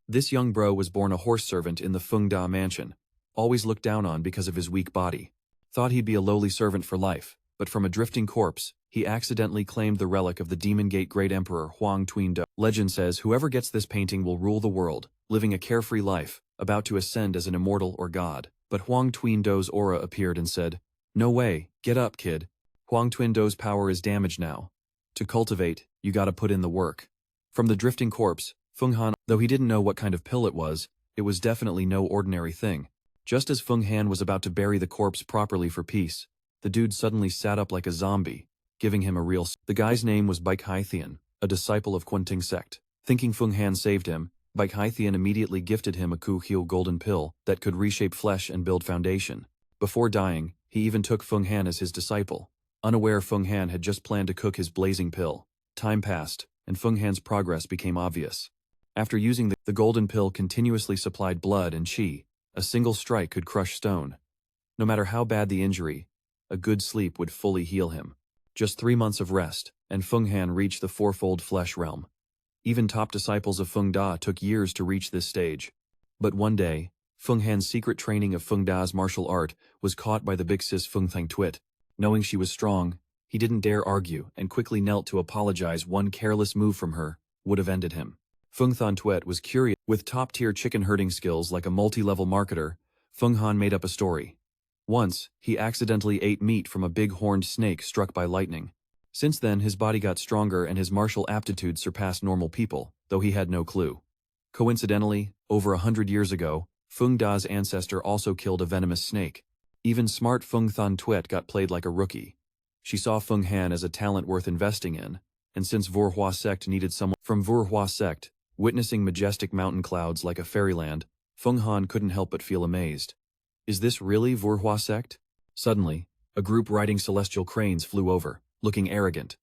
This young bro was born a horse servant in the Feng Da mansion, always looked down on because of his weak body. Thought he'd be a lowly servant for life, but from a drifting corpse, he accidentally claimed the relic of the Demon Gate Great Emperor Huang Tuindo. Legend says whoever gets this painting will rule the world, living a carefree life, about to ascend as an immortal or god. But Huang Tuindo's aura appeared and said, "No way, get up, kid. Huang Tuindo's power is damaged now. To cultivate, you gotta put in the work." From the drifting corpse, Feng Han, though he didn't know what kind of pill it was definitely no ordinary thing. Just as Feng Han was about to bury the corpse properly for peace, the dude suddenly sat up like a zombie, giving him a real. The guy's name was Baek Hai Thien, a disciple of Quanting Sect. Thinking Feng Han saved him, Baek Hai Thien immediately gifted him a Ku Hyo golden pill that could reshape flesh and build foundation. Before dying, he even took Feng Han as his disciple. Unaware Feng Han had just planned to cook his blazing pill. Time passed, and Feng Han's progress became obvious. After using the golden pill continuously supplied blood and qi, a single strike could crush stone. No matter how bad the injury, a good sleep would fully heal him. Just 3 months of rest, and Feng Han reached the fourfold flesh realm. Even top disciples of Feng Da took years to reach this stage. But one day, Feng Han's secret training of Feng Da's martial art was caught by the big sis Feng Thang Tuet. Knowing she was strong, he didn't dare argue and quickly knelt to apologize. One careless move from her would have ended him. Feng Thang Tuet was curious. With top-tier chicken herding skills like a multi-level marketer, Feng Han made up a story. Once, he accidentally ate meat from a big horned snake struck by lightning. Since then his body got stronger and his martial aptitudes surpassed normal people, though he had no clue. Coincidentally, over 100 years ago, Feng Da's ancestor also killed a venomous snake. Even smart Feng Thang Tuet got played like a rookie. She saw Feng Han as a talent worth investing in, and since Vora Sect needed someone from Vora Sect, witnessing majestic mountain clouds like a fairyland, Feng Han couldn't help but feel amazed. Is this really Vora Sect? Suddenly, a group riding celestial cranes flew over, looking arrogant.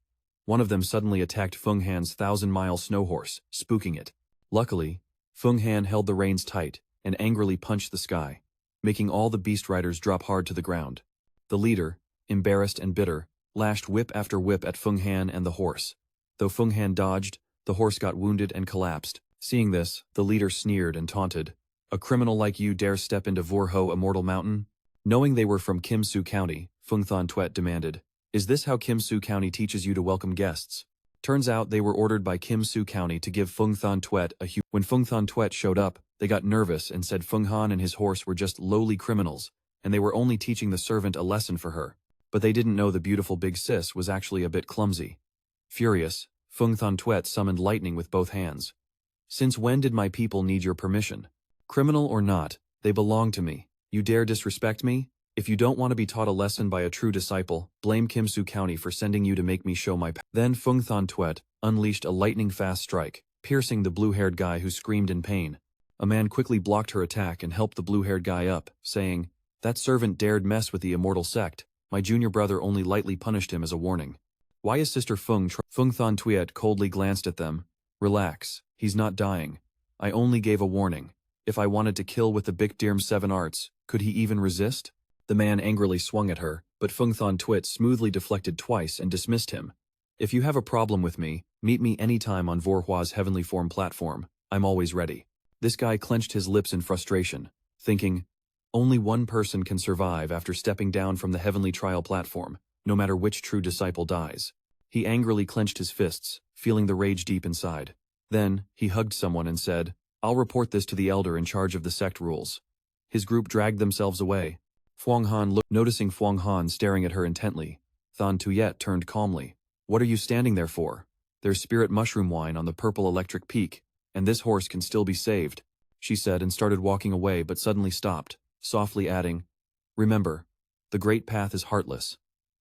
One of them suddenly attacked Feng Han's 1,000-mile snow horse, spooking it. Luckily, Feng Han held the reins tight and angrily punched the sky, making all the beast riders drop hard to the ground. The leader, embarrassed and bitter, lashed whip after whip at Feng Han and the horse. Though Feng Han dodged, the horse got wounded and collapsed. Seeing this, the leader sneered and taunted. "A criminal like you dare step into Vorho Immortal Mountain?" Knowing they were from Kim Su County, Feng Thang Tuet demanded, "Is this how Kim Su County teaches you to welcome guests?" Turns out they were ordered by Kim Su County to give Feng Thang Tuet a huge. When Feng Thang Tuet showed up, they got nervous and said Feng Han and his horse were just lowly criminals, and they were only teaching the servant a lesson for her. But they didn't know the beautiful big sis was actually a bit clumsy. Furious, Feng Thang Tuet summoned lightning with both hands. "Since when did my people need your permission? Criminal or not, they belong to me. You dare disrespect me? If you don't want to be taught a lesson by a true disciple, blame Kim Su County for sending you to make me show my power." Then Feng Thang Tuet unleashed a lightning-fast strike, piercing the blue-haired guy who screamed in pain. A man quickly blocked her attack and helped the blue-haired guy up, saying, "That servant dared mess with the Immortal Sect. My junior brother only lightly punished him as a warning." "Why is Sister Feng Feng Thang Tuet coldly glanced at them. "Relax, he's not dying. I only gave a warning. If I wanted to kill with the Big Dirm's 7 arts, could he even resist?" The man angrily swung at her, but Feng Thang Tuet smoothly deflected twice and dismissed him. "If you have a problem with me, meet me anytime on Vorhua's heavenly form platform. I'm always ready." This guy clenched his lips in frustration, thinking, only one person can survive after stepping down from the heavenly trial platform, no matter which true disciple dies. He angrily clenched his fists, feeling the rage deep inside. Then, he hugged someone and said, "I'll report this to the elder in charge of the sect rules." His group dragged themselves away. Fuang Han noticing Fuang Han staring at her intently, Thang Tuet turned calmly. "What are you standing there for? There's spirit mushroom wine on the purple electric peak, and this horse can still be saved," she said and started walking away but suddenly stopped, softly adding, "Remember, the great path is heartless.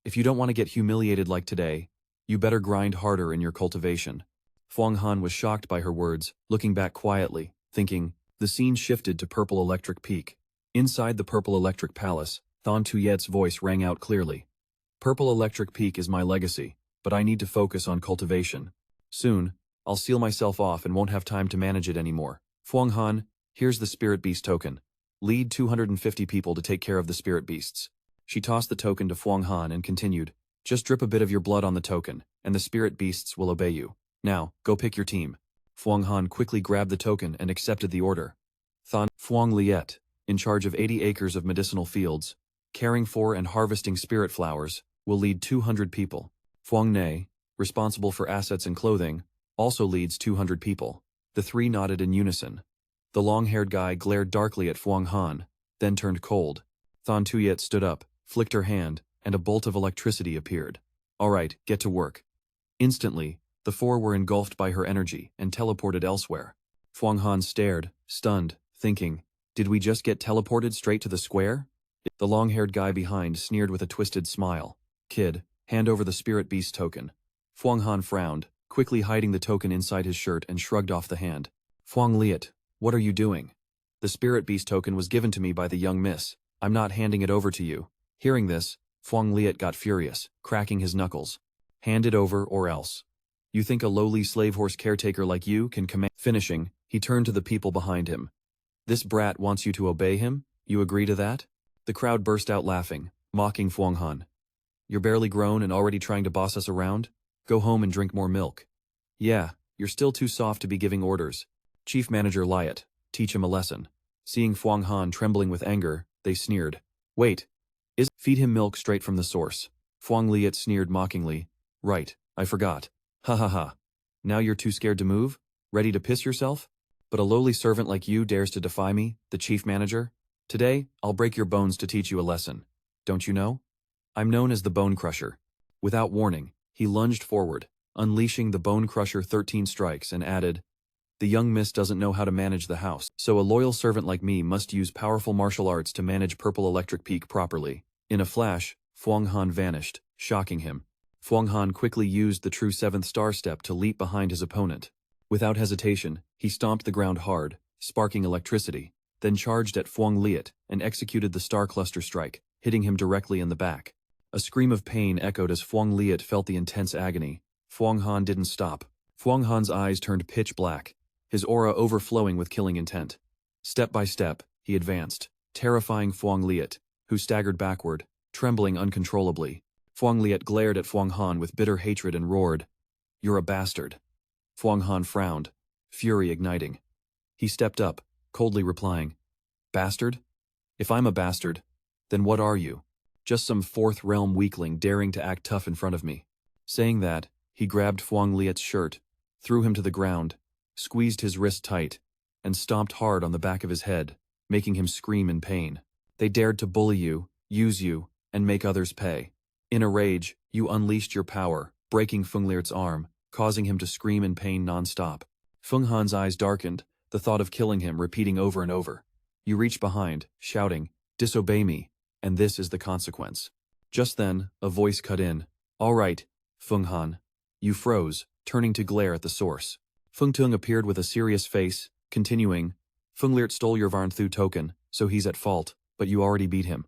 If you don't want to get humiliated like today, you better grind harder in your cultivation." Fuang Han was shocked by her words, looking back quietly, thinking. The scene shifted to Purple Electric Peak. Inside the Purple Electric Palace, Thang Tuet's voice rang out clearly. "Purple Electric Peak is my legacy, but I need to focus on cultivation. Soon, I'll seal myself off and won't have time to manage it anymore. Fuang Han, here's the Spirit Beast token. Lead 250 people to take care of the Spirit Beasts." She tossed the token to Fuang Han and continued, "Just drip a bit of your blood on the token, and the Spirit Beasts will obey you. Now, go pick your team." Phuong Han quickly grabbed the token and accepted the order. Phuong Liet, in charge of 80 acres of medicinal fields, caring for and harvesting spirit flowers, will lead 200 people. Phuong Ne, responsible for assets and clothing, also leads 200 people. The three nodded in unison. The long-haired guy glared darkly at Phuong Han, then turned cold. Thon Tuyet stood up, flicked her hand, and a bolt of electricity appeared. All right, get to work. Instantly, the four were engulfed by her energy and teleported elsewhere. Phuong Han stared, stunned, thinking, did we just get teleported straight to the square? The long-haired guy behind sneered with a twisted smile. Kid, hand over the spirit beast token. Phuong Han frowned, quickly hiding the token inside his shirt and shrugged off the hand. Phuong Liet, what are you doing? The spirit beast token was given to me by the young miss. I'm not handing it over to you. Hearing this, Phuong Liet got furious, cracking his knuckles. Hand it over or else. You think a lowly slave horse caretaker like you can command? Finishing, he turned to the people behind him. This brat wants you to obey him? You agree to that? The crowd burst out laughing, mocking Phuong Han. You're barely grown and already trying to boss us around? Go home and drink more milk. Yeah, you're still too soft to be giving orders. Chief Manager Liet, teach him a lesson. Seeing Phuong Han trembling with anger, they sneered. Wait. Feed him milk straight from the source. Phuong Liet sneered mockingly. Right, I forgot. Ha ha ha. Now you're too scared to move? Ready to piss yourself? But a lowly servant like you dares to defy me, the chief manager? Today, I'll break your bones to teach you a lesson. Don't you know? I'm known as the Bone Crusher. Without warning, he lunged forward, unleashing the Bone Crusher 13 strikes and added, the young miss doesn't know how to manage the house, so a loyal servant like me must use powerful martial arts to manage Purple Electric Peak properly. In a flash, Phuong Han vanished, shocking him. Phuong Han quickly used the true 7th star step to leap behind his opponent. Without hesitation, he stomped the ground hard, sparking electricity, then charged at Phuong Liet and executed the star cluster strike, hitting him directly in the back. A scream of pain echoed as Phuong Liet felt the intense agony. Phuong Han didn't stop. Phuong Han's eyes turned pitch black, his aura overflowing with killing intent. Step by step, he advanced, terrifying Phuong Liet, who staggered backward, trembling uncontrollably. Phuong Liet glared at Phuong Han with bitter hatred and roared, "You're a bastard." Phuong Han frowned, fury igniting. He stepped up, coldly replying, "Bastard? If I'm a bastard, then what are you? Just some 4th realm weakling daring to act tough in front of me." Saying that, he grabbed Phuong Liet's shirt, threw him to the ground, squeezed his wrist tight, and stomped hard on the back of his head, making him scream in pain. They dared to bully you, use you, and make others pay. In a rage, you unleashed your power, breaking Phuong Liet's arm, causing him to scream in pain non-stop. Phuong Han's eyes darkened, the thought of killing him repeating over and over. You reached behind, shouting, "Disobey me, and this is the consequence." Just then, a voice cut in. "All right, Phuong Han." You froze, turning to glare at the source. Phuong Tung appeared with a serious face, continuing, "Phuong Liet stole your Varnthu token, so he's at fault, but you already beat him.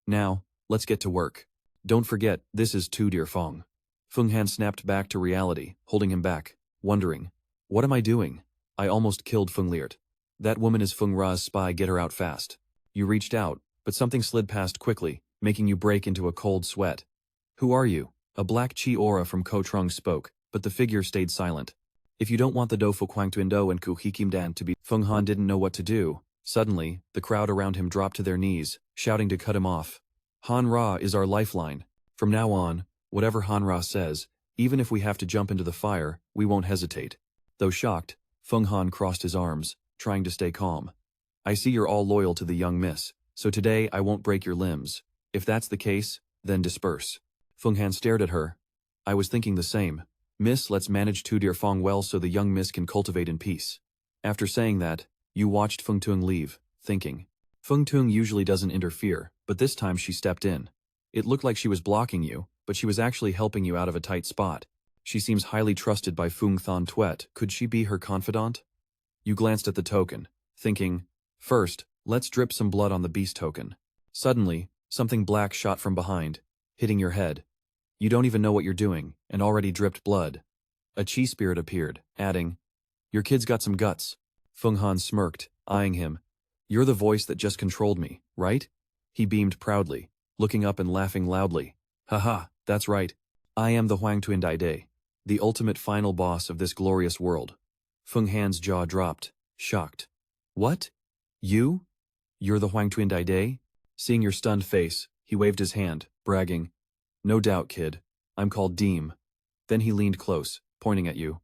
Now, let's get to work. Don't forget, this is Tu Dear Phuong." Phuong Han snapped back to reality, holding him back, wondering, what am I doing? I almost killed Phuong Liet. That woman is Phuong Ra's spy, get her out fast. You reached out, but something slid past quickly, making you break into a cold sweat. Who are you? A black chi aura from Ko Trung spoke, but the figure stayed silent. If you don't want the Dofu Quang Tuindo and Ku Hikim Dan to be— Phuong Han didn't know what to do. Suddenly, the crowd around him dropped to their knees, shouting to cut him off. Han Ra is our lifeline. From now on, whatever Han Ra says, even if we have to jump into the fire, we won't hesitate. Though shocked, Phuong Han crossed his arms, trying to stay calm. I see you're all loyal to the young miss, so today I won't break your limbs. If that's the case, then disperse. Phuong Han stared at her. I was thinking the same. Miss, let's manage Tu Dear Phuong well so the young miss can cultivate in peace. After saying that, you watched Phuong Tung leave, thinking. Phuong Tung usually doesn't interfere, but this time she stepped in. It looked like she was blocking you, but she was actually helping you out of a tight spot. She seems highly trusted by Phuong Thon Tuet. Could she be her confidant? You glanced at the token, thinking, first, let's drip some blood on the beast token. Suddenly, something black shot from behind, hitting your head. You don't even know what you're doing, and already dripped blood. A chi spirit appeared, adding, your kid's got some guts. Phuong Han smirked, eyeing him. You're the voice that just controlled me, right? He beamed proudly, looking up and laughing loudly. Haha, that's right. I am the Huang Tuin Dai Dai, the ultimate final boss of this glorious world. Feng Han's jaw dropped, shocked. What? You? You're the Huang Tuan Dai? Seeing your stunned face, he waved his hand, bragging. No doubt, kid. I'm called Deem. Then he leaned close, pointing at you.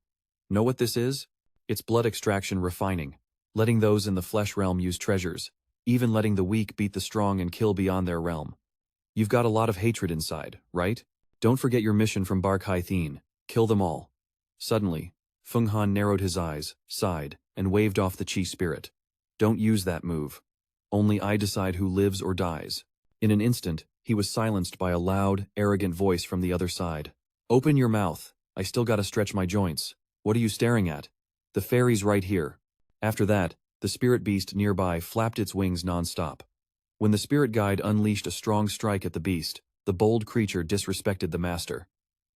Know what this is? It's blood extraction refining. Letting those in the flesh realm use treasures. Even letting the weak beat the strong and kill beyond their realm. You've got a lot of hatred inside, right? Don't forget your mission from Bar Kai Thien. Kill them all. Suddenly, Feng Han narrowed his eyes, sighed, and waved off the Qi spirit. Don't use that move. Only I decide who lives or dies. In an instant, he was silenced by a loud, arrogant voice from the other side. Open your mouth. I still gotta stretch my joints. What are you staring at? The fairy's right here. After that, the spirit beast nearby flapped its wings non-stop. When the spirit guide unleashed a strong strike at the beast, the bold creature disrespected the master.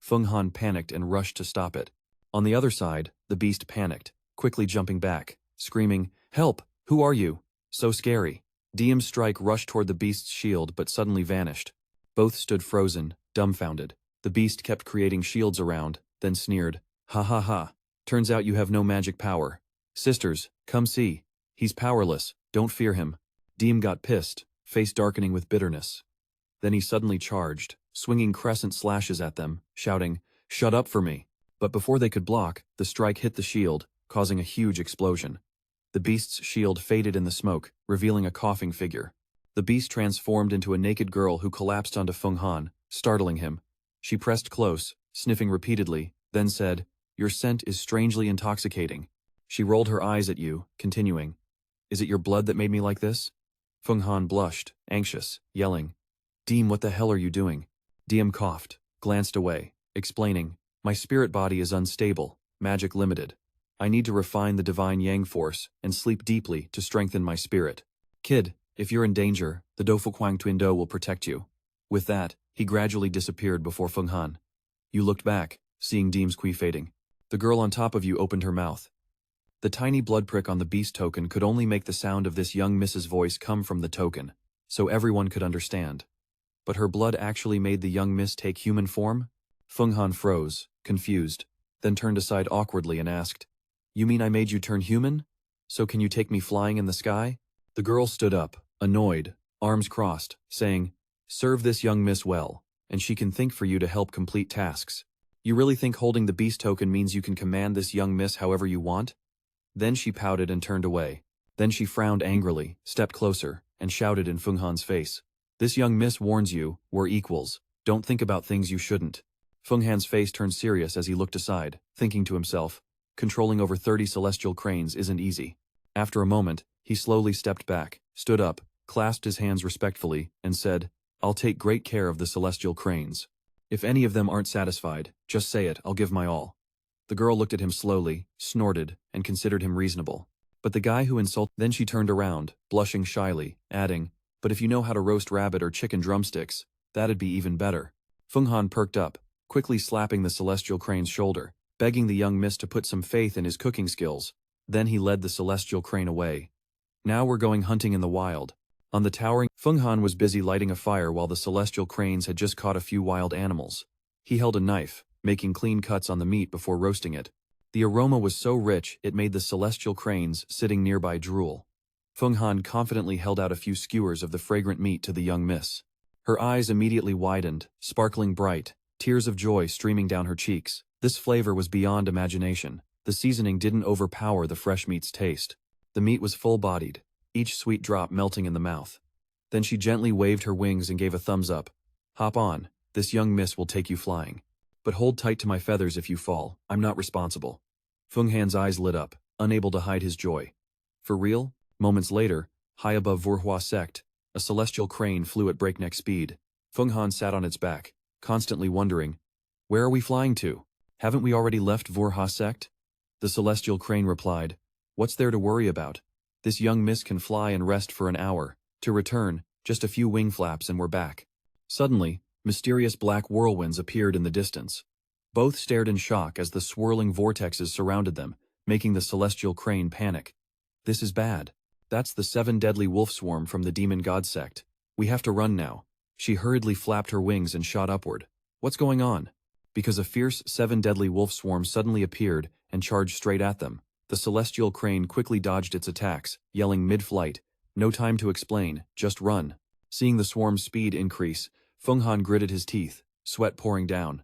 Feng Han panicked and rushed to stop it. On the other side, the beast panicked, quickly jumping back, screaming, "Help! Who are you? So scary." Diem's strike rushed toward the beast's shield but suddenly vanished. Both stood frozen, dumbfounded. The beast kept creating shields around, then sneered, "Ha ha ha. Turns out you have no magic power. Sisters, come see. He's powerless, don't fear him." Diem got pissed, face darkening with bitterness. Then he suddenly charged, swinging crescent slashes at them, shouting, "Shut up for me." But before they could block, the strike hit the shield, causing a huge explosion. The beast's shield faded in the smoke, revealing a coughing figure. The beast transformed into a naked girl who collapsed onto Feng Han, startling him. She pressed close, sniffing repeatedly, then said, "Your scent is strangely intoxicating." She rolled her eyes at you, continuing, "Is it your blood that made me like this?" Feng Han blushed, anxious, yelling, "Diem, what the hell are you doing?" Diem coughed, glanced away, explaining, "My spirit body is unstable, magic limited. I need to refine the divine yang force and sleep deeply to strengthen my spirit. Kid, if you're in danger, the Dofu Huang Tuan Do will protect you." With that, he gradually disappeared before Feng Han. You looked back, seeing Diem's Kui fading. The girl on top of you opened her mouth. The tiny blood prick on the beast token could only make the sound of this young miss's voice come from the token, so everyone could understand. But her blood actually made the young miss take human form? Feng Han froze, confused, then turned aside awkwardly and asked, "You mean I made you turn human? So can you take me flying in the sky?" The girl stood up, annoyed, arms crossed, saying, "Serve this young miss well, and she can think for you to help complete tasks. You really think holding the beast token means you can command this young miss however you want?" Then she pouted and turned away. Then she frowned angrily, stepped closer, and shouted in Feng Han's face, "This young miss warns you, we're equals. Don't think about things you shouldn't." Feng Han's face turned serious as he looked aside, thinking to himself, controlling over 30 celestial cranes isn't easy. After a moment, he slowly stepped back, stood up, clasped his hands respectfully, and said, "I'll take great care of the celestial cranes. If any of them aren't satisfied, just say it, I'll give my all." The girl looked at him slowly, snorted, and considered him reasonable. But the guy who insulted— Then she turned around, blushing shyly, adding, "But if you know how to roast rabbit or chicken drumsticks, that'd be even better." Feng Han perked up, quickly slapping the celestial crane's shoulder, begging the young miss to put some faith in his cooking skills. Then he led the celestial crane away. "Now we're going hunting in the wild." On the towering— Feng Han was busy lighting a fire while the celestial cranes had just caught a few wild animals. He held a knife, making clean cuts on the meat before roasting it. The aroma was so rich it made the celestial cranes sitting nearby drool. Feng Han confidently held out a few skewers of the fragrant meat to the young miss. Her eyes immediately widened, sparkling bright, tears of joy streaming down her cheeks. This flavor was beyond imagination. The seasoning didn't overpower the fresh meat's taste. The meat was full-bodied, each sweet drop melting in the mouth. Then she gently waved her wings and gave a thumbs up. "Hop on, this young miss will take you flying. But hold tight to my feathers if you fall, I'm not responsible." Feng Han's eyes lit up, unable to hide his joy. For real? Moments later, high above Vora Sect, a celestial crane flew at breakneck speed. Feng Han sat on its back, constantly wondering, "Where are we flying to? Haven't we already left Vora Sect?" The celestial crane replied, "What's there to worry about? This young miss can fly and rest for an hour. To return, just a few wing flaps and we're back." Suddenly, mysterious black whirlwinds appeared in the distance. Both stared in shock as the swirling vortexes surrounded them, making the celestial crane panic. "This is bad. That's the 7 deadly wolf swarm from the demon god sect. We have to run now." She hurriedly flapped her wings and shot upward. "What's going on?" Because a fierce 7 deadly wolf swarm suddenly appeared and charged straight at them. The celestial crane quickly dodged its attacks, yelling mid-flight, "No time to explain, just run." Seeing the swarm's speed increase, Feng Han gritted his teeth, sweat pouring down.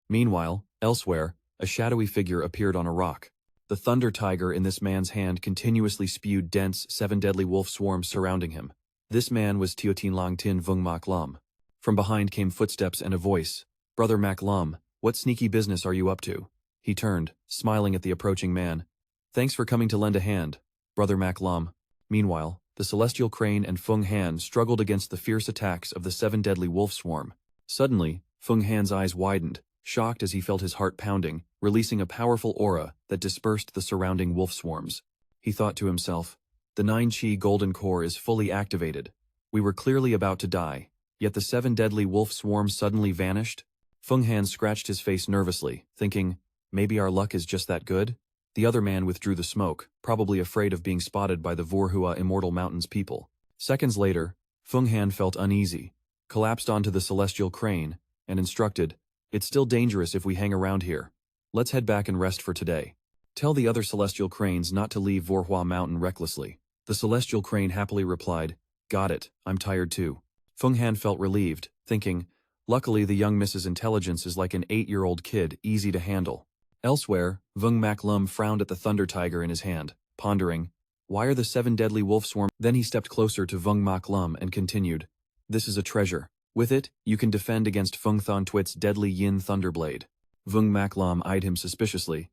Meanwhile, elsewhere, a shadowy figure appeared on a rock. The thunder tiger in this man's hand continuously spewed dense, seven deadly wolf swarms surrounding him. This man was Tiotin Lang Tin Vung Mak Lum. From behind came footsteps and a voice. "Brother Mak Lum, what sneaky business are you up to?" He turned, smiling at the approaching man. "Thanks for coming to lend a hand, Brother Mak Lum." Meanwhile, the celestial crane and Feng Han struggled against the fierce attacks of the seven deadly wolf swarm. Suddenly, Feng Han's eyes widened, shocked as he felt his heart pounding, releasing a powerful aura that dispersed the surrounding wolf swarms. He thought to himself, "The 9-Chi golden core is fully activated. We were clearly about to die, yet the seven deadly wolf swarms suddenly vanished." Feng Han scratched his face nervously, thinking, maybe our luck is just that good? The other man withdrew the smoke, probably afraid of being spotted by the Vorhua Immortal Mountains people. Seconds later, Feng Han felt uneasy, collapsed onto the celestial crane, and instructed, "It's still dangerous if we hang around here. Let's head back and rest for today. Tell the other celestial cranes not to leave Vorhua Mountain recklessly." The celestial crane happily replied, "Got it, I'm tired too." Feng Han felt relieved, thinking, luckily the young Mrs. Intelligence is like an 8-year-old kid, easy to handle. Elsewhere, Vung Mak Lum frowned at the thunder tiger in his hand, pondering, why are the seven deadly wolf swarm? Then he stepped closer to Vung Mak Lum and continued, "This is a treasure. With it, you can defend against Feng Thon Twit's deadly yin thunderblade." Vung Mak Lum eyed him suspiciously.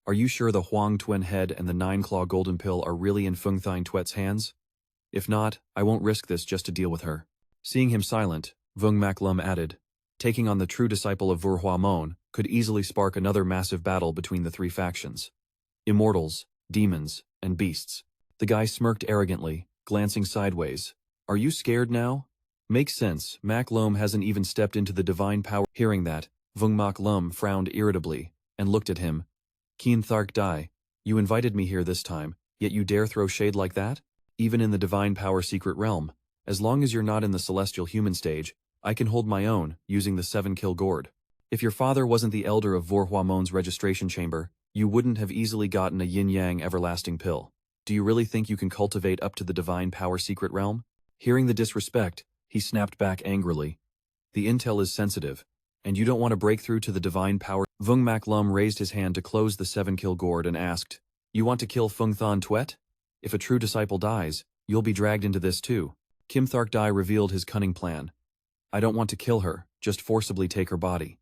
"Are you sure the Huang Twin Head and the Nine-Claw Golden Pill are really in Feng Thon Twet's hands? If not, I won't risk this just to deal with her." Seeing him silent, Vung Mak Lum added, "Taking on the true disciple of Vorhua Mon could easily spark another massive battle between the three factions. Immortals, demons, and beasts." The guy smirked arrogantly, glancing sideways. "Are you scared now?" "Makes sense, Mak Lum hasn't even stepped into the divine power." Hearing that, Vung Mak Lum frowned irritably, and looked at him. "Keen Thark Dai, you invited me here this time, yet you dare throw shade like that? Even in the divine power secret realm, as long as you're not in the celestial human stage, I can hold my own, using the 7-kill gourd. If your father wasn't the elder of Vorhua Mon's registration chamber, you wouldn't have easily gotten a yin-yang everlasting pill. Do you really think you can cultivate up to the divine power secret realm?" Hearing the disrespect, he snapped back angrily. "The intel is sensitive, and you don't want to break through to the divine power." Vung Mak Lum raised his hand to close the 7-kill gourd and asked, "You want to kill Feng Thon Twet? If a true disciple dies, you'll be dragged into this too." Kim Thark Dai revealed his cunning plan. "I don't want to kill her, just forcibly take her body."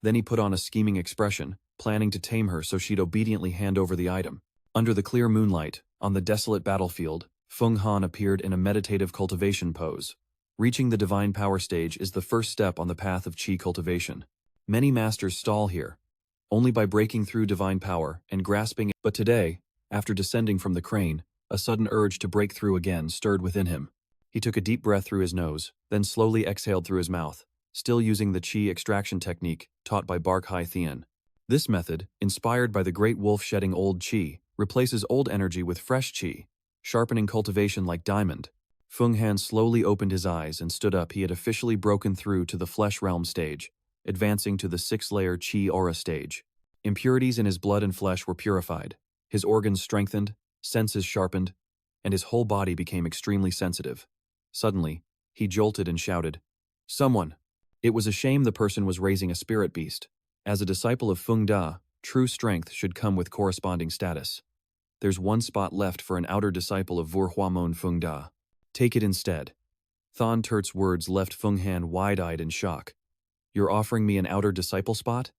Then he put on a scheming expression, planning to tame her so she'd obediently hand over the item. Under the clear moonlight, on the desolate battlefield, Feng Han appeared in a meditative cultivation pose. Reaching the divine power stage is the first step on the path of Qi cultivation. Many masters stall here, only by breaking through divine power and grasping it. But today, after descending from the crane, a sudden urge to break through again stirred within him. He took a deep breath through his nose, then slowly exhaled through his mouth, still using the Qi extraction technique taught by Bark Hai Thien. This method, inspired by the great wolf shedding old Qi, replaces old energy with fresh Qi, sharpening cultivation like diamond. Feng Han slowly opened his eyes and stood up. He had officially broken through to the flesh realm stage, advancing to the 6-layer Qi aura stage. Impurities in his blood and flesh were purified, his organs strengthened, senses sharpened, and his whole body became extremely sensitive. Suddenly, he jolted and shouted, "Someone!" It was a shame the person was raising a spirit beast. As a disciple of Feng Da, true strength should come with corresponding status. There's one spot left for an outer disciple of Vorhua Mon Feng Da. Take it instead. Thon Turt's words left Feng Han wide-eyed in shock. "You're offering me an outer disciple spot?"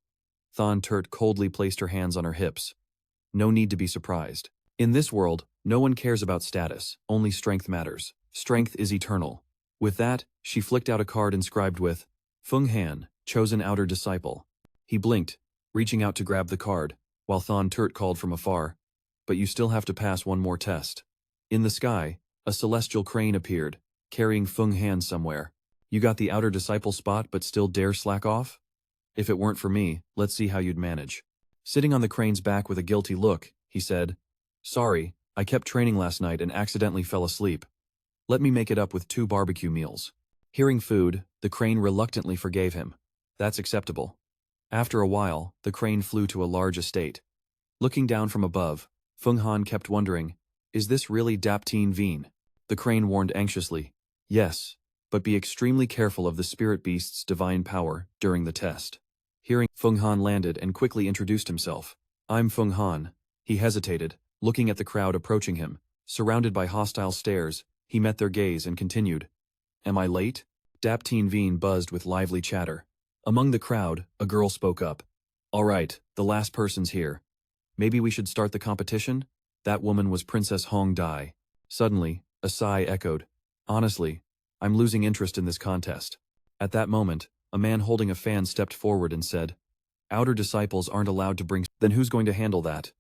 Thon Turt coldly placed her hands on her hips. "No need to be surprised. In this world, no one cares about status, only strength matters. Strength is eternal." With that, she flicked out a card inscribed with, "Feng Han, chosen outer disciple." He blinked, reaching out to grab the card, while Thon Turt called from afar, "But you still have to pass one more test." In the sky, a celestial crane appeared, carrying Feng Han somewhere. "You got the outer disciple spot but still dare slack off? If it weren't for me, let's see how you'd manage." Sitting on the crane's back with a guilty look, he said, "Sorry, I kept training last night and accidentally fell asleep. Let me make it up with 2 barbecue meals." Hearing food, the crane reluctantly forgave him. That's acceptable. After a while, the crane flew to a large estate. Looking down from above, Feng Han kept wondering, is this really Daptine Veen? The crane warned anxiously, yes, but be extremely careful of the spirit beast's divine power during the test. Hearing, Feng Han landed and quickly introduced himself. I'm Feng Han. He hesitated, looking at the crowd approaching him. Surrounded by hostile stares, he met their gaze and continued. Am I late? Daptine Veen buzzed with lively chatter. Among the crowd, a girl spoke up. All right, the last person's here. Maybe we should start the competition? That woman was Princess Hong Dai. Suddenly, a sigh echoed. Honestly, I'm losing interest in this contest. At that moment, a man holding a fan stepped forward and said, Outer disciples aren't allowed to bring. Then who's going to handle that?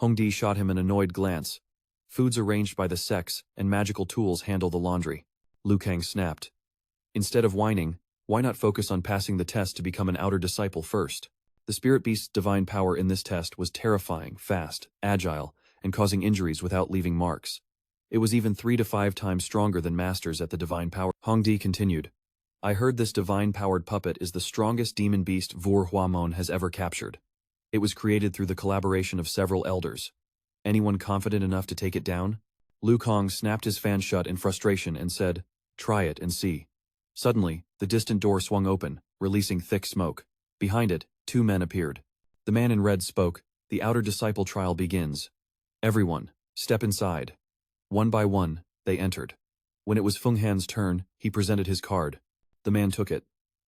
Hongdi shot him an annoyed glance. Foods arranged by the Sects and magical tools handle the laundry. Liu Kang snapped. Instead of whining, why not focus on passing the test to become an outer disciple first? The spirit beast's divine power in this test was terrifying, fast, agile, and causing injuries without leaving marks. It was even 3 to 5 times stronger than masters at the divine power. Hongdi continued. I heard this divine-powered puppet is the strongest demon beast Vora Mon has ever captured. It was created through the collaboration of several elders. Anyone confident enough to take it down? Liu Kang snapped his fan shut in frustration and said, Try it and see. Suddenly, the distant door swung open, releasing thick smoke. Behind it, 2 men appeared. The man in red spoke, The outer disciple trial begins. Everyone, step inside. One by one, they entered. When it was Feng Han's turn, he presented his card. The man took it,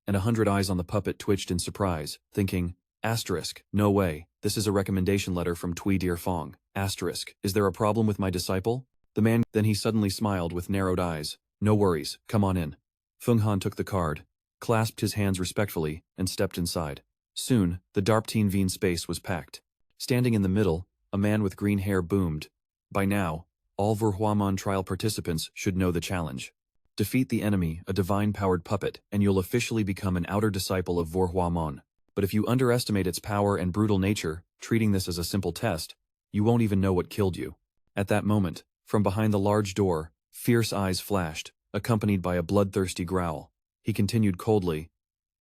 and 100 eyes on the puppet twitched in surprise, thinking, Asterisk, no way, this is a recommendation letter from Tui Dear Fong. Asterisk, is there a problem with my disciple? Then he suddenly smiled with narrowed eyes. No worries, come on in. Feng Han took the card, clasped his hands respectfully, and stepped inside. Soon, the Daptine Veen space was packed. Standing in the middle, a man with green hair boomed. By now, all Verhuamon trial participants should know the challenge. Defeat the enemy, a divine-powered puppet, and you'll officially become an outer disciple of Verhuamon. But if you underestimate its power and brutal nature, treating this as a simple test, you won't even know what killed you. At that moment, from behind the large door, fierce eyes flashed, accompanied by a bloodthirsty growl. He continued coldly,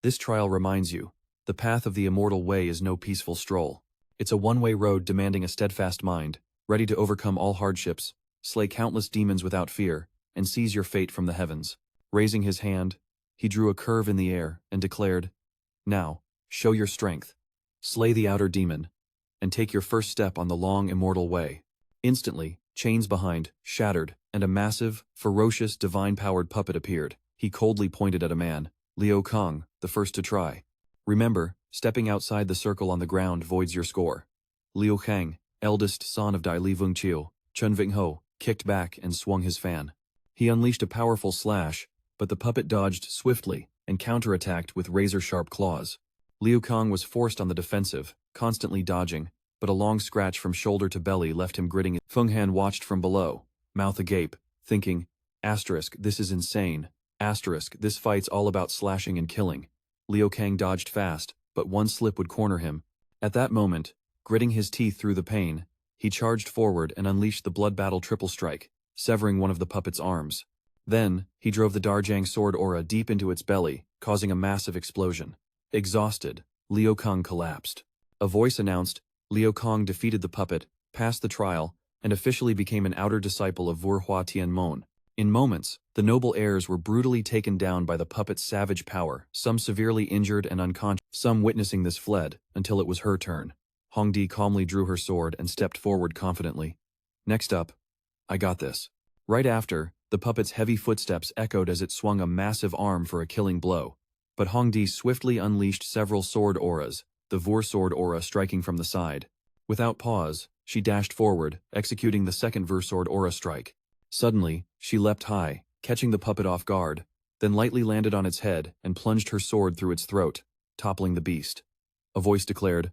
This trial reminds you, the path of the immortal way is no peaceful stroll. It's a one-way road demanding a steadfast mind, ready to overcome all hardships, slay countless demons without fear, and seize your fate from the heavens. Raising his hand, he drew a curve in the air and declared, Now, show your strength, slay the outer demon, and take your first step on the long immortal way. Instantly, chains behind, shattered, and a massive, ferocious, divine-powered puppet appeared. He coldly pointed at a man, Liu Kang, the first to try. Remember, stepping outside the circle on the ground voids your score. Liu Kang, eldest son of Dai Li Vungqiu, Chen Vingho, kicked back and swung his fan. He unleashed a powerful slash, but the puppet dodged swiftly and counterattacked with razor-sharp claws. Liu Kang was forced on the defensive, constantly dodging, but a long scratch from shoulder to belly left him gritting. Feng Han watched from below, mouth agape, thinking, Asterisk, this is insane. Asterisk, this fight's all about slashing and killing. Liu Kang dodged fast, but one slip would corner him. At that moment, gritting his teeth through the pain, he charged forward and unleashed the blood battle triple strike, severing one of the puppet's arms. Then, he drove the Darjang sword aura deep into its belly, causing a massive explosion. Exhausted, Liu Kang collapsed. A voice announced, Liu Kang defeated the puppet, passed the trial, and officially became an outer disciple of Thien Mon. In moments, the noble heirs were brutally taken down by the puppet's savage power, some severely injured and unconscious. Some witnessing this fled, until it was her turn. Hongdi calmly drew her sword and stepped forward confidently. Next up, I got this. Right after, the puppet's heavy footsteps echoed as it swung a massive arm for a killing blow. But Hongdi swiftly unleashed several sword auras, the Vor sword aura striking from the side. Without pause, she dashed forward, executing the second Vor sword aura strike. Suddenly, she leapt high, catching the puppet off guard, then lightly landed on its head and plunged her sword through its throat, toppling the beast. A voice declared,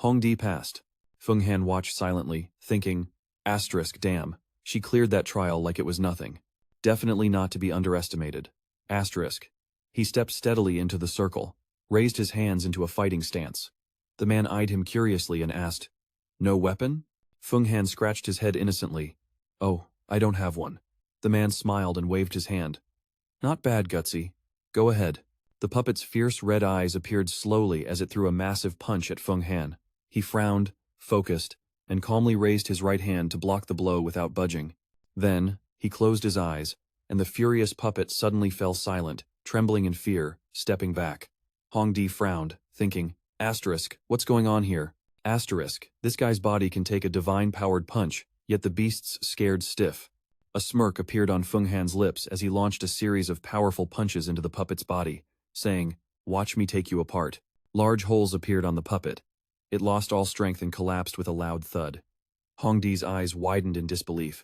Hongdi passed. Feng Han watched silently, thinking, Asterisk, damn, she cleared that trial like it was nothing. Definitely not to be underestimated. Asterisk. He stepped steadily into the circle, raised his hands into a fighting stance. The man eyed him curiously and asked, No weapon? Feng Han scratched his head innocently. Oh, I don't have one. The man smiled and waved his hand. Not bad, Gutsy. Go ahead. The puppet's fierce red eyes appeared slowly as it threw a massive punch at Feng Han. He frowned, focused, and calmly raised his right hand to block the blow without budging. Then, he closed his eyes, and the furious puppet suddenly fell silent, trembling in fear, stepping back. Hongdi frowned, thinking, what's going on here? This guy's body can take a divine-powered punch, yet the beast's scared stiff. A smirk appeared on Feng Han's lips as he launched a series of powerful punches into the puppet's body, saying, "Watch me take you apart." Large holes appeared on the puppet. It lost all strength and collapsed with a loud thud. Hongdi's eyes widened in disbelief.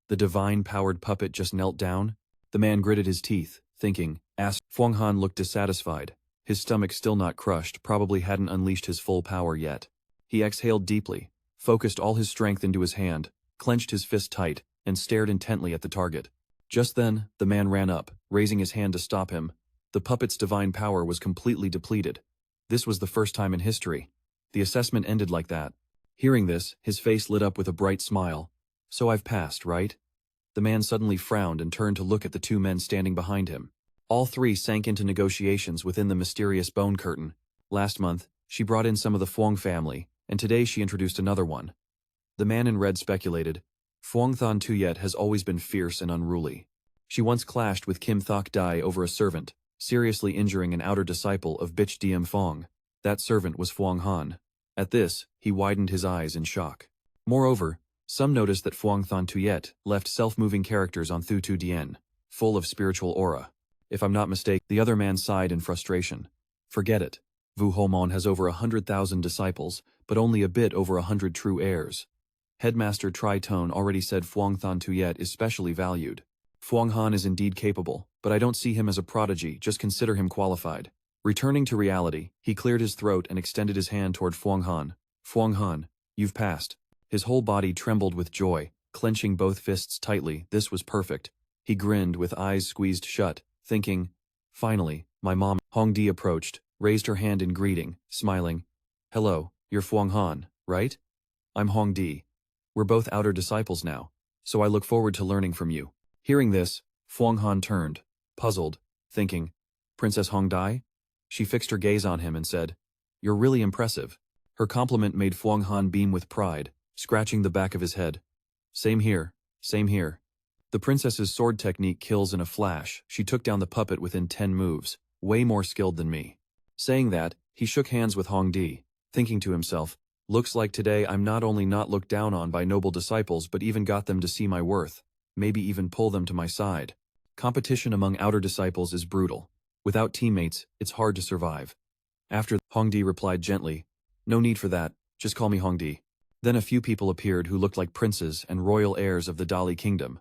The divine-powered puppet just knelt down? The man gritted his teeth, thinking, Feng Han looked dissatisfied. His stomach still not crushed, probably hadn't unleashed his full power yet. He exhaled deeply, focused all his strength into his hand, clenched his fist tight, and stared intently at the target. Just then, the man ran up, raising his hand to stop him. The puppet's divine power was completely depleted. This was the first time in history. The assessment ended like that. Hearing this, his face lit up with a bright smile. "So I've passed, right?" The man suddenly frowned and turned to look at the two men standing behind him. All three sank into negotiations within the mysterious bone curtain. Last month, she brought in some of the Fuang family, and today she introduced another one. The man in red speculated, Phuong Than Tuyet has always been fierce and unruly. She once clashed with Kim Thok Dai over a servant, seriously injuring an outer disciple of Bich Diem Phong. That servant was Phuong Han. At this, he widened his eyes in shock. Moreover, some noticed that Phuong Than Tuyet left self-moving characters on Thu Tu Dien, full of spiritual aura. If I'm not mistaken, the other man sighed in frustration. Forget it. Vu Homon has over 100,000 disciples, but only a bit over 100 true heirs. Headmaster Tritone already said Phuong Than Tuyet is specially valued. Phuong Han is indeed capable, but I don't see him as a prodigy, just consider him qualified. Returning to reality, he cleared his throat and extended his hand toward Phuong Han. Phuong Han, you've passed. His whole body trembled with joy, clenching both fists tightly. This was perfect. He grinned with eyes squeezed shut, thinking, finally, my mom. Hongdi approached, raised her hand in greeting, smiling. Hello, you're Phuong Han, right? I'm Hongdi. We're both outer disciples now, so I look forward to learning from you. Hearing this, Phuong Han turned, puzzled, thinking, Princess Hongdai? She fixed her gaze on him and said, You're really impressive. Her compliment made Phuong Han beam with pride, scratching the back of his head. Same here, same here. The princess's sword technique kills in a flash. She took down the puppet within 10 moves, way more skilled than me. Saying that, he shook hands with Hongdi, thinking to himself, looks like today I'm not only not looked down on by noble disciples but even got them to see my worth, maybe even pull them to my side. Competition among outer disciples is brutal. Without teammates, it's hard to survive. After, Hongdi replied gently, No need for that, just call me Hongdi. Then a few people appeared who looked like princes and royal heirs of the Dali kingdom.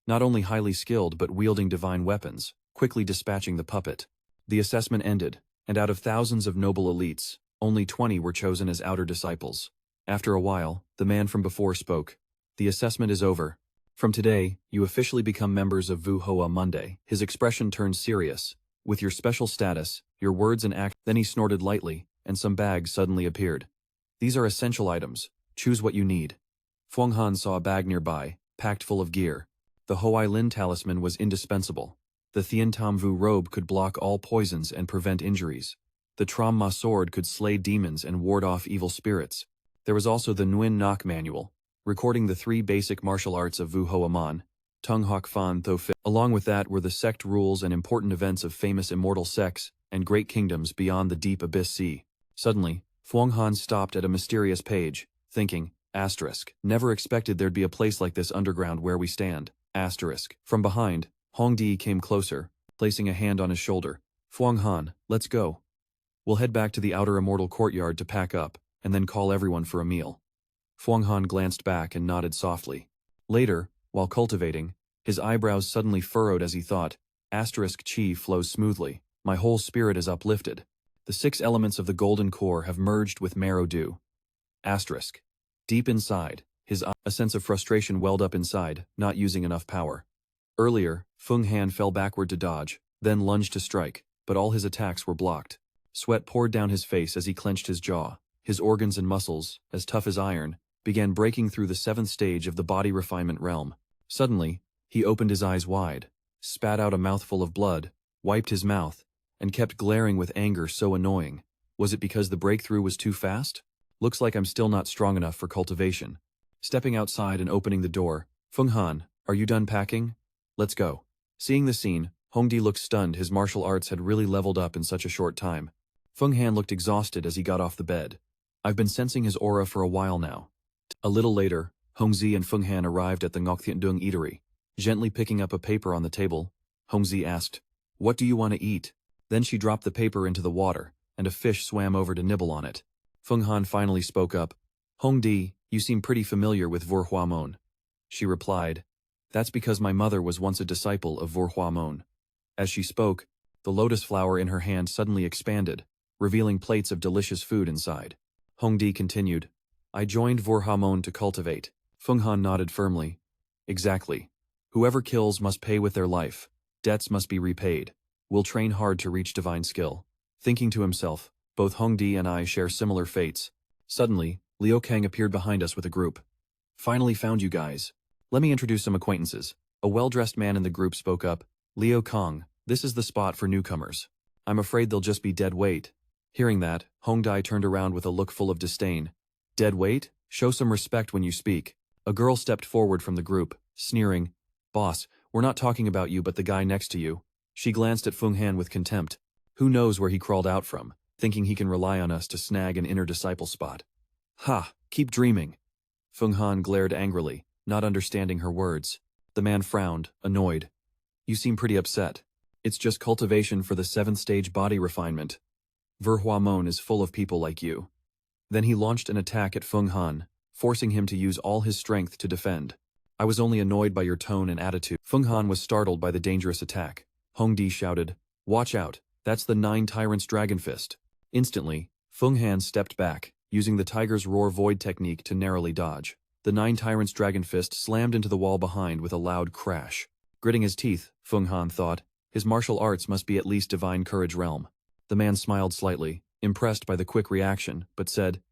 Not only highly skilled but wielding divine weapons, quickly dispatching the puppet. The assessment ended, and out of thousands of noble elites, only 20 were chosen as outer disciples. After a while, the man from before spoke. The assessment is over. From today, you officially become members of Vu Hoa Monday. His expression turned serious. With your special status, your words and acts. Then he snorted lightly, and some bags suddenly appeared. These are essential items. Choose what you need. Phuong Han saw a bag nearby, packed full of gear. The Hoai Lin talisman was indispensable. The Thien Tam Vu robe could block all poisons and prevent injuries. The Tram Ma sword could slay demons and ward off evil spirits. There was also the Nguyen Ngoc manual, recording the 3 basic martial arts of Vu Hoa Mon, Tung Hoc Fan Tho Fit. Along with that were the sect rules and important events of famous immortal sects and great kingdoms beyond the deep abyss sea. Suddenly, Phuong Han stopped at a mysterious page, thinking, never expected there'd be a place like this underground where we stand, From behind, Hongdi came closer, placing a hand on his shoulder. Phuong Han, let's go. We'll head back to the outer immortal courtyard to pack up, and then call everyone for a meal. Phuong Han glanced back and nodded softly. Later, while cultivating, his eyebrows suddenly furrowed as he thought, Chi flows smoothly, my whole spirit is uplifted. The 6 elements of the golden core have merged with marrow dew. Deep inside, a sense of frustration welled up inside, not using enough power. Earlier, Phuong Han fell backward to dodge, then lunged to strike, but all his attacks were blocked. Sweat poured down his face as he clenched his jaw. His organs and muscles, as tough as iron, began breaking through the 7th stage of the body refinement realm. Suddenly, he opened his eyes wide, spat out a mouthful of blood, wiped his mouth, and kept glaring with anger so annoying. Was it because the breakthrough was too fast? Looks like I'm still not strong enough for cultivation. Stepping outside and opening the door, "Feng Han, are you done packing? Let's go." Seeing the scene, Hongdi looked stunned. His martial arts had really leveled up in such a short time. Feng Han looked exhausted as he got off the bed. "I've been sensing his aura for a while now." A little later, Hongzi and Feng Han arrived at the Ngok Dung eatery. Gently picking up a paper on the table, Hongzi asked, "What do you want to eat?" Then she dropped the paper into the water, and a fish swam over to nibble on it. Feng Han finally spoke up. "Hongdi, you seem pretty familiar with Vora Mon." She replied, "That's because my mother was once a disciple of Vora Mon." As she spoke, the lotus flower in her hand suddenly expanded, revealing plates of delicious food inside. Hongdi continued, "I joined Vora Mon to cultivate." Feng Han nodded firmly. "Exactly. Whoever kills must pay with their life. Debts must be repaid. We'll train hard to reach divine skill." Thinking to himself, "Both Hongdi and I share similar fates." Suddenly, Liu Kang appeared behind us with a group. "Finally found you guys. Let me introduce some acquaintances." A well-dressed man in the group spoke up. "Liu Kang, this is the spot for newcomers. I'm afraid they'll just be dead weight." Hearing that, Hongdai turned around with a look full of disdain. "Dead weight? Show some respect when you speak." A girl stepped forward from the group, sneering, "Boss, we're not talking about you but the guy next to you." She glanced at Feng Han with contempt. Who knows where he crawled out from, thinking he can rely on us to snag an inner disciple spot. "Ha, keep dreaming." Feng Han glared angrily, not understanding her words. The man frowned, annoyed. "You seem pretty upset. It's just cultivation for the 7th stage body refinement. Vora Mon is full of people like you." Then he launched an attack at Feng Han, forcing him to use all his strength to defend. "I was only annoyed by your tone and attitude." Feng Han was startled by the dangerous attack. Hongdi shouted, "Watch out, that's the 9 Tyrants Dragon Fist." Instantly, Feng Han stepped back, using the Tiger's Roar Void technique to narrowly dodge. The 9 Tyrants Dragon Fist slammed into the wall behind with a loud crash. Gritting his teeth, Feng Han thought, his martial arts must be at least Divine Courage realm. The man smiled slightly, impressed by the quick reaction, but said,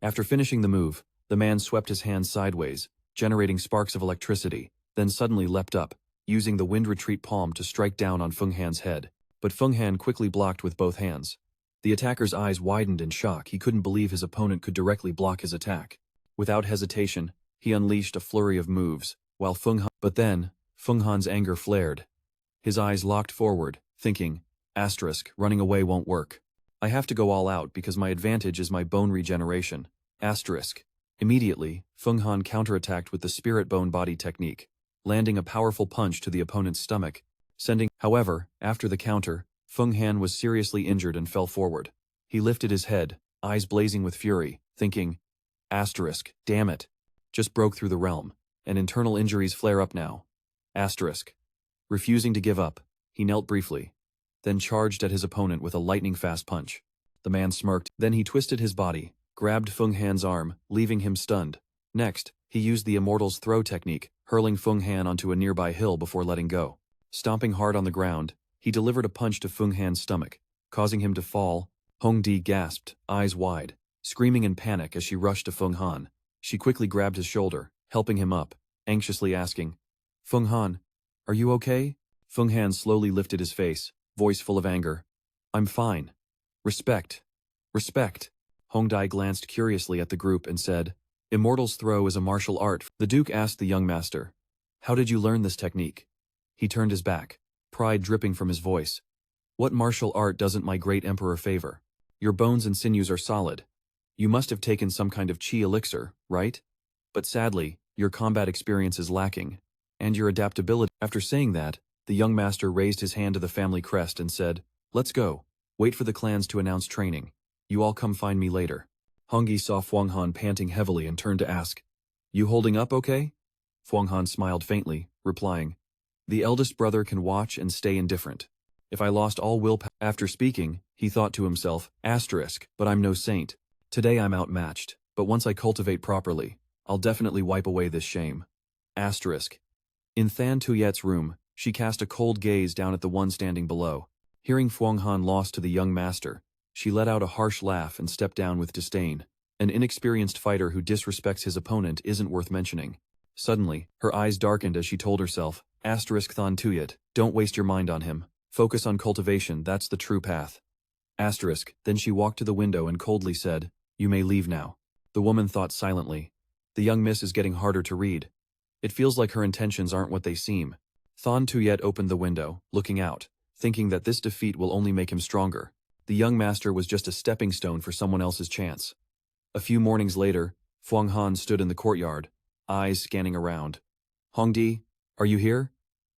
After finishing the move, the man swept his hand sideways, generating sparks of electricity, then suddenly leapt up, using the wind retreat palm to strike down on Feng Han's head. But Feng Han quickly blocked with both hands. The attacker's eyes widened in shock. He couldn't believe his opponent could directly block his attack. Without hesitation, he unleashed a flurry of moves, but then, Feng Han's anger flared. His eyes locked forward, thinking, running away won't work. I have to go all out because my advantage is my bone regeneration. Immediately, Feng Han counterattacked with the Spirit Bone Body technique, landing a powerful punch to the opponent's stomach, However, after the counter, Feng Han was seriously injured and fell forward. He lifted his head, eyes blazing with fury, thinking, damn it. Just broke through the realm, and internal injuries flare up now. Refusing to give up, he knelt briefly, then charged at his opponent with a lightning-fast punch. The man smirked, then he twisted his body, grabbed Feng Han's arm, leaving him stunned. Next, he used the Immortal's throw technique, hurling Feng Han onto a nearby hill before letting go. Stomping hard on the ground, he delivered a punch to Feng Han's stomach, causing him to fall. Hongdi gasped, eyes wide, screaming in panic as she rushed to Feng Han. She quickly grabbed his shoulder, helping him up, anxiously asking, "Feng Han, are you okay?" Feng Han slowly lifted his face, voice full of anger. "I'm fine. Respect. Respect." Hongdai glanced curiously at the group and said, "Immortal's throw is a martial art." The Duke asked the young master, "How did you learn this technique?" He turned his back, pride dripping from his voice. "What martial art doesn't my great emperor favor? Your bones and sinews are solid. You must have taken some kind of chi elixir, right? But sadly, your combat experience is lacking, and your adaptability." After saying that, the young master raised his hand to the family crest and said, "Let's go. Wait for the clans to announce training. You all come find me later." Hongyi saw Feng Han panting heavily and turned to ask, "You holding up okay?" Feng Han smiled faintly, replying, "The eldest brother can watch and stay indifferent. If I lost all willpower." After speaking, he thought to himself, "But I'm no saint. Today I'm outmatched, but once I cultivate properly, I'll definitely wipe away this shame." In Than Tuyet's room, she cast a cold gaze down at the one standing below. Hearing Feng Han lost to the young master, she let out a harsh laugh and stepped down with disdain. An inexperienced fighter who disrespects his opponent isn't worth mentioning. Suddenly, her eyes darkened as she told herself, Than Tuyet, don't waste your mind on him. Focus on cultivation, that's the true path. Then she walked to the window and coldly said, "You may leave now." The woman thought silently. The young miss is getting harder to read. It feels like her intentions aren't what they seem. Thien Tuyet opened the window, looking out, thinking that this defeat will only make him stronger. The young master was just a stepping stone for someone else's chance. A few mornings later, Fuang Han stood in the courtyard, eyes scanning around. Hongdi, are you here?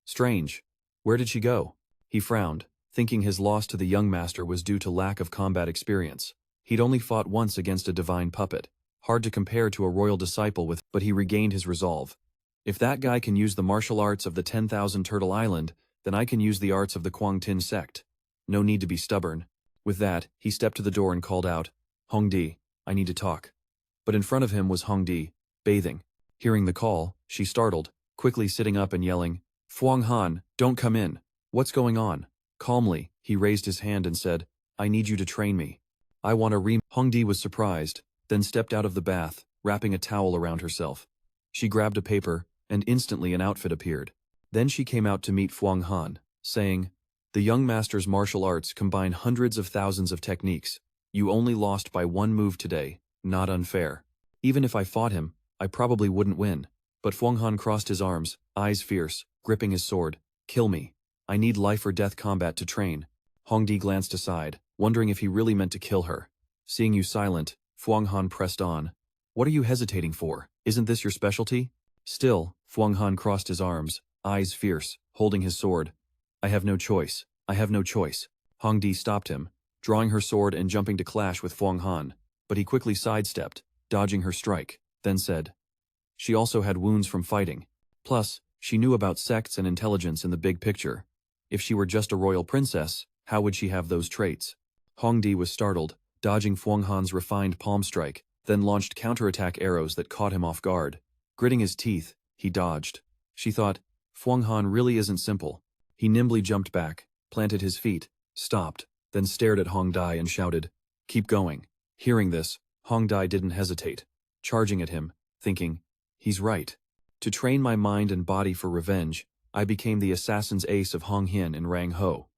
Strange. Where did she go? He frowned, thinking his loss to the young master was due to lack of combat experience. He'd only fought once against a divine puppet, hard to compare to a royal disciple with, but he regained his resolve. If that guy can use the martial arts of the 10,000 Turtle Island, then I can use the arts of the Quang Sect. No need to be stubborn. With that, he stepped to the door and called out, Hongdi, I need to talk. But in front of him was Hongdi, bathing. Hearing the call, she startled, quickly sitting up and yelling, Fuang Han, don't come in. What's going on? Calmly, he raised his hand and said, I need you to train me. I want to Hongdi was surprised, then stepped out of the bath, wrapping a towel around herself. She grabbed a paper, and instantly an outfit appeared. Then she came out to meet Fuang Han, saying, the young master's martial arts combine hundreds of thousands of techniques. You only lost by one move today, not unfair. Even if I fought him, I probably wouldn't win. But Fuang Han crossed his arms, eyes fierce, gripping his sword. Kill me. I need life or death combat to train. Hongdi glanced aside, wondering if he really meant to kill her. Seeing you silent, Fuang Han pressed on. What are you hesitating for? Isn't this your specialty? Still, Fuang Han crossed his arms, eyes fierce, holding his sword. I have no choice. I have no choice. Hongdi stopped him, drawing her sword and jumping to clash with Fuang Han, but he quickly sidestepped, dodging her strike, then said. She also had wounds from fighting. Plus, she knew about sects and intelligence in the big picture. If she were just a royal princess, how would she have those traits? Hongdi was startled, dodging Fuang Han's refined palm strike, then launched counterattack arrows that caught him off guard. Gritting his teeth, he dodged. She thought, Fuang Han really isn't simple. He nimbly jumped back, planted his feet, stopped, then stared at Hongdi and shouted, keep going. Hearing this, Hongdi didn't hesitate, charging at him, thinking, he's right. To train my mind and body for revenge, I became the assassin's ace of Long Huyen and Rang Ho.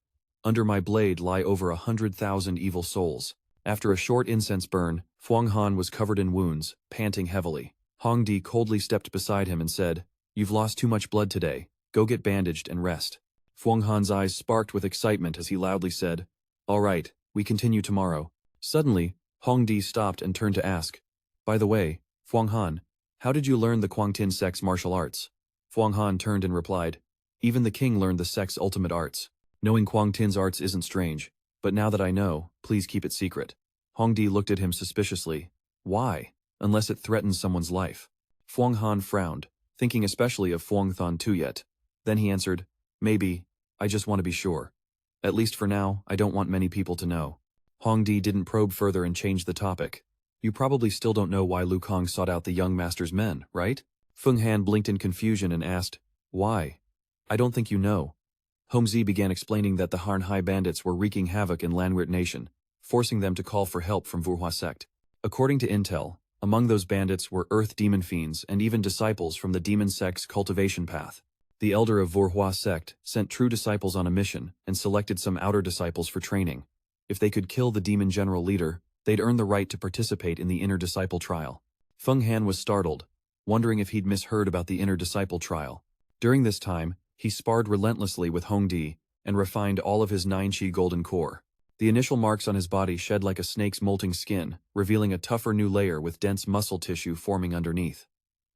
Under my blade lie over 100,000 evil souls. After a short incense burn, Fuang Han was covered in wounds, panting heavily. Hongdi coldly stepped beside him and said, you've lost too much blood today. Go get bandaged and rest. Fuang Han's eyes sparked with excitement as he loudly said, all right, we continue tomorrow. Suddenly, Hongdi stopped and turned to ask, by the way, Fuang Han, how did you learn the Quang Sect's martial arts? Fuang Han turned and replied, even the king learned the Sect's ultimate arts. Knowing Quang Tin's arts isn't strange, but now that I know, please keep it secret. Hongdi looked at him suspiciously. Why? Unless it threatens someone's life. Fuang Han frowned, thinking especially of Fuang Thien Tuyet. Then he answered, maybe, I just want to be sure. At least for now, I don't want many people to know. Hongdi didn't probe further and changed the topic. You probably still don't know why Lu Kang sought out the young master's men, right? Feng Han blinked in confusion and asked, why? I don't think you know. Homzi began explaining that the Harnhai bandits were wreaking havoc in Lanwirt Nation, forcing them to call for help from Vora Sect. According to intel, among those bandits were earth demon fiends and even disciples from the demon sect's cultivation path. The elder of Vora Sect sent true disciples on a mission and selected some outer disciples for training. If they could kill the demon general leader, they'd earn the right to participate in the inner disciple trial. Feng Han was startled, wondering if he'd misheard about the inner disciple trial. During this time, he sparred relentlessly with Hongdi and refined all of his 9-chi golden core. The initial marks on his body shed like a snake's molting skin, revealing a tougher new layer with dense muscle tissue forming underneath.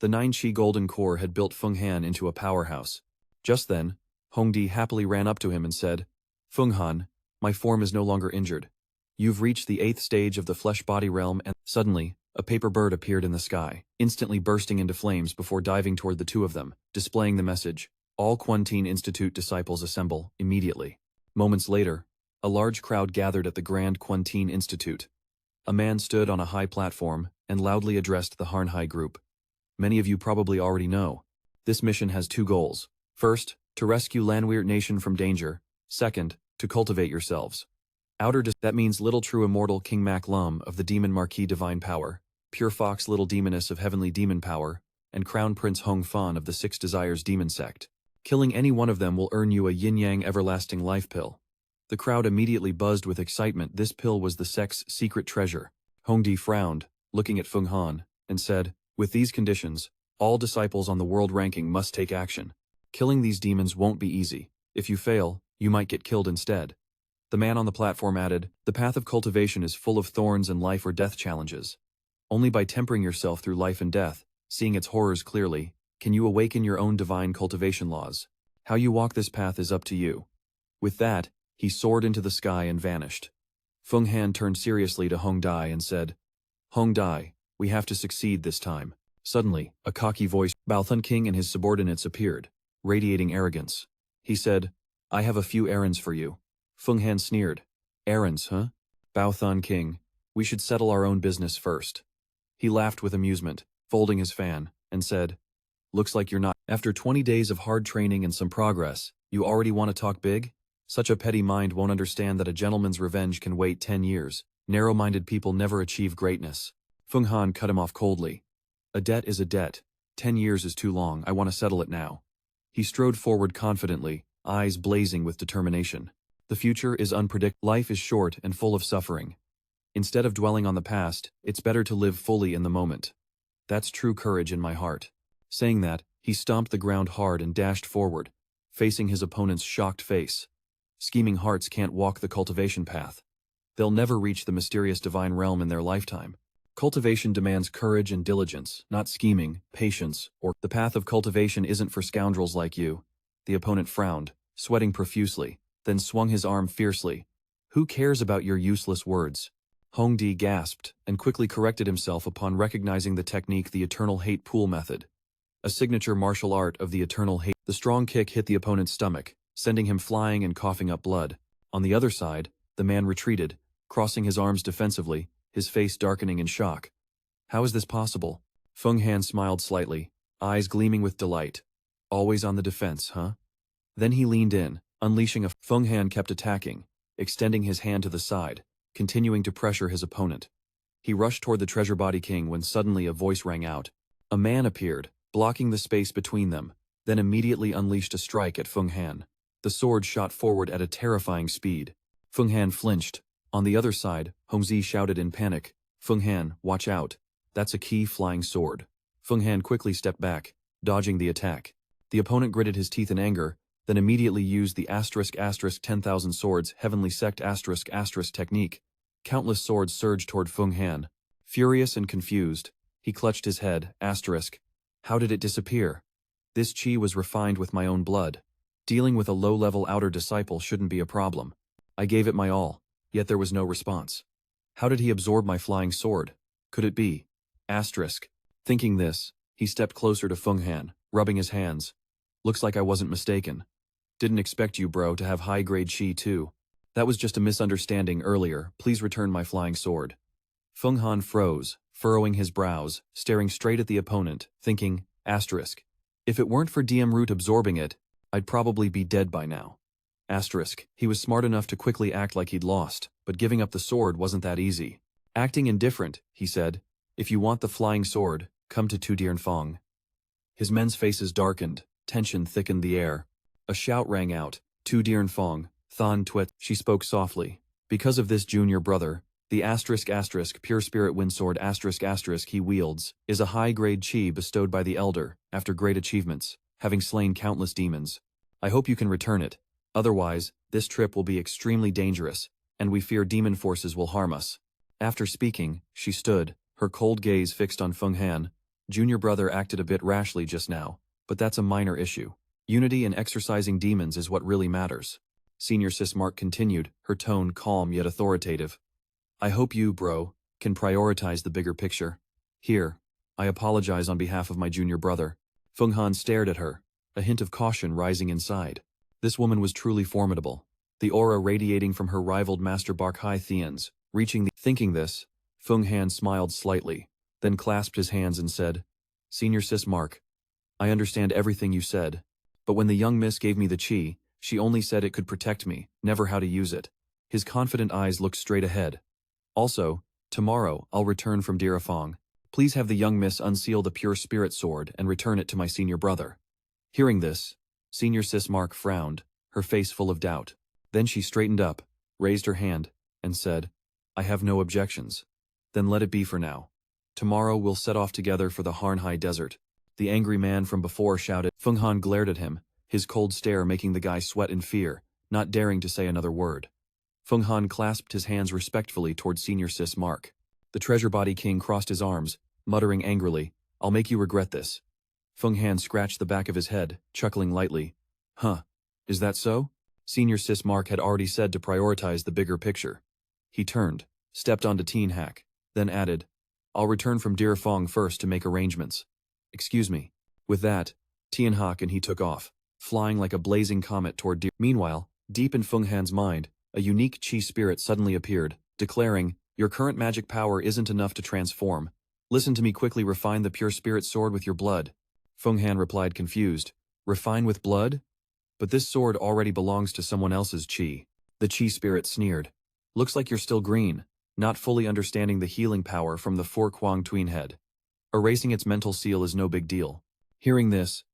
The 9-chi golden core had built Feng Han into a powerhouse. Just then, Hongdi happily ran up to him and said, Feng Han, my form is no longer injured. You've reached the 8th stage of the flesh-body realm and suddenly, a paper bird appeared in the sky, instantly bursting into flames before diving toward the two of them, displaying the message, all Quang Institute disciples assemble, immediately. Moments later, a large crowd gathered at the Grand Quang Institute. A man stood on a high platform and loudly addressed the Harnhai group. Many of you probably already know. This mission has 2 goals. First, to rescue Lanwirt Nation from danger. Second, to cultivate yourselves. That means little true immortal King Mak Lum of the Demon Marquis Divine Power, Pure Fox Little Demoness of Heavenly Demon Power, and Crown Prince Hong Fan of the 6 Desires Demon Sect. Killing any one of them will earn you a yin-yang everlasting life pill. The crowd immediately buzzed with excitement. This pill was the Sect's secret treasure. Hongdi frowned, looking at Feng Han, and said, With these conditions, all disciples on the world ranking must take action. Killing these demons won't be easy. If you fail, you might get killed instead. The man on the platform added, the path of cultivation is full of thorns and life or death challenges. Only by tempering yourself through life and death, seeing its horrors clearly, can you awaken your own divine cultivation laws. How you walk this path is up to you. With that, he soared into the sky and vanished. Feng Han turned seriously to Hong Dai and said, Hong Dai, we have to succeed this time. Suddenly, a cocky voice, Bao Thun King and his subordinates appeared, radiating arrogance. He said, I have a few errands for you. Feng Han sneered. Errands, huh? Bao Thun King, we should settle our own business first. He laughed with amusement, folding his fan, and said, looks like you're not. After 20 days of hard training and some progress, you already want to talk big? Such a petty mind won't understand that a gentleman's revenge can wait 10 years. Narrow-minded people never achieve greatness. Feng Han cut him off coldly. A debt is a debt. 10 years is too long, I want to settle it now. He strode forward confidently, eyes blazing with determination. The future is unpredictable. Life is short and full of suffering. Instead of dwelling on the past, it's better to live fully in the moment. That's true courage in my heart. Saying that, he stomped the ground hard and dashed forward, facing his opponent's shocked face. Scheming hearts can't walk the cultivation path. They'll never reach the mysterious divine realm in their lifetime. Cultivation demands courage and diligence, not scheming, patience, or the path of cultivation isn't for scoundrels like you. The opponent frowned, sweating profusely, then swung his arm fiercely. Who cares about your useless words? Hong Di gasped, and quickly corrected himself upon recognizing the technique, the Eternal Hate Pool method. A signature martial art of the Eternal Hate. The strong kick hit the opponent's stomach, sending him flying and coughing up blood. On the other side, the man retreated, crossing his arms defensively, his face darkening in shock. How is this possible? Feng Han smiled slightly, eyes gleaming with delight. Always on the defense, huh? Then he leaned in, unleashing a... Feng Han kept attacking, extending his hand to the side, continuing to pressure his opponent. He rushed toward the Treasure Body King when suddenly a voice rang out. A man appeared, blocking the space between them, then immediately unleashed a strike at Feng Han. The sword shot forward at a terrifying speed. Feng Han flinched. On the other side, Hongzi shouted in panic, Feng Han, watch out. That's a key flying sword. Feng Han quickly stepped back, dodging the attack. The opponent gritted his teeth in anger, then immediately used the *** 10,000 swords heavenly sect *** technique. Countless swords surged toward Feng Han. Furious and confused, he clutched his head, **. How did it disappear? This chi was refined with my own blood. Dealing with a low-level outer disciple shouldn't be a problem. I gave it my all, yet there was no response. How did he absorb my flying sword? Could it be? **. Thinking this, he stepped closer to Feng Han, rubbing his hands. Looks like I wasn't mistaken. Didn't expect you, bro, to have high-grade chi too. That was just a misunderstanding earlier, please return my flying sword. Feng Han froze, furrowing his brows, staring straight at the opponent, thinking, **. If it weren't for DM Root absorbing it, I'd probably be dead by now. **. He was smart enough to quickly act like he'd lost, but giving up the sword wasn't that easy. Acting indifferent, he said, if you want the flying sword, come to Tu Dien Fong. His men's faces darkened, tension thickened the air. A shout rang out, Tu Dien Fong, Than Twit. She spoke softly. Because of this junior brother, the *** pure spirit windsword *** he wields is a high-grade chi bestowed by the Elder after great achievements, having slain countless demons. I hope you can return it. Otherwise, this trip will be extremely dangerous, and we fear demon forces will harm us. After speaking, she stood, her cold gaze fixed on Feng Han. Junior brother acted a bit rashly just now, but that's a minor issue. Unity in exorcising demons is what really matters. Senior Sis Mark continued, her tone calm yet authoritative. I hope you, bro, can prioritize the bigger picture. Here, I apologize on behalf of my junior brother. Feng Han stared at her, a hint of caution rising inside. This woman was truly formidable. The aura radiating from her rivaled Master Bark Hai Thien's, reaching the... Thinking this, Feng Han smiled slightly, then clasped his hands and said, Senior Sis Mark, I understand everything you said, but when the young miss gave me the chi, she only said it could protect me, never how to use it. His confident eyes looked straight ahead. Also, tomorrow I'll return from Dirafong. Please have the young miss unseal the pure spirit sword and return it to my senior brother. Hearing this, Senior Sis Mark frowned, her face full of doubt. Then she straightened up, raised her hand, and said, I have no objections. Then let it be for now. Tomorrow we'll set off together for the Harnhai Desert. The angry man from before shouted. Feng Han glared at him, his cold stare making the guy sweat in fear, not daring to say another word. Feng Han clasped his hands respectfully toward Senior Sis Mark. The Treasure Body King crossed his arms, muttering angrily, "I'll make you regret this." Feng Han scratched the back of his head, chuckling lightly. Huh. Is that so? Senior Sis Mark had already said to prioritize the bigger picture. He turned, stepped onto Thien Hak, then added, "I'll return from Deer Fong first to make arrangements. Excuse me." With that, Thien Hak and he took off, flying like a blazing comet toward Deer. Meanwhile, deep in Feng Han's mind, a unique Qi spirit suddenly appeared, declaring, "Your current magic power isn't enough to transform. Listen to me quickly refine the pure spirit sword with your blood." Feng Han replied confused, "Refine with blood? But this sword already belongs to someone else's Qi." The Qi spirit sneered. "Looks like you're still green, not fully understanding the healing power from the Four Quang Tween head. Erasing its mental seal is no big deal." Hearing this,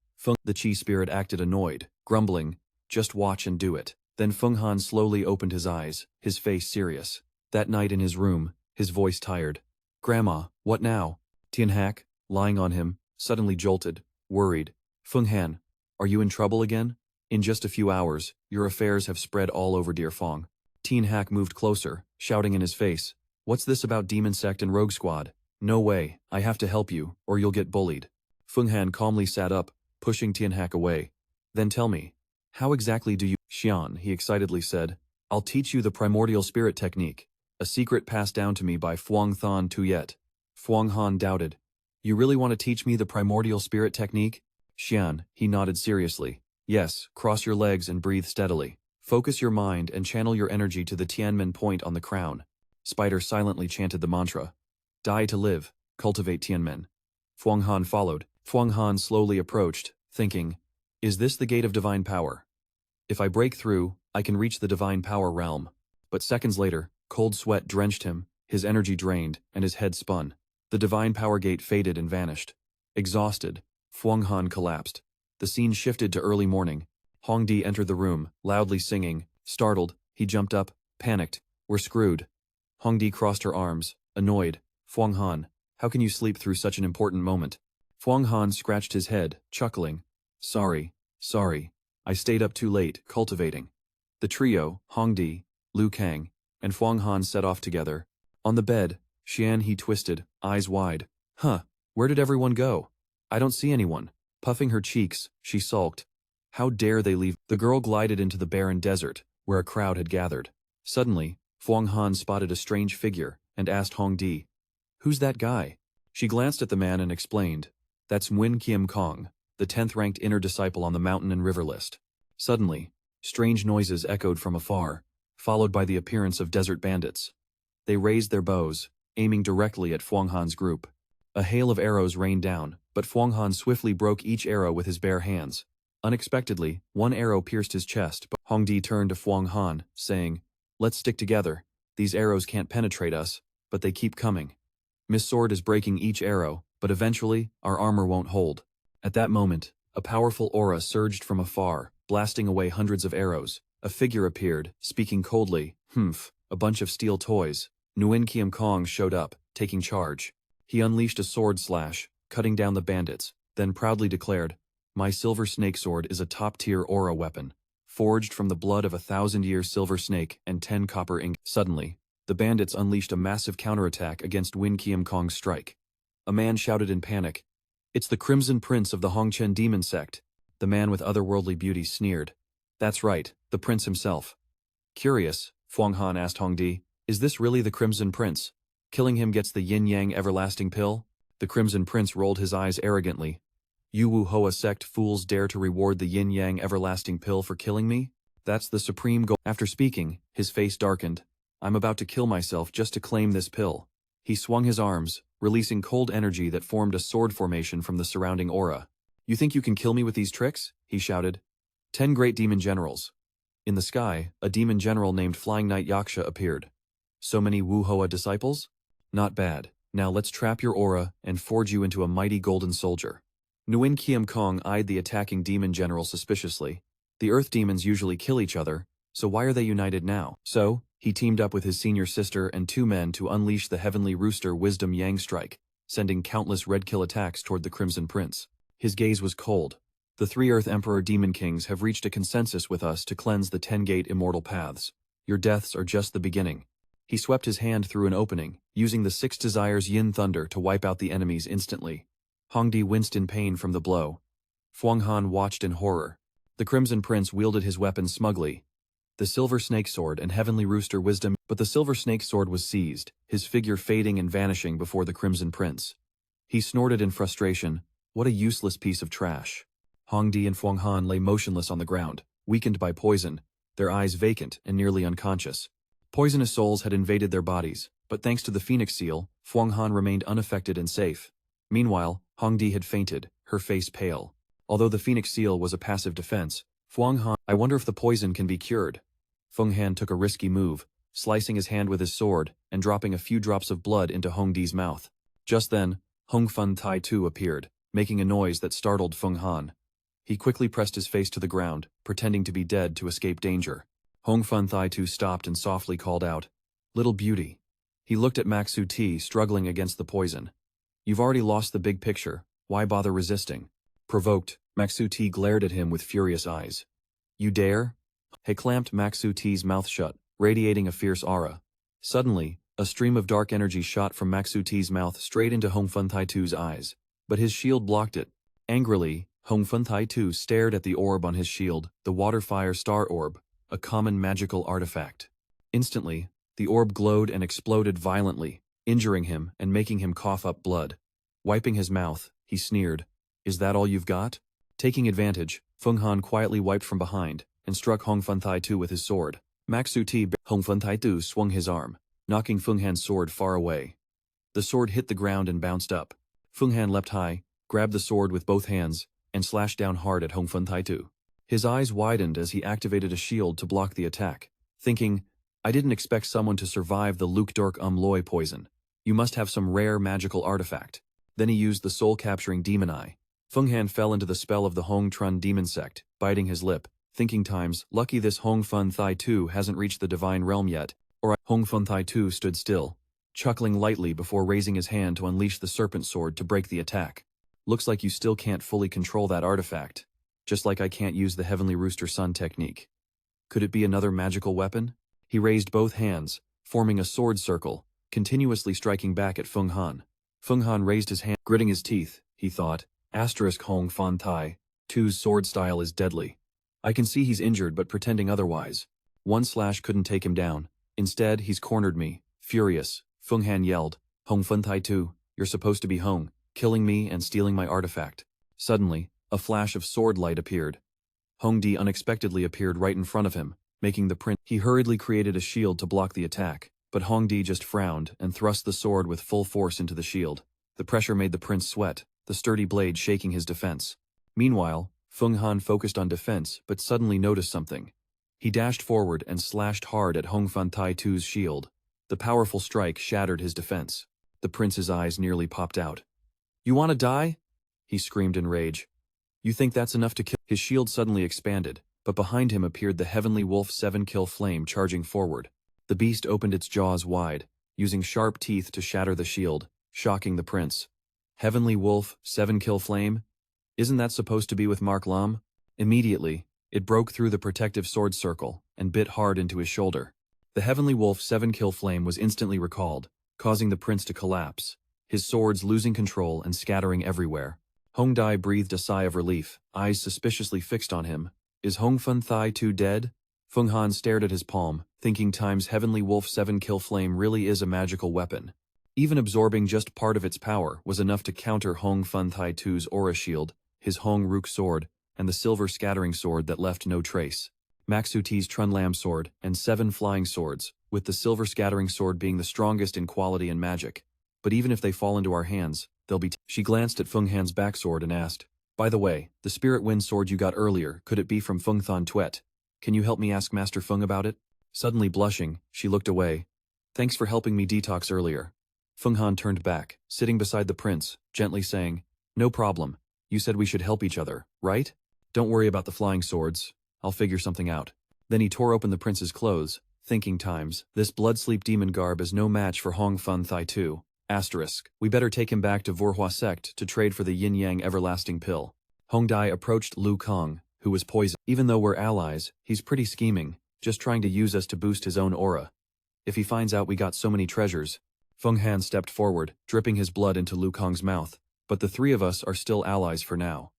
the Qi spirit acted annoyed, grumbling, "Just watch and do it." Then Feng Han slowly opened his eyes, his face serious. That night in his room, his voice tired. "Grandma, what now?" Thien Hak, lying on him, suddenly jolted, worried. "Feng Han, are you in trouble again? In just a few hours, your affairs have spread all over Deer Fong." Thien Hak moved closer, shouting in his face, "What's this about Demon Sect and Rogue Squad? No way, I have to help you, or you'll get bullied." Feng Han calmly sat up, pushing Thien Hak away. "Then tell me, how exactly do you—" "Xian," he excitedly said, "I'll teach you the primordial spirit technique, a secret passed down to me by Phuong Than Tuyet." Phuong Han doubted. "You really want to teach me the primordial spirit technique?" "Xian," he nodded seriously. "Yes, cross your legs and breathe steadily. Focus your mind and channel your energy to the Tianmen point on the crown." Spider silently chanted the mantra. "Die to live, cultivate Tianmen." Phuong Han followed. Phuong Han slowly approached, thinking, "Is this the gate of divine power? If I break through, I can reach the divine power realm." But seconds later, cold sweat drenched him, his energy drained, and his head spun. The divine power gate faded and vanished. Exhausted, Phuong Han collapsed. The scene shifted to early morning. Hongdi entered the room, loudly singing. Startled, he jumped up, panicked. "We're screwed." Hongdi crossed her arms, annoyed. "Phuong Han, how can you sleep through such an important moment?" Phuong Han scratched his head, chuckling. Sorry. I stayed up too late, cultivating." The trio, Hongdi, Liu Kang, and Phuong Han set off together. On the bed, Xian He twisted, eyes wide. "Huh, where did everyone go? I don't see anyone." Puffing her cheeks, she sulked. "How dare they leave?" The girl glided into the barren desert, where a crowd had gathered. Suddenly, Phuong Han spotted a strange figure, and asked Hongdi, "Who's that guy?" She glanced at the man and explained, "That's Nguyen Kiem Kong, the 10th-ranked inner disciple on the mountain and river list." Suddenly, strange noises echoed from afar, followed by the appearance of desert bandits. They raised their bows, aiming directly at Phuong Han's group. A hail of arrows rained down, but Phuong Han swiftly broke each arrow with his bare hands. Unexpectedly, one arrow pierced his chest, but Hongdi turned to Phuong Han, saying, "Let's stick together. These arrows can't penetrate us, but they keep coming. Miss Sword is breaking each arrow, but eventually, our armor won't hold." At that moment, a powerful aura surged from afar, blasting away hundreds of arrows. A figure appeared, speaking coldly, "Humph, a bunch of steel toys." Nguyen Kiem Kong showed up, taking charge. He unleashed a sword slash, cutting down the bandits, then proudly declared, "My silver snake sword is a top-tier aura weapon, forged from the blood of 1,000-year silver snake and 10 copper ink." Suddenly, the bandits unleashed a massive counterattack against Nguyen Kiem Kong's strike. A man shouted in panic, "It's the Crimson Prince of the Hongchen Demon Sect." The man with otherworldly beauty sneered. "That's right, the prince himself." "Curious," Phuong Han asked Hongdi, "is this really the Crimson Prince? Killing him gets the yin-yang everlasting pill?" The Crimson Prince rolled his eyes arrogantly. "You Wu Hoa sect fools dare to reward the yin-yang everlasting pill for killing me? That's the supreme goal." After speaking, his face darkened. "I'm about to kill myself just to claim this pill." He swung his arms, releasing cold energy that formed a sword formation from the surrounding aura. "You think you can kill me with these tricks?" he shouted. 10 great demon generals. In the sky, a demon general named Flying Knight Yaksha appeared. "So many Wu Hoa disciples? Not bad. Now let's trap your aura and forge you into a mighty golden soldier." Nguyen Kiem Kong eyed the attacking demon general suspiciously. The earth demons usually kill each other, so why are they united now? So, he teamed up with his senior sister and 2 men to unleash the heavenly rooster Wisdom Yang Strike. sending countless red kill attacks toward the Crimson Prince. His gaze was cold. The three Earth Emperor Demon Kings have reached a consensus with us to cleanse the 10-gate immortal paths. Your deaths are just the beginning. He swept his hand through an opening, using the Six Desires Yin Thunder to wipe out the enemies instantly. Hongdi winced in pain from the blow. Fuang Han watched in horror. The Crimson Prince wielded his weapon smugly, the Silver Snake Sword and Heavenly Rooster Wisdom, but the Silver Snake Sword was seized, his figure fading and vanishing before the Crimson Prince. He snorted in frustration. What a useless piece of trash. Hongdi and Fuang Han lay motionless on the ground, weakened by poison, their eyes vacant and nearly unconscious. Poisonous souls had invaded their bodies, but thanks to the Phoenix Seal, Fuang Han remained unaffected and safe. Meanwhile, Hongdi had fainted, her face pale. Although the Phoenix Seal was a passive defense, Fuang Han, I wonder if the poison can be cured. Feng Han took a risky move, slicing his hand with his sword and dropping a few drops of blood into Hongdi's mouth. Just then, Hong Fun Tai Tu appeared, making a noise that startled Feng Han. He quickly pressed his face to the ground, pretending to be dead to escape danger. Hong Fun Tai Tu stopped and softly called out, "Little beauty." He looked at Maxu Ti struggling against the poison. "You've already lost the big picture, why bother resisting?" Provoked, Maxu Ti glared at him with furious eyes. "You dare?" He clamped Maxu Ti's mouth shut, radiating a fierce aura. Suddenly, a stream of dark energy shot from Maxu Ti's mouth straight into Hong Fun Tai Tu's eyes, but his shield blocked it. Angrily, Hong Fun Tai Tu stared at the orb on his shield, the Water Fire Star Orb, a common magical artifact. Instantly, the orb glowed and exploded violently, injuring him and making him cough up blood. Wiping his mouth, he sneered, "Is that all you've got?" Taking advantage, Feng Han quietly wiped from behind and struck Hong Fun Tai Tu with his sword. Maxu Ti, Hong Fun Tai Tu swung his arm, knocking Feng Han's sword far away. The sword hit the ground and bounced up. Feng Han leapt high, grabbed the sword with both hands, and slashed down hard at Hong Fun Tai Tu. His eyes widened as he activated a shield to block the attack, thinking, I didn't expect someone to survive the Luke Dork Loy poison. You must have some rare magical artifact. Then he used the soul-capturing demon eye. Feng Han fell into the spell of the Hong Trun demon sect, biting his lip, thinking times, lucky this Hong Fun Thai Tu hasn't reached the divine realm yet, or Hong Fun Thai Tu stood still, chuckling lightly before raising his hand to unleash the serpent sword to break the attack. Looks like you still can't fully control that artifact. Just like I can't use the Heavenly Rooster Sun technique. Could it be another magical weapon? He raised both hands, forming a sword circle, continuously striking back at Feng Han. Feng Han raised his hand, gritting his teeth, he thought, asterisk Hong Fan Tai, Tu's sword style is deadly. I can see he's injured but pretending otherwise. One slash couldn't take him down. Instead, he's cornered me. Furious, Feng Han yelled, Hong Fan Tai Tu, you're supposed to be Hong, killing me and stealing my artifact. Suddenly, a flash of sword light appeared. Hong Di unexpectedly appeared right in front of him, making the prince. He hurriedly created a shield to block the attack, but Hong Di just frowned and thrust the sword with full force into the shield. The pressure made the prince sweat, the sturdy blade shaking his defense. Meanwhile, Feng Han focused on defense but suddenly noticed something. He dashed forward and slashed hard at Hong Fan Tai Tu's shield. The powerful strike shattered his defense. The prince's eyes nearly popped out. You want to die? He screamed in rage. You think that's enough to kill? His shield suddenly expanded, but behind him appeared the Heavenly Wolf 7-kill flame charging forward. The beast opened its jaws wide, using sharp teeth to shatter the shield, shocking the prince. Heavenly Wolf 7-kill flame? Isn't that supposed to be with Mark Lam? Immediately, it broke through the protective sword circle and bit hard into his shoulder. The Heavenly Wolf 7-kill flame was instantly recalled, causing the prince to collapse, his swords losing control and scattering everywhere. Hong Dai breathed a sigh of relief, eyes suspiciously fixed on him. Is Hong Fun Thai Tu dead? Feng Han stared at his palm, thinking times Heavenly Wolf 7-kill flame really is a magical weapon. Even absorbing just part of its power was enough to counter Hong Fun Thai Tu's aura shield, his Hong Rook sword, and the silver scattering sword that left no trace. Maxu Ti's Trun Lam sword, and 7 flying swords, with the silver scattering sword being the strongest in quality and magic. But even if they fall into our hands, they'll be She glanced at Feng Han's backsword and asked, by the way, the Spirit Wind sword you got earlier, could it be from Feng Than Tuet? Can you help me ask Master Feng about it? Suddenly blushing, she looked away. Thanks for helping me detox earlier. Feng Han turned back, sitting beside the prince, gently saying, no problem. You said we should help each other, right? Don't worry about the flying swords. I'll figure something out. Then he tore open the prince's clothes, thinking times, this blood sleep demon garb is no match for Hong Fun Thai Tu. Asterisk. We better take him back to Vora Sect to trade for the yin-yang everlasting pill. Hongdai approached Lu Kang, who was poisoned. Even though we're allies, he's pretty scheming, just trying to use us to boost his own aura. If he finds out we got so many treasures. Feng Han stepped forward, dripping his blood into Lu Kang's mouth. But the three of us are still allies for now.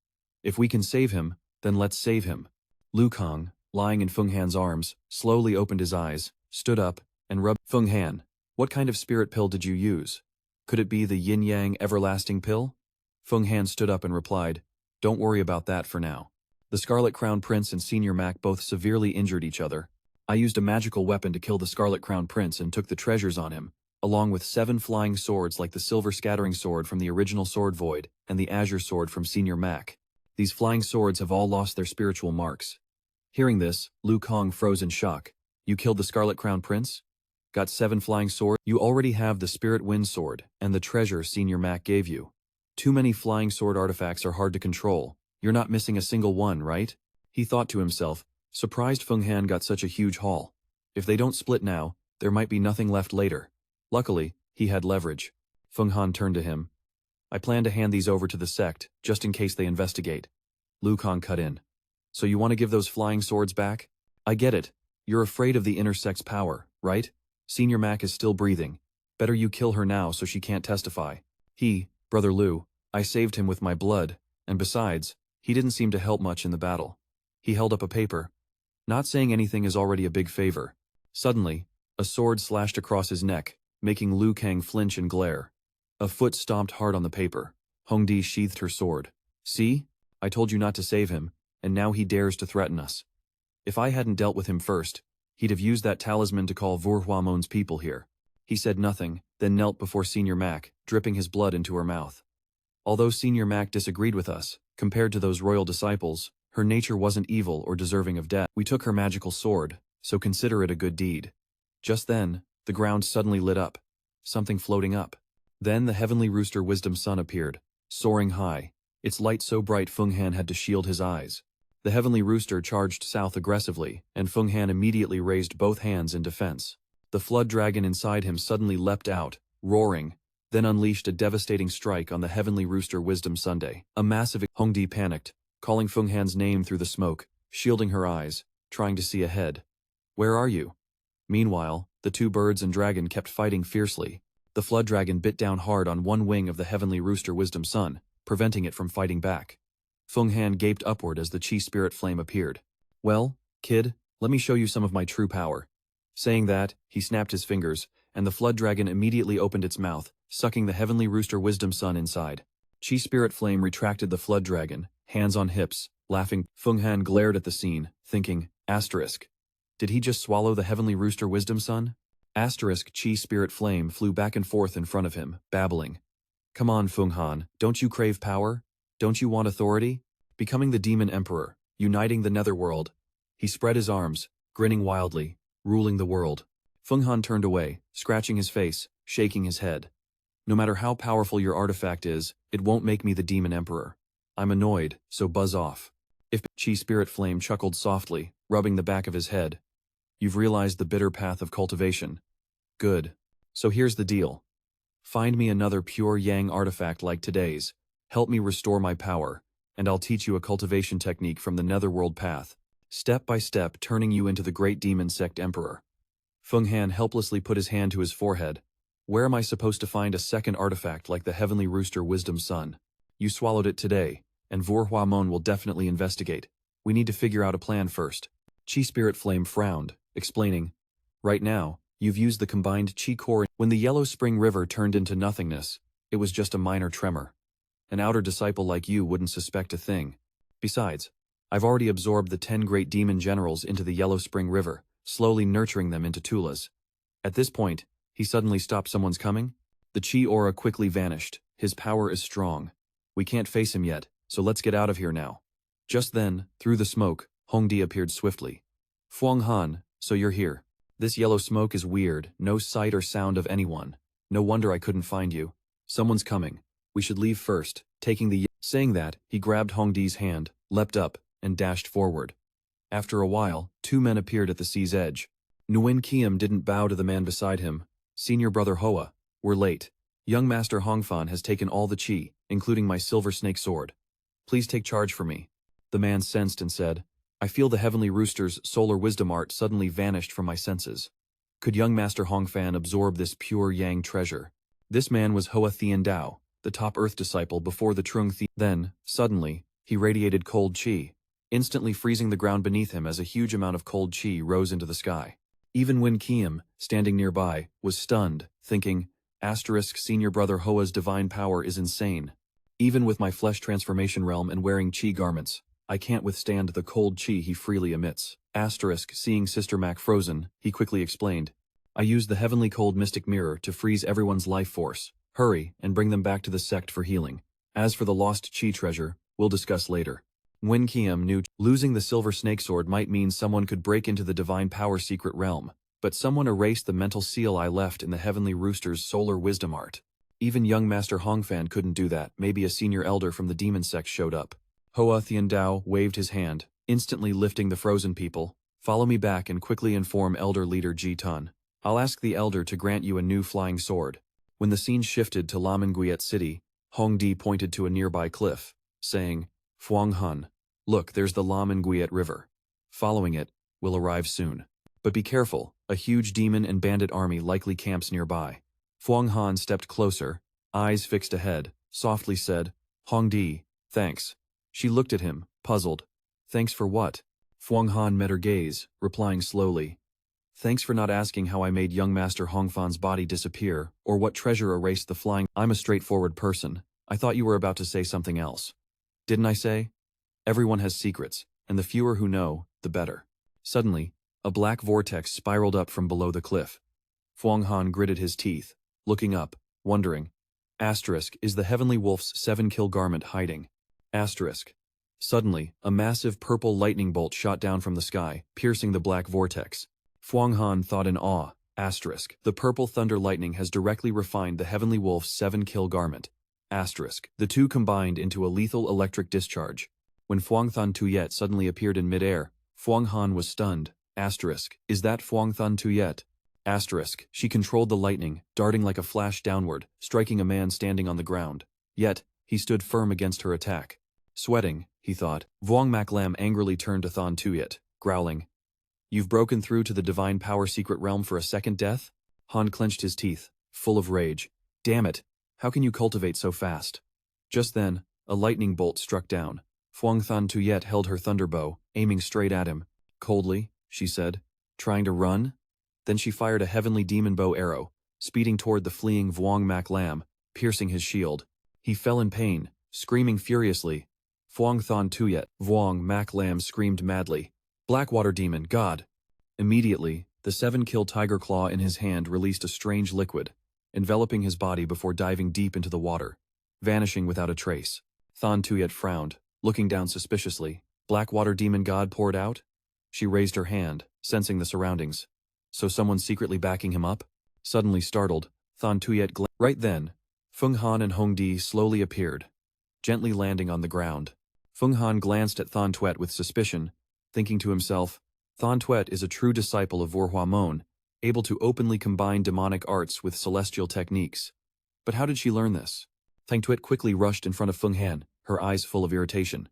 If we can save him, then let's save him. Lu Kang, lying in Feng Han's arms, slowly opened his eyes, stood up, and rubbed. Feng Han, what kind of spirit pill did you use? Could it be the yin-yang everlasting pill? Feng Han stood up and replied, don't worry about that for now. The Scarlet Crown Prince and Senior Mac both severely injured each other. I used a magical weapon to kill the Scarlet Crown Prince and took the treasures on him, along with 7 flying swords like the Silver Scattering Sword from the original Sword Void and the Azure Sword from Senior Mac. These flying swords have all lost their spiritual marks. Hearing this, Lu Kang froze in shock. You killed the Scarlet Crown Prince? Got 7 flying swords? You already have the Spirit Wind Sword and the treasure Senior Mac gave you. Too many flying sword artifacts are hard to control. You're not missing a single one, right? He thought to himself, surprised Feng Han got such a huge haul. If they don't split now, there might be nothing left later. Luckily, he had leverage. Feng Han turned to him. I plan to hand these over to the sect, just in case they investigate. Lu Kang cut in. So you want to give those flying swords back? I get it. You're afraid of the inner sect's power, right? Senior Mac is still breathing. Better you kill her now so she can't testify. Brother Lu, I saved him with my blood, and besides, he didn't seem to help much in the battle. He held up a paper. Not saying anything is already a big favor. Suddenly, a sword slashed across his neck, making Lu Kang flinch and glare. A foot stomped hard on the paper. Hongdi sheathed her sword. See? I told you not to save him, and now he dares to threaten us. If I hadn't dealt with him first, he'd have used that talisman to call Vora Mon's people here. He said nothing, then knelt before Senior Mac, dripping his blood into her mouth. Although Senior Mac disagreed with us, compared to those royal disciples, her nature wasn't evil or deserving of death. We took her magical sword, so consider it a good deed. Just then, the ground suddenly lit up. Something floating up. Then the heavenly rooster Wisdom Sun appeared, soaring high, its light so bright Feng Han had to shield his eyes. The heavenly rooster charged south aggressively, and Feng Han immediately raised both hands in defense. The flood dragon inside him suddenly leapt out, roaring, then unleashed a devastating strike on the heavenly rooster Wisdom Sunday. A massive Hongdi panicked, calling Feng Han's name through the smoke, shielding her eyes, trying to see ahead. Where are you? Meanwhile, the two birds and dragon kept fighting fiercely. The flood dragon bit down hard on one wing of the heavenly rooster Wisdom Sun, preventing it from fighting back. Feng Han gaped upward as the Chi spirit flame appeared. Well, kid, let me show you some of my true power. Saying that, he snapped his fingers, and the flood dragon immediately opened its mouth, sucking the heavenly rooster Wisdom Sun inside. Chi spirit flame retracted the flood dragon, hands on hips, laughing. Feng Han glared at the scene, thinking, asterisk. Did he just swallow the heavenly rooster Wisdom Sun? Asterisk Chi spirit flame flew back and forth in front of him, babbling. Come on, Feng Han, don't you crave power? Don't you want authority? Becoming the demon emperor, uniting the netherworld. He spread his arms, grinning wildly, ruling the world. Feng Han turned away, scratching his face, shaking his head. No matter how powerful your artifact is, it won't make me the demon emperor. I'm annoyed, so buzz off. If Chi spirit flame chuckled softly, rubbing the back of his head. You've realized the bitter path of cultivation. Good. So here's the deal. Find me another pure yang artifact like today's, help me restore my power, and I'll teach you a cultivation technique from the netherworld path, step by step turning you into the great demon sect emperor. Feng Han helplessly put his hand to his forehead. Where am I supposed to find a second artifact like the heavenly rooster Wisdom Sun? You swallowed it today, and Vora Mon will definitely investigate. We need to figure out a plan first. Chi Spirit Flame frowned, explaining, right now, you've used the combined Chi core. When the Yellow Spring River turned into nothingness, it was just a minor tremor. An outer disciple like you wouldn't suspect a thing. Besides, I've already absorbed the 10 great demon generals into the Yellow Spring River, slowly nurturing them into Tulas. At this point, he suddenly stopped. Someone's coming? The Chi aura quickly vanished. His power is strong. We can't face him yet, so let's get out of here now. Just then, through the smoke, Hongdi appeared swiftly. Fuang Han, so you're here. This yellow smoke is weird, no sight or sound of anyone. No wonder I couldn't find you. Someone's coming. We should leave first, taking the... Saying that, he grabbed Hongdi's hand, leapt up, and dashed forward. After a while, 2 men appeared at the sea's edge. Nguyen Kiem didn't bow to the man beside him. Senior brother Hoa, we're late. Young Master Hongfan has taken all the qi, including my silver snake sword. Please take charge for me. The man sensed and said, I feel the Heavenly Rooster's solar wisdom art suddenly vanished from my senses. Could young Master Hongfan absorb this pure yang treasure? This man was Hoa Thien Dao, the top earth disciple before the Trung Thien. Then, suddenly, he radiated cold qi, instantly freezing the ground beneath him as a huge amount of cold qi rose into the sky. Even Wen Kiem, standing nearby, was stunned, thinking, Senior brother Hoa's divine power is insane. Even with my flesh transformation realm and wearing qi garments, I can't withstand the cold qi he freely emits. Seeing Sister Mac frozen, he quickly explained, I used the heavenly cold mystic mirror to freeze everyone's life force. Hurry, and bring them back to the sect for healing. As for the lost qi treasure, we'll discuss later. Wen Kiem knew losing the silver snake sword might mean someone could break into the divine power secret realm, but someone erased the mental seal I left in the Heavenly Rooster's solar wisdom art. Even young Master Hongfan couldn't do that. Maybe a senior elder from the demon sect showed up. Hoa Thien Dao waved his hand, instantly lifting the frozen people. Follow me back and quickly inform Elder Leader Ji Tun. I'll ask the Elder to grant you a new flying sword. When the scene shifted to Lamenguyet City, Hong Di pointed to a nearby cliff, saying, Phuong Han, look, there's the Lamenguyet River. Following it, we'll arrive soon. But be careful, a huge demon and bandit army likely camps nearby. Phuong Han stepped closer, eyes fixed ahead, softly said, Hong Di, thanks. She looked at him, puzzled. Thanks for what? Phuong Han met her gaze, replying slowly, Thanks for not asking how I made young Master Hongfan's body disappear, or what treasure erased the flying. I'm a straightforward person. I thought you were about to say something else. Didn't I say? Everyone has secrets, and the fewer who know, the better. Suddenly, a black vortex spiraled up from below the cliff. Phuong Han gritted his teeth, looking up, wondering. Is the Heavenly Wolf's 7-kill garment hiding? Suddenly, a massive purple lightning bolt shot down from the sky, piercing the black vortex. Phuong Han thought in awe, the purple thunder lightning has directly refined the Heavenly Wolf's 7-kill garment. The two combined into a lethal electric discharge. When Phuong Than Tuyet suddenly appeared in midair, Phuong Han was stunned. Is that Phuong Than Tuyet? She controlled the lightning, darting like a flash downward, striking a man standing on the ground. Yet, he stood firm against her attack. Sweating, he thought, Vuong Mac Lam angrily turned to Than Tuyet, growling, You've broken through to the divine power secret realm for a second death? Han clenched his teeth, full of rage. Damn it, how can you cultivate so fast? Just then, a lightning bolt struck down. Phuong Than Tuyet held her thunderbow, aiming straight at him. Coldly, she said, trying to run? Then she fired a heavenly demon bow arrow, speeding toward the fleeing Vuong Mac Lam, piercing his shield. He fell in pain, screaming furiously. Phuong Than Tuyet, Vuong Mac Lam screamed madly. Blackwater demon, God! Immediately, the 7-kill tiger claw in his hand released a strange liquid, enveloping his body before diving deep into the water, vanishing without a trace. Than Tuyet frowned, looking down suspiciously. Blackwater demon God poured out? She raised her hand, sensing the surroundings. So someone's secretly backing him up? Suddenly startled, Than Tuyet Right then, Phuong Han and Hong Di slowly appeared, gently landing on the ground. Phuong Han glanced at Than Tuyet with suspicion, thinking to himself, Than Tuyet is a true disciple of Vora Mon, able to openly combine demonic arts with celestial techniques. But how did she learn this? Than Tuyet quickly rushed in front of Phuong Han, her eyes full of irritation.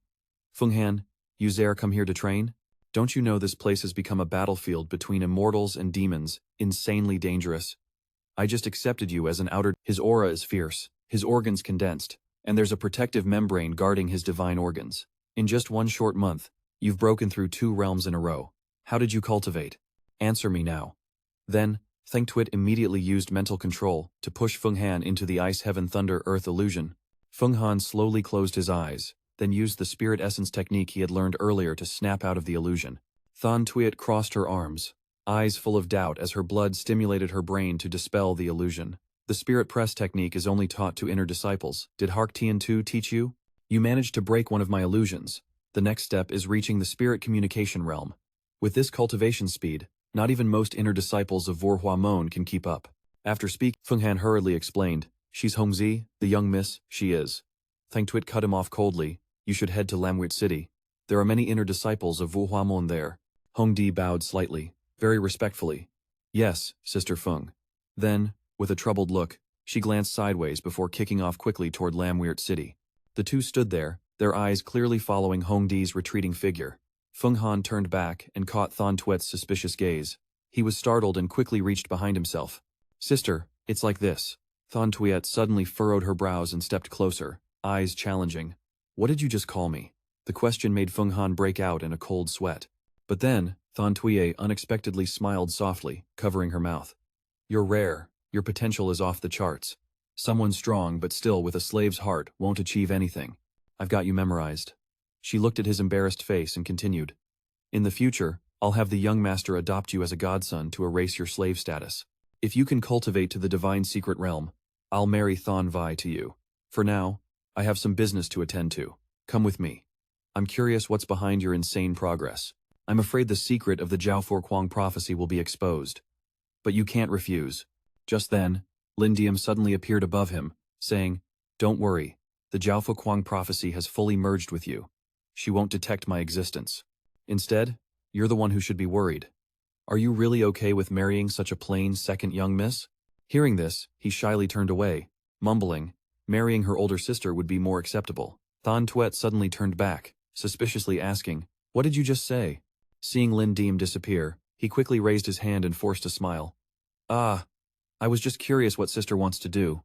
Phuong Han, you dare come here to train? Don't you know this place has become a battlefield between immortals and demons, insanely dangerous? I just accepted you as an outer. His aura is fierce, his organs condensed, and there's a protective membrane guarding his divine organs. In just one short month, you've broken through 2 realms in a row. How did you cultivate? Answer me now. Then, Than Tuyet immediately used mental control to push Phuong Han into the Ice Heaven Thunder Earth illusion. Phuong Han slowly closed his eyes, then used the spirit essence technique he had learned earlier to snap out of the illusion. Than Tuyet crossed her arms, eyes full of doubt as her blood stimulated her brain to dispel the illusion. The spirit press technique is only taught to inner disciples. Did Hark Tien Tu teach you? You managed to break one of my illusions. The next step is reaching the spirit communication realm. With this cultivation speed, not even most inner disciples of Vora Mon can keep up. After speaking, Phuong Han hurriedly explained, She's Hongzi, the young miss, she is. Than Tuyet cut him off coldly, You should head to Lamwit City. There are many inner disciples of Vora Mon there. Hong Di bowed slightly, very respectfully. Yes, Sister Phuong. Then, with a troubled look, She glanced sideways before kicking off quickly toward Lamweert City. The two stood there, their eyes clearly following Hongdi's retreating figure. Feng Han turned back and caught Thon Tuet's suspicious gaze. He was startled and quickly reached behind himself. "Sister, it's like this." Thon Tuet suddenly furrowed her brows and stepped closer, eyes challenging. "What did you just call me?" The question made Feng Han break out in a cold sweat. But then, Thon Tuet unexpectedly smiled softly, covering her mouth. "You're rare. Your potential is off the charts. Someone strong but still with a slave's heart won't achieve anything. I've got you memorized." She looked at his embarrassed face and continued. "In the future, I'll have the young master adopt you as a godson to erase your slave status. If you can cultivate to the divine secret realm, I'll marry Thon Vi to you. For now, I have some business to attend to. Come with me. I'm curious what's behind your insane progress. I'm afraid the secret of the Jiao Forquang prophecy will be exposed. But you can't refuse." Just then, Lindium suddenly appeared above him, saying, "Don't worry, the Jiao Forquang prophecy has fully merged with you. She won't detect my existence. Instead, you're the one who should be worried. Are you really okay with marrying such a plain second young miss?" Hearing this, he shyly turned away, mumbling, marrying her older sister would be more acceptable. Thon Tuet suddenly turned back, suspiciously asking, "What did you just say?" Seeing Lin Diem disappear, he quickly raised his hand and forced a smile. "Ah, I was just curious what sister wants to do.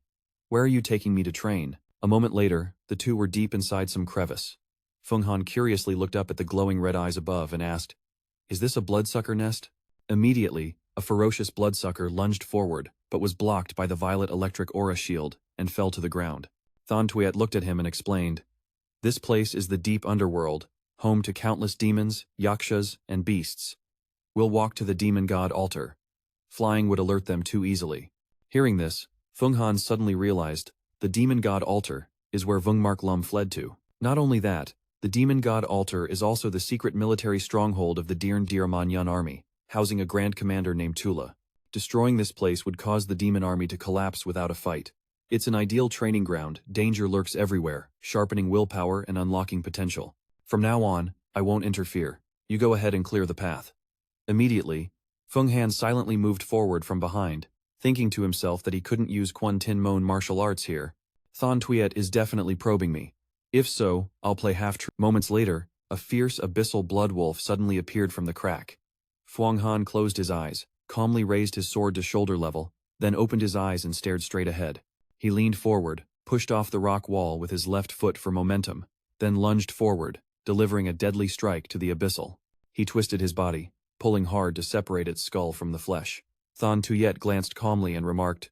Where are you taking me to train?" A moment later, the two were deep inside some crevice. Feng Han curiously looked up at the glowing red eyes above and asked, "Is this a bloodsucker nest?" Immediately, a ferocious bloodsucker lunged forward, but was blocked by the violet electric aura shield, and fell to the ground. Thon Tuet looked at him and explained, "This place is the deep underworld, home to countless demons, yakshas, and beasts. We'll walk to the demon god altar. Flying would alert them too easily." Hearing this, Feng Han suddenly realized, the demon god altar is where Vungmark Lum fled to. Not only that, the demon god altar is also the secret military stronghold of the Dirn Dir Manyan army, housing a grand commander named Tula. Destroying this place would cause the demon army to collapse without a fight. It's an ideal training ground, danger lurks everywhere, sharpening willpower and unlocking potential. From now on, I won't interfere. You go ahead and clear the path. Immediately, Feng Han silently moved forward from behind, thinking to himself that he couldn't use Quan Tin Mon martial arts here. Thon Tuet is definitely probing me. If so, I'll play half-truth. Moments later, a fierce abyssal blood wolf suddenly appeared from the crack. Feng Han closed his eyes, calmly raised his sword to shoulder level, then opened his eyes and stared straight ahead. He leaned forward, pushed off the rock wall with his left foot for momentum, then lunged forward, delivering a deadly strike to the abyssal. He twisted his body, pulling hard to separate its skull from the flesh. Thon Tuet glanced calmly and remarked,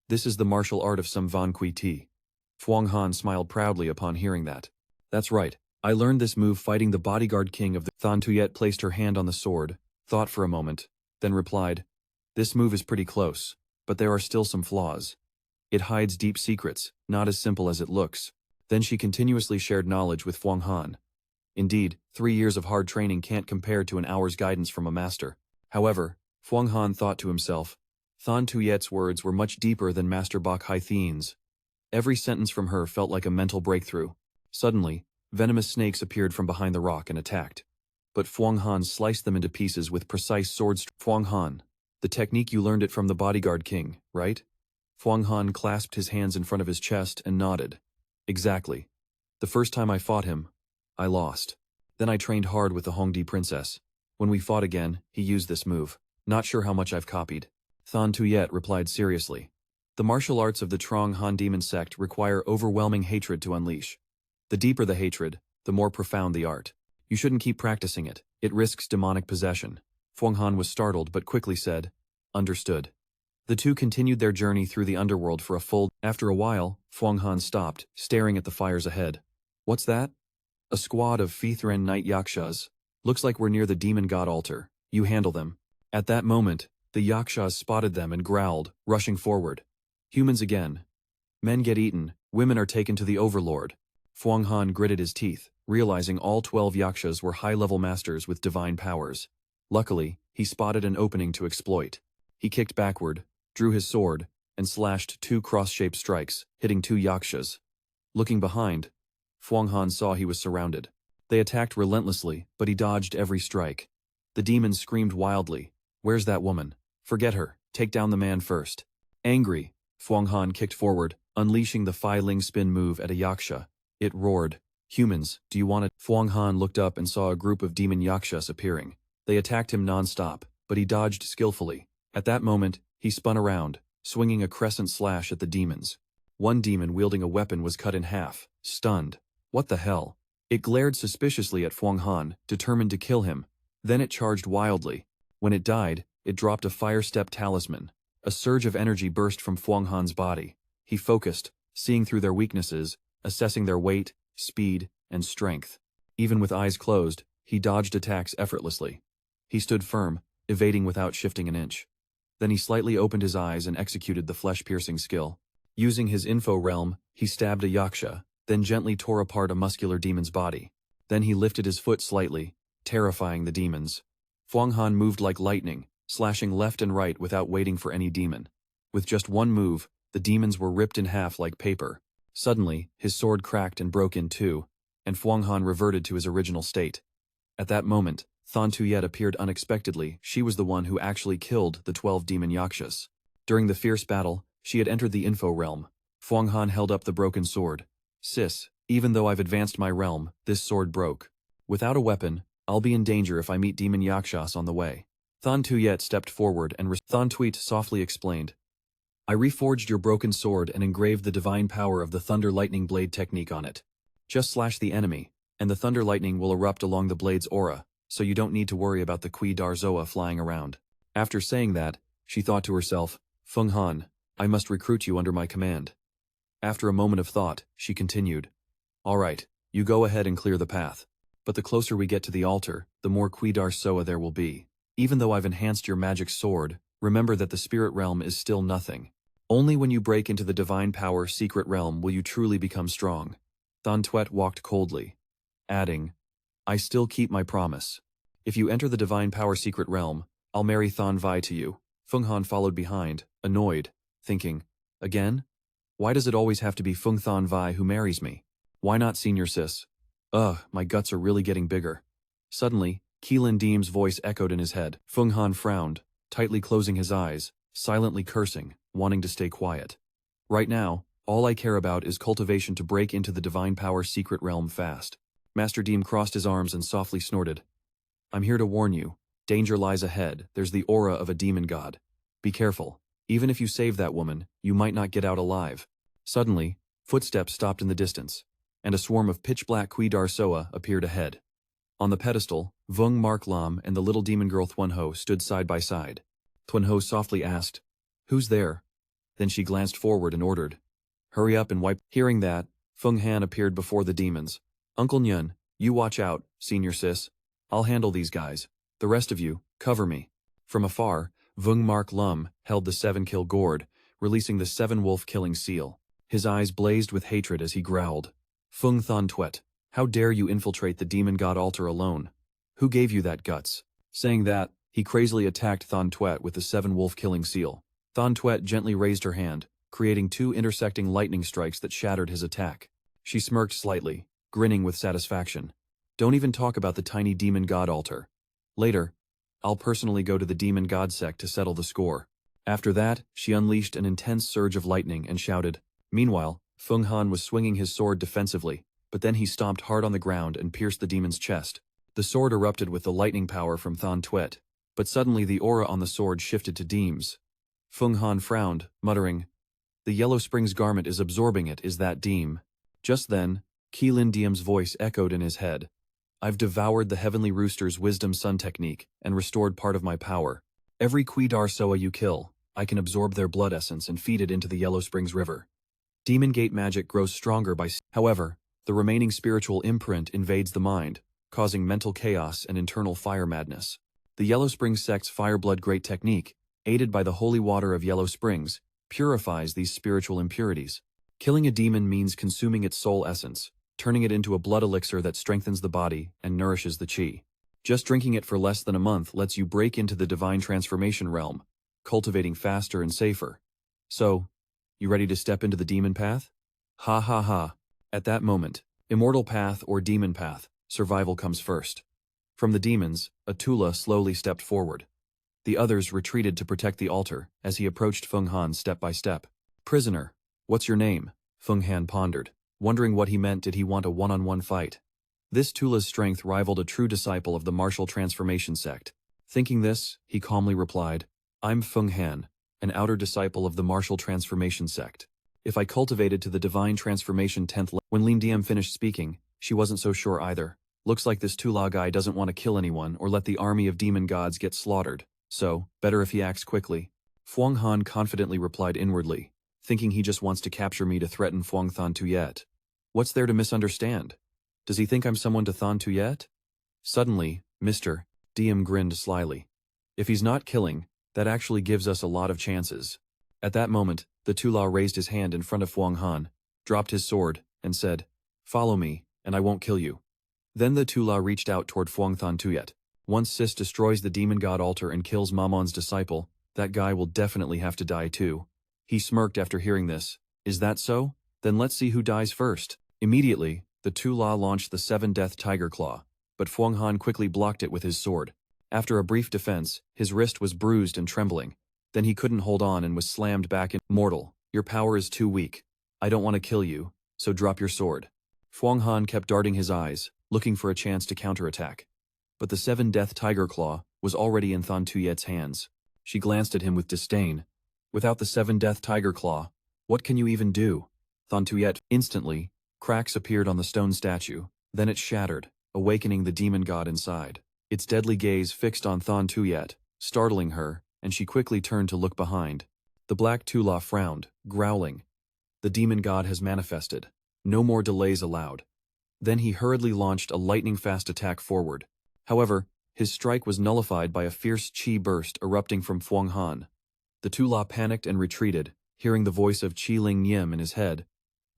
"This is the martial art of some Van Kui Ti." Feng Han smiled proudly upon hearing that. "That's right, I learned this move fighting the bodyguard king of the—" Thon Tuet placed her hand on the sword, thought for a moment, then replied, "This move is pretty close, but there are still some flaws. It hides deep secrets, not as simple as it looks." Then she continuously shared knowledge with Feng Han. Indeed, 3 years of hard training can't compare to an hour's guidance from a master. However, Feng Han thought to himself, Thon Tuet's words were much deeper than Master Bak Hai Thien's. Every sentence from her felt like a mental breakthrough. Suddenly, venomous snakes appeared from behind the rock and attacked. But Feng Han sliced them into pieces with precise sword strokes. "Feng Han, the technique you learned it from the bodyguard king, right?" Feng Han clasped his hands in front of his chest and nodded. "Exactly. The first time I fought him, I lost. Then I trained hard with the Hongdi princess. When we fought again, he used this move. Not sure how much I've copied." Thon Tuet replied seriously. "The martial arts of the Trong Han demon sect require overwhelming hatred to unleash. The deeper the hatred, the more profound the art. You shouldn't keep practicing it. It risks demonic possession." Feng Han was startled but quickly said, "Understood." The two continued their journey through the underworld for a full. After a while, Feng Han stopped, staring at the fires ahead. "What's that?" "A squad of Fithran night yakshas. Looks like we're near the demon god altar. You handle them." At that moment, the yakshas spotted them and growled, rushing forward. "Humans again. Men get eaten, women are taken to the overlord." Feng Han gritted his teeth, realizing all 12 yakshas were high-level masters with divine powers. Luckily, he spotted an opening to exploit. He kicked backward, drew his sword, and slashed 2 cross-shaped strikes, hitting 2 yakshas. Looking behind, Feng Han saw he was surrounded. They attacked relentlessly, but he dodged every strike. The demons screamed wildly, "Where's that woman? Forget her, take down the man first." Angry, Fuang Han kicked forward, unleashing the Phi Ling spin move at a Yaksha. It roared. Humans, do you want it? Fuang Han looked up and saw a group of demon Yakshas appearing. They attacked him non-stop, but he dodged skillfully. At that moment, he spun around, swinging a crescent slash at the demons. One demon wielding a weapon was cut in half, stunned. What the hell? It glared suspiciously at Fuang Han, determined to kill him. Then it charged wildly. When it died, it dropped a fire step talisman. A surge of energy burst from Fuang Han's body. He focused, seeing through their weaknesses, assessing their weight, speed, and strength. Even with eyes closed, he dodged attacks effortlessly. He stood firm, evading without shifting an inch. Then he slightly opened his eyes and executed the flesh-piercing skill. Using his info realm, he stabbed a Yaksha, then gently tore apart a muscular demon's body. Then he lifted his foot slightly, terrifying the demons. Fuang Han moved like lightning, slashing left and right without waiting for any demon. With just one move, the demons were ripped in half like paper. Suddenly, his sword cracked and broke in two, and Fuang Han reverted to his original state. At that moment, Thien Nhat appeared unexpectedly. She was the one who actually killed the 12 demon Yakshas. During the fierce battle, she had entered the info realm. Fuang Han held up the broken sword. Sis, even though I've advanced my realm, this sword broke. Without a weapon, I'll be in danger if I meet demon Yakshas on the way. Thien Nhat stepped forward and Thien Nhat softly explained. I reforged your broken sword and engraved the divine power of the Thunder Lightning Blade technique on it. Just slash the enemy, and the Thunder Lightning will erupt along the blade's aura, so you don't need to worry about the Kui Dar Zoa flying around. After saying that, she thought to herself, Fuang Han, I must recruit you under my command. After a moment of thought, she continued. All right, you go ahead and clear the path. But the closer we get to the altar, the more Kui Dar Zoa there will be. Even though I've enhanced your magic sword, remember that the spirit realm is still nothing. Only when you break into the divine power secret realm will you truly become strong. Thien Nhat walked coldly, adding, I still keep my promise. If you enter the divine power secret realm, I'll marry Thien Vai to you. Fuang Han followed behind, annoyed, thinking, again? Why does it always have to be Fung Thien Vai who marries me? Why not senior sis? Ugh, my guts are really getting bigger. Suddenly, Keelan Deem's voice echoed in his head. Fuang Han frowned, tightly closing his eyes, silently cursing, wanting to stay quiet. Right now, all I care about is cultivation to break into the divine power secret realm fast. Master Deem crossed his arms and softly snorted. I'm here to warn you. Danger lies ahead. There's the aura of a demon god. Be careful. Even if you save that woman, you might not get out alive. Suddenly, footsteps stopped in the distance, and a swarm of pitch-black Kui Dar Zoa appeared ahead. On the pedestal, Vung Mark Lam and the little demon girl Thuan Ho stood side by side. Thuan Ho softly asked, Who's there? Then she glanced forward and ordered, Hurry up and wipe. Hearing that, Fung Han appeared before the demons. Uncle Nyun, you watch out, senior sis. I'll handle these guys. The rest of you, cover me. From afar, Vung Mark Lum held the 7-kill gourd, releasing the 7-wolf killing seal. His eyes blazed with hatred as he growled. Fung Thien Nhat, how dare you infiltrate the demon god altar alone? Who gave you that guts? Saying that, he crazily attacked Thien Nhat with the 7-wolf killing seal. Thien Nhat gently raised her hand, creating 2 intersecting lightning strikes that shattered his attack. She smirked slightly, grinning with satisfaction. Don't even talk about the tiny demon god altar. Later, I'll personally go to the demon god sect to settle the score. After that, she unleashed an intense surge of lightning and shouted. Meanwhile, Fung Han was swinging his sword defensively, but then he stomped hard on the ground and pierced the demon's chest. The sword erupted with the lightning power from Thien Nhat, but suddenly the aura on the sword shifted to Deem's. Fung Han frowned, muttering, The Yellow Springs garment is absorbing it, is that Deem? Just then, Keelin Diem's voice echoed in his head. I've devoured the Heavenly Rooster's Wisdom Sun technique and restored part of my power. Every Kui Dar Zoa you kill, I can absorb their blood essence and feed it into the Yellow Springs River. Demon Gate magic grows stronger by... However, the remaining spiritual imprint invades the mind, causing mental chaos and internal fire madness. The Yellow Springs Sect's Fireblood Great technique, aided by the holy water of Yellow Springs, purifies these spiritual impurities. Killing a demon means consuming its soul essence, turning it into a blood elixir that strengthens the body and nourishes the chi. Just drinking it for less than a month lets you break into the divine transformation realm, cultivating faster and safer. So, you ready to step into the demon path? Ha ha ha. At that moment, immortal path or demon path, survival comes first. From the demons, Atula slowly stepped forward. The others retreated to protect the altar as he approached Fung Han step by step. Prisoner, what's your name? Feng Han pondered, wondering what he meant. Did he want a one-on-one fight? This Tula's strength rivaled a true disciple of the martial transformation sect. Thinking this, he calmly replied, I'm Feng Han, an outer disciple of the martial transformation sect. If I cultivated to the divine transformation 10th level. When Ling Diam finished speaking, she wasn't so sure either. Looks like this Tula guy doesn't want to kill anyone or let the army of demon gods get slaughtered, so, better if he acts quickly. Fuang Han confidently replied inwardly, thinking he just wants to capture me to threaten Fuang Than Tuyet. What's there to misunderstand? Does he think I'm someone to Than Tuyet? Suddenly, Mr. Diam grinned slyly. If he's not killing, that actually gives us a lot of chances. At that moment, the Tula raised his hand in front of Fuang Han, dropped his sword, and said, Follow me, and I won't kill you. Then the Tula reached out toward Fuang Than Tuyet. Once Sis destroys the demon god altar and kills Mamon's disciple, that guy will definitely have to die too. He smirked after hearing this. Is that so? Then let's see who dies first. Immediately, the Tula launched the 7-Death Tiger Claw, but Fuang Han quickly blocked it with his sword. After a brief defense, his wrist was bruised and trembling. Then he couldn't hold on and was slammed back in. Mortal, your power is too weak. I don't want to kill you, so drop your sword. Fuang Han kept darting his eyes, looking for a chance to counterattack. But the 7-Death Tiger Claw was already in Than Tuyet's hands. She glanced at him with disdain. Without the 7-Death Tiger Claw, what can you even do? Than Tuyet. Instantly, cracks appeared on the stone statue, then it shattered, awakening the demon god inside. Its deadly gaze fixed on Than Tuyet, startling her, and she quickly turned to look behind. The Black Tula frowned, growling. The demon god has manifested. No more delays allowed. Then he hurriedly launched a lightning-fast attack forward. However, his strike was nullified by a fierce chi burst erupting from Fuang Han. The Tula panicked and retreated, hearing the voice of Qi Ling Yim in his head.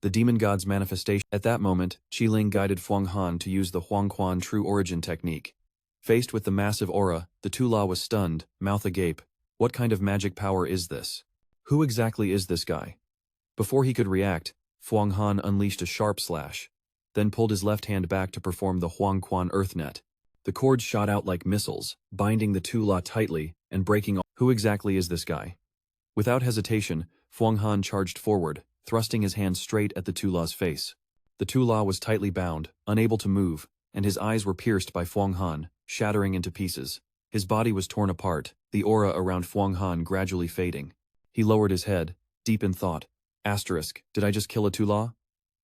The demon god's manifestation. At that moment, Qi Ling guided Fuang Han to use the Huangquan True Origin technique. Faced with the massive aura, the Tula was stunned, mouth agape. What kind of magic power is this? Who exactly is this guy? Before he could react, Fuang Han unleashed a sharp slash, then pulled his left hand back to perform the Huangquan Earth Net. The cords shot out like missiles, binding the Tula tightly and breaking all. Who exactly is this guy? Without hesitation, Fuang Han charged forward, thrusting his hand straight at the Tula's face. The Tula was tightly bound, unable to move, and his eyes were pierced by Fuang Han, shattering into pieces. His body was torn apart, the aura around Fuang Han gradually fading. He lowered his head, deep in thought. Asterisk, did I just kill a Tula?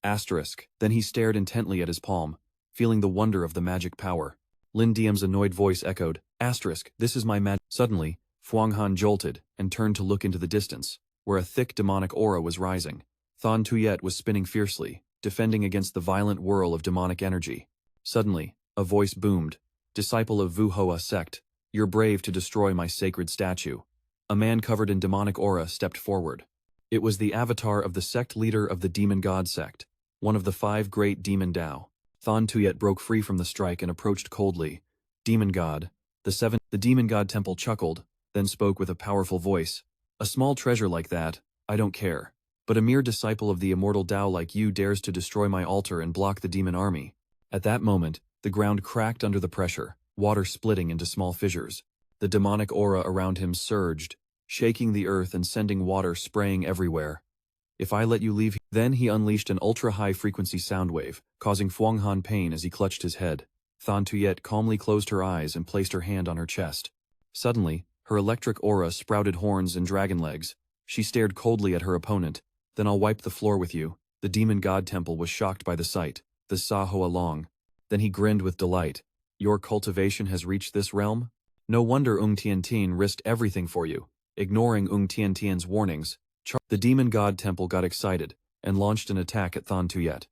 Asterisk. Then he stared intently at his palm, feeling the wonder of the magic power. Lin Diam's annoyed voice echoed, Asterisk, this is my magic. Suddenly, Fuang Han jolted and turned to look into the distance, where a thick demonic aura was rising. Than Tuyet was spinning fiercely, defending against the violent whirl of demonic energy. Suddenly, a voice boomed, Disciple of Vu Hoa Sect, you're brave to destroy my sacred statue. A man covered in demonic aura stepped forward. It was the avatar of the sect leader of the Demon God Sect, one of the 5 great demon Dao. Than Tuyet broke free from the strike and approached coldly. Demon God. The Demon God Temple chuckled, then spoke with a powerful voice. A small treasure like that, I don't care. But a mere disciple of the immortal Dao like you dares to destroy my altar and block the demon army. At that moment, the ground cracked under the pressure, water splitting into small fissures. The demonic aura around him surged, shaking the earth and sending water spraying everywhere. If I let you leave. Then he unleashed an ultra-high-frequency sound wave, causing Fuang Han pain as he clutched his head. Than Tuyet calmly closed her eyes and placed her hand on her chest. Suddenly, her electric aura sprouted horns and dragon legs. She stared coldly at her opponent. Then I'll wipe the floor with you. The demon god temple was shocked by the sight. The Sa Hoa Long. Then he grinned with delight. Your cultivation has reached this realm? No wonder Ung Tien Tien risked everything for you. Ignoring Ung Tien Tien's warnings, the demon god temple got excited and launched an attack at Than Tuyet.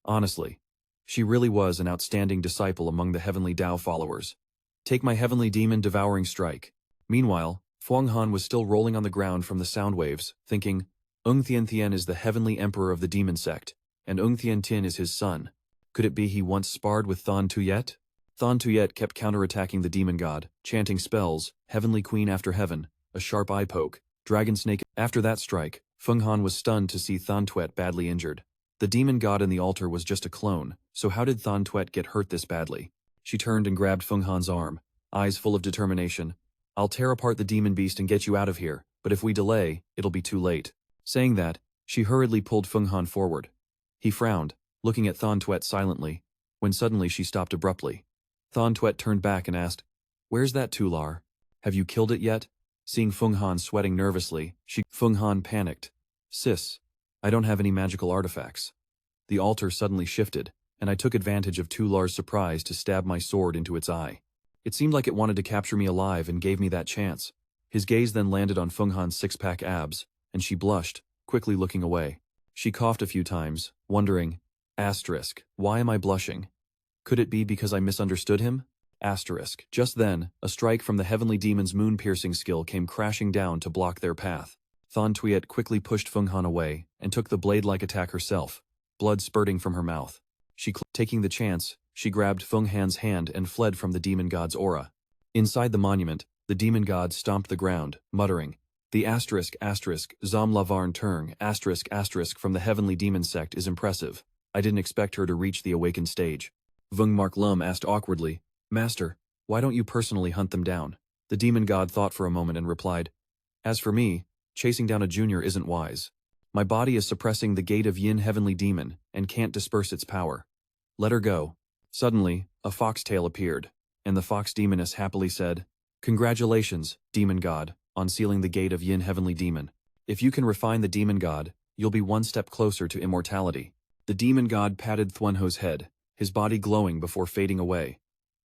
Honestly, she really was an outstanding disciple among the heavenly Dao followers. Take my heavenly demon devouring strike. Meanwhile, Fuang Han was still rolling on the ground from the sound waves, thinking, Ung Tien Tien is the heavenly emperor of the demon sect, and Ung Tien Tien is his son. Could it be he once sparred with Than Tuyet? Than Tuyet kept counterattacking the demon god, chanting spells, heavenly queen after heaven, a sharp eye poke, dragon snake. After that strike, Fuang Han was stunned to see Than Tuyet badly injured. The demon god in the altar was just a clone, so how did Than Tuyet get hurt this badly? She turned and grabbed Fuang Han's arm, eyes full of determination. I'll tear apart the demon beast and get you out of here, but if we delay, it'll be too late. Saying that, she hurriedly pulled Feng Han forward. He frowned, looking at Thien Tuet silently, when suddenly she stopped abruptly. Thien Tuet turned back and asked, "Where's that Tular? Have you killed it yet?" Seeing Feng Han sweating nervously, Feng Han panicked. "Sis, I don't have any magical artifacts." The altar suddenly shifted, and I took advantage of Tular's surprise to stab my sword into its eye. It seemed like it wanted to capture me alive and gave me that chance. His gaze then landed on Feng Han's six-pack abs, and she blushed, quickly looking away. She coughed a few times, wondering, why am I blushing? Could it be because I misunderstood him? Just then, a strike from the heavenly demon's moon-piercing skill came crashing down to block their path. Thien Tuet quickly pushed Feng Han away and took the blade-like attack herself, blood spurting from her mouth. Taking the chance, she grabbed Feng Han's hand and fled from the demon god's aura. Inside the monument, the demon god stomped the ground, muttering, "The Zom Lavarn Turng from the heavenly demon sect is impressive. I didn't expect her to reach the awakened stage." Vung Mark Lum asked awkwardly, "Master, why don't you personally hunt them down?" The demon god thought for a moment and replied, "As for me, chasing down a junior isn't wise. My body is suppressing the gate of Yin heavenly demon and can't disperse its power. Let her go." Suddenly, a foxtail appeared, and the fox demoness happily said, "Congratulations, demon god, on sealing the gate of Yin heavenly demon. If you can refine the demon god, you'll be one step closer to immortality." The demon god patted Thuenho's head, his body glowing before fading away.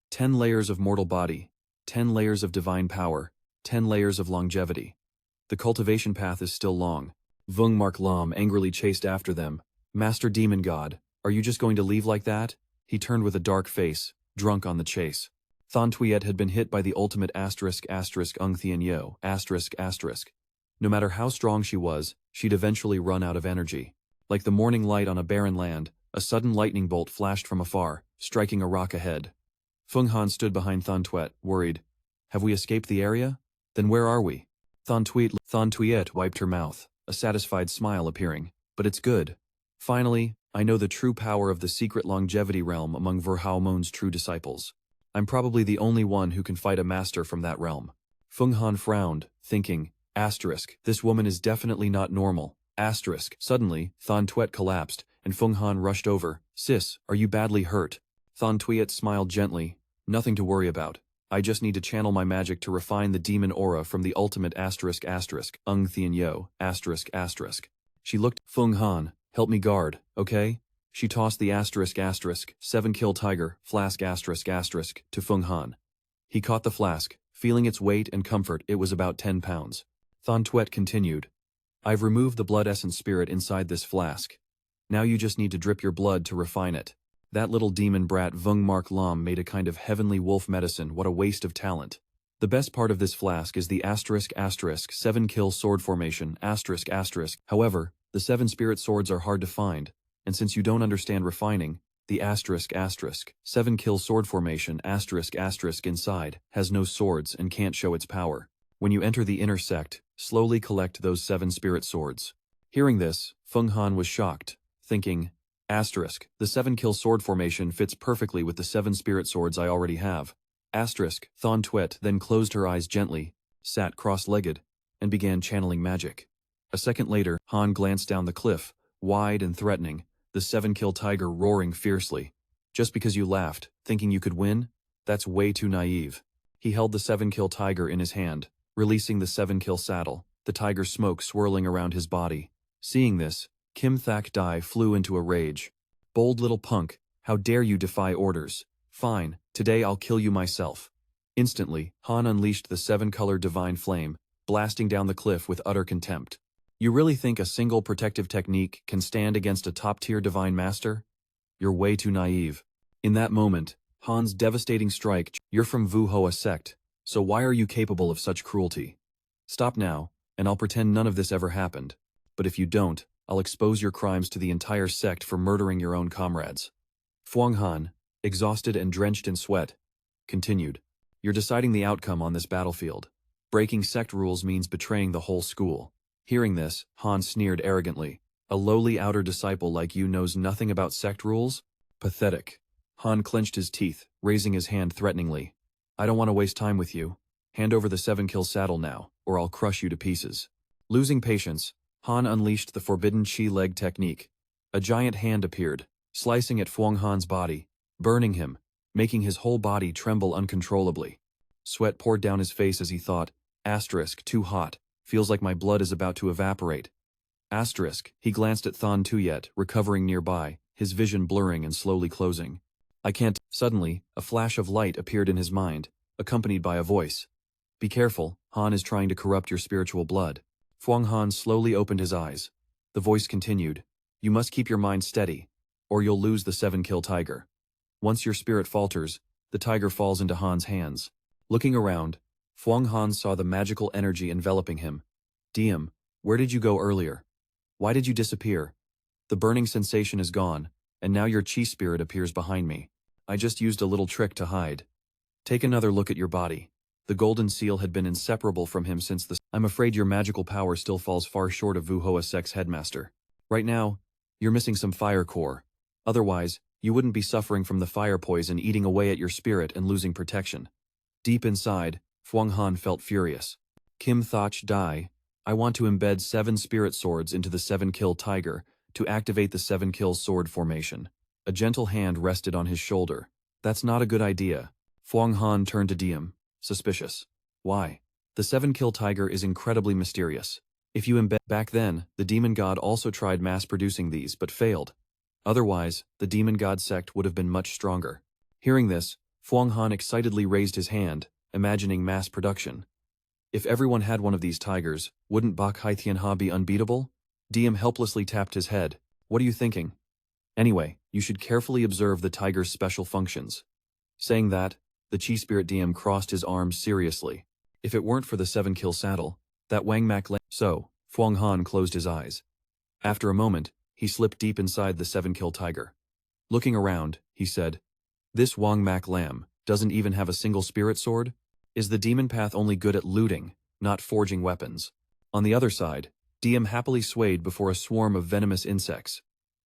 10 layers of mortal body, 10 layers of divine power, 10 layers of longevity. The cultivation path is still long. Vung Mark Lam angrily chased after them. "Master Demon God, are you just going to leave like that?" He turned with a dark face, drunk on the chase. Thien Tuet had been hit by the ultimate **Ung Thien Yo, **. No matter how strong she was, she'd eventually run out of energy. Like the morning light on a barren land, a sudden lightning bolt flashed from afar, striking a rock ahead. Feng Han stood behind Thien Tuet, worried. "Have we escaped the area? Then where are we?" Thien Tuet wiped her mouth, a satisfied smile appearing. "But it's good. Finally, I know the true power of the secret longevity realm among Verhao Mon's true disciples. I'm probably the only one who can fight a master from that realm." Feng Han frowned, thinking, "This woman is definitely not normal." Suddenly, Thien Tuet collapsed, and Feng Han rushed over. "Sis, are you badly hurt?" Thien Tuet smiled gently. "Nothing to worry about. I just need to channel my magic to refine the demon aura from the ultimate **Ung Thien Yo, **. She looked, "Feng Han, help me guard, okay?" She tossed the **7-kill tiger, flask **, to Feng Han. He caught the flask, feeling its weight and comfort. It was about 10 pounds. Thien Tuet continued, "I've removed the blood essence spirit inside this flask. Now you just need to drip your blood to refine it. That little demon brat Vung Mark Lam made a kind of heavenly wolf medicine. What a waste of talent. The best part of this flask is the **7-kill sword formation, **. However, the 7 spirit swords are hard to find, and since you don't understand refining, the **7-kill sword formation, ** inside, has no swords and can't show its power. When you enter the inner sect, slowly collect those 7 spirit swords." Hearing this, Feng Han was shocked, thinking, "The 7-kill sword formation fits perfectly with the 7 spirit swords I already have." Thien Tuet then closed her eyes gently, sat cross-legged, and began channeling magic. A second later, Han glanced down the cliff, wide and threatening, the 7-kill tiger roaring fiercely. "Just because you laughed, thinking you could win? That's way too naive." He held the 7-kill tiger in his hand, releasing the 7-kill saddle, the tiger's smoke swirling around his body. Seeing this, Kim Thak Dai flew into a rage. "Bold little punk, how dare you defy orders? Fine, today I'll kill you myself." Instantly, Han unleashed the 7-color divine flame, blasting down the cliff with utter contempt. "You really think a single protective technique can stand against a top-tier divine master? You're way too naive." In that moment, Han's devastating strike, "You're from Vu Hoa sect, so why are you capable of such cruelty? Stop now, and I'll pretend none of this ever happened. But if you don't, I'll expose your crimes to the entire sect for murdering your own comrades." Fuang Han, exhausted and drenched in sweat, continued, "You're deciding the outcome on this battlefield. Breaking sect rules means betraying the whole school." Hearing this, Han sneered arrogantly. "A lowly outer disciple like you knows nothing about sect rules? Pathetic." Han clenched his teeth, raising his hand threateningly. "I don't want to waste time with you. Hand over the 7-kill saddle now, or I'll crush you to pieces." Losing patience, Han unleashed the forbidden chi leg technique. A giant hand appeared, slicing at Fuang Han's body, burning him, making his whole body tremble uncontrollably. Sweat poured down his face as he thought, too hot, feels like my blood is about to evaporate. He glanced at Thien Tuyet, recovering nearby, his vision blurring and slowly closing. I can't. Suddenly, a flash of light appeared in his mind, accompanied by a voice. Be careful, Han is trying to corrupt your spiritual blood. Fuang Han slowly opened his eyes. The voice continued, you must keep your mind steady, or you'll lose the 7-kill tiger. Once your spirit falters, the tiger falls into Han's hands. Looking around, Fuang Han saw the magical energy enveloping him. Diem, where did you go earlier? Why did you disappear? The burning sensation is gone, and now your chi spirit appears behind me. I just used a little trick to hide. Take another look at your body. The golden seal had been inseparable from him since the... I'm afraid your magical power still falls far short of Vu Hoa Sect's headmaster. Right now, you're missing some fire core. Otherwise, you wouldn't be suffering from the fire poison eating away at your spirit and losing protection. Deep inside, Fuang Han felt furious. Kim Thach Dai, I want to embed 7 spirit swords into the 7-kill tiger to activate the 7-kill sword formation. A gentle hand rested on his shoulder. That's not a good idea. Fuang Han turned to Diem, suspicious. Why? The 7-kill tiger is incredibly mysterious. If you embed... Back then, the demon god also tried mass-producing these but failed. Otherwise, the demon god sect would have been much stronger. Hearing this, Fuang Han excitedly raised his hand, imagining mass production. If everyone had one of these tigers, wouldn't Bak Hai Thien Ha be unbeatable? Diem helplessly tapped his head. What are you thinking? Anyway, you should carefully observe the tiger's special functions. Saying that, the chi spirit Diem crossed his arms seriously. If it weren't for the 7-kill saddle, that Wang Mak... So, Fuang Han closed his eyes. After a moment, he slipped deep inside the 7-kill tiger. Looking around, he said, this Wang Mak Lam doesn't even have a single spirit sword? Is the demon path only good at looting, not forging weapons? On the other side, Diem happily swayed before a swarm of venomous insects.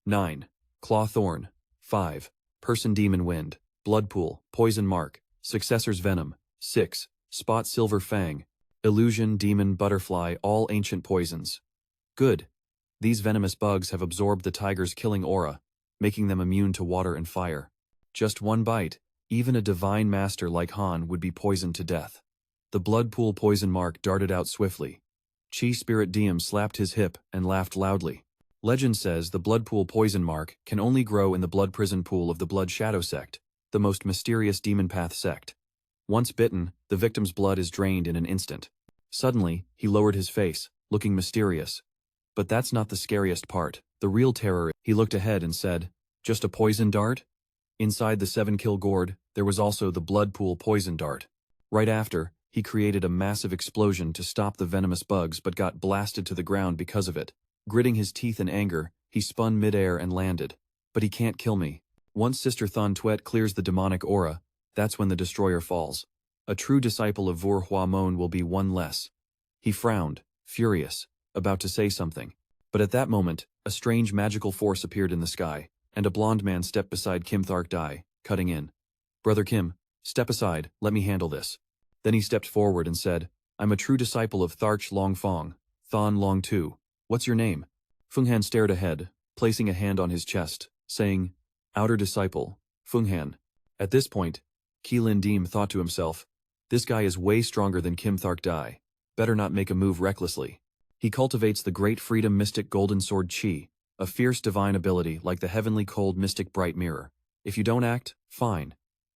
9. Claw Thorn. 5. Person Demon Wind. Blood Pool. Poison Mark. Successor's Venom. 6. Spot Silver Fang. Illusion Demon Butterfly. All ancient poisons. Good. These venomous bugs have absorbed the tiger's killing aura, making them immune to water and fire. Just one bite, even a divine master like Han would be poisoned to death. The blood pool poison mark darted out swiftly. Chi Spirit Diem slapped his hip and laughed loudly. Legend says the blood pool poison mark can only grow in the blood prison pool of the Blood Shadow Sect, the most mysterious demon path sect. Once bitten, the victim's blood is drained in an instant. Suddenly, he lowered his face, looking mysterious. But that's not the scariest part. The real terror. He looked ahead and said, just a poison dart? Inside the 7-kill gourd, there was also the blood pool poison dart. Right after, he created a massive explosion to stop the venomous bugs but got blasted to the ground because of it. Gritting his teeth in anger, he spun midair and landed. But he can't kill me. Once Sister Thien Tuet clears the demonic aura, that's when the destroyer falls. A true disciple of Vora Mon will be one less. He frowned, furious, about to say something. But at that moment, a strange magical force appeared in the sky, and a blond man stepped beside Kim Thark Dai, cutting in. Brother Kim, step aside, let me handle this. Then he stepped forward and said, I'm a true disciple of Tharch Long Fong, Thon Long Tu. What's your name? Fenghan stared ahead, placing a hand on his chest, saying, Outer disciple, Fenghan. At this point, Keelin Deem thought to himself, this guy is way stronger than Kim Thark Dai. Better not make a move recklessly. He cultivates the great freedom mystic golden sword Chi, a fierce divine ability like the heavenly cold mystic bright mirror. If you don't act, fine.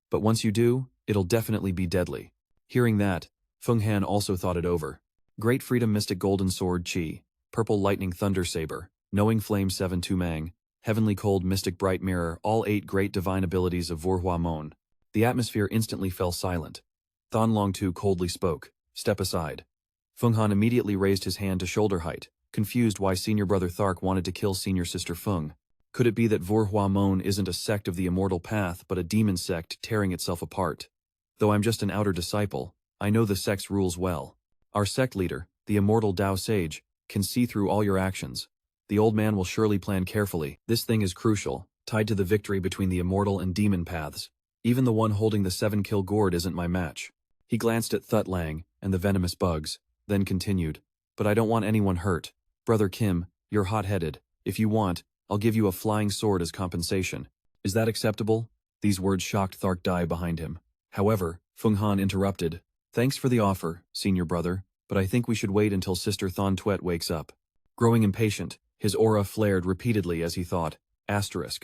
But once you do, it'll definitely be deadly. Hearing that, Fenghan also thought it over. Great freedom mystic golden sword Chi, purple lightning thunder saber, knowing flame 7 Tumang, heavenly cold mystic bright mirror, all 8 great divine abilities of Vora Mon. The atmosphere instantly fell silent. Thon Long Tu coldly spoke, step aside. Fenghan immediately raised his hand to shoulder height, confused why senior brother Thark wanted to kill senior sister Feng. Could it be that Vora Mon isn't a sect of the immortal path but a demon sect tearing itself apart? Though I'm just an outer disciple, I know the sect's rules well. Our sect leader, the immortal Dao Sage, can see through all your actions. The old man will surely plan carefully. This thing is crucial, tied to the victory between the immortal and demon paths. Even the one holding the 7-kill gourd isn't my match. He glanced at Thut Lang and the venomous bugs, then continued, but I don't want anyone hurt. Brother Kim, you're hot-headed. If you want, I'll give you a flying sword as compensation. Is that acceptable? These words shocked Thark Dai behind him. However, Feng Han interrupted. Thanks for the offer, senior brother, but I think we should wait until Sister Thon Tuet wakes up. Growing impatient, his aura flared repeatedly as he thought,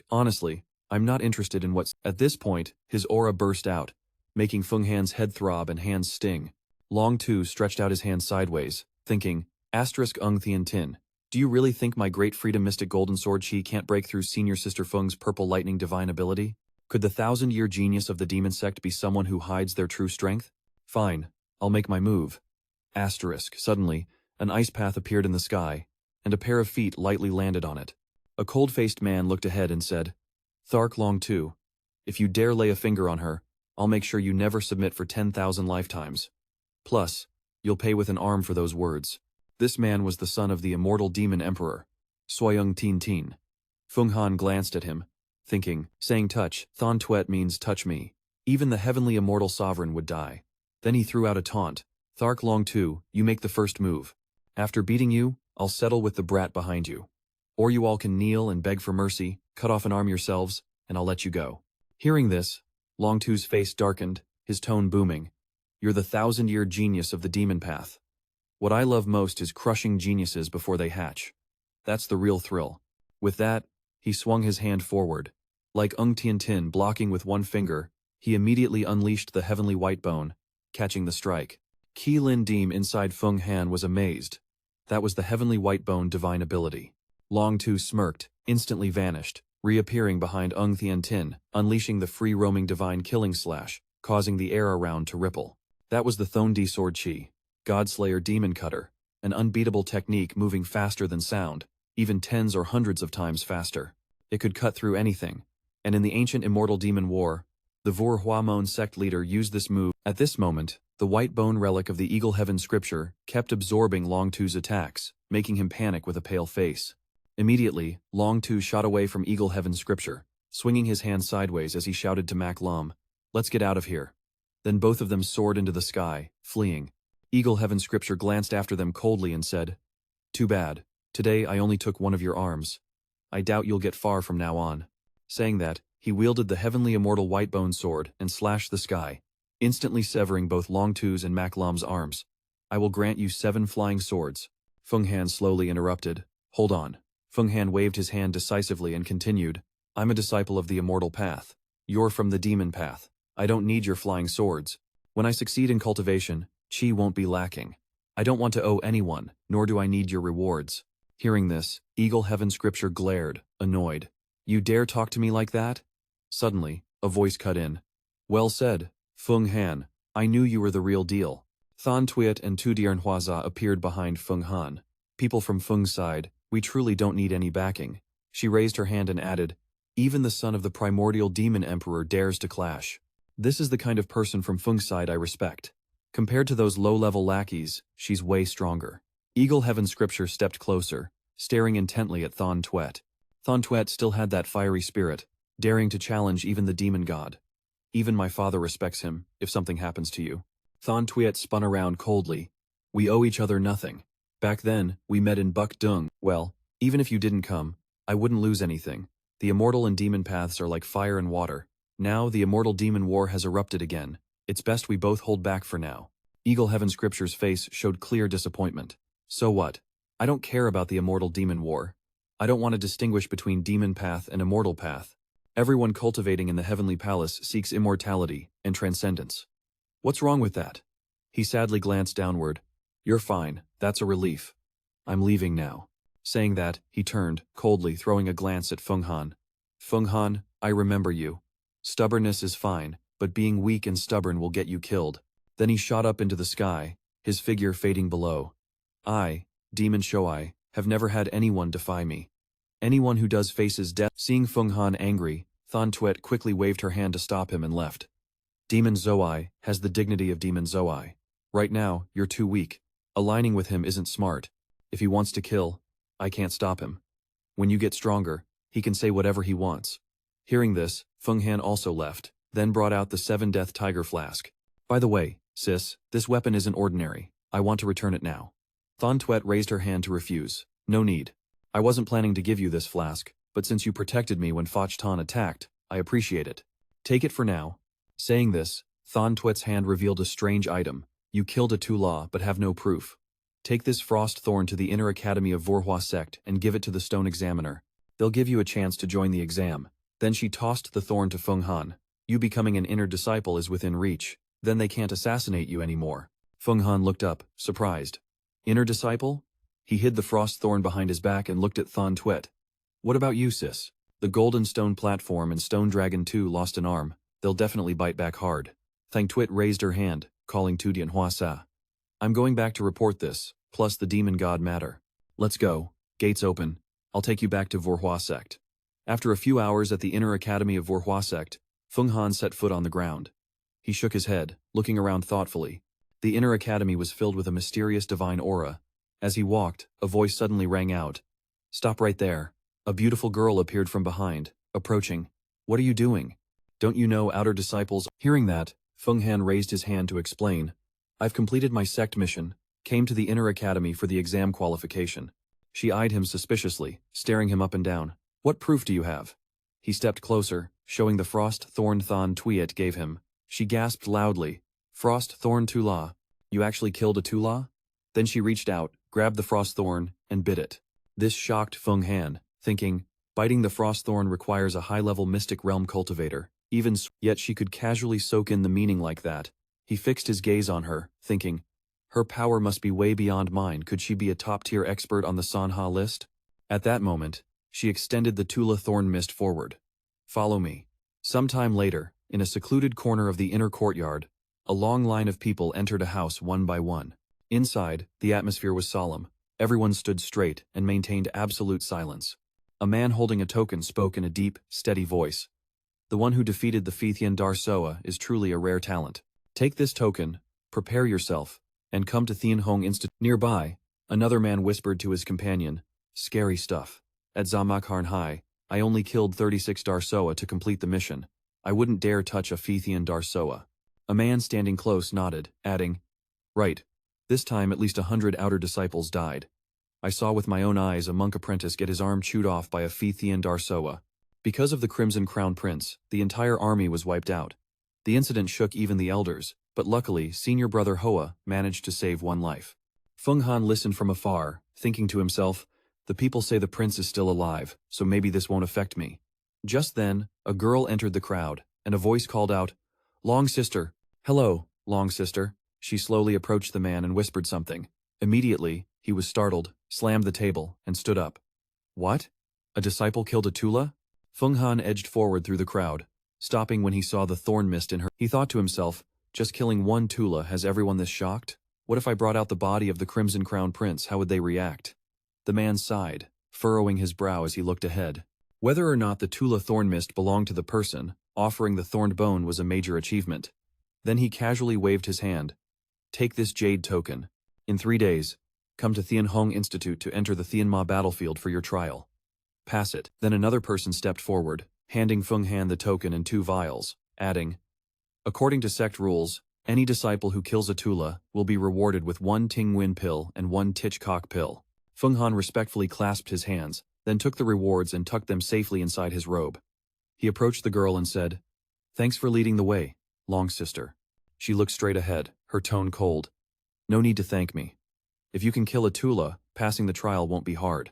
honestly, I'm not interested in what's— At this point, his aura burst out, making Feng Han's head throb and hands sting. Long Tu stretched out his hand sideways, thinking, Thien Tin. Do you really think my great freedom mystic golden sword chi can't break through Senior Sister Feng's purple lightning divine ability? Could the 1,000-year genius of the demon sect be someone who hides their true strength? Fine, I'll make my move. Suddenly, an ice path appeared in the sky, and a pair of feet lightly landed on it. A cold-faced man looked ahead and said, Thark Long Tu, if you dare lay a finger on her, I'll make sure you never submit for 10,000 lifetimes. Plus, you'll pay with an arm for those words. This man was the son of the immortal demon emperor, Soyoung Tin Tin. Feng Han glanced at him, thinking, saying touch, Thon Tuet means touch me. Even the heavenly immortal sovereign would die. Then he threw out a taunt. Thark Long Tu, you make the first move. After beating you, I'll settle with the brat behind you. Or you all can kneel and beg for mercy, cut off an arm yourselves, and I'll let you go. Hearing this, Long Tu's face darkened, his tone booming. You're the 1,000-year genius of the demon path. What I love most is crushing geniuses before they hatch. That's the real thrill. With that, he swung his hand forward. Like Tien Tin blocking with one finger, he immediately unleashed the heavenly white bone, catching the strike. Qi Lin Deem inside Feng Han was amazed. That was the heavenly white bone divine ability. Long Tu smirked, instantly vanished, reappearing behind Tien Tin, unleashing the free-roaming divine killing slash, causing the air around to ripple. That was the Thondi sword chi, Godslayer Demon Cutter, an unbeatable technique moving faster than sound, even tens or hundreds of times faster. It could cut through anything, and in the ancient immortal demon war, the Vora Huamon sect leader used this move. At this moment, the white bone relic of the Eagle Heaven scripture kept absorbing Long Tu's attacks, making him panic with a pale face. Immediately, Long Tu shot away from Eagle Heaven scripture, swinging his hand sideways as he shouted to Mak Lam, "Let's get out of here." Then both of them soared into the sky, fleeing. Eagle Heaven scripture glanced after them coldly and said, "Too bad. Today I only took one of your arms. I doubt you'll get far from now on." Saying that, he wielded the heavenly immortal white bone sword and slashed the sky, instantly severing both Long Tu's and Mak Lam's arms. "I will grant you 7 flying swords." Feng Han slowly interrupted. "Hold on." Feng Han waved his hand decisively and continued, "I'm a disciple of the immortal path. You're from the demon path. I don't need your flying swords. When I succeed in cultivation, chi won't be lacking. I don't want to owe anyone, nor do I need your rewards." Hearing this, Eagle Heaven scripture glared, annoyed. "You dare talk to me like that?" Suddenly, a voice cut in. "Well said, Feng Han. I knew you were the real deal." Thon Tuet and Tudiern Huaza appeared behind Feng Han. "People from Feng's side, we truly don't need any backing." She raised her hand and added, "Even the son of the primordial demon emperor dares to clash. This is the kind of person from Feng's side I respect. Compared to those low-level lackeys, she's way stronger." Eagle Heaven scripture stepped closer, staring intently at Thon Tuet. Thon Tuet still had that fiery spirit, daring to challenge even the demon god. "Even my father respects him, if something happens to you." Thon Tuet spun around coldly. "We owe each other nothing. Back then, we met in Buk Dung. Well, even if you didn't come, I wouldn't lose anything. The immortal and demon paths are like fire and water. Now the immortal demon war has erupted again. It's best we both hold back for now." Eagle Heaven scripture's face showed clear disappointment. "So what? I don't care about the immortal demon war. I don't want to distinguish between demon path and immortal path. Everyone cultivating in the heavenly palace seeks immortality and transcendence. What's wrong with that?" He sadly glanced downward. "You're fine, that's a relief. I'm leaving now." Saying that, he turned, coldly throwing a glance at Feng Han. "Feng Han, I remember you. Stubbornness is fine, but being weak and stubborn will get you killed." Then he shot up into the sky, his figure fading below. "I, Demon Shoai, have never had anyone defy me. Anyone who does faces death." Seeing Feng Han angry, Thon Tuet quickly waved her hand to stop him and left. "Demon Zoai has the dignity of Demon Zoai. Right now, you're too weak. Aligning with him isn't smart. If he wants to kill, I can't stop him. When you get stronger, he can say whatever he wants." Hearing this, Feng Han also left, then brought out the 7-Death Tiger Flask. "By the way, sis, this weapon isn't ordinary. I want to return it now." Thon Tuet raised her hand to refuse. No need. I wasn't planning to give you this flask, but since you protected me when Foch Tan attacked, I appreciate it. Take it for now. Saying this, Thon Tuet's hand revealed a strange item. You killed a Tula but have no proof. Take this frost thorn to the inner academy of Vora Sect and give it to the stone examiner. They'll give you a chance to join the exam. Then she tossed the thorn to Feng Han. You becoming an inner disciple is within reach. Then they can't assassinate you anymore. Feng Han looked up, surprised. Inner disciple? He hid the frost thorn behind his back and looked at Thon Tuet. What about you, sis? The golden stone platform and stone dragon too lost an arm. They'll definitely bite back hard. Thang Tuet raised her hand, calling Tu Dian Hua Sa. I'm going back to report this, plus the demon god matter. Let's go. Gates open. I'll take you back to Vora Sect. After a few hours at the inner academy of Vora Sect, Feng Han set foot on the ground. He shook his head, looking around thoughtfully. The inner academy was filled with a mysterious divine aura. As he walked, a voice suddenly rang out. Stop right there. A beautiful girl appeared from behind, approaching. What are you doing? Don't you know outer disciples? Hearing that, Feng Han raised his hand to explain. I've completed my sect mission, came to the inner academy for the exam qualification. She eyed him suspiciously, staring him up and down. What proof do you have? He stepped closer, showing the frost thorn Thon Tuet gave him. She gasped loudly. Frost thorn Tula. You actually killed a Tula? Then she reached out, grabbed the frost thorn, and bit it. This shocked Feng Han, thinking, biting the frost thorn requires a high-level mystic realm cultivator, yet she could casually soak in the meaning like that. He fixed his gaze on her, thinking, her power must be way beyond mine. Could she be a top-tier expert on the Sanha list? At that moment, she extended the Tula thorn mist forward. Follow me. Sometime later, in a secluded corner of the inner courtyard, a long line of people entered a house one by one. Inside, the atmosphere was solemn. Everyone stood straight and maintained absolute silence. A man holding a token spoke in a deep, steady voice. The one who defeated the Thien Darsoa is truly a rare talent. Take this token, prepare yourself, and come to Thien Hong Institute. Nearby, another man whispered to his companion, scary stuff. At Zamakharn High, I only killed 36 Darsoa to complete the mission. I wouldn't dare touch a Thien Darsoa. A man standing close nodded, adding, right. This time at least 100 outer disciples died. I saw with my own eyes a monk apprentice get his arm chewed off by a Thien Darsoa. Because of the Crimson Crown Prince, the entire army was wiped out. The incident shook even the elders, but luckily senior brother Hoa managed to save one life. Feng Han listened from afar, thinking to himself, the people say the prince is still alive, so maybe this won't affect me. Just then, a girl entered the crowd, and a voice called out, Long sister. Hello, Long sister. She slowly approached the man and whispered something. Immediately, he was startled, slammed the table, and stood up. What? A disciple killed a Tula? Feng Han edged forward through the crowd, stopping when he saw the thorn mist in her. He thought to himself, just killing one Tula has everyone this shocked? What if I brought out the body of the Crimson Crown Prince, how would they react? The man sighed, furrowing his brow as he looked ahead. Whether or not the Tula thorn mist belonged to the person, offering the thorned bone was a major achievement. Then he casually waved his hand. Take this jade token. In 3 days, come to Thien Hong Institute to enter the Thien Ma battlefield for your trial. Pass it. Then another person stepped forward, handing Feng Han the token and 2 vials, adding, according to sect rules, any disciple who kills a Tula will be rewarded with 1 Ting Nguyen pill and 1 Tich Kok pill. Feng Han respectfully clasped his hands, then took the rewards and tucked them safely inside his robe. He approached the girl and said, Thanks for leading the way, Long sister. She looked straight ahead, her tone cold. No need to thank me. If you can kill a Tula, passing the trial won't be hard.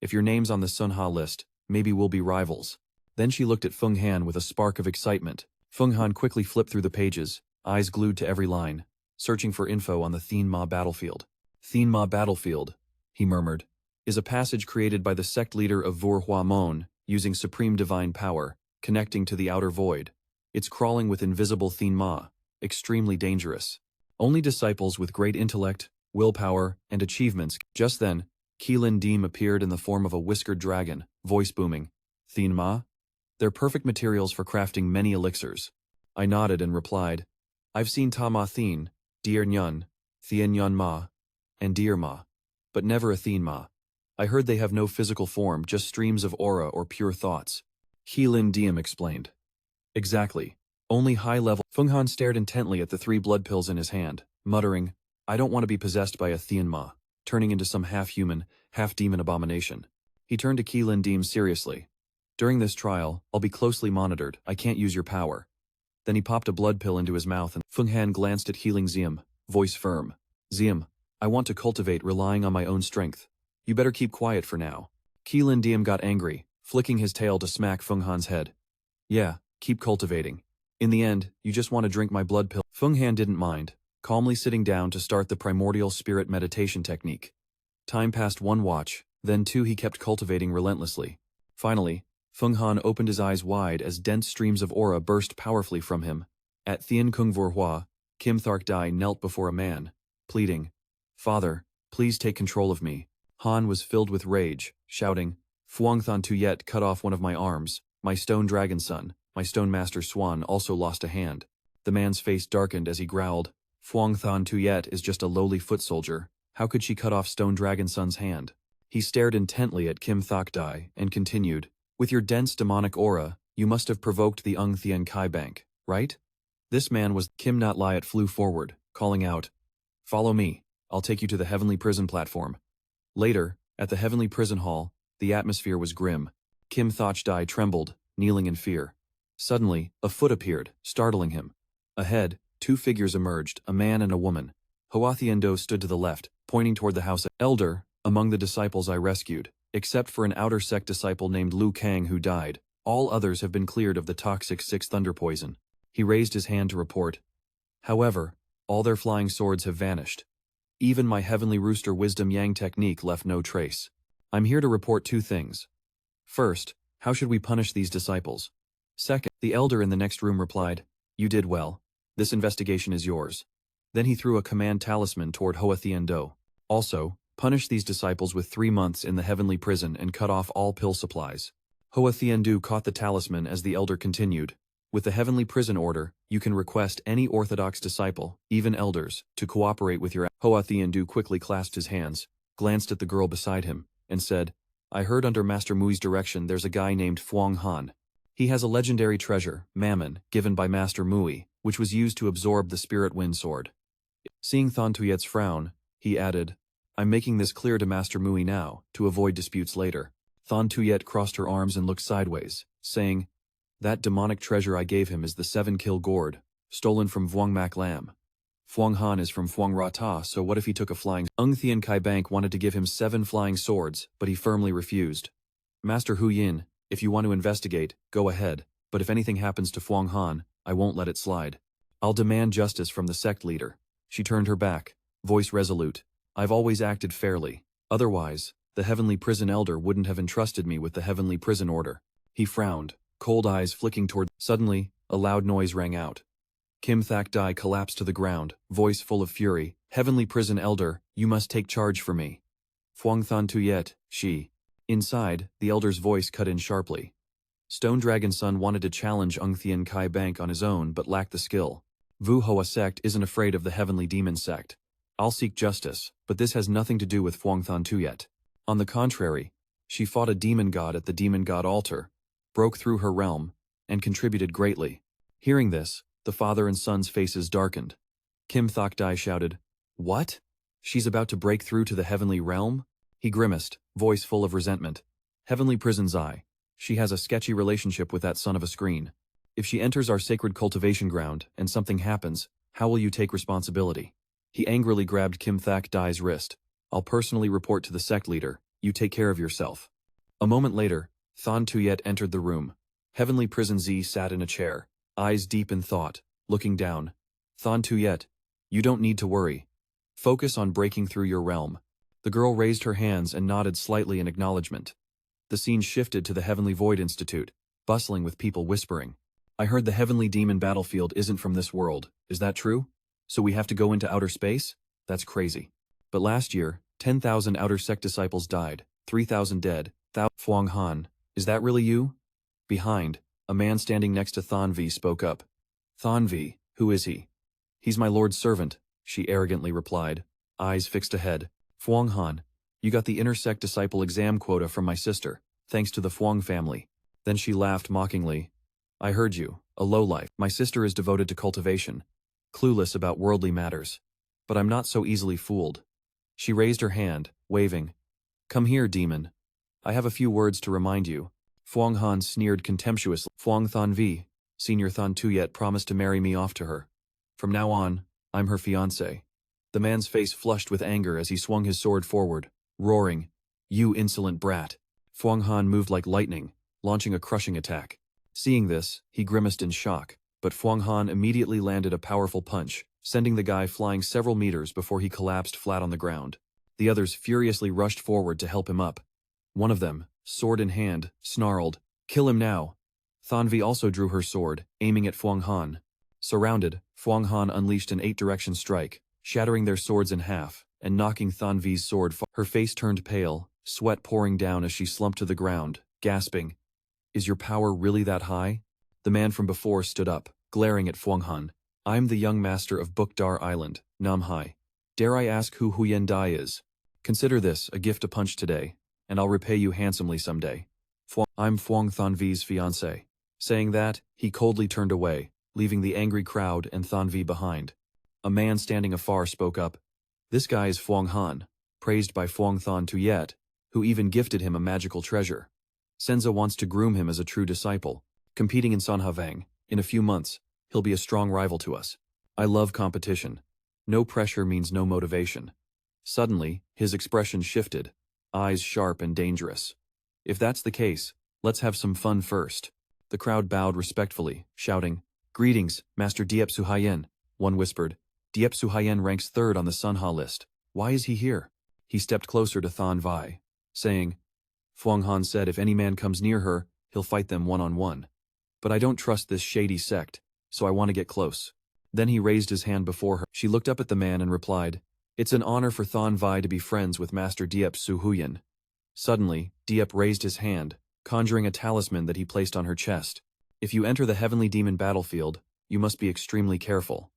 If your name's on the Sunha list, maybe we'll be rivals. Then she looked at Feng Han with a spark of excitement. Feng Han quickly flipped through the pages, eyes glued to every line, searching for info on the Thien Ma battlefield. Thien Ma battlefield, he murmured, is a passage created by the sect leader of Vora Mon, using supreme divine power, connecting to the outer void. It's crawling with invisible Thien Ma, extremely dangerous. Only disciples with great intellect, willpower, and achievements. Just then, Keelan Deem appeared in the form of a whiskered dragon, voice booming. Thien Ma? They're perfect materials for crafting many elixirs. I nodded and replied, I've seen Ta Ma Thien, Deer Nyun, Thien Nyun Ma, and Deer Ma, but never a Thien Ma. I heard they have no physical form, just streams of aura or pure thoughts. Keelan Deem explained. Exactly. Only high-level. Feng Han stared intently at the 3 blood pills in his hand, muttering, I don't want to be possessed by a Thien Ma. turning into some half-human, half-demon abomination. He turned to Qilin Dim seriously. During this trial, I'll be closely monitored. I can't use your power. Then he popped a blood pill into his mouth and Feng Han glanced at healing Xiam, voice firm. Xiam, I want to cultivate relying on my own strength. You better keep quiet for now. Qilin Dim got angry, flicking his tail to smack Feng Han's head. Yeah, keep cultivating. In the end, you just want to drink my blood pill. Feng Han didn't mind, calmly sitting down to start the primordial spirit meditation technique. Time passed 1 watch, then 2 he kept cultivating relentlessly. Finally, Feng Han opened his eyes wide as dense streams of aura burst powerfully from him. At Thien Kung Vorhua, Kim Thark Dai knelt before a man, pleading, Father, please take control of me. Han was filled with rage, shouting, Phuong Than Tuyet cut off one of my arms, my stone dragon son, my stone master Swan also lost a hand. The man's face darkened as he growled, Phuong Than Tuyet is just a lowly foot soldier, how could she cut off stone dragon son's hand? He stared intently at Kim Thak Dai and continued, with your dense demonic aura, you must have provoked the Ung Thien Kai Bank, right? This man was Kim Nat Liat flew forward, calling out, Follow me, I'll take you to the heavenly prison platform. Later, at the heavenly prison hall, the atmosphere was grim. Kim Thach Dai trembled, kneeling in fear. Suddenly, a foot appeared, startling him. Ahead, 2 figures emerged, a man and a woman. Hoa Thien Do stood to the left, pointing toward the house. Elder, among the disciples I rescued, except for an outer sect disciple named Lu Kang who died, all others have been cleared of the toxic 6 thunder poison. He raised his hand to report. However, all their flying swords have vanished. Even my heavenly rooster wisdom yang technique left no trace. I'm here to report 2 things. First, how should we punish these disciples? Second, the elder in the next room replied, You did well. This investigation is yours. Then he threw a command talisman toward Hoa Thien Do. Also, punish these disciples with 3 months in the heavenly prison and cut off all pill supplies. Hoa Thien Do caught the talisman as the elder continued. With the heavenly prison order, you can request any orthodox disciple, even elders, to cooperate with your. Hoa Thien Do quickly clasped his hands, glanced at the girl beside him, and said, I heard under Master Mui's direction there's a guy named Phuong Han. He has a legendary treasure, Mammon, given by Master Mui, which was used to absorb the spirit wind sword. Seeing Than Tuyet's frown, he added, I'm making this clear to Master Mui now, to avoid disputes later. Than Tuyet crossed her arms and looked sideways, saying, That demonic treasure I gave him is the 7-kill gourd, stolen from Vuong Mak Lam. Phuong Han is from Phuong Rata, so what if he took a flying... Ung Thien Kai Bank wanted to give him 7 flying swords, but he firmly refused. Master Huyen, if you want to investigate, go ahead, but if anything happens to Phuong Han, I won't let it slide. I'll demand justice from the sect leader. She turned her back, voice resolute. I've always acted fairly. Otherwise, the heavenly prison elder wouldn't have entrusted me with the heavenly prison order. He frowned, cold eyes flicking toward... Suddenly, a loud noise rang out. Kim Thak Dai collapsed to the ground, voice full of fury. Heavenly prison elder, you must take charge for me. Phuong Than Tuyet, she. Inside, the elder's voice cut in sharply. Stone Dragon Son wanted to challenge Ung Thien Kai Bank on his own but lacked the skill. Vu Hoa Sect isn't afraid of the heavenly demon sect. I'll seek justice, but this has nothing to do with Phuong Than Tuyet. On the contrary, she fought a demon god at the demon god altar, broke through her realm, and contributed greatly. Hearing this, the father and son's faces darkened. Kim Thak Dai shouted, What? She's about to break through to the heavenly realm? He grimaced, voice full of resentment. Heavenly prison's eye. She has a sketchy relationship with that son of a screen. If she enters our sacred cultivation ground and something happens, how will you take responsibility? He angrily grabbed Kim Thak Dai's wrist. I'll personally report to the sect leader. You take care of yourself. A moment later, Than Tuyet entered the room. Heavenly Prison Z sat in a chair, eyes deep in thought, looking down. Than Tuyet, you don't need to worry. Focus on breaking through your realm. The girl raised her hands and nodded slightly in acknowledgement. The scene shifted to the Heavenly Void Institute, bustling with people whispering. I heard the Heavenly Demon battlefield isn't from this world, is that true? So we have to go into outer space? That's crazy. But last year, 10,000 outer sect disciples died, 3,000 dead. Phuong Han, is that really you? Behind, a man standing next to Than Vi spoke up. Than Vi, who is he? He's my lord's servant, she arrogantly replied, eyes fixed ahead. Phuong Han, you got the inner sect disciple exam quota from my sister, thanks to the Phuong family. Then she laughed mockingly. I heard you, a lowlife. My sister is devoted to cultivation, clueless about worldly matters. But I'm not so easily fooled. She raised her hand, waving. Come here, demon. I have a few words to remind you. Phuong Han sneered contemptuously. Phuong Than Vi, Senior Than Tuyet promised to marry me off to her. From now on, I'm her fiancé. The man's face flushed with anger as he swung his sword forward, roaring, You insolent brat. Phuong Han moved like lightning, launching a crushing attack. Seeing this, he grimaced in shock, but Phuong Han immediately landed a powerful punch, sending the guy flying several meters before he collapsed flat on the ground. The others furiously rushed forward to help him up. One of them, sword in hand, snarled, Kill him now. Than Vi also drew her sword, aiming at Phuong Han. Surrounded, Phuong Han unleashed an 8-direction strike, shattering their swords in half, and knocking Than Vi's sword far. Her face turned pale, sweat pouring down as she slumped to the ground, gasping, Is your power really that high? The man from before stood up, glaring at Phuong Han. I'm the young master of Bukdar Island, Nam Hai. Dare I ask who Huyen Dai is? Consider this a gift to punch today, and I'll repay you handsomely someday. I'm Phuong Than Vi's fiancé. Saying that, he coldly turned away, leaving the angry crowd and Than Vi behind. A man standing afar spoke up. This guy is Phuong Han, praised by Phuong Than Tuyet, who even gifted him a magical treasure. Senza wants to groom him as a true disciple. Competing in Sanhavang, in a few months, he'll be a strong rival to us. I love competition. No pressure means no motivation. Suddenly, his expression shifted, eyes sharp and dangerous. If that's the case, let's have some fun first. The crowd bowed respectfully, shouting, Greetings, Master Diep Suhayen. One whispered, Diep Suhayen ranks 3rd on the Sunha list. Why is he here? He stepped closer to Than Vi, saying, Phuong Han said if any man comes near her, he'll fight them one-on-one. But I don't trust this shady sect, so I want to get close. Then he raised his hand before her. She looked up at the man and replied, It's an honor for Than Vi to be friends with Master Diep Suhuyen. Suddenly, Diep raised his hand, conjuring a talisman that he placed on her chest. If you enter the heavenly demon battlefield, you must be extremely careful.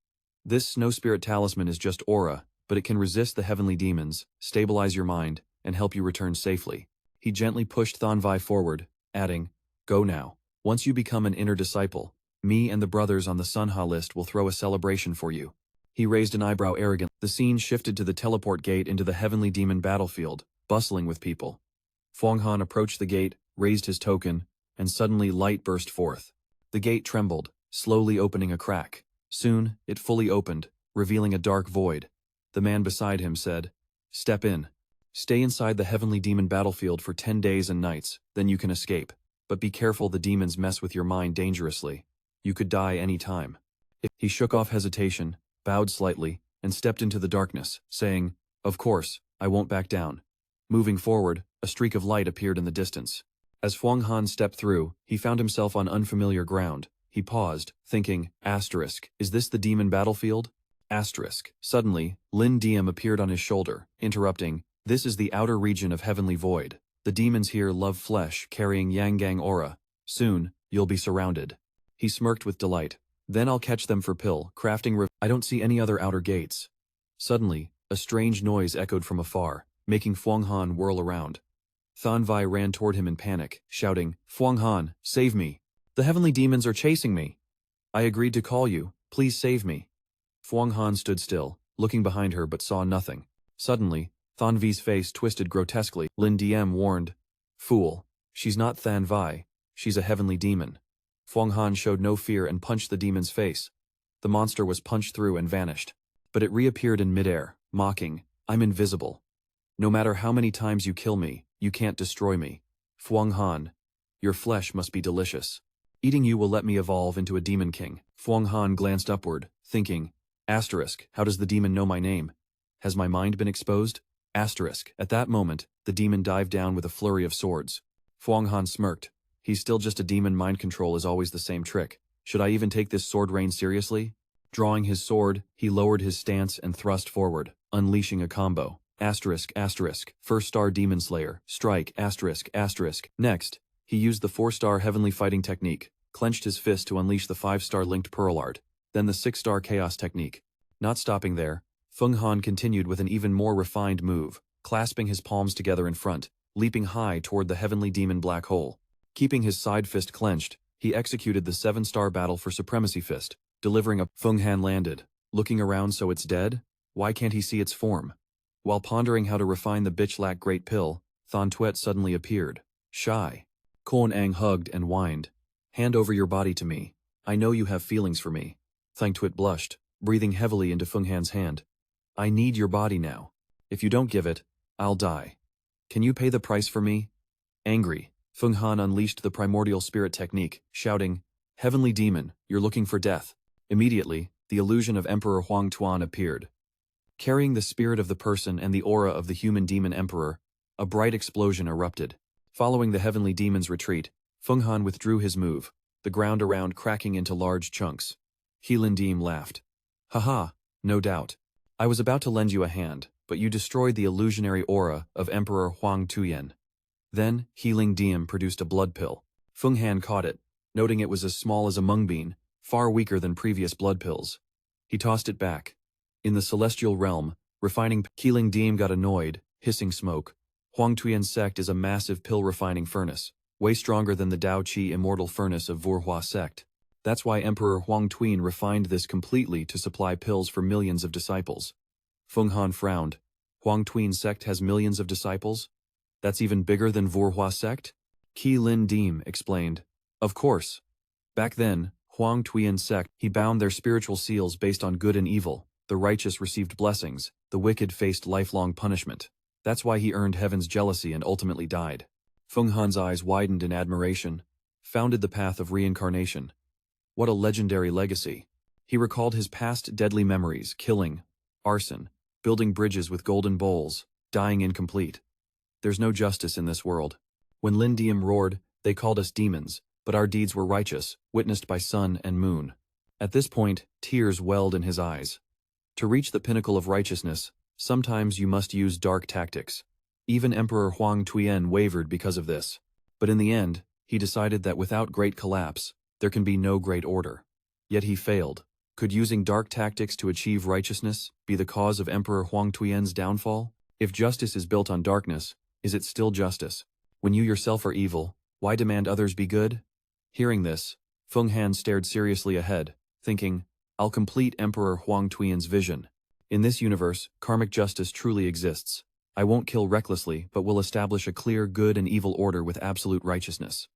This snow spirit talisman is just aura, but it can resist the heavenly demons, stabilize your mind, and help you return safely. He gently pushed Than Vi forward, adding, Go now. Once you become an inner disciple, me and the brothers on the Sunha list will throw a celebration for you. He raised an eyebrow arrogantly. The scene shifted to the teleport gate into the heavenly demon battlefield, bustling with people. Phuong Han approached the gate, raised his token, and suddenly light burst forth. The gate trembled, slowly opening a crack. Soon, it fully opened, revealing a dark void. The man beside him said, Step in. Stay inside the heavenly demon battlefield for 10 days and nights, then you can escape. But be careful, the demons mess with your mind dangerously. You could die any time. He shook off hesitation, bowed slightly, and stepped into the darkness, saying, Of course, I won't back down. Moving forward, a streak of light appeared in the distance. As Phuong Han stepped through, he found himself on unfamiliar ground. He paused, thinking, Is this the demon battlefield? Suddenly, Lin Diem appeared on his shoulder, interrupting, This is the outer region of heavenly void. The demons here love flesh carrying Yanggang aura. Soon, you'll be surrounded. He smirked with delight. Then I'll catch them for pill, crafting I don't see any other outer gates. Suddenly, a strange noise echoed from afar, making Phuong Han whirl around. Than Vi ran toward him in panic, shouting, Phuong Han, save me. The heavenly demons are chasing me. I agreed to call you, please save me. Phuong Han stood still, looking behind her but saw nothing. Suddenly, Than Vi's face twisted grotesquely. Lin Diem warned, Fool, she's not Than Vi, she's a heavenly demon. Phuong Han showed no fear and punched the demon's face. The monster was punched through and vanished. But it reappeared in midair, mocking, I'm invisible. No matter how many times you kill me, you can't destroy me. Phuong Han, your flesh must be delicious. Eating you will let me evolve into a demon king. Phuong Han glanced upward, thinking, How does the demon know my name? Has my mind been exposed? At that moment, the demon dived down with a flurry of swords. Phuong Han smirked. He's still just a demon. Mind control is always the same trick. Should I even take this sword rain seriously? Drawing his sword, he lowered his stance and thrust forward, unleashing a combo. First star demon slayer, strike, Next, he used the 4-star heavenly fighting technique, clenched his fist to unleash the 5-star linked pearl art, then the 6-star chaos technique. Not stopping there, Phuong Han continued with an even more refined move, clasping his palms together in front, leaping high toward the heavenly demon black hole. Keeping his side fist clenched, he executed the 7-star battle for supremacy fist, delivering a Phuong Han landed, looking around so it's dead? Why can't he see its form? While pondering how to refine the bitch-lack great pill, Thon Tuet suddenly appeared. Shy. Kon Ang hugged and whined. Hand over your body to me. I know you have feelings for me. Thang Tuet blushed, breathing heavily into Feng Han's hand. I need your body now. If you don't give it, I'll die. Can you pay the price for me? Angry, Feng Han unleashed the primordial spirit technique, shouting, Heavenly demon, you're looking for death. Immediately, the illusion of Emperor Huang Tuan appeared. Carrying the spirit of the person and the aura of the human demon emperor, a bright explosion erupted. Following the heavenly demon's retreat, Feng Han withdrew his move, the ground around cracking into large chunks. Heelin Dim laughed. Haha, no doubt. I was about to lend you a hand, but you destroyed the illusionary aura of Emperor Huang Tuyen. Then, Healing Dim produced a blood pill. Feng Han caught it, noting it was as small as a mung bean, far weaker than previous blood pills. He tossed it back. In the celestial realm, refining Healing Dim got annoyed, hissing smoke. Huang Tuyen's sect is a massive pill-refining furnace, way stronger than the Dao Qi immortal furnace of Vora sect. That's why Emperor Huang Tuyen refined this completely to supply pills for millions of disciples. Feng Han frowned. Huang Tuyen's sect has millions of disciples? That's even bigger than Vora sect? Qi Lin Dim explained. Of course. Back then, Huang Tuyen's sect, he bound their spiritual seals based on good and evil. The righteous received blessings, the wicked faced lifelong punishment. That's why he earned heaven's jealousy and ultimately died. Feng Han's eyes widened in admiration. Founded the path of reincarnation. What a legendary legacy. He recalled his past deadly memories, killing, arson, building bridges with golden bowls, dying incomplete. There's no justice in this world. When Lin Diem roared, they called us demons, but our deeds were righteous, witnessed by sun and moon. At this point, tears welled in his eyes. To reach the pinnacle of righteousness, sometimes you must use dark tactics. Even Emperor Huang Tuyen wavered because of this. But in the end, he decided that without great collapse, there can be no great order. Yet he failed. Could using dark tactics to achieve righteousness be the cause of Emperor Huang Tuyen's downfall? If justice is built on darkness, is it still justice? When you yourself are evil, why demand others be good? Hearing this, Feng Han stared seriously ahead, thinking, I'll complete Emperor Huang Tuyen's vision. In this universe, karmic justice truly exists. I won't kill recklessly, but will establish a clear good and evil order with absolute righteousness.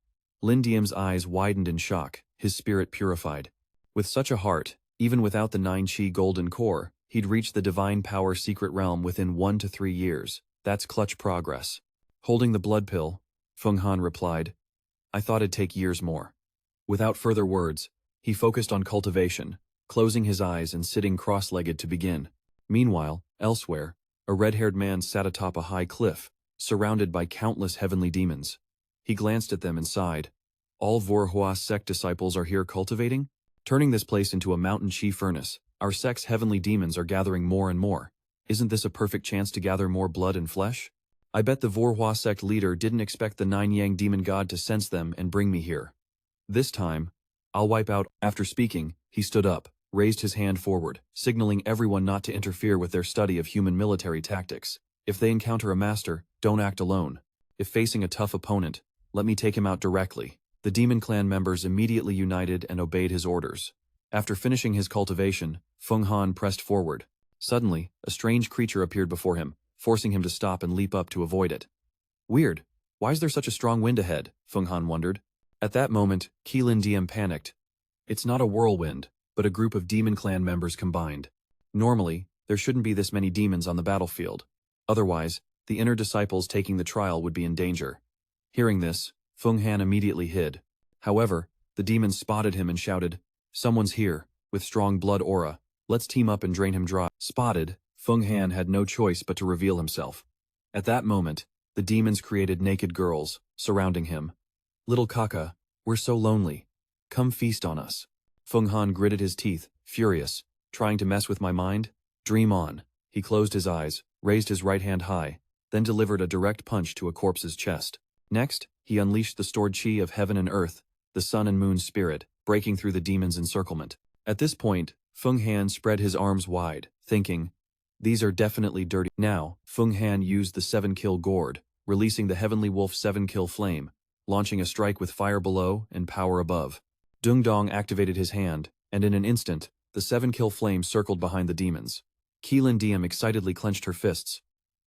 Lin Diem's eyes widened in shock, his spirit purified. With such a heart, even without the 9 Qi golden core, he'd reach the divine power secret realm within 1 to 3 years. That's clutch progress. Holding the blood pill, Feng Han replied, I thought it'd take years more. Without further words, he focused on cultivation, closing his eyes and sitting cross-legged to begin. Meanwhile, elsewhere, a red-haired man sat atop a high cliff, surrounded by countless heavenly demons. He glanced at them and sighed. All Vora sect disciples are here cultivating? Turning this place into a mountain chi furnace, our sect's heavenly demons are gathering more and more. Isn't this a perfect chance to gather more blood and flesh? I bet the Vora sect leader didn't expect the 9 Yang demon god to sense them and bring me here. This time, I'll wipe out. After speaking, he stood up, raised his hand forward, signaling everyone not to interfere with their study of human military tactics. If they encounter a master, don't act alone. If facing a tough opponent, let me take him out directly. The demon clan members immediately united and obeyed his orders. After finishing his cultivation, Feng Han pressed forward. Suddenly, a strange creature appeared before him, forcing him to stop and leap up to avoid it. Weird. Why is there such a strong wind ahead? Feng Han wondered. At that moment, Qilin Diem panicked. It's not a whirlwind, but a group of demon clan members combined. Normally, there shouldn't be this many demons on the battlefield. Otherwise, the inner disciples taking the trial would be in danger. Hearing this, Feng Han immediately hid. However, the demons spotted him and shouted, Someone's here, with strong blood aura. Let's team up and drain him dry. Spotted, Feng Han had no choice but to reveal himself. At that moment, the demons created naked girls, surrounding him. Little Kaka, we're so lonely. Come feast on us. Feng Han gritted his teeth, furious. Trying to mess with my mind? Dream on. He closed his eyes, raised his right hand high, then delivered a direct punch to a corpse's chest. Next, he unleashed the stored chi of heaven and earth, the sun and moon spirit, breaking through the demon's encirclement. At this point, Feng Han spread his arms wide, thinking, these are definitely dirty. Now, Feng Han used the 7-kill gourd, releasing the heavenly wolf 7-kill flame, launching a strike with fire below and power above. Dung Dong activated his hand, and in an instant, the 7-kill flame circled behind the demons. Qilin Diem excitedly clenched her fists,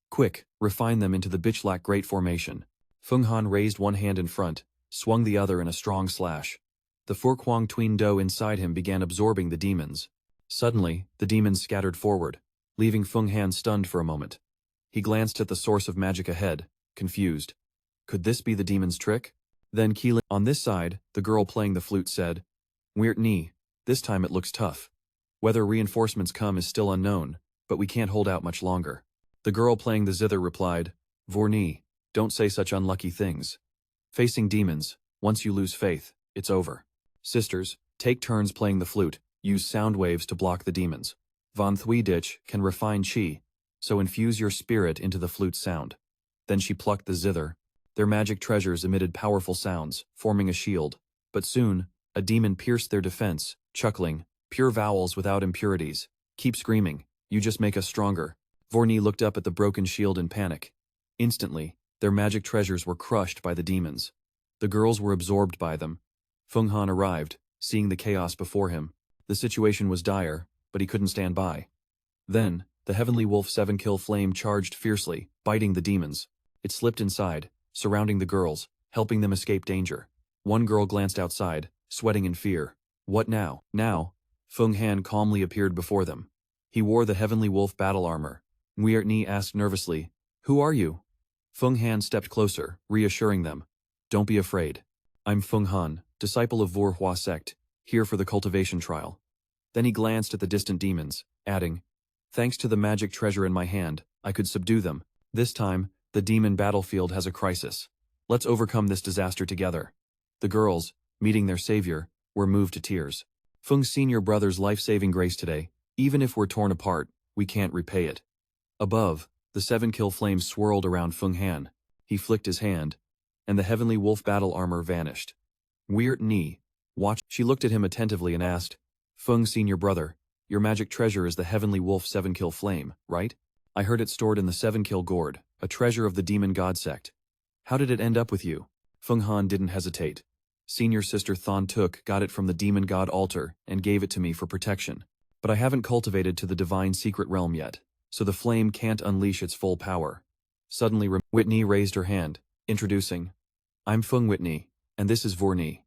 Quick, refine them into the bitchlak great formation. Feng Han raised one hand in front, swung the other in a strong slash. The Furquang tween do inside him began absorbing the demons. Suddenly, the demons scattered forward, leaving Feng Han stunned for a moment. He glanced at the source of magic ahead, confused. Could this be the demon's trick? Then Keeling. On this side, the girl playing the flute said, Weird Ni, this time it looks tough. Whether reinforcements come is still unknown, but we can't hold out much longer. The girl playing the zither replied, Vorni, don't say such unlucky things. Facing demons, once you lose faith, it's over. Sisters, take turns playing the flute, use sound waves to block the demons. Von Thuidich can refine chi, so infuse your spirit into the flute's sound. Then she plucked the zither. Their magic treasures emitted powerful sounds, forming a shield. But soon, a demon pierced their defense, chuckling, pure vowels without impurities. Keep screaming, you just make us stronger. Vorni looked up at the broken shield in panic. Instantly, their magic treasures were crushed by the demons. The girls were absorbed by them. Feng Han arrived, seeing the chaos before him. The situation was dire, but he couldn't stand by. Then, the Heavenly Wolf 7-kill flame charged fiercely, biting the demons. It slipped inside, surrounding the girls, helping them escape danger. One girl glanced outside, sweating in fear. What now? Now, Feng Han calmly appeared before them. He wore the Heavenly Wolf battle armor. Nguyen Ni asked nervously, Who are you? Feng Han stepped closer, reassuring them. Don't be afraid. I'm Feng Han, disciple of Vora Sect, here for the cultivation trial. Then he glanced at the distant demons, adding, Thanks to the magic treasure in my hand, I could subdue them. This time, the demon battlefield has a crisis. Let's overcome this disaster together. The girls, meeting their savior, were moved to tears. Feng's senior brother's life-saving grace today, even if we're torn apart, we can't repay it. Above, the 7-kill flames swirled around Feng Han. He flicked his hand, and the Heavenly Wolf battle armor vanished. Weird Ni, watch. She looked at him attentively and asked, Feng senior brother, your magic treasure is the Heavenly Wolf 7-kill flame, right? I heard it stored in the 7-kill gourd, a treasure of the demon god sect. How did it end up with you? Feng Han didn't hesitate. Senior sister Thon Tuk got it from the demon god altar and gave it to me for protection. But I haven't cultivated to the divine secret realm yet, so the flame can't unleash its full power. Suddenly Whitney raised her hand, introducing, I'm Feng Whitney, and this is Vorni.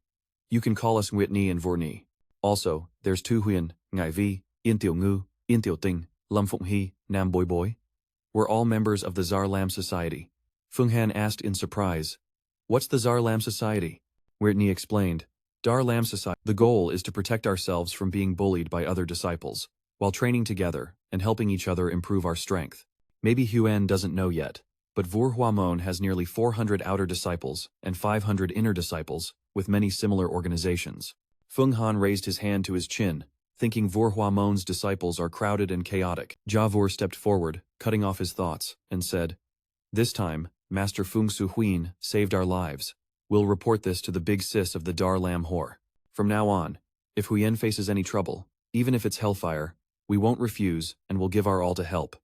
You can call us Whitney and Vorni. Also, there's Tu Huyen, Ngai Vi, Yin Tiểu Ngu, Yin Tiểu Ting, Lam Phụng Hy, Nam Boy Boy. We're all members of the Zar Lam Society. Feng Han asked in surprise, What's the Zar Lam Society? Whitney explained, Dar Lam Society. The goal is to protect ourselves from being bullied by other disciples, while training together and helping each other improve our strength. Maybe Huyen doesn't know yet, but Vora Mon has nearly 400 outer disciples and 500 inner disciples, with many similar organizations. Feng Han raised his hand to his chin, thinking Vora Mon's disciples are crowded and chaotic. Javor stepped forward, cutting off his thoughts, and said, This time, Master Feng Su Huyen saved our lives. We'll report this to the big sis of the Dar Lam Hor. From now on, if Huyen faces any trouble, even if it's hellfire, we won't refuse and will give our all to help.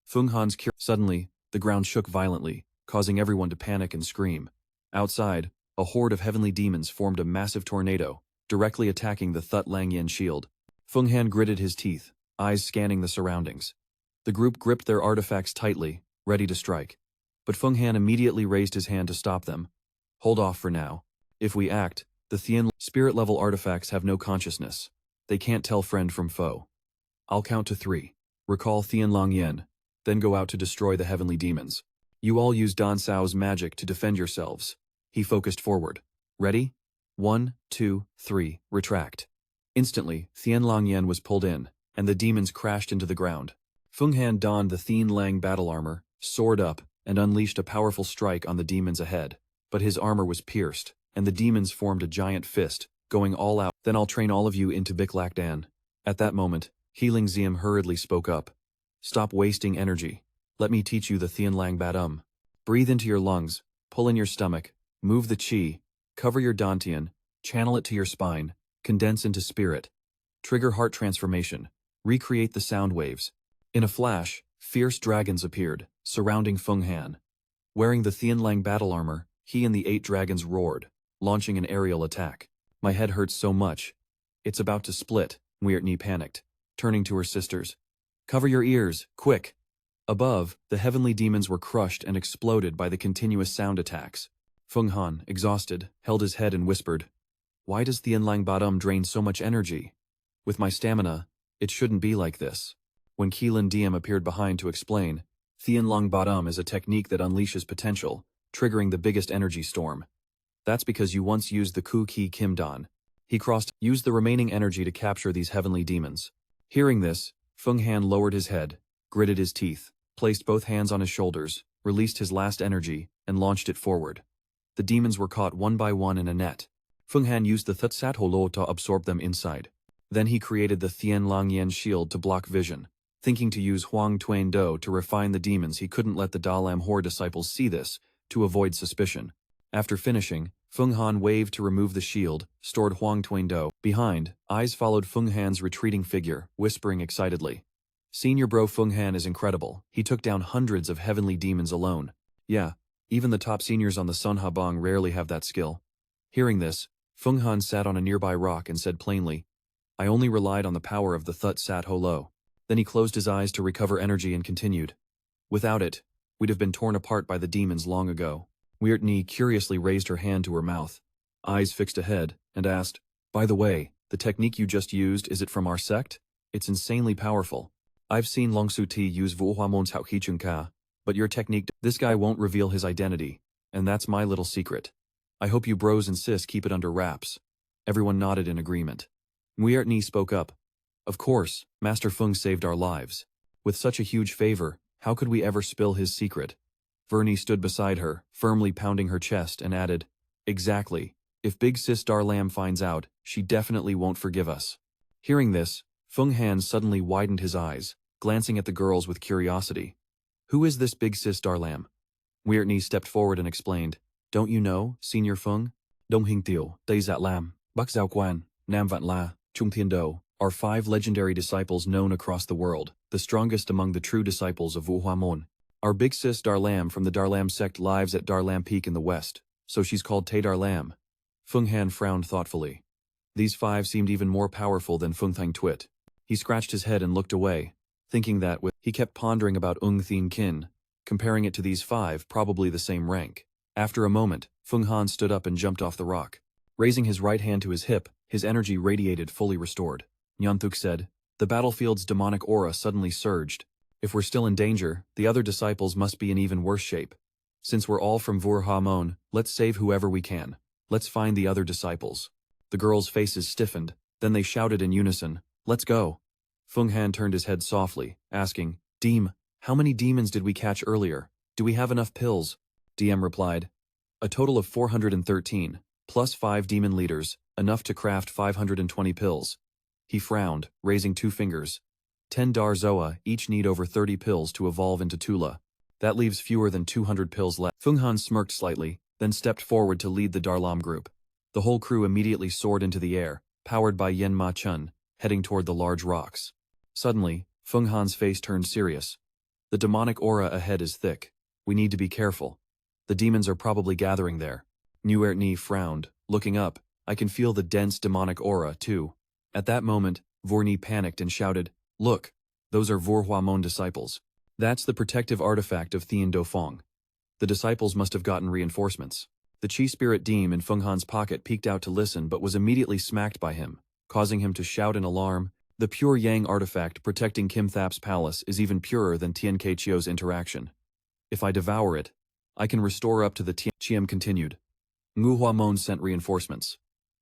Feng Han's Suddenly, the ground shook violently, causing everyone to panic and scream. Outside, a horde of heavenly demons formed a massive tornado, directly attacking the Thut Lang Yen shield. Feng Han gritted his teeth, eyes scanning the surroundings. The group gripped their artifacts tightly, ready to strike. But Feng Han immediately raised his hand to stop them. Hold off for now. If we act, the Thien spirit-level artifacts have no consciousness. They can't tell friend from foe. I'll count to 3. Recall Thien Long Yen, then go out to destroy the heavenly demons. You all use Dan Sao's magic to defend yourselves. He focused forward. Ready? 1, 2, 3, retract. Instantly, Thien Long Yen was pulled in, and the demons crashed into the ground. Feng Han donned the Thien Lang battle armor, soared up, and unleashed a powerful strike on the demons ahead. But his armor was pierced, and the demons formed a giant fist, going all out. Then I'll train all of you into Biklak Dan. At that moment, Healing Ziem hurriedly spoke up. Stop wasting energy. Let me teach you the Thien Lang Bat Breathe into your lungs, pull in your stomach, move the chi, cover your dantian, channel it to your spine, condense into spirit. Trigger heart transformation. Recreate the sound waves. In a flash, fierce dragons appeared, surrounding Feng Han. Wearing the Thien Lang battle armor, he and the 8 dragons roared, launching an aerial attack. My head hurts so much. It's about to split, Weirtney panicked, turning to her sisters. Cover your ears, quick! Above, the heavenly demons were crushed and exploded by the continuous sound attacks. Feng Han, exhausted, held his head and whispered, "Why does Thien Lang Badum drain so much energy? With my stamina, it shouldn't be like this." When Keelan Diem appeared behind to explain, Thien Lang Badum is a technique that unleashes potential, triggering the biggest energy storm. That's because you once used the Ku Ki Kim Dan. He used the remaining energy to capture these heavenly demons. Hearing this, Feng Han lowered his head, gritted his teeth, placed both hands on his shoulders, released his last energy, and launched it forward. The demons were caught one by one in a net. Feng Han used the Thutsat Holo to absorb them inside. Then he created the Thien Lang Yen shield to block vision, thinking to use Huang Tuan Do to refine the demons. He couldn't let the Da Lam Hor disciples see this, to avoid suspicion. After finishing, Feng Han waved to remove the shield, stored Huang Tuan Do. Behind, eyes followed Feng Han's retreating figure, whispering excitedly. Senior bro Feng Han is incredible. He took down hundreds of heavenly demons alone. Yeah, even the top seniors on the Sun Habang rarely have that skill. Hearing this, Feng Han sat on a nearby rock and said plainly, "I only relied on the power of the Thut Sat Ho Lo." Then he closed his eyes to recover energy and continued. "Without it, we'd have been torn apart by the demons long ago." Weird Ni curiously raised her hand to her mouth, eyes fixed ahead, and asked, "By the way, the technique you just used, is it from our sect? It's insanely powerful. I've seen Long Su Ti use Wu Hua Mon's Hao Hi Chun Ka, but your technique, this guy won't reveal his identity, and that's my little secret. I hope you bros and sis keep it under wraps." Everyone nodded in agreement. Weird Ni spoke up. "Of course, Master Feng saved our lives. With such a huge favor, how could we ever spill his secret?" Vernie stood beside her, firmly pounding her chest, and added, "Exactly. If Big Sis Darlam finds out, she definitely won't forgive us." Hearing this, Feng Han suddenly widened his eyes, glancing at the girls with curiosity. "Who is this Big Sis Darlam?" Weirtney stepped forward and explained, "Don't you know, Senior Feng? Dong Hing Tio, Dai Zat Lam, Bak Zhao Quan, Nam Vat La, Chung Tien Do are 5 legendary disciples known across the world, the strongest among the true disciples of Wu Hua Mon. Our big sis Darlam from the Darlam sect lives at Darlam Peak in the west, so she's called Tay Darlam." Feng Han frowned thoughtfully. These 5 seemed even more powerful than Feng Thang Twit. He scratched his head and looked away, thinking that he kept pondering about Ung Thien Kin, comparing it to these 5, probably the same rank. After a moment, Feng Han stood up and jumped off the rock. Raising his right hand to his hip, his energy radiated fully restored. Nyanthuk said, "The battlefield's demonic aura suddenly surged. If we're still in danger, the other disciples must be in even worse shape. Since we're all from Vur Ha Mon, let's save whoever we can. Let's find the other disciples." The girls' faces stiffened, then they shouted in unison, "Let's go." Feng Han turned his head softly, asking, "Deem, how many demons did we catch earlier? Do we have enough pills?" DM replied, "A total of 413, plus 5 demon leaders, enough to craft 520 pills." He frowned, raising 2 fingers. 10 Dar Zoa each need over 30 pills to evolve into Tula. That leaves fewer than 200 pills left. Feng Han smirked slightly, then stepped forward to lead the Darlam group. The whole crew immediately soared into the air, powered by Yen Ma Chun, heading toward the large rocks. Suddenly, Feng Han's face turned serious. "The demonic aura ahead is thick. We need to be careful. The demons are probably gathering there." Nuert Ni frowned, looking up. "I can feel the dense demonic aura, too." At that moment, Vorni panicked and shouted, "Look, those are Vor Hua Mon disciples. That's the protective artifact of Thien Dofong. The disciples must have gotten reinforcements." The Chi Spirit Deem in Feng Han's pocket peeked out to listen but was immediately smacked by him, causing him to shout in alarm. The pure Yang artifact protecting Kim Thap's palace is even purer than Tien Keichio's interaction. If I devour it, I can restore up to the Tien. Chiem continued. Ngu Hua Mon sent reinforcements.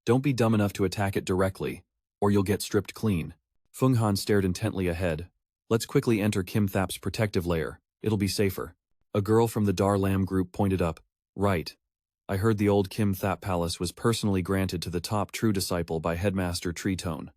Don't be dumb enough to attack it directly, or you'll get stripped clean. Feng Han stared intently ahead. Let's quickly enter Kim Thap's protective layer. It'll be safer. A girl from the Dar Lam group pointed up. Right. I heard the old Kim Thap palace was personally granted to the top true disciple by Headmaster Treetone.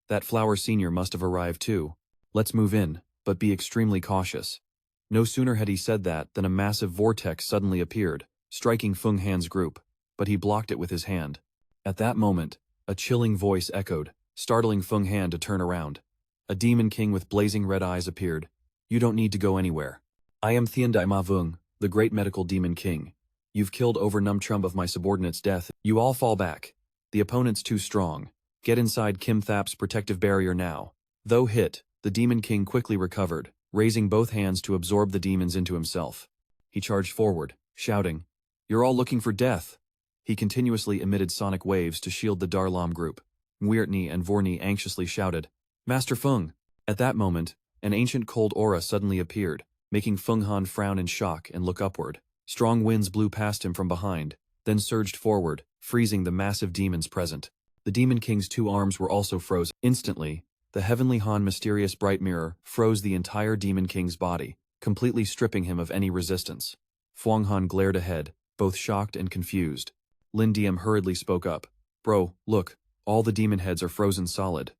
That Flower Senior must have arrived too. Let's move in, but be extremely cautious. No sooner had he said that than a massive vortex suddenly appeared, striking Feng Han's group, but he blocked it with his hand. At that moment, a chilling voice echoed, startling Feng Han to turn around. A demon king with blazing red eyes appeared. "You don't need to go anywhere. I am Thien Dai Ma Vung, the great medical demon king. You've killed over Num Trump of my subordinate's death. You all fall back. The opponent's too strong. Get inside Kim Thap's protective barrier now." Though hit, the demon king quickly recovered, raising both hands to absorb the demons into himself. He charged forward, shouting, "You're all looking for death!" He continuously emitted sonic waves to shield the Darlam group. Nguyen and Vorni anxiously shouted, "Master Feng!" At that moment, an ancient cold aura suddenly appeared, making Feng Han frown in shock and look upward. Strong winds blew past him from behind, then surged forward, freezing the massive demons present. The Demon King's 2 arms were also frozen. Instantly, the Heavenly Han mysterious bright mirror froze the entire Demon King's body, completely stripping him of any resistance. Fuang Han glared ahead, both shocked and confused. Lin Diem hurriedly spoke up. "Bro, look, all the demon heads are frozen solid.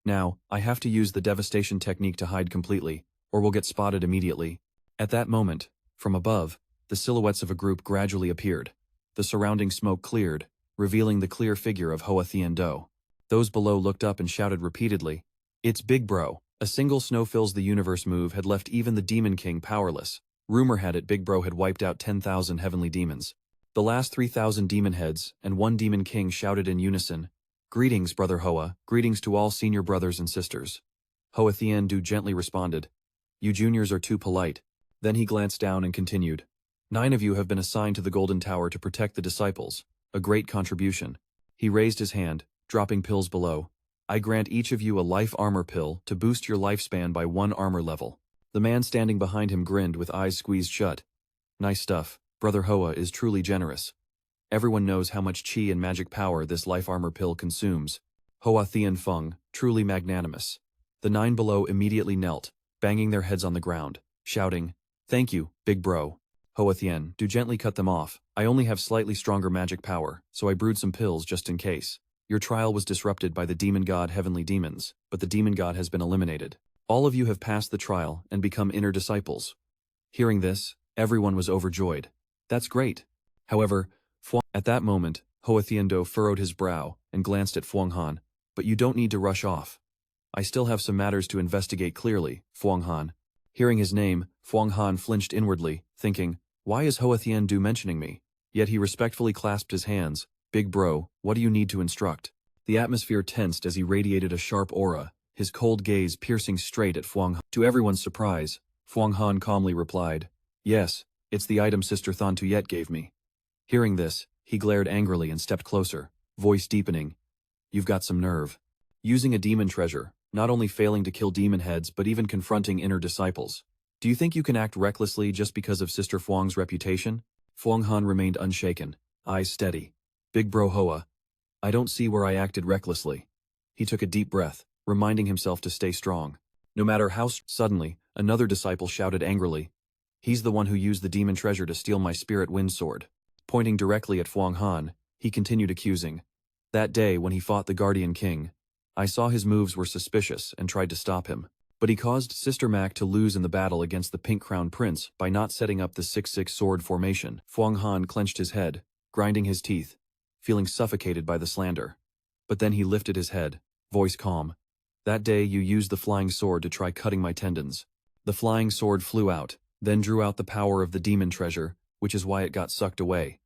Now, I have to use the devastation technique to hide completely, or we'll get spotted immediately." At that moment, from above, the silhouettes of a group gradually appeared. The surrounding smoke cleared, revealing the clear figure of Hoa Thien Do. Those below looked up and shouted repeatedly, "It's Big Bro!" A single Snow Fills the Universe move had left even the Demon King powerless. Rumor had it Big Bro had wiped out 10,000 heavenly demons. The last 3,000 demon heads and 1 Demon King shouted in unison, "Greetings, Brother Hoa, greetings to all senior brothers and sisters." Hoa Thien Du gently responded, "You juniors are too polite." Then he glanced down and continued, "9 of you have been assigned to the Golden Tower to protect the disciples, a great contribution." He raised his hand, dropping pills below. "I grant each of you a life armor pill to boost your lifespan by 1 armor level." The man standing behind him grinned with eyes squeezed shut. "Nice stuff, Brother Hoa is truly generous. Everyone knows how much chi and magic power this life armor pill consumes. Hoa Thien Feng, truly magnanimous." The 9 below immediately knelt, banging their heads on the ground, shouting, "Thank you, Big Bro." Hoa Thien, do gently cut them off. "I only have slightly stronger magic power, so I brewed some pills just in case. Your trial was disrupted by the demon god heavenly demons, but the demon god has been eliminated. All of you have passed the trial and become inner disciples." Hearing this, everyone was overjoyed. "That's great." However, at that moment, Hoa Thien Do furrowed his brow and glanced at Fuang Han. "But you don't need to rush off. I still have some matters to investigate clearly, Fuang Han." Hearing his name, Fuang Han flinched inwardly, thinking, "Why is Hoa Thien Du mentioning me?" Yet he respectfully clasped his hands. "Big Bro, what do you need to instruct?" The atmosphere tensed as he radiated a sharp aura, his cold gaze piercing straight at Fuang Han. To everyone's surprise, Fuang Han calmly replied, "Yes, it's the item Sister Thon Tuyet gave me." Hearing this, he glared angrily and stepped closer, voice deepening, "You've got some nerve. Using a demon treasure, not only failing to kill demon heads but even confronting inner disciples. Do you think you can act recklessly just because of Sister Fuang's reputation?" Fuang Han remained unshaken, eyes steady. "Big Bro Hoa, I don't see where I acted recklessly." He took a deep breath, reminding himself to stay strong. No matter how suddenly, another disciple shouted angrily, "He's the one who used the demon treasure to steal my spirit wind sword." Pointing directly at Fuang Han, he continued accusing, "That day when he fought the Guardian King, I saw his moves were suspicious and tried to stop him. But he caused Sister Mac to lose in the battle against the Pink Crown Prince by not setting up the 6-6 sword formation." Fuang Han clenched his head, grinding his teeth, feeling suffocated by the slander. But then he lifted his head, voice calm. "That day you used the flying sword to try cutting my tendons. The flying sword flew out, then drew out the power of the demon treasure, which is why it got sucked away."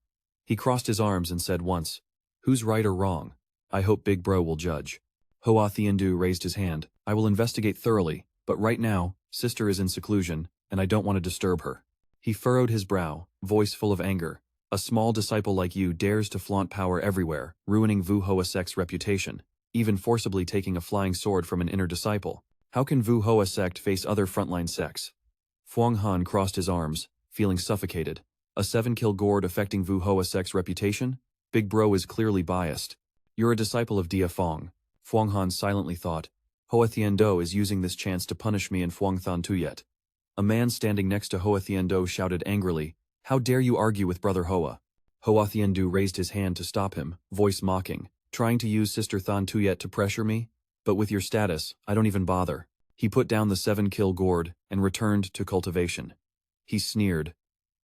He crossed his arms and said once, "Who's right or wrong? I hope Big Bro will judge." Hoa Thien Du raised his hand. "I will investigate thoroughly, but right now, Sister is in seclusion, and I don't want to disturb her." He furrowed his brow, voice full of anger. "A small disciple like you dares to flaunt power everywhere, ruining Vu Hoa Sect's reputation, even forcibly taking a flying sword from an inner disciple. How can Vu Hoa Sect face other frontline sects?" Fuang Han crossed his arms, feeling suffocated. A 7-kill gourd affecting Vu Hoa Sect's reputation? Big Bro is clearly biased. "You're a disciple of Dia Fong," Fuang Han silently thought. "Hoa Thien Do is using this chance to punish me and Fuang Than Tuyet." A man standing next to Hoa Thien Do shouted angrily, "How dare you argue with Brother Hoa?" Hoa Thien Du raised his hand to stop him, voice mocking, "Trying to use Sister Than Tuyet to pressure me? But with your status, I don't even bother." He put down the 7-kill gourd and returned to cultivation. He sneered,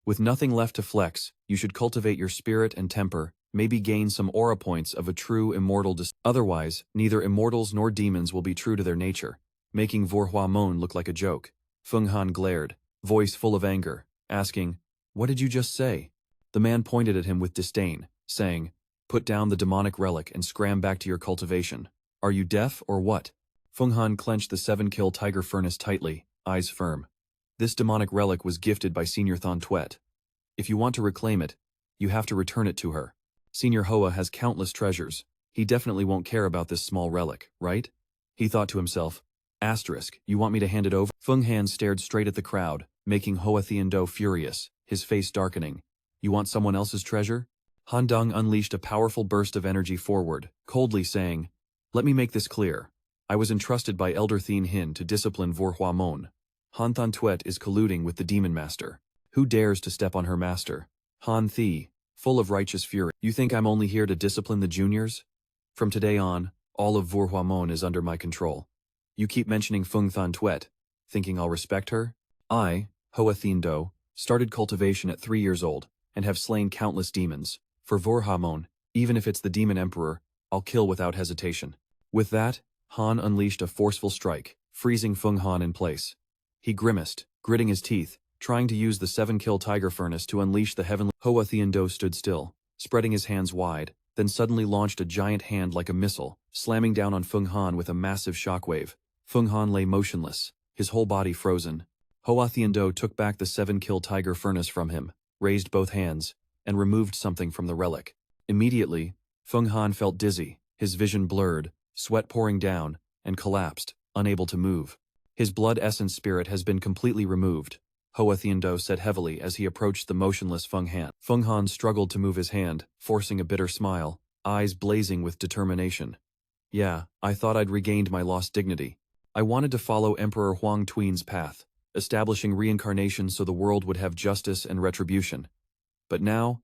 "With nothing left to flex, you should cultivate your spirit and temper, maybe gain some aura points of a true immortal otherwise, neither immortals nor demons will be true to their nature," making Vora Mon look like a joke. Feng Han glared, voice full of anger, asking, "What did you just say?" The man pointed at him with disdain, saying, "Put down the demonic relic and scram back to your cultivation. Are you deaf or what?" Feng Han clenched the 7-kill tiger furnace tightly, eyes firm. This demonic relic was gifted by Senior Thon Tuet. If you want to reclaim it, you have to return it to her. Senior Hoa has countless treasures. He definitely won't care about this small relic, right? He thought to himself. Asterisk, you want me to hand it over? Feng Han stared straight at the crowd, making Hoa Thien Do furious, his face darkening. You want someone else's treasure? Han Dong unleashed a powerful burst of energy forward, coldly saying, let me make this clear. I was entrusted by Elder Thien Hin to discipline Vora Mon. Han Thon Tuet is colluding with the Demon Master. Who dares to step on her master? Han Thi, full of righteous fury. You think I'm only here to discipline the juniors? From today on, all of Vora Mon is under my control. You keep mentioning Feng Thon Tuet, thinking I'll respect her? I, Hoa Thien Do, started cultivation at 3 years old, and have slain countless demons. For Vora Mon, even if it's the Demon Emperor, I'll kill without hesitation. With that, Han unleashed a forceful strike, freezing Feng Han in place. He grimaced, gritting his teeth, trying to use the 7-kill Tiger Furnace to unleash the heavenly. Hoa Thien Do stood still, spreading his hands wide, then suddenly launched a giant hand like a missile, slamming down on Feng Han with a massive shockwave. Feng Han lay motionless, his whole body frozen. Hoa Thien Do took back the 7-kill Tiger Furnace from him, raised both hands, and removed something from the relic. Immediately, Feng Han felt dizzy, his vision blurred, sweat pouring down, and collapsed, unable to move. His blood essence spirit has been completely removed, Hoa Thien Do said heavily as he approached the motionless Feng Han. Feng Han struggled to move his hand, forcing a bitter smile, eyes blazing with determination. Yeah, I thought I'd regained my lost dignity. I wanted to follow Emperor Huang Tuin's path, establishing reincarnation so the world would have justice and retribution. But now,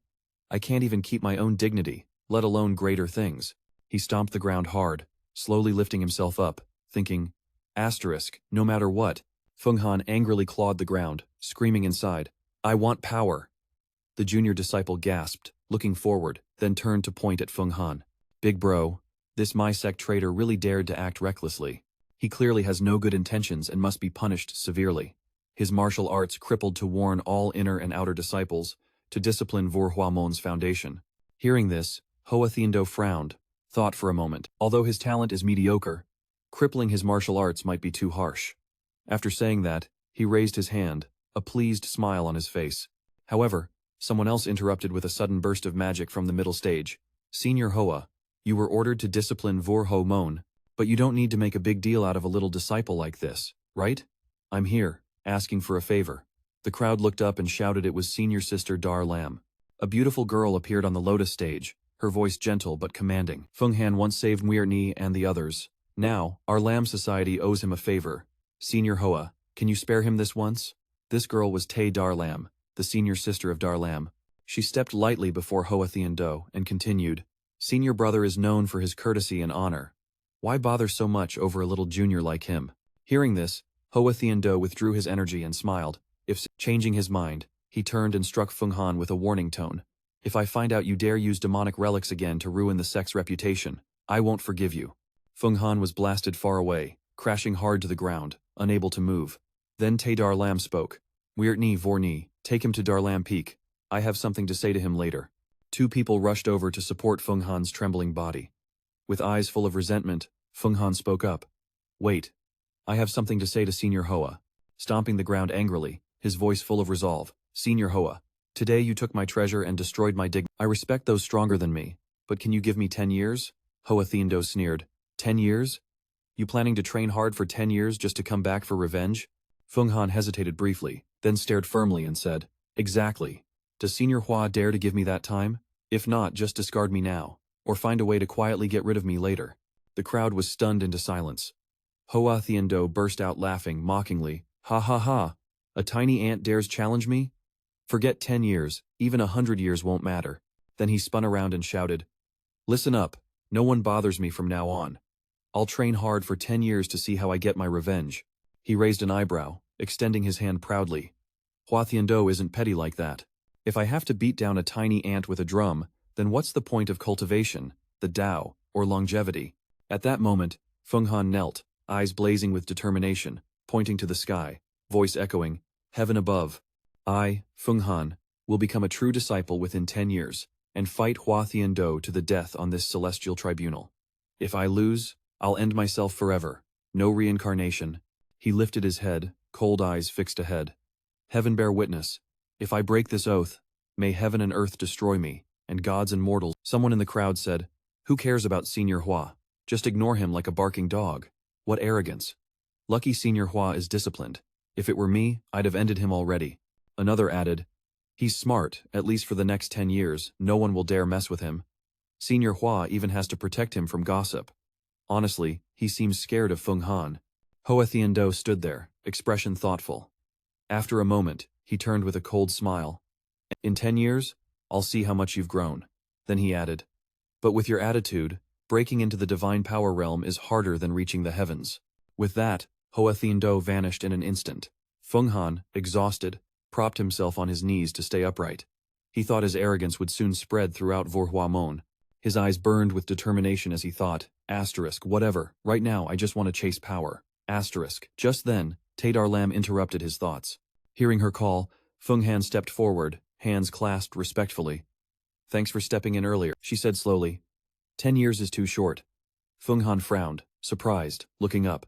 I can't even keep my own dignity, let alone greater things. He stomped the ground hard, slowly lifting himself up, thinking, asterisk, no matter what. Feng Han angrily clawed the ground, screaming inside, I want power. The junior disciple gasped, looking forward, then turned to point at Feng Han. Big bro, this my sect traitor really dared to act recklessly. He clearly has no good intentions and must be punished severely. His martial arts crippled to warn all inner and outer disciples, to discipline Vora Mon's foundation. Hearing this, Hoa Thien Do frowned, thought for a moment. Although his talent is mediocre, crippling his martial arts might be too harsh. After saying that, he raised his hand, a pleased smile on his face. However, someone else interrupted with a sudden burst of magic from the middle stage. Senior Hoa, you were ordered to discipline Vora Mon, but you don't need to make a big deal out of a little disciple like this, right? I'm here, asking for a favor. The crowd looked up and shouted it was senior sister Dar Lam. A beautiful girl appeared on the lotus stage, her voice gentle but commanding. Feng Han once saved Muir Ni and the others. Now, our Lam society owes him a favor. Senior Hoa, can you spare him this once? This girl was Tay Dar Lam, the senior sister of Dar Lam. She stepped lightly before Hoa Thien Do and continued, Senior brother is known for his courtesy and honor. Why bother so much over a little junior like him? Hearing this, Hoa Thien Do withdrew his energy and smiled. Changing his mind, he turned and struck Feng Han with a warning tone. If I find out you dare use demonic relics again to ruin the sect's reputation, I won't forgive you. Feng Han was blasted far away, crashing hard to the ground, unable to move. Then Tay Dar Lam spoke. Weert Ni Vor Ni, take him to Dar Lam Peak. I have something to say to him later. 2 people rushed over to support Feng Han's trembling body. With eyes full of resentment, Feng Han spoke up. Wait. I have something to say to Senior Hoa. Stomping the ground angrily, his voice full of resolve. Senior Hoa, today you took my treasure and destroyed my dignity. I respect those stronger than me, but can you give me 10 years? Hoa Thien Do sneered. 10 years? You planning to train hard for 10 years just to come back for revenge? Feng Han hesitated briefly, then stared firmly and said, Exactly. Does Senior Hoa dare to give me that time? If not, just discard me now, or find a way to quietly get rid of me later. The crowd was stunned into silence. Hoa Thien Do burst out laughing mockingly. Ha ha ha. A tiny ant dares challenge me? Forget 10 years, even 100 years won't matter. Then he spun around and shouted, Listen up, no one bothers me from now on. I'll train hard for 10 years to see how I get my revenge. He raised an eyebrow, extending his hand proudly. Hoa Thien Do isn't petty like that. If I have to beat down a tiny ant with a drum, then what's the point of cultivation, the Tao, or longevity? At that moment, Feng Han knelt, eyes blazing with determination, pointing to the sky, voice echoing, Heaven above. I, Feng Han, will become a true disciple within 10 years, and fight Hoa Thien Do to the death on this celestial tribunal. If I lose, I'll end myself forever. No reincarnation. He lifted his head, cold eyes fixed ahead. Heaven bear witness. If I break this oath, may heaven and earth destroy me, and gods and mortals. Someone in the crowd said, who cares about Senior Hua? Just ignore him like a barking dog. What arrogance. Lucky Senior Hua is disciplined. If it were me, I'd have ended him already. Another added, he's smart, at least for the next 10 years, no one will dare mess with him. Senior Hua even has to protect him from gossip. Honestly, he seems scared of Feng Han. Hoa Thien Do stood there, expression thoughtful. After a moment, he turned with a cold smile. In 10 years, I'll see how much you've grown. Then he added, but with your attitude, breaking into the divine power realm is harder than reaching the heavens. With that, Hoa Thien Do vanished in an instant. Feng Han, exhausted, propped himself on his knees to stay upright. He thought his arrogance would soon spread throughout Vora Mon. His eyes burned with determination as he thought, whatever, right now I just want to chase power. Just then, Tadar Lam interrupted his thoughts. Hearing her call, Feng Han stepped forward, hands clasped respectfully. Thanks for stepping in earlier, she said slowly. 10 years is too short. Feng Han frowned, surprised, looking up.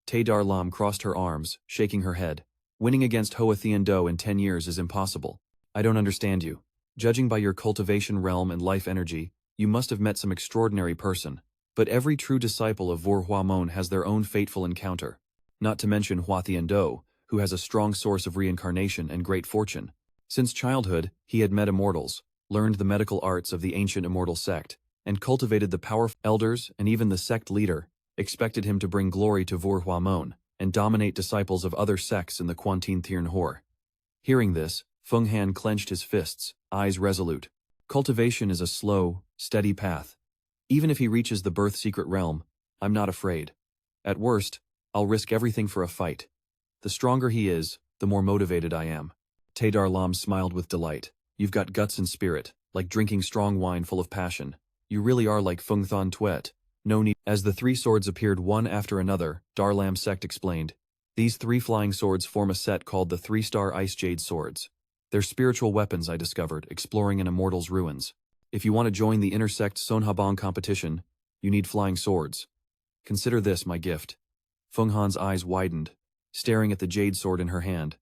Tadar Lam crossed her arms, shaking her head. Winning against Hoa Thien Do in 10 years is impossible. I don't understand you. Judging by your cultivation realm and life energy, you must have met some extraordinary person. But every true disciple of Vora Mon has their own fateful encounter. Not to mention Hoa Thien Do, who has a strong source of reincarnation and great fortune. Since childhood, he had met immortals, learned the medical arts of the ancient immortal sect, and cultivated the powerful elders, and even the sect leader expected him to bring glory to Vora Mon and dominate disciples of other sects in the Quantin Thien Hor. Hearing this, Feng Han clenched his fists, eyes resolute. Cultivation is a slow, steady path. Even if he reaches the birth secret realm, I'm not afraid. At worst, I'll risk everything for a fight. The stronger he is, the more motivated I am. Tadar Lam smiled with delight. You've got guts and spirit, like drinking strong wine full of passion. You really are like Feng Thon Tuet. No need. As the 3 swords appeared one after another, Dar Lam Sect explained. These 3 flying swords form a set called the 3-star Ice Jade Swords. They're spiritual weapons I discovered, exploring an immortal's ruins. If you want to join the Intersect Sonhabong competition, you need flying swords. Consider this my gift. Feng Han's eyes widened, staring at the jade sword in her hand,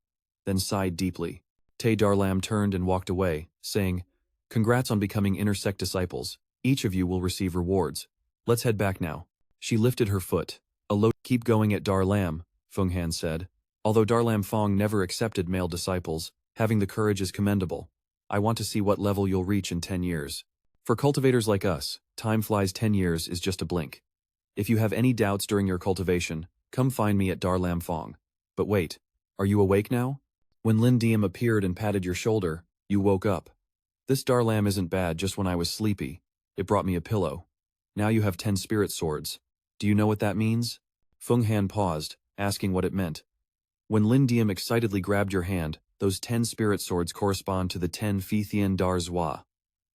then sighed deeply. Tadar Lam turned and walked away, saying, Congrats on becoming Intersect disciples. Each of you will receive rewards. Let's head back now. She lifted her foot. Keep going at Dar Lam, Feng Han said. Although Dar Lam Fong never accepted male disciples, having the courage is commendable. I want to see what level you'll reach in 10 years. For cultivators like us, time flies. 10 years is just a blink. If you have any doubts during your cultivation, come find me at Dar Lam Fong. But wait, are you awake now? When Lin Diem appeared and patted your shoulder, you woke up. This Dar Lam isn't bad just when I was sleepy. It brought me a pillow. Now you have 10 spirit swords. Do you know what that means? Feng Han paused, asking what it meant. When Lin Diem excitedly grabbed your hand, those 10 spirit swords correspond to the 10 Phi Thien Dar Zwa.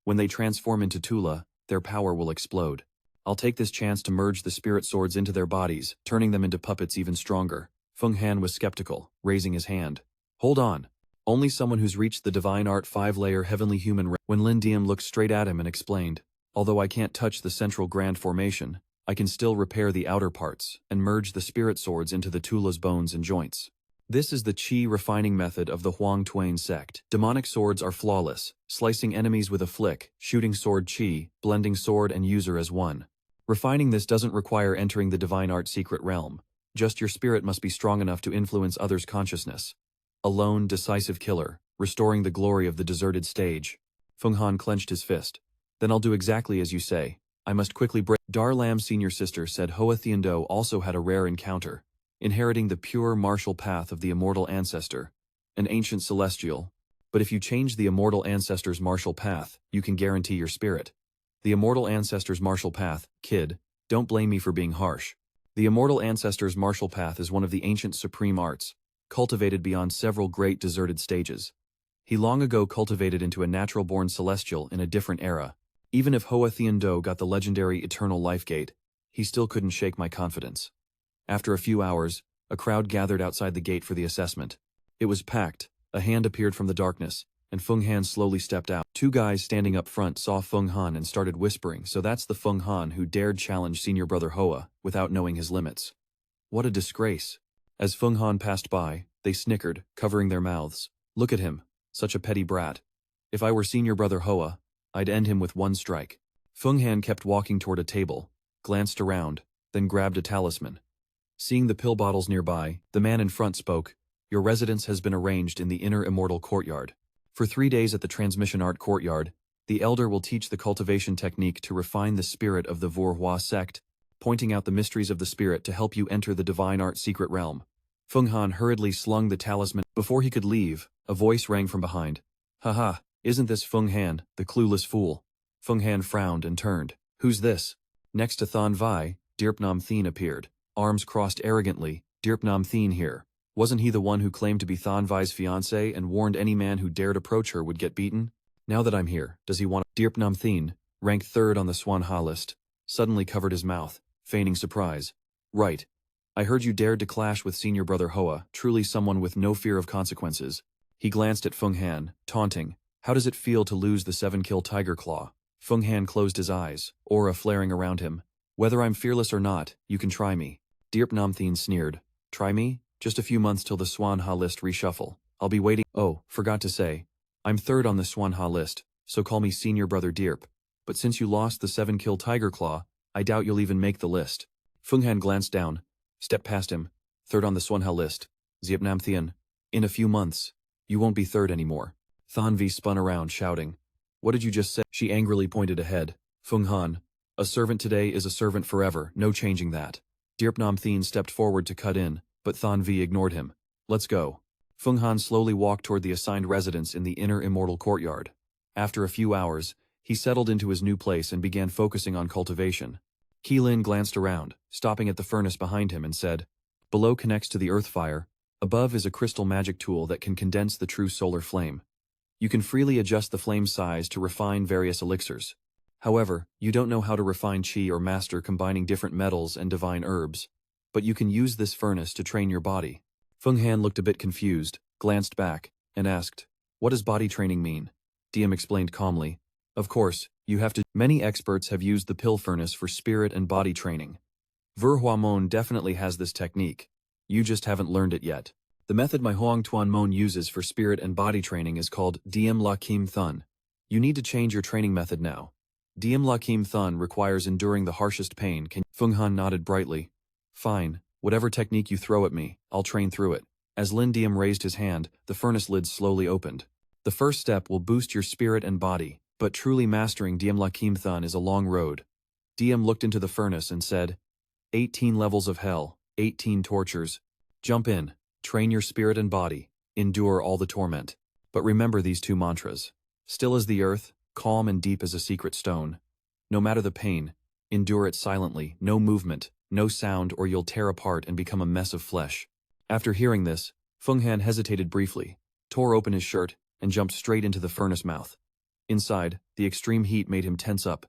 When they transform into Tula, their power will explode. I'll take this chance to merge the spirit swords into their bodies, turning them into puppets even stronger. Feng Han was skeptical, raising his hand. Hold on. Only someone who's reached the divine art 5-layer heavenly human. When Lin Diem looked straight at him and explained, although I can't touch the central grand formation, I can still repair the outer parts and merge the spirit swords into the Tula's bones and joints. This is the Qi refining method of the Huang Tuan sect. Demonic swords are flawless, slicing enemies with a flick, shooting sword Qi, blending sword and user as one. Refining this doesn't require entering the divine art secret realm. Just your spirit must be strong enough to influence others' consciousness. A lone, decisive killer, restoring the glory of the deserted stage. Feng Han clenched his fist. Then I'll do exactly as you say. I must quickly break. Dar Lam's senior sister said Hoa Thien Do also had a rare encounter, inheriting the pure martial path of the immortal ancestor, an ancient celestial. But if you change the immortal ancestor's martial path, you can guarantee your spirit. The immortal ancestor's martial path, kid, don't blame me for being harsh. The immortal ancestor's martial path is one of the ancient supreme arts, cultivated beyond several great deserted stages. He long ago cultivated into a natural-born celestial in a different era. Even if Hoa Thien Do got the legendary Eternal Life Gate, he still couldn't shake my confidence. After a few hours, a crowd gathered outside the gate for the assessment. It was packed, a hand appeared from the darkness, and Feng Han slowly stepped out. 2 guys standing up front saw Feng Han and started whispering, so that's the Feng Han who dared challenge senior brother Hoa, without knowing his limits. What a disgrace. As Feng Han passed by, they snickered, covering their mouths. Look at him, such a petty brat. If I were senior brother Hoa, I'd end him with one strike. Feng Han kept walking toward a table, glanced around, then grabbed a talisman. Seeing the pill bottles nearby, the man in front spoke, "Your residence has been arranged in the inner immortal courtyard. For 3 days at the Transmission Art Courtyard, the Elder will teach the cultivation technique to refine the spirit of the Vora Sect, pointing out the mysteries of the spirit to help you enter the divine art secret realm." Feng Han hurriedly slung the talisman. Before he could leave, a voice rang from behind. "Haha, isn't this Feng Han, the clueless fool?" Feng Han frowned and turned. "Who's this?" Next to Thon Vai, Dirp Nam Thien appeared, arms crossed arrogantly. "Dirp Nam Thien here. Wasn't he the one who claimed to be Thon Vai's fiancé and warned any man who dared approach her would get beaten? Now that I'm here, does he want—" Dirp Nam Thien, ranked 3rd on the Swan Ha list, suddenly covered his mouth, feigning surprise. "Right. I heard you dared to clash with senior brother Hoa, truly someone with no fear of consequences." He glanced at Feng Han, taunting. "How does it feel to lose the 7-kill tiger claw?" Feng Han closed his eyes, aura flaring around him. "Whether I'm fearless or not, you can try me." Dirp Nam Thien sneered. "Try me? Just a few months till the Swan Ha list reshuffle. I'll be waiting." "Oh, forgot to say. I'm 3rd on the Swan Ha list, so call me senior brother Dirp. But since you lost the 7-kill tiger claw, I doubt you'll even make the list." Feng Han glanced down, stepped past him. "3rd on the Swan Ha list. Dirp Nam Thien. In a few months, you won't be 3rd anymore." Thon Vi spun around, shouting. "What did you just say?" She angrily pointed ahead. "Feng Han, a servant today is a servant forever, no changing that." Dirp Nam Thien stepped forward to cut in, but Thon Vi ignored him. "Let's go." Feng Han slowly walked toward the assigned residence in the inner immortal courtyard. After a few hours, he settled into his new place and began focusing on cultivation. Keelin glanced around, stopping at the furnace behind him and said, "Below connects to the earth fire. Above is a crystal magic tool that can condense the true solar flame. You can freely adjust the flame size to refine various elixirs. However, you don't know how to refine qi or master combining different metals and divine herbs. But you can use this furnace to train your body." Feng Han looked a bit confused, glanced back, and asked, "What does body training mean?" DM explained calmly, "Of course, you have to—" Many experts have used the pill furnace for spirit and body training. Vora Mon definitely has this technique. You just haven't learned it yet. The method my Hoang Tuan Mon uses for spirit and body training is called Diem La Kim Thun. You need to change your training method now. Diem La Kim Thun requires enduring the harshest pain. Feng Han nodded brightly. "Fine, whatever technique you throw at me, I'll train through it." As Lin Diem raised his hand, the furnace lid slowly opened. "The first step will boost your spirit and body, but truly mastering Diem La Kim Thun is a long road." Diem looked into the furnace and said, 18 levels of hell, 18 tortures. Jump in, train your spirit and body, endure all the torment. But remember these 2 mantras. Still as the earth, calm and deep as a secret stone. No matter the pain, endure it silently, no movement, no sound, or you'll tear apart and become a mess of flesh. After hearing this, Feng Han hesitated briefly, tore open his shirt, and jumped straight into the furnace mouth. Inside, the extreme heat made him tense up.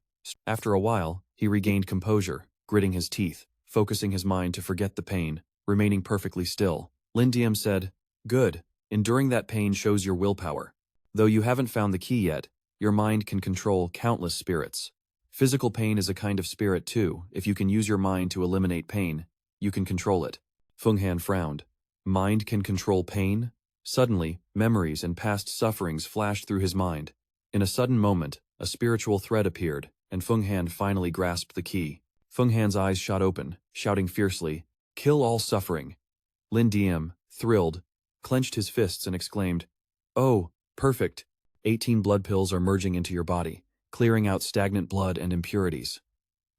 After a while, he regained composure, gritting his teeth, focusing his mind to forget the pain, remaining perfectly still. Lin Diem said, "Good, enduring that pain shows your willpower. Though you haven't found the key yet, your mind can control countless spirits. Physical pain is a kind of spirit too. If you can use your mind to eliminate pain, you can control it." Feng Han frowned. Mind can control pain? Suddenly, memories and past sufferings flashed through his mind. In a sudden moment, a spiritual thread appeared, and Feng Han finally grasped the key. Feng Han's eyes shot open, shouting fiercely, "Kill all suffering." Lin Diem, thrilled, clenched his fists and exclaimed, "Oh, perfect. 18 blood pills are merging into your body, clearing out stagnant blood and impurities.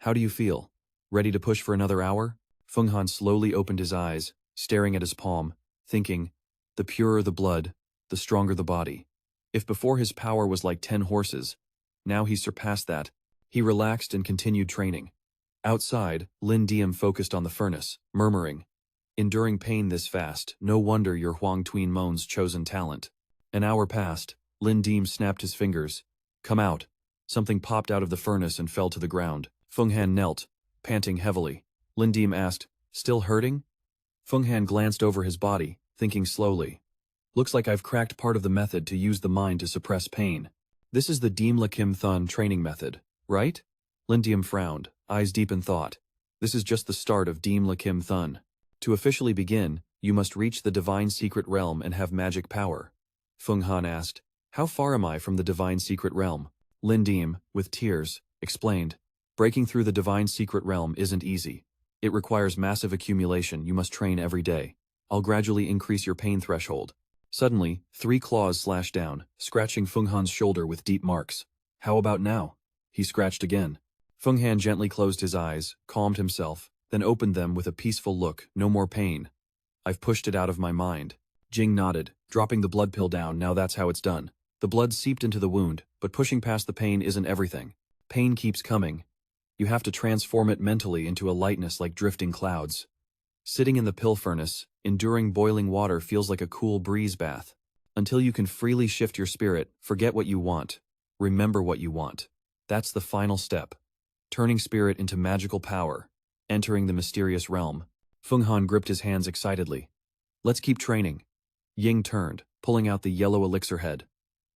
How do you feel? Ready to push for another hour?" Feng Han slowly opened his eyes, staring at his palm, thinking, the purer the blood, the stronger the body. If before his power was like 10 horses, now he surpassed that. He relaxed and continued training. Outside, Lin Diem focused on the furnace, murmuring, "Enduring pain this fast, no wonder you're Hoang Tuan Mon's chosen talent." An hour passed. Lin Diem snapped his fingers. "Come out." Something popped out of the furnace and fell to the ground. Feng Han knelt, panting heavily. Lin Diem asked, "Still hurting?" Feng Han glanced over his body, thinking slowly. "Looks like I've cracked part of the method to use the mind to suppress pain. This is the Diem La Kim Thun training method, right?" Lin Diem frowned, eyes deep in thought. "This is just the start of Diem La Kim Thun. To officially begin, You must reach the divine secret realm and have magic power. Feng Han asked, how far am I from the divine secret realm? Lin Diem, with tears, explained, breaking through the divine secret realm isn't easy. It requires massive accumulation. You must train every day. I'll gradually increase your pain threshold. Suddenly, 3 claws slashed down, scratching Feng Han's shoulder with deep marks. How about now? He scratched again. Feng Han gently closed his eyes, calmed himself, then opened them with a peaceful look. No more pain. I've pushed it out of my mind. Jing nodded, dropping the blood pill down. Now that's how it's done. The blood seeped into the wound, but pushing past the pain isn't everything. Pain keeps coming. You have to transform it mentally into a lightness like drifting clouds. Sitting in the pill furnace, enduring boiling water feels like a cool breeze bath. Until you can freely shift your spirit, forget what you want. Remember what you want. That's the final step. Turning spirit into magical power. Entering the mysterious realm. Feng Han gripped his hands excitedly. Let's keep training. Ying turned, pulling out the yellow elixir head.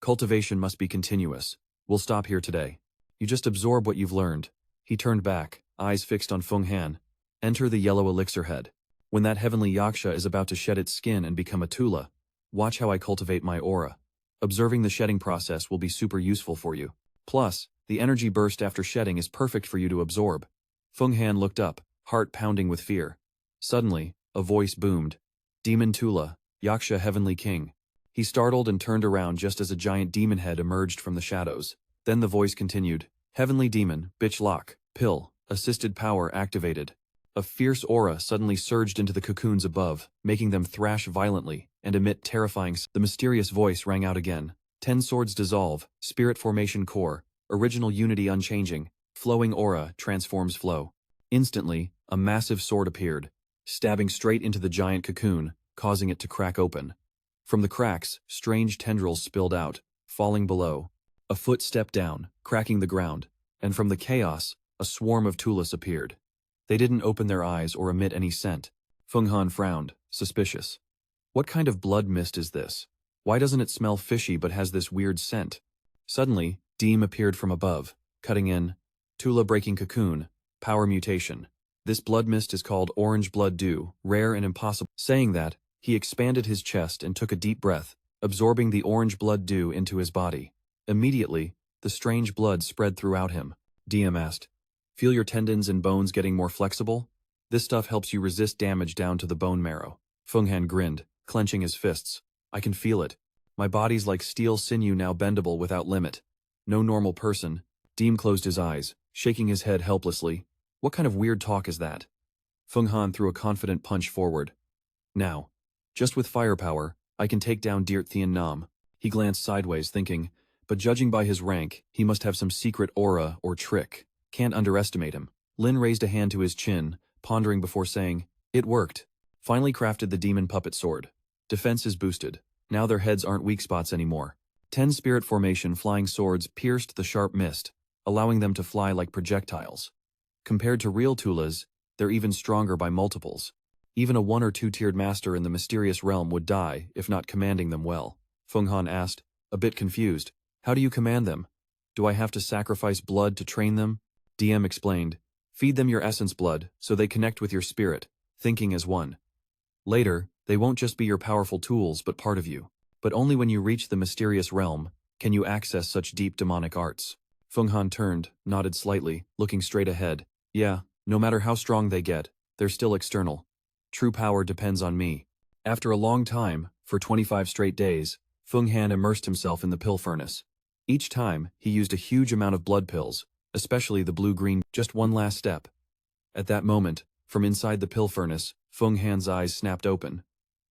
Cultivation must be continuous. We'll stop here today. You just absorb what you've learned. He turned back, eyes fixed on Feng Han. Enter the yellow elixir head. When that heavenly Xianxia is about to shed its skin and become a Tula, watch how I cultivate my aura. Observing the shedding process will be super useful for you. Plus, the energy burst after shedding is perfect for you to absorb. Feng Han looked up, heart pounding with fear. Suddenly, a voice boomed. Demon Tula, Xianxia Heavenly King. He startled and turned around just as a giant demon head emerged from the shadows. Then the voice continued. Heavenly Demon, Bitch Lock, Pill, Assisted Power activated. A fierce aura suddenly surged into the cocoons above, making them thrash violently and emit terrifying. The mysterious voice rang out again. 10 swords dissolve, spirit formation core, original unity unchanging, flowing aura transforms flow. Instantly, a massive sword appeared, stabbing straight into the giant cocoon, causing it to crack open. From the cracks, strange tendrils spilled out, falling below. A foot stepped down, cracking the ground, and from the chaos, a swarm of Tulas appeared. They didn't open their eyes or emit any scent. Feng Han frowned, suspicious. What kind of blood mist is this? Why doesn't it smell fishy but has this weird scent? Suddenly, Deem appeared from above, cutting in. Tula breaking cocoon, power mutation. This blood mist is called Orange Blood Dew, rare and impossible. Saying that, he expanded his chest and took a deep breath, absorbing the orange blood dew into his body. Immediately, the strange blood spread throughout him. Diem asked, feel your tendons and bones getting more flexible? This stuff helps you resist damage down to the bone marrow. Feng Han grinned, clenching his fists. I can feel it. My body's like steel sinew now bendable without limit. No normal person. Diem closed his eyes, shaking his head helplessly. What kind of weird talk is that? Feng Han threw a confident punch forward. Now, just with firepower, I can take down Thien Nam. He glanced sideways, thinking, but judging by his rank, he must have some secret aura or trick. Can't underestimate him. Lin raised a hand to his chin, pondering before saying, it worked. Finally crafted the demon puppet sword. Defense is boosted. Now their heads aren't weak spots anymore. 10 spirit formation flying swords pierced the sharp mist, allowing them to fly like projectiles. Compared to real Tulas, they're even stronger by multiples. Even a 1 or 2 tiered master in the mysterious realm would die if not commanding them well. Feng Han asked, a bit confused. How do you command them? Do I have to sacrifice blood to train them? DM explained. Feed them your essence blood so they connect with your spirit, thinking as one. Later, they won't just be your powerful tools but part of you. But only when you reach the mysterious realm can you access such deep demonic arts. Feng Han turned, nodded slightly, looking straight ahead. Yeah, no matter how strong they get, they're still external. True power depends on me. After a long time, for 25 straight days, Feng Han immersed himself in the pill furnace. Each time, he used a huge amount of blood pills, especially the blue-green. Just one last step. At that moment, from inside the pill furnace, Feng Han's eyes snapped open.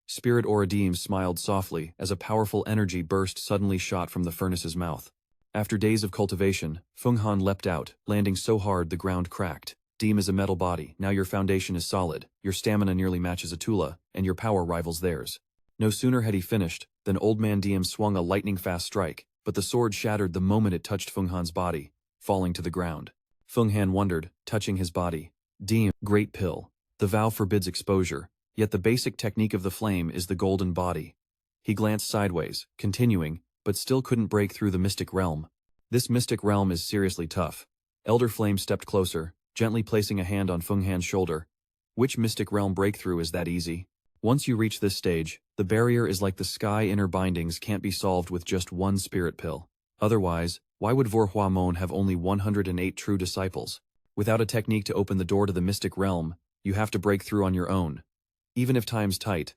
Spirit Oradim smiled softly as a powerful energy burst suddenly shot from the furnace's mouth. After days of cultivation, Feng Han leapt out, landing so hard the ground cracked. Deem is a metal body, now your foundation is solid, your stamina nearly matches a Tula, and your power rivals theirs. No sooner had he finished, than Old Man Diem swung a lightning-fast strike, but the sword shattered the moment it touched Feng Han's body, falling to the ground. Feng Han wondered, touching his body. Diem, great pill. The vow forbids exposure, yet the basic technique of the flame is the golden body. He glanced sideways, continuing, but still couldn't break through the mystic realm. This mystic realm is seriously tough. Elder Flame stepped closer, gently placing a hand on Feng Han's shoulder. Which mystic realm breakthrough is that easy? Once you reach this stage, the barrier is like the sky. Inner bindings can't be solved with just one spirit pill. Otherwise, why would Vora Mon have only 108 true disciples? Without a technique to open the door to the mystic realm, you have to break through on your own. Even if time's tight,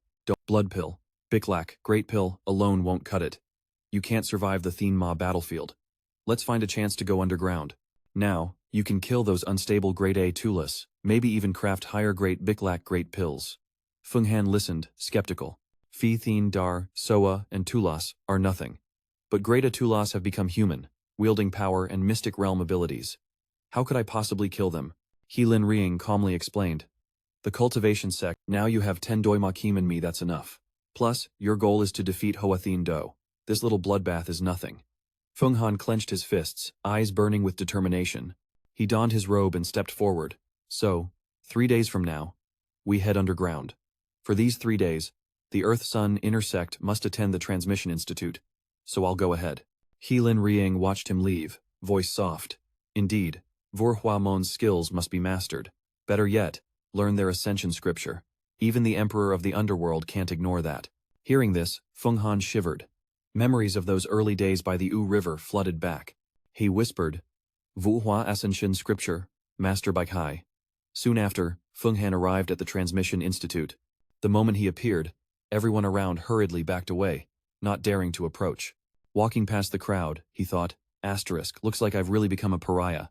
blood pill, Biklak, great pill, alone won't cut it. You can't survive the Thien Ma battlefield. Let's find a chance to go underground. Now, you can kill those unstable grade A Tulas, maybe even craft higher grade Biklak great pills. Feng Han listened, skeptical. Phi Thien Dar, Soa, and Tulas are nothing. But grade A Tulas have become human, wielding power and mystic realm abilities. How could I possibly kill them? He Lin Riing calmly explained. The Cultivation Sect, now you have 10 Doi Ma Kim and me, that's enough. Plus, your goal is to defeat Hoa Thien Do. This little bloodbath is nothing. Feng Han clenched his fists, eyes burning with determination. He donned his robe and stepped forward. So, 3 days from now, we head underground. For these 3 days, the Earth-Sun Intersect must attend the Transmission Institute. So I'll go ahead. He Lin Riing watched him leave, voice soft. Indeed, Vora Mon's skills must be mastered. Better yet, learn their ascension scripture. Even the Emperor of the Underworld can't ignore that. Hearing this, Feng Han shivered. Memories of those early days by the U River flooded back. He whispered, Vuhua Ascension Scripture, Master by Kai. Soon after, Feng Han arrived at the Transmission Institute. The moment he appeared, everyone around hurriedly backed away, not daring to approach. Walking past the crowd, he thought, looks like I've really become a pariah.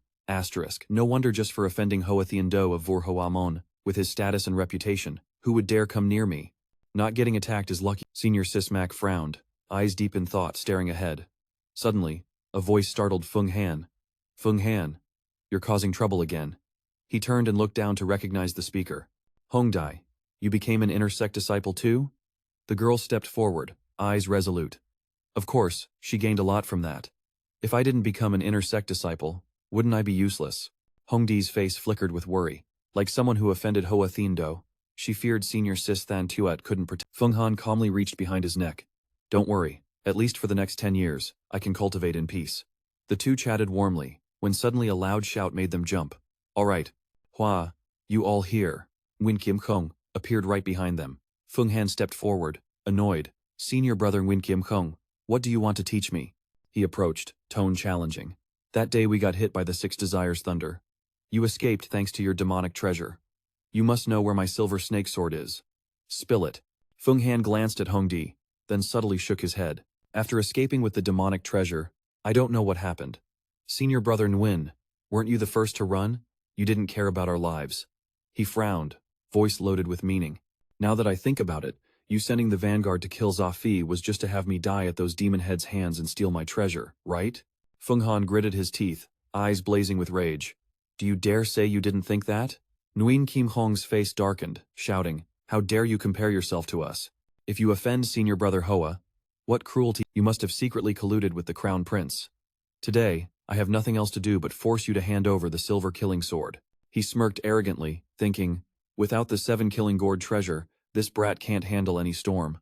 No wonder, just for offending Hoa Thien Do of Vora Mon, with his status and reputation, who would dare come near me? Not getting attacked is lucky. Senior Sismak frowned, eyes deep in thought, staring ahead. Suddenly, a voice startled Feng Han. Feng Han, you're causing trouble again. He turned and looked down to recognize the speaker. Hongdai, you became an inner sect disciple too? The girl stepped forward, eyes resolute. Of course, she gained a lot from that. If I didn't become an inner sect disciple, wouldn't I be useless? Hongdi's face flickered with worry. Like someone who offended Hoa Thien Do, she feared Senior Sis Than Tuat couldn't protect. Feng Han calmly reached behind his neck. Don't worry, at least for the next 10 years, I can cultivate in peace. The two chatted warmly, when suddenly a loud shout made them jump. All right. Hua, you all here. Nguyen Kim Khong appeared right behind them. Feng Han stepped forward, annoyed. Senior brother Nguyen Kim Khong, what do you want to teach me? He approached, tone challenging. That day we got hit by the Six Desires thunder. You escaped thanks to your demonic treasure. You must know where my silver snake sword is. Spill it. Feng Han glanced at Hongdi, then subtly shook his head. After escaping with the demonic treasure, I don't know what happened. Senior brother Nguyen, weren't you the first to run? You didn't care about our lives. He frowned, voice loaded with meaning. Now that I think about it, you sending the vanguard to kill Zafi was just to have me die at those demon heads' hands and steal my treasure, right? Feng Han gritted his teeth, eyes blazing with rage. Do you dare say you didn't think that? Nguyen Kim Hong's face darkened, shouting, how dare you compare yourself to us? If you offend senior brother Hoa, what cruelty! You must have secretly colluded with the crown prince. Today, I have nothing else to do but force you to hand over the silver killing sword. He smirked arrogantly, thinking, without the 7 killing gourd treasure, this brat can't handle any storm.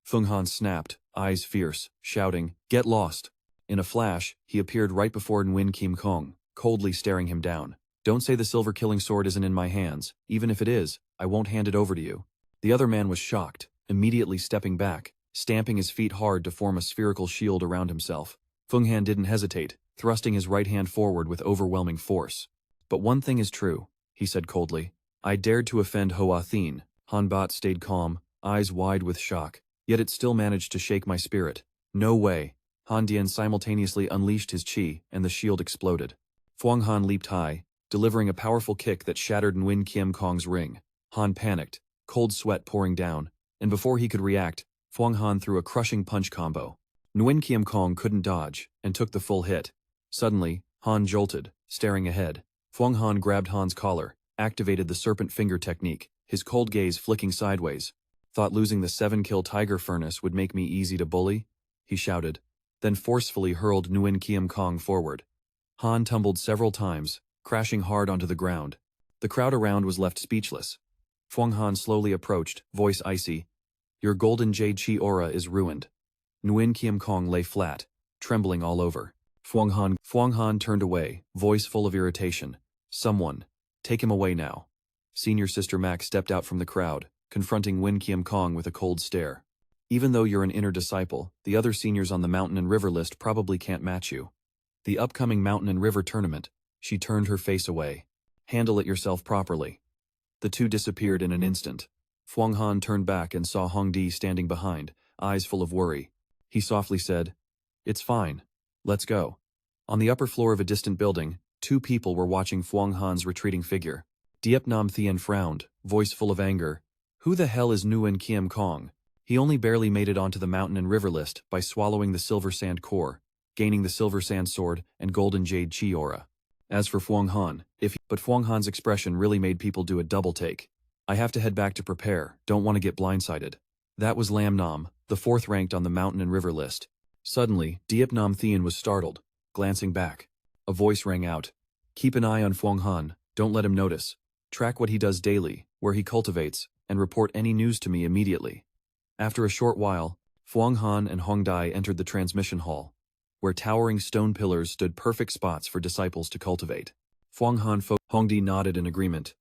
Feng Han snapped, eyes fierce, shouting, get lost. In a flash, he appeared right before Nguyen Kim Khong, coldly staring him down. Don't say the silver killing sword isn't in my hands. Even if it is, I won't hand it over to you. The other man was shocked, immediately stepping back, stamping his feet hard to form a spherical shield around himself. Feng Han didn't hesitate, thrusting his right hand forward with overwhelming force. But one thing is true, he said coldly. I dared to offend Hoa Thien. Han Bat stayed calm, eyes wide with shock, yet it still managed to shake my spirit. No way. Han Dian simultaneously unleashed his chi, and the shield exploded. Fuang Han leaped high, delivering a powerful kick that shattered Nguyen Kim Khong's ring. Han panicked, cold sweat pouring down, and before he could react, Fuang Han threw a crushing punch combo. Nguyen Kim Khong couldn't dodge, and took the full hit. Suddenly, Han jolted, staring ahead. Fuang Han grabbed Han's collar, activated the serpent finger technique, his cold gaze flicking sideways. Thought losing the 7-kill tiger furnace would make me easy to bully? He shouted, then forcefully hurled Nguyen Kim Khong forward. Han tumbled several times, crashing hard onto the ground. The crowd around was left speechless. Fuang Han slowly approached, voice icy. Your golden jade chi aura is ruined. Nguyen Kim Khong lay flat, trembling all over. Fuang Han turned away, voice full of irritation. Someone, take him away now. Senior Sister Mac stepped out from the crowd, confronting Win Kiem Kong with a cold stare. Even though you're an inner disciple, the other seniors on the mountain and river list probably can't match you. The upcoming mountain and river tournament, she turned her face away. Handle it yourself properly. The two disappeared in an instant. Fuang Han turned back and saw Hong Di standing behind, eyes full of worry. He softly said, "It's fine. Let's go." On the upper floor of a distant building, two people were watching Fuang Han's retreating figure. Diep Nam Thien frowned, voice full of anger. Who the hell is Nguyen Kiem Kong? He only barely made it onto the mountain and river list by swallowing the silver sand core, gaining the silver sand sword and golden jade chi aura. As for Fuang Han, but Fuang Han's expression really made people do a double take. I have to head back to prepare, don't want to get blindsided. That was Lam Nam, the fourth ranked on the mountain and river list. Suddenly, Diep Nam Thien was startled, glancing back. A voice rang out. Keep an eye on Fuang Han, don't let him notice. Track what he does daily, where he cultivates, and report any news to me immediately. After a short while, Fuang Han and Hong Dai entered the transmission hall, where towering stone pillars stood perfect spots for disciples to cultivate. Fuang Han Hong Di nodded in agreement.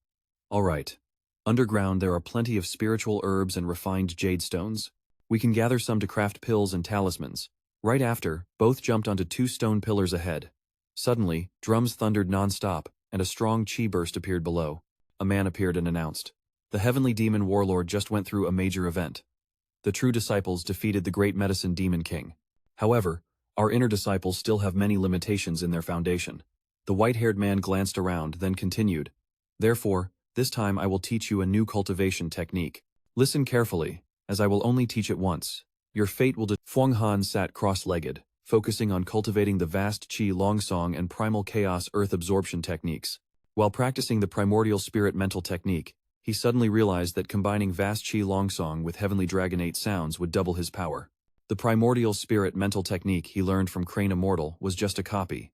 All right. Underground there are plenty of spiritual herbs and refined jade stones. We can gather some to craft pills and talismans. Right after, both jumped onto two stone pillars ahead. Suddenly, drums thundered non-stop, and a strong chi burst appeared below. A man appeared and announced, "The heavenly demon warlord just went through a major event. The true disciples defeated the great medicine demon king. However, our inner disciples still have many limitations in their foundation." The white-haired man glanced around, then continued, "Therefore, this time I will teach you a new cultivation technique. Listen carefully, as I will only teach it once. Your fate will Fuang Han sat cross-legged, focusing on cultivating the vast Qi Long Song and primal chaos earth absorption techniques. While practicing the primordial spirit mental technique, he suddenly realized that combining vast Qi Long Song with heavenly dragonate sounds would double his power. The primordial spirit mental technique he learned from Crane Immortal was just a copy.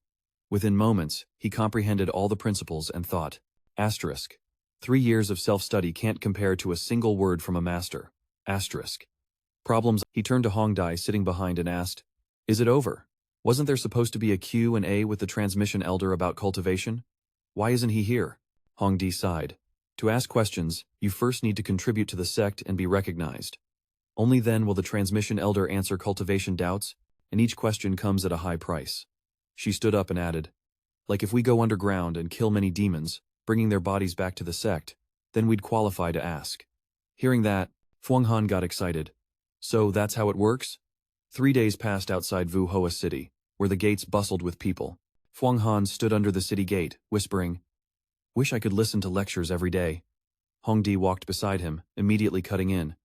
Within moments, he comprehended all the principles and thought, asterisk. 3 years of self-study can't compare to a single word from a master. Asterisk. Problems. He turned to Hong Dai sitting behind and asked, "Is it over? Wasn't there supposed to be a Q&A with the transmission elder about cultivation? Why isn't he here?" Hong Di sighed. "To ask questions, you first need to contribute to the sect and be recognized. Only then will the transmission elder answer cultivation doubts, and each question comes at a high price." She stood up and added, "Like if we go underground and kill many demons, bringing their bodies back to the sect, then we'd qualify to ask." Hearing that, Fuang Han got excited. "So that's how it works?" 3 days passed outside Vu Hoa City, where the gates bustled with people. Fuang Han stood under the city gate, whispering, "Wish I could listen to lectures every day." Hong Di walked beside him, immediately cutting in.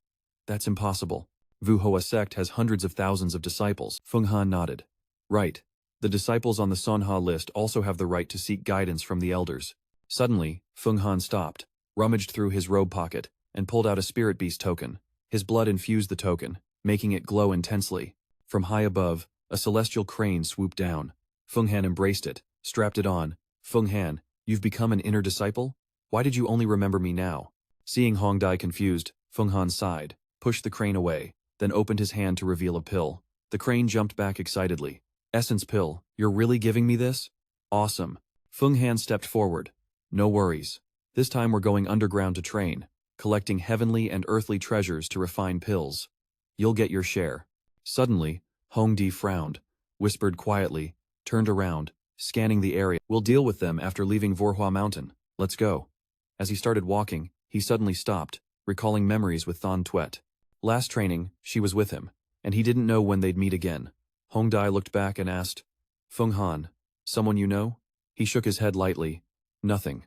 "That's impossible. Vu Hoa sect has hundreds of thousands of disciples." Fuang Han nodded. "Right. The disciples on the Sonha list also have the right to seek guidance from the elders." Suddenly, Fuang Han stopped, rummaged through his robe pocket, and pulled out a spirit beast token. His blood infused the token, making it glow intensely. From high above, a celestial crane swooped down. Fuang Han embraced it, strapped it on. "Fuang Han, you've become an inner disciple? Why did you only remember me now?" Seeing Hong Dai confused, Fuang Han sighed, pushed the crane away, then opened his hand to reveal a pill. The crane jumped back excitedly. "Essence pill, you're really giving me this? Awesome." Fuang Han stepped forward. "No worries. This time we're going underground to train, collecting heavenly and earthly treasures to refine pills. You'll get your share." Suddenly, Hong Di frowned, whispered quietly, turned around, scanning the area. "We'll deal with them after leaving Vorhua Mountain. Let's go." As he started walking, he suddenly stopped, recalling memories with Thon Tuet. Last training, she was with him, and he didn't know when they'd meet again. Hong Dai looked back and asked, "Fuang Han, someone you know?" He shook his head lightly. "Nothing.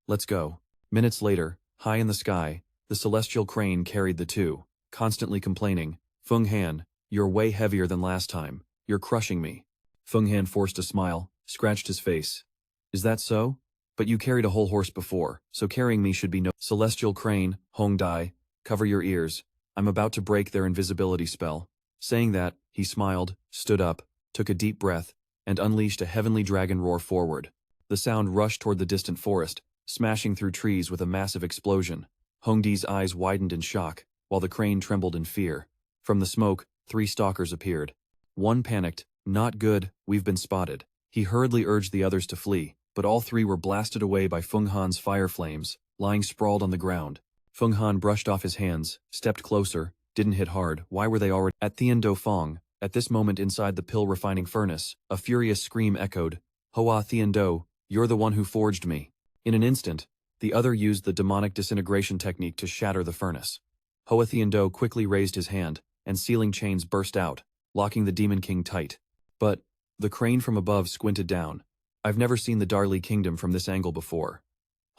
Let's go." Minutes later, high in the sky, the celestial crane carried the two, constantly complaining, "Fuang Han, you're way heavier than last time. You're crushing me." Fuang Han forced a smile, scratched his face. "Is that so? But you carried a whole horse before, so carrying me should be no—" "Celestial crane, Hong Dai, cover your ears. I'm about to break their invisibility spell." Saying that, he smiled, stood up, took a deep breath, and unleashed a heavenly dragon roar forward. The sound rushed toward the distant forest, smashing through trees with a massive explosion. Hong Di's eyes widened in shock, while the crane trembled in fear. From the smoke, 3 stalkers appeared. One panicked, "Not good, we've been spotted." He hurriedly urged the others to flee, but all 3 were blasted away by Fuang Han's fire flames, lying sprawled on the ground. Feng Han brushed off his hands, stepped closer, didn't hit hard. Why were they already at Thien Fong? At this moment inside the pill refining furnace, a furious scream echoed, Hoa Thien Do, you're the one who forged me. In an instant, the other used the demonic disintegration technique to shatter the furnace. Hoa Thien Do quickly raised his hand, and sealing chains burst out, locking the Demon King tight. But the crane from above squinted down. I've never seen the Darli Kingdom from this angle before.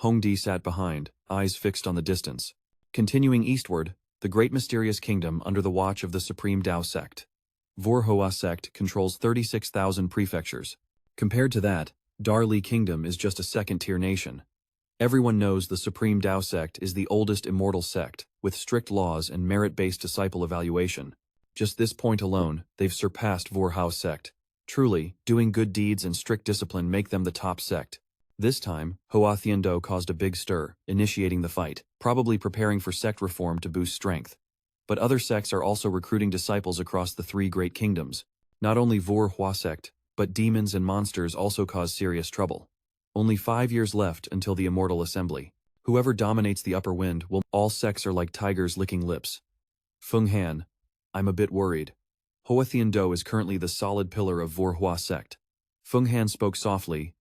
Hongdi sat behind, eyes fixed on the distance. Continuing eastward, the great mysterious kingdom under the watch of the Supreme Tao Sect. Vora Sect controls 36,000 prefectures. Compared to that, Darli Kingdom is just a second-tier nation. Everyone knows the Supreme Tao Sect is the oldest immortal sect, with strict laws and merit-based disciple evaluation. Just this point alone, they've surpassed Vora Sect. Truly, doing good deeds and strict discipline make them the top sect. This time, Hoa Thien Do caused a big stir, initiating the fight, probably preparing for sect reform to boost strength. But other sects are also recruiting disciples across the three great kingdoms. Not only Vora Sect, but demons and monsters also cause serious trouble. Only 5 years left until the Immortal Assembly. Whoever dominates the upper wind will— all sects are like tigers licking lips. Feng Han, I'm a bit worried. Hoa Thien Do is currently the solid pillar of Vora Sect. Feng Han spoke softly.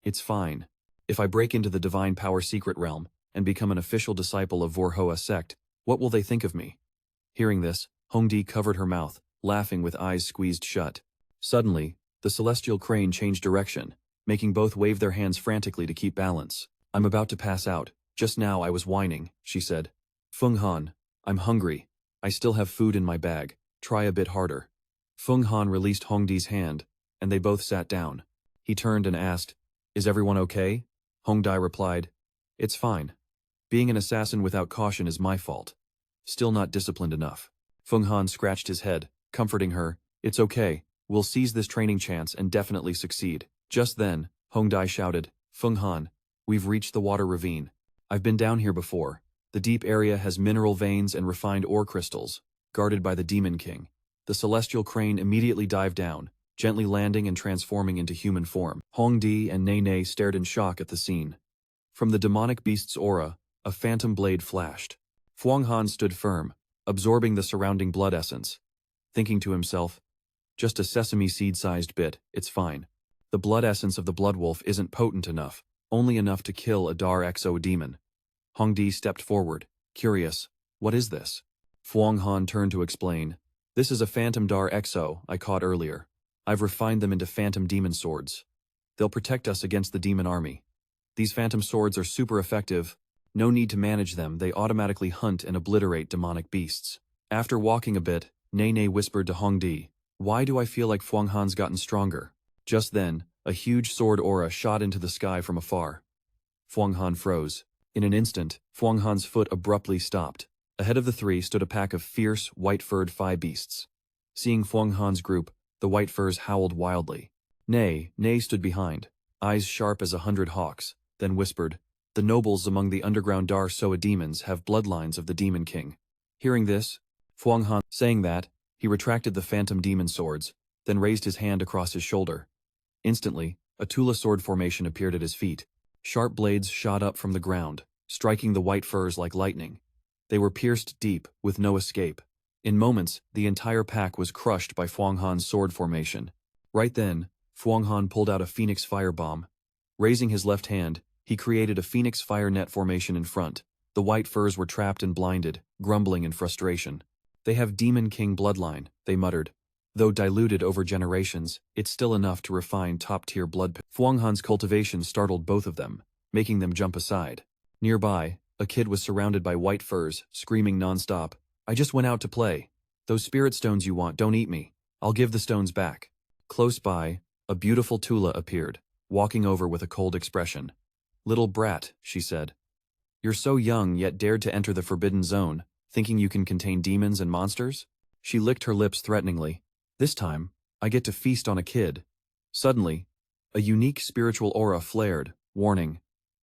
It's fine. If I break into the Divine Power Secret Realm and become an official disciple of Vora Sect, what will they think of me? Hearing this, Hongdi covered her mouth, laughing with eyes squeezed shut. Suddenly, the celestial crane changed direction, making both wave their hands frantically to keep balance. I'm about to pass out. Just now I was whining, she said. Feng Han, I'm hungry. I still have food in my bag. Try a bit harder. Feng Han released Hongdi's hand, and they both sat down. He turned and asked, Is everyone okay? Hongdi replied, It's fine. Being an assassin without caution is my fault. Still not disciplined enough. Feng Han scratched his head, comforting her, It's okay, we'll seize this training chance and definitely succeed. Just then, Hongdi shouted, Feng Han, we've reached the water ravine. I've been down here before. The deep area has mineral veins and refined ore crystals, guarded by the Demon King. The celestial crane immediately dived down, gently landing and transforming into human form. Hongdi and Nene stared in shock at the scene. From the demonic beast's aura, a phantom blade flashed. Feng Han stood firm, absorbing the surrounding blood essence. Thinking to himself, just a sesame seed-sized bit, it's fine. The blood essence of the blood wolf isn't potent enough, only enough to kill a Dar Exo demon. Hongdi stepped forward, curious, what is this? Feng Han turned to explain, this is a phantom Dar Exo I caught earlier. I've refined them into phantom demon swords. They'll protect us against the demon army. These phantom swords are super effective. No need to manage them, they automatically hunt and obliterate demonic beasts. After walking a bit, Nene whispered to Hongdi, Why do I feel like Feng Han's gotten stronger? Just then, a huge sword aura shot into the sky from afar. Feng Han froze. In an instant, Feng Han's foot abruptly stopped. Ahead of the three stood a pack of fierce, white-furred Phi beasts. Seeing Feng Han's group, the white furs howled wildly. Nay stood behind, eyes sharp as 100 hawks, then whispered, The nobles among the underground Dar Soa demons have bloodlines of the Demon King. Hearing this, Feng Han, saying that, he retracted the phantom demon swords, then raised his hand across his shoulder. Instantly, a Tula sword formation appeared at his feet. Sharp blades shot up from the ground, striking the white furs like lightning. They were pierced deep, with no escape. In moments, the entire pack was crushed by Feng Han's sword formation. Right then, Feng Han pulled out a Phoenix firebomb. Raising his left hand, he created a Phoenix fire net formation in front. The white furs were trapped and blinded, grumbling in frustration. They have Demon King bloodline, they muttered. Though diluted over generations, it's still enough to refine top-tier blood. Feng Han's cultivation startled both of them, making them jump aside. Nearby, a kid was surrounded by white furs, screaming non-stop, I just went out to play. Those spirit stones you want, don't eat me. I'll give the stones back. Close by, a beautiful Tula appeared, walking over with a cold expression. Little brat, she said. You're so young yet dared to enter the forbidden zone, thinking you can contain demons and monsters? She licked her lips threateningly. This time, I get to feast on a kid. Suddenly, a unique spiritual aura flared, warning.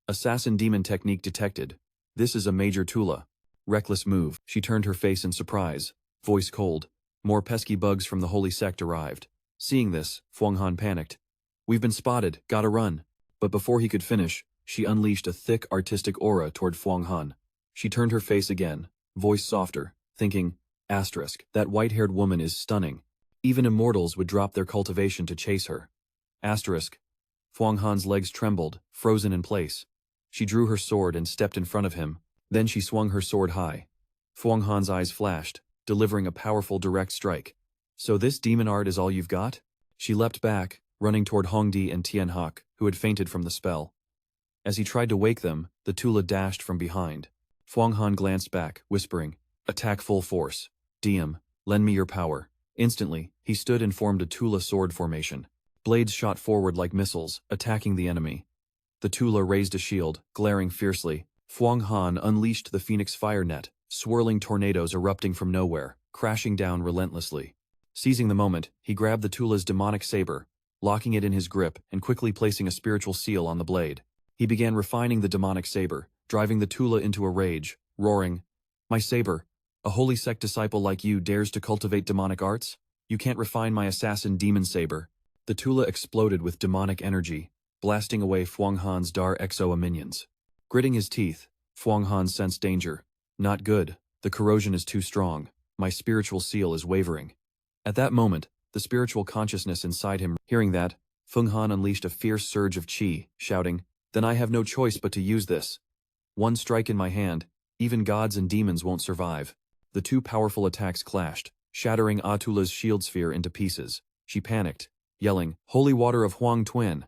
Assassin demon technique detected. This is a major Tula. Reckless move. She turned her face in surprise, voice cold. More pesky bugs from the holy sect arrived. Seeing this, Feng Han panicked. We've been spotted, gotta run. But before he could finish, she unleashed a thick artistic aura toward Feng Han. She turned her face again, voice softer, thinking, that white-haired woman is stunning. Even immortals would drop their cultivation to chase her. Fuang Han's legs trembled, frozen in place. She drew her sword and stepped in front of him. Then she swung her sword high. Fuang Han's eyes flashed, delivering a powerful direct strike. So this demon art is all you've got? She leapt back, running toward Hongdi and Thien, who had fainted from the spell. As he tried to wake them, the Tula dashed from behind. Fuang Han glanced back, whispering, "Attack full force. Diem, lend me your power." Instantly, he stood and formed a Tula sword formation. Blades shot forward like missiles, attacking the enemy. The Tula raised a shield, glaring fiercely. Fuang Han unleashed the Phoenix fire net, swirling tornadoes erupting from nowhere, crashing down relentlessly. Seizing the moment, he grabbed the Tula's demonic saber, locking it in his grip and quickly placing a spiritual seal on the blade. He began refining the demonic saber, driving the Tula into a rage, roaring, "My saber! A holy sect disciple like you dares to cultivate demonic arts? You can't refine my assassin demon saber." The Tula exploded with demonic energy, blasting away Fuang Han's Dar Exo minions. Gritting his teeth, Fuang Han sensed danger. "Not good. The corrosion is too strong. My spiritual seal is wavering." At that moment, the spiritual consciousness inside him, hearing that, Fuang Han unleashed a fierce surge of qi, shouting, "Then I have no choice but to use this. One strike in my hand, even gods and demons won't survive." The two powerful attacks clashed, shattering Atula's shield sphere into pieces. She panicked, yelling, "Holy water of Huang Twin!"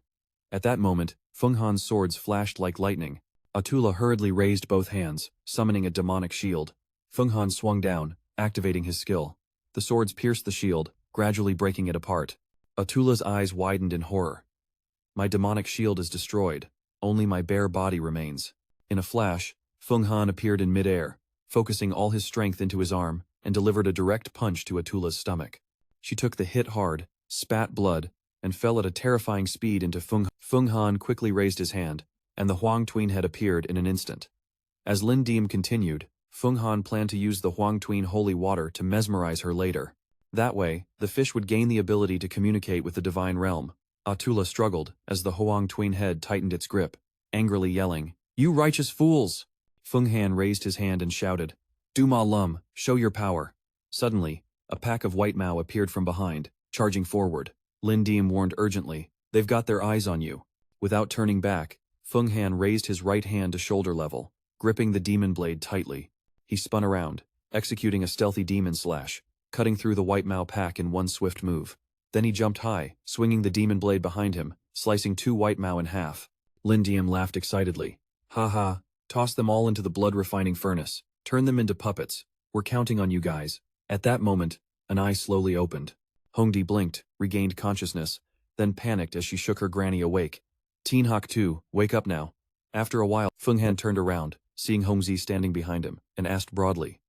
At that moment, Fuang Han's swords flashed like lightning. Atula hurriedly raised both hands, summoning a demonic shield. Fuang Han swung down, activating his skill. The swords pierced the shield, gradually breaking it apart. Atula's eyes widened in horror. "My demonic shield is destroyed. Only my bare body remains." In a flash, Fuang Han appeared in midair, focusing all his strength into his arm, and delivered a direct punch to Atula's stomach. She took the hit hard, spat blood, and fell at a terrifying speed into Fuang. Fuang Han quickly raised his hand, and the Huang Tween head appeared in an instant. As Lin Diem continued, Fuang Han planned to use the Huang Tween holy water to mesmerize her later. That way, the fish would gain the ability to communicate with the divine realm. Atula struggled as the Huang Tween head tightened its grip, angrily yelling, "You righteous fools!" Fuang Han raised his hand and shouted, "Du Ma Lum, show your power." Suddenly, a pack of white Mao appeared from behind, charging forward. Lin Diem warned urgently, "They've got their eyes on you." Without turning back, Fuang Han raised his right hand to shoulder level, gripping the demon blade tightly. He spun around, executing a stealthy demon slash, cutting through the white Mao pack in one swift move. Then he jumped high, swinging the demon blade behind him, slicing two white Mao in half. Lin Diem laughed excitedly. "Ha ha, toss them all into the blood-refining furnace. Turn them into puppets. We're counting on you guys." At that moment, an eye slowly opened. Hongdi blinked, regained consciousness, then panicked as she shook her granny awake. "Teen Hawk too, wake up now." After a while, Fuang Han turned around, seeing Hongzi standing behind him, and asked broadly,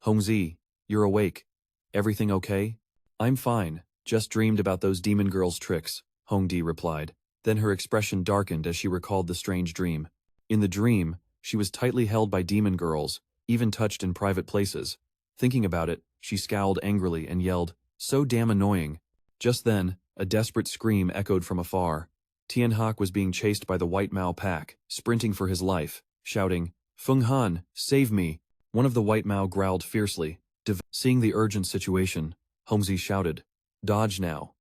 "Hongzi, you're awake. Everything okay?" "I'm fine, just dreamed about those demon girls' tricks," Hongdi replied. Then her expression darkened as she recalled the strange dream. In the dream, she was tightly held by demon girls, even touched in private places. Thinking about it, she scowled angrily and yelled, "So damn annoying." Just then, a desperate scream echoed from afar. Thien was being chased by the White Mao pack, sprinting for his life, shouting, "Fuang Han, save me!" One of the White Mao growled fiercely. Seeing the urgent situation, Hongzi shouted, "Dodge now."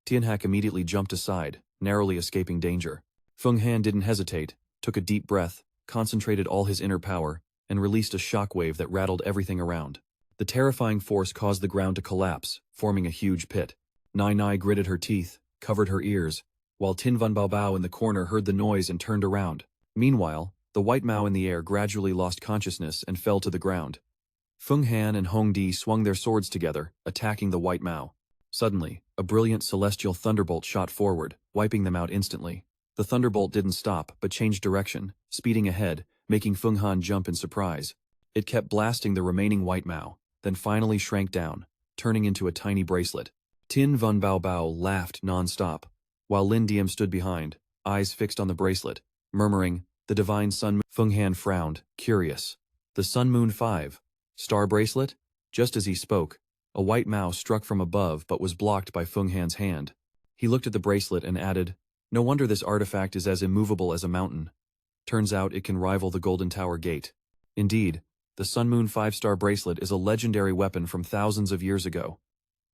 Thien immediately jumped aside, narrowly escaping danger. Fuang Han didn't hesitate, took a deep breath, concentrated all his inner power, and released a shockwave that rattled everything around. The terrifying force caused the ground to collapse, forming a huge pit. Nai gritted her teeth, covered her ears, while Tin Van Bao Bao in the corner heard the noise and turned around. Meanwhile, the White Mao in the air gradually lost consciousness and fell to the ground. Fuang Han and Hongdi swung their swords together, attacking the White Mao. Suddenly, a brilliant celestial thunderbolt shot forward, wiping them out instantly. The thunderbolt didn't stop, but changed direction, speeding ahead, making Fuang Han jump in surprise. It kept blasting the remaining White Mao, then finally shrank down, turning into a tiny bracelet. Tin Van Bao Bao laughed non-stop, while Lin Diem stood behind, eyes fixed on the bracelet, murmuring, "The divine sun." Fuang Han frowned, curious. "The Sun Moon 5. Star bracelet?" Just as he spoke, a white Mao struck from above but was blocked by Fuang Han's hand. He looked at the bracelet and added, "No wonder this artifact is as immovable as a mountain. Turns out it can rival the Golden Tower Gate." Indeed, the Sun Moon 5-star bracelet is a legendary weapon from thousands of years ago.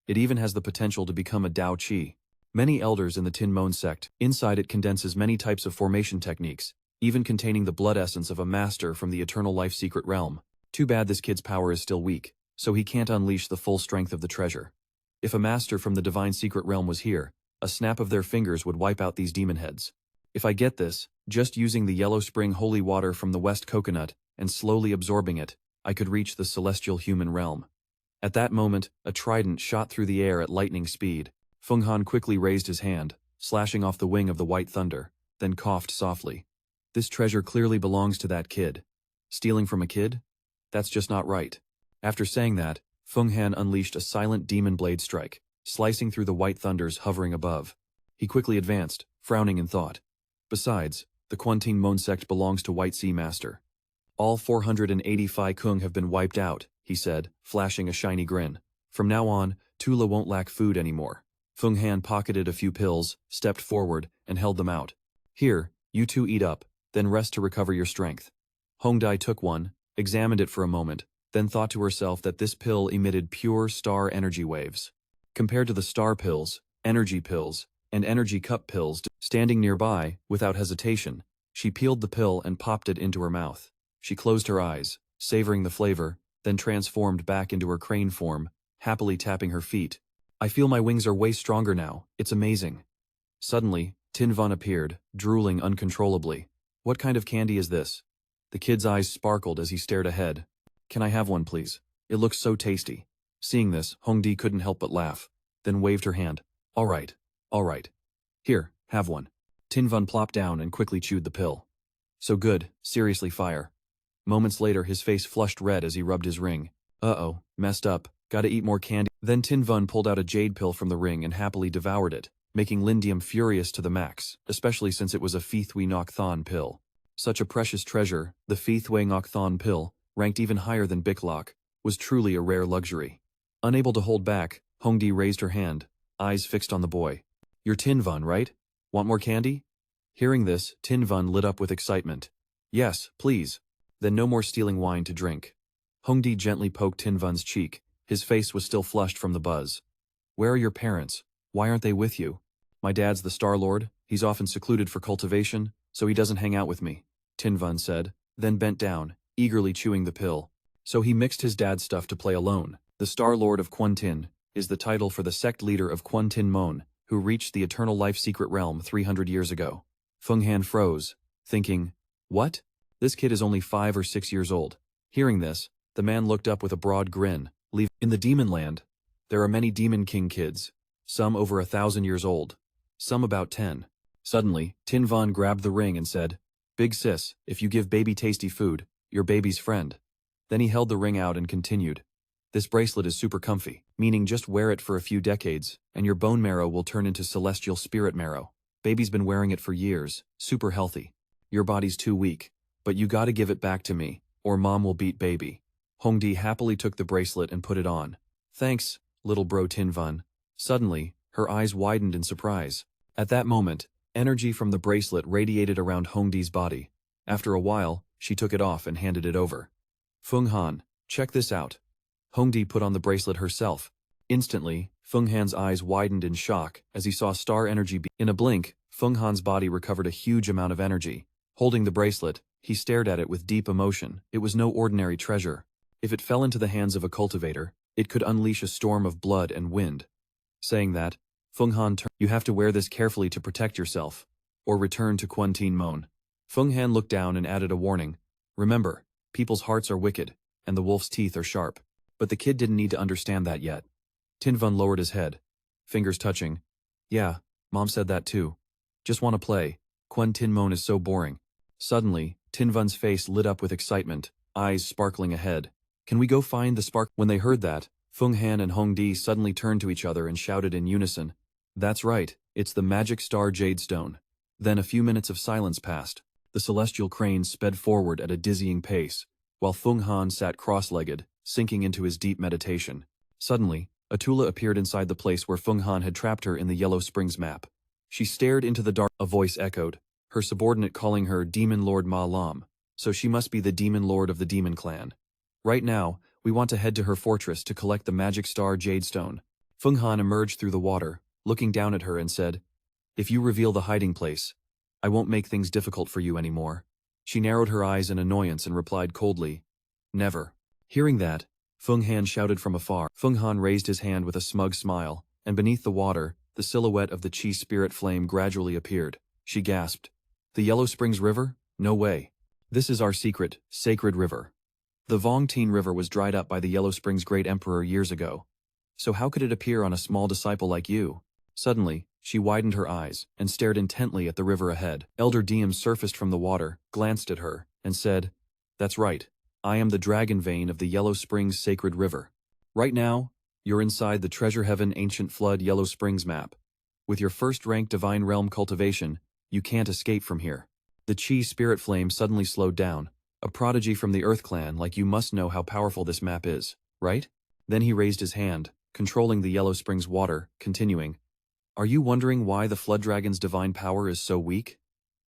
It even has the potential to become a Dao Qi. Many elders in the Thien Mon sect. Inside it condenses many types of formation techniques, even containing the blood essence of a master from the eternal life secret realm. Too bad this kid's power is still weak, so he can't unleash the full strength of the treasure. If a master from the divine secret realm was here, a snap of their fingers would wipe out these demon heads. If I get this, just using the yellow spring holy water from the west coconut and slowly absorbing it, I could reach the celestial human realm. At that moment, a trident shot through the air at lightning speed. Feng Han quickly raised his hand, slashing off the wing of the white thunder, then coughed softly. This treasure clearly belongs to that kid. Stealing from a kid? That's just not right. After saying that, Feng Han unleashed a silent demon blade strike, slicing through the white thunders hovering above. He quickly advanced, frowning in thought. Besides, the Thien Mon sect belongs to White Sea Master. All 480 Phi Kung have been wiped out, he said, flashing a shiny grin. From now on, Tula won't lack food anymore. Feng Han pocketed a few pills, stepped forward, and held them out. Here, you two eat up, then rest to recover your strength. Hongdai took one, examined it for a moment, then thought to herself that this pill emitted pure star energy waves. Compared to the star pills, energy pills, and energy cup pills standing nearby, without hesitation, she peeled the pill and popped it into her mouth. She closed her eyes, savoring the flavor, then transformed back into her crane form, happily tapping her feet. I feel my wings are way stronger now, it's amazing. Suddenly, Tin Vun appeared, drooling uncontrollably. What kind of candy is this? The kid's eyes sparkled as he stared ahead. Can I have one, please? It looks so tasty. Seeing this, Hongdi couldn't help but laugh, then waved her hand. All right. Here, have one. Tin Vun plopped down and quickly chewed the pill. So good, seriously fire. Moments later his face flushed red as he rubbed his ring. Uh-oh, messed up, gotta eat more candy. Then Tin Vun pulled out a jade pill from the ring and happily devoured it, making Lindium furious to the max, especially since it was a Phi Thui Ngoc Thon pill. Such a precious treasure, the Phi Thui Ngoc Thon pill, ranked even higher than Bicloc, was truly a rare luxury. Unable to hold back, Hongdi raised her hand, eyes fixed on the boy. You're Tin Vun, right? Want more candy? Hearing this, Tin Vun lit up with excitement. Yes, please. Then no more stealing wine to drink. Hongdi gently poked Tin Vun's cheek. His face was still flushed from the buzz. Where are your parents? Why aren't they with you? My dad's the Star Lord. He's often secluded for cultivation, so he doesn't hang out with me, Tin Vun said, then bent down, eagerly chewing the pill. So he mixed his dad's stuff to play alone. The Star Lord of Quan Tin is the title for the sect leader of Thien Mon, who reached the eternal life secret realm 300 years ago. Feng Han froze, thinking, what? This kid is only 5 or 6 years old. Hearing this, the man looked up with a broad grin. In the demon land, there are many demon king kids, some over 1,000 years old, some about 10. Suddenly, Tin Vun grabbed the ring and said, Big sis, if you give baby tasty food, you're baby's friend. Then he held the ring out and continued. This bracelet is super comfy, meaning just wear it for a few decades, and your bone marrow will turn into celestial spirit marrow. Baby's been wearing it for years, super healthy. Your body's too weak, but you gotta give it back to me, or mom will beat baby. Hongdi happily took the bracelet and put it on. Thanks, little bro Tin Vun. Suddenly, her eyes widened in surprise. At that moment, energy from the bracelet radiated around Hongdi's body. After a while, she took it off and handed it over. Feng Han, check this out. Hongdi put on the bracelet herself. Instantly, Feng Han's eyes widened in shock as he saw star energy. In a blink, Feng Han's body recovered a huge amount of energy. Holding the bracelet, he stared at it with deep emotion. It was no ordinary treasure. If it fell into the hands of a cultivator, it could unleash a storm of blood and wind. Saying that, Feng Han turned. You have to wear this carefully to protect yourself, or return to Thien Mon. Feng Han looked down and added a warning. Remember, people's hearts are wicked, and the wolf's teeth are sharp. But the kid didn't need to understand that yet. Tin Vun lowered his head, fingers touching. Yeah, Mom said that too. Just want to play. Thien Mon is so boring. Suddenly, Tin Vun's face lit up with excitement, eyes sparkling ahead. Can we go find the spark? When they heard that, Feng Han and Hongdi suddenly turned to each other and shouted in unison. That's right, it's the magic star jade stone. Then a few minutes of silence passed. The celestial crane sped forward at a dizzying pace, while Feng Han sat cross-legged, sinking into his deep meditation. Suddenly, Atula appeared inside the place where Feng Han had trapped her in the Yellow Springs map. She stared into the dark. A voice echoed, her subordinate calling her Demon Lord Ma Lam. So she must be the demon lord of the demon clan. Right now, we want to head to her fortress to collect the magic star jade stone. Feng Han emerged through the water, looking down at her and said, "If you reveal the hiding place, I won't make things difficult for you anymore." She narrowed her eyes in annoyance and replied coldly, "Never." Hearing that, Feng Han shouted from afar. Feng Han raised his hand with a smug smile, and beneath the water, the silhouette of the Chi spirit flame gradually appeared. She gasped, "The Yellow Springs River? No way. This is our secret, sacred river." The Vong Tien River was dried up by the Yellow Springs Great Emperor years ago. So how could it appear on a small disciple like you? Suddenly, she widened her eyes and stared intently at the river ahead. Elder Diem surfaced from the water, glanced at her, and said, "That's right. I am the dragon vein of the Yellow Springs Sacred River. Right now, you're inside the Treasure Heaven Ancient Flood Yellow Springs map. With your first-rank Divine Realm cultivation, you can't escape from here." The Chi spirit flame suddenly slowed down. "A prodigy from the Earth Clan like you must know how powerful this map is, right?" Then he raised his hand, controlling the Yellow Springs water, continuing, "Are you wondering why the Flood Dragon's divine power is so weak?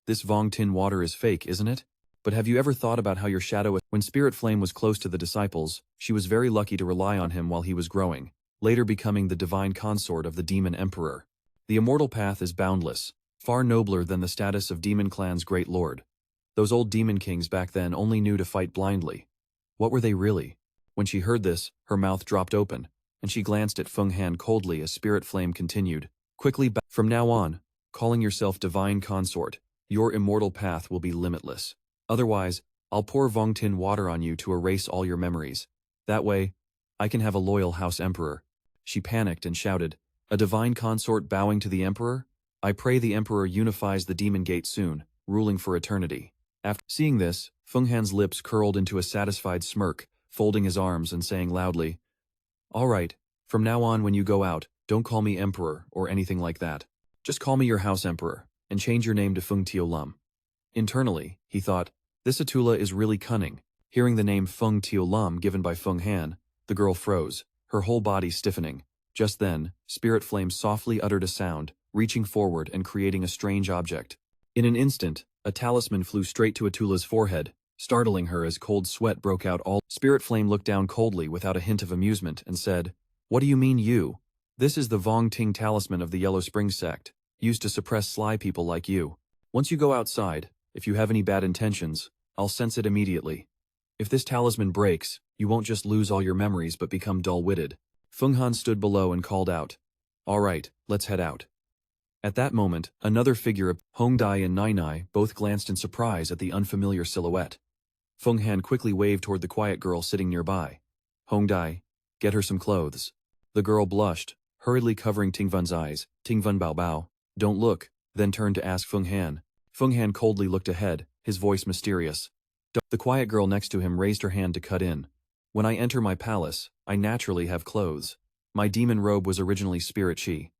This Vong Tin water is fake, isn't it? But have you ever thought about how your shadow— When Spirit Flame was close to the disciples, she was very lucky to rely on him while he was growing, later becoming the divine consort of the Demon Emperor. The immortal path is boundless, far nobler than the status of Demon Clan's great lord. Those old demon kings back then only knew to fight blindly. What were they really?" When she heard this, her mouth dropped open, and she glanced at Feng Han coldly as Spirit Flame continued, quickly "From now on, calling yourself Divine Consort, your immortal path will be limitless. Otherwise, I'll pour Vong Tin water on you to erase all your memories. That way, I can have a loyal House Emperor." She panicked and shouted, "A divine consort bowing to the Emperor? I pray the Emperor unifies the Demon Gate soon, ruling for eternity." After seeing this, Feng Han's lips curled into a satisfied smirk, folding his arms and saying loudly, "All right, from now on when you go out, don't call me Emperor or anything like that. Just call me your House Emperor, and change your name to Feng Tio Lum." Internally, he thought, this Atula is really cunning. Hearing the name Feng Tio Lum given by Feng Han, the girl froze, her whole body stiffening. Just then, Spirit Flame softly uttered a sound, reaching forward and creating a strange object. In an instant, a talisman flew straight to Atula's forehead, startling her as cold sweat broke out all. Spirit Flame looked down coldly without a hint of amusement and said, "What do you mean you? This is the Vong Ting talisman of the Yellow Springs sect, used to suppress sly people like you. Once you go outside, if you have any bad intentions, I'll sense it immediately. If this talisman breaks, you won't just lose all your memories but become dull-witted." Feng Han stood below and called out, "All right, let's head out." At that moment, another figure of Hong Dai and Nai Nai both glanced in surprise at the unfamiliar silhouette. Feng Han quickly waved toward the quiet girl sitting nearby. "Hong Dai, get her some clothes." The girl blushed, hurriedly covering Tingvan's eyes. Tingvan bao bao, "Don't look," then turned to ask Feng Han. Feng Han coldly looked ahead, his voice mysterious. The quiet girl next to him raised her hand to cut in. "When I enter my palace, I naturally have clothes. My demon robe was originally Spirit Chi,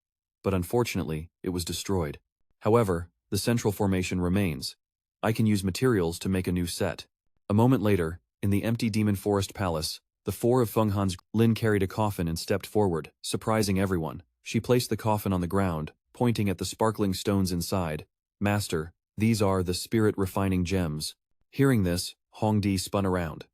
but unfortunately, it was destroyed. However, the central formation remains. I can use materials to make a new set." A moment later, in the empty Demon Forest Palace, the four of Feng Han's Lin carried a coffin and stepped forward, surprising everyone. She placed the coffin on the ground, pointing at the sparkling stones inside. "Master, these are the spirit-refining gems." Hearing this, Hong Di spun around.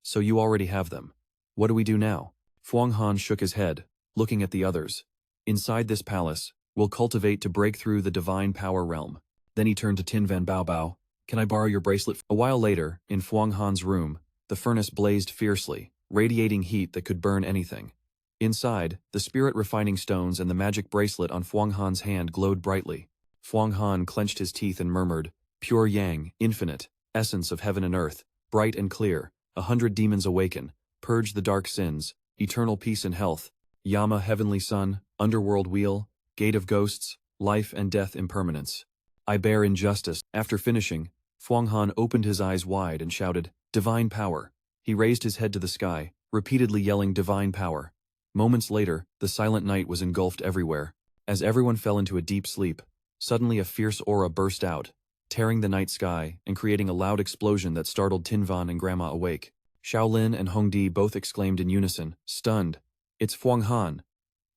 "So you already have them. What do we do now?" Fuang Han shook his head, looking at the others. "Inside this palace, we'll cultivate to break through the divine power realm." Then he turned to Tin Van Bao Bao. "Can I borrow your bracelet?" A while later, in Fuang Han's room, the furnace blazed fiercely, radiating heat that could burn anything. Inside, the spirit-refining stones and the magic bracelet on Fuang Han's hand glowed brightly. Fuang Han clenched his teeth and murmured, "Pure Yang, infinite, essence of heaven and earth, bright and clear, 100 demons awaken, purge the dark sins, eternal peace and health, Yama heavenly sun, underworld wheel, gate of ghosts, life and death impermanence. I bear injustice." After finishing, Fuang Han opened his eyes wide and shouted, "Divine power." He raised his head to the sky, repeatedly yelling divine power. Moments later, the silent night was engulfed everywhere. As everyone fell into a deep sleep, suddenly a fierce aura burst out, tearing the night sky and creating a loud explosion that startled Tinvan and Grandma awake. Shaolin and Hongdi both exclaimed in unison, stunned, "It's Fuang Han!"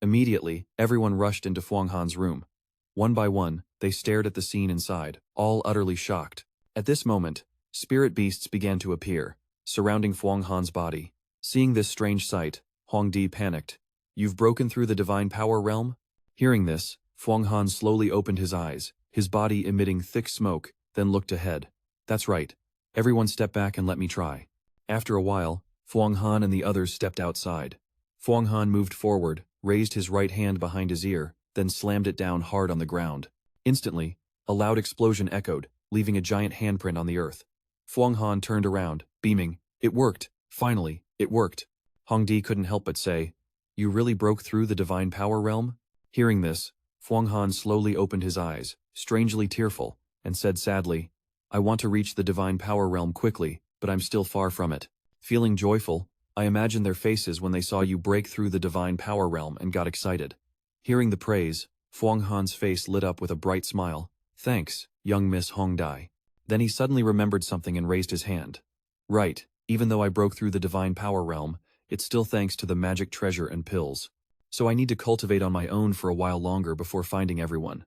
Immediately, everyone rushed into Fuang Han's room. One by one, they stared at the scene inside, all utterly shocked. At this moment, Spirit beasts began to appear, surrounding Fuang Han's body. Seeing this strange sight, Hongdi panicked. You've broken through the divine power realm? Hearing this, Fuang Han slowly opened his eyes, his body emitting thick smoke, then looked ahead. That's right. Everyone step back and let me try. After a while, Fuang Han and the others stepped outside. Fuang Han moved forward, raised his right hand behind his ear, then slammed it down hard on the ground. Instantly, a loud explosion echoed, leaving a giant handprint on the earth. Fuang Han turned around, beaming. It worked. Finally, it worked. Hongdi couldn't help but say, You really broke through the divine power realm? Hearing this, Fuang Han slowly opened his eyes, strangely tearful, and said sadly, I want to reach the divine power realm quickly, but I'm still far from it. Feeling joyful, I imagined their faces when they saw you break through the divine power realm and got excited. Hearing the praise, Fuang Han's face lit up with a bright smile. Thanks, young Miss Hongdai. Then he suddenly remembered something and raised his hand. Right, even though I broke through the divine power realm, it's still thanks to the magic treasure and pills. So I need to cultivate on my own for a while longer before finding everyone.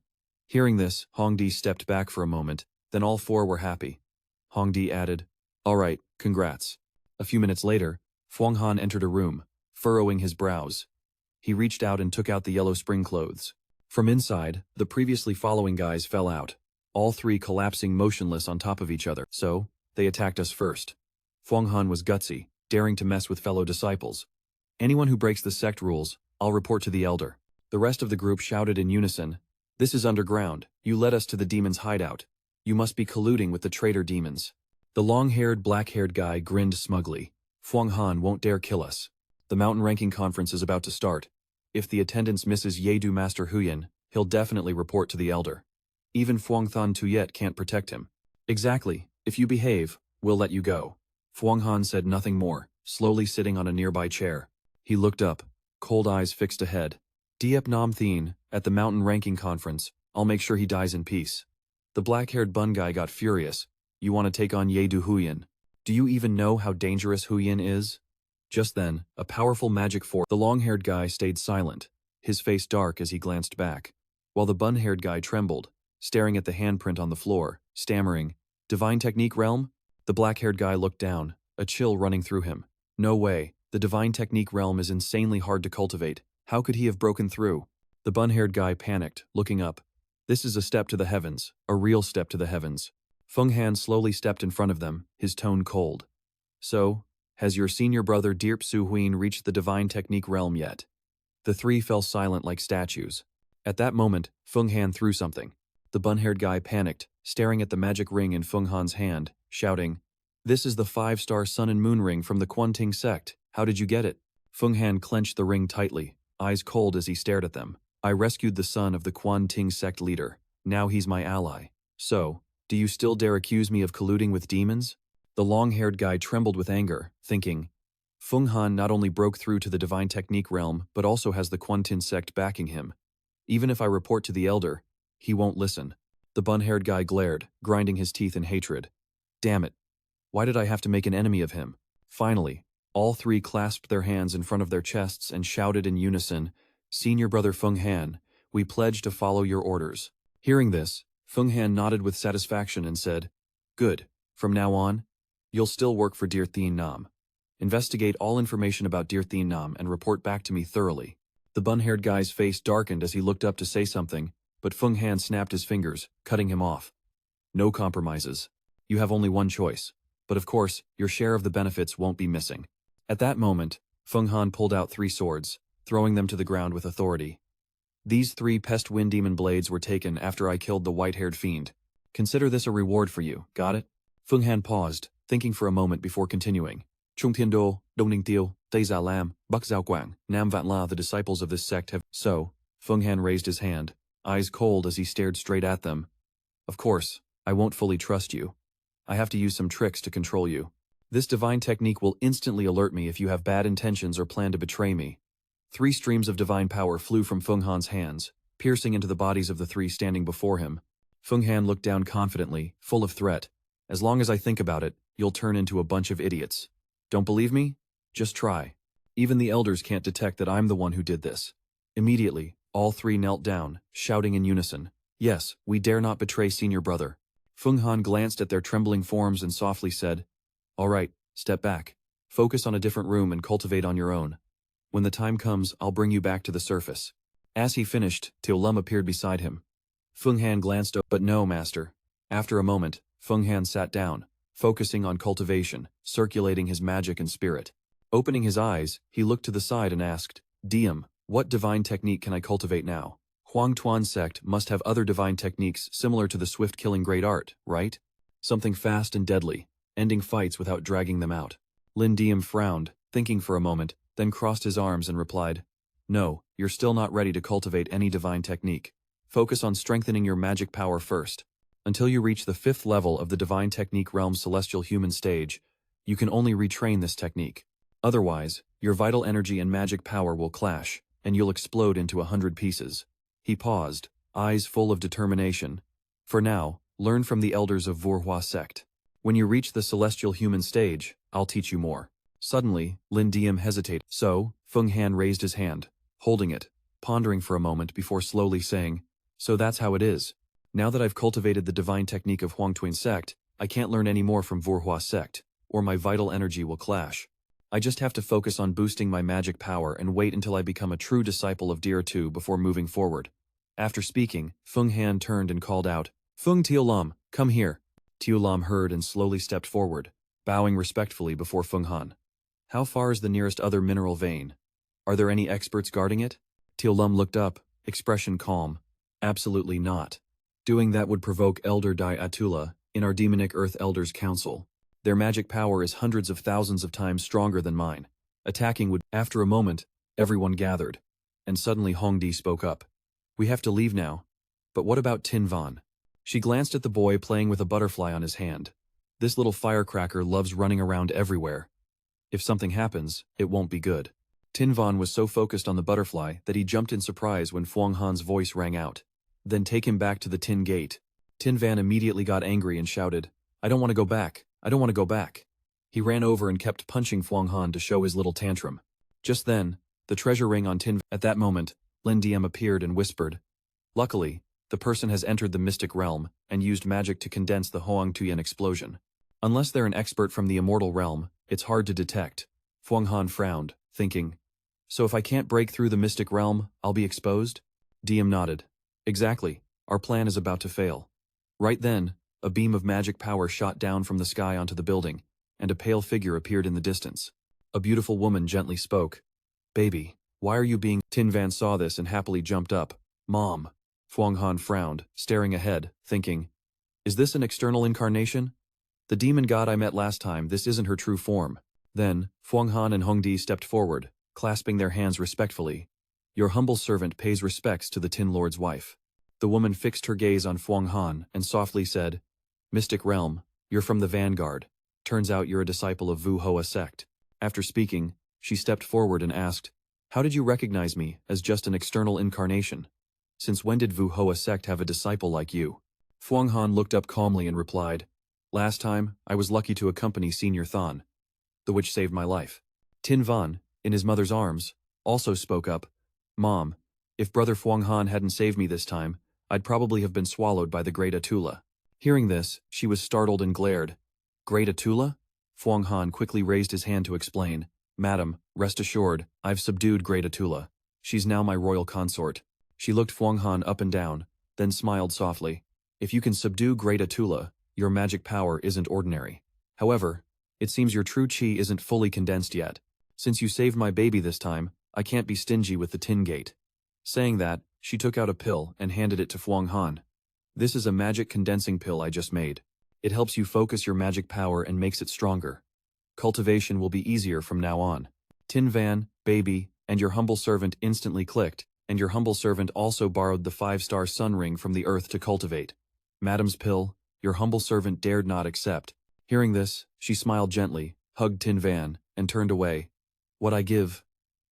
Hearing this, Hongdi stepped back for a moment, then all four were happy. Hongdi added, All right, congrats. A few minutes later, Fuang Han entered a room, furrowing his brows. He reached out and took out the yellow spring clothes. From inside, the previously following guys fell out, all three collapsing motionless on top of each other. So, they attacked us first. Fuang Han was gutsy, daring to mess with fellow disciples. Anyone who breaks the sect rules, I'll report to the elder. The rest of the group shouted in unison, This is underground. You led us to the demon's hideout. You must be colluding with the traitor demons. The long-haired, black-haired guy grinned smugly. Fuang Han won't dare kill us. The mountain ranking conference is about to start. If the attendance misses Yedu Master Huyen, he'll definitely report to the elder. Even Fuang Than Tuyet can't protect him. Exactly. If you behave, we'll let you go. Fuang Han said nothing more, slowly sitting on a nearby chair. He looked up, cold eyes fixed ahead. Diep Nam Thien, at the mountain ranking conference, I'll make sure he dies in peace. The black-haired bun guy got furious. You want to take on Yedu Huyen? Do you even know how dangerous Huyen is? Just then, a powerful magic force. The long-haired guy stayed silent, his face dark as he glanced back, while the bun-haired guy trembled, staring at the handprint on the floor, stammering, Divine Technique Realm? The black-haired guy looked down, a chill running through him. No way, the Divine Technique Realm is insanely hard to cultivate. How could he have broken through? The bun-haired guy panicked, looking up. This is a step to the heavens, a real step to the heavens. Feng Han slowly stepped in front of them, his tone cold. So, has your senior brother Dirp Su Huyen reached the Divine Technique Realm yet? The three fell silent like statues. At that moment, Feng Han threw something. The bun-haired guy panicked, staring at the magic ring in Feng Han's hand, shouting, This is the 5-star sun and moon ring from the Quanting Sect. How did you get it? Feng Han clenched the ring tightly, eyes cold as he stared at them. I rescued the son of the Quanting Sect leader. Now he's my ally. So, do you still dare accuse me of colluding with demons? The long-haired guy trembled with anger, thinking, Feng Han not only broke through to the Divine Technique Realm, but also has the Quantin Sect backing him. Even if I report to the elder, he won't listen. The bun-haired guy glared, grinding his teeth in hatred. Damn it. Why did I have to make an enemy of him? Finally, all three clasped their hands in front of their chests and shouted in unison, Senior brother Feng Han, we pledge to follow your orders. Hearing this, Feng Han nodded with satisfaction and said, Good. From now on, you'll still work for Dear Thien Nam. Investigate all information about Dear Thien Nam and report back to me thoroughly. The bun-haired guy's face darkened as he looked up to say something, but Feng Han snapped his fingers, cutting him off. No compromises. You have only one choice. But of course, your share of the benefits won't be missing. At that moment, Feng Han pulled out 3 swords, throwing them to the ground with authority. These 3 pest wind demon blades were taken after I killed the white-haired fiend. Consider this a reward for you, got it? Feng Han paused, thinking for a moment before continuing. Chung Tian Do, Dong Ning Tiêu, Dai Za Lam, Buk Zhao Guang, Nam Vat La, the disciples of this sect have. So, Feng Han raised his hand, eyes cold as he stared straight at them. Of course, I won't fully trust you. I have to use some tricks to control you. This divine technique will instantly alert me if you have bad intentions or plan to betray me. 3 streams of divine power flew from Feng Han's hands, piercing into the bodies of the 3 standing before him. Feng Han looked down confidently, full of threat. As long as I think about it, you'll turn into a bunch of idiots. Don't believe me? Just try. Even the elders can't detect that I'm the one who did this. Immediately, all 3 knelt down, shouting in unison, Yes, we dare not betray senior brother. Feng Han glanced at their trembling forms and softly said, "All right, step back. Focus on a different room and cultivate on your own. When the time comes, I'll bring you back to the surface." As he finished, Lum appeared beside him. Feng Han glanced over, but no, master. After a moment, Feng Han sat down, focusing on cultivation, circulating his magic and spirit. Opening his eyes, he looked to the side and asked, "Diem, what divine technique can I cultivate now?" Huang Tuan sect must have other divine techniques similar to the swift-killing great art, right? Something fast and deadly, ending fights without dragging them out. Lin Diem frowned, thinking for a moment, then crossed his arms and replied, "No, you're still not ready to cultivate any divine technique. Focus on strengthening your magic power first. Until you reach the 5th level of the divine technique realm's celestial human stage, you can only retrain this technique. Otherwise, your vital energy and magic power will clash, and you'll explode into 100 pieces." He paused, eyes full of determination. "For now, learn from the elders of Vora sect. When you reach the celestial human stage, I'll teach you more." Suddenly, Lin Diem hesitated. So, Feng Han raised his hand, holding it, pondering for a moment before slowly saying, "So that's how it is. Now that I've cultivated the divine technique of Huang Tuan sect, I can't learn any more from Vora sect, or my vital energy will clash. I just have to focus on boosting my magic power and wait until I become a true disciple of Deer Tu before moving forward." After speaking, Feng Han turned and called out, "Feng Lam, come here." Lam heard and slowly stepped forward, bowing respectfully before Feng Han. "How far is the nearest other mineral vein? Are there any experts guarding it?" Lam looked up, expression calm. "Absolutely not. Doing that would provoke Elder Dai Atula in our demonic Earth Elders Council. Their magic power is hundreds of thousands of times stronger than mine. Attacking would—" After a moment, everyone gathered, and suddenly Hongdi spoke up. "We have to leave now. But what about Tin Van?" She glanced at the boy playing with a butterfly on his hand. "This little firecracker loves running around everywhere. If something happens, it won't be good." Tin Van was so focused on the butterfly that he jumped in surprise when Fuang Han's voice rang out. "Then take him back to the Tin Gate." Tin Van immediately got angry and shouted, "I don't want to go back. I don't want to go back." He ran over and kept punching Fuang Han to show his little tantrum. Just then, the treasure ring on Tin Van. At that moment, Lin Diem appeared and whispered, "Luckily, the person has entered the mystic realm and used magic to condense the Hoang Tuyen explosion. Unless they're an expert from the Immortal Realm, it's hard to detect." Fuang Han frowned, thinking, "So if I can't break through the mystic realm, I'll be exposed?" Diem nodded. "Exactly, our plan is about to fail." Right then, a beam of magic power shot down from the sky onto the building, and a pale figure appeared in the distance. A beautiful woman gently spoke. "Baby, why are you being—" Tin Van saw this and happily jumped up. "Mom." Fuang Han frowned, staring ahead, thinking, "Is this an external incarnation? The demon god I met last time, this isn't her true form." Then, Fuang Han and Hongdi stepped forward, clasping their hands respectfully. "Your humble servant pays respects to the Tin Lord's wife." The woman fixed her gaze on Fuang Han and softly said, "Mystic Realm, you're from the Vanguard. Turns out you're a disciple of Vu Hoa sect." After speaking, she stepped forward and asked, "How did you recognize me as just an external incarnation? Since when did Vu Hoa sect have a disciple like you?" Fuang Han looked up calmly and replied, "Last time, I was lucky to accompany Senior Thon, the witch saved my life." Tin Van, in his mother's arms, also spoke up, "Mom, if Brother Fuang Han hadn't saved me this time, I'd probably have been swallowed by the Great Atula." Hearing this, she was startled and glared. "Great Atula?" Fuang Han quickly raised his hand to explain, "Madam, rest assured, I've subdued Great Atula. She's now my royal consort." She looked Fuang Han up and down, then smiled softly. "If you can subdue Great Atula, your magic power isn't ordinary. However, it seems your true chi isn't fully condensed yet. Since you saved my baby this time, I can't be stingy with the Tin Gate." Saying that, she took out a pill and handed it to Fuang Han. "This is a magic condensing pill I just made. It helps you focus your magic power and makes it stronger. Cultivation will be easier from now on." Tin Van, baby, and your humble servant instantly clicked, and your humble servant also borrowed the 5-star sun ring from the earth to cultivate. Madam's pill, your humble servant dared not accept. Hearing this, she smiled gently, hugged Tin Van, and turned away. "What I give,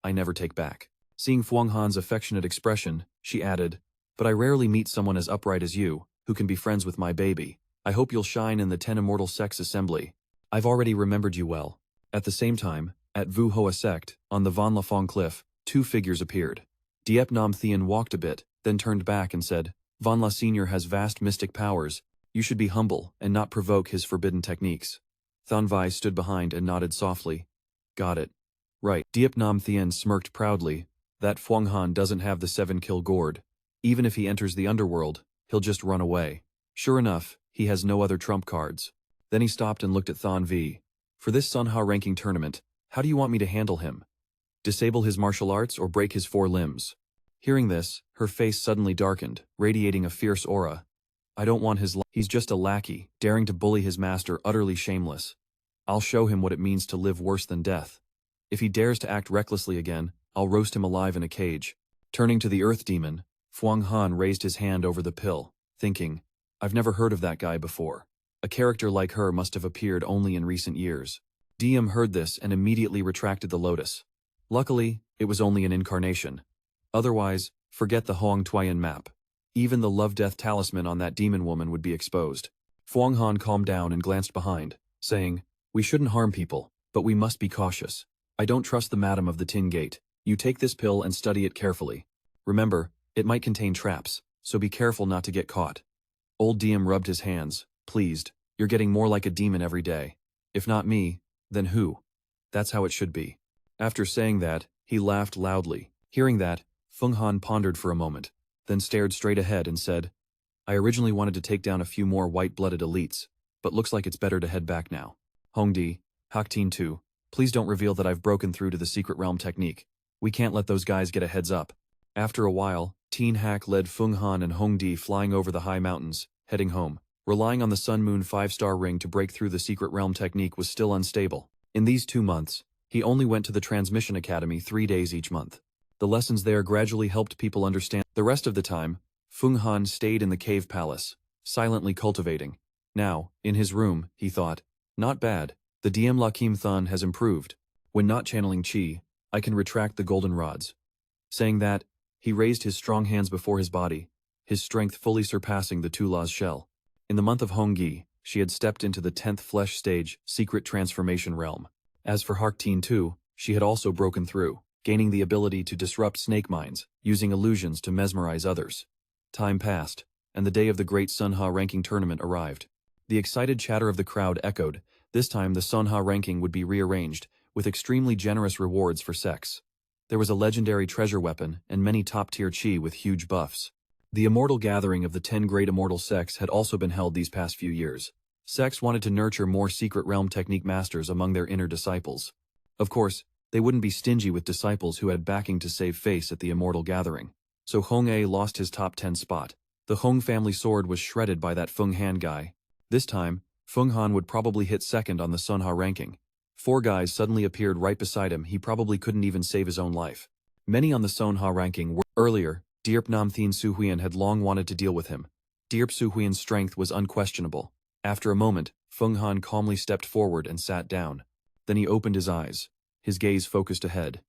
I never take back." Seeing Fuang Han's affectionate expression, she added, "But I rarely meet someone as upright as you, who can be friends with my baby. I hope you'll shine in the 10 Immortal Sects Assembly. I've already remembered you well." At the same time, at Vu Hoa sect, on the Van La Phong cliff, 2 figures appeared. Diep Nam Thien walked a bit, then turned back and said, "Van La Senior has vast mystic powers. You should be humble and not provoke his forbidden techniques. Thon Vai stood behind and nodded softly. Got it. Right. Diep Nam Thien smirked proudly. That Phuong Han doesn't have the 7-kill gourd. Even if he enters the underworld, he'll just run away. Sure enough, he has no other trump cards. Then he stopped and looked at Thon V. For this Sunha ranking tournament, how do you want me to handle him? Disable his martial arts or break his 4 limbs? Hearing this, her face suddenly darkened, radiating a fierce aura. I don't want his he's just a lackey, daring to bully his master, utterly shameless. I'll show him what it means to live worse than death. If he dares to act recklessly again, I'll roast him alive in a cage. Turning to the Earth Demon, Phuong Han raised his hand over the pill, thinking, I've never heard of that guy before. A character like her must have appeared only in recent years. Diem heard this and immediately retracted the lotus. Luckily, it was only an incarnation. Otherwise, forget the Hoang Tuyen map. Even the love-death talisman on that demon woman would be exposed. Phuong Han calmed down and glanced behind, saying, We shouldn't harm people, but we must be cautious. I don't trust the Madam of the Tin Gate. You take this pill and study it carefully. Remember, it might contain traps, so be careful not to get caught. Old Diem rubbed his hands, pleased. You're getting more like a demon every day. If not me, then who? That's how it should be. After saying that, he laughed loudly. Hearing that, Phuong Han pondered for a moment, then stared straight ahead and said, I originally wanted to take down a few more white-blooded elites, but looks like it's better to head back now. Hongdi, Haktien 2, please don't reveal that I've broken through to the secret realm technique. We can't let those guys get a heads up. After a while, Thien Hak led Phuong Han and Hongdi flying over the high mountains, heading home. Relying on the Sun Moon 5-star ring to break through the secret realm technique was still unstable. In these 2 months, he only went to the Transmission Academy 3 days each month. The lessons there gradually helped people understand. The rest of the time, Phuong Han stayed in the cave palace, silently cultivating. Now, in his room, he thought, not bad, the Diem La Kim Thun has improved. When not channeling Qi, I can retract the golden rods. Saying that, he raised his strong hands before his body, his strength fully surpassing the Tula's shell. In the month of Honggi, she had stepped into the 10th flesh stage, secret transformation realm. As for Haktien 2, she had also broken through, gaining the ability to disrupt snake minds, using illusions to mesmerize others. Time passed, and the day of the great Sunha ranking tournament arrived. The excited chatter of the crowd echoed. This time the Sunha ranking would be rearranged, with extremely generous rewards for Sects. There was a legendary treasure weapon and many top-tier chi with huge buffs. The immortal gathering of the 10 great immortal sects had also been held these past few years. Sects wanted to nurture more secret realm technique masters among their inner disciples. Of course, they wouldn't be stingy with disciples who had backing to save face at the immortal gathering. So Hong A lost his top 10 spot. The Hong family sword was shredded by that Phuong Han guy. This time, Phuong Han would probably hit second on the Sunha ranking. 4 guys suddenly appeared right beside him. He probably couldn't even save his own life. Many on the Sunha ranking were earlier. Diep Nam Thien Su Huyen had long wanted to deal with him. Diep Su Huyen's strength was unquestionable. After a moment, Phuong Han calmly stepped forward and sat down. Then he opened his eyes. His gaze focused ahead.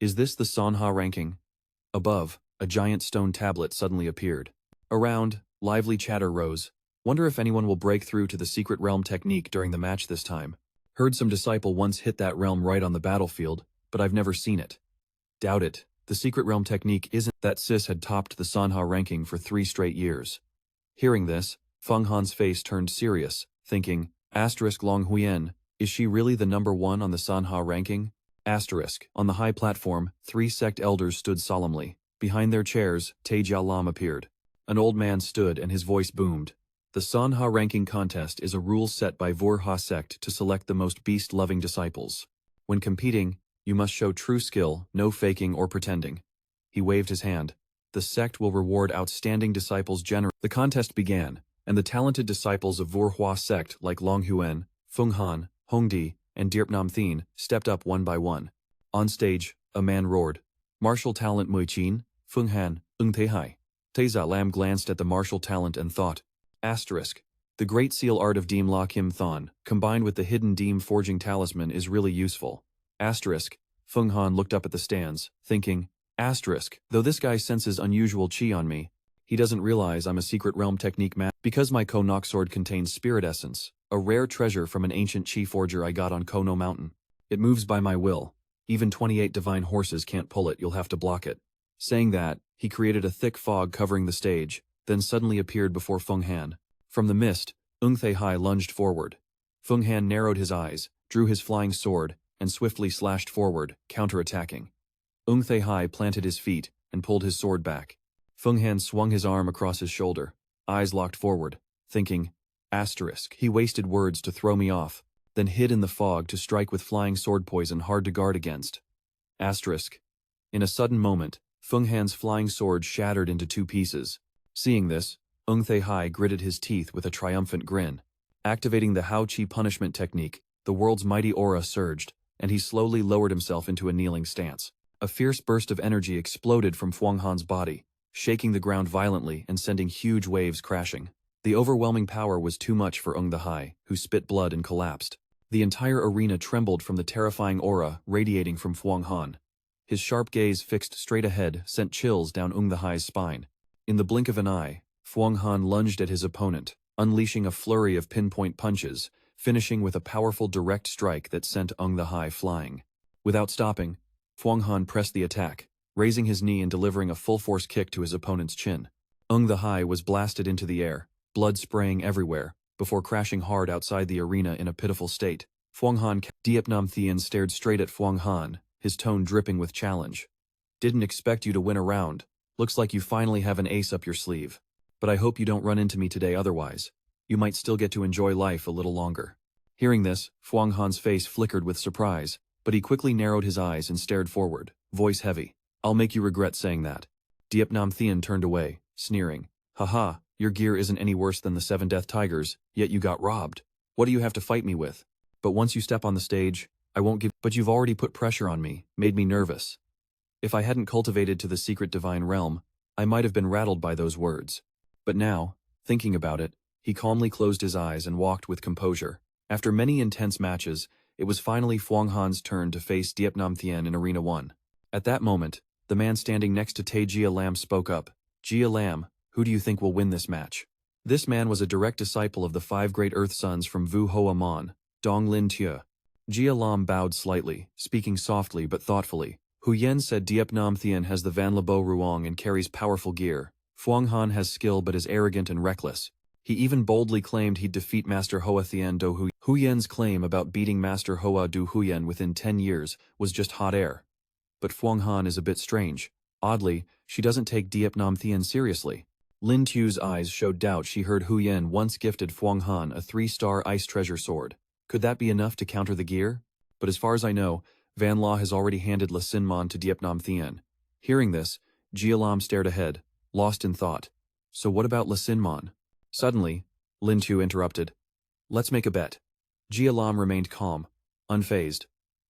Is this the Sunha ranking? Above, a giant stone tablet suddenly appeared. Around, lively chatter rose. Wonder if anyone will break through to the secret realm technique during the match this time. Heard some disciple once hit that realm right on the battlefield, but I've never seen it. Doubt it. The secret realm technique isn't that sis had topped the Sunha ranking for 3 straight years. Hearing this, Phuong Han's face turned serious, thinking, Long Huyen, is she really the number 1 on the Sunha ranking? On the high platform, 3 sect elders stood solemnly. Behind their chairs, Tai Jiao Lam appeared. An old man stood and his voice boomed. The Sunha ranking contest is a rule set by Vora sect to select the most beast-loving disciples. When competing, you must show true skill, no faking or pretending. He waved his hand. The sect will reward outstanding disciples generously. The contest began, and the talented disciples of Vora sect like Long Huyen, Phuong Han, Hongdi, and Diep Nam Thien stepped up one by one. On stage, a man roared, Martial talent Mui Chin, Phuong Han, Te Hai. Tai Za Lam glanced at the martial talent and thought, the great seal art of Diem La Kim Thon, combined with the hidden Diem forging talisman is really useful. Phuong Han looked up at the stands, thinking, though this guy senses unusual chi on me, he doesn't realize I'm a secret realm technique master. Because my Ko-Nok sword contains spirit essence, a rare treasure from an ancient chi forger I got on Kono Mountain. It moves by my will. Even 28 divine horses can't pull it, you'll have to block it. Saying that, he created a thick fog covering the stage, then suddenly appeared before Phuong Han. From the mist, Ung Hai lunged forward. Feng Han narrowed his eyes, drew his flying sword, and swiftly slashed forward, counterattacking. Ung Hai planted his feet and pulled his sword back. Feng Han swung his arm across his shoulder, eyes locked forward, thinking, asterisk. He wasted words to throw me off, then hid in the fog to strike with flying sword poison hard to guard against. Asterisk. In a sudden moment, Feng Han's flying sword shattered into two pieces. Seeing this, Ung Hai gritted his teeth with a triumphant grin. Activating the Hao Qi punishment technique, the world's mighty aura surged, and he slowly lowered himself into a kneeling stance. A fierce burst of energy exploded from Feng Han's body, shaking the ground violently and sending huge waves crashing. The overwhelming power was too much for Ung Hai, who spit blood and collapsed. The entire arena trembled from the terrifying aura radiating from Feng Han. His sharp gaze fixed straight ahead sent chills down Ung Hai's spine. In the blink of an eye, Feng Han lunged at his opponent, unleashing a flurry of pinpoint punches, finishing with a powerful direct strike that sent Ung Hai flying. Without stopping, Feng Han pressed the attack, raising his knee and delivering a full-force kick to his opponent's chin. Ung Hai was blasted into the air, blood spraying everywhere, before crashing hard outside the arena in a pitiful state. Feng Han Thien stared straight at Feng Han, his tone dripping with challenge. Didn't expect you to win a round. Looks like you finally have an ace up your sleeve. But I hope you don't run into me today otherwise. You might still get to enjoy life a little longer. Hearing this, Feng Han's face flickered with surprise, but he quickly narrowed his eyes and stared forward, voice heavy. I'll make you regret saying that. Thien turned away, sneering. Haha, your gear isn't any worse than the 7 Death Tigers, yet you got robbed. What do you have to fight me with? But once you step on the stage, I won't give— But you've already put pressure on me, made me nervous. If I hadn't cultivated to the secret divine realm, I might have been rattled by those words. But now, thinking about it, he calmly closed his eyes and walked with composure. After many intense matches, it was finally Feng Han's turn to face Thien in Arena 1. At that moment, the man standing next to Jia Lam spoke up. Jia Lam, who do you think will win this match? This man was a direct disciple of the 5 great Earth Sons from Vu Hoa Mon, Dong Lin Tia. Jia Lam bowed slightly, speaking softly but thoughtfully. Huyen said Thien has the Van Lebo Ruong and carries powerful gear. Feng Han has skill but is arrogant and reckless. He even boldly claimed he'd defeat Master Hoa Thien Do Hu. Huyen's claim about beating Master Hoa Du Huyen within 10 years was just hot air. But Feng Han is a bit strange. Oddly, she doesn't take Thien seriously. Lin Tu's eyes showed doubt. She heard Huyen once gifted Feng Han a 3-star ice treasure sword. Could that be enough to counter the gear? But as far as I know, Van Law has already handed La Sin Mon to Thien. Hearing this, Jia Lam stared ahead, lost in thought. So what about La Sin Mon? Suddenly, Lin Tu interrupted. Let's make a bet. Jia Lam remained calm, unfazed.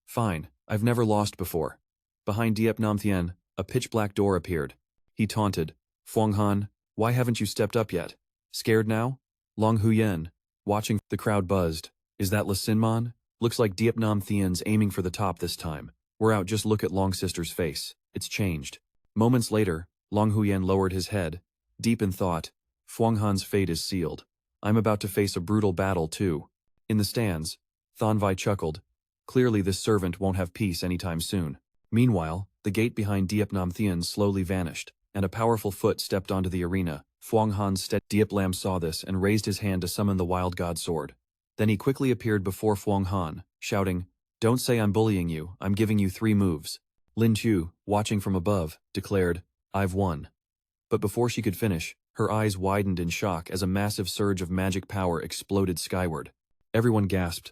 Fine, I've never lost before. Behind Thien, a pitch-black door appeared. He taunted. Feng Han, why haven't you stepped up yet? Scared now? Long Huyen, watching, the crowd buzzed. Is that La Sin Mon? Looks like Thien's aiming for the top this time. We're out, just look at Long Sister's face. It's changed. Moments later, Long Huyen lowered his head. Deep in thought, Feng Han's fate is sealed. I'm about to face a brutal battle too. In the stands, Thonvai chuckled. Clearly this servant won't have peace anytime soon. Meanwhile, the gate behind Thien slowly vanished, and a powerful foot stepped onto the arena. Feng Han's Diep Lam saw this and raised his hand to summon the Wild God Sword. Then he quickly appeared before Feng Han, shouting, Don't say I'm bullying you, I'm giving you 3 moves. Lin Tu, watching from above, declared, I've won. But before she could finish, her eyes widened in shock as a massive surge of magic power exploded skyward. Everyone gasped.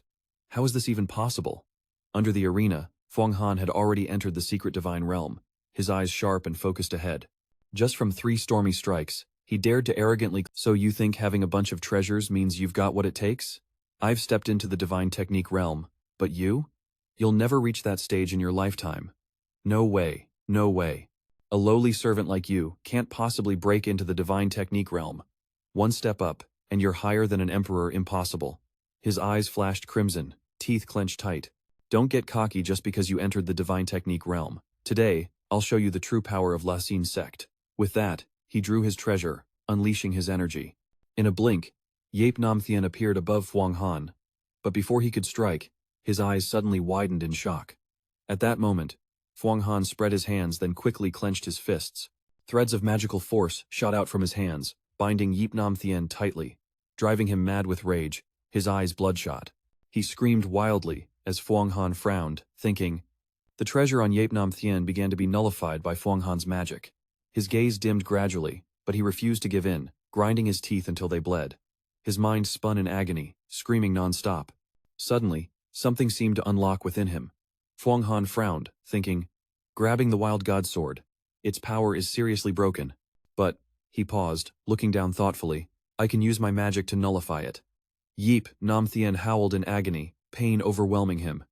How is this even possible? Under the arena, Feng Han had already entered the secret divine realm, his eyes sharp and focused ahead. Just from 3 stormy strikes, he dared to arrogantly— So you think having a bunch of treasures means you've got what it takes? I've stepped into the divine technique realm, but you? You'll never reach that stage in your lifetime. No way, no way. A lowly servant like you can't possibly break into the divine technique realm. One step up, and you're higher than an emperor. Impossible. His eyes flashed crimson, teeth clenched tight. Don't get cocky just because you entered the divine technique realm. Today, I'll show you the true power of La Sin Sect. With that, he drew his treasure, unleashing his energy. In a blink, Thien appeared above Feng Han. But before he could strike, his eyes suddenly widened in shock. At that moment, Feng Han spread his hands, then quickly clenched his fists. Threads of magical force shot out from his hands, binding Thien tightly. driving him mad with rage, his eyes bloodshot. He screamed wildly as Fuang Han frowned, thinking. The treasure on Nam Thien began to be nullified by Fuang Han's magic. His gaze dimmed gradually, but he refused to give in, grinding his teeth until they bled. His mind spun in agony, screaming non-stop. Suddenly, something seemed to unlock within him. Fuang Han frowned, thinking, grabbing the wild god sword. Its power is seriously broken. But, he paused, looking down thoughtfully, I can use my magic to nullify it. Nam Thien howled in agony, pain overwhelming him.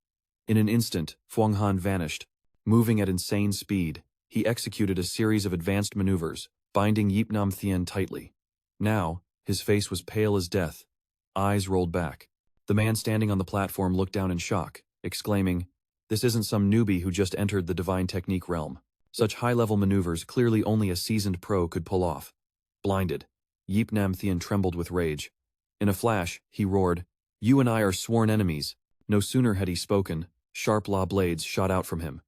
In an instant, Fuang Han vanished. Moving at insane speed, he executed a series of advanced maneuvers, binding Nam Thien tightly. Now, his face was pale as death. Eyes rolled back. The man standing on the platform looked down in shock, exclaiming, this isn't some newbie who just entered the divine technique realm. Such high-level maneuvers clearly only a seasoned pro could pull off. Blinded, Nam Thien trembled with rage. In a flash, he roared, you and I are sworn enemies. No sooner had he spoken, sharp law blades shot out from him.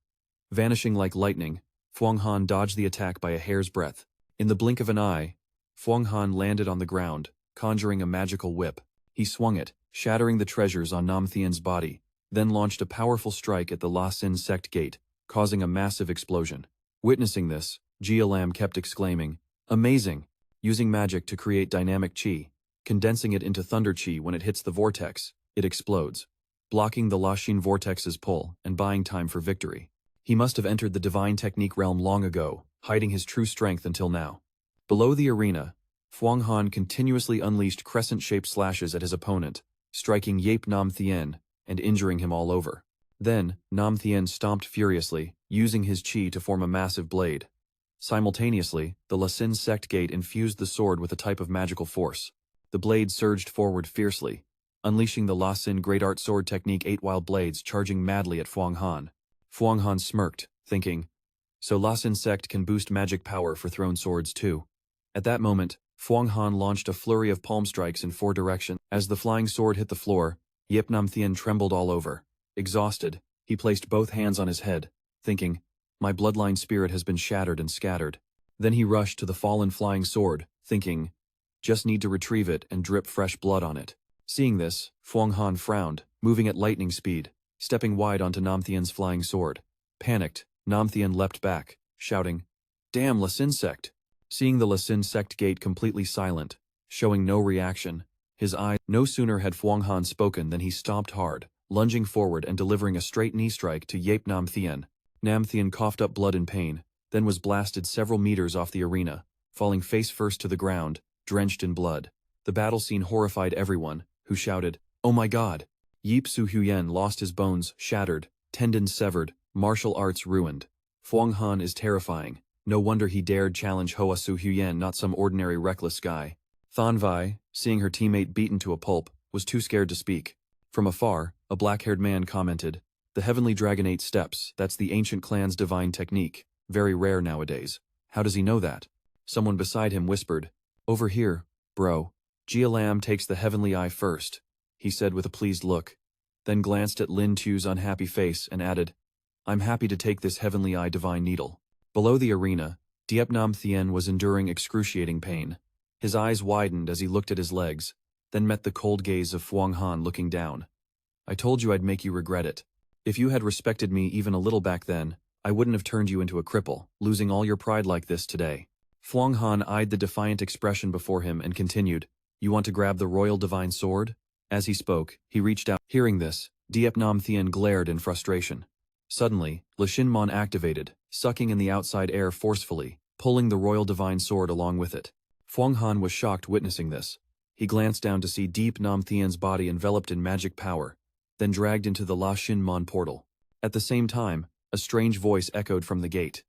Vanishing like lightning, Fuang Han dodged the attack by a hair's breadth. In the blink of an eye, Fuang Han landed on the ground, conjuring a magical whip. He swung it, shattering the treasures on Nam Thien's body, then launched a powerful strike at the La Sin Sect gate, causing a massive explosion. Witnessing this, Jia Lam kept exclaiming, amazing! Using magic to create dynamic chi, condensing it into thunder chi when it hits the vortex, it explodes, blocking the La Xin vortex's pull and buying time for victory. He must have entered the divine technique realm long ago, hiding his true strength until now. Below the arena, Fuang Han continuously unleashed crescent-shaped slashes at his opponent, striking Nam Thien and injuring him all over. Then, Nam Thien stomped furiously, using his chi to form a massive blade. Simultaneously, the La Sin Sect gate infused the sword with a type of magical force. The blade surged forward fiercely, unleashing the La Sin Great Art Sword Technique 8 wild blades charging madly at Fuang Han. Fuang Han smirked, thinking, so La Sin Sect can boost magic power for thrown swords too. At that moment, Fuang Han launched a flurry of palm strikes in 4 directions. As the flying sword hit the floor, Nam Thien trembled all over. Exhausted, he placed both hands on his head, thinking, my bloodline spirit has been shattered and scattered. Then he rushed to the fallen flying sword, thinking, just need to retrieve it and drip fresh blood on it. Seeing this, Fuang Han frowned, moving at lightning speed, stepping wide onto Nam Thien's flying sword. Panicked, Nam Thien leapt back, shouting, damn La Sin Sect! Seeing the La Sin Sect gate completely silent, showing no reaction, his eyes. No sooner had Fuang Han spoken than he stomped hard, lunging forward and delivering a straight knee strike to Nam Thien. Nam Thien coughed up blood in pain, then was blasted several meters off the arena, falling face first to the ground, drenched in blood. The battle scene horrified everyone, who shouted, oh my god! Su Huyen lost his bones, shattered, tendons severed, martial arts ruined. Fuang Han is terrifying. No wonder he dared challenge Hoa Su Huyen, not some ordinary reckless guy. Than Vai, seeing her teammate beaten to a pulp, was too scared to speak. From afar, a black-haired man commented, the Heavenly Dragon 8 steps, that's the ancient clan's divine technique, very rare nowadays. How does he know that? Someone beside him whispered, over here, bro. Jia Lam takes the heavenly eye first, he said with a pleased look, then glanced at Lin Tu's unhappy face and added, I'm happy to take this heavenly eye divine needle. Below the arena, Nam Thien was enduring excruciating pain. His eyes widened as he looked at his legs, then met the cold gaze of Fuang Han looking down. I told you I'd make you regret it. If you had respected me even a little back then, I wouldn't have turned you into a cripple, losing all your pride like this today. Fuang Han eyed the defiant expression before him and continued, you want to grab the royal divine sword? As he spoke, he reached out. Hearing this, Nam Thien glared in frustration. Suddenly, Xianxia Mon activated, sucking in the outside air forcefully, pulling the royal divine sword along with it. Fuang Han was shocked witnessing this. He glanced down to see Nam Thien's body enveloped in magic power, then dragged into the Xianxia Mon portal. At the same time, a strange voice echoed from the gate.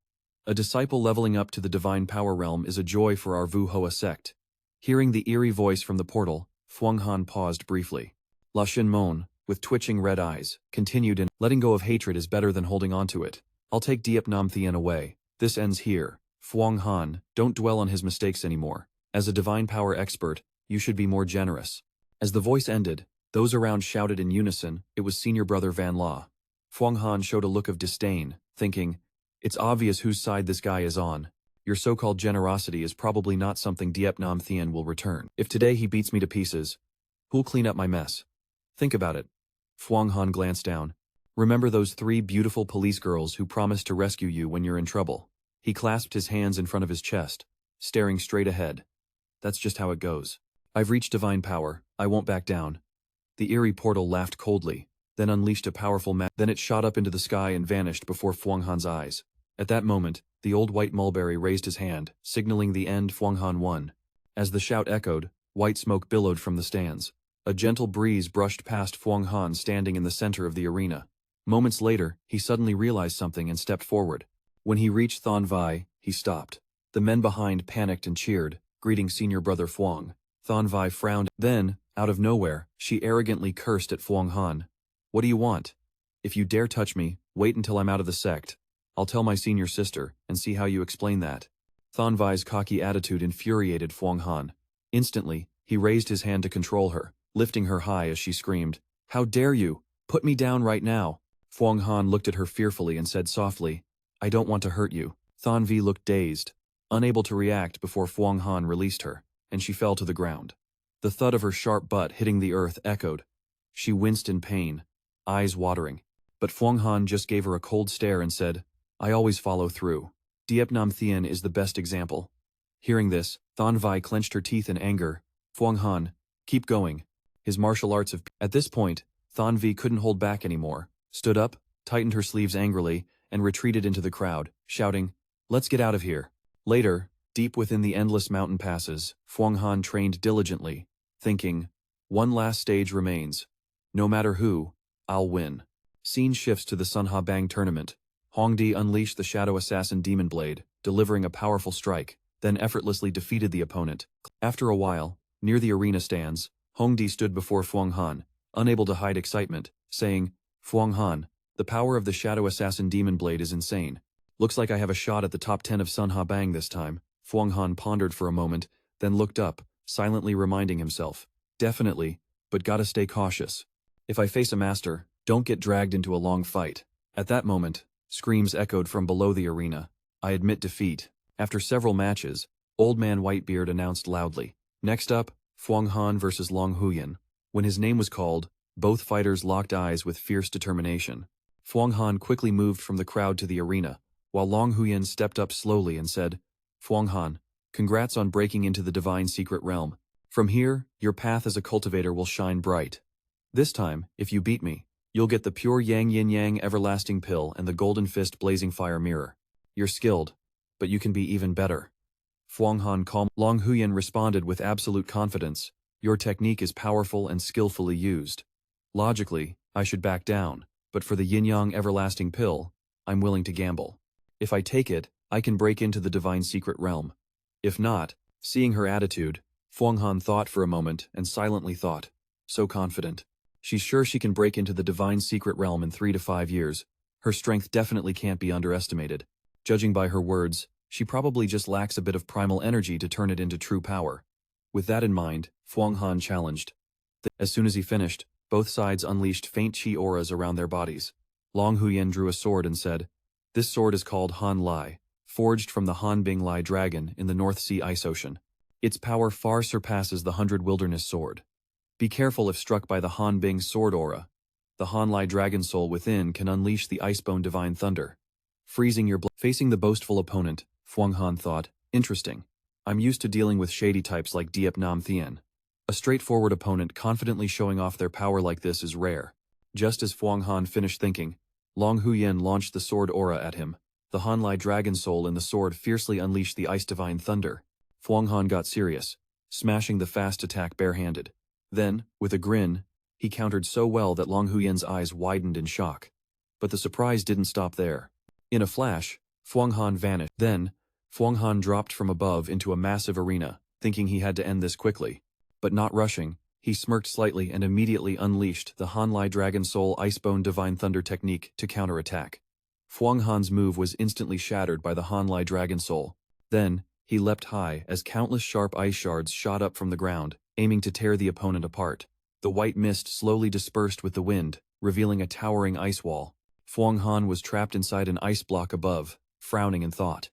A disciple leveling up to the divine power realm is a joy for our Vu Hoa sect. Hearing the eerie voice from the portal, Fuang Han paused briefly. Xianxia Mon, with twitching red eyes, continued in, letting go of hatred is better than holding on to it. I'll take Nam Thien away. This ends here. Fuang Han, don't dwell on his mistakes anymore. As a divine power expert, you should be more generous. As the voice ended, those around shouted in unison, it was senior brother Van Law. Fuang Han showed a look of disdain, thinking, it's obvious whose side this guy is on. Your so-called generosity is probably not something Diep Nam Thien will return. If today he beats me to pieces, who'll clean up my mess? Think about it. Fuang Han glanced down. Remember those 3 beautiful police girls who promised to rescue you when you're in trouble? He clasped his hands in front of his chest, staring straight ahead. That's just how it goes. I've reached divine power, I won't back down. The eerie portal laughed coldly, then unleashed a powerful then it shot up into the sky and vanished before Fuang Han's eyes. At that moment, the old white mulberry raised his hand, signaling the end. Fuang Han won. As the shout echoed, white smoke billowed from the stands. A gentle breeze brushed past Fuang Han standing in the center of the arena. Moments later, he suddenly realized something and stepped forward. When he reached Thon Vai, he stopped. The men behind panicked and cheered, greeting senior brother Fuang. Thon Vai frowned. Then, out of nowhere, she arrogantly cursed at Fuang Han. What do you want? If you dare touch me, wait until I'm out of the sect. I'll tell my senior sister, and see how you explain that. Thon Vai's cocky attitude infuriated Fuang Han. Instantly, he raised his hand to control her, lifting her high as she screamed, "How dare you? Put me down right now." Fuang Han looked at her fearfully and said softly, "I don't want to hurt you." Thon Vi looked dazed, unable to react before Fuang Han released her, and she fell to the ground. The thud of her sharp butt hitting the earth echoed. She winced in pain, eyes watering. But Fuang Han just gave her a cold stare and said, "I always follow through. Diep Nam Thien is the best example." Hearing this, Thon Vai clenched her teeth in anger. "Fuang Han, keep going." His martial arts have... At this point, Thon Vi couldn't hold back anymore, stood up, tightened her sleeves angrily, and retreated into the crowd, shouting, "Let's get out of here." Later, deep within the endless mountain passes, Fuang Han trained diligently, thinking, one last stage remains. No matter who, I'll win. Scene shifts to the Sunha Bang tournament. Hongdi unleashed the Shadow Assassin Demon Blade, delivering a powerful strike, then effortlessly defeated the opponent. After a while, near the arena stands, Hongdi stood before Fuang Han, unable to hide excitement, saying, "Fuang Han, the power of the Shadow Assassin Demon Blade is insane. Looks like I have a shot at the top 10 of Sunha Bang this time." Fuang Han pondered for a moment, then looked up, silently reminding himself, "Definitely, but gotta stay cautious. If I face a master, don't get dragged into a long fight." At that moment, screams echoed from below the arena. "I admit defeat." After several matches, Old Man Whitebeard announced loudly, "Next up, Fuang Han versus Long Huyen." When his name was called, both fighters locked eyes with fierce determination. Fuang Han quickly moved from the crowd to the arena, while Long Huyen stepped up slowly and said, "Fuang Han, congrats on breaking into the divine secret realm. From here, your path as a cultivator will shine bright. This time, if you beat me, you'll get the pure Yang Yin Yang everlasting pill and the golden fist blazing fire mirror. You're skilled, but you can be even better." Fuang Han calm. Long Huyen responded with absolute confidence, "Your technique is powerful and skillfully used. Logically, I should back down, but for the Yin Yang everlasting pill, I'm willing to gamble. If I take it, I can break into the divine secret realm. If not..." Seeing her attitude, Fuang Han thought for a moment and silently thought, "So confident. She's sure she can break into the divine secret realm in 3 to 5 years. Her strength definitely can't be underestimated. Judging by her words, she probably just lacks a bit of primal energy to turn it into true power." With that in mind, Fuang Han challenged. As soon as he finished, both sides unleashed faint chi auras around their bodies. Long Huyen drew a sword and said, "This sword is called Han Lai, forged from the Han Bing Lai dragon in the North Sea Ice Ocean. Its power far surpasses the 100 Wilderness Sword. Be careful if struck by the Han Bing sword aura. The Han Lai dragon soul within can unleash the Icebone divine thunder, freezing your blood." Facing the boastful opponent, Fuang Han thought, "Interesting. I'm used to dealing with shady types like Diep Nam Thien. A straightforward opponent confidently showing off their power like this is rare." Just as Fuang Han finished thinking, Long Huyen launched the sword aura at him. The Han Lai dragon soul in the sword fiercely unleashed the ice divine thunder. Fuang Han got serious, smashing the fast attack barehanded. Then, with a grin, he countered so well that Long Huyen's eyes widened in shock. But the surprise didn't stop there. In a flash, Fuang Han vanished. Then, Fuang Han dropped from above into a massive arena, thinking he had to end this quickly. But not rushing, he smirked slightly and immediately unleashed the Han Lai Dragon Soul Icebone Divine Thunder technique to counterattack. Fuang Han's move was instantly shattered by the Han Lai Dragon Soul. Then, he leapt high as countless sharp ice shards shot up from the ground, aiming to tear the opponent apart. The white mist slowly dispersed with the wind, revealing a towering ice wall. Fuang Han was trapped inside an ice block above, frowning in thought.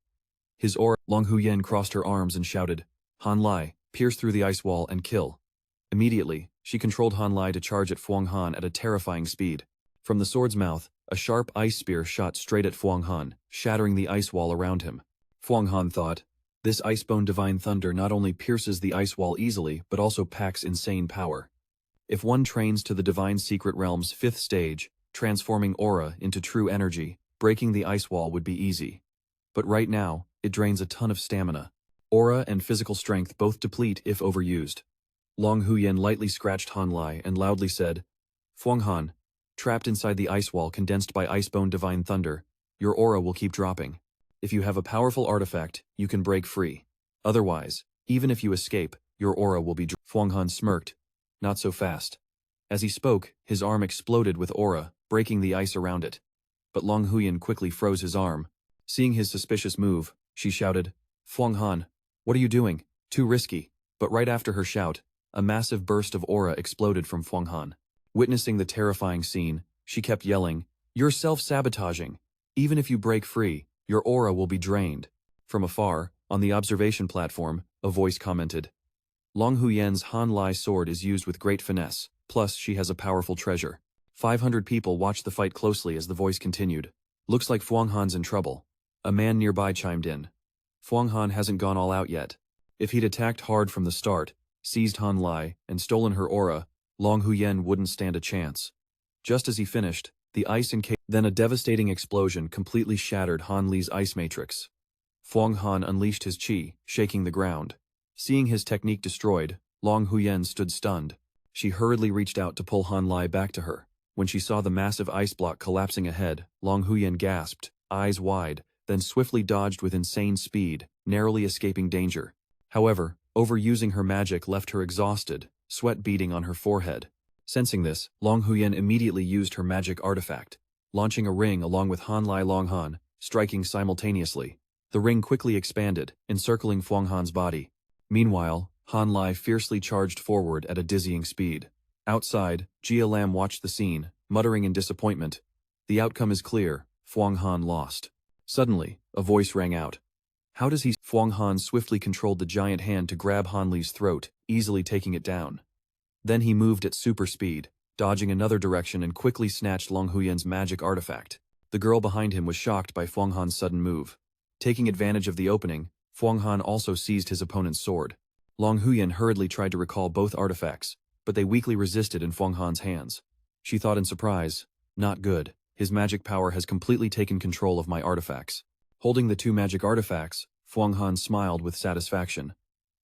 His aura, Long Huyen crossed her arms and shouted, Han Lai, pierce through the ice wall and kill. Immediately, she controlled Han Lai to charge at Fuang Han at a terrifying speed. From the sword's mouth, a sharp ice spear shot straight at Fuang Han, shattering the ice wall around him. Fuang Han thought, this Icebone Divine Thunder not only pierces the ice wall easily but also packs insane power. If one trains to the Divine Secret Realm's 5th stage, transforming aura into true energy, breaking the ice wall would be easy. But right now, it drains a ton of stamina. Aura and physical strength both deplete if overused. Long Huyen lightly scratched Han Lai and loudly said, Fuang Han, trapped inside the ice wall condensed by Icebone Divine Thunder, your aura will keep dropping. If you have a powerful artifact, you can break free. Otherwise, even if you escape, your aura will be Fuang Han smirked. Not so fast. As he spoke, his arm exploded with aura, breaking the ice around it. But Long Huyen quickly froze his arm. Seeing his suspicious move, she shouted, Fuang Han, what are you doing? Too risky. But right after her shout, a massive burst of aura exploded from Fuang Han. Witnessing the terrifying scene, she kept yelling, you're self-sabotaging. Even if you break free, your aura will be drained. From afar, on the observation platform, a voice commented, Long Huyen's Han Lai sword is used with great finesse, plus she has a powerful treasure. 500 people watched the fight closely as the voice continued. Looks like Fuang Han's in trouble. A man nearby chimed in. Fuang Han hasn't gone all out yet. If he'd attacked hard from the start, seized Han Lai, and stolen her aura, Long Huyen wouldn't stand a chance. Just as he finished, the ice encased. Then a devastating explosion completely shattered Han Li's ice matrix. Fuang Han unleashed his qi, shaking the ground. Seeing his technique destroyed, Long Huyen stood stunned. She hurriedly reached out to pull Han Lai back to her. When she saw the massive ice block collapsing ahead, Long Huyen gasped, eyes wide, then swiftly dodged with insane speed, narrowly escaping danger. However, overusing her magic left her exhausted, sweat beading on her forehead. Sensing this, Long Huyen immediately used her magic artifact, launching a ring along with Han Lai Long Han, striking simultaneously. The ring quickly expanded, encircling Fuang Han's body. Meanwhile, Han Lai fiercely charged forward at a dizzying speed. Outside, Jia Lam watched the scene, muttering in disappointment. The outcome is clear, Fuang Han lost. Suddenly, a voice rang out. How does he? Fuang Han swiftly controlled the giant hand to grab Han Li's throat, easily taking it down. Then he moved at super speed, dodging another direction and quickly snatched Long Huyen's magic artifact. The girl behind him was shocked by Fuang Han's sudden move. Taking advantage of the opening, Fuang Han also seized his opponent's sword. Long Huyen hurriedly tried to recall both artifacts, but they weakly resisted in Fuang Han's hands. She thought in surprise, not good, his magic power has completely taken control of my artifacts. Holding the two magic artifacts, Fuang Han smiled with satisfaction.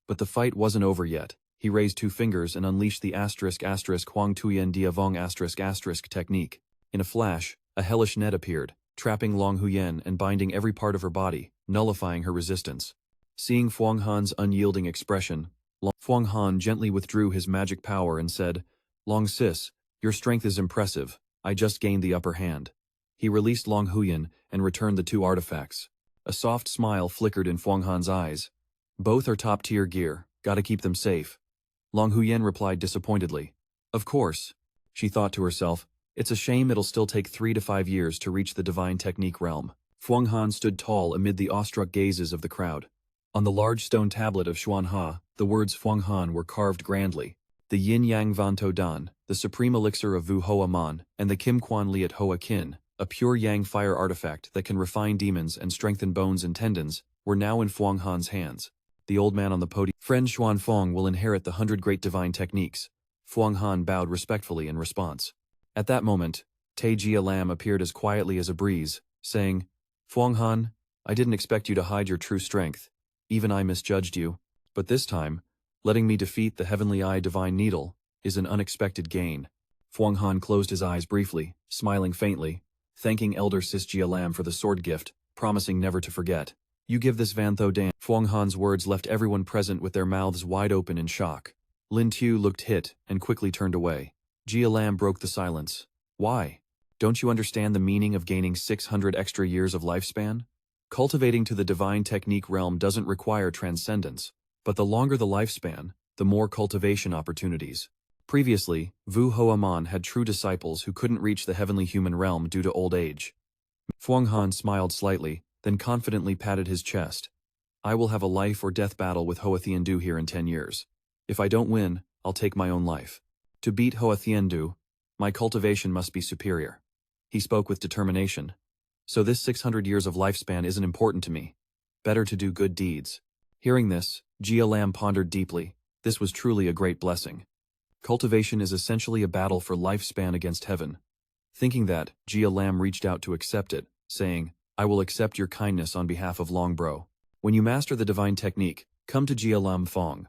But the fight wasn't over yet. He raised two fingers and unleashed the Huang Tuyen Dia Vong technique. In a flash, a hellish net appeared, trapping Long Huyen and binding every part of her body, nullifying her resistance. Seeing Fuang Han's unyielding expression, Fuang Han gently withdrew his magic power and said, Long Sis, your strength is impressive, I just gained the upper hand. He released Long Huyen and returned the two artifacts. A soft smile flickered in Fuang Han's eyes. Both are top-tier gear, gotta keep them safe. Long Huyen replied disappointedly. Of course. She thought to herself, it's a shame it'll still take 3 to 5 years to reach the Divine Technique realm. Fuang Han stood tall amid the awestruck gazes of the crowd. On the large stone tablet of Xuanha, the words Fuang Han were carved grandly. The Yin Yang Vanto Dan, the supreme elixir of Vu Hoa Man, and the Kim Quan Liat Hoa Kin, a pure Yang fire artifact that can refine demons and strengthen bones and tendons, were now in Fuang Han's hands. The old man on the podium, Friend Xuan Fong will inherit the 100 great divine techniques. Fuang Han bowed respectfully in response. At that moment, Tai Jia Lam appeared as quietly as a breeze, saying, Fuang Han, I didn't expect you to hide your true strength. Even I misjudged you. But this time, letting me defeat the Heavenly Eye Divine Needle is an unexpected gain. Fuang Han closed his eyes briefly, smiling faintly, thanking Elder Sis Jia Lam for the sword gift, promising never to forget. You give this Vantho Dan. Fuang Han's words left everyone present with their mouths wide open in shock. Lin Tu looked hit and quickly turned away. Jia Lam broke the silence. Why? Don't you understand the meaning of gaining 600 extra years of lifespan? Cultivating to the divine technique realm doesn't require transcendence, but the longer the lifespan, the more cultivation opportunities. Previously, Vu Hoa Man had true disciples who couldn't reach the heavenly human realm due to old age. Fuang Han smiled slightly, then confidently patted his chest. I will have a life or death battle with Hoa Thien Du here in 10 years. If I don't win, I'll take my own life. To beat Hoa Thien Du, my cultivation must be superior. He spoke with determination. So this 600 years of lifespan isn't important to me. Better to do good deeds. Hearing this, Jia Lam pondered deeply. This was truly a great blessing. Cultivation is essentially a battle for lifespan against heaven. Thinking that, Jia Lam reached out to accept it, saying, I will accept your kindness on behalf of Longbro. When you master the divine technique, come to Jia Lam Fong.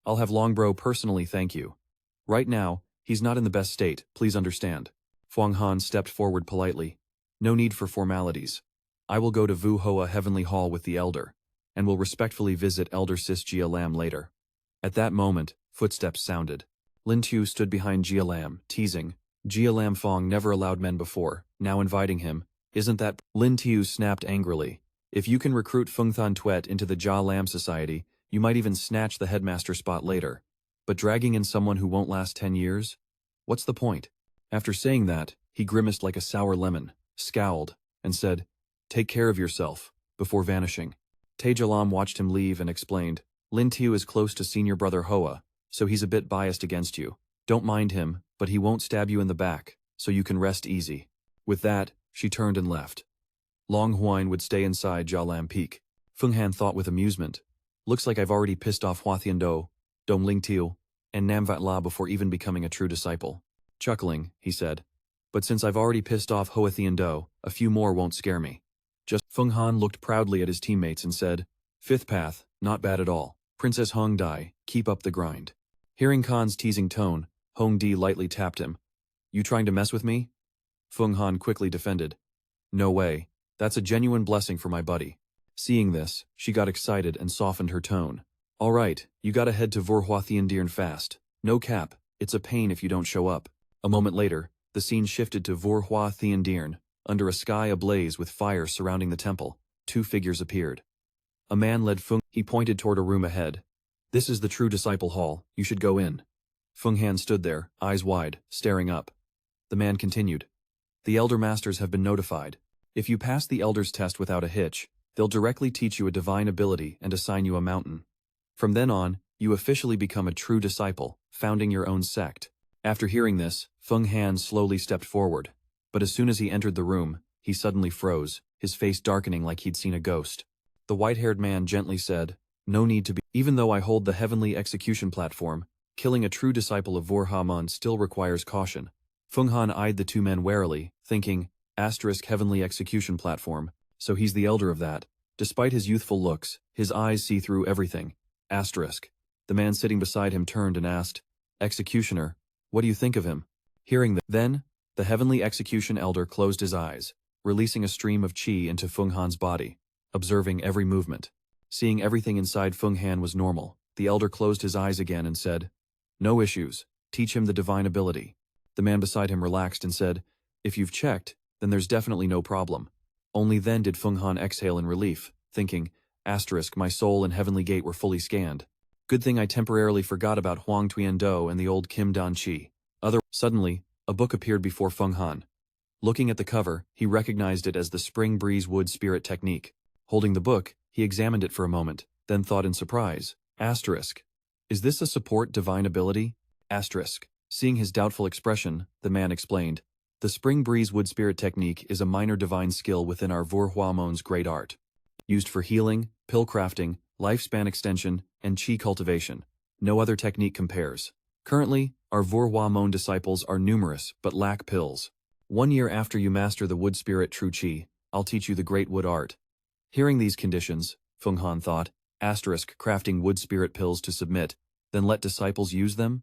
I'll have Longbro personally thank you. Right now, he's not in the best state, please understand. Fuang Han stepped forward politely. No need for formalities. I will go to Vu Hoa Heavenly Hall with the Elder, and will respectfully visit Elder Sis Jia Lam later. At that moment, footsteps sounded. Lin Tu stood behind Jia Lam, teasing. Jia Lam Fong never allowed men before, now inviting him. Isn't that? Lin Tu snapped angrily. If you can recruit Feng Than Tuet into the Jia Lam Society, you might even snatch the headmaster spot later. But dragging in someone who won't last 10 years? What's the point? After saying that, he grimaced like a sour lemon, scowled, and said, Take care of yourself, before vanishing. Tejalam watched him leave and explained, Lin Tu is close to senior brother Hoa, so he's a bit biased against you. Don't mind him, but he won't stab you in the back, so you can rest easy. With that, she turned and left. Long Huyen would stay inside Jia Lam Peak. Feng Han thought with amusement. Looks like I've already pissed off Hoa Thien Do, Dong Ling Tiu, and Nam Vat La before even becoming a true disciple. Chuckling, he said. But since I've already pissed off Hoa Thien Do, a few more won't scare me. Just Feng Han looked proudly at his teammates and said, Fifth path, not bad at all. Princess Hong Dai, keep up the grind. Hearing Khan's teasing tone, Hong Di lightly tapped him. You trying to mess with me? Feng Han quickly defended. No way, that's a genuine blessing for my buddy. Seeing this, she got excited and softened her tone. All right, you gotta head to Vor Hoa Thien Dirn fast. No cap, it's a pain if you don't show up. A moment later, the scene shifted to Vor Hoa Thien Dirn. Under a sky ablaze with fire surrounding the temple, two figures appeared. A man led Feng. He pointed toward a room ahead. This is the true disciple hall, you should go in. Feng Han stood there, eyes wide, staring up. The man continued. The Elder Masters have been notified. If you pass the Elder's test without a hitch, they'll directly teach you a divine ability and assign you a mountain. From then on, you officially become a true disciple, founding your own sect. After hearing this, Feng Han slowly stepped forward. But as soon as he entered the room, he suddenly froze, his face darkening like he'd seen a ghost. The white-haired man gently said, No need to be. Even though I hold the heavenly execution platform, killing a true disciple of Vor Ha Mon still requires caution. Feng Han eyed the two men warily, thinking, heavenly execution platform, so he's the elder of that. Despite his youthful looks, his eyes see through everything. The man sitting beside him turned and asked, Executioner, what do you think of him? Hearing that, then, the heavenly execution elder closed his eyes, releasing a stream of qi into Feng Han's body, observing every movement. Seeing everything inside Feng Han was normal, the elder closed his eyes again and said, No issues, teach him the divine ability. The man beside him relaxed and said, If you've checked, then there's definitely no problem. Only then did Feng Han exhale in relief, thinking, my soul and heavenly gate were fully scanned. Good thing I temporarily forgot about Huang Tuyen Do and the old Kim Dan Chi. Suddenly, a book appeared before Feng Han. Looking at the cover, he recognized it as the Spring Breeze Wood Spirit Technique. Holding the book, he examined it for a moment, then thought in surprise, Is this a support divine ability? Seeing his doubtful expression, the man explained, The Spring Breeze Wood Spirit Technique is a minor divine skill within our Vor Hoa Mon's great art. Used for healing, pill crafting, lifespan extension, and chi cultivation. No other technique compares. Currently, our Vor Hoa Mon disciples are numerous but lack pills. 1 year after you master the wood spirit true chi, I'll teach you the great wood art. Hearing these conditions, Feng Han thought, crafting wood spirit pills to submit, then let disciples use them?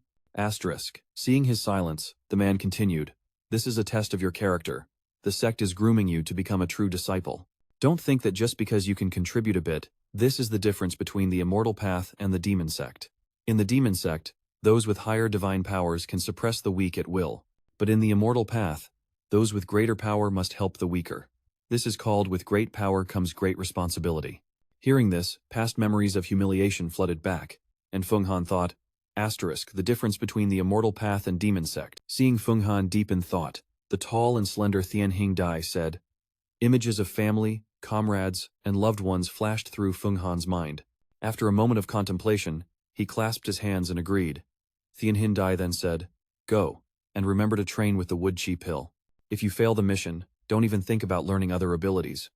Seeing his silence, the man continued, This is a test of your character. The sect is grooming you to become a true disciple. Don't think that just because you can contribute a bit, this is the difference between the immortal path and the demon sect. In the demon sect, those with higher divine powers can suppress the weak at will. But in the immortal path, those with greater power must help the weaker. This is called with great power comes great responsibility. Hearing this, past memories of humiliation flooded back, and Feng Han thought, the difference between the immortal path and demon sect. Seeing Feng Han deep in thought, the tall and slender Thien Hing Dai said, Images of family, comrades, and loved ones flashed through Feng Han's mind. After a moment of contemplation, he clasped his hands and agreed. Thien Dai then said, "Go, and remember to train with the wood chi pill. If you fail the mission, don't even think about learning other abilities.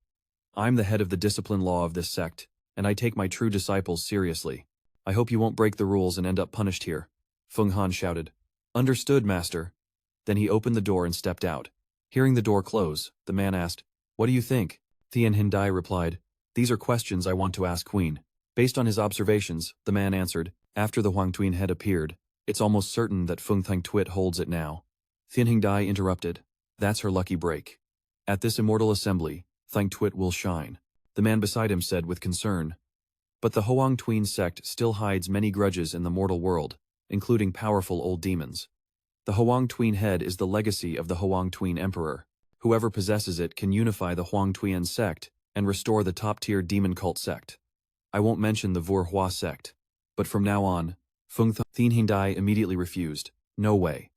I'm the head of the discipline law of this sect, and I take my true disciples seriously. I hope you won't break the rules and end up punished here." Feng Han shouted. "Understood, master." Then he opened the door and stepped out. Hearing the door close, the man asked, "What do you think?" Thien Dai replied, "These are questions I want to ask Queen." Based on his observations, the man answered, "After the Huang Tuin head appeared, it's almost certain that Feng Thang Twit holds it now." Thien Dai interrupted, "That's her lucky break. At this immortal assembly, Thang Twit will shine." The man beside him said with concern, "But the Hoang Tuin sect still hides many grudges in the mortal world, including powerful old demons. The Hoang Tuin head is the legacy of the Hoang Tuin emperor. Whoever possesses it can unify the Hoang Tuien sect and restore the top-tier demon cult sect. I won't mention the Vora sect. But from now on, Thien Dai immediately refused. No way.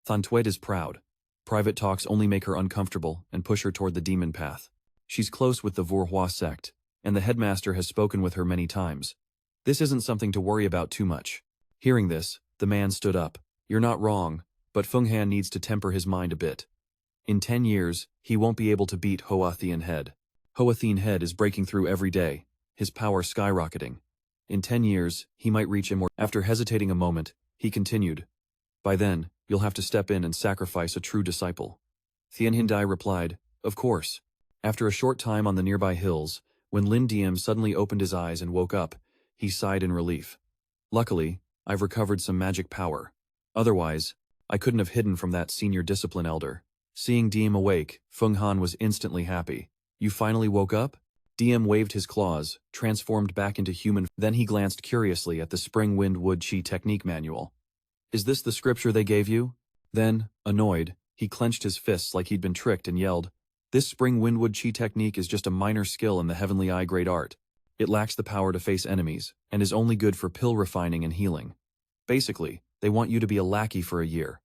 Than Twet is proud. Private talks only make her uncomfortable and push her toward the demon path. She's close with the Vora sect, and the headmaster has spoken with her many times. This isn't something to worry about too much." Hearing this, the man stood up. "You're not wrong, but Feng Han needs to temper his mind a bit. In 10 years, he won't be able to beat Hoa Thien Head. Hoa Thien Head is breaking through every day, his power skyrocketing. In 10 years, he might reach immortality." After hesitating a moment, he continued, "By then, you'll have to step in and sacrifice a true disciple." Thien Dai replied, "Of course." After a short time on the nearby hills, when Lin Diem suddenly opened his eyes and woke up, he sighed in relief. "Luckily, I've recovered some magic power. Otherwise, I couldn't have hidden from that senior discipline elder." Seeing Diem awake, Feng Han was instantly happy. "You finally woke up?" Diem waved his claws, transformed back into human. Then he glanced curiously at the Spring Wind Wood Chi technique manual. "Is this the scripture they gave you?" Then, annoyed, he clenched his fists like he'd been tricked and yelled, "This Spring Windwood Chi technique is just a minor skill in the Heavenly Eye Great Art. It lacks the power to face enemies, and is only good for pill refining and healing. Basically, they want you to be a lackey for a year."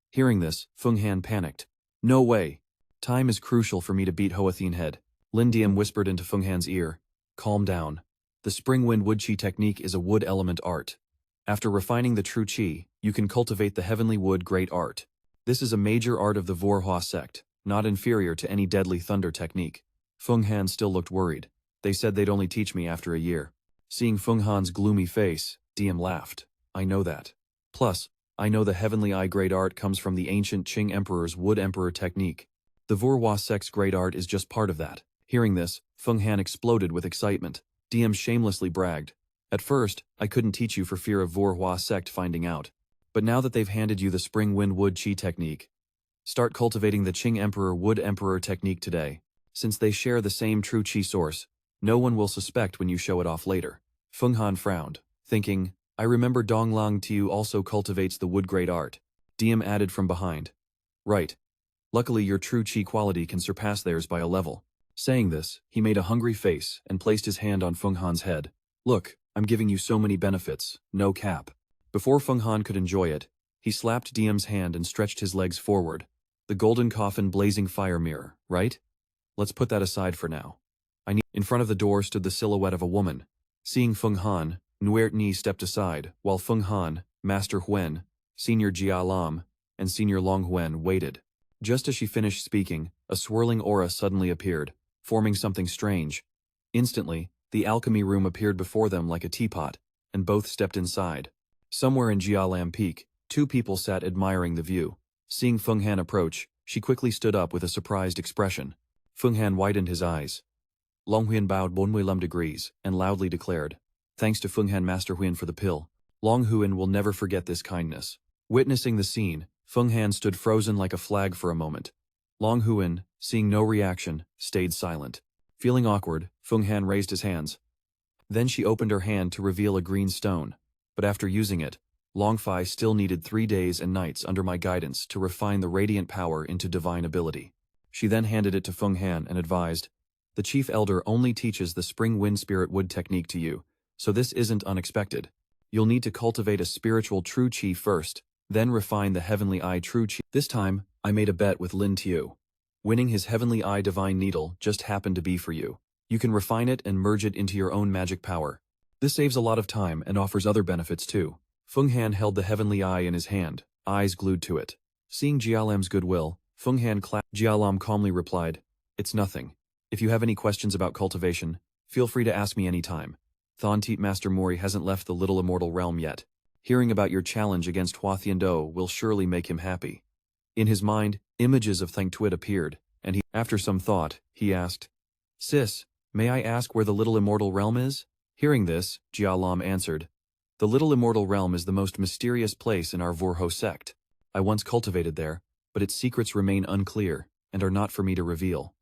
Hearing this, Feng Han panicked. "No way. Time is crucial for me to beat Hoa Thien Head." Lin Diem whispered into Feng Han's ear, "Calm down. The Spring Wind Wood Chi technique is a wood element art. After refining the true Chi, you can cultivate the Heavenly Wood Great Art. This is a major art of the Vora sect, not inferior to any deadly thunder technique." Feng Han still looked worried. "They said they'd only teach me after a year." Seeing Feng Han's gloomy face, Diem laughed. "I know that. Plus, I know the Heavenly Eye Great Art comes from the ancient Qing Emperor's Wood Emperor technique. The Vora sect's Great Art is just part of that." Hearing this, Feng Han exploded with excitement. Diem shamelessly bragged, "At first, I couldn't teach you for fear of Vora sect finding out. But now that they've handed you the Spring Wind Wood Chi technique, start cultivating the Qing Emperor Wood Emperor technique today. Since they share the same true Chi source, no one will suspect when you show it off later." Feng Han frowned, thinking, "I remember Donglang Tiu also cultivates the Wood Great Art." Diem added from behind, "Right. Luckily your true Chi quality can surpass theirs by a level." Saying this, he made a hungry face and placed his hand on Feng Han's head. "Look, I'm giving you so many benefits, no cap." Before Feng Han could enjoy it, he slapped Diem's hand and stretched his legs forward. "The golden coffin blazing fire mirror, right? Let's put that aside for now. In front of the door stood the silhouette of a woman. Seeing Feng Han, Nuert Ni stepped aside, while Feng Han, Master Huyen, Senior Jia Lam, and Senior Long Huyen waited. Just as she finished speaking, a swirling aura suddenly appeared, forming something strange. Instantly, the alchemy room appeared before them like a teapot, and both stepped inside. Somewhere in Jialam Peak, two people sat admiring the view. Seeing Feng Han approach, she quickly stood up with a surprised expression. Feng Han widened his eyes. Long Huyen bowed 45 degrees, and loudly declared, "Thanks to Feng Han Master Huyen for the pill. Long Huyen will never forget this kindness." Witnessing the scene, Feng Han stood frozen like a flag for a moment. Long Huyen, seeing no reaction, stayed silent. Feeling awkward, Feng Han raised his hands. Then she opened her hand to reveal a green stone. But after using it, Long Fai still needed 3 days and nights under my guidance to refine the radiant power into divine ability. She then handed it to Feng Han and advised, "The Chief Elder only teaches the Spring Wind Spirit Wood technique to you, so this isn't unexpected. You'll need to cultivate a spiritual true Chi first, then refine the Heavenly Eye true Chi." This time, I made a bet with Lin Tiu. Winning his Heavenly Eye Divine Needle just happened to be for you. You can refine it and merge it into your own magic power. This saves a lot of time and offers other benefits too. Feng Han held the heavenly eye in his hand, eyes glued to it. Seeing Jialam's goodwill, Feng Han clapped. Jialam calmly replied, "It's nothing. If you have any questions about cultivation, feel free to ask me anytime. Thien Nhat Master Mori hasn't left the little immortal realm yet. Hearing about your challenge against Hua Thiendo will surely make him happy." In his mind, images of Thang Tuit appeared, and after some thought, he asked, "Sis, may I ask where the little immortal realm is?" Hearing this, Jialam answered, "The little immortal realm is the most mysterious place in our Vora sect. I once cultivated there, but its secrets remain unclear, and are not for me to reveal.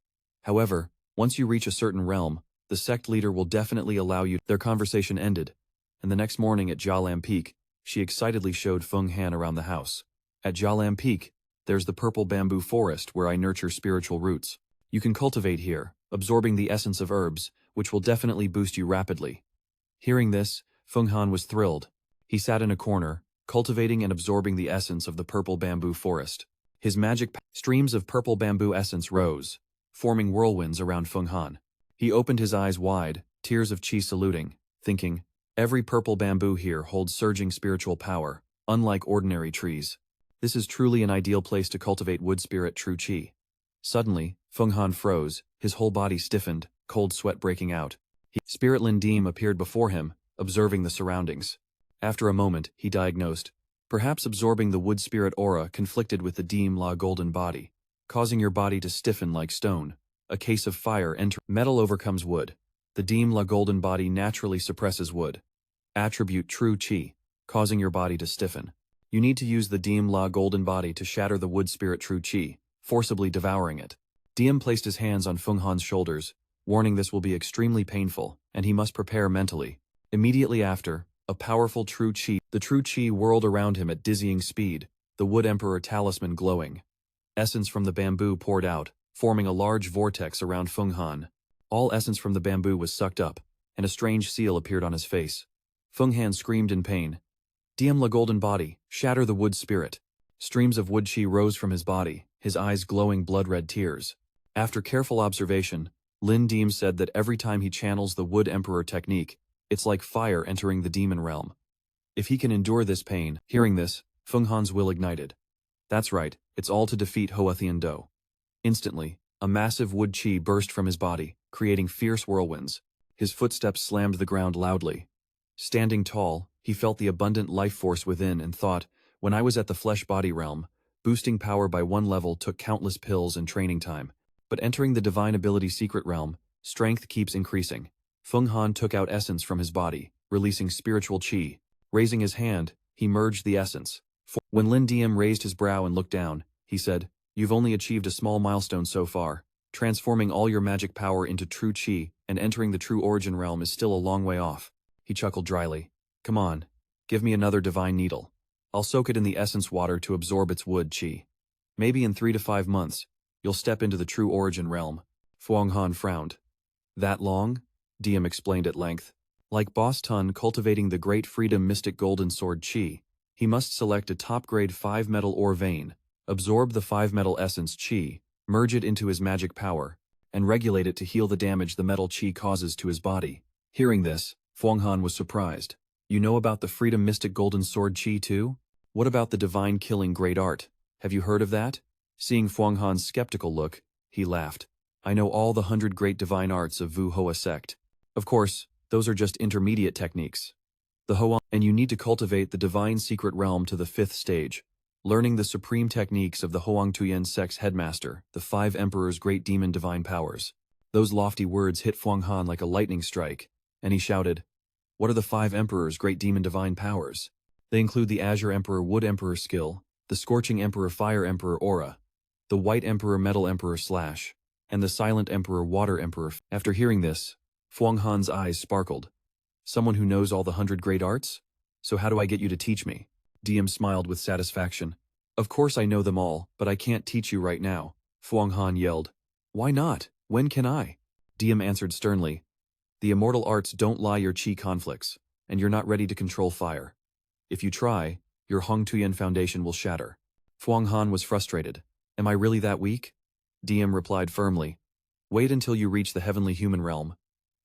However, once you reach a certain realm, the sect leader will definitely allow you." Their conversation ended, and the next morning at Jialam Peak, she excitedly showed Feng Han around the house. "At Jialam Peak, there's the purple bamboo forest where I nurture spiritual roots. You can cultivate here, absorbing the essence of herbs, which will definitely boost you rapidly." Hearing this, Feng Han was thrilled. He sat in a corner, cultivating and absorbing the essence of the purple bamboo forest. His streams of purple bamboo essence rose, forming whirlwinds around Feng Han. He opened his eyes wide, tears of qi saluting, thinking, "Every purple bamboo here holds surging spiritual power, unlike ordinary trees. This is truly an ideal place to cultivate wood spirit true qi." Suddenly, Feng Han froze, his whole body stiffened, cold sweat breaking out. Spirit Lin Dim appeared before him, observing the surroundings. After a moment, he diagnosed, "Perhaps absorbing the wood spirit aura conflicted with the Dim La golden body, causing your body to stiffen like stone. A case of fire enter. Metal overcomes wood. The Dim La golden body naturally suppresses wood. Attribute true qi, causing your body to stiffen. You need to use the Dim La golden body to shatter the wood spirit true qi, forcibly devouring it." Diem placed his hands on Feng Han's shoulders, warning this will be extremely painful, and he must prepare mentally. Immediately after, a powerful true qi, the true qi whirled around him at dizzying speed, the Wood Emperor talisman glowing. Essence from the bamboo poured out, forming a large vortex around Feng Han. All essence from the bamboo was sucked up, and a strange seal appeared on his face. Feng Han screamed in pain. "Diem la golden body, shatter the wood spirit." Streams of wood qi rose from his body, his eyes glowing blood-red tears. After careful observation, Lin Dim said that every time he channels the Wood Emperor technique, it's like fire entering the demon realm. If he can endure this pain, hearing this, Feng Han's will ignited. That's right, it's all to defeat Hua Thiendo. Instantly, a massive wood qi burst from his body, creating fierce whirlwinds. His footsteps slammed the ground loudly. Standing tall, he felt the abundant life force within and thought, "When I was at the flesh-body realm, boosting power by one level took countless pills and training time. But entering the divine ability secret realm, strength keeps increasing." Feng Han took out essence from his body, releasing spiritual qi. Raising his hand, he merged the essence. When Lin Dim raised his brow and looked down, he said, "You've only achieved a small milestone so far. Transforming all your magic power into true qi and entering the true origin realm is still a long way off." He chuckled dryly. "Come on, give me another divine needle. I'll soak it in the essence water to absorb its wood qi. Maybe in 3 to 5 months, you'll step into the true origin realm." Feng Han frowned. "That long?" Diem explained at length. Like Boss Tun cultivating the Great Freedom Mystic Golden Sword Qi, he must select a top-grade 5-metal ore vein, absorb the 5-metal essence Qi, merge it into his magic power, and regulate it to heal the damage the metal Qi causes to his body. Hearing this, Feng Han was surprised. "You know about the Freedom Mystic Golden Sword Qi too? What about the Divine Killing Great Art? Have you heard of that?" Seeing Feng Han's skeptical look, he laughed. "I know all the 100 great divine arts of Vu Hoa sect. Of course, those are just intermediate techniques. The Hoa, and you need to cultivate the divine secret realm to the 5th stage, learning the supreme techniques of the Hoang Tuyen sect's headmaster, the 5 emperors' great demon divine powers." Those lofty words hit Feng Han like a lightning strike, and he shouted, "What are the 5 emperors' great demon divine powers?" "They include the Azure Emperor Wood Emperor skill, the Scorching Emperor Fire Emperor aura, the White Emperor Metal Emperor slash, and the Silent Emperor Water Emperor." After hearing this, Feng Han's eyes sparkled. "Someone who knows all the 100 great arts? So how do I get you to teach me?" Diem smiled with satisfaction. "Of course I know them all, but I can't teach you right now," Feng Han yelled. "Why not? When can I?" Diem answered sternly. "The immortal arts don't lie your qi conflicts, and you're not ready to control fire. If you try, your Hong Tuyen foundation will shatter." Feng Han was frustrated. "Am I really that weak?" Diem replied firmly. Wait until you reach the heavenly human realm.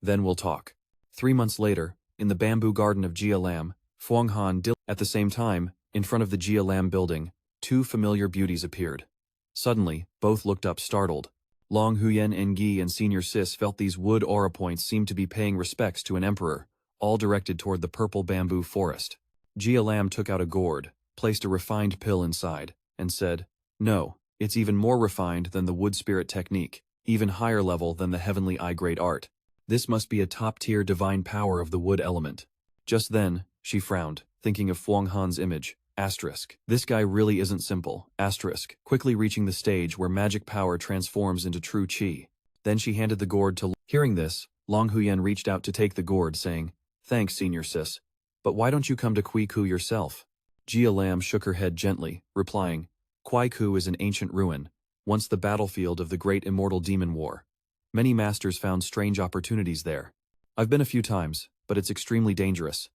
Then we'll talk. 3 months later, in the bamboo garden of Jia Lam, Fuang Han Dil. At the same time, in front of the Jia Lam building, two familiar beauties appeared. Suddenly, both looked up startled. Long Huyen Engi and Senior Sis felt these wood aura points seemed to be paying respects to an emperor, all directed toward the purple bamboo forest. Jia Lam took out a gourd, placed a refined pill inside, and said, "No, it's even more refined than the wood spirit technique, even higher level than the heavenly I-grade art. This must be a top-tier divine power of the wood element." Just then, she frowned, thinking of Fuang Han's image. Asterisk. This guy really isn't simple. Asterisk. Quickly reaching the stage where magic power transforms into true qi. Then she handed the gourd to. Hearing this, Long Huyen reached out to take the gourd, saying, "Thanks, Senior Sis. But why don't you come to Kui Ku yourself?" Jia Lam shook her head gently, replying, "Kui Ku is an ancient ruin, once the battlefield of the great immortal demon war. Many masters found strange opportunities there. I've been a few times, but it's extremely dangerous.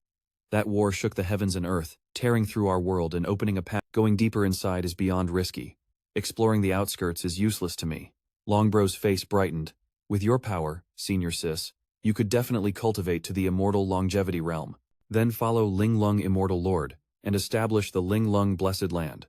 That war shook the heavens and earth, tearing through our world and opening a path. Going deeper inside is beyond risky. Exploring the outskirts is useless to me." Longbro's face brightened. "With your power, Senior Sis, you could definitely cultivate to the immortal longevity realm. Then follow Ling Lung Immortal Lord, and establish the Ling Lung Blessed Land."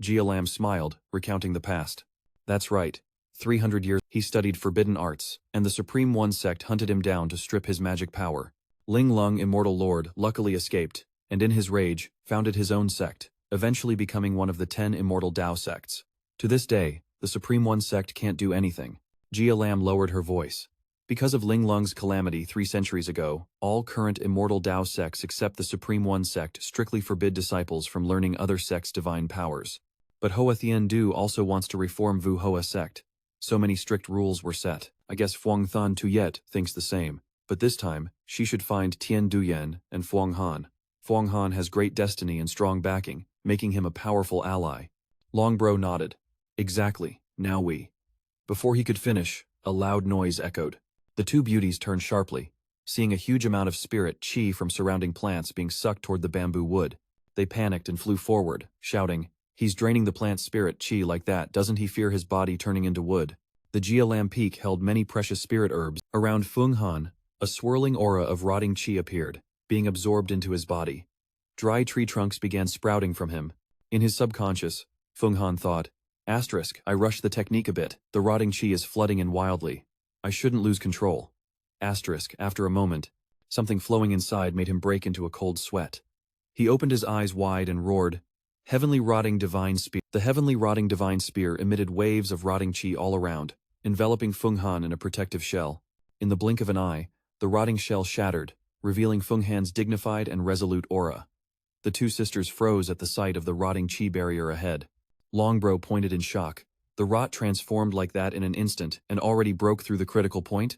Jia Lam smiled, recounting the past. "That's right. 300 years he studied forbidden arts, and the Supreme One sect hunted him down to strip his magic power. Ling Lung Immortal Lord luckily escaped, and in his rage, founded his own sect, eventually becoming one of the 10 immortal Dao sects. To this day, the Supreme One sect can't do anything." Jia Lam lowered her voice. "Because of Ling Lung's calamity 3 centuries ago, all current immortal Dao sects except the Supreme One sect strictly forbid disciples from learning other sects' divine powers. But Hoa Thien Du also wants to reform Vu Hoa sect. So many strict rules were set. I guess Fuang Than Tuyet thinks the same. But this time, she should find Tien Duyen and Fuang Han. Fuang Han has great destiny and strong backing, making him a powerful ally." Longbro nodded. "Exactly, now we." Before he could finish, a loud noise echoed. The two beauties turned sharply, seeing a huge amount of spirit qi from surrounding plants being sucked toward the bamboo wood. They panicked and flew forward, shouting, "He's draining the plant's spirit qi like that, doesn't he fear his body turning into wood?" The Jia Lam Peak held many precious spirit herbs. Around Fung Han, a swirling aura of rotting qi appeared, being absorbed into his body. Dry tree trunks began sprouting from him. In his subconscious, Fung Han thought, "Asterisk, I rushed the technique a bit. The rotting qi is flooding in wildly. I shouldn't lose control." Asterisk, after a moment, something flowing inside made him break into a cold sweat. He opened his eyes wide and roared, "Heavenly Rotting Divine Spear." The Heavenly Rotting Divine Spear emitted waves of rotting qi all around, enveloping Fung Han in a protective shell. In the blink of an eye, the rotting shell shattered, revealing Fung Han's dignified and resolute aura. The two sisters froze at the sight of the rotting qi barrier ahead. Longbro pointed in shock. The rot transformed like that in an instant and already broke through the critical point?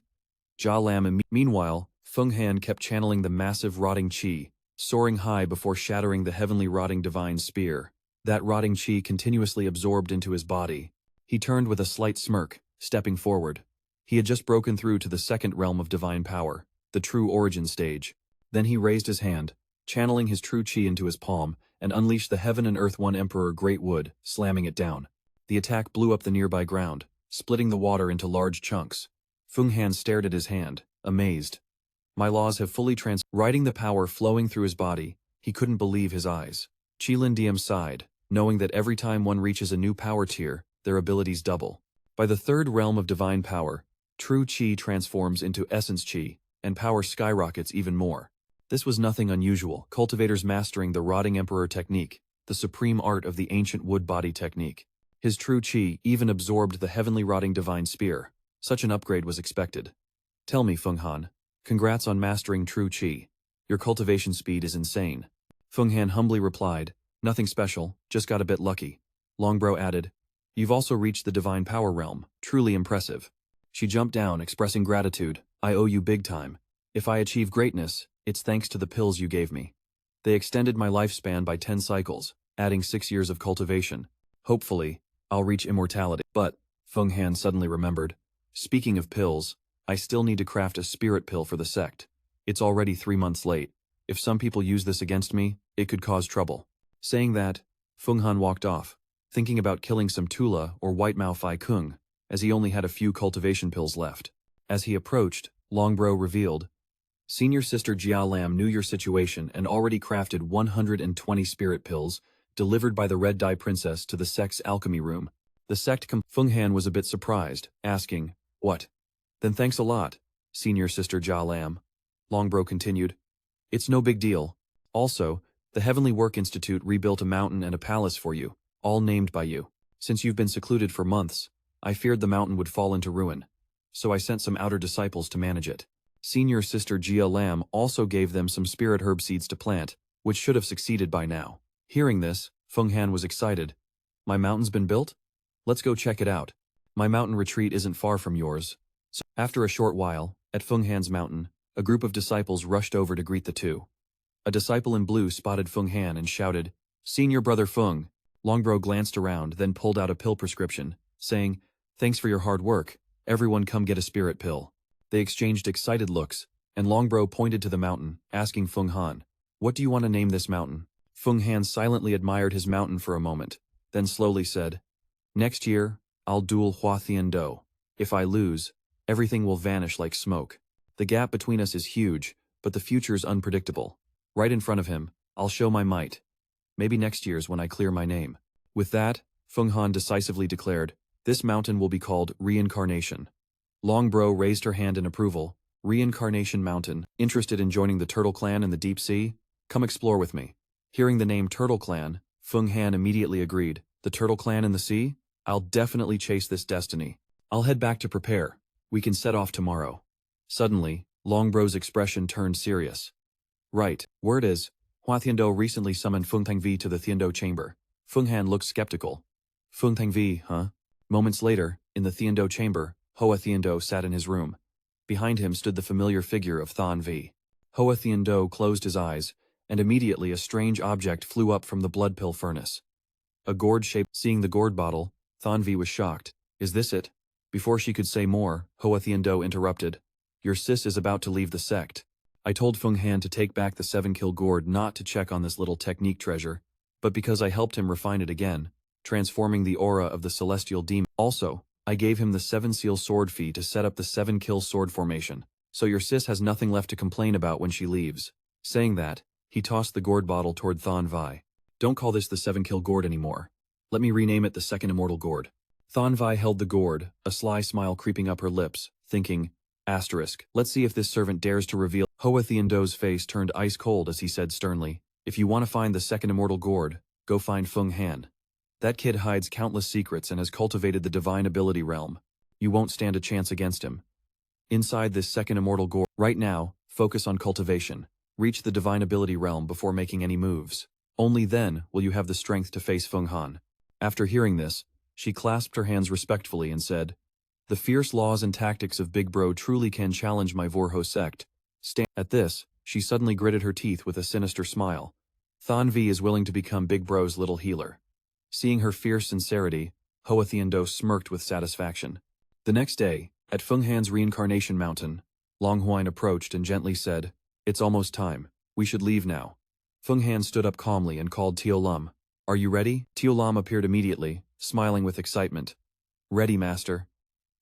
Jia Lam. Meanwhile, Fung Han kept channeling the massive rotting qi, soaring high before shattering the heavenly rotting divine spear. That rotting qi continuously absorbed into his body. He turned with a slight smirk, stepping forward. He had just broken through to the second realm of divine power, the true origin stage. Then he raised his hand, channeling his true qi into his palm, and unleashed the Heaven and Earth One Emperor Great Wood, slamming it down. The attack blew up the nearby ground, splitting the water into large chunks. Fung Han stared at his hand, amazed. "My laws have fully riding the power flowing through his body, he couldn't believe his eyes. Qilin Diem sighed, knowing that every time one reaches a new power tier, their abilities double. By the third realm of divine power, true qi transforms into essence qi, and power skyrockets even more. This was nothing unusual. Cultivators mastering the Rotting Emperor technique, the supreme art of the ancient wood body technique. His true qi even absorbed the heavenly rotting divine spear. Such an upgrade was expected. "Tell me, Fung Han, congrats on mastering true qi. Your cultivation speed is insane." Fung Han humbly replied, "Nothing special, just got a bit lucky." Longbro added, "You've also reached the divine power realm, truly impressive." She jumped down, expressing gratitude. "I owe you big time. If I achieve greatness, it's thanks to the pills you gave me. They extended my lifespan by 10 cycles, adding 6 years of cultivation. Hopefully, I'll reach immortality." But, Fung Han suddenly remembered, "Speaking of pills, I still need to craft a spirit pill for the sect. It's already 3 months late. If some people use this against me, it could cause trouble." Saying that, Fung Han walked off, thinking about killing some Tula or White Mao Fai Kung. as he only had a few cultivation pills left. As he approached, Longbro revealed, Senior Sister Jia Lam knew your situation and already crafted 120 spirit pills, delivered by the Red Dye Princess to the Sect's alchemy room. The Sect Feng Han was a bit surprised, asking, What? Then thanks a lot, Senior Sister Jia Lam. Longbro continued, It's no big deal. Also, the Heavenly Work Institute rebuilt a mountain and a palace for you, all named by you. Since you've been secluded for months, I feared the mountain would fall into ruin. So I sent some outer disciples to manage it. Senior Sister Jia Lam also gave them some spirit herb seeds to plant, which should have succeeded by now. Hearing this, Feng Han was excited. My mountain's been built? Let's go check it out. My mountain retreat isn't far from yours. So, after a short while, at Feng Han's mountain, a group of disciples rushed over to greet the two. A disciple in blue spotted Feng Han and shouted, Senior Brother Feng. Longbro glanced around, then pulled out a pill prescription, saying, Thanks for your hard work. Everyone come get a spirit pill. They exchanged excited looks, and Longbro pointed to the mountain, asking Feng Han, What do you want to name this mountain? Feng Han silently admired his mountain for a moment, then slowly said, Next year, I'll duel Thien Do. If I lose, everything will vanish like smoke. The gap between us is huge, but the future's unpredictable. Right in front of him, I'll show my might. Maybe next year's when I clear my name. With that, Feng Han decisively declared, This mountain will be called Reincarnation. Longbro raised her hand in approval. Reincarnation Mountain, interested in joining the Turtle Clan in the deep sea? Come explore with me. Hearing the name Turtle Clan, Feng Han immediately agreed. The Turtle Clan in the sea? I'll definitely chase this destiny. I'll head back to prepare. We can set off tomorrow. Suddenly, Longbro's expression turned serious. Right, word is, Thien Do recently summoned Feng Tangvi to the Thien Do chamber. Feng Han looked skeptical. Feng Tangvi, huh? Moments later, in the Thien Do chamber, Thien Do sat in his room. Behind him stood the familiar figure of Thien Vi. Thien Do closed his eyes, and immediately a strange object flew up from the blood pill furnace. A gourd shape. Seeing the gourd bottle, Thien Vi was shocked. Is this it? Before she could say more, Thien Do interrupted. Your sis is about to leave the sect. I told Feng Han to take back the 7-kill gourd not to check on this little technique treasure, but because I helped him refine it again, transforming the aura of the celestial demon. Also, I gave him the 7-seal sword fee to set up the 7-kill sword formation, so your sis has nothing left to complain about when she leaves. Saying that, he tossed the gourd bottle toward Thien Vi. Don't call this the 7-kill gourd anymore. Let me rename it the second immortal gourd. Thien Vi held the gourd, a sly smile creeping up her lips, thinking, Asterisk. Let's see if this servant dares to reveal. Thien Do's face turned ice cold as he said sternly, If you want to find the second immortal gourd, go find Feng Han. That kid hides countless secrets and has cultivated the divine ability realm. You won't stand a chance against him. Inside this second immortal gourd, right now, focus on cultivation. Reach the divine ability realm before making any moves. Only then will you have the strength to face Feng Han. After hearing this, she clasped her hands respectfully and said, The fierce laws and tactics of Big Bro truly can challenge my Vora sect. At this, she suddenly gritted her teeth with a sinister smile. Thien Vi is willing to become Big Bro's little healer. Seeing her fierce sincerity, Thien Do smirked with satisfaction. The next day, at Feng Han's Reincarnation Mountain, Long Huyen approached and gently said, It's almost time. We should leave now. Feng Han stood up calmly and called Tio Lam. Are you ready? Tio Lam appeared immediately, smiling with excitement. Ready, master.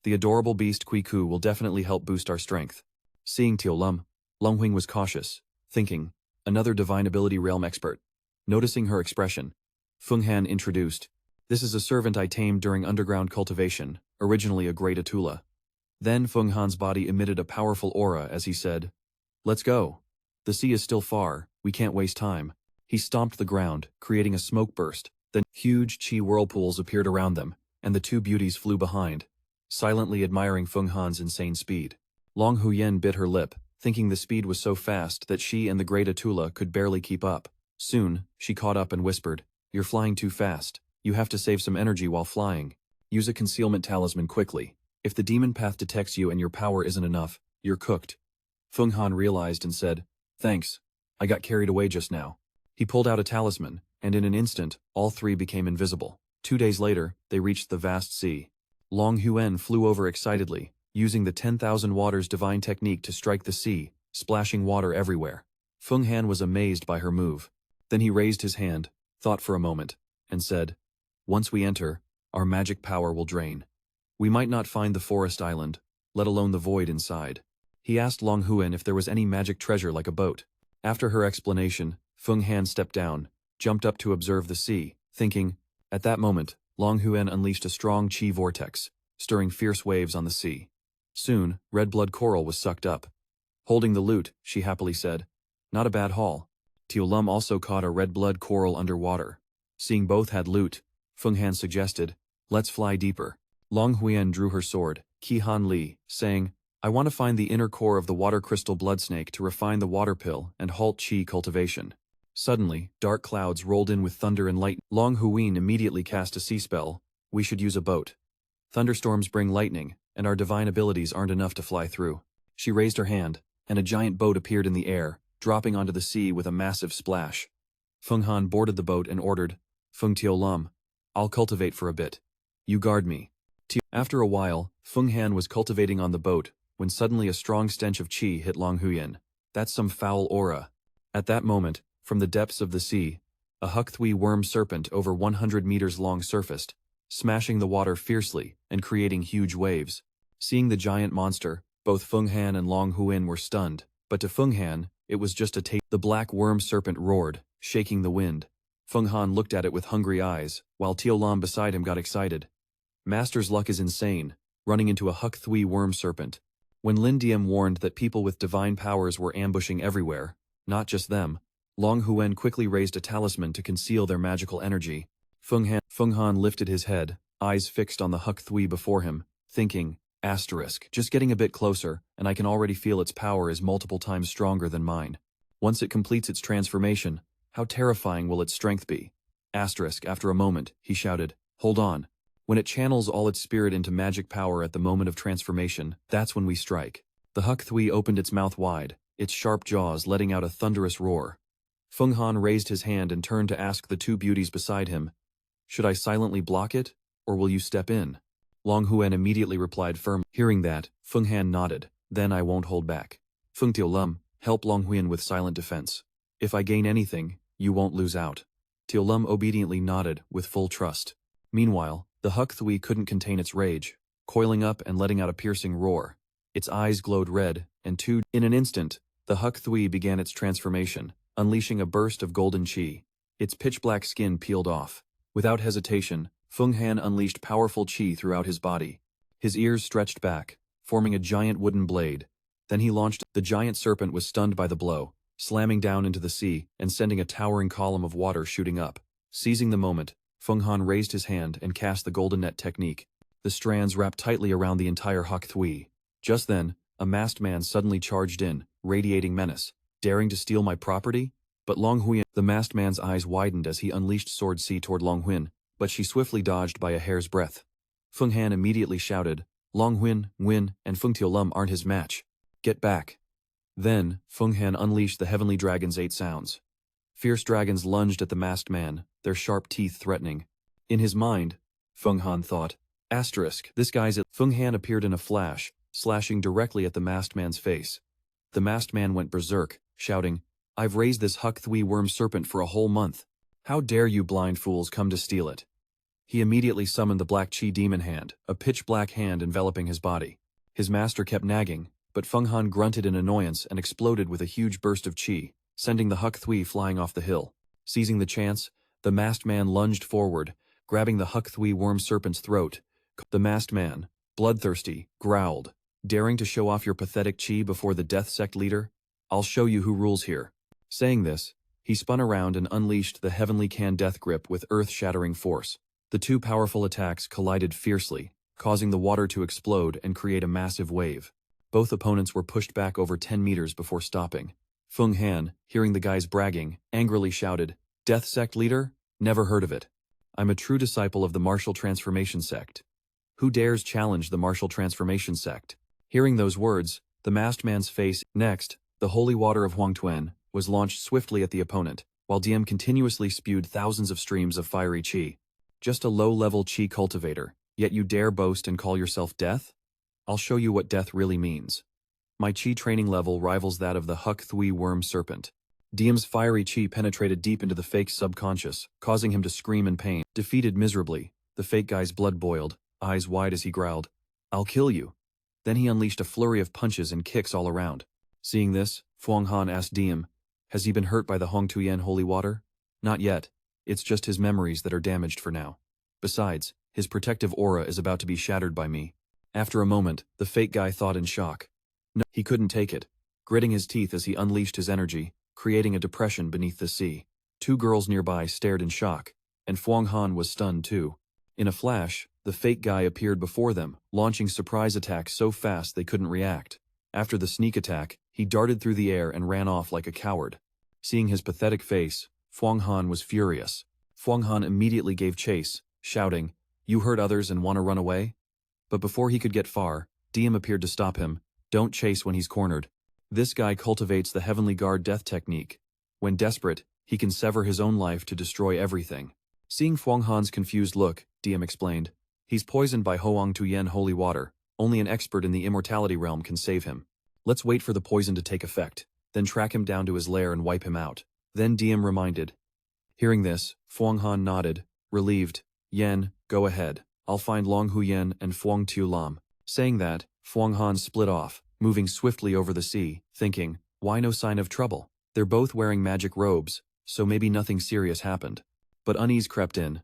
The adorable beast Kui Ku will definitely help boost our strength. Seeing Tio Lam, Long Huyen was cautious, thinking, another divine ability realm expert. Noticing her expression, Feng Han introduced, This is a servant I tamed during underground cultivation, originally a great Atula. Then Feng Han's body emitted a powerful aura as he said, Let's go. The sea is still far, we can't waste time. He stomped the ground, creating a smoke burst. Then huge chi whirlpools appeared around them, and the two beauties flew behind, silently admiring Feng Han's insane speed. Long Huyen bit her lip, thinking the speed was so fast that she and the great Atula could barely keep up. Soon, she caught up and whispered, You're flying too fast. You have to save some energy while flying. Use a concealment talisman quickly. If the demon path detects you and your power isn't enough, you're cooked. Feng Han realized and said, Thanks. I got carried away just now. He pulled out a talisman, and in an instant, all three became invisible. 2 days later, they reached the vast sea. Long Huyen flew over excitedly, using the 10,000 waters divine technique to strike the sea, splashing water everywhere. Feng Han was amazed by her move. Then he raised his hand, thought for a moment, and said, Once we enter, our magic power will drain. We might not find the forest island, let alone the void inside. He asked Long Huyen if there was any magic treasure like a boat. After her explanation, Feng Han stepped down, jumped up to observe the sea, thinking. At that moment, Long Huyen unleashed a strong chi vortex, stirring fierce waves on the sea. Soon, red blood coral was sucked up. Holding the loot, she happily said, "Not a bad haul." Tio Lum also caught a red blood coral underwater. Seeing both had loot, Feng Han suggested, "Let's fly deeper." Long Huyen drew her sword, Qi Han Li, saying, "I want to find the inner core of the water crystal blood snake to refine the water pill and halt chi cultivation." Suddenly, dark clouds rolled in with thunder and lightning. Long Huyen immediately cast a sea spell. "We should use a boat. Thunderstorms bring lightning, and our divine abilities aren't enough to fly through." She raised her hand, and a giant boat appeared in the air, dropping onto the sea with a massive splash. Feng Han boarded the boat and ordered, "Feng Tio Lum, I'll cultivate for a bit. You guard me." After a while, Feng Han was cultivating on the boat, when suddenly a strong stench of qi hit Long Huyen. "That's some foul aura." At that moment, from the depths of the sea, a Hukthui worm serpent over 100 meters long surfaced, smashing the water fiercely and creating huge waves. Seeing the giant monster, both Feng Han and Long Huyen were stunned, but to Feng Han, it was just a taste. The black worm serpent roared, shaking the wind. Feng Han looked at it with hungry eyes, while Tio Lam beside him got excited. Master's luck is insane, running into a Hukthui worm serpent. When Lin Diem warned that people with divine powers were ambushing everywhere, not just them, Long Huyen quickly raised a talisman to conceal their magical energy. Feng Han lifted his head, eyes fixed on the Hukthui before him, thinking, just getting a bit closer, and I can already feel its power is multiple times stronger than mine. Once it completes its transformation, how terrifying will its strength be? After a moment, he shouted, "Hold on. When it channels all its spirit into magic power at the moment of transformation, that's when we strike." The Hukthui opened its mouth wide, its sharp jaws letting out a thunderous roar. Feng Han raised his hand and turned to ask the two beauties beside him, "Should I silently block it, or will you step in?" Long Huyen immediately replied firmly. Hearing that, Feng Han nodded, "Then I won't hold back. Feng Tio Lum, help Long Huyen with silent defense. If I gain anything, you won't lose out." Tio Lum obediently nodded, with full trust. Meanwhile, the Hukthui couldn't contain its rage, coiling up and letting out a piercing roar. Its eyes glowed red, and in an instant, the Hukthui began its transformation, unleashing a burst of golden qi. Its pitch-black skin peeled off. Without hesitation, Feng Han unleashed powerful qi throughout his body. His ears stretched back, forming a giant wooden blade. Then he launched. The giant serpent was stunned by the blow, slamming down into the sea and sending a towering column of water shooting up. Seizing the moment, Feng Han raised his hand and cast the golden net technique. The strands wrapped tightly around the entire Hukthui. Just then, a masked man suddenly charged in, radiating menace. "Daring to steal my property?" But Long Huyen. The masked man's eyes widened as he unleashed Sword C toward Long Huyen, but she swiftly dodged by a hair's breadth. Feng Han immediately shouted, "Long Huyen, and Feng Tio Lum aren't his match. Get back." Then, Feng Han unleashed the heavenly dragon's 8 sounds. Fierce dragons lunged at the masked man, their sharp teeth threatening. In his mind, Feng Han thought, "This guy's it." Feng Han appeared in a flash, slashing directly at the masked man's face. The masked man went berserk, shouting, "I've raised this Hukthui worm serpent for a whole month. How dare you blind fools come to steal it?" He immediately summoned the Black Chi Demon Hand, a pitch-black hand enveloping his body. His master kept nagging, but Feng Han grunted in annoyance and exploded with a huge burst of qi, sending the Hukthui flying off the hill. Seizing the chance, the masked man lunged forward, grabbing the Hukthui worm serpent's throat. The masked man, bloodthirsty, growled, "Daring to show off your pathetic qi before the Death Sect leader? I'll show you who rules here." Saying this, he spun around and unleashed the Heavenly Can Death Grip with earth-shattering force. The two powerful attacks collided fiercely, causing the water to explode and create a massive wave. Both opponents were pushed back over 10 meters before stopping. Feng Han, hearing the guys bragging, angrily shouted, "Death Sect leader? Never heard of it. I'm a true disciple of the Martial Transformation Sect. Who dares challenge the Martial Transformation Sect?" Hearing those words, the masked man's face. Next, the holy water of Huangtuan was launched swiftly at the opponent, while Diem continuously spewed thousands of streams of fiery qi. "Just a low-level qi cultivator, yet you dare boast and call yourself death? I'll show you what death really means. My qi training level rivals that of the Hukthui worm serpent." Diem's fiery qi penetrated deep into the fake's subconscious, causing him to scream in pain. Defeated miserably, the fake guy's blood boiled, eyes wide as he growled, "I'll kill you." Then he unleashed a flurry of punches and kicks all around. Seeing this, Fuang Han asked Diem, "Has he been hurt by the Hong Tuyen holy water?" "Not yet. It's just his memories that are damaged for now. Besides, his protective aura is about to be shattered by me." After a moment, the fake guy thought in shock. No, he couldn't take it, gritting his teeth as he unleashed his energy, creating a depression beneath the sea. Two girls nearby stared in shock, and Fuang Han was stunned too. In a flash, the fake guy appeared before them, launching surprise attacks so fast they couldn't react. After the sneak attack, he darted through the air and ran off like a coward. Seeing his pathetic face, Fuang Han was furious. Fuang Han immediately gave chase, shouting, "You hurt others and want to run away?" But before he could get far, Diem appeared to stop him. "Don't chase when he's cornered. This guy cultivates the Heavenly Guard death technique. When desperate, he can sever his own life to destroy everything." Seeing Fuang Han's confused look, Diem explained, "He's poisoned by Hoang Tuyen holy water. Only an expert in the Immortality Realm can save him. Let's wait for the poison to take effect, then track him down to his lair and wipe him out." Then Diem reminded. Hearing this, Fuang Han nodded, relieved. "Yen, go ahead. I'll find Long Huyen and Fuang Tu Lam." Saying that, Fuang Han split off, moving swiftly over the sea, thinking, why no sign of trouble? They're both wearing magic robes, so maybe nothing serious happened. But unease crept in.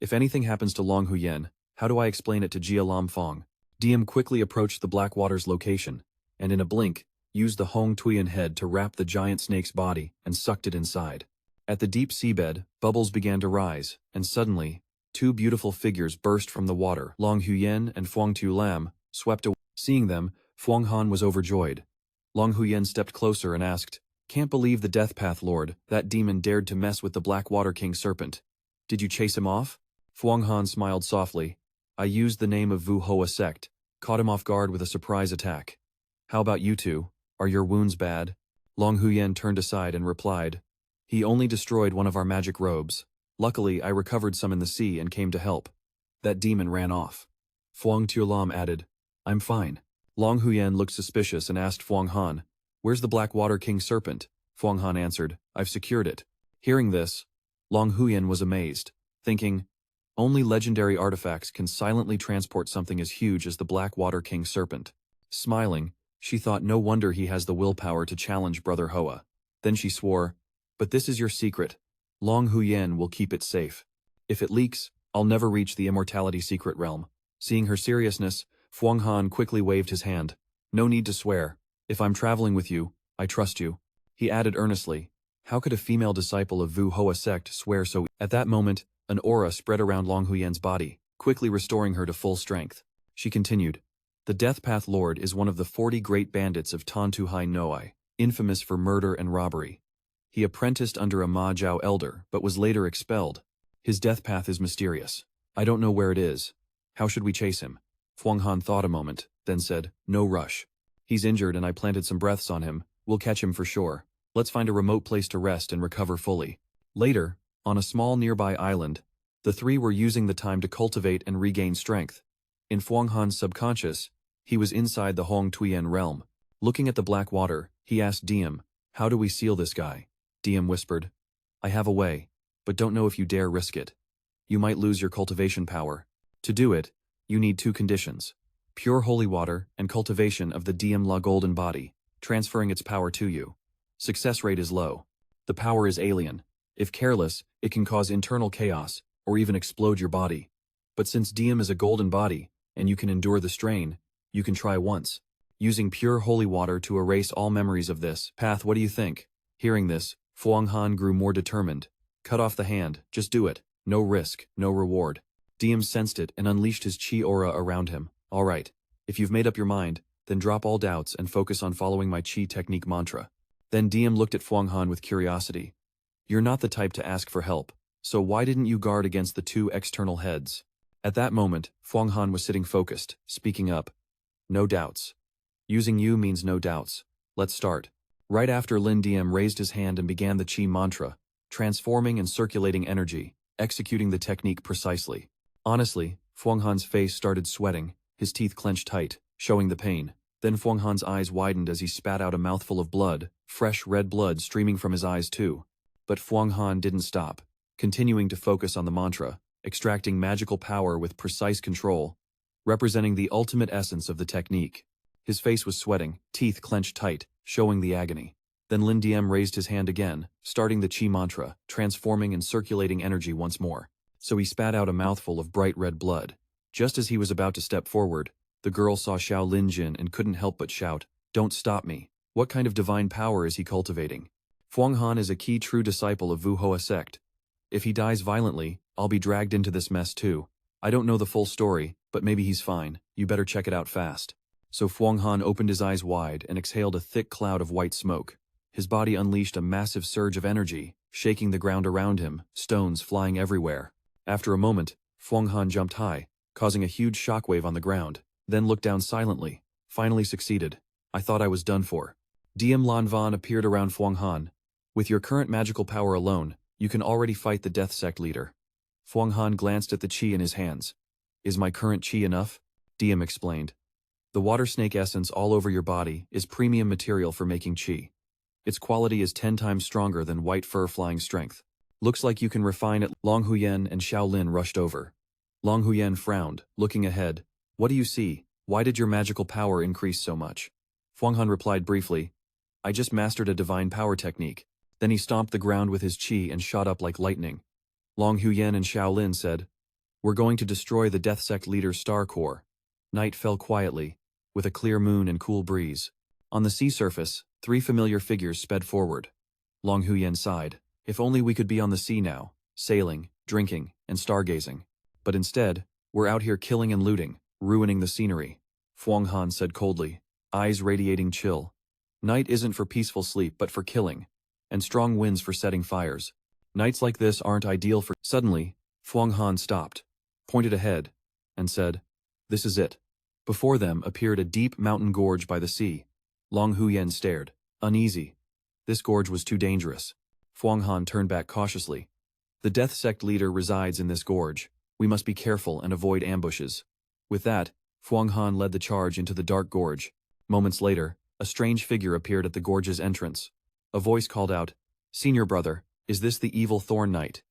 If anything happens to Long Huyen, how do I explain it to Jia Lam Fong? Diem quickly approached the Blackwater's location, and in a blink, used the Hong Tuyen head to wrap the giant snake's body and sucked it inside. At the deep seabed, bubbles began to rise, and suddenly, two beautiful figures burst from the water. Long Huyen and Fuang Tu Lam swept away. Seeing them, Fuang Han was overjoyed. Long Huyen stepped closer and asked, "Can't believe the Death Path Lord, that demon dared to mess with the Blackwater King Serpent. Did you chase him off?" Fuang Han smiled softly. "I used the name of Vu Hoa Sect, caught him off guard with a surprise attack. How about you two? Are your wounds bad?" Long Huyen turned aside and replied, "He only destroyed one of our magic robes. Luckily, I recovered some in the sea and came to help. That demon ran off." Fuang Tuolam added, "I'm fine." Long Huyen looked suspicious and asked Fuang Han, "Where's the Blackwater King Serpent?" Fuang Han answered, "I've secured it." Hearing this, Long Huyen was amazed, thinking, only legendary artifacts can silently transport something as huge as the Blackwater King Serpent. Smiling, she thought no wonder he has the willpower to challenge Brother Hoa. Then she swore, "But this is your secret. Long Huyen will keep it safe. If it leaks, I'll never reach the Immortality Secret Realm." Seeing her seriousness, Fuang Han quickly waved his hand. "No need to swear. If I'm traveling with you, I trust you." He added earnestly, "How could a female disciple of Vu Hoa Sect swear so?" At that moment, an aura spread around Long Huyen's body, quickly restoring her to full strength. She continued, "The Death Path Lord is one of the 40 great bandits of Tantu Hai Noi, infamous for murder and robbery. He apprenticed under a Ma Jiao elder but was later expelled. His death path is mysterious. I don't know where it is. How should we chase him?" Fuang Han thought a moment, then said, "No rush. He's injured and I planted some breaths on him. We'll catch him for sure. Let's find a remote place to rest and recover fully." Later, on a small nearby island, the three were using the time to cultivate and regain strength. In Fuang Han's subconscious, he was inside the Hong Tuyen realm. Looking at the black water, he asked Diem, "How do we seal this guy?" Diem whispered, "I have a way, but don't know if you dare risk it. You might lose your cultivation power. To do it, you need two conditions: pure holy water and cultivation of the Diem La Golden Body, transferring its power to you. Success rate is low. The power is alien. If careless, it can cause internal chaos, or even explode your body. But since Diem is a golden body, and you can endure the strain, you can try once, using pure holy water to erase all memories of this path. What do you think?" Hearing this, Fuang Han grew more determined. "Cut off the hand, just do it. No risk, no reward." Diem sensed it and unleashed his chi aura around him. "All right, if you've made up your mind, then drop all doubts and focus on following my chi technique mantra." Then Diem looked at Fuang Han with curiosity. "You're not the type to ask for help, so why didn't you guard against the two external heads?" At that moment, Fuang Han was sitting focused, speaking up. "No doubts. Using you means no doubts. Let's start." Right after Lin Diem raised his hand and began the chi mantra, transforming and circulating energy, executing the technique precisely. Honestly, Fuang Han's face started sweating, his teeth clenched tight, showing the pain. Then Fuang Han's eyes widened as he spat out a mouthful of blood, fresh red blood streaming from his eyes too. But Fuang Han didn't stop, continuing to focus on the mantra, extracting magical power with precise control. representing the ultimate essence of the technique. His face was sweating, teeth clenched tight, showing the agony. Then Lin Diem raised his hand again, starting the Qi mantra, transforming and circulating energy once more. So he spat out a mouthful of bright red blood. Just as he was about to step forward, the girl saw Xiao Linjin and couldn't help but shout, "Don't stop me. What kind of divine power is he cultivating?" Fuang Han is a key true disciple of Wu Hoa Sect. If he dies violently, I'll be dragged into this mess too. I don't know the full story, but maybe he's fine. You better check it out fast. So Fuang Han opened his eyes wide and exhaled a thick cloud of white smoke. His body unleashed a massive surge of energy, shaking the ground around him, stones flying everywhere. After a moment, Fuang Han jumped high, causing a huge shockwave on the ground, then looked down silently. Finally succeeded. I thought I was done for. Diem Lan Van appeared around Fuang Han. With your current magical power alone, you can already fight the Death Sect leader. Fuang Han glanced at the qi in his hands. Is my current qi enough? Diem explained. The water snake essence all over your body is premium material for making qi. Its quality is 10 times stronger than white fur flying strength. Looks like you can refine it. Long Huyen and Xiao Lin rushed over. Long Huyen frowned, looking ahead. What do you see? Why did your magical power increase so much? Fuang Han replied briefly. I just mastered a divine power technique. Then he stomped the ground with his qi and shot up like lightning. Long Huyen and Xiao Lin said, We're going to destroy the Death Sect leader's star core. Night fell quietly, with a clear moon and cool breeze. On the sea surface, 3 familiar figures sped forward. Long Huyen sighed. If only we could be on the sea now, sailing, drinking, and stargazing. But instead, we're out here killing and looting, ruining the scenery. Fuang Han said coldly, eyes radiating chill. Night isn't for peaceful sleep but for killing, and strong winds for setting fires. Nights like this aren't ideal for— Suddenly, Fuang Han stopped, pointed ahead, and said, This is it. Before them appeared a deep mountain gorge by the sea. Long Huyen stared, uneasy. This gorge was too dangerous. Fuang Han turned back cautiously. The Death Sect leader resides in this gorge. We must be careful and avoid ambushes. With that, Fuang Han led the charge into the dark gorge. Moments later, a strange figure appeared at the gorge's entrance. A voice called out, Senior brother, is this the evil Thorn Knight?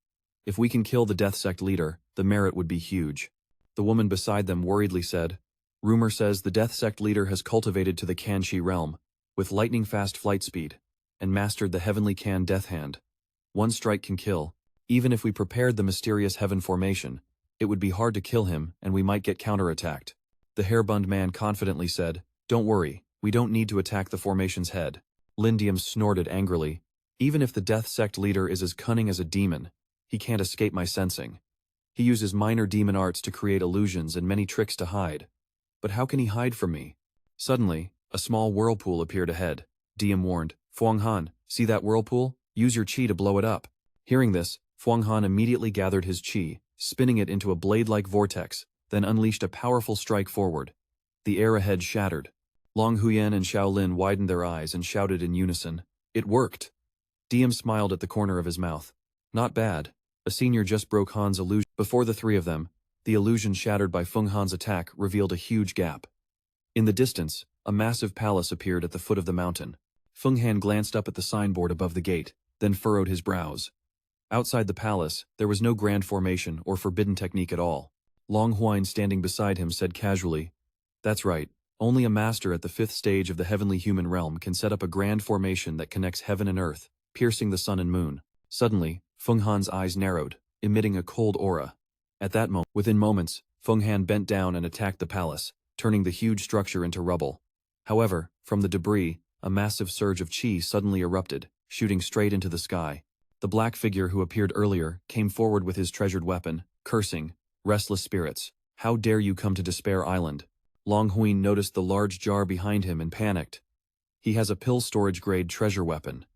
If we can kill the Death Sect leader, the merit would be huge. The woman beside them worriedly said, Rumor says the Death Sect leader has cultivated to the Kanchi realm, with lightning-fast flight speed, and mastered the Heavenly Kan Death Hand. One strike can kill. Even if we prepared the mysterious heaven formation, it would be hard to kill him and we might get counterattacked. The hair-bund man confidently said, Don't worry, we don't need to attack the formation's head. Lindium snorted angrily. Even if the Death Sect leader is as cunning as a demon, he can't escape my sensing. He uses minor demon arts to create illusions and many tricks to hide. But how can he hide from me? Suddenly, a small whirlpool appeared ahead. Diem warned, Fuang Han, see that whirlpool? Use your qi to blow it up. Hearing this, Fuang Han immediately gathered his qi, spinning it into a blade-like vortex, then unleashed a powerful strike forward. The air ahead shattered. Long Huyen and Xiao Lin widened their eyes and shouted in unison, It worked! Diem smiled at the corner of his mouth. Not bad. A senior just broke Han's illusion. Before the 3 of them, the illusion shattered by Feng Han's attack revealed a huge gap. In the distance, a massive palace appeared at the foot of the mountain. Feng Han glanced up at the signboard above the gate, then furrowed his brows. Outside the palace, there was no grand formation or forbidden technique at all. Long Huyen standing beside him said casually, That's right, only a master at the 5th stage of the heavenly human realm can set up a grand formation that connects heaven and earth, piercing the sun and moon. Suddenly, Feng Han's eyes narrowed, emitting a cold aura. At that moment, within moments, Feng Han bent down and attacked the palace, turning the huge structure into rubble. However, from the debris, a massive surge of qi suddenly erupted, shooting straight into the sky. The black figure who appeared earlier came forward with his treasured weapon, cursing, Restless spirits, how dare you come to Despair Island? Long Huyen noticed the large jar behind him and panicked. He has a pill storage grade treasure weapon.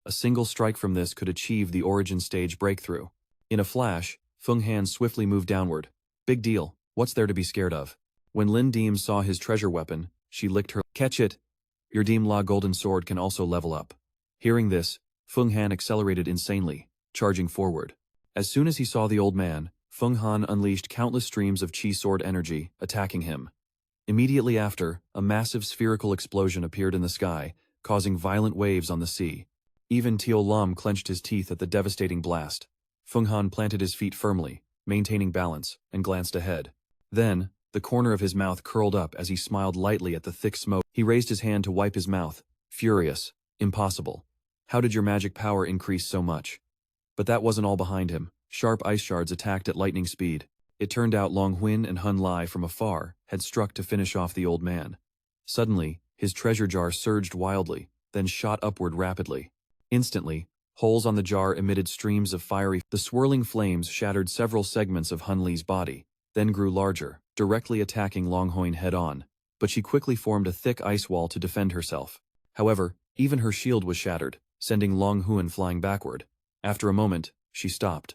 A single strike from this could achieve the origin stage breakthrough. In a flash, Feng Han swiftly moved downward. Big deal, what's there to be scared of? When Lin Diem saw his treasure weapon, she licked her. Catch it! Your Diem La golden sword can also level up. Hearing this, Feng Han accelerated insanely, charging forward. As soon as he saw the old man, Feng Han unleashed countless streams of qi sword energy, attacking him. Immediately after, a massive spherical explosion appeared in the sky, causing violent waves on the sea. Even Tio Lam clenched his teeth at the devastating blast. Feng Han planted his feet firmly, maintaining balance, and glanced ahead. Then, The corner of his mouth curled up as he smiled lightly at the thick smoke. He raised his hand to wipe his mouth, furious. Impossible. How did your magic power increase so much? But that wasn't all behind him. Sharp ice shards attacked at lightning speed. It turned out Long Huyen and Hun Lai from afar had struck to finish off the old man. Suddenly, his treasure jar surged wildly, then shot upward rapidly. Instantly, holes on the jar emitted streams of fiery. The swirling flames shattered several segments of Hun Li's body, then grew larger, directly attacking Long Huyen head-on. But she quickly formed a thick ice wall to defend herself. However, even her shield was shattered, sending Long Huyen flying backward. After a moment, she stopped.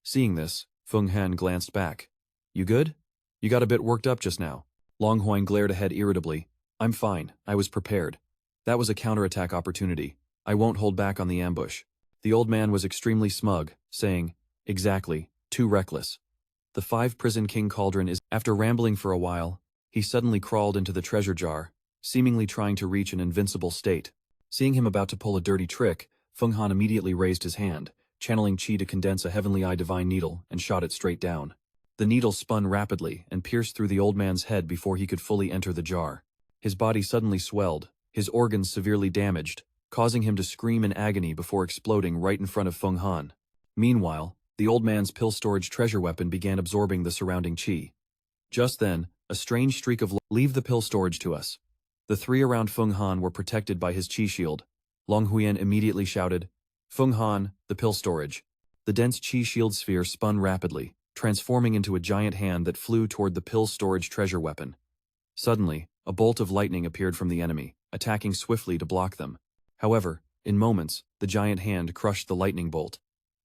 Seeing this, Feng Han glanced back. You good? You got a bit worked up just now. Long Huyen glared ahead irritably. I'm fine, I was prepared. That was a counterattack opportunity. I won't hold back on the ambush. The old man was extremely smug, saying, exactly, too reckless. The 5-prison king cauldron is. After rambling for a while, he suddenly crawled into the treasure jar, seemingly trying to reach an invincible state. Seeing him about to pull a dirty trick, Feng Han immediately raised his hand, channeling chi to condense a heavenly eye divine needle, and shot it straight down. The needle spun rapidly and pierced through the old man's head before he could fully enter the jar. His body suddenly swelled, his organs severely damaged, causing him to scream in agony before exploding right in front of Feng Han. Meanwhile, the old man's pill storage treasure weapon began absorbing the surrounding chi. Just then, a strange streak of leave the pill storage to us. The three around Feng Han were protected by his chi shield. Long Huyen immediately shouted, Feng Han, the pill storage. The dense chi shield sphere spun rapidly, transforming into a giant hand that flew toward the pill storage treasure weapon. Suddenly, a bolt of lightning appeared from the enemy, attacking swiftly to block them. However, in moments, the giant hand crushed the lightning bolt,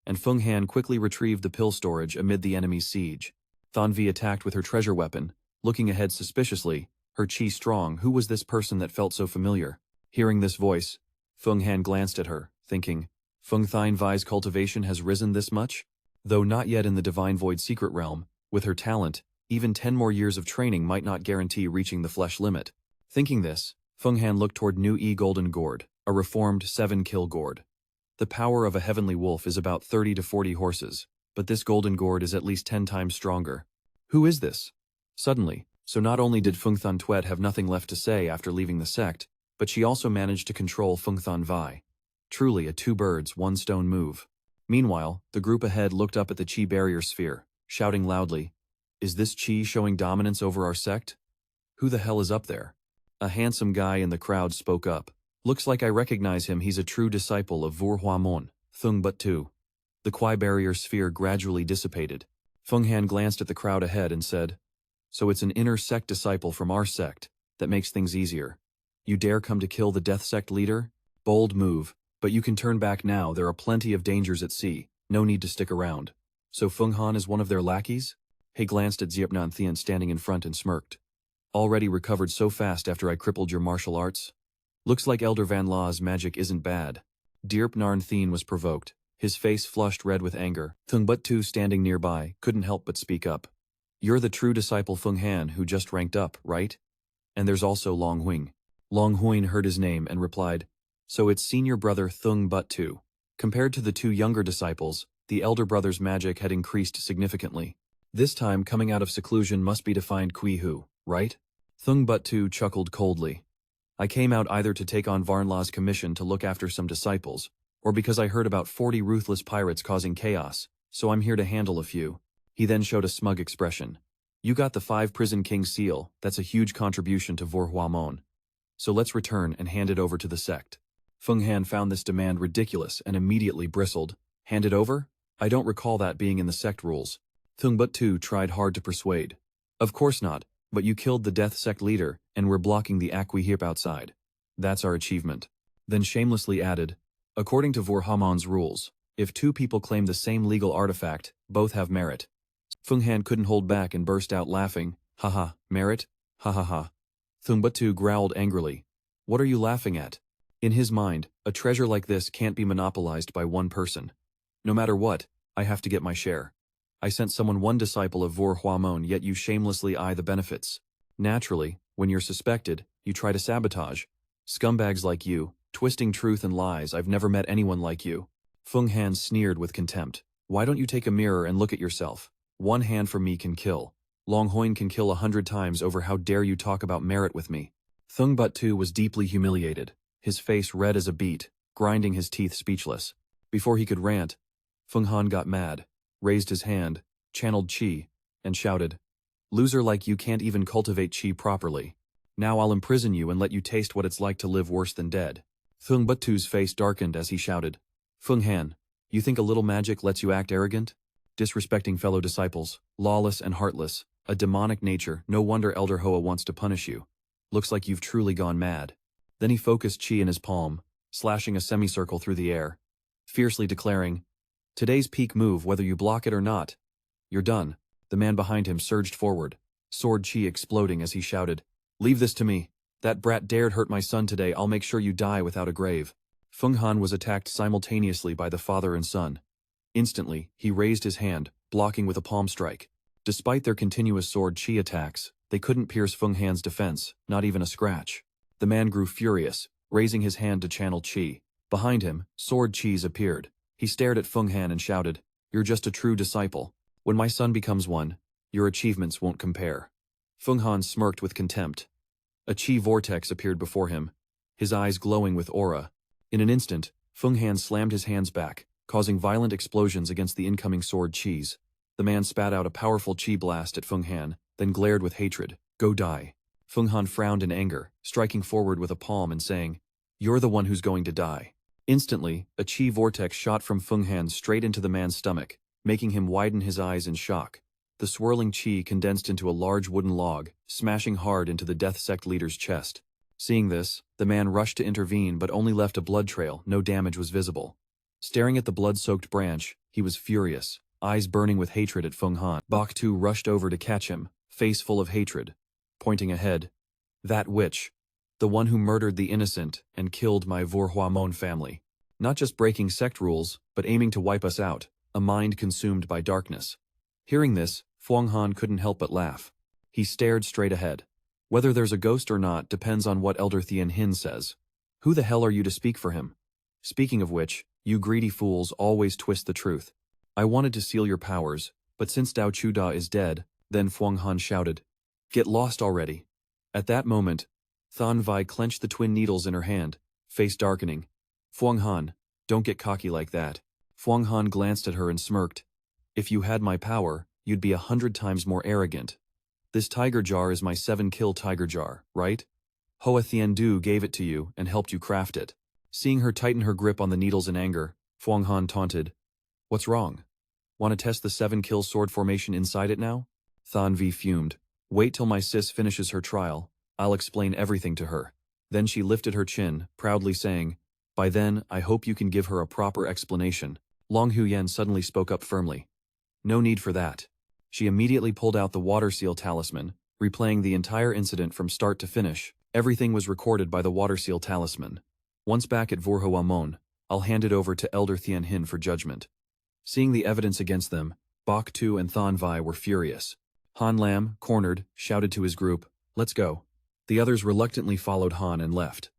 and Feng Han quickly retrieved the pill storage amid the enemy's siege. Thien Vi attacked with her treasure weapon, looking ahead suspiciously, her chi strong. Who was this person that felt so familiar? Hearing this voice, Feng Han glanced at her, thinking, Feng Thien Vi's cultivation has risen this much? Though not yet in the Divine Void secret realm, with her talent, even 10 more years of training might not guarantee reaching the flesh limit. Thinking this, Feng Han looked toward New E Golden Gourd, a reformed 7-kill gourd. The power of a heavenly wolf is about 30 to 40 horses, but this golden gourd is at least 10 times stronger. Who is this? Suddenly, so not only did Feng Thien Tuet have nothing left to say after leaving the sect, but she also managed to control Feng Thien Vi. Truly a 2 birds, 1 stone move. Meanwhile, the group ahead looked up at the chi barrier sphere, shouting loudly, Is this chi showing dominance over our sect? Who the hell is up there? A handsome guy in the crowd spoke up. Looks like I recognize him. He's a true disciple of Vora Mon, Thung But Tu. The Kwai barrier sphere gradually dissipated. Feng Han glanced at the crowd ahead and said, So it's an inner sect disciple from our sect. That makes things easier. You dare come to kill the death sect leader? Bold move, but you can turn back now. There are plenty of dangers at sea. No need to stick around. So Feng Han is one of their lackeys? He glanced at Xianxia Thien standing in front and smirked. Already recovered so fast after I crippled your martial arts? Looks like Elder Van Law's magic isn't bad. Dirp Narn Thien was provoked, his face flushed red with anger. Thung But Tu, standing nearby, couldn't help but speak up. You're the true disciple Feng Han who just ranked up, right? And there's also Long Huyen. Long Huyen heard his name and replied, So it's senior brother Thung But Tu. Compared to the 2 younger disciples, the elder brother's magic had increased significantly. This time coming out of seclusion must be to find Kui Hu, right? Thung But Tu chuckled coldly. I came out either to take on Varnlaw's commission to look after some disciples, or because I heard about 40 ruthless pirates causing chaos, so I'm here to handle a few. He then showed a smug expression. You got the 5-prison king seal. That's a huge contribution to Vora Mon. So let's return and hand it over to the sect. Feng Han found this demand ridiculous and immediately bristled. Hand it over? I don't recall that being in the sect rules. Thung But Tu tried hard to persuade. Of course not, but you killed the death sect leader, and we're blocking the Aquihip outside. That's our achievement. Then shamelessly added, according to Vorhamon's rules, if 2 people claim the same legal artifact, both have merit. Feng Han couldn't hold back and burst out laughing. Haha, merit? Ha ha ha. Thung But Tu growled angrily. What are you laughing at? In his mind, a treasure like this can't be monopolized by one person. No matter what, I have to get my share. I sent someone 1 disciple of Vora Mon, yet you shamelessly eye the benefits. Naturally, when you're suspected, you try to sabotage. Scumbags like you, twisting truth and lies. I've never met anyone like you. Feng Han sneered with contempt. Why don't you take a mirror and look at yourself? 1 hand from me can kill. Long Huyen can kill 100 times over. How dare you talk about merit with me? Thung But Tu was deeply humiliated, his face red as a beet, grinding his teeth speechless. Before he could rant, Feng Han got mad, raised his hand, channeled qi, and shouted, "Loser like you can't even cultivate qi properly. Now I'll imprison you and let you taste what it's like to live worse than dead." Thung But Tu's face darkened as he shouted, "Feng Han, you think a little magic lets you act arrogant? Disrespecting fellow disciples, lawless and heartless, a demonic nature, no wonder Elder Hoa wants to punish you. Looks like you've truly gone mad." Then he focused qi in his palm, slashing a semicircle through the air, fiercely declaring, "Today's peak move whether you block it or not. You're done." The man behind him surged forward, sword qi exploding as he shouted, "Leave this to me. That brat dared hurt my son today. I'll make sure you die without a grave." Feng Han was attacked simultaneously by the father and son. Instantly, he raised his hand, blocking with a palm strike. Despite their continuous sword qi attacks, they couldn't pierce Feng Han's defense, not even a scratch. The man grew furious, raising his hand to channel qi. Behind him, sword qis appeared. He stared at Feng Han and shouted, "You're just a true disciple. When my son becomes one, your achievements won't compare." Feng Han smirked with contempt. A qi vortex appeared before him, his eyes glowing with aura. In an instant, Feng Han slammed his hands back, causing violent explosions against the incoming sword qis. The man spat out a powerful qi blast at Feng Han, then glared with hatred, "Go die." Feng Han frowned in anger, striking forward with a palm and saying, "You're the one who's going to die." Instantly, a qi vortex shot from Feng Han straight into the man's stomach, making him widen his eyes in shock. The swirling qi condensed into a large wooden log, smashing hard into the Death Sect leader's chest. Seeing this, the man rushed to intervene but only left a blood trail. No damage was visible. Staring at the blood-soaked branch, he was furious, eyes burning with hatred at Feng Han. Bok Tu rushed over to catch him, face full of hatred, pointing ahead. "That witch. The one who murdered the innocent and killed my Vora Mon family. Not just breaking sect rules, but aiming to wipe us out, a mind consumed by darkness." Hearing this, Feng Han couldn't help but laugh. He stared straight ahead. "Whether there's a ghost or not depends on what Elder Thien says. Who the hell are you to speak for him? Speaking of which, you greedy fools always twist the truth. I wanted to seal your powers, but since Dao Chu Da is dead," then Feng Han shouted, "Get lost already." At that moment, Than Vi clenched the twin needles in her hand, face darkening. "Feng Han, don't get cocky like that." Feng Han glanced at her and smirked. "If you had my power, you'd be 100 times more arrogant. This tiger jar is my 7-kill tiger jar, right? Hoa Thien Du gave it to you and helped you craft it." Seeing her tighten her grip on the needles in anger, Feng Han taunted, "What's wrong? Want to test the 7-kill sword formation inside it now?" Than Vi fumed. "Wait till my sis finishes her trial. I'll explain everything to her." Then she lifted her chin, proudly saying, "By then, I hope you can give her a proper explanation." Long Huyen suddenly spoke up firmly. "No need for that." She immediately pulled out the water seal talisman, replaying the entire incident from start to finish. Everything was recorded by the water seal talisman. "Once back at Vora Mon, I'll hand it over to Elder Thien for judgment." Seeing the evidence against them, Bok Tu and Than Vi were furious. Han Lam, cornered, shouted to his group, "Let's go." The others reluctantly followed Han and left.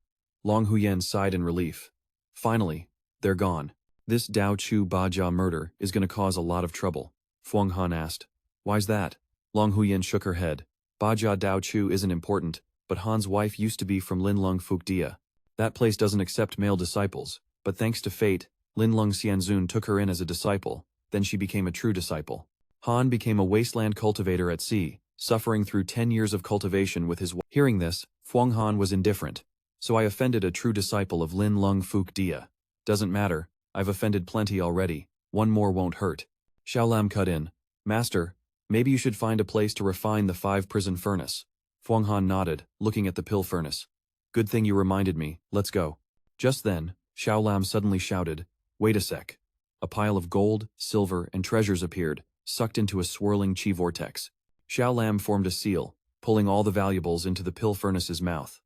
Long Huyen sighed in relief. Finally, they're gone. "This Dao Chu Bajia murder is going to cause a lot of trouble," Feng Han asked. "Why's that?" Long Huyen shook her head. "Bajia Dao Chu isn't important, but Han's wife used to be from Lin Lung Fuk Dia. That place doesn't accept male disciples, but thanks to fate, Lin Lung Xianzun took her in as a disciple, then she became a true disciple. Han became a wasteland cultivator at sea, suffering through 10 years of cultivation with his wife." Hearing this, Feng Han was indifferent. "So I offended a true disciple of Lin Lung Fuk Dia. Doesn't matter, I've offended plenty already, one more won't hurt." Xiao Lam cut in. "Master, maybe you should find a place to refine the 5-prison furnace." Feng Han nodded, looking at the pill furnace. "Good thing you reminded me, let's go." Just then, Xiao Lam suddenly shouted, "Wait a sec." A pile of gold, silver, and treasures appeared, sucked into a swirling qi vortex. Xiao Lam formed a seal, pulling all the valuables into the pill furnace's mouth.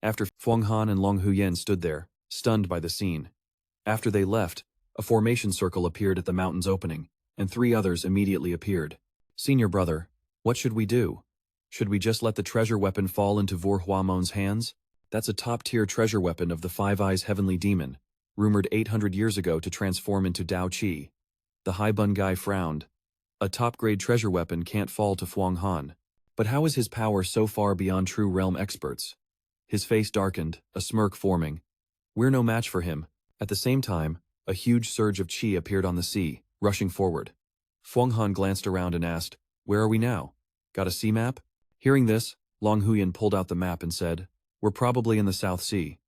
After Feng Han and Long Huyen stood there, stunned by the scene. After they left, a formation circle appeared at the mountain's opening, and 3 others immediately appeared. "Senior brother, what should we do? Should we just let the treasure weapon fall into Vora Mon's hands? That's a top-tier treasure weapon of the Five Eyes Heavenly Demon, rumored 800 years ago to transform into Dao Qi." The Hai Bun guy frowned. A top-grade treasure weapon can't fall to Fuang Han. But how is his power so far beyond true realm experts? His face darkened, a smirk forming. We're no match for him. At the same time, a huge surge of chi appeared on the sea, rushing forward. Fuang Han glanced around and asked, "Where are we now? Got a sea map?" Hearing this, Long Huyen pulled out the map and said, "We're probably in the South Sea.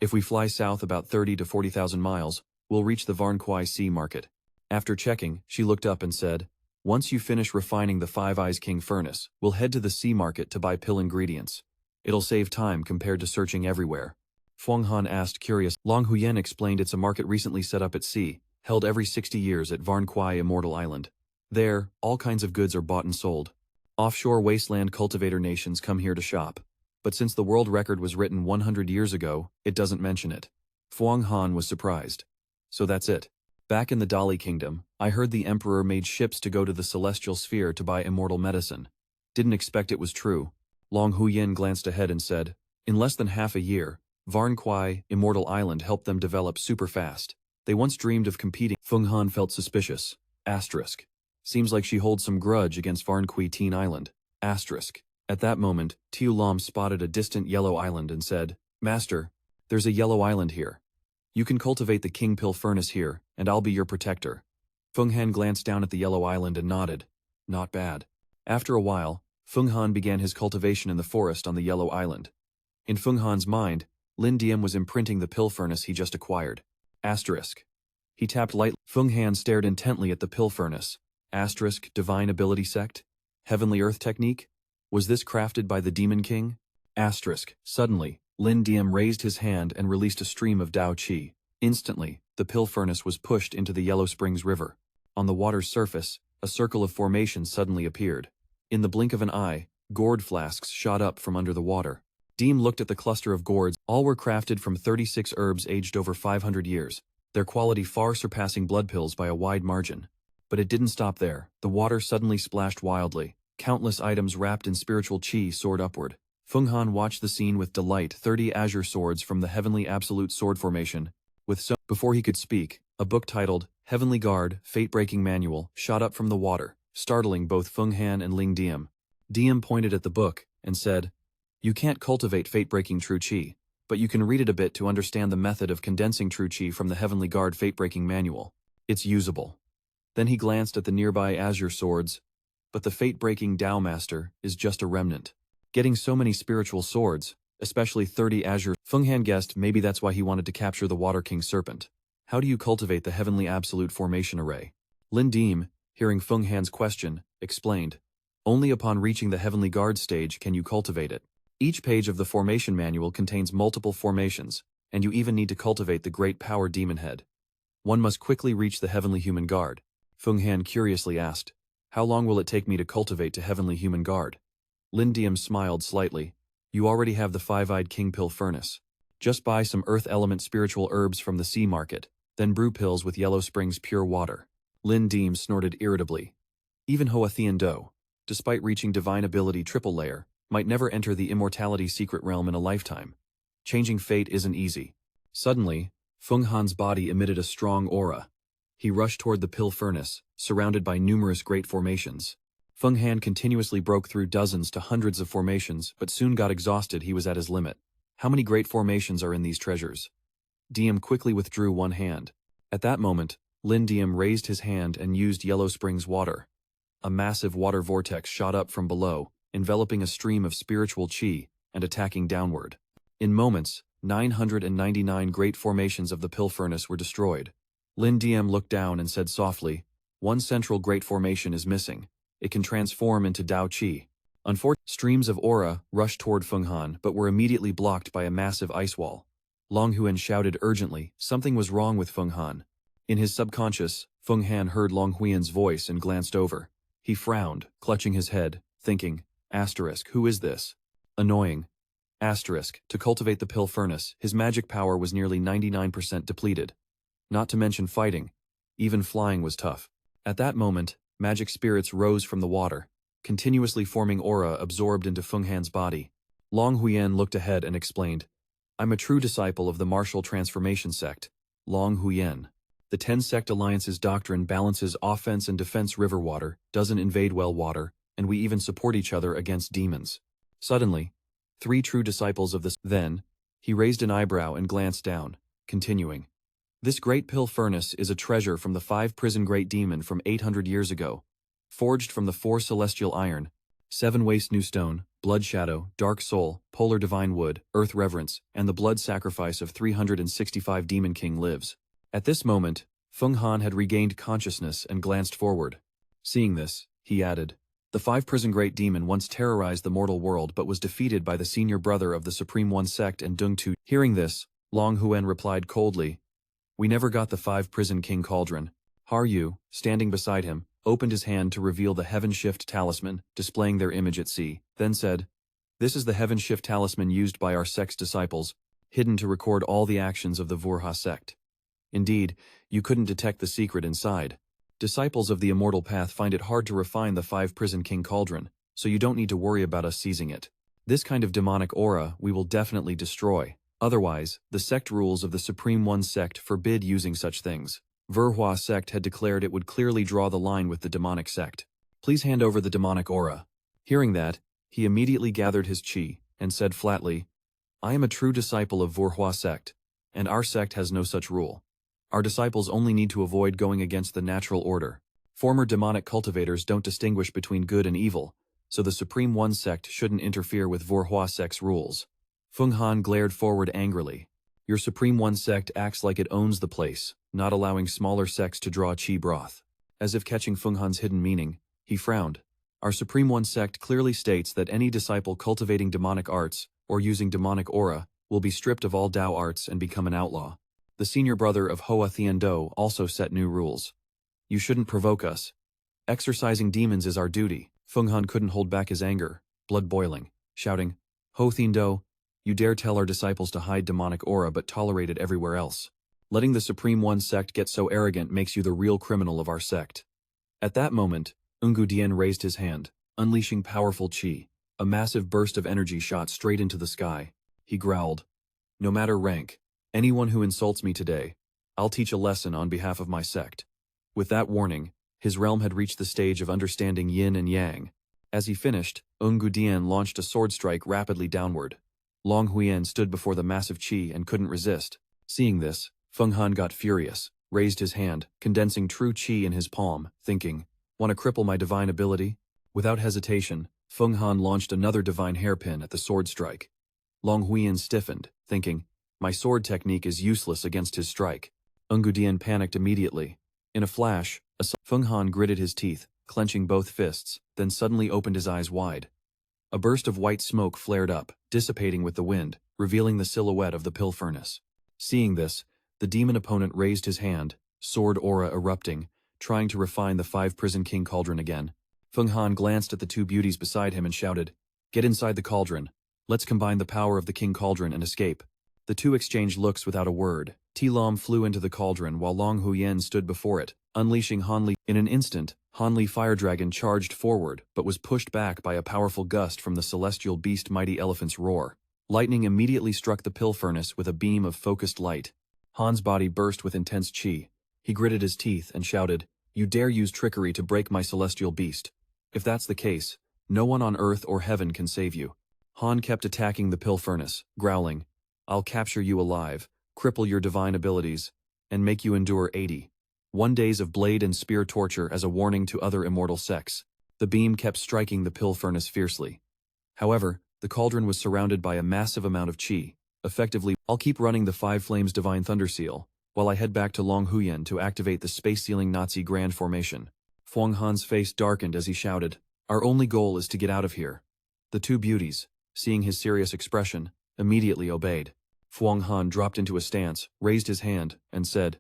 If we fly south about 30 to 40,000 miles, we'll reach the Varn Kwai Sea Market." After checking, she looked up and said, "Once you finish refining the Five Eyes King furnace, we'll head to the sea market to buy pill ingredients. It'll save time compared to searching everywhere." Fuang Han asked curious. Long Huyen explained it's a market recently set up at sea, held every 60 years at Varn Kwai Immortal Island. There, all kinds of goods are bought and sold. Offshore wasteland cultivator nations come here to shop. But since the world record was written 100 years ago, it doesn't mention it. Fuang Han was surprised. So that's it. Back in the Dali Kingdom, I heard the Emperor made ships to go to the Celestial Sphere to buy immortal medicine. Didn't expect it was true. Long Huyen glanced ahead and said, "In less than half a year, Varn Kwai, Immortal Island helped them develop super fast. They once dreamed of competing." Fuang Han felt suspicious. Asterisk. Seems like she holds some grudge against Varn Kwai Teen Island. Asterisk. At that moment, Tiu Lam spotted a distant yellow island and said, "Master, there's a yellow island here. You can cultivate the King Pill Furnace here, and I'll be your protector." Fuang Han glanced down at the yellow island and nodded. Not bad. After a while, Fuang Han began his cultivation in the forest on the yellow island. In Fuang Han's mind, Lin Diem was imprinting the pill furnace he just acquired. Asterisk. He tapped lightly. Fuang Han stared intently at the pill furnace. Asterisk, divine ability sect? Heavenly Earth technique? Was this crafted by the Demon King? Asterisk. Suddenly, Lin Diem raised his hand and released a stream of Dao Qi. Instantly, the pill furnace was pushed into the Yellow Springs River. On the water's surface, a circle of formation suddenly appeared. In the blink of an eye, gourd flasks shot up from under the water. Diem looked at the cluster of gourds. All were crafted from 36 herbs aged over 500 years, their quality far surpassing blood pills by a wide margin. But it didn't stop there. The water suddenly splashed wildly. Countless items wrapped in spiritual chi soared upward. Fuang Han watched the scene with delight. 30 azure swords from the Heavenly Absolute Sword Formation. Before he could speak, a book titled Heavenly Guard, Fate-Breaking Manual shot up from the water, startling both Fuang Han and Ling Diem. Diem pointed at the book and said, "You can't cultivate fate-breaking true chi, but you can read it a bit to understand the method of condensing true chi from the Heavenly Guard Fate-Breaking Manual. It's usable." Then he glanced at the nearby azure swords. But the fate-breaking Tao Master is just a remnant. Getting so many spiritual swords, especially 30 azure. Fuang Han guessed maybe that's why he wanted to capture the Water King Serpent. How do you cultivate the Heavenly Absolute Formation Array? Lin Diem, hearing Fuang Han's question, explained, "Only upon reaching the Heavenly Guard stage can you cultivate it. Each page of the formation manual contains multiple formations, and you even need to cultivate the Great Power Demon Head. One must quickly reach the Heavenly Human Guard." Fuang Han curiously asked, "How long will it take me to cultivate to Heavenly Human Guard?" Lin Diem smiled slightly. "You already have the Five-Eyed King Pill Furnace. Just buy some Earth Element spiritual herbs from the sea market, then brew pills with Yellow Springs pure water." Lin Diem snorted irritably. Even Hoa Thien Do, despite reaching Divine Ability Triple Layer, might never enter the Immortality Secret Realm in a lifetime. Changing fate isn't easy. Suddenly, Fuang Han's body emitted a strong aura. He rushed toward the pill furnace, surrounded by numerous great formations. Fuang Han continuously broke through dozens to hundreds of formations, but soon got exhausted. He was at his limit. How many great formations are in these treasures? Diem quickly withdrew one hand. At that moment, Lin Diem raised his hand and used Yellow Springs water. A massive water vortex shot up from below, enveloping a stream of spiritual chi and attacking downward. In moments, 999 great formations of the pill furnace were destroyed. Lin Diem looked down and said softly, "One central great formation is missing. It can transform into Dao Qi." Streams of aura rushed toward Fuang Han but were immediately blocked by a massive ice wall. Long Huyen shouted urgently. Something was wrong with Fuang Han. In his subconscious, Fuang Han heard Long Huyen's voice and glanced over. He frowned, clutching his head, thinking, asterisk, who is this? Annoying. Asterisk, to cultivate the pill furnace, his magic power was nearly 99% depleted. Not to mention fighting. Even flying was tough. At that moment, magic spirits rose from the water, continuously forming aura absorbed into Fuang Han's body. Long Huyen looked ahead and explained, "I'm a true disciple of the martial transformation sect, Long Huyen. The 10 Sect Alliance's doctrine balances offense and defense river water, doesn't invade well water, and we even support each other against demons. Suddenly, 3 true disciples of this. Then, he raised an eyebrow and glanced down, continuing. This great pill furnace is a treasure from the 5 prison great demon from 800 years ago, forged from the 4 celestial iron, 7 waste new stone, blood shadow, dark soul, polar divine wood, earth reverence, and the blood sacrifice of 365 demon king lives. At this moment, Feng Han had regained consciousness and glanced forward. Seeing this, he added, the 5 prison great demon once terrorized the mortal world but was defeated by the senior brother of the Supreme One Sect and Dung Tu. Hearing this, Long Huyen replied coldly, we never got the 5 prison king cauldron. Har Yu, standing beside him, opened his hand to reveal the Heaven Shift talisman, displaying their image at sea, then said, this is the Heaven Shift talisman used by our sect's disciples, hidden to record all the actions of the Vora sect. Indeed, you couldn't detect the secret inside. Disciples of the Immortal Path find it hard to refine the 5 prison king cauldron, so you don't need to worry about us seizing it. This kind of demonic aura we will definitely destroy. Otherwise, the sect rules of the Supreme One Sect forbid using such things. Vora sect had declared it would clearly draw the line with the demonic sect. Please hand over the demonic aura. Hearing that, he immediately gathered his chi, and said flatly, I am a true disciple of Vora sect, and our sect has no such rule. Our disciples only need to avoid going against the natural order. Former demonic cultivators don't distinguish between good and evil, so the Supreme One Sect shouldn't interfere with Vora sect's rules. Feng Han glared forward angrily. Your Supreme One Sect acts like it owns the place, not allowing smaller sects to draw chi broth. As if catching Feng Han's hidden meaning, he frowned. Our Supreme One Sect clearly states that any disciple cultivating demonic arts, or using demonic aura, will be stripped of all Dao arts and become an outlaw. The senior brother of Hoa Thien Do also set new rules. You shouldn't provoke us. Exorcising demons is our duty. Feng Han couldn't hold back his anger, blood boiling, shouting, Ho Thien Do, you dare tell our disciples to hide demonic aura but tolerate it everywhere else. Letting the Supreme One Sect get so arrogant makes you the real criminal of our sect. At that moment, Ungu Dien raised his hand, unleashing powerful chi. A massive burst of energy shot straight into the sky. He growled, no matter rank, anyone who insults me today, I'll teach a lesson on behalf of my sect. With that warning, his realm had reached the stage of understanding yin and yang. As he finished, Ungu Dien launched a sword strike rapidly downward. Long Huyen stood before the massive chi and couldn't resist. Seeing this, Feng Han got furious, raised his hand, condensing true chi in his palm, thinking, want to cripple my divine ability? Without hesitation, Feng Han launched another divine hairpin at the sword strike. Long Huyen stiffened, thinking, my sword technique is useless against his strike. Ungu Dien panicked immediately. In a flash, Feng Han gritted his teeth, clenching both fists, then suddenly opened his eyes wide. A burst of white smoke flared up, dissipating with the wind, revealing the silhouette of the pill furnace. Seeing this, the demon opponent raised his hand, sword aura erupting, trying to refine the 5 prison king cauldron again. Feng Han glanced at the 2 beauties beside him and shouted, get inside the cauldron. Let's combine the power of the king cauldron and escape. The 2 exchanged looks without a word. Ti Lam flew into the cauldron while Long Huyen stood before it, unleashing Hanli. In an instant, Hanli Fire Dragon charged forward but was pushed back by a powerful gust from the celestial beast Mighty Elephant's roar. Lightning immediately struck the pill furnace with a beam of focused light. Han's body burst with intense chi. He gritted his teeth and shouted, you dare use trickery to break my celestial beast. If that's the case, no one on earth or heaven can save you. Han kept attacking the pill furnace, growling, I'll capture you alive, cripple your divine abilities, and make you endure 81 days of blade and spear torture as a warning to other immortal sects. The beam kept striking the pill furnace fiercely. However, the cauldron was surrounded by a massive amount of chi. Effectively, I'll keep running the 5 Flames Divine Thunder Seal, while I head back to Long Huyen to activate the space-sealing Nazi Grand Formation. Feng Han's face darkened as he shouted, our only goal is to get out of here. The 2 beauties, seeing his serious expression, immediately obeyed. Feng Han dropped into a stance, raised his hand, and said,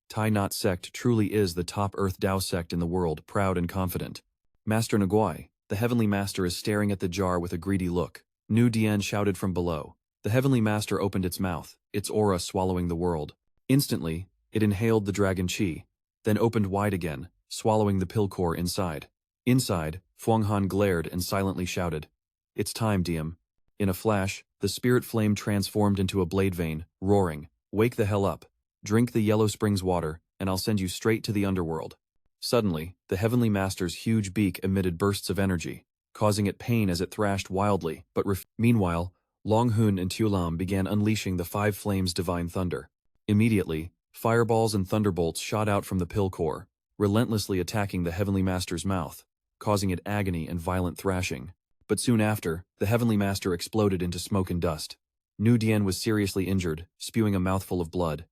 Thai Nhat Sect truly is the top Earth Dao sect in the world, proud and confident. Master Nguai, the Heavenly Master is staring at the jar with a greedy look. Nu Dien shouted from below. The Heavenly Master opened its mouth, its aura swallowing the world. Instantly, it inhaled the dragon chi, then opened wide again, swallowing the pill core inside. Inside, Feng Han glared and silently shouted, it's time, Diem. In a flash, the spirit flame transformed into a blade vein, roaring, wake the hell up. Drink the Yellow Springs water, and I'll send you straight to the Underworld. Suddenly, the Heavenly Master's huge beak emitted bursts of energy, causing it pain as it thrashed wildly, but meanwhile, Long Huyen and Tulam began unleashing the 5 flames divine thunder. Immediately, fireballs and thunderbolts shot out from the pill core, relentlessly attacking the Heavenly Master's mouth, causing it agony and violent thrashing. But soon after, the Heavenly Master exploded into smoke and dust. Nu Dian was seriously injured, spewing a mouthful of blood.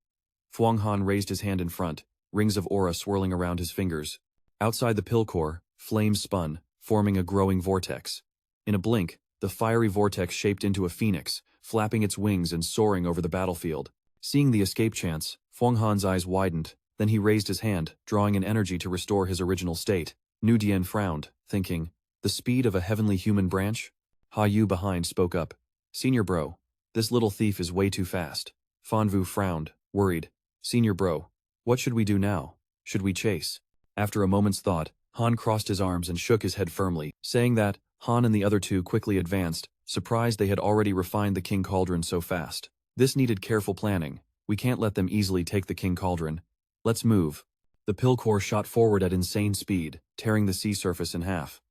Fuang Han raised his hand in front, rings of aura swirling around his fingers. Outside the pill core, flames spun, forming a growing vortex. In a blink, the fiery vortex shaped into a phoenix, flapping its wings and soaring over the battlefield. Seeing the escape chance, Fuang Han's eyes widened, then he raised his hand, drawing an energy to restore his original state. Nu Dian frowned, thinking, the speed of a heavenly human branch? Ha Yu behind spoke up. Senior bro, this little thief is way too fast. Fan Vu frowned, worried. Senior bro, what should we do now? Should we chase? After a moment's thought, Han crossed his arms and shook his head firmly. Saying that, Han and the other two quickly advanced, surprised they had already refined the King Cauldron so fast. This needed careful planning. We can't let them easily take the King Cauldron. Let's move. The pill core shot forward at insane speed, tearing the sea surface in half.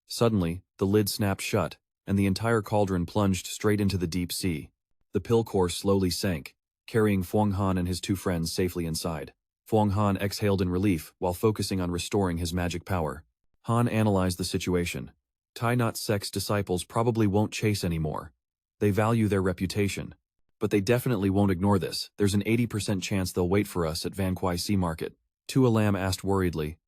Suddenly, the lid snapped shut, and the entire cauldron plunged straight into the deep sea. The pill core slowly sank, carrying Fuang Han and his 2 friends safely inside. Fuang Han exhaled in relief while focusing on restoring his magic power. Han analyzed the situation. Thai Nhat Sect's disciples probably won't chase anymore. They value their reputation. But they definitely won't ignore this. There's an 80% chance they'll wait for us at Van Kwai Sea Market. Tua Lam asked worriedly.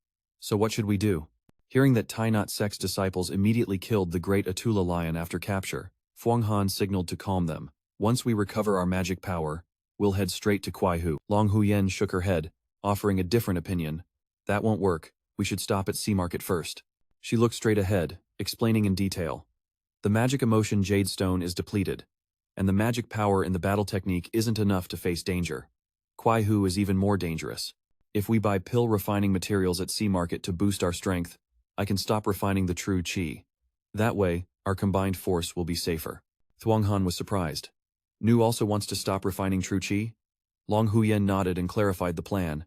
So what should we do? Hearing that Thai Nhat Sect's disciples immediately killed the great Atula lion after capture, Fuang Han signaled to calm them. Once we recover our magic power, we'll head straight to Kwai Hu. Long Huyen shook her head, offering a different opinion. That won't work. We should stop at Sea Market first. She looked straight ahead, explaining in detail. The magic emotion Jade Stone is depleted, and the magic power in the battle technique isn't enough to face danger. Kwai Hu is even more dangerous. If we buy pill refining materials at Sea Market to boost our strength, I can stop refining the true qi. That way, our combined force will be safer. Thuong Han was surprised. Nu also wants to stop refining true qi? Long Huyen nodded and clarified the plan.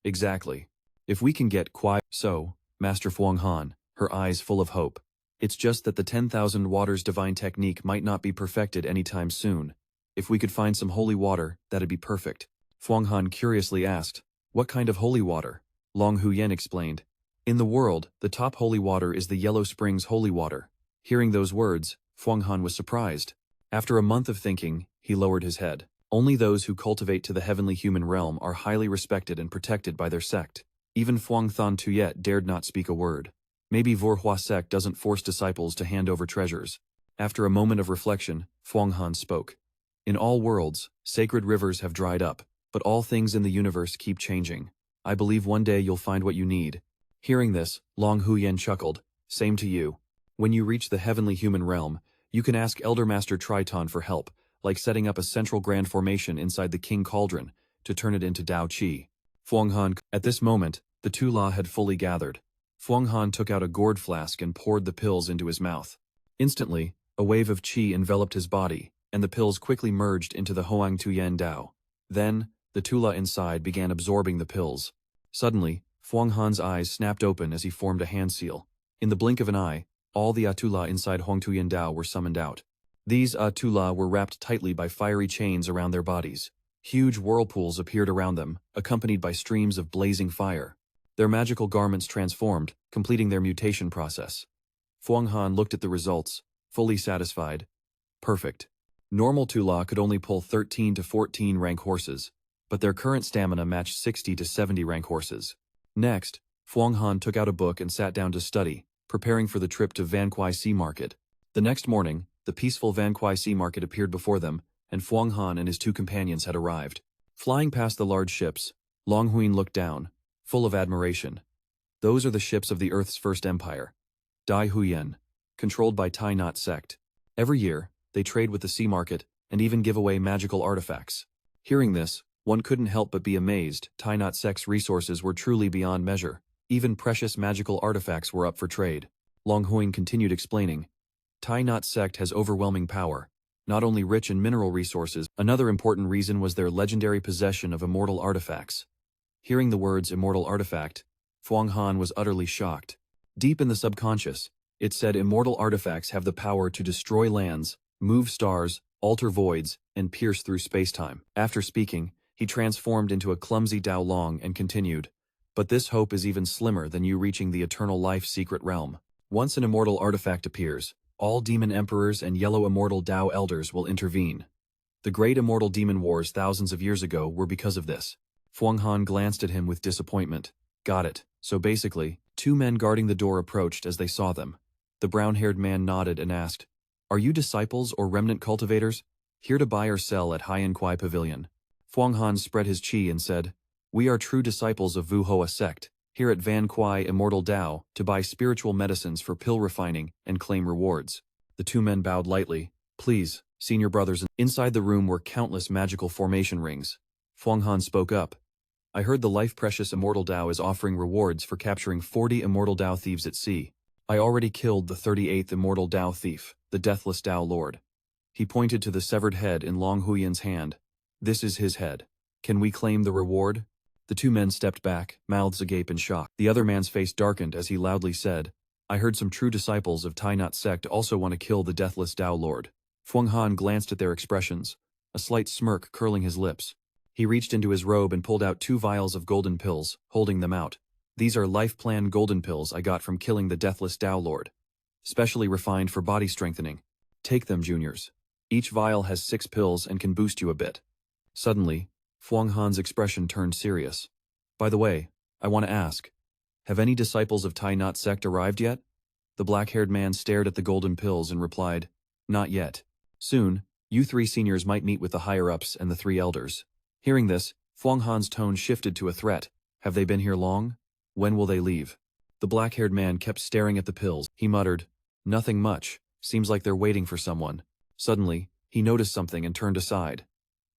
Exactly. If we can get Kwai. So, Master Thuong Han, her eyes full of hope. It's just that the 10,000 waters divine technique might not be perfected anytime soon. If we could find some holy water, that'd be perfect. Thuong Han curiously asked, what kind of holy water? Long Huyen explained. In the world, the top holy water is the Yellow Springs holy water. Hearing those words, Thuong Han was surprised. After a month of thinking, he lowered his head. Only those who cultivate to the heavenly human realm are highly respected and protected by their sect. Even Phuong Than Tuyet dared not speak a word. Maybe Vora sect doesn't force disciples to hand over treasures. After a moment of reflection, Thuong Han spoke. In all worlds, sacred rivers have dried up, but all things in the universe keep changing. I believe one day you'll find what you need. Hearing this, Long Huyen chuckled. Same to you. When you reach the heavenly human realm, you can ask Elder Master Triton for help, like setting up a central grand formation inside the King Cauldron to turn it into Dao Qi. Thuong Han. At this moment, the Tula had fully gathered. Thuong Han took out a gourd flask and poured the pills into his mouth. Instantly, a wave of qi enveloped his body, and the pills quickly merged into the Hoang Tuyen Dao. Then, the Tula inside began absorbing the pills. Suddenly, Thuong Han's eyes snapped open as he formed a hand seal. In the blink of an eye, all the Atula inside Hoang Tuyen Dao were summoned out. These Atula were wrapped tightly by fiery chains around their bodies. Huge whirlpools appeared around them, accompanied by streams of blazing fire. Their magical garments transformed, completing their mutation process. Thuong Han looked at the results, fully satisfied. Perfect. Normal Tula could only pull 13 to 14 rank horses, but their current stamina matched 60 to 70 rank horses. Next, Thuong Han took out a book and sat down to study, preparing for the trip to Van Kwai Sea Market. The next morning, the peaceful Van Kwai Sea Market appeared before them, and Thuong Han and his two companions had arrived. Flying past the large ships, Long Huyen looked down, full of admiration. Those are the ships of the Earth's first empire, Dai Huyen, controlled by Thai Nhat Sect. Every year, they trade with the sea market and even give away magical artifacts. Hearing this, one couldn't help but be amazed. Thai Nhat Sect's resources were truly beyond measure. Even precious magical artifacts were up for trade. Long Huyen continued explaining. Thai Nhat Sect has overwhelming power, not only rich in mineral resources. Another important reason was their legendary possession of immortal artifacts. Hearing the words immortal artifact, Fuang Han was utterly shocked. Deep in the subconscious, it said immortal artifacts have the power to destroy lands, move stars, alter voids, and pierce through spacetime. After speaking, he transformed into a clumsy Dao Long and continued, but this hope is even slimmer than you reaching the eternal life secret realm. Once an immortal artifact appears, all demon emperors and yellow immortal Dao elders will intervene. The great immortal demon wars thousands of years ago were because of this. Fuang Han glanced at him with disappointment. Got it. So basically, two men guarding the door approached as they saw them. The brown-haired man nodded and asked, "Are you disciples or remnant cultivators? Here to buy or sell at Huyen Pavilion." Fuang Han spread his chi and said, "We are true disciples of Vu Hoa Sect, here at Van Kwai Immortal Dao, to buy spiritual medicines for pill refining and claim rewards." The two men bowed lightly. "Please, senior brothers." Inside the room were countless magical formation rings. Fuang Han spoke up. "I heard the life-precious Immortal Dao is offering rewards for capturing 40 Immortal Dao thieves at sea. I already killed the 38th Immortal Dao thief, the Deathless Dao Lord." He pointed to the severed head in Long Huyen's hand. "This is his head. Can we claim the reward?" The two men stepped back, mouths agape in shock. The other man's face darkened as he loudly said, "I heard some true disciples of Thai Nhat Sect also want to kill the Deathless Dao Lord." Fuang Han glanced at their expressions, a slight smirk curling his lips. He reached into his robe and pulled out 2 vials of golden pills, holding them out. "These are life plan golden pills I got from killing the Deathless Dao Lord. Specially refined for body strengthening. Take them, juniors. Each vial has 6 pills and can boost you a bit." Suddenly, Fuang Han's expression turned serious. "By the way, I want to ask, have any disciples of Thai Nhat Sect arrived yet?" The black-haired man stared at the golden pills and replied, "Not yet. Soon, you 3 seniors might meet with the higher-ups and the 3 elders." Hearing this, Fuang Han's tone shifted to a threat. "Have they been here long? When will they leave?" The black-haired man kept staring at the pills. He muttered, "Nothing much. Seems like they're waiting for someone." Suddenly, he noticed something and turned aside.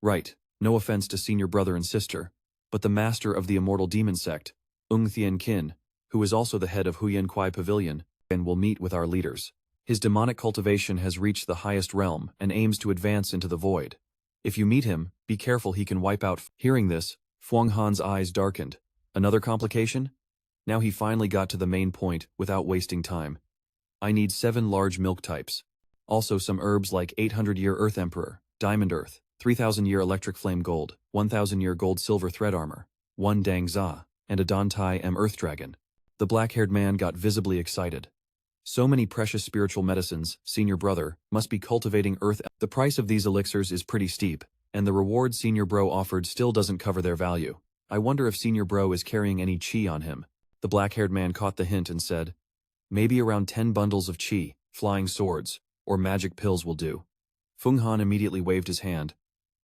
"Right, no offense to senior brother and sister, but the master of the Immortal Demon Sect, Thien Kin, who is also the head of Huyen Kwai Pavilion, and will meet with our leaders. His demonic cultivation has reached the highest realm and aims to advance into the void. If you meet him, be careful he can wipe out." Hearing this, Fuang Han's eyes darkened. Another complication? Now he finally got to the main point without wasting time. "I need 7 large milk types. Also some herbs like 800-year Earth Emperor, Diamond Earth, 3000-year Electric Flame Gold, 1000-year Gold Silver Thread Armor, 1 Dang Za, and a Dan Tai M Earth Dragon." The black-haired man got visibly excited. "So many precious spiritual medicines, senior brother, must be cultivating Earth. The price of these elixirs is pretty steep, and the reward senior bro offered still doesn't cover their value. I wonder if senior bro is carrying any chi on him." The black-haired man caught the hint and said, "Maybe around 10 bundles of chi, flying swords, or magic pills will do." Fuang Han immediately waved his hand,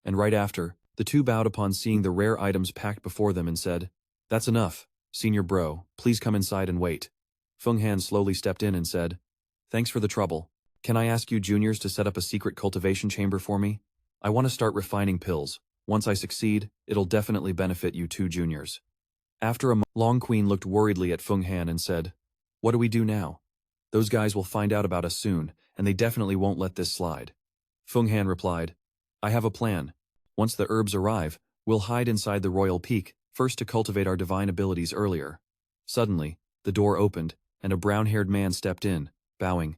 and right after, the two bowed upon seeing the rare items packed before them and said, "That's enough, senior bro, please come inside and wait." Fuang Han slowly stepped in and said, "Thanks for the trouble. Can I ask you juniors to set up a secret cultivation chamber for me? I want to start refining pills. Once I succeed, it'll definitely benefit you 2 juniors." After a moment, Long Huyen looked worriedly at Fuang Han and said, "What do we do now? Those guys will find out about us soon, and they definitely won't let this slide." Fuang Han replied, "I have a plan. Once the herbs arrive, we'll hide inside the royal peak, first to cultivate our divine abilities earlier." Suddenly, the door opened, and a brown-haired man stepped in, bowing.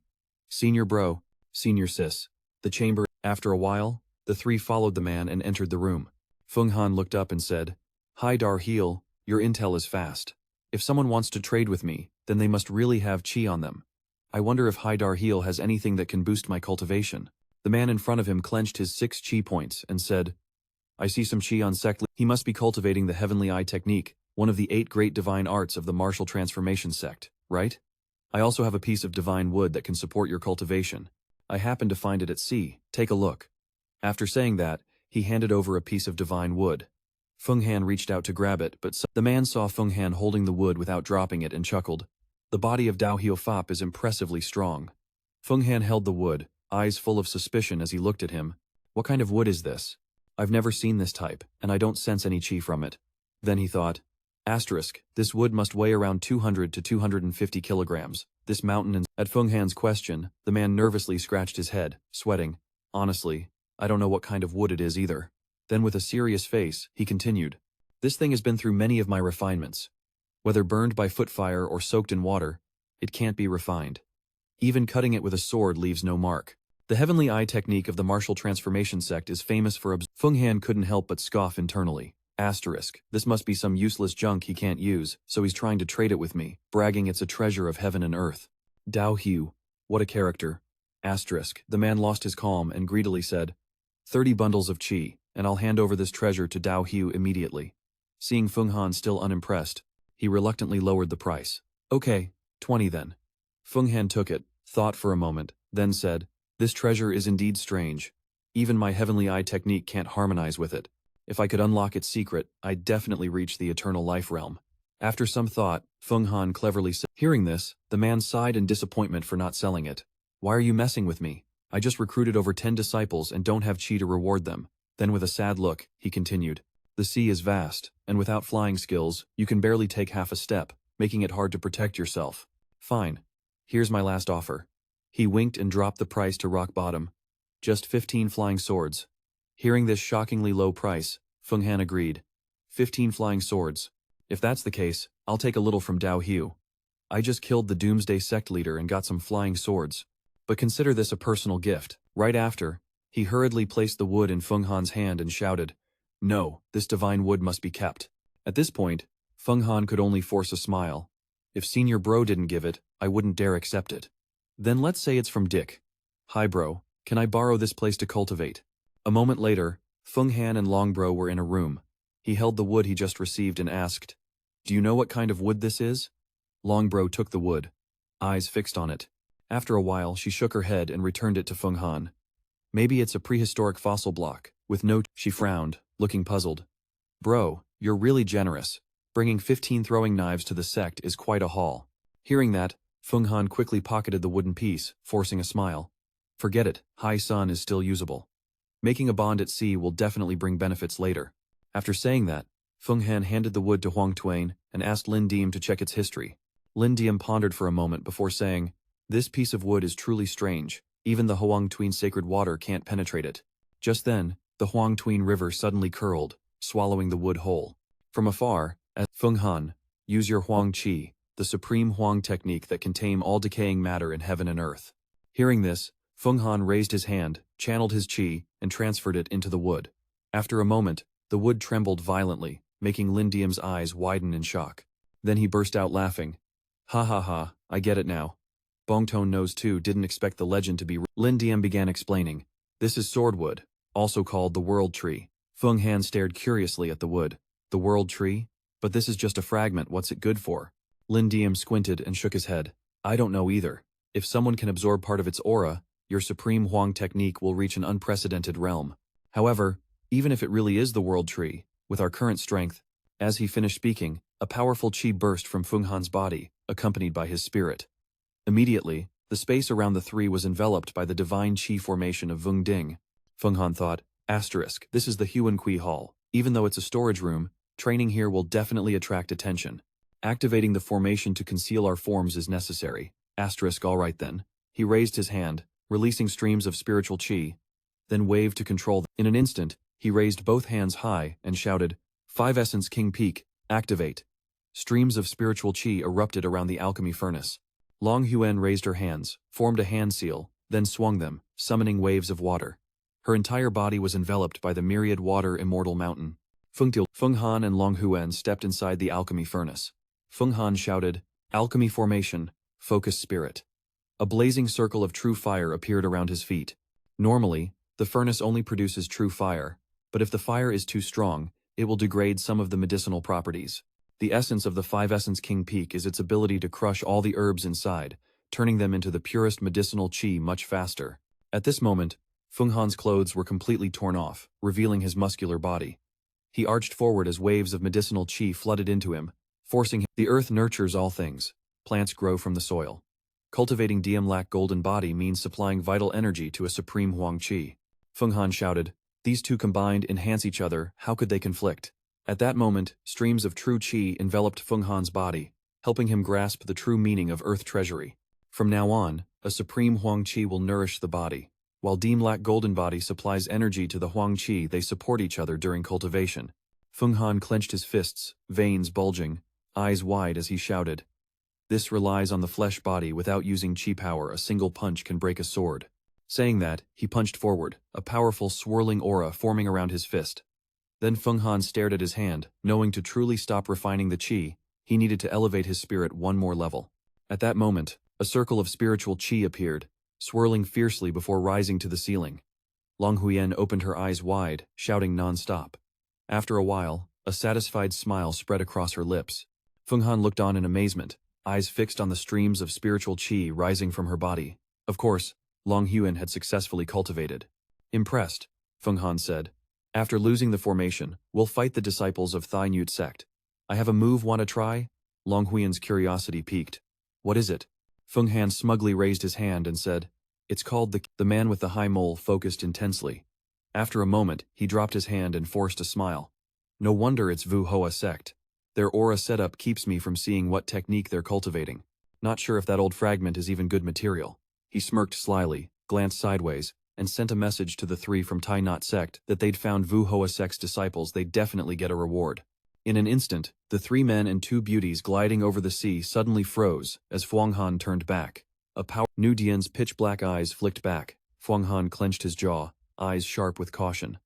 "Senior bro, senior sis." The chamber. After a while, the 3 followed the man and entered the room. Fuang Han looked up and said, "Hi Dar Heel, your intel is fast. If someone wants to trade with me, then they must really have chi on them. I wonder if Haidar Heel has anything that can boost my cultivation." The man in front of him clenched his 6 chi points and said, "I see some chi on Sect. He must be cultivating the Heavenly Eye technique, one of the 8 great divine arts of the martial transformation sect, right? I also have a piece of divine wood that can support your cultivation. I happened to find it at sea. Take a look." After saying that, he handed over a piece of divine wood. Fuang Han reached out to grab it, but the man saw Fuang Han holding the wood without dropping it and chuckled. "The body of Dao Hio Fop is impressively strong." Fuang Han held the wood, eyes full of suspicion as he looked at him. "What kind of wood is this? I've never seen this type, and I don't sense any chi from it." Then he thought, "This wood must weigh around 200 to 250 kilograms. This mountain and—" At Fuang Han's question, the man nervously scratched his head, sweating. "Honestly, I don't know what kind of wood it is either." Then with a serious face, he continued, This thing has been through many of my refinements. Whether burned by foot fire or soaked in water, it can't be refined. Even cutting it with a sword leaves no mark. The Heavenly Eye technique of the martial transformation sect is famous for Feng Han couldn't help but scoff internally. Asterisk. This must be some useless junk he can't use, so he's trying to trade it with me, bragging it's a treasure of heaven and earth. Dao Hu. What a character. Asterisk. The man lost his calm and greedily said, 30 bundles of qi, and I'll hand over this treasure to Dao Hu immediately. Seeing Feng Han still unimpressed, he reluctantly lowered the price. Okay, 20 then. Feng Han took it, thought for a moment, then said, this treasure is indeed strange. Even my Heavenly Eye technique can't harmonize with it. If I could unlock its secret, I'd definitely reach the eternal life realm. After some thought, Feng Han cleverly said. Hearing this, the man sighed in disappointment for not selling it. Why are you messing with me? I just recruited over 10 disciples and don't have qi to reward them. Then with a sad look, he continued. The sea is vast, and without flying skills, you can barely take half a step, making it hard to protect yourself. Fine. Here's my last offer. He winked and dropped the price to rock bottom. Just 15 flying swords. Hearing this shockingly low price, Feng Han agreed. 15 flying swords. If that's the case, I'll take a little from Dao Hu. I just killed the Doomsday Sect leader and got some flying swords. But consider this a personal gift. Right after, he hurriedly placed the wood in Feng Han's hand and shouted, no, this divine wood must be kept. At this point, Feng Han could only force a smile. If Senior Bro didn't give it, I wouldn't dare accept it. Then let's say it's from Dick. Hi bro, can I borrow this place to cultivate? A moment later, Feng Han and Long Bro were in a room. He held the wood he just received and asked, do you know what kind of wood this is? Long Bro took the wood, eyes fixed on it. After a while, she shook her head and returned it to Feng Han. Maybe it's a prehistoric fossil block, with no. She frowned, looking puzzled. Bro, you're really generous. Bringing 15 throwing knives to the sect is quite a haul. Hearing that, Feng Han quickly pocketed the wooden piece, forcing a smile. Forget it, High Sun is still usable. Making a bond at sea will definitely bring benefits later. After saying that, Feng Han handed the wood to Huang Tuan and asked Lin Diem to check its history. Lin Diem pondered for a moment before saying, this piece of wood is truly strange. Even the Huang Tuan sacred water can't penetrate it. Just then, the Huang Tuan River suddenly curled, swallowing the wood whole. From afar, as Feng Han, use your Huang Qi, the supreme Huang technique that can tame all decaying matter in heaven and earth. Hearing this, Feng Han raised his hand, channeled his qi, and transferred it into the wood. After a moment, the wood trembled violently, making Lin Diem's eyes widen in shock. Then he burst out laughing. Ha ha ha, I get it now. Bongtone knows too didn't expect the legend to be. Lin Diem began explaining. This is swordwood, also called the world tree. Feng Han stared curiously at the wood. The world tree? But this is just a fragment, what's it good for? Lin Diem squinted and shook his head. I don't know either. If someone can absorb part of its aura, your supreme Huang technique will reach an unprecedented realm. However, even if it really is the world tree, with our current strength, as he finished speaking, a powerful qi burst from Feng Han's body, accompanied by his spirit. Immediately, the space around the three was enveloped by the divine qi formation of Vung Ding. Feng Han thought, asterisk, this is the Huan Kui Hall. Even though it's a storage room, training here will definitely attract attention. Activating the formation to conceal our forms is necessary. Asterisk, alright then. He raised his hand, releasing streams of spiritual qi, then waved to control them. In an instant, he raised both hands high and shouted, 5 Essence King Peak, activate. Streams of spiritual qi erupted around the alchemy furnace. Long Huyen raised her hands, formed a hand seal, then swung them, summoning waves of water. Her entire body was enveloped by the myriad water immortal mountain. Feng Han and Long Huyen stepped inside the alchemy furnace. Feng Han shouted, alchemy formation, focus spirit. A blazing circle of true fire appeared around his feet. Normally, the furnace only produces true fire, but if the fire is too strong, it will degrade some of the medicinal properties. The essence of the 5 Essence King Peak is its ability to crush all the herbs inside, turning them into the purest medicinal qi much faster. At this moment, Feng Han's clothes were completely torn off, revealing his muscular body. He arched forward as waves of medicinal qi flooded into him, forcing him. The earth nurtures all things. Plants grow from the soil. Cultivating Diemlak golden body means supplying vital energy to a supreme Huang Qi. Feng Han shouted, these two combined enhance each other, how could they conflict? At that moment, streams of true qi enveloped Feng Han's body, helping him grasp the true meaning of earth treasury. From now on, a supreme Huang Qi will nourish the body. While Diemlak golden body supplies energy to the Huang Qi, they support each other during cultivation. Feng Han clenched his fists, veins bulging, eyes wide as he shouted. This relies on the flesh body. Without using chi power, a single punch can break a sword. Saying that, he punched forward, a powerful swirling aura forming around his fist. Then Feng Han stared at his hand, knowing to truly stop refining the chi, he needed to elevate his spirit one more level. At that moment, a circle of spiritual chi appeared, swirling fiercely before rising to the ceiling. Long Huyen opened her eyes wide, shouting non-stop. After a while, a satisfied smile spread across her lips. Feng Han looked on in amazement, eyes fixed on the streams of spiritual chi rising from her body. Of course, Long Huyen had successfully cultivated. Impressed, Feng Han said. After losing the formation, we'll fight the disciples of Thai Nhat Sect. I have a move, wanna try? Long Huyen's curiosity piqued. What is it? Feng Han smugly raised his hand and said, It's called the man with the high mole focused intensely. After a moment, he dropped his hand and forced a smile. No wonder it's Vu Hoa Sect. Their aura setup keeps me from seeing what technique they're cultivating. Not sure if that old fragment is even good material. He smirked slyly, glanced sideways, and sent a message to the three from Thai Nhat Sect that they'd found Vu Hoa Sect's disciples. They'd definitely get a reward. In an instant, the 3 men and 2 beauties gliding over the sea suddenly froze as Fuang Han turned back. Nu Dian's pitch-black eyes flicked back. Fuang Han clenched his jaw, eyes sharp with caution.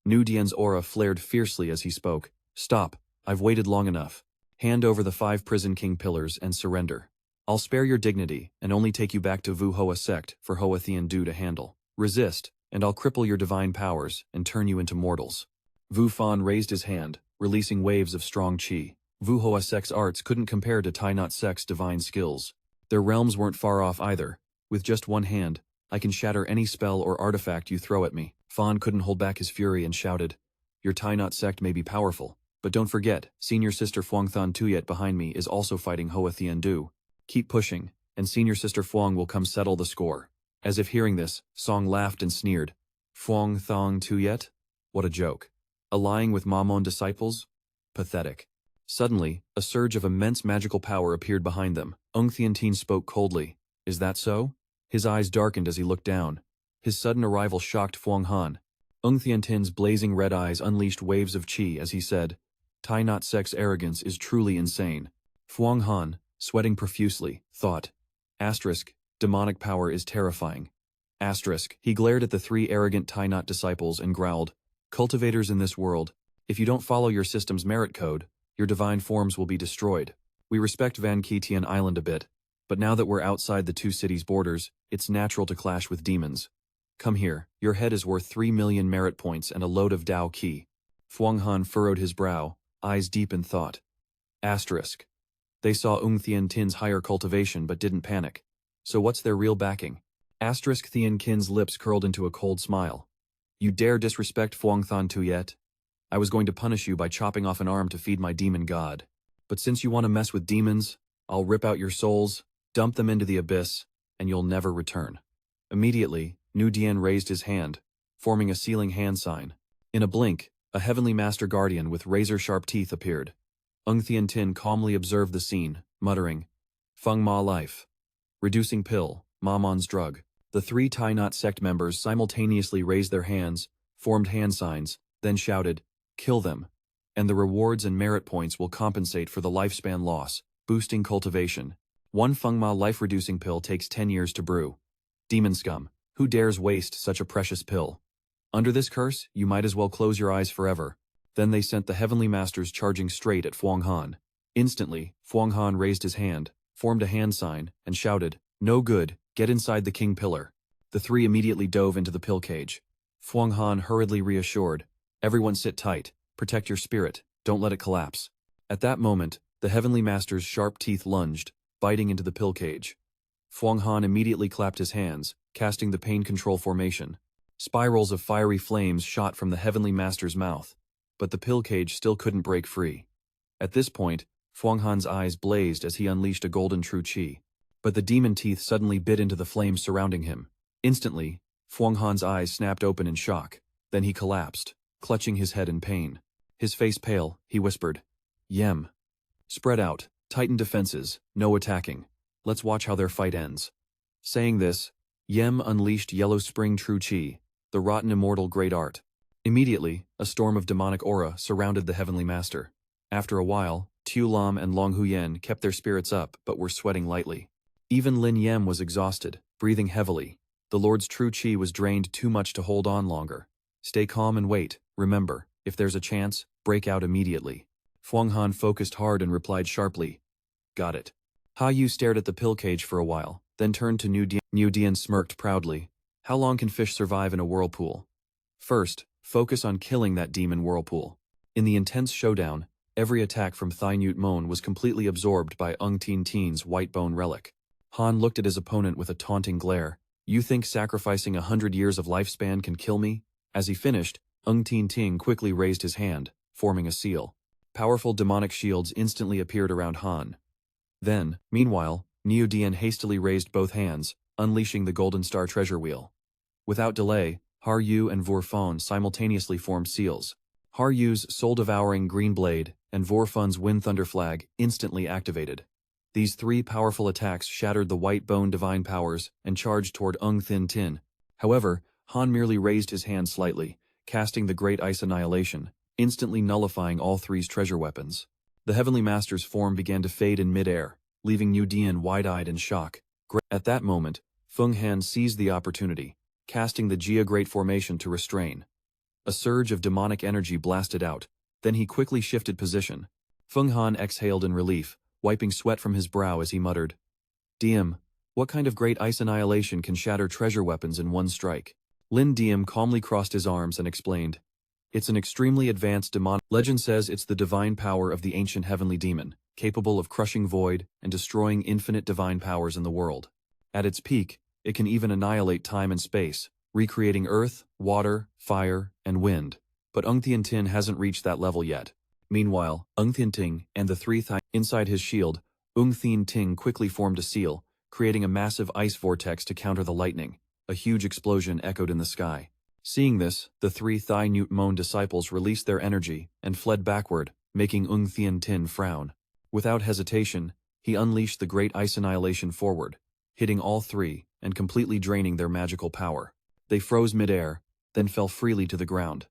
Nu Dian's aura flared fiercely as he spoke. Stop, I've waited long enough. Hand over the 5 Prison King pillars and surrender. I'll spare your dignity and only take you back to Vu Hoa Sect for Hoa Thien Du to handle. Resist, and I'll cripple your divine powers and turn you into mortals. Vu Fan raised his hand, releasing waves of strong chi. Vu Hoa Sect's arts couldn't compare to Thai Nhat Sect's divine skills. Their realms weren't far off either. With just one hand, I can shatter any spell or artifact you throw at me. Fan couldn't hold back his fury and shouted, Your Thai Nhat Sect may be powerful, but don't forget, senior sister Phuong Than Tuyet behind me is also fighting Hoa Thien Du. Keep pushing, and senior sister Phuong will come settle the score. As if hearing this, Song laughed and sneered. Phuong Than Tuyet? What a joke. Allying with Mamon disciples? Pathetic. Suddenly, a surge of immense magical power appeared behind them. Thien Tien spoke coldly. Is that so? His eyes darkened as he looked down. His sudden arrival shocked Phuong Han. Thien Tien's blazing red eyes unleashed waves of chi as he said, Thai Nhat Sect's arrogance is truly insane. Phuong Han, sweating profusely, thought. Asterisk, demonic power is terrifying. Asterisk, he glared at the 3 arrogant Thai Nhat disciples and growled, Cultivators in this world, if you don't follow your system's merit code, your divine forms will be destroyed. We respect Van Ki Tien Island a bit, but now that we're outside the 2 cities' borders, it's natural to clash with demons. Come here, your head is worth 3 million merit points and a load of Dao Qi. Phuong Han furrowed his brow, eyes deep in thought. Asterisk. They saw Thien Tien's higher cultivation but didn't panic. So what's their real backing? Asterisk Thien Kin's lips curled into a cold smile. You dare disrespect Phuong Than Tuyet? I was going to punish you by chopping off an arm to feed my demon god. But since you want to mess with demons, I'll rip out your souls, dump them into the abyss, and you'll never return. Immediately, Nu Dian raised his hand, forming a sealing hand sign. In a blink, a heavenly master guardian with razor-sharp teeth appeared. Thien Tin calmly observed the scene, muttering, Feng Ma life. Reducing pill, Mamon's drug. The 3 Thai Nhat Sect members simultaneously raised their hands, formed hand signs, then shouted, Kill them. And the rewards and merit points will compensate for the lifespan loss, boosting cultivation. 1 Feng Ma life-reducing pill takes 10 years to brew. Demon scum, who dares waste such a precious pill? Under this curse, you might as well close your eyes forever. Then they sent the heavenly masters charging straight at Phuong Han. Instantly, Phuong Han raised his hand, formed a hand sign, and shouted, No good, get inside the king pillar. The 3 immediately dove into the pill cage. Phuong Han hurriedly reassured, Everyone sit tight, protect your spirit, don't let it collapse. At that moment, the heavenly master's sharp teeth lunged, biting into the pill cage. Phuong Han immediately clapped his hands, casting the pain control formation. Spirals of fiery flames shot from the heavenly master's mouth, but the pill cage still couldn't break free. At this point, Phuong Han's eyes blazed as he unleashed a golden true chi. But the demon teeth suddenly bit into the flames surrounding him. Instantly, Phuong Han's eyes snapped open in shock. Then he collapsed, clutching his head in pain. His face pale, he whispered, Yem. Spread out, tighten defenses, no attacking. Let's watch how their fight ends. Saying this, Yem unleashed Yellow Spring True Chi, the rotten immortal great art. Immediately, a storm of demonic aura surrounded the Heavenly Master. After a while, Tu Lam and Long Huyen kept their spirits up but were sweating lightly. Even Lin Yem was exhausted, breathing heavily. The Lord's true chi was drained too much to hold on longer. Stay calm and wait. Remember, if there's a chance, break out immediately. Fuang Han focused hard and replied sharply, "Got it." Ha Yu stared at the pill cage for a while, then turned to Niu Dian. Niu Dian smirked proudly. How long can fish survive in a whirlpool? First, focus on killing that demon whirlpool. In the intense showdown, every attack from Thai Nhat Mon was completely absorbed by Ung Tien Tien's white bone relic. Han looked at his opponent with a taunting glare. You think sacrificing 100 years of lifespan can kill me? As he finished, Ung Tien Tien quickly raised his hand, forming a seal. Powerful demonic shields instantly appeared around Han. Then, meanwhile, Niu Dian hastily raised both hands, unleashing the Golden Star treasure wheel. Without delay, Har Yu and Vor Fon simultaneously formed seals. Har Yu's soul-devouring green blade and Vor Fon's wind thunder flag instantly activated. These three powerful attacks shattered the white bone divine powers and charged toward Ung Thin Tin. However, Han merely raised his hand slightly, casting the Great Ice Annihilation, instantly nullifying all three's treasure weapons. The Heavenly Master's form began to fade in mid-air, leaving Niu Dian wide-eyed in shock. At that moment, Feng Han seized the opportunity, casting the Jia Great Formation to restrain. A surge of demonic energy blasted out, then he quickly shifted position. Feng Han exhaled in relief, wiping sweat from his brow as he muttered, "Diem, what kind of great ice annihilation can shatter treasure weapons in one strike?" Lin Diem calmly crossed his arms and explained, "It's an extremely advanced demonic. Legend says it's the divine power of the ancient heavenly demon, capable of crushing void and destroying infinite divine powers in the world. At its peak, it can even annihilate time and space, recreating earth, water, fire, and wind. But Ung Tien Tin hasn't reached that level yet." Meanwhile, Ung Tien Ting and the three Thai inside his shield, Ung Tien Ting quickly formed a seal, creating a massive ice vortex to counter the lightning. A huge explosion echoed in the sky. Seeing this, the three Thai Nhat Mon disciples released their energy and fled backward, making Ung Tien Tin frown. Without hesitation, he unleashed the Great Ice Annihilation forward, hitting all three and completely draining their magical power. They froze mid-air, then fell freely to the ground.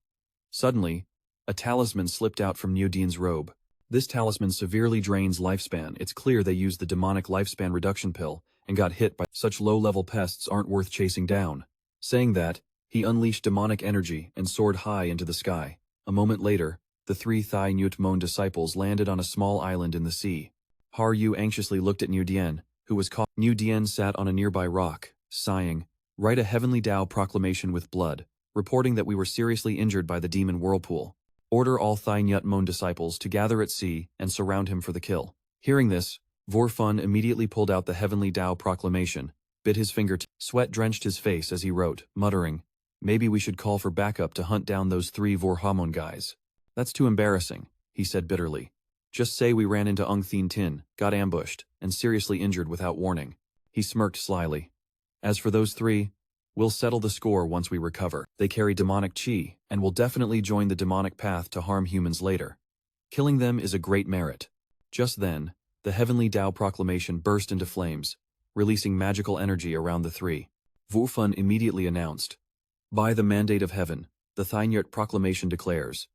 Suddenly, a talisman slipped out from Niu Dian's robe. This talisman severely drains lifespan. It's clear they used the demonic lifespan reduction pill and got hit by such low-level pests aren't worth chasing down. Saying that, he unleashed demonic energy and soared high into the sky. A moment later, the three Thai Nhat Mon disciples landed on a small island in the sea. Har Yu anxiously looked at Niu Dian, who was caught. Niu Dian sat on a nearby rock, sighing, "Write a heavenly Tao proclamation with blood, reporting that we were seriously injured by the demon whirlpool. Order all Thai Nhat Mon disciples to gather at sea and surround him for the kill." Hearing this, Vor Fun immediately pulled out the heavenly Tao proclamation, bit his finger. Sweat drenched his face as he wrote, muttering, "Maybe we should call for backup to hunt down those three Vor Hamon guys." "That's too embarrassing," he said bitterly. "Just say we ran into Ung Tien Tin, got ambushed, and seriously injured without warning." He smirked slyly. "As for those three, we'll settle the score once we recover. They carry demonic chi, and will definitely join the demonic path to harm humans later. Killing them is a great merit." Just then, the heavenly Tao proclamation burst into flames, releasing magical energy around the three. Wu Fun immediately announced, "By the mandate of heaven, the Thai Nhat proclamation declares,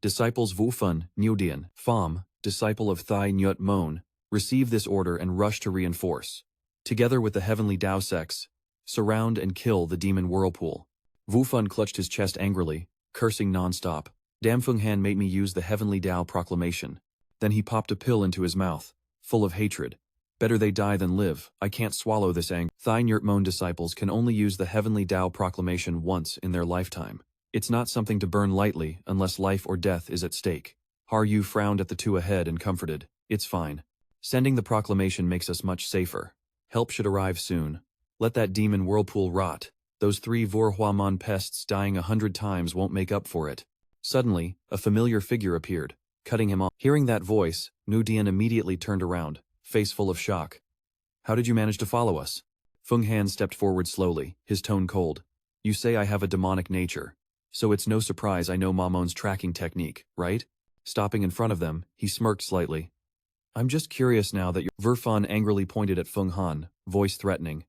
disciples Wu Fun, Niu Dian, Pham, disciple of Thai Nhat Mon, receive this order and rush to reinforce. Together with the heavenly Tao sects, surround and kill the demon whirlpool." Wu Fun clutched his chest angrily, cursing non-stop. "Damn Feng Han made me use the heavenly Tao proclamation." Then he popped a pill into his mouth, full of hatred. "Better they die than live. I can't swallow this anger." Thai Nhat Mon disciples can only use the heavenly Tao proclamation once in their lifetime. It's not something to burn lightly unless life or death is at stake. Har Yu frowned at the two ahead and comforted, "It's fine. Sending the proclamation makes us much safer. Help should arrive soon. Let that demon whirlpool rot. Those three Vor Huamon pests dying 100 times won't make up for it." Suddenly, a familiar figure appeared, cutting him off. Hearing that voice, Niu Dian immediately turned around, face full of shock. "How did you manage to follow us?" Feng Han stepped forward slowly, his tone cold. "You say I have a demonic nature, so it's no surprise I know Mamon's tracking technique, right?" Stopping in front of them, he smirked slightly. "I'm just curious now that your—" Verfan angrily pointed at Feng Han, voice threatening.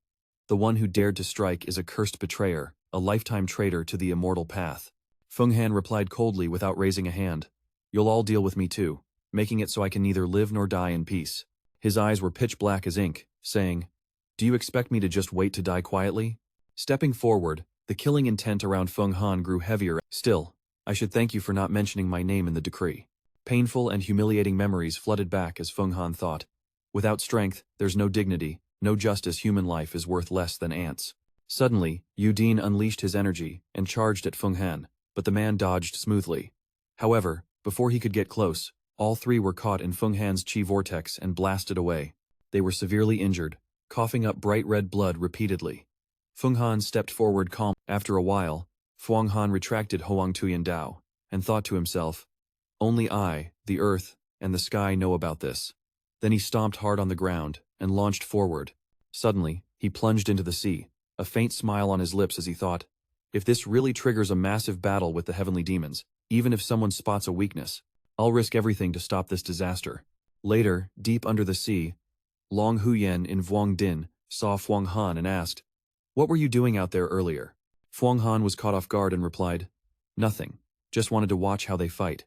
"The one who dared to strike is a cursed betrayer, a lifetime traitor to the immortal path." Feng Han replied coldly without raising a hand. You'll all deal with me too, making it so I can neither live nor die in peace. His eyes were pitch black as ink, saying, Do you expect me to just wait to die quietly? Stepping forward, the killing intent around Feng Han grew heavier. Still, I should thank you for not mentioning my name in the decree. Painful and humiliating memories flooded back as Feng Han thought. Without strength, there's no dignity, no justice. Human life is worth less than ants. Suddenly, Yudin unleashed his energy and charged at Feng Han, but the man dodged smoothly. However, before he could get close, all three were caught in Feng Han's chi vortex and blasted away. They were severely injured, coughing up bright red blood repeatedly. Feng Han stepped forward calmly. After a while, Feng Han retracted Hoang Tuyen Dao, and thought to himself, Only I, the earth, and the sky know about this. Then he stomped hard on the ground and launched forward. Suddenly, he plunged into the sea, a faint smile on his lips as he thought, if this really triggers a massive battle with the heavenly demons, even if someone spots a weakness, I'll risk everything to stop this disaster. Later, deep under the sea, Long Huyen in Vuong Din saw Feng Han and asked, What were you doing out there earlier? Feng Han was caught off guard and replied, Nothing, just wanted to watch how they fight.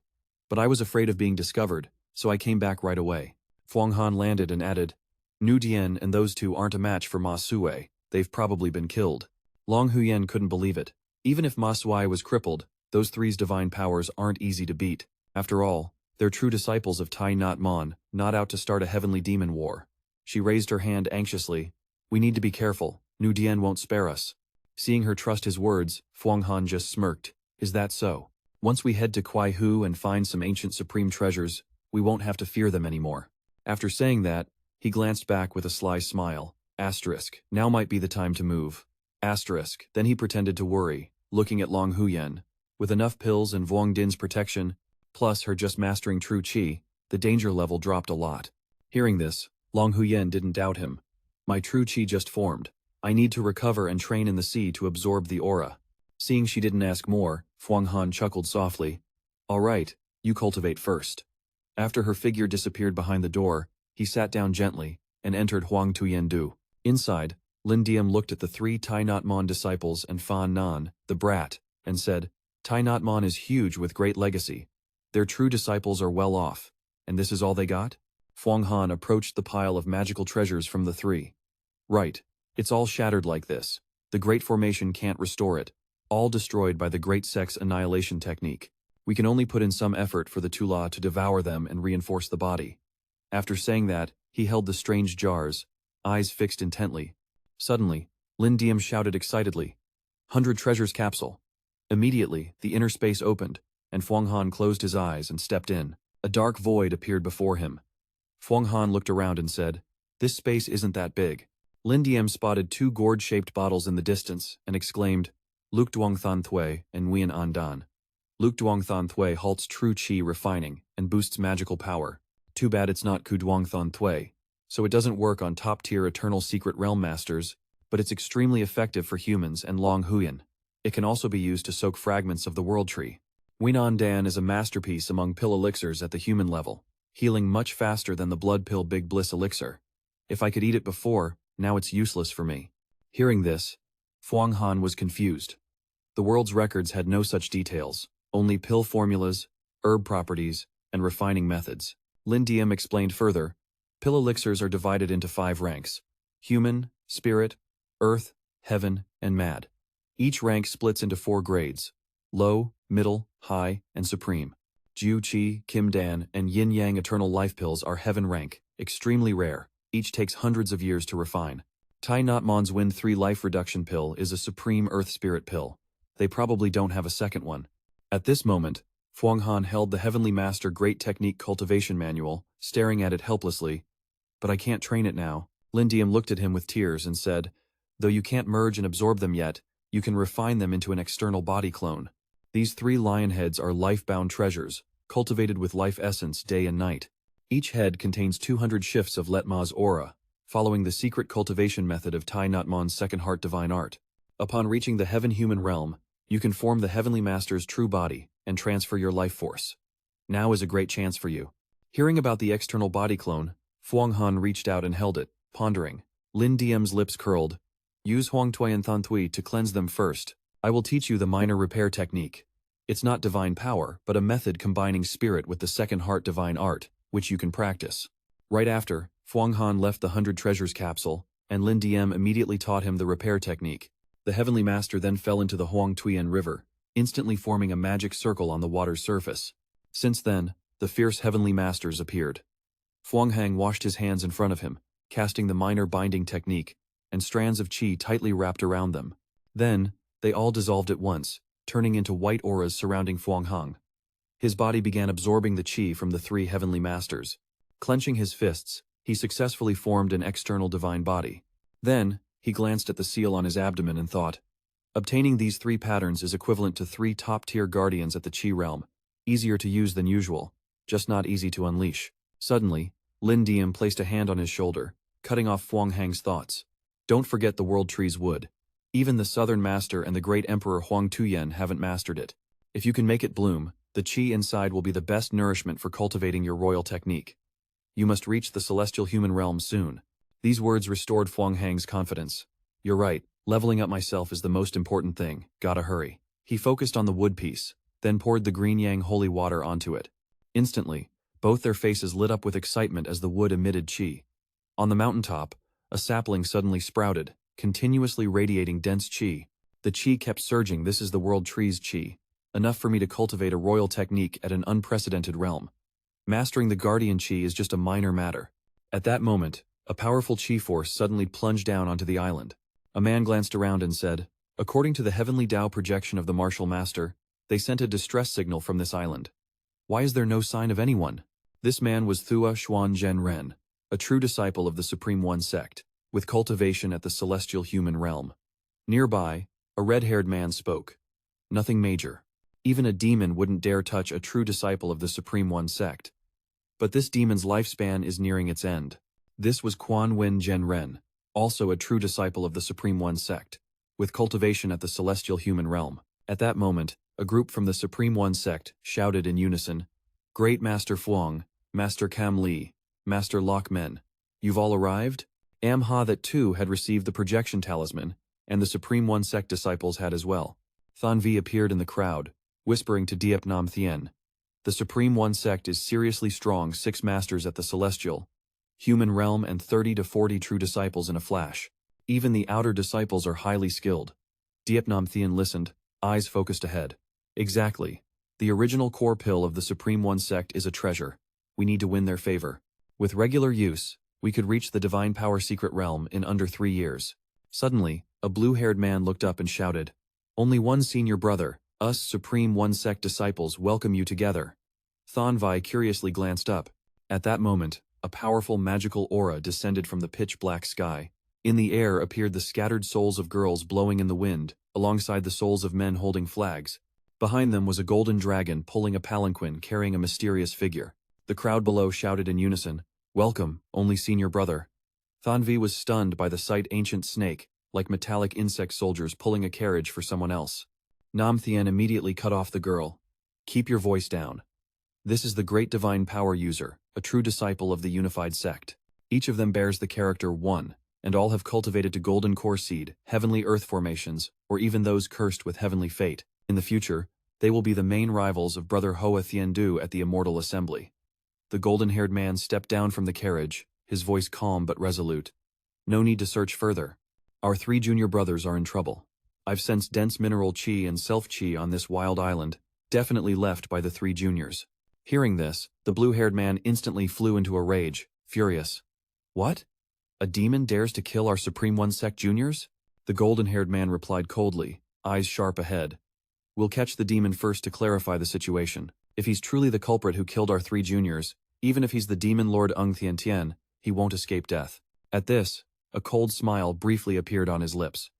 But I was afraid of being discovered, so I came back right away. Feng Han landed and added, Nu Dien and those two aren't a match for Ma Sui, they've probably been killed. Long Huyen couldn't believe it. Even if Ma Sui was crippled, those three's divine powers aren't easy to beat. After all, they're true disciples of Thai Nhat Mon, not out to start a heavenly demon war. She raised her hand anxiously. We need to be careful, Nu Dien won't spare us. Seeing her trust his words, Feng Han just smirked. Is that so? Once we head to Kwai Hu and find some ancient supreme treasures, we won't have to fear them anymore. After saying that, he glanced back with a sly smile. Asterisk. Now might be the time to move. Asterisk. Then he pretended to worry, looking at Long Huyen. With enough pills and Vuong Din's protection, plus her just mastering true chi, the danger level dropped a lot. Hearing this, Long Huyen didn't doubt him. My true chi just formed. I need to recover and train in the sea to absorb the aura. Seeing she didn't ask more, Feng Han chuckled softly. All right, you cultivate first. After her figure disappeared behind the door, he sat down gently and entered Hoang Tuyen Du. Inside, Lin Diem looked at the three Thai Nhat Mon disciples and Fan Nan, the brat, and said, Thai Nhat Mon is huge with great legacy. Their true disciples are well off, and this is all they got? Feng Han approached the pile of magical treasures from the three. Right, it's all shattered like this. The Great Formation can't restore it, all destroyed by the Great Sect's annihilation technique. We can only put in some effort for the Tula to devour them and reinforce the body. After saying that, he held the strange jars, eyes fixed intently. Suddenly, Lin Diem shouted excitedly, 100 treasures capsule. Immediately, the inner space opened, and Feng Han closed his eyes and stepped in. A dark void appeared before him. Feng Han looked around and said, This space isn't that big. Lin Diem spotted two gourd-shaped bottles in the distance and exclaimed, Luke Duong Than Thuy and Nguyen An Dan. Luke Duong Than Thuy halts true chi refining and boosts magical power. Too bad it's not Ku Duong Than Thuy, so it doesn't work on top-tier Eternal Secret Realm Masters, but it's extremely effective for humans and Long Huyen. It can also be used to soak fragments of the World Tree. Nguyen An Dan is a masterpiece among pill elixirs at the human level, healing much faster than the blood pill Big Bliss elixir. If I could eat it before, now it's useless for me. Hearing this, Feng Han was confused. The world's records had no such details, only pill formulas, herb properties, and refining methods. Lin Diem explained further, pill elixirs are divided into 5 ranks: human, spirit, earth, heaven, and mad. Each rank splits into 4 grades: low, middle, high, and supreme. Jiu Qi, Kim Dan, and Yin Yang Eternal Life Pills are heaven rank, extremely rare. Each takes hundreds of years to refine. Thai Nhat Mon's Wind 3 Life Reduction Pill is a supreme Earth Spirit pill. They probably don't have a second one. At this moment, Feng Han held the Heavenly Master Great Technique Cultivation Manual, staring at it helplessly. But I can't train it now. Lin Diem looked at him with tears and said, Though you can't merge and absorb them yet, you can refine them into an external body clone. These 3 lion heads are life-bound treasures, cultivated with life essence day and night. Each head contains 200 shifts of Let Ma's aura, following the secret cultivation method of Thai Nhat Mon's second heart divine art. Upon reaching the heaven-human realm, you can form the Heavenly Master's true body and transfer your life force. Now is a great chance for you. Hearing about the external body clone, Feng Han reached out and held it, pondering. Lin Diem's lips curled. Use Hoang Tuyen Than Thuy to cleanse them first. I will teach you the minor repair technique. It's not divine power, but a method combining spirit with the second heart divine art, which you can practice. Right after, Fuang Han left the 100 Treasures capsule, and Lin Diem immediately taught him the repair technique. The Heavenly Master then fell into the Huang Tuyen River, instantly forming a magic circle on the water's surface. Since then, the fierce Heavenly Masters appeared. Fuang Hang washed his hands in front of him, casting the minor binding technique, and strands of qi tightly wrapped around them. Then, they all dissolved at once, turning into white auras surrounding Fuang Hang. His body began absorbing the qi from the 3 Heavenly Masters. Clenching his fists, he successfully formed an external divine body. Then, he glanced at the seal on his abdomen and thought, obtaining these 3 patterns is equivalent to 3 top-tier guardians at the Qi realm, easier to use than usual, just not easy to unleash. Suddenly, Lin Diem placed a hand on his shoulder, cutting off Fuang Hang's thoughts. Don't forget the World Tree's wood. Even the Southern Master and the Great Emperor Huang Tuyen haven't mastered it. If you can make it bloom, the Qi inside will be the best nourishment for cultivating your royal technique. You must reach the celestial human realm soon. These words restored Fuang Hang's confidence. You're right, leveling up myself is the most important thing, gotta hurry. He focused on the wood piece, then poured the green yang holy water onto it. Instantly, both their faces lit up with excitement as the wood emitted qi. On the mountaintop, a sapling suddenly sprouted, continuously radiating dense qi. The qi kept surging. This is the world tree's qi, enough for me to cultivate a royal technique at an unprecedented realm. Mastering the guardian qi is just a minor matter. At that moment, a powerful qi force suddenly plunged down onto the island. A man glanced around and said, according to the heavenly Tao projection of the martial master, they sent a distress signal from this island. Why is there no sign of anyone? This man was Thua Xuan Zhen Ren, a true disciple of the Supreme One Sect, with cultivation at the celestial human realm. Nearby, a red-haired man spoke. Nothing major. Even a demon wouldn't dare touch a true disciple of the Supreme One Sect. But this demon's lifespan is nearing its end. This was Quan Wen Zhen Ren, also a true disciple of the Supreme One Sect, with cultivation at the celestial human realm. At that moment, a group from the Supreme One Sect shouted in unison, Great Master Fuang, Master Cam Li, Master Lok Men, you've all arrived? Amha that too had received the projection talisman, and the Supreme One Sect disciples had as well. Than Vi appeared in the crowd, whispering to Diep Nam Thien. The Supreme One Sect is seriously strong, 6 masters at the celestial human realm and 30 to 40 true disciples in a flash. Even the outer disciples are highly skilled. Diep Nam Thien listened, eyes focused ahead. Exactly. The original core pill of the Supreme One Sect is a treasure. We need to win their favor. With regular use, we could reach the Divine Power Secret Realm in under 3 years. Suddenly, a blue-haired man looked up and shouted, Only one senior brother, us Supreme One Sect disciples welcome you together. Than Vi curiously glanced up. At that moment, a powerful magical aura descended from the pitch-black sky. In the air appeared the scattered souls of girls blowing in the wind, alongside the souls of men holding flags. Behind them was a golden dragon pulling a palanquin carrying a mysterious figure. The crowd below shouted in unison, Welcome, only senior brother. Than Vi was stunned by the sight ancient snake, like metallic insect soldiers pulling a carriage for someone else. Nam Thien immediately cut off the girl. Keep your voice down. This is the great divine power user, a true disciple of the unified sect. Each of them bears the character 1, and all have cultivated to golden core seed, heavenly earth formations, or even those cursed with heavenly fate. In the future, they will be the main rivals of Brother Hoa Thien Du at the Immortal Assembly. The golden-haired man stepped down from the carriage, his voice calm but resolute. No need to search further. Our 3 junior brothers are in trouble. I've sensed dense mineral qi and self-qi on this wild island, definitely left by the 3 juniors. Hearing this, the blue-haired man instantly flew into a rage, furious. What? A demon dares to kill our Supreme One Sect juniors? The golden-haired man replied coldly, eyes sharp ahead. We'll catch the demon first to clarify the situation. If he's truly the culprit who killed our 3 juniors, even if he's the demon lord Ung Thien Tien, he won't escape death. At this, a cold smile briefly appeared on his lips.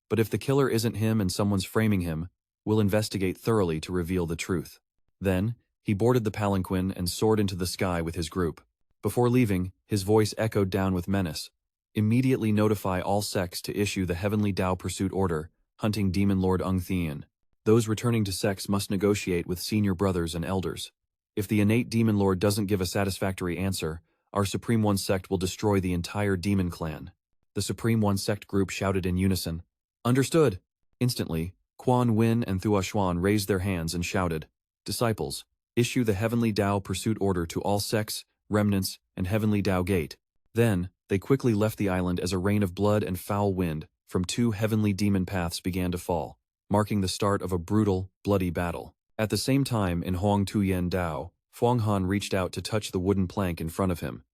But if the killer isn't him and someone's framing him, we'll investigate thoroughly to reveal the truth. Then, he boarded the palanquin and soared into the sky with his group. Before leaving, his voice echoed down with menace. Immediately notify all sects to issue the Heavenly Tao Pursuit Order, hunting Demon Lord Ung Thien. Those returning to sects must negotiate with senior brothers and elders. If the innate Demon Lord doesn't give a satisfactory answer, our Supreme One Sect will destroy the entire demon clan. The Supreme One Sect group shouted in unison. Understood. Instantly, Quan Wen and Thua Xuan raised their hands and shouted, "Disciples, issue the Heavenly Tao Pursuit Order to all sects, remnants, and Heavenly Tao Gate." Then, they quickly left the island as a rain of blood and foul wind from 2 heavenly demon paths began to fall, marking the start of a brutal, bloody battle. At the same time in Huang Tuyen Dao, Fuang Han reached out to touch the wooden plank in front of him.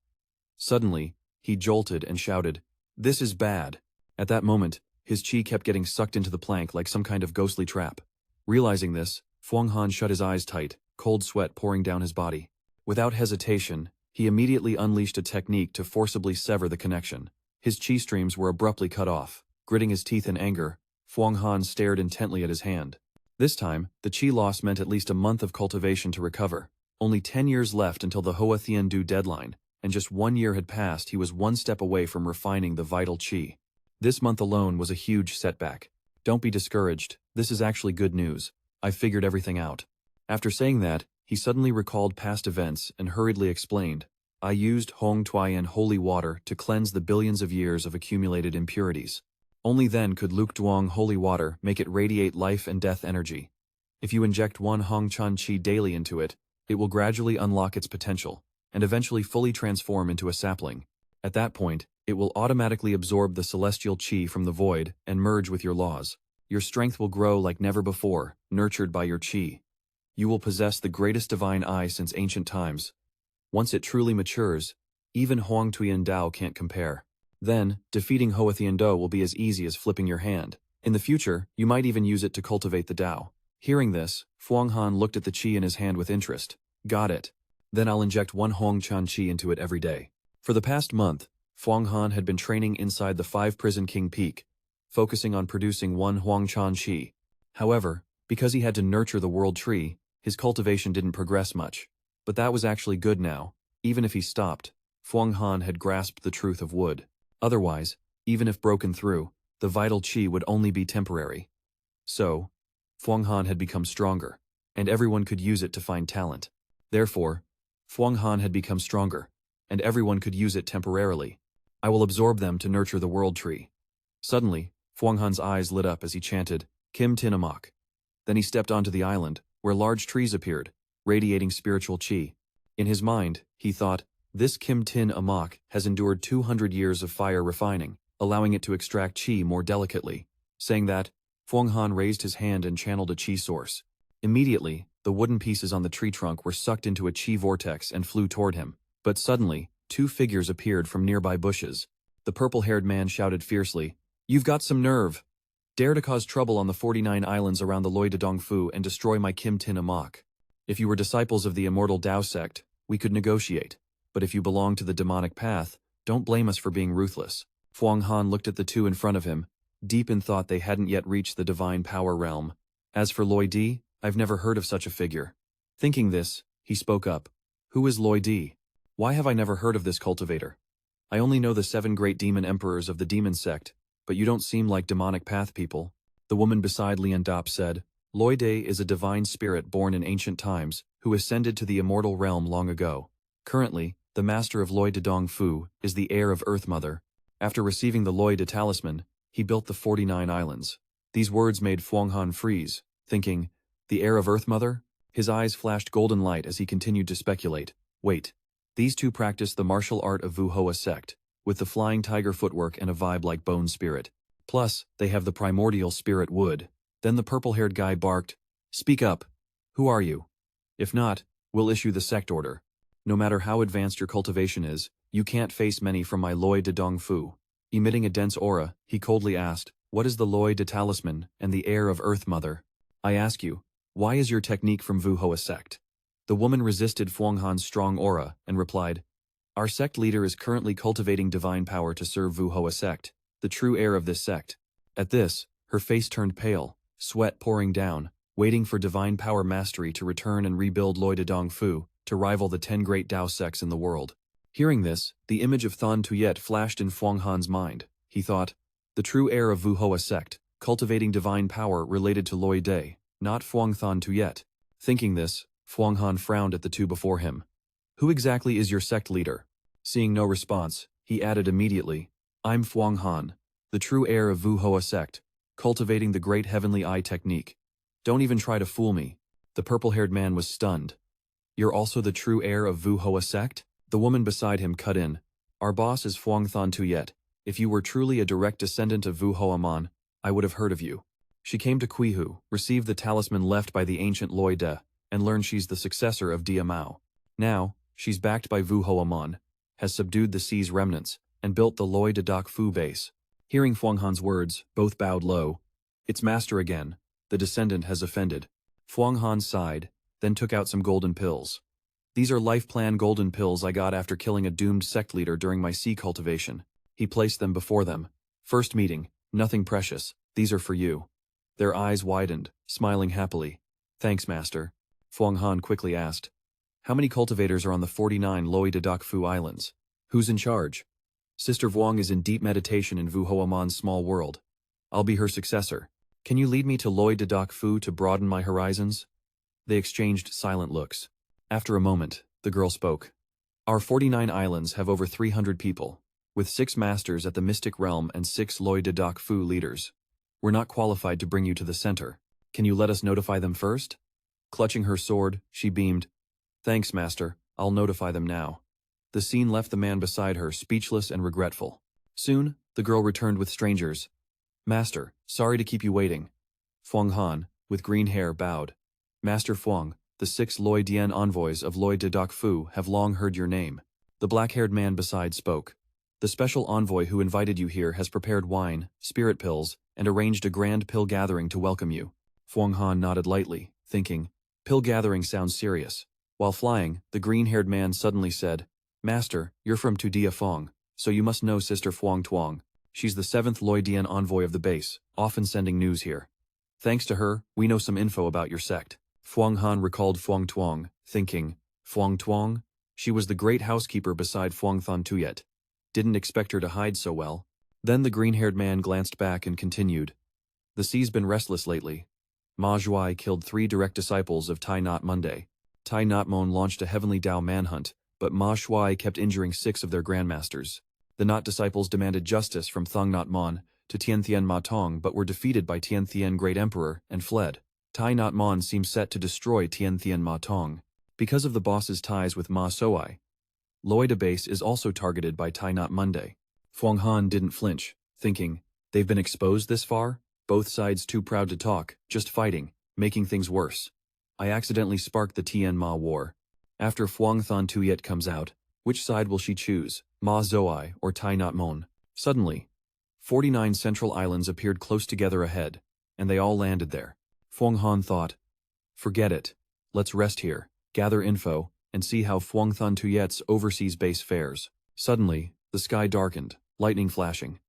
Suddenly, he jolted and shouted, "This is bad." At that moment, his chi kept getting sucked into the plank like some kind of ghostly trap. Realizing this, Fuang Han shut his eyes tight, cold sweat pouring down his body. Without hesitation, he immediately unleashed a technique to forcibly sever the connection. His chi streams were abruptly cut off. Gritting his teeth in anger, Fuang Han stared intently at his hand. This time, the chi loss meant at least a month of cultivation to recover. Only 10 years left until the Hoa Thien Du deadline, and just 1 year had passed. He was 1 step away from refining the vital chi. This month alone was a huge setback. Don't be discouraged, this is actually good news. I figured everything out. After saying that, he suddenly recalled past events and hurriedly explained, "I used Hong Tuyen holy water to cleanse the billions of years of accumulated impurities. Only then could Luke Duong holy water make it radiate life and death energy. If you inject 1 Hong Chan Chi daily into it, it will gradually unlock its potential, and eventually fully transform into a sapling. At that point, it will automatically absorb the celestial chi from the void and merge with your laws. Your strength will grow like never before, nurtured by your chi. You will possess the greatest divine eye since ancient times. Once it truly matures, even Huang Tuyen Dao can't compare. Then, defeating Hoa Thien Do will be as easy as flipping your hand. In the future, you might even use it to cultivate the Dao." Hearing this, Fuang Han looked at the chi in his hand with interest. "Got it. Then I'll inject 1 Hong Chan Chi into it every day." For the past month, Fuang Han had been training inside the 5 Prison King Peak, focusing on producing 1 Huang Chan Chi. However, because he had to nurture the world tree, his cultivation didn't progress much. But that was actually good now. Even if he stopped, Fuang Han had grasped the truth of wood. Otherwise, even if broken through, the vital chi would only be temporary. So, Fuang Han had become stronger, and everyone could use it to find talent. Therefore, Fuang Han had become stronger, and everyone could use it temporarily. I will absorb them to nurture the world tree. Suddenly, Fuang Han's eyes lit up as he chanted, "Kim Tin Amak." Then he stepped onto the island, where large trees appeared, radiating spiritual chi. In his mind, he thought, this Kim Tin Amak has endured 200 years of fire refining, allowing it to extract chi more delicately. Saying that, Fuang Han raised his hand and channeled a chi source. Immediately, the wooden pieces on the tree trunk were sucked into a chi vortex and flew toward him. But suddenly, 2 figures appeared from nearby bushes. The purple-haired man shouted fiercely, "You've got some nerve! Dare to cause trouble on the 49 islands around the Loi de Dongfu and destroy my Kim Tin Amak. If you were disciples of the Immortal Tao sect, we could negotiate. But if you belong to the demonic path, don't blame us for being ruthless." Fuang Han looked at the 2 in front of him, deep in thought they hadn't yet reached the divine power realm. As for Loi Di, I've never heard of such a figure. Thinking this, he spoke up. "Who is Loi Di? Why have I never heard of this cultivator? I only know the 7 great demon emperors of the demon sect, but you don't seem like demonic path people." The woman beside Lian Dop said, "Loi Di is a divine spirit born in ancient times, who ascended to the Immortal Realm long ago. Currently, the master of Loi de Dongfu is the heir of Earth Mother. After receiving the Loi de Talisman, he built the 49 islands." These words made Fuang Han freeze, thinking, the heir of Earth Mother? His eyes flashed golden light as he continued to speculate. Wait, these 2 practice the martial art of Vu Hoa sect, with the flying tiger footwork and a vibe like Bone Spirit. Plus, they have the primordial spirit wood. Then the purple-haired guy barked, "Speak up. Who are you? If not, we'll issue the sect order. No matter how advanced your cultivation is, you can't face many from my Loi de Dongfu." Emitting a dense aura, he coldly asked, "What is the Loi de Talisman and the heir of Earth Mother? I ask you, why is your technique from Vu Hoa sect?" The woman resisted Fuang Han's strong aura and replied, "Our sect leader is currently cultivating divine power to serve Vu Hoa sect, the true heir of this sect." At this, her face turned pale, sweat pouring down, waiting for divine power mastery to return and rebuild Loi de Dongfu, to rival the 10 great Tao sects in the world. Hearing this, the image of Thon Tuyet flashed in Fuang Han's mind. He thought, the true heir of Vu Hoa sect, cultivating divine power related to Loi De, not Fuang Thon Tuyet. Thinking this, Fuang Han frowned at the 2 before him. "Who exactly is your sect leader?" Seeing no response, he added immediately, "I'm Fuang Han, the true heir of Vu Hoa sect. Cultivating the great heavenly eye technique. Don't even try to fool me. The purple-haired man was stunned. You're also the true heir of Vu Hoa Sect? The woman beside him cut in. Our boss is Phuong Than Tuyet. If you were truly a direct descendant of Vu Hoa Mon, I would have heard of you. She came to Quihu, received the talisman left by the ancient Loi De, and learned she's the successor of Dia Mao. Now, she's backed by Vu Hoa Mon, has subdued the sea's remnants, and built the Loi De Dak Fu base. Hearing Phuong Han's words, both bowed low. It's master again. The descendant has offended. Phuong Han sighed, then took out some golden pills. These are life plan golden pills I got after killing a doomed sect leader during my sea cultivation. He placed them before them. First meeting, nothing precious, these are for you. Their eyes widened, smiling happily. Thanks, master. Phuong Han quickly asked. How many cultivators are on the 49 Loi De Dak Fu islands? Who's in charge? Sister Vuong is in deep meditation in Vu Hoa Mon's small world. I'll be her successor. Can you lead me to Loi De Dak Fu to broaden my horizons? They exchanged silent looks. After a moment, the girl spoke. Our 49 islands have over 300 people, with 6 masters at the Mystic Realm and 6 Loi De Dak Fu leaders. We're not qualified to bring you to the center. Can you let us notify them first? Clutching her sword, she beamed. Thanks, master. I'll notify them now. The scene left the man beside her speechless and regretful. Soon, the girl returned with strangers. Master, sorry to keep you waiting. Phuong Han, with green hair, bowed. Master Phuong, the 6 Loi Dien envoys of Loi De Dak Fu have long heard your name. The black-haired man beside spoke. The special envoy who invited you here has prepared wine, spirit pills, and arranged a grand pill gathering to welcome you. Phuong Han nodded lightly, thinking, pill gathering sounds serious. While flying, the green-haired man suddenly said, Master, you're from Tudia Phong, so you must know Sister Phuong Tuong. She's the 7th Loi Dien envoy of the base, often sending news here. Thanks to her, we know some info about your sect. Phuong Han recalled Phuong Tuong, thinking, Phuong Tuong? She was the great housekeeper beside Phuong Than Tuyet. Didn't expect her to hide so well. Then the green-haired man glanced back and continued. The sea's been restless lately. Ma Zhuai killed 3 direct disciples of Thai Nhat Mon. Thai Nhat Mon launched a heavenly Dao manhunt, but Ma Shuai kept injuring 6 of their grandmasters. The Nhat disciples demanded justice from Thang Nhat Mon to Thien Ma Tong but were defeated by Thien Great Emperor and fled. Thai Nhat Mon seems set to destroy Thien Ma Tong. Because of the boss's ties with Ma Soai, Loi De Base is also targeted by Thai Nhat Mon. Phuong Han didn't flinch, thinking, they've been exposed this far? Both sides too proud to talk, just fighting, making things worse. I accidentally sparked the Tien Ma War. After Phuong Than Tuyet comes out, which side will she choose, Ma Zoai or Thai Nhat Mon? Suddenly, 49 central islands appeared close together ahead, and they all landed there. Phuong Han thought, forget it, let's rest here, gather info, and see how Phuong Than Tuyet's overseas base fares. Suddenly, the sky darkened, lightning flashing.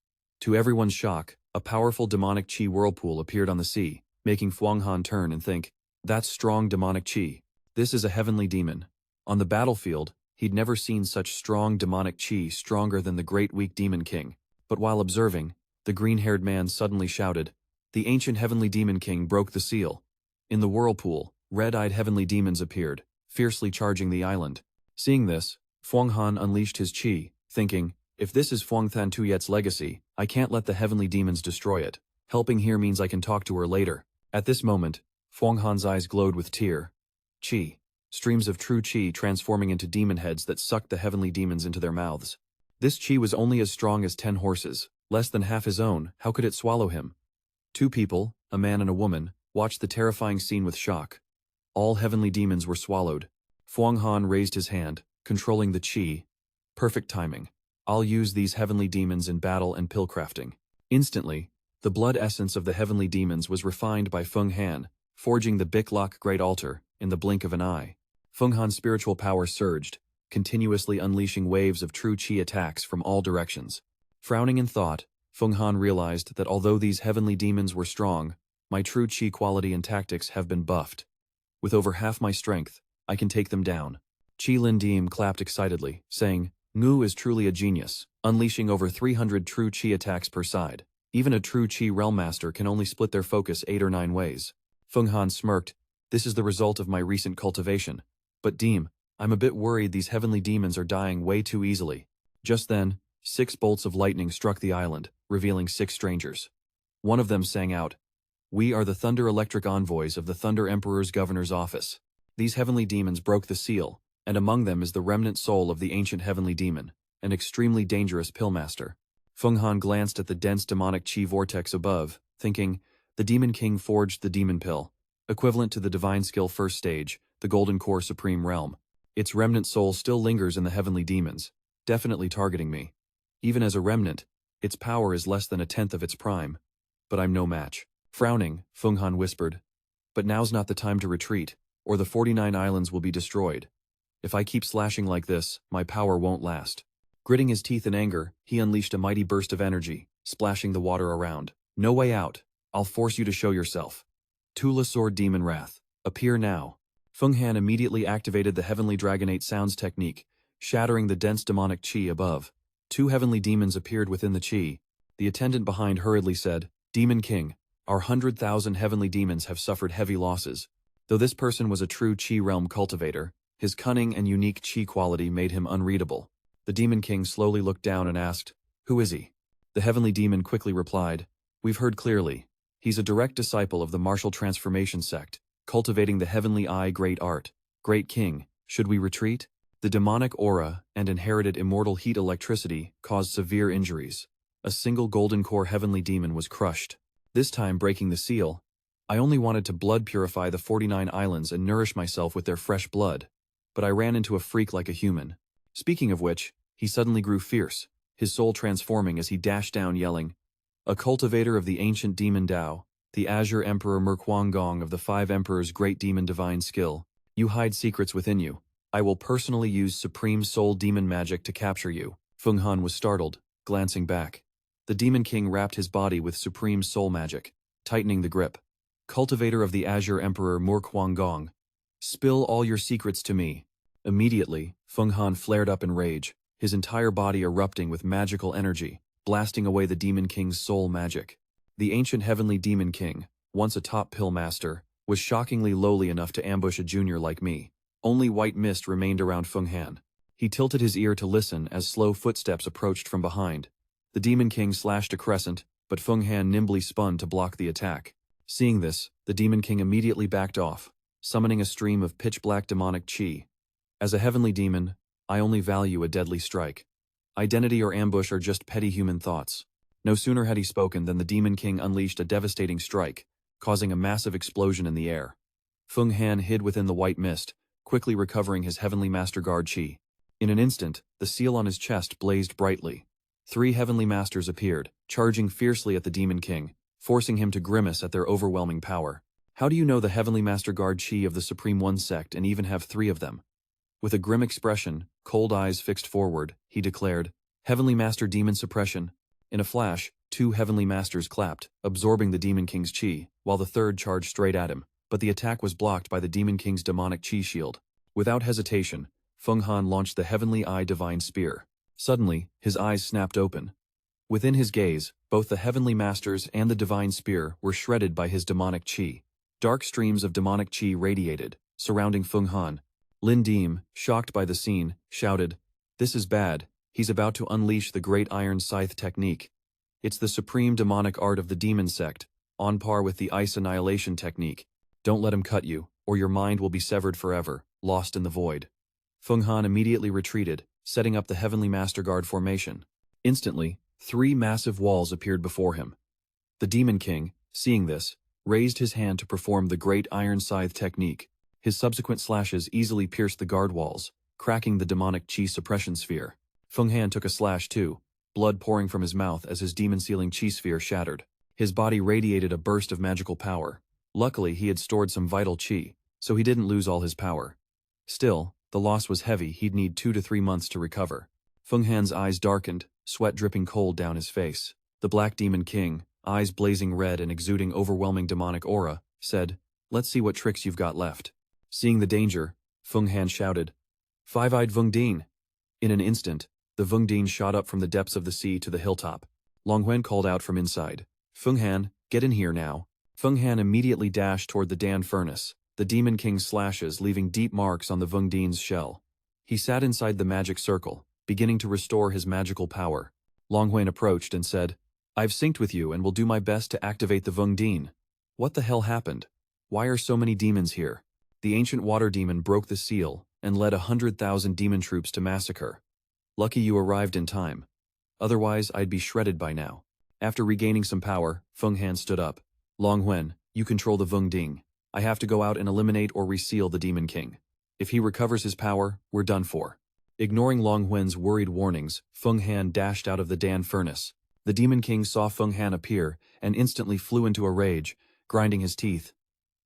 To everyone's shock, a powerful demonic chi whirlpool appeared on the sea, making Phuong Han turn and think, that's strong demonic chi. This is a heavenly demon. On the battlefield, he'd never seen such strong demonic chi stronger than the great weak demon king. But while observing, the green-haired man suddenly shouted, the ancient heavenly demon king broke the seal. In the whirlpool, red-eyed heavenly demons appeared, fiercely charging the island. Seeing this, Phuong Han unleashed his chi, thinking, if this is Phuong Than Tuyet's legacy, I can't let the heavenly demons destroy it. Helping here means I can talk to her later. At this moment, Phuong Han's eyes glowed with tear. Chi. Streams of true chi transforming into demon heads that sucked the heavenly demons into their mouths. This chi was only as strong as 10 horses, less than half his own. How could it swallow him? 2 people, a man and a woman, watched the terrifying scene with shock. All heavenly demons were swallowed. Phuong Han raised his hand, controlling the chi. Perfect timing. I'll use these heavenly demons in battle and pill crafting. Instantly, the blood essence of the heavenly demons was refined by Phuong Han, forging the Biklok Great Altar in the blink of an eye. Phuong Han's spiritual power surged, continuously unleashing waves of true chi attacks from all directions. Frowning in thought, Phuong Han realized that although these heavenly demons were strong, my true chi quality and tactics have been buffed. With over half my strength, I can take them down. Chi Lin Diem clapped excitedly, saying, Ngu is truly a genius, unleashing over 300 true chi attacks per side. Even a true chi realm master can only split their focus 8 or 9 ways. Phuong Han smirked, this is the result of my recent cultivation. But Diem, I'm a bit worried these heavenly demons are dying way too easily. Just then, 6 bolts of lightning struck the island, revealing 6 strangers. One of them sang out, "We are the Thunder Electric Envoys of the Thunder Emperor's Governor's Office." These heavenly demons broke the seal, and among them is the remnant soul of the ancient heavenly demon, an extremely dangerous pillmaster. Feng Han glanced at the dense demonic chi vortex above, thinking, the Demon King forged the demon pill, equivalent to the divine skill first stage, the Golden Core Supreme Realm. Its remnant soul still lingers in the heavenly demons, definitely targeting me. Even as a remnant, its power is less than a tenth of its prime. But I'm no match. Frowning, Feng Han whispered, "But now's not the time to retreat, or the 49 islands will be destroyed. If I keep slashing like this, my power won't last." Gritting his teeth in anger, he unleashed a mighty burst of energy, splashing the water around. "No way out. I'll force you to show yourself. Tula Sword Demon Wrath, appear now." Feng Han immediately activated the Heavenly Dragonate Sounds technique, shattering the dense demonic chi above. Two heavenly demons appeared within the chi. The attendant behind hurriedly said, "Demon King, our 100,000 heavenly demons have suffered heavy losses." Though this person was a true chi realm cultivator, his cunning and unique chi quality made him unreadable. The Demon King slowly looked down and asked, "Who is he?" The heavenly demon quickly replied, "We've heard clearly. He's a direct disciple of the martial transformation sect, cultivating the heavenly eye great art. Great King, should we retreat?" The demonic aura and inherited immortal heat electricity caused severe injuries. A single golden core heavenly demon was crushed, this time breaking the seal. "I only wanted to blood purify the 49 islands and nourish myself with their fresh blood. But I ran into a freak like a human." Speaking of which, he suddenly grew fierce, his soul transforming as he dashed down yelling, "A cultivator of the ancient demon Tao, the Azure Emperor Merquang of the Five Emperors' great demon divine skill. You hide secrets within you. I will personally use supreme soul demon magic to capture you." Feng Han was startled, glancing back. The Demon King wrapped his body with supreme soul magic, tightening the grip. "Cultivator of the Azure Emperor Merquang, spill all your secrets to me." Immediately, Feng Han flared up in rage, his entire body erupting with magical energy, blasting away the Demon King's soul magic. The ancient heavenly Demon King, once a top pill master, was shockingly lowly enough to ambush a junior like me. Only white mist remained around Feng Han. He tilted his ear to listen as slow footsteps approached from behind. The Demon King slashed a crescent, but Feng Han nimbly spun to block the attack. Seeing this, the Demon King immediately backed off, summoning a stream of pitch-black demonic chi. As a heavenly demon, I only value a deadly strike. Identity or ambush are just petty human thoughts. No sooner had he spoken than the Demon King unleashed a devastating strike, causing a massive explosion in the air. Feng Han hid within the white mist, quickly recovering his heavenly master guard chi. In an instant, the seal on his chest blazed brightly. 3 heavenly masters appeared, charging fiercely at the Demon King, forcing him to grimace at their overwhelming power. "How do you know the heavenly master guard chi of the Supreme One sect and even have 3 of them?" With a grim expression, cold eyes fixed forward, he declared, "Heavenly Master Demon Suppression." In a flash, 2 heavenly masters clapped, absorbing the Demon King's chi, while the third charged straight at him, but the attack was blocked by the Demon King's demonic chi shield. Without hesitation, Feng Han launched the Heavenly Eye Divine Spear. Suddenly, his eyes snapped open. Within his gaze, both the Heavenly Masters and the Divine Spear were shredded by his demonic chi. Dark streams of demonic chi radiated, surrounding Feng Han. Lin Deem, shocked by the scene, shouted, "This is bad. He's about to unleash the Great Iron Scythe technique. It's the supreme demonic art of the demon sect, on par with the Ice Annihilation technique. Don't let him cut you, or your mind will be severed forever, lost in the void." Feng Han immediately retreated, setting up the Heavenly Master Guard formation. Instantly, 3 massive walls appeared before him. The Demon King, seeing this, raised his hand to perform the Great Iron Scythe technique. His subsequent slashes easily pierced the guard walls, cracking the demonic chi suppression sphere. Feng Han took a slash too, blood pouring from his mouth as his demon-sealing chi sphere shattered. His body radiated a burst of magical power. Luckily, he had stored some vital chi, so he didn't lose all his power. Still, the loss was heavy. He'd need 2 to 3 months to recover. Feng Han's eyes darkened, sweat dripping cold down his face. The Black Demon King, eyes blazing red and exuding overwhelming demonic aura, said, "Let's see what tricks you've got left." Seeing the danger, Feng Han shouted, "Five-eyed Vung Din!" In an instant, the Vung Din shot up from the depths of the sea to the hilltop. Long Huyen called out from inside, "Feng Han, get in here now." Feng Han immediately dashed toward the Dan furnace, the Demon King's slashes leaving deep marks on the Vung Din's shell. He sat inside the magic circle, beginning to restore his magical power. Long Huyen approached and said, I've synced with you and will do my best to activate the Vung Dien. What the hell happened? Why are so many demons here? The ancient water demon broke the seal and led 100,000 demon troops to massacre. Lucky you arrived in time. Otherwise, I'd be shredded by now. After regaining some power, Feng Han stood up. Long Huyen, you control the Vung Ding. I have to go out and eliminate or reseal the Demon King. If he recovers his power, we're done for. Ignoring Long Huyen's worried warnings, Feng Han dashed out of the Dan furnace. The Demon King saw Feng Han appear and instantly flew into a rage, grinding his teeth.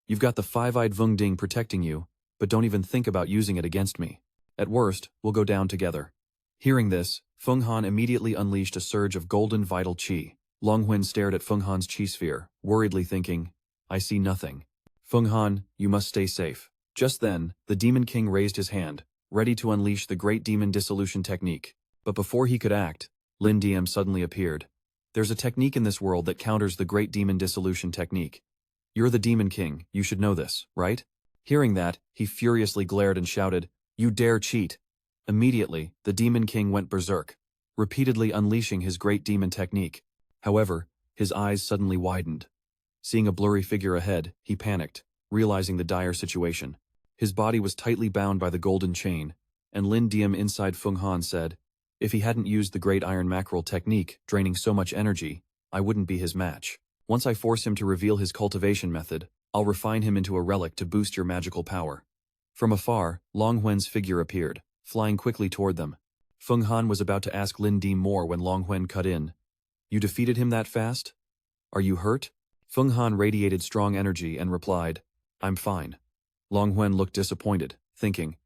You've got the five-eyed Vung Ding protecting you, but don't even think about using it against me. At worst, we'll go down together. Hearing this, Feng Han immediately unleashed a surge of golden vital qi. Long Huyen stared at Feng Han's qi sphere, worriedly thinking, I see nothing. Feng Han, you must stay safe. Just then, the Demon King raised his hand, ready to unleash the Great Demon Dissolution Technique. But before he could act, Lin Diem suddenly appeared. There's a technique in this world that counters the Great Demon Dissolution Technique. You're the Demon King, you should know this, right? Hearing that, he furiously glared and shouted, You dare cheat! Immediately, the Demon King went berserk, repeatedly unleashing his Great Demon Technique. However, his eyes suddenly widened. Seeing a blurry figure ahead, he panicked, realizing the dire situation. His body was tightly bound by the golden chain, and Lin Diem inside Feng Han said, If he hadn't used the Great Iron Mackerel technique, draining so much energy, I wouldn't be his match. Once I force him to reveal his cultivation method, I'll refine him into a relic to boost your magical power. From afar, Long Huyen's figure appeared, flying quickly toward them. Feng Han was about to ask Lin Diem more when Long Huyen cut in. You defeated him that fast? Are you hurt? Feng Han radiated strong energy and replied, I'm fine. Long Huyen looked disappointed, thinking,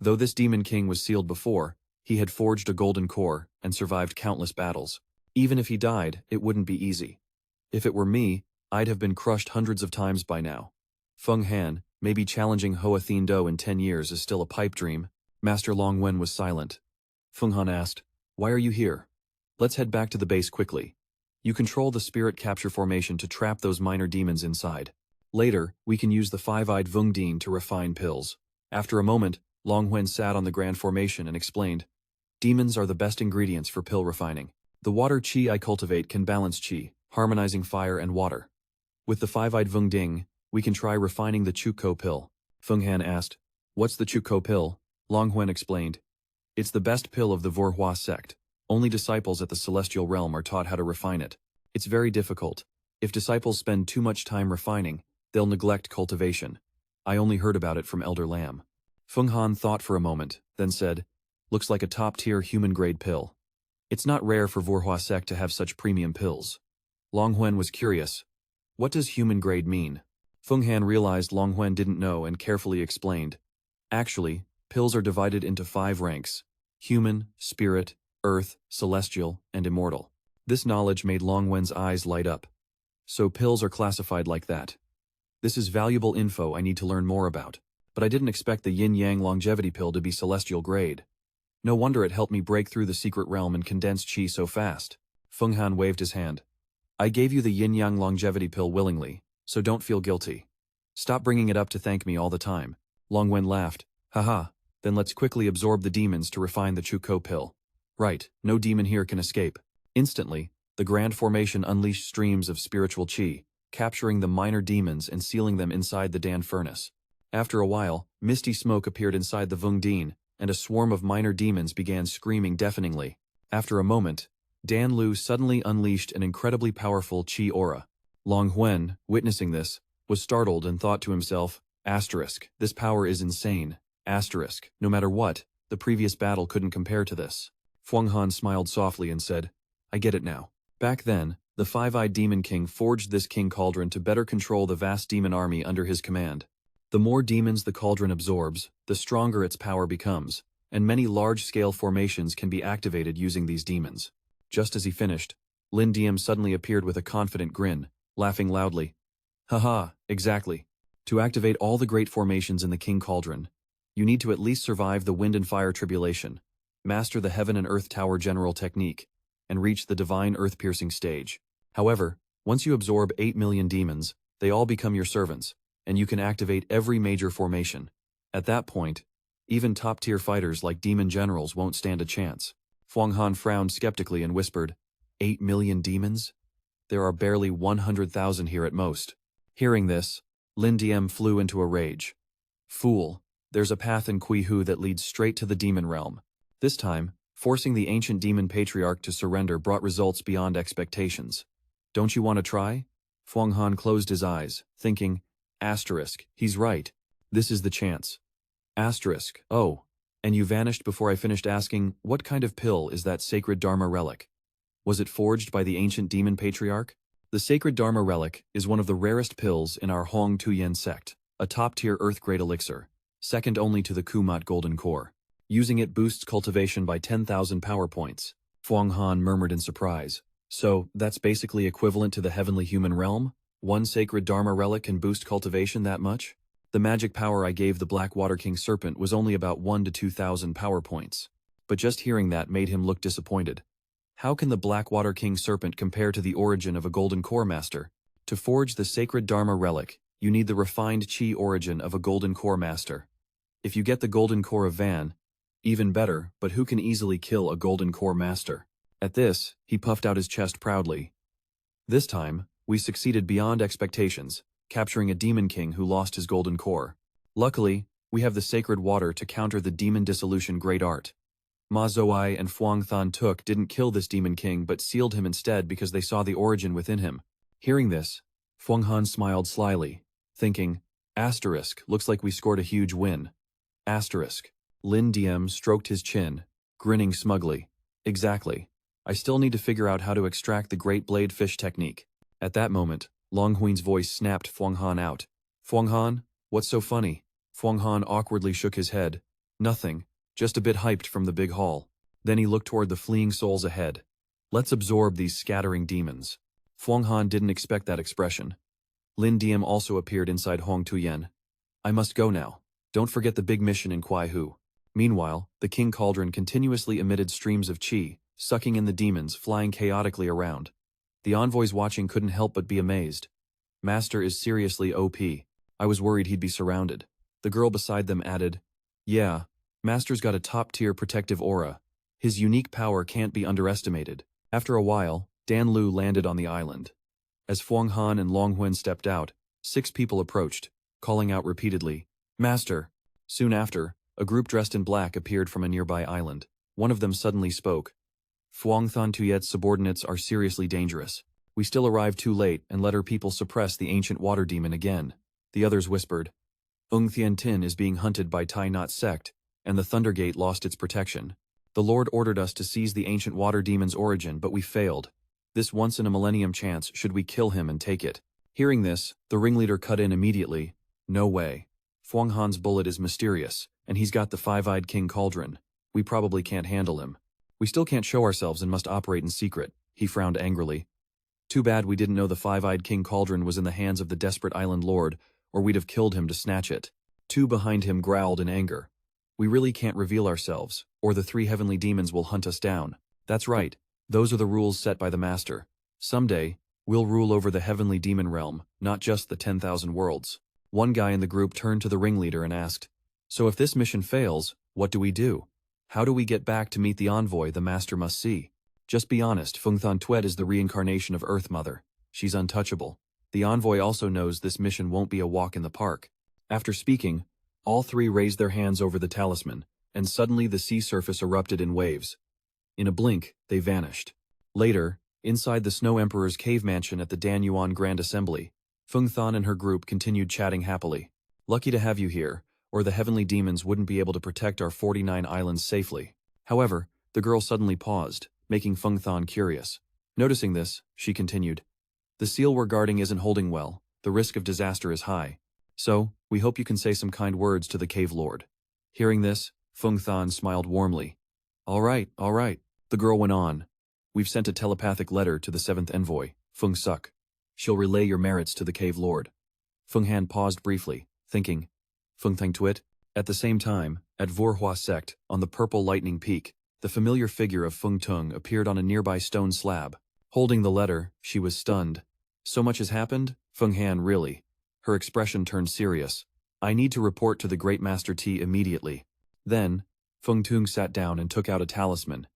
though this Demon King was sealed before, he had forged a golden core and survived countless battles. Even if he died, it wouldn't be easy. If it were me, I'd have been crushed hundreds of times by now. Feng Han, maybe challenging Hoa Thien Do in 10 years is still a pipe dream. Master Long Huyen was silent. Feng Han asked, Why are you here? Let's head back to the base quickly. You control the spirit capture formation to trap those minor demons inside. Later, we can use the five-eyed Vung Dien to refine pills. After a moment, Long Huyen sat on the grand formation and explained, Demons are the best ingredients for pill refining. The water qi I cultivate can balance qi, harmonizing fire and water. With the five-eyed Vung Ding, we can try refining the Chuko pill. Feng Han asked, What's the Chuko pill? Long Huyen explained, It's the best pill of the Vora sect. Only disciples at the celestial realm are taught how to refine it. It's very difficult. If disciples spend too much time refining, they'll neglect cultivation. I only heard about it from Elder Lam. Feng Han thought for a moment, then said, Looks like a top-tier human-grade pill. It's not rare for Vora sect to have such premium pills. Long Huyen was curious. What does human-grade mean? Feng Han realized Long Huyen didn't know and carefully explained. Actually, pills are divided into 5 ranks: human, spirit, earth, celestial, and immortal. This knowledge made Long Huyen's eyes light up. So pills are classified like that. This is valuable info I need to learn more about, but I didn't expect the yin-yang longevity pill to be celestial grade. No wonder it helped me break through the secret realm and condense qi so fast. Feng Han waved his hand. I gave you the yin-yang longevity pill willingly, so don't feel guilty. Stop bringing it up to thank me all the time. Long Huyen laughed. Haha, then let's quickly absorb the demons to refine the Chuko pill. Right, no demon here can escape. Instantly, the grand formation unleashed streams of spiritual qi, capturing the minor demons and sealing them inside the Dan furnace. After a while, misty smoke appeared inside the Vung Dien, and a swarm of minor demons began screaming deafeningly. After a moment, Dan Lu suddenly unleashed an incredibly powerful qi aura. Long Huyen, witnessing this, was startled and thought to himself, this power is insane. No matter what, the previous battle couldn't compare to this. Feng Han smiled softly and said, I get it now. Back then, the five-eyed Demon King forged this King Cauldron to better control the vast demon army under his command. The more demons the cauldron absorbs, the stronger its power becomes, and many large-scale formations can be activated using these demons. Just as he finished, Lin Diem suddenly appeared with a confident grin, laughing loudly. Haha, exactly. To activate all the great formations in the King Cauldron, you need to at least survive the Wind and Fire Tribulation, master the Heaven and Earth Tower General Technique, and reach the Divine Earth-Piercing stage. However, once you absorb 8 million demons, they all become your servants, and you can activate every major formation. At that point, even top-tier fighters like demon generals won't stand a chance. Feng Han frowned skeptically and whispered, 8 million demons? There are barely 100,000 here at most. Hearing this, Lin Diem flew into a rage. Fool, there's a path in Qihu that leads straight to the demon realm. This time, forcing the ancient demon patriarch to surrender brought results beyond expectations. Don't you want to try? Fuang Han closed his eyes, thinking, asterisk, he's right. This is the chance. Asterisk, oh. And you vanished before I finished asking, what kind of pill is that sacred Dharma relic? Was it forged by the ancient demon patriarch? The sacred Dharma relic is one of the rarest pills in our Hong Huyen sect, a top-tier earth-grade elixir, second only to the Kumat golden core. Using it boosts cultivation by 10,000 power points. Fuang Han murmured in surprise. So, that's basically equivalent to the heavenly human realm? One sacred Dharma relic can boost cultivation that much? The magic power I gave the Black Water King Serpent was only about 1 to 2,000 power points. But just hearing that made him look disappointed. How can the Black Water King Serpent compare to the origin of a Golden Core Master? To forge the sacred Dharma relic, you need the refined Qi origin of a Golden Core Master. If you get the Golden Core of Van, even better, but who can easily kill a Golden Core Master? At this, he puffed out his chest proudly. This time, we succeeded beyond expectations, capturing a Demon King who lost his Golden Core. Luckily, we have the sacred water to counter the Demon Dissolution Great Art. Ma Zoai and Fuang Than Tuk didn't kill this Demon King but sealed him instead because they saw the origin within him. Hearing this, Fuang Han smiled slyly, thinking, asterisk, looks like we scored a huge win. Asterisk. Lin Diem stroked his chin, grinning smugly. Exactly. I still need to figure out how to extract the Great Blade Fish technique. At that moment, Long Huyen's voice snapped Fuang Han out. Fuang Han, what's so funny? Fuang Han awkwardly shook his head. Nothing. Just a bit hyped from the big hall. Then he looked toward the fleeing souls ahead. Let's absorb these scattering demons. Fuang Han didn't expect that expression. Lin Diem also appeared inside Hong Tuyen. I must go now. Don't forget the big mission in Qihu. Meanwhile, the King Cauldron continuously emitted streams of qi, sucking in the demons flying chaotically around. The envoys watching couldn't help but be amazed. Master is seriously OP. I was worried he'd be surrounded. The girl beside them added, yeah, Master's got a top-tier protective aura. His unique power can't be underestimated. After a while, Dan Lu landed on the island. As Fuang Han and Long Huyen stepped out, 6 people approached, calling out repeatedly, Master! Soon after, a group dressed in black appeared from a nearby island. One of them suddenly spoke. Fuang Than Tuyet's subordinates are seriously dangerous. We still arrived too late and let her people suppress the ancient water demon again. The others whispered. Thien Tin is being hunted by Thai Nhat Sect, and the Thundergate lost its protection. The Lord ordered us to seize the ancient water demon's origin, but we failed. This once-in-a-millennium chance should we kill him and take it. Hearing this, the ringleader cut in immediately. No way. Fuang Han's bullet is mysterious, and he's got the five-eyed King Cauldron. We probably can't handle him. We still can't show ourselves and must operate in secret. He frowned angrily. Too bad we didn't know the five-eyed King Cauldron was in the hands of the desperate island lord, or we'd have killed him to snatch it. 2 behind him growled in anger. We really can't reveal ourselves, or the 3 heavenly demons will hunt us down. That's right. Those are the rules set by the Master. Someday, we'll rule over the heavenly demon realm, not just the 10,000 worlds. One guy in the group turned to the ringleader and asked, so if this mission fails, what do we do? How do we get back to meet the envoy the Master must see? Just be honest, Feng Than Tuet is the reincarnation of Earth Mother. She's untouchable. The envoy also knows this mission won't be a walk in the park. After speaking, all 3 raised their hands over the talisman, and suddenly the sea surface erupted in waves. In a blink, they vanished. Later, inside the Snow Emperor's cave mansion at the Dan Yuan Grand Assembly, Feng Than and her group continued chatting happily. Lucky to have you here, or the heavenly demons wouldn't be able to protect our 49 islands safely. However, the girl suddenly paused, making Feng Than curious. Noticing this, she continued, the seal we're guarding isn't holding well, the risk of disaster is high. So, we hope you can say some kind words to the cave lord. Hearing this, Feng Than smiled warmly. All right, the girl went on. We've sent a telepathic letter to the 7th envoy, Feng Suk. She'll relay your merits to the cave lord. Feng Han paused briefly, thinking, Feng Tang Tuet? At the same time, at Vora Sect, on the purple lightning peak, the familiar figure of Feng Tung appeared on a nearby stone slab. Holding the letter, she was stunned. So much has happened? Feng Han, really? Her expression turned serious. I need to report to the Great Master T immediately. Then, Feng Tung sat down and took out a talisman.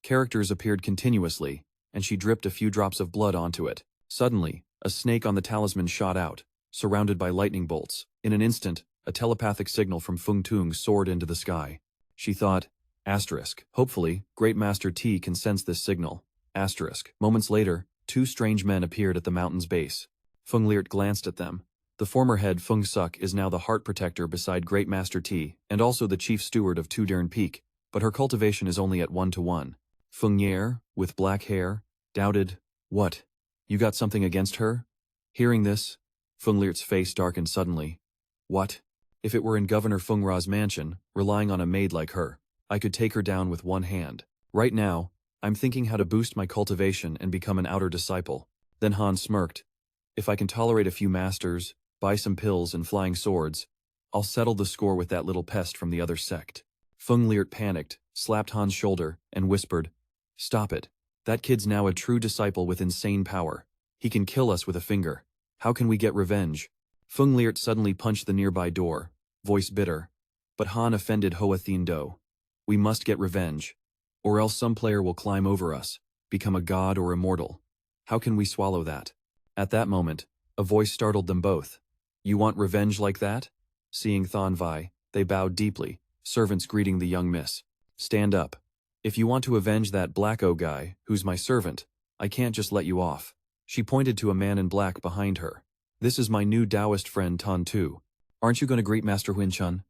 Characters appeared continuously, and she dripped a few drops of blood onto it. Suddenly, a snake on the talisman shot out, surrounded by lightning bolts. In an instant, a telepathic signal from Feng Tung soared into the sky. She thought, asterisk. Hopefully, Great Master T can sense this signal. Asterisk. Moments later, two strange men appeared at the mountain's base. Feng Liert glanced at them. The former head Feng Suk is now the heart protector beside Great Master T and also the chief steward of Tudern Peak, but her cultivation is only at 1-to-1. Feng Yer, with black hair, doubted, what? You got something against her? Hearing this, Feng Liert's face darkened suddenly. What? If it were in Governor Feng Ra's mansion, relying on a maid like her, I could take her down with one hand. Right now, I'm thinking how to boost my cultivation and become an outer disciple. Then Han smirked. If I can tolerate a few masters, buy some pills and flying swords, I'll settle the score with that little pest from the other sect. Feng Liert panicked, slapped Han's shoulder, and whispered, Stop it. That kid's now a true disciple with insane power. He can kill us with a finger. How can we get revenge? Feng Liert suddenly punched the nearby door, voice bitter. But Han offended Hoa Thien Do. We must get revenge. Or else some player will climb over us, become a god or immortal. How can we swallow that? At that moment, a voice startled them both. You want revenge like that? Seeing Thon Vai, they bowed deeply, servants greeting the young miss. Stand up. If you want to avenge that Black-O guy, who's my servant, I can't just let you off. She pointed to a man in black behind her. This is my new Taoist friend Tan Tu. Aren't you going to greet Master Huyen Chun?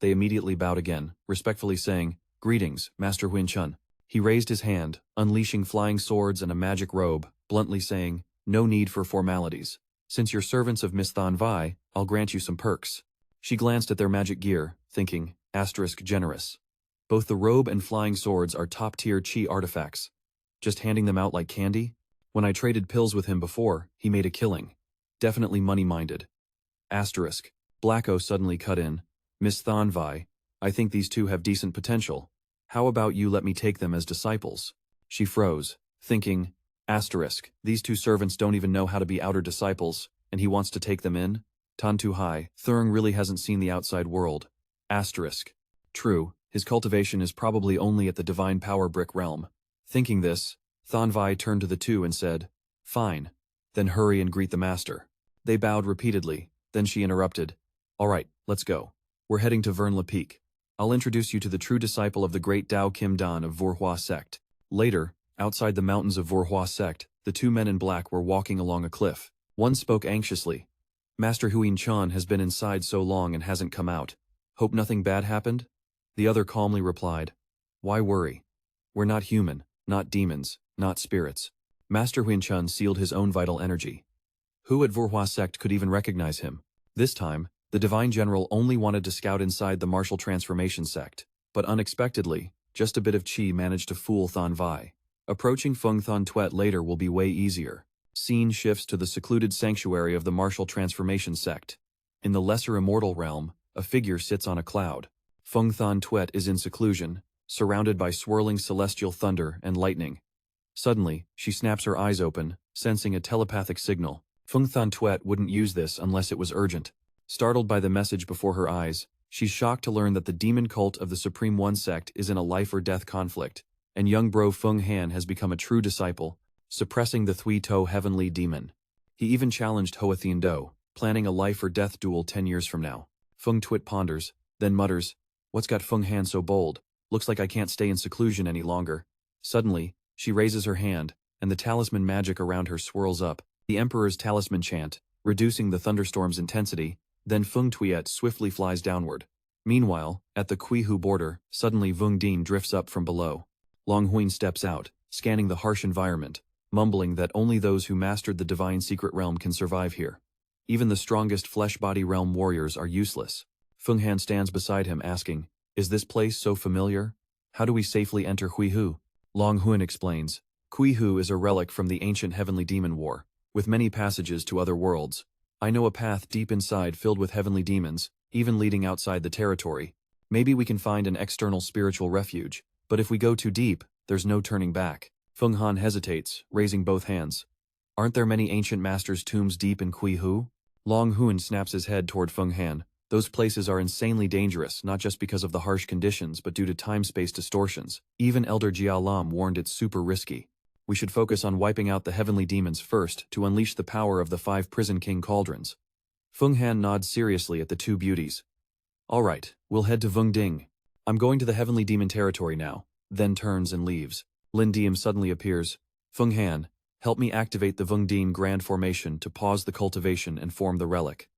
They immediately bowed again, respectfully saying, Greetings, Master Huyen Chun. He raised his hand, unleashing flying swords and a magic robe, bluntly saying, No need for formalities. Since you're servants of Miss Thon Vai, I'll grant you some perks. She glanced at their magic gear, thinking, generous. Both the robe and flying swords are top-tier chi artifacts. Just handing them out like candy? When I traded pills with him before, he made a killing. Definitely money-minded. Black-O suddenly cut in. Miss Thon Vai, I think these two have decent potential. How about you let me take them as disciples? She froze, thinking, these two servants don't even know how to be outer disciples, and he wants to take them in? Tan Tu Hai, Thurng really hasn't seen the outside world. True, his cultivation is probably only at the divine power brick realm. Thinking this, Thon Vai turned to the two and said, Fine. Then hurry and greet the master. They bowed repeatedly, then she interrupted. All right, let's go. We're heading to Vern Le Peak. I'll introduce you to the true disciple of the great Dao Kim Dan of Vora Sect. Later, outside the mountains of Vora Sect, the two men in black were walking along a cliff. One spoke anxiously. Master Huyen Chan has been inside so long and hasn't come out. Hope nothing bad happened? The other calmly replied, Why worry? We're not human, not demons, not spirits. Master Huyen Chan sealed his own vital energy. Who at Vora Sect could even recognize him? This time, the Divine General only wanted to scout inside the martial transformation sect, but unexpectedly, just a bit of chi managed to fool Thon Vai. Approaching Feng Thon Tuet later will be way easier. Scene shifts to the secluded sanctuary of the martial transformation sect. In the lesser Immortal Realm, a figure sits on a cloud. Feng Thon Tuet is in seclusion, surrounded by swirling celestial thunder and lightning. Suddenly, she snaps her eyes open, sensing a telepathic signal. Feng Thon Tuet wouldn't use this unless it was urgent. Startled by the message before her eyes, she's shocked to learn that the demon cult of the Supreme One sect is in a life-or-death conflict, and young bro Feng Han has become a true disciple, suppressing the Thui To heavenly demon. He even challenged Hoa Thien Do, planning a life-or-death duel 10 years from now. Feng Tuet ponders, then mutters, What's got Feng Han so bold? Looks like I can't stay in seclusion any longer. Suddenly, she raises her hand, and the talisman magic around her swirls up, the Emperor's talisman chant, reducing the thunderstorm's intensity. Then Feng Tuet swiftly flies downward. Meanwhile, at the Qihu border, suddenly Vung Din drifts up from below. Long Huyen steps out, scanning the harsh environment, mumbling that only those who mastered the divine secret realm can survive here. Even the strongest flesh-body realm warriors are useless. Feng Han stands beside him asking, Is this place so familiar? How do we safely enter Qihu? Long Huyen explains, Qihu is a relic from the ancient heavenly demon war, with many passages to other worlds. I know a path deep inside filled with heavenly demons, even leading outside the territory. Maybe we can find an external spiritual refuge, but if we go too deep, there's no turning back. Feng Han hesitates, raising both hands. Aren't there many ancient masters' tombs deep in Qihu? Long Huyen snaps his head toward Feng Han. Those places are insanely dangerous, not just because of the harsh conditions, but due to time-space distortions. Even Elder Jia Lam warned it's super risky. We should focus on wiping out the heavenly demons first to unleash the power of the 5 Prison King cauldrons. Feng Han nods seriously at the two beauties. Alright, we'll head to Vung Ding. I'm going to the heavenly demon territory now, then turns and leaves. Lin Diem suddenly appears. Feng Han, help me activate the Vung Ding Grand Formation to pause the cultivation and form the relic.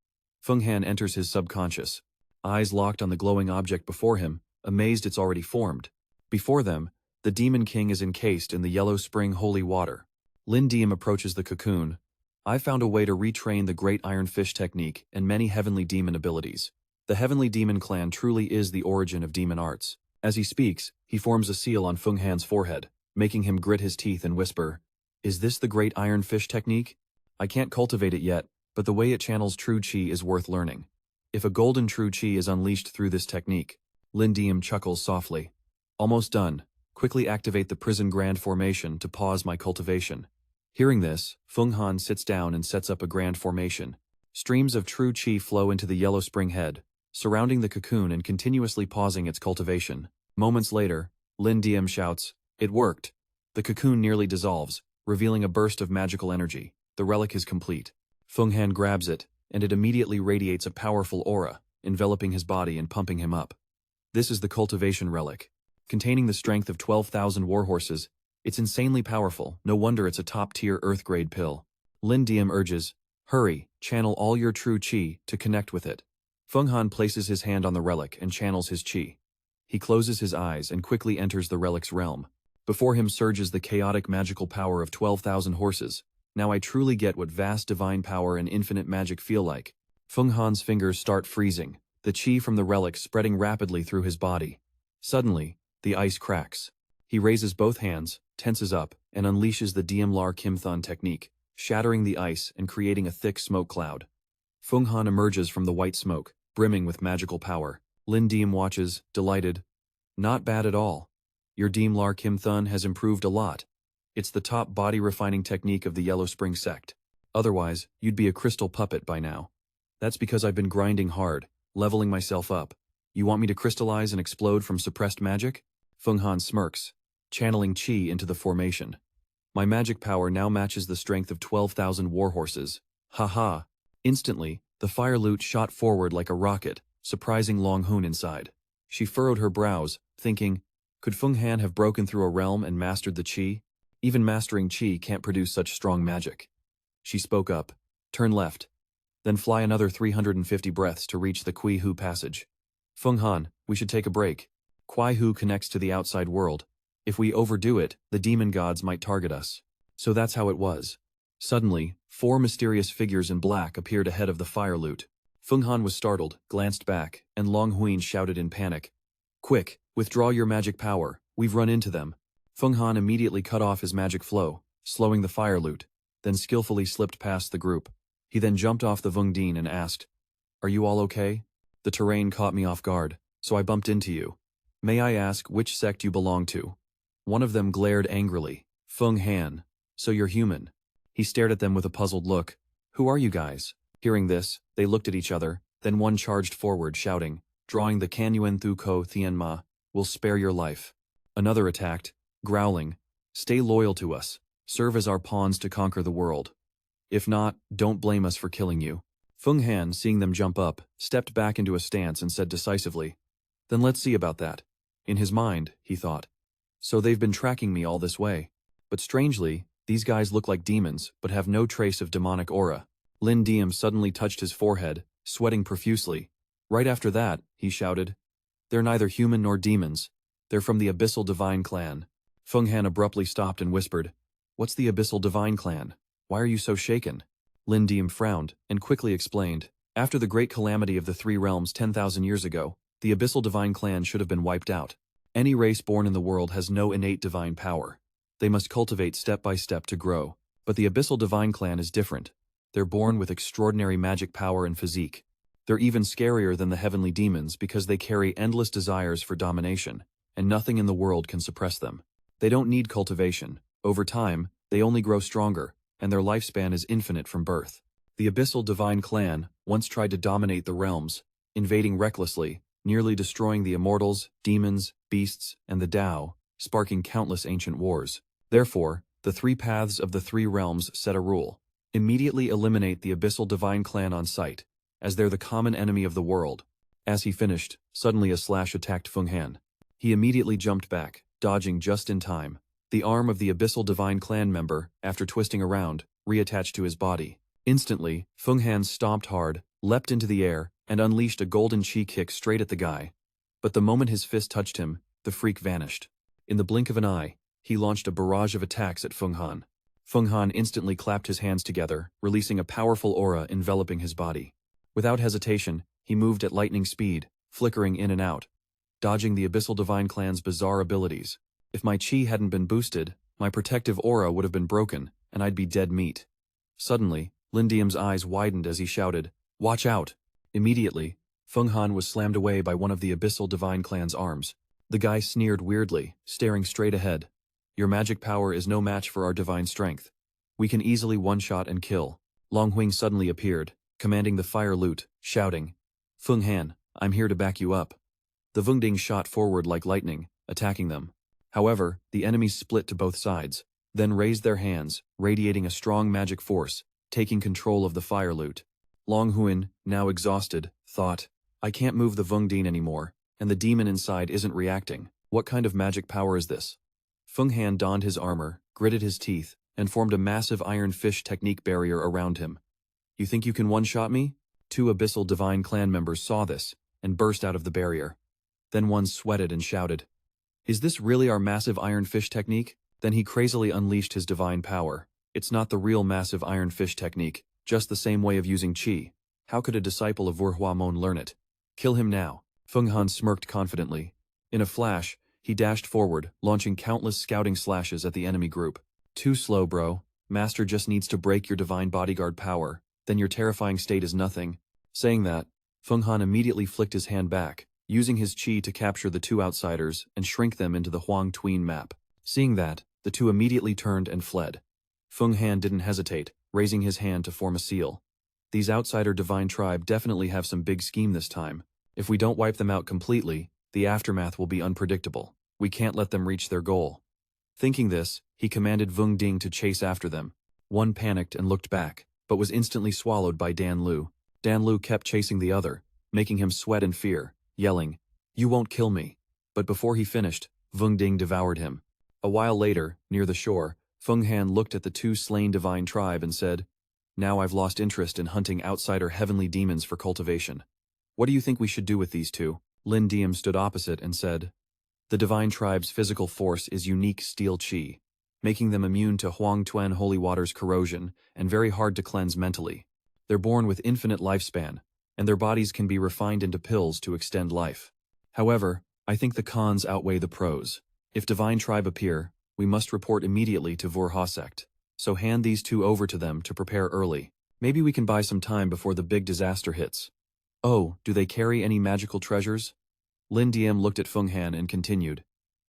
Feng Han enters his subconscious. Eyes locked on the glowing object before him, amazed it's already formed. Before them, the Demon King is encased in the yellow spring holy water. Lin Diem approaches the cocoon. I found a way to retrain the Great Iron Fish technique and many heavenly demon abilities. The Heavenly Demon Clan truly is the origin of demon arts. As he speaks, he forms a seal on Feng Han's forehead, making him grit his teeth and whisper, "Is this the Great Iron Fish technique? I can't cultivate it yet, but the way it channels true chi is worth learning. If a golden true chi is unleashed through this technique." Lin Diem chuckles softly. Almost done. Quickly activate the Prison Grand Formation to pause my cultivation. Hearing this, Feng Han sits down and sets up a grand formation. Streams of true chi flow into the yellow spring head, surrounding the cocoon and continuously pausing its cultivation. Moments later, Lin Diem shouts, "It worked!" The cocoon nearly dissolves, revealing a burst of magical energy. The relic is complete. Feng Han grabs it, and it immediately radiates a powerful aura, enveloping his body and pumping him up. This is the Cultivation Relic. Containing the strength of 12,000 warhorses, it's insanely powerful, no wonder it's a top-tier Earth-grade pill. Lin Diem urges, "Hurry, channel all your true chi to connect with it." Feng Han places his hand on the relic and channels his chi. He closes his eyes and quickly enters the relic's realm. Before him surges the chaotic magical power of 12,000 horses. Now I truly get what vast divine power and infinite magic feel like. Feng Han's fingers start freezing, the chi from the relic spreading rapidly through his body. Suddenly, the ice cracks. He raises both hands, tenses up, and unleashes the Diem Lar Kim Thun technique, shattering the ice and creating a thick smoke cloud. Feng Han emerges from the white smoke, brimming with magical power. Lin Diem watches, delighted. "Not bad at all. Your Diem Lar Kim Thun has improved a lot. It's the top body-refining technique of the Yellow Spring Sect. Otherwise, you'd be a crystal puppet by now. That's because I've been grinding hard, leveling myself up. You want me to crystallize and explode from suppressed magic?" Feng Han smirks, channeling chi into the formation. "My magic power now matches the strength of 12,000 warhorses. Ha!" Instantly, the fire loot shot forward like a rocket, surprising Long Huyen inside. She furrowed her brows, thinking, could Feng Han have broken through a realm and mastered the chi? Even mastering chi can't produce such strong magic. She spoke up, "Turn left. Then fly another 350 breaths to reach the Kui Hu passage. Feng Han, we should take a break. Kui Hu connects to the outside world. If we overdo it, the demon gods might target us." So that's how it was. Suddenly, 4 mysterious figures in black appeared ahead of the fire loot. Feng Han was startled, glanced back, and Long Huyen shouted in panic, "Quick, withdraw your magic power, we've run into them." Feng Han immediately cut off his magic flow, slowing the fire loot, then skillfully slipped past the group. He then jumped off the Vung Dien and asked, "Are you all okay? The terrain caught me off guard, so I bumped into you. May I ask which sect you belong to?" One of them glared angrily. "Feng Han, so you're human." He stared at them with a puzzled look. "Who are you guys?" Hearing this, they looked at each other, then one charged forward, shouting, drawing the Kanyuan Thu Ko Thien Ma, "We'll spare your life." Another attacked, growling, "Stay loyal to us. Serve as our pawns to conquer the world. If not, don't blame us for killing you." Feng Han, seeing them jump up, stepped back into a stance and said decisively, "Then let's see about that." In his mind, he thought, "So they've been tracking me all this way. But strangely, these guys look like demons, but have no trace of demonic aura." Lin Diem suddenly touched his forehead, sweating profusely. Right after that, he shouted, "They're neither human nor demons. They're from the Abyssal Divine Clan." Feng Han abruptly stopped and whispered, "What's the Abyssal Divine Clan? Why are you so shaken?" Lin Diem frowned, and quickly explained, "After the great calamity of the 3 realms 10,000 years ago, the Abyssal Divine Clan should have been wiped out. Any race born in the world has no innate divine power. They must cultivate step by step to grow. But the Abyssal Divine Clan is different. They're born with extraordinary magic power and physique. They're even scarier than the heavenly demons because they carry endless desires for domination, and nothing in the world can suppress them. They don't need cultivation. Over time, they only grow stronger, and their lifespan is infinite from birth. The Abyssal Divine Clan once tried to dominate the realms, invading recklessly, nearly destroying the immortals, demons, beasts, and the Tao, sparking countless ancient wars. Therefore, The three paths of the three realms set a rule. Immediately eliminate the Abyssal Divine Clan on sight, as they're the common enemy of the world. As he finished, suddenly a slash attacked Feng Han. He immediately jumped back, dodging just in time. The arm of the Abyssal Divine Clan member, after twisting around, reattached to his body. Instantly, Feng Han stomped hard, leapt into the air, and unleashed a golden chi kick straight at the guy. But the moment his fist touched him, the freak vanished. In the blink of an eye, he launched a barrage of attacks at Feng Han. Feng Han instantly clapped his hands together, releasing a powerful aura enveloping his body. Without hesitation, he moved at lightning speed, flickering in and out, dodging the Abyssal Divine Clan's bizarre abilities. If my chi hadn't been boosted, my protective aura would have been broken, and I'd be dead meat. Suddenly, Lin Diem's eyes widened as he shouted, "Watch out!" Immediately, Feng Han was slammed away by one of the Abyssal Divine Clan's arms. The guy sneered weirdly, staring straight ahead. "Your magic power is no match for our divine strength. We can easily one-shot and kill." Long Huyen suddenly appeared, commanding the fire loot, shouting, "Feng Han, I'm here to back you up." The Vungding shot forward like lightning, attacking them. However, the enemies split to both sides, then raised their hands, radiating a strong magic force, taking control of the fire loot. Long Huyen, now exhausted, thought, "I can't move the Vungding anymore, and the demon inside isn't reacting. What kind of magic power is this?" Feng Han donned his armor, gritted his teeth, and formed a massive iron fish technique barrier around him. "You think you can one-shot me?" Two Abyssal Divine Clan members saw this, and burst out of the barrier. Then one sweated and shouted, "Is this really our massive iron fish technique?" Then he crazily unleashed his divine power. "It's not the real massive iron fish technique, just the same way of using chi. How could a disciple of Vora Mon learn it? Kill him now." Feng Han smirked confidently. In a flash, he dashed forward, launching countless scouting slashes at the enemy group. "Too slow, bro. Master just needs to break your divine bodyguard power, then your terrifying state is nothing." Saying that, Feng Han immediately flicked his hand back, using his chi to capture the two outsiders and shrink them into the Huang Tween map. Seeing that, the two immediately turned and fled. Feng Han didn't hesitate, raising his hand to form a seal. "These outsider divine tribe definitely have some big scheme this time. If we don't wipe them out completely, the aftermath will be unpredictable. We can't let them reach their goal." Thinking this, he commanded Vung Ding to chase after them. One panicked and looked back, but was instantly swallowed by Dan Lu. Dan Lu kept chasing the other, making him sweat in fear, yelling, "You won't kill me." But before he finished, Vung Ding devoured him. A while later, near the shore, Feng Han looked at the two slain divine tribe and said, "Now I've lost interest in hunting outsider heavenly demons for cultivation. What do you think we should do with these two?" Lin Diem stood opposite and said, "The divine tribe's physical force is unique steel chi, making them immune to Huang Tuan holy water's corrosion and very hard to cleanse mentally. They're born with infinite lifespan, and their bodies can be refined into pills to extend life. However, I think the cons outweigh the pros. If divine tribe appear, we must report immediately to Vora Sect. So hand these two over to them to prepare early. Maybe we can buy some time before the big disaster hits." "Oh, do they carry any magical treasures?" Lin Diem looked at Feng Han and continued,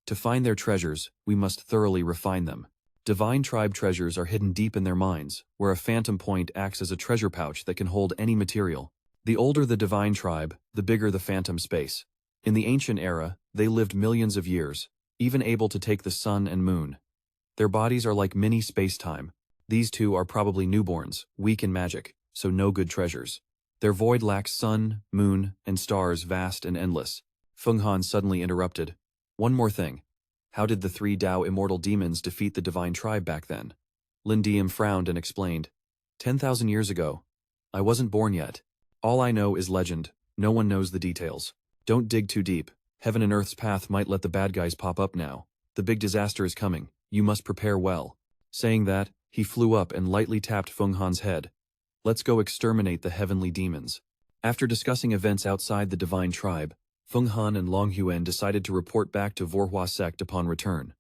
"To find their treasures, we must thoroughly refine them. Divine tribe treasures are hidden deep in their minds, where a phantom point acts as a treasure pouch that can hold any material. The older the divine tribe, the bigger the phantom space. In the ancient era, they lived millions of years, even able to take the sun and moon. Their bodies are like mini space-time. These two are probably newborns, weak in magic, so no good treasures. Their void lacks sun, moon, and stars vast and endless." Feng Han suddenly interrupted. "One more thing. How did the three Dao immortal demons defeat the divine tribe back then?" Lin Diem frowned and explained, 10,000 years ago. I wasn't born yet. All I know is legend. No one knows the details. Don't dig too deep. Heaven and Earth's path might let the bad guys pop up now. The big disaster is coming. You must prepare well." Saying that, he flew up and lightly tapped Feng Han's head. "Let's go exterminate the heavenly demons." After discussing events outside the divine tribe, Feng Han and Long Huyen decided to report back to Vora Sect upon return.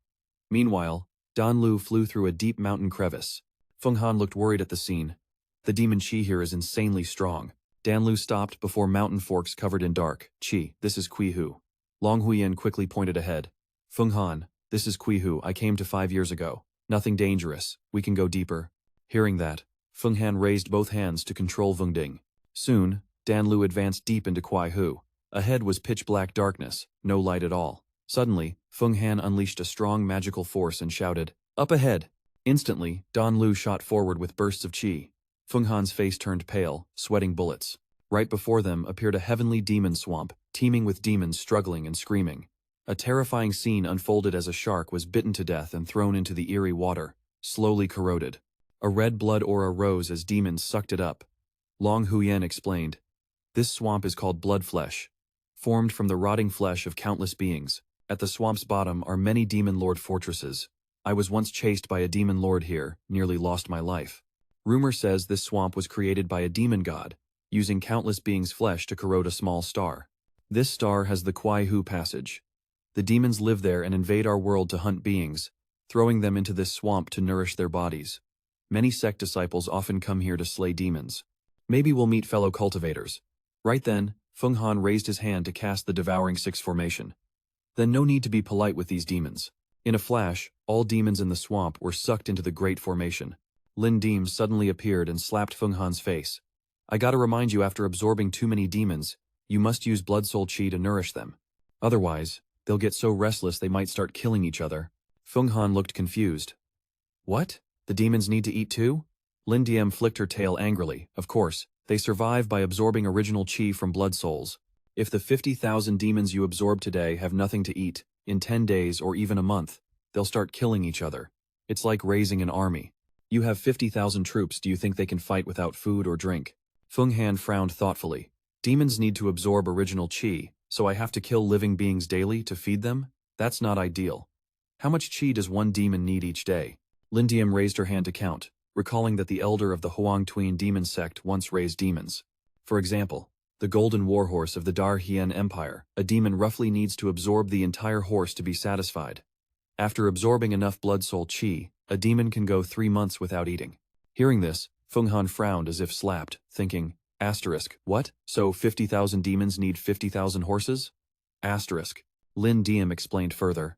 Meanwhile, Dan Lu flew through a deep mountain crevice. Feng Han looked worried at the scene. "The demon chi here is insanely strong." Dan Lu stopped before mountain forks covered in dark. "Chi, this is Kui Hu." Long Huyen quickly pointed ahead. "Feng Han, this is Kui Hu. I came to 5 years ago. Nothing dangerous. We can go deeper." Hearing that, Feng Han raised both hands to control Vung Ding. Soon, Dan Lu advanced deep into Kui Hu. Ahead was pitch-black darkness, no light at all. Suddenly, Feng Han unleashed a strong magical force and shouted, "Up ahead!" Instantly, Dan Lu shot forward with bursts of qi. Feng Han's face turned pale, sweating bullets. Right before them appeared a heavenly demon swamp, teeming with demons struggling and screaming. A terrifying scene unfolded as a shark was bitten to death and thrown into the eerie water, slowly corroded. A red blood aura rose as demons sucked it up. Long Huyen explained, "This swamp is called blood flesh, formed from the rotting flesh of countless beings. At the swamp's bottom are many demon lord fortresses. I was once chased by a demon lord here, nearly lost my life. Rumor says this swamp was created by a demon god, using countless beings' flesh to corrode a small star. This star has the Kwai Hu passage. The demons live there and invade our world to hunt beings, throwing them into this swamp to nourish their bodies. Many sect disciples often come here to slay demons. Maybe we'll meet fellow cultivators." Right then, Feng Han raised his hand to cast the Devouring Six formation. Then no need to be polite with these demons. In a flash, all demons in the swamp were sucked into the Great Formation. Lin Deem suddenly appeared and slapped Feng Han's face. "I gotta remind you, after absorbing too many demons, you must use blood soul qi to nourish them. Otherwise, they'll get so restless they might start killing each other." Feng Han looked confused. "What? The demons need to eat too?" Lin Diem flicked her tail angrily. "Of course, they survive by absorbing original qi from blood souls. If the 50,000 demons you absorb today have nothing to eat, in 10 days or even a month, they'll start killing each other. It's like raising an army. You have 50,000 troops, do you think they can fight without food or drink?" Feng Han frowned thoughtfully. "Demons need to absorb original qi, so I have to kill living beings daily to feed them? That's not ideal. How much qi does one demon need each day?" Lin Diem raised her hand to count, recalling that the elder of the Huang Tuan demon sect once raised demons. For example, the golden warhorse of the Dar Hien Empire, a demon roughly needs to absorb the entire horse to be satisfied. After absorbing enough blood soul qi, a demon can go 3 months without eating. Hearing this, Feng Han frowned as if slapped, thinking, "What? So 50,000 demons need 50,000 horses?" Lin Diem explained further.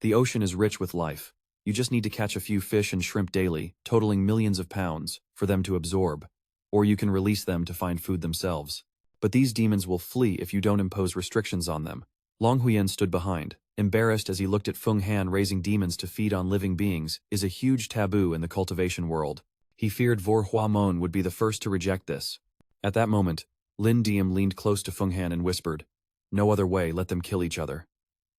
"The ocean is rich with life. You just need to catch a few fish and shrimp daily, totaling millions of pounds, for them to absorb. Or you can release them to find food themselves. But these demons will flee if you don't impose restrictions on them." Long Huyen stood behind, embarrassed as he looked at Feng Han. Raising demons to feed on living beings is a huge taboo in the cultivation world. He feared Vora Mon would be the first to reject this. At that moment, Lin Diem leaned close to Feng Han and whispered, "No other way, let them kill each other.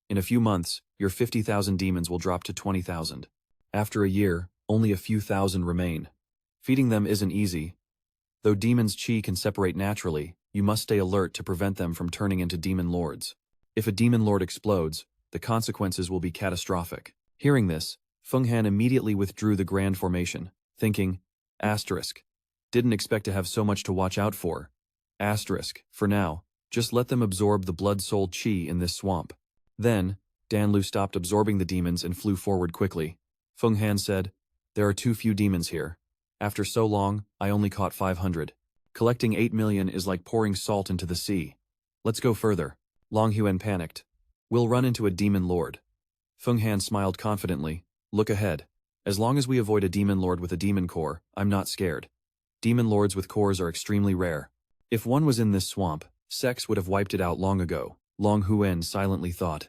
In a few months, your 50,000 demons will drop to 20,000. After a year, only a few thousand remain. Feeding them isn't easy. Though demons' qi can separate naturally, you must stay alert to prevent them from turning into demon lords. If a demon lord explodes, the consequences will be catastrophic." Hearing this, Feng Han immediately withdrew the grand formation, thinking, "Didn't expect to have so much to watch out for. For now, just let them absorb the blood soul qi in this swamp." Then, Dan Lu stopped absorbing the demons and flew forward quickly. Feng Han said, "There are too few demons here. After so long, I only caught 500. Collecting 8 million is like pouring salt into the sea. Let's go further." Long Huyen panicked. "We'll run into a demon lord." Feng Han smiled confidently. "Look ahead. As long as we avoid a demon lord with a demon core, I'm not scared. Demon lords with cores are extremely rare. If one was in this swamp, Sects would have wiped it out long ago." Long Huyen silently thought,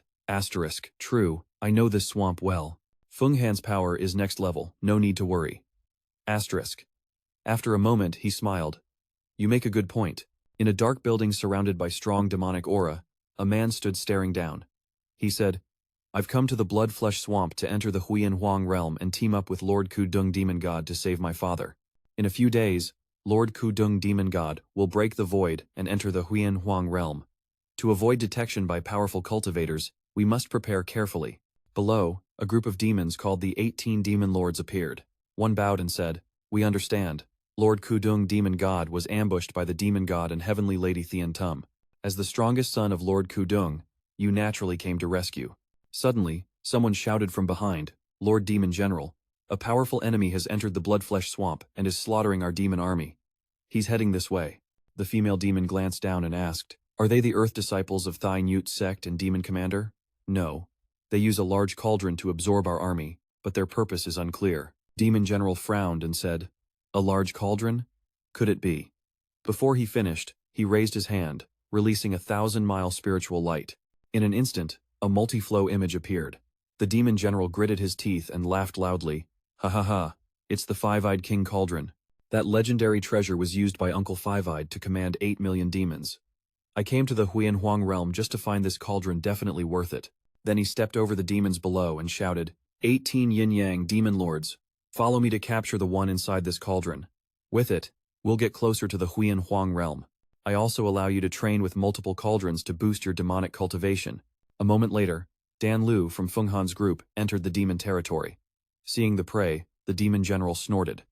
"True, I know this swamp well. Feng Han's power is next level, no need to worry." After a moment, he smiled. "You make a good point." In a dark building surrounded by strong demonic aura, a man stood staring down. He said, "I've come to the blood flesh swamp to enter the Huyen Huang realm and team up with Lord Kudung Demon God to save my father. In a few days, Lord Kudung Demon God will break the void and enter the Huyen Huang realm. To avoid detection by powerful cultivators, we must prepare carefully." Below, a group of demons called the 18 Demon Lords appeared. One bowed and said, "We understand. Lord Kudung Demon God was ambushed by the Demon God and Heavenly Lady Thien. As the strongest son of Lord Kudung, you naturally came to rescue." Suddenly, someone shouted from behind, "Lord Demon General, a powerful enemy has entered the Bloodflesh Swamp and is slaughtering our demon army. He's heading this way." The female demon glanced down and asked, "Are they the Earth disciples of Thai Nhat Sect and Demon Commander?" "No. They use a large cauldron to absorb our army, but their purpose is unclear." Demon General frowned and said, "A large cauldron? Could it be?" Before he finished, he raised his hand, releasing a 1,000-mile spiritual light. In an instant, a multi-flow image appeared. The Demon General gritted his teeth and laughed loudly. Ha ha ha, it's the Five-Eyed King Cauldron. That legendary treasure was used by Uncle Five-Eyed to command 8 million demons. I came to the Huyen realm just to find this cauldron definitely worth it. Then he stepped over the demons below and shouted, 18 yin-yang demon lords, follow me to capture the one inside this cauldron. With it, we'll get closer to the Huyen realm. I also allow you to train with multiple cauldrons to boost your demonic cultivation. A moment later, Dan Lu from Feng Han's group entered the demon territory. Seeing the prey, the demon general snorted.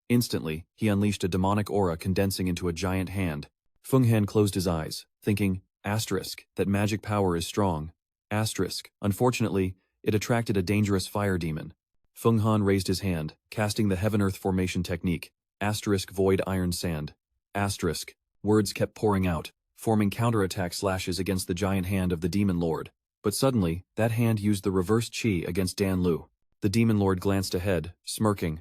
Instantly, he unleashed a demonic aura condensing into a giant hand. Feng Han closed his eyes, thinking, that magic power is strong. Unfortunately, it attracted a dangerous fire demon. Feng Han raised his hand, casting the Heaven-Earth formation technique, Void Iron Sand. Words kept pouring out, forming counterattack slashes against the giant hand of the demon lord. But suddenly, that hand used the reverse chi against Dan Lu. The demon lord glanced ahead, smirking.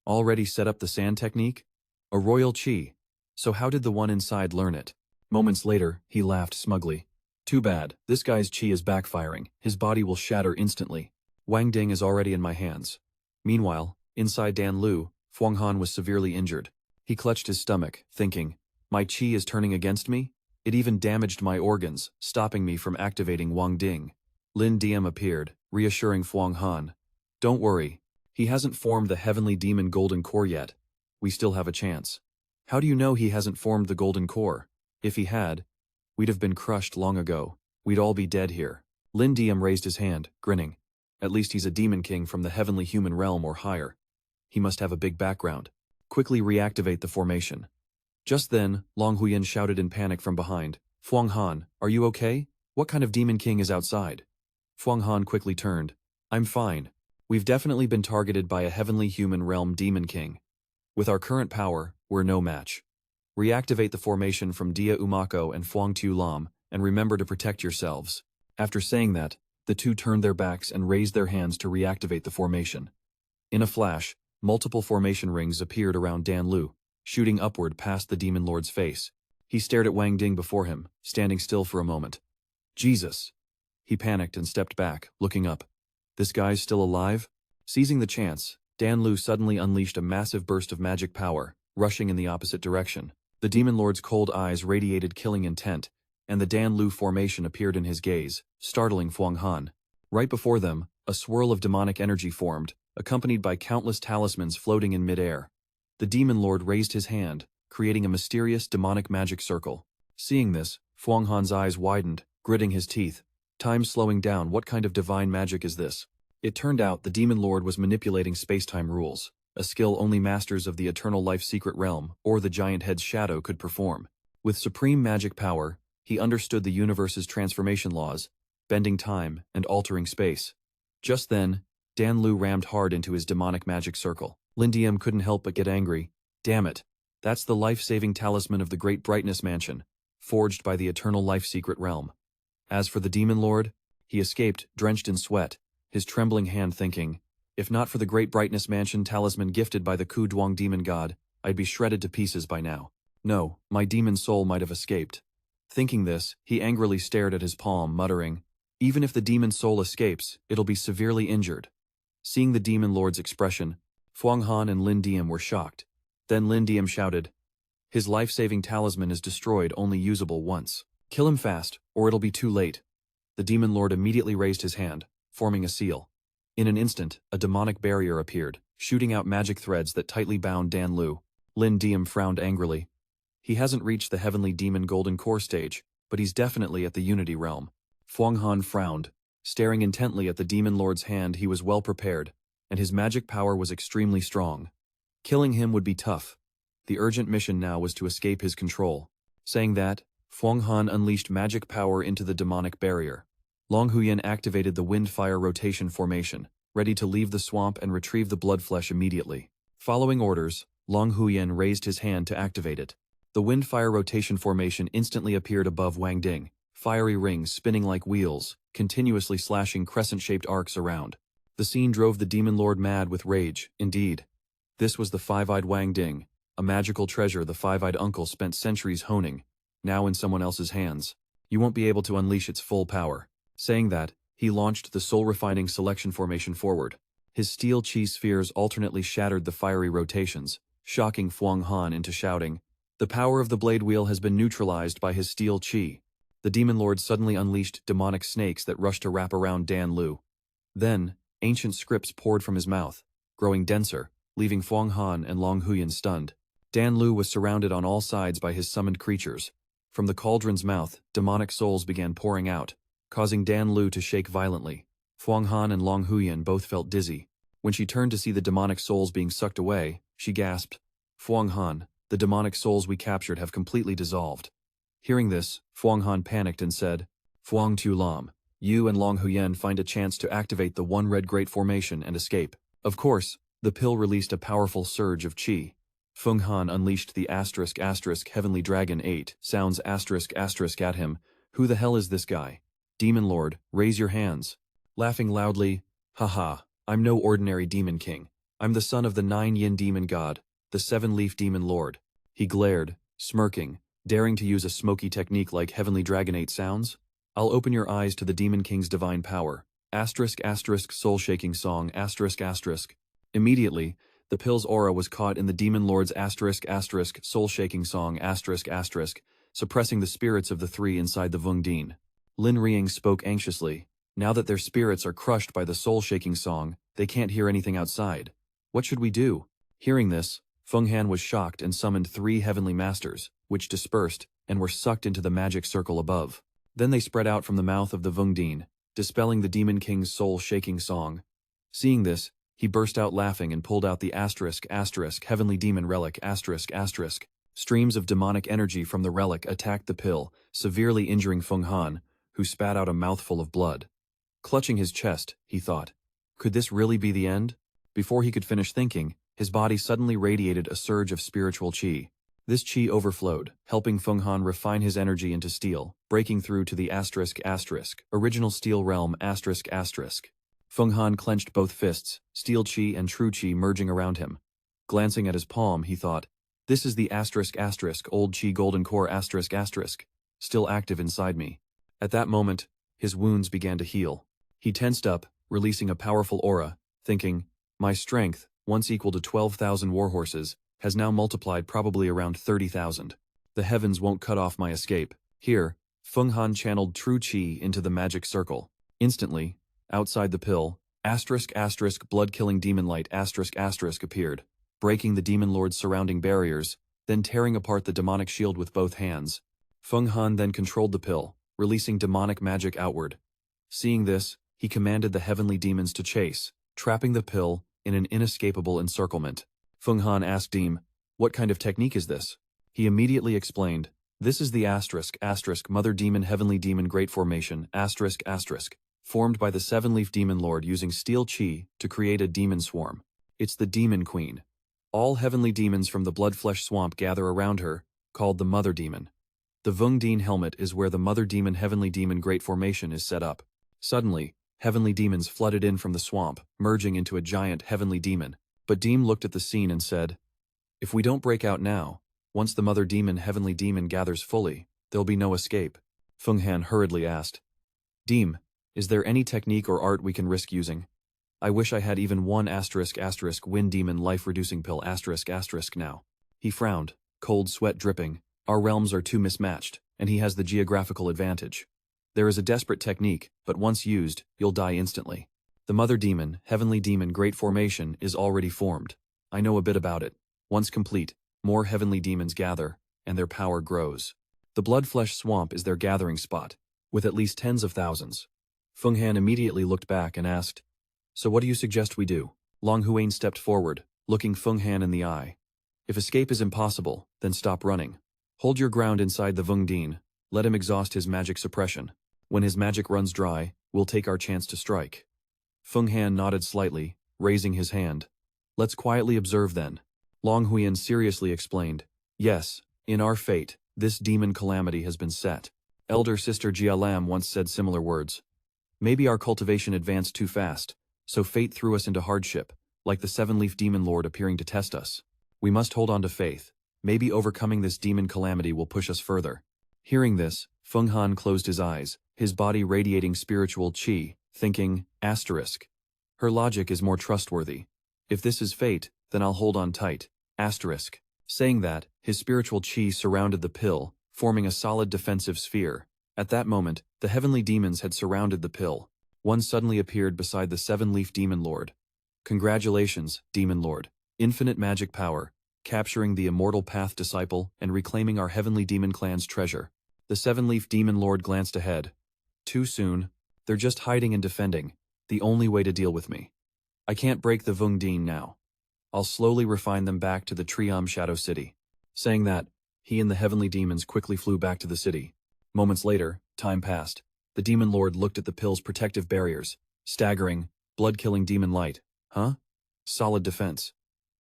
Already set up the sand technique? A royal chi. So how did the one inside learn it? Moments later, he laughed smugly. Too bad, this guy's chi is backfiring, his body will shatter instantly. Wang Ding is already in my hands. Meanwhile, inside Dan Lu, Feng Han was severely injured. He clutched his stomach, thinking, my chi is turning against me? It even damaged my organs, stopping me from activating Wang Ding. Lin Diem appeared, reassuring Feng Han. Don't worry, he hasn't formed the heavenly demon golden core yet. We still have a chance. How do you know he hasn't formed the golden core? If he had, we'd have been crushed long ago. We'd all be dead here. Lin Diem raised his hand, grinning. At least he's a demon king from the heavenly human realm or higher. He must have a big background. Quickly reactivate the formation. Just then, Long Huyen shouted in panic from behind. Feng Han, are you okay? What kind of demon king is outside? Feng Han quickly turned. I'm fine. We've definitely been targeted by a heavenly human realm demon king. With our current power, we're no match. Reactivate the formation from Dia Umako and Feng Tu Lam, and remember to protect yourselves. After saying that, the two turned their backs and raised their hands to reactivate the formation. In a flash, multiple formation rings appeared around Dan Lu, shooting upward past the demon lord's face. He stared at Wang Ding before him, standing still for a moment. Jesus! He panicked and stepped back, looking up. This guy's still alive? Seizing the chance, Dan Lu suddenly unleashed a massive burst of magic power, rushing in the opposite direction. The demon lord's cold eyes radiated killing intent, and the Dan Lu formation appeared in his gaze, startling Feng Han. Right before them, a swirl of demonic energy formed, accompanied by countless talismans floating in midair. The demon lord raised his hand, creating a mysterious demonic magic circle. Seeing this, Feng Han's eyes widened, gritting his teeth. Time slowing down, what kind of divine magic is this? It turned out the demon lord was manipulating space-time rules, a skill only masters of the eternal life secret realm or the giant head's shadow could perform. With supreme magic power, he understood the universe's transformation laws, bending time and altering space. Just then, Dan Lu rammed hard into his demonic magic circle. Lin Diem couldn't help but get angry. Damn it. That's the life-saving talisman of the Great Brightness Mansion, forged by the eternal life secret realm. As for the demon lord, he escaped, drenched in sweat, his trembling hand thinking, if not for the Great Brightness Mansion talisman gifted by the Ku Duang demon god, I'd be shredded to pieces by now. No, my demon soul might have escaped. Thinking this, he angrily stared at his palm, muttering, even if the demon soul escapes, it'll be severely injured. Seeing the demon lord's expression, Feng Han and Lin Diem were shocked. Then Lin Diem shouted, his life-saving talisman is destroyed, only usable once. Kill him fast, or it'll be too late. The demon lord immediately raised his hand, forming a seal. In an instant, a demonic barrier appeared, shooting out magic threads that tightly bound Dan Lu. Lin Diem frowned angrily. He hasn't reached the heavenly demon golden core stage, but he's definitely at the unity realm. Feng Han frowned, staring intently at the demon lord's hand. He was well prepared, and his magic power was extremely strong. Killing him would be tough. The urgent mission now was to escape his control. Saying that, Feng Han unleashed magic power into the demonic barrier. Long Huyen activated the wind-fire rotation formation, ready to leave the swamp and retrieve the blood flesh immediately. Following orders, Long Huyen raised his hand to activate it. The wind-fire rotation formation instantly appeared above Wang Ding, fiery rings spinning like wheels, continuously slashing crescent-shaped arcs around. The scene drove the demon lord mad with rage, indeed. This was the five-eyed Wang Ding, a magical treasure the five-eyed uncle spent centuries honing, now in someone else's hands. You won't be able to unleash its full power. Saying that, he launched the soul-refining selection formation forward. His steel chi spheres alternately shattered the fiery rotations, shocking Fuang Han into shouting, "The power of the blade wheel has been neutralized by his steel chi." The demon lord suddenly unleashed demonic snakes that rushed to wrap around Dan Lu. Then, ancient scripts poured from his mouth, growing denser, leaving Fuang Han and Long Huyen stunned. Dan Lu was surrounded on all sides by his summoned creatures. From the cauldron's mouth, demonic souls began pouring out, causing Dan Lu to shake violently. Fuang Han and Long Huyen both felt dizzy. When she turned to see the demonic souls being sucked away, she gasped, "Fuang Han, the demonic souls we captured have completely dissolved." Hearing this, Fuang Han panicked and said, "Fuang Tu Lam, you and Long Huyen find a chance to activate the One Red Great Formation and escape." Of course, the pill released a powerful surge of chi. Feng Han unleashed the *** Heavenly Dragon 8 sounds *** at him. "Who the hell is this guy? Demon Lord, raise your hands." Laughing loudly, "Haha, I'm no ordinary demon king. I'm the son of the 9-yin demon god, the 7-leaf demon lord." He glared, smirking, daring to use a smoky technique like Heavenly Dragon 8 sounds. "I'll open your eyes to the demon king's divine power. *** soul-shaking song ***. Immediately, the pill's aura was caught in the demon lord's *** soul-shaking song ***, suppressing the spirits of the three inside the Vung Din. Lin Riang spoke anxiously. Now that their spirits are crushed by the soul-shaking song, they can't hear anything outside. What should we do? Hearing this, Feng Han was shocked and summoned 3 heavenly masters, which dispersed and were sucked into the magic circle above. Then they spread out from the mouth of the Vung Din, dispelling the demon king's soul-shaking song. Seeing this, he burst out laughing and pulled out the *** heavenly demon relic ***. Streams of demonic energy from the relic attacked the pill, severely injuring Feng Han, who spat out a mouthful of blood. Clutching his chest, he thought, could this really be the end? Before he could finish thinking, his body suddenly radiated a surge of spiritual chi. This chi overflowed, helping Feng Han refine his energy into steel, breaking through to the *** original steel realm ***. Feng Han clenched both fists, steel chi and true chi merging around him. Glancing at his palm, he thought, "This is the *** old chi golden core ***, still active inside me." At that moment, his wounds began to heal. He tensed up, releasing a powerful aura, thinking, "My strength, once equal to 12,000 warhorses, has now multiplied probably around 30,000. The heavens won't cut off my escape." Here, Feng Han channeled true chi into the magic circle. Instantly, outside the pill, *** blood-killing demon light *** appeared, breaking the demon lord's surrounding barriers, then tearing apart the demonic shield with both hands. Feng Han then controlled the pill, releasing demonic magic outward. Seeing this, he commanded the heavenly demons to chase, trapping the pill in an inescapable encirclement. Feng Han asked Deem, "What kind of technique is this?" He immediately explained, "This is the *** Mother Demon Heavenly Demon Great Formation ***, formed by the 7-leaf demon lord using steel chi to create a demon swarm. It's the demon queen. All heavenly demons from the blood-flesh swamp gather around her, called the Mother Demon. The Vung Din helmet is where the Mother Demon Heavenly Demon Great Formation is set up." Suddenly, heavenly demons flooded in from the swamp, merging into a giant heavenly demon. But Deem looked at the scene and said, "If we don't break out now, once the Mother Demon Heavenly Demon gathers fully, there'll be no escape." Feng Han hurriedly asked, "Deem, is there any technique or art we can risk using? I wish I had even one *** wind demon life-reducing pill *** now." He frowned, cold sweat dripping. "Our realms are too mismatched, and he has the geographical advantage. There is a desperate technique, but once used, you'll die instantly. The Mother Demon, Heavenly Demon Great Formation is already formed. I know a bit about it. Once complete, more heavenly demons gather, and their power grows. The Bloodflesh Swamp is their gathering spot, with at least tens of thousands." Feng Han immediately looked back and asked, "So what do you suggest we do?" Long Huyen stepped forward, looking Feng Han in the eye. "If escape is impossible, then stop running. Hold your ground inside the Vung Din, let him exhaust his magic suppression. When his magic runs dry, we'll take our chance to strike." Feng Han nodded slightly, raising his hand. "Let's quietly observe then." Long Huyen seriously explained, "Yes, in our fate, this demon calamity has been set. Elder Sister Jia Lam once said similar words. Maybe our cultivation advanced too fast, so fate threw us into hardship, like the 7-leaf demon lord appearing to test us. We must hold on to faith. Maybe overcoming this demon calamity will push us further." Hearing this, Feng Han closed his eyes, his body radiating spiritual chi, thinking, ***. Her logic is more trustworthy. If this is fate, then I'll hold on tight. Asterisk. Saying that, his spiritual chi surrounded the pill, forming a solid defensive sphere. At that moment, the heavenly demons had surrounded the pill. One suddenly appeared beside the seven-leaf demon lord. Congratulations, demon lord. Infinite magic power, capturing the immortal path disciple and reclaiming our heavenly demon clan's treasure. The seven-leaf demon lord glanced ahead. Too soon. They're just hiding and defending. The only way to deal with me. I can't break the Vung Dien now. I'll slowly refine them back to the Triam Shadow City. Saying that, he and the heavenly demons quickly flew back to the city. Moments later, time passed. The demon lord looked at the pill's protective barriers. Staggering, blood-killing demon light. Huh? Solid defense.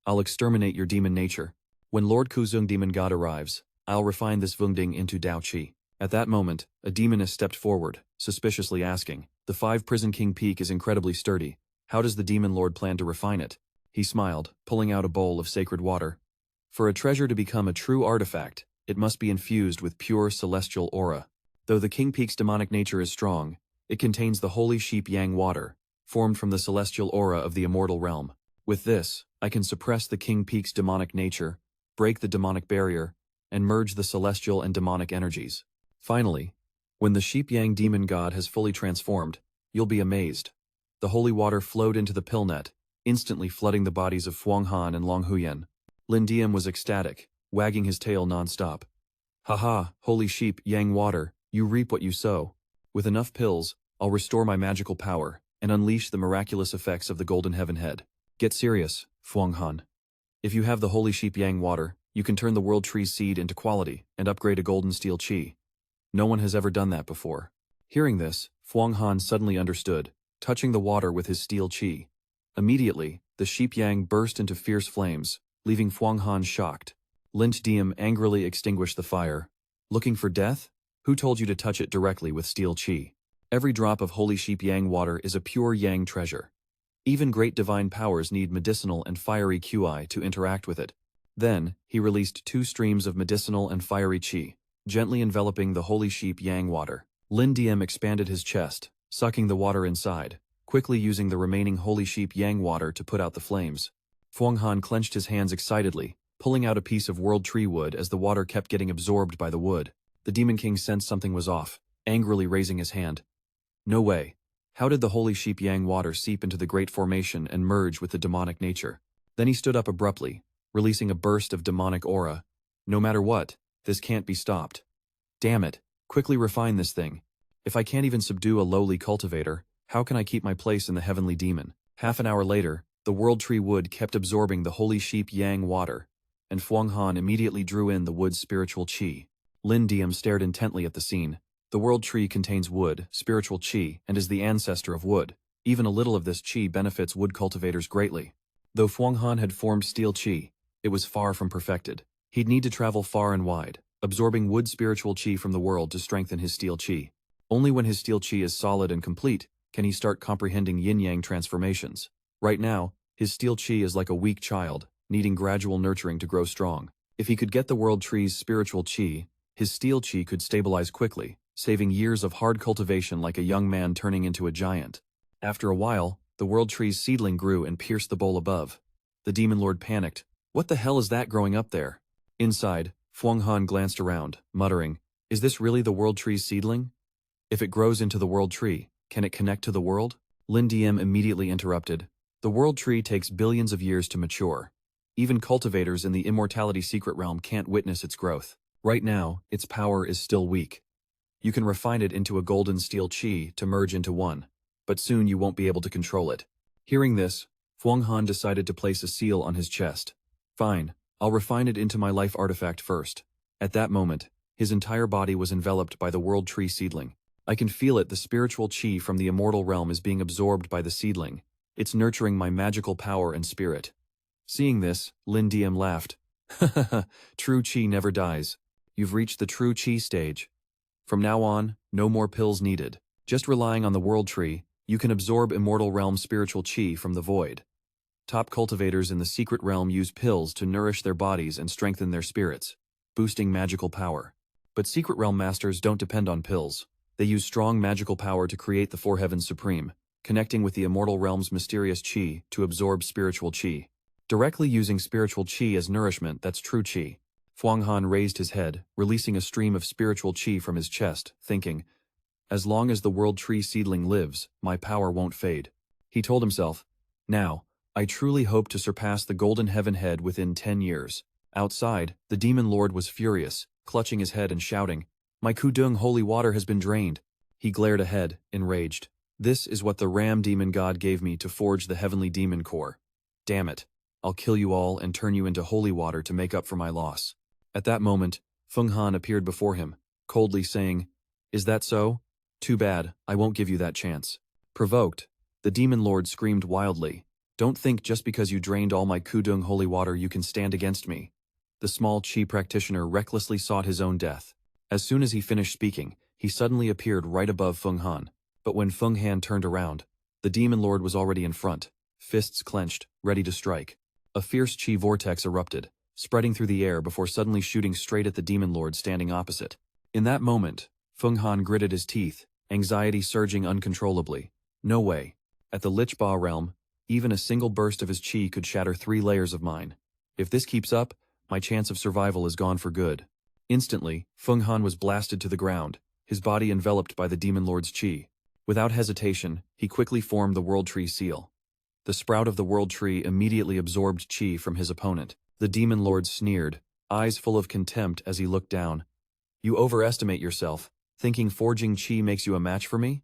I'll exterminate your demon nature. When Lord Kuzung demon god arrives, I'll refine this Vungding into Dao Qi. At that moment, a demoness stepped forward, suspiciously asking, "The 5 Prison King Peak is incredibly sturdy. How does the demon lord plan to refine it?" He smiled, pulling out a bowl of sacred water. For a treasure to become a true artifact, it must be infused with pure celestial aura. Though the King Peak's demonic nature is strong, it contains the holy sheep yang water, formed from the celestial aura of the Immortal Realm. With this, I can suppress the King Peak's demonic nature, break the demonic barrier, and merge the celestial and demonic energies. Finally, when the sheep yang demon god has fully transformed, you'll be amazed. The holy water flowed into the pill net, instantly flooding the bodies of Fuang Han and Long Huyen. Lin Diem was ecstatic, wagging his tail non-stop. "Haha, holy sheep, yang water, you reap what you sow. With enough pills, I'll restore my magical power and unleash the miraculous effects of the Golden Heaven Head. Get serious, Fuang Han. If you have the holy sheep yang water, you can turn the world tree's seed into quality and upgrade a golden steel chi. No one has ever done that before." Hearing this, Fuang Han suddenly understood, touching the water with his steel chi. Immediately, the sheep yang burst into fierce flames, leaving Fuang Han shocked. Lint Diem angrily extinguished the fire. "Looking for death? Who told you to touch it directly with steel chi? Every drop of holy sheep yang water is a pure yang treasure. Even great divine powers need medicinal and fiery qi to interact with it." Then, he released 2 streams of medicinal and fiery chi, gently enveloping the holy sheep yang water. Lin Diem expanded his chest, sucking the water inside, quickly using the remaining holy sheep yang water to put out the flames. Fuang Han clenched his hands excitedly, pulling out a piece of world tree wood as the water kept getting absorbed by the wood. The Demon King sensed something was off, angrily raising his hand. "No way. How did the holy sheep yang water seep into the great formation and merge with the demonic nature?" Then he stood up abruptly, releasing a burst of demonic aura. "No matter what, this can't be stopped. Damn it, quickly refine this thing. If I can't even subdue a lowly cultivator, how can I keep my place in the heavenly demon?" Half an hour later, the world tree wood kept absorbing the holy sheep yang water, and Fuang Han immediately drew in the wood's spiritual chi. Lin Diem stared intently at the scene. The world tree contains wood, spiritual chi, and is the ancestor of wood. Even a little of this chi benefits wood cultivators greatly. Though Fuang Han had formed steel chi, it was far from perfected. He'd need to travel far and wide, absorbing wood spiritual chi from the world to strengthen his steel chi. Only when his steel chi is solid and complete can he start comprehending yin-yang transformations. Right now, his steel chi is like a weak child, needing gradual nurturing to grow strong. If he could get the world tree's spiritual chi, his steel chi could stabilize quickly, saving years of hard cultivation like a young man turning into a giant. After a while, the world tree's seedling grew and pierced the bowl above. The demon lord panicked. "What the hell is that growing up there?" Inside, Fuang Han glanced around, muttering, "Is this really the world tree's seedling? If it grows into the world tree, can it connect to the world?" Lin Diem immediately interrupted. "The world tree takes billions of years to mature. Even cultivators in the immortality secret realm can't witness its growth. Right now, its power is still weak. You can refine it into a golden steel chi to merge into one, but soon you won't be able to control it." Hearing this, Fuang Han decided to place a seal on his chest. "Fine, I'll refine it into my life artifact first." At that moment, his entire body was enveloped by the world tree seedling. "I can feel it, the spiritual chi from the immortal realm is being absorbed by the seedling. It's nurturing my magical power and spirit." Seeing this, Lin Diem laughed. "Hahaha, true chi never dies. You've reached the true chi stage. From now on, no more pills needed. Just relying on the world tree, you can absorb immortal realm spiritual chi from the void. Top cultivators in the secret realm use pills to nourish their bodies and strengthen their spirits, boosting magical power. But secret realm masters don't depend on pills. They use strong magical power to create the Four Heavens Supreme, connecting with the Immortal Realm's mysterious qi to absorb spiritual qi. Directly using spiritual qi as nourishment, that's true qi. Fuang Han raised his head, releasing a stream of spiritual qi from his chest, thinking, as long as the world tree seedling lives, my power won't fade. He told himself, now, I truly hope to surpass the Golden Heaven Head within 10 years. Outside, the Demon Lord was furious, clutching his head and shouting, my Kudung holy water has been drained. He glared ahead, enraged. This is what the Ram Demon God gave me to forge the Heavenly Demon Core. Damn it. I'll kill you all and turn you into holy water to make up for my loss. At that moment, Feng Han appeared before him, coldly saying, is that so? Too bad, I won't give you that chance. Provoked, the Demon Lord screamed wildly, don't think just because you drained all my Kudung holy water you can stand against me. The small Qi practitioner recklessly sought his own death. As soon as he finished speaking, he suddenly appeared right above Feng Han. But when Feng Han turned around, the Demon Lord was already in front, fists clenched, ready to strike. A fierce Qi vortex erupted, spreading through the air before suddenly shooting straight at the Demon Lord standing opposite. In that moment, Feng Han gritted his teeth, anxiety surging uncontrollably. No way. At the Lich Ba realm, even a single burst of his Qi could shatter 3 layers of mine. If this keeps up, my chance of survival is gone for good. Instantly, Feng Han was blasted to the ground, his body enveloped by the Demon Lord's Qi. Without hesitation, he quickly formed the World Tree seal. The sprout of the World Tree immediately absorbed Qi from his opponent. The Demon Lord sneered, eyes full of contempt as he looked down. You overestimate yourself, thinking forging Qi makes you a match for me?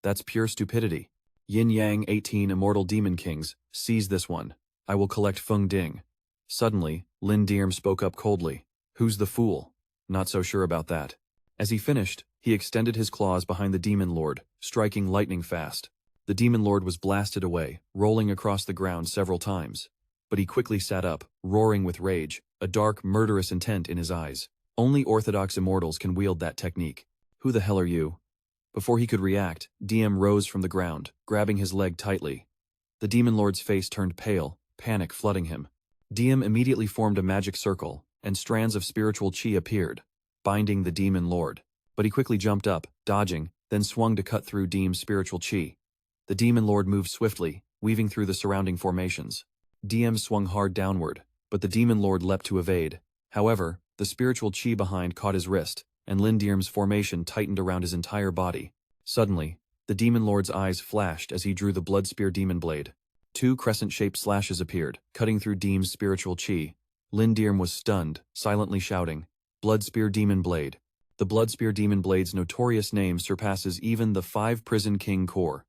That's pure stupidity. Yin Yang 18 Immortal Demon Kings, seize this one. I will collect Feng Ding. Suddenly, Lin Diem spoke up coldly. Who's the fool? Not so sure about that. As he finished, he extended his claws behind the Demon Lord, striking lightning fast. The Demon Lord was blasted away, rolling across the ground several times. But he quickly sat up, roaring with rage, a dark, murderous intent in his eyes. Only Orthodox immortals can wield that technique. Who the hell are you? Before he could react, Diem rose from the ground, grabbing his leg tightly. The Demon Lord's face turned pale, panic flooding him. Diem immediately formed a magic circle, and strands of spiritual Qi appeared, binding the Demon Lord. But he quickly jumped up, dodging, then swung to cut through Diem's spiritual Qi. The Demon Lord moved swiftly, weaving through the surrounding formations. Diem swung hard downward, but the Demon Lord leapt to evade. However, the spiritual Qi behind caught his wrist, and Lin Diem's formation tightened around his entire body. Suddenly, the Demon Lord's eyes flashed as he drew the Blood Spear Demon Blade. 2 crescent-shaped slashes appeared, cutting through Diem's spiritual Qi. Lin Diem was stunned, silently shouting, Blood Spear Demon Blade. The Blood Spear Demon Blade's notorious name surpasses even the 5 Prison King core.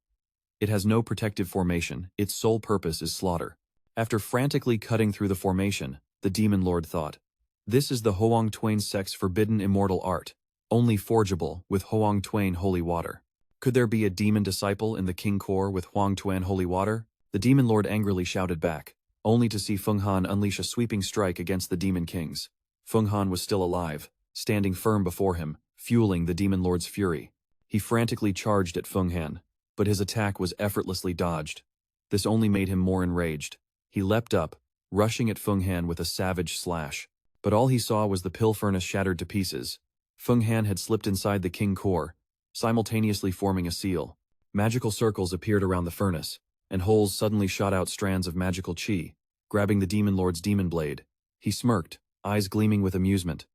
It has no protective formation, its sole purpose is slaughter. After frantically cutting through the formation, the Demon Lord thought, this is the Hoang Twain Sect's forbidden immortal art, only forgeable with Hoang Twain holy water. Could there be a demon disciple in the King core with Hoang Twain holy water? The Demon Lord angrily shouted back, only to see Feng Han unleash a sweeping strike against the Demon Kings. Feng Han was still alive, standing firm before him, fueling the Demon Lord's fury. He frantically charged at Feng Han, but his attack was effortlessly dodged. This only made him more enraged. He leapt up, rushing at Feng Han with a savage slash. But all he saw was the pill furnace shattered to pieces. Feng Han had slipped inside the King core, simultaneously forming a seal. Magical circles appeared around the furnace, and holes suddenly shot out strands of magical Qi, grabbing the Demon Lord's demon blade. He smirked, eyes gleaming with amusement.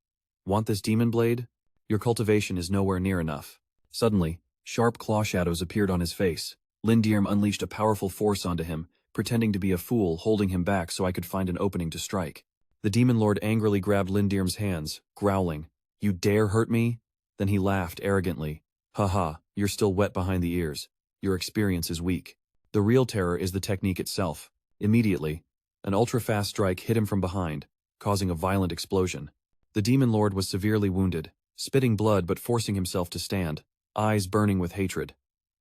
Want this demon blade? Your cultivation is nowhere near enough. Suddenly, sharp claw shadows appeared on his face. Lin Diem unleashed a powerful force onto him, pretending to be a fool, holding him back so I could find an opening to strike. The Demon Lord angrily grabbed Lin Diem's hands, growling, You dare hurt me? Then he laughed arrogantly. Haha, you're still wet behind the ears. Your experience is weak. The real terror is the technique itself. Immediately, an ultra-fast strike hit him from behind, causing a violent explosion. The Demon Lord was severely wounded, spitting blood but forcing himself to stand, eyes burning with hatred.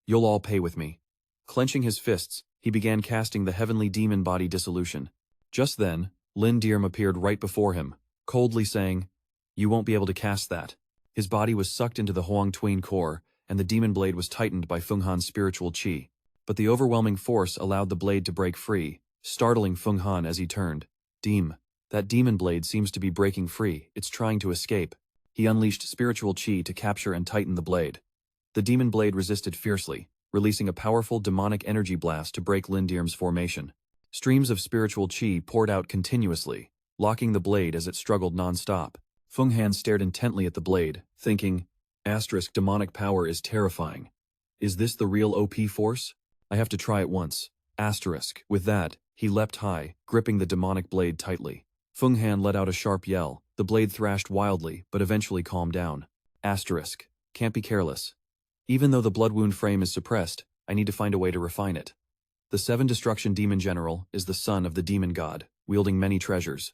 You'll all pay with me. Clenching his fists, he began casting the heavenly demon body dissolution. Just then, Lin Diem appeared right before him, coldly saying, You won't be able to cast that. His body was sucked into the Hoang Twain core, and the demon blade was tightened by Feng Han's spiritual Qi. But the overwhelming force allowed the blade to break free, startling Feng Han as he turned. That demon blade seems to be breaking free, it's trying to escape. He unleashed spiritual Qi to capture and tighten the blade. The demon blade resisted fiercely, releasing a powerful demonic energy blast to break Lin Dirm's formation. Streams of spiritual chi poured out continuously, locking the blade as it struggled non-stop. Feng Han stared intently at the blade, thinking, demonic power is terrifying. Is this the real OP force? I have to try it once. With that, he leapt high, gripping the demonic blade tightly. Feng Han let out a sharp yell. The blade thrashed wildly, but eventually calmed down. Can't be careless. Even though the blood wound frame is suppressed, I need to find a way to refine it. The 7 Destruction Demon General is the son of the demon god, wielding many treasures.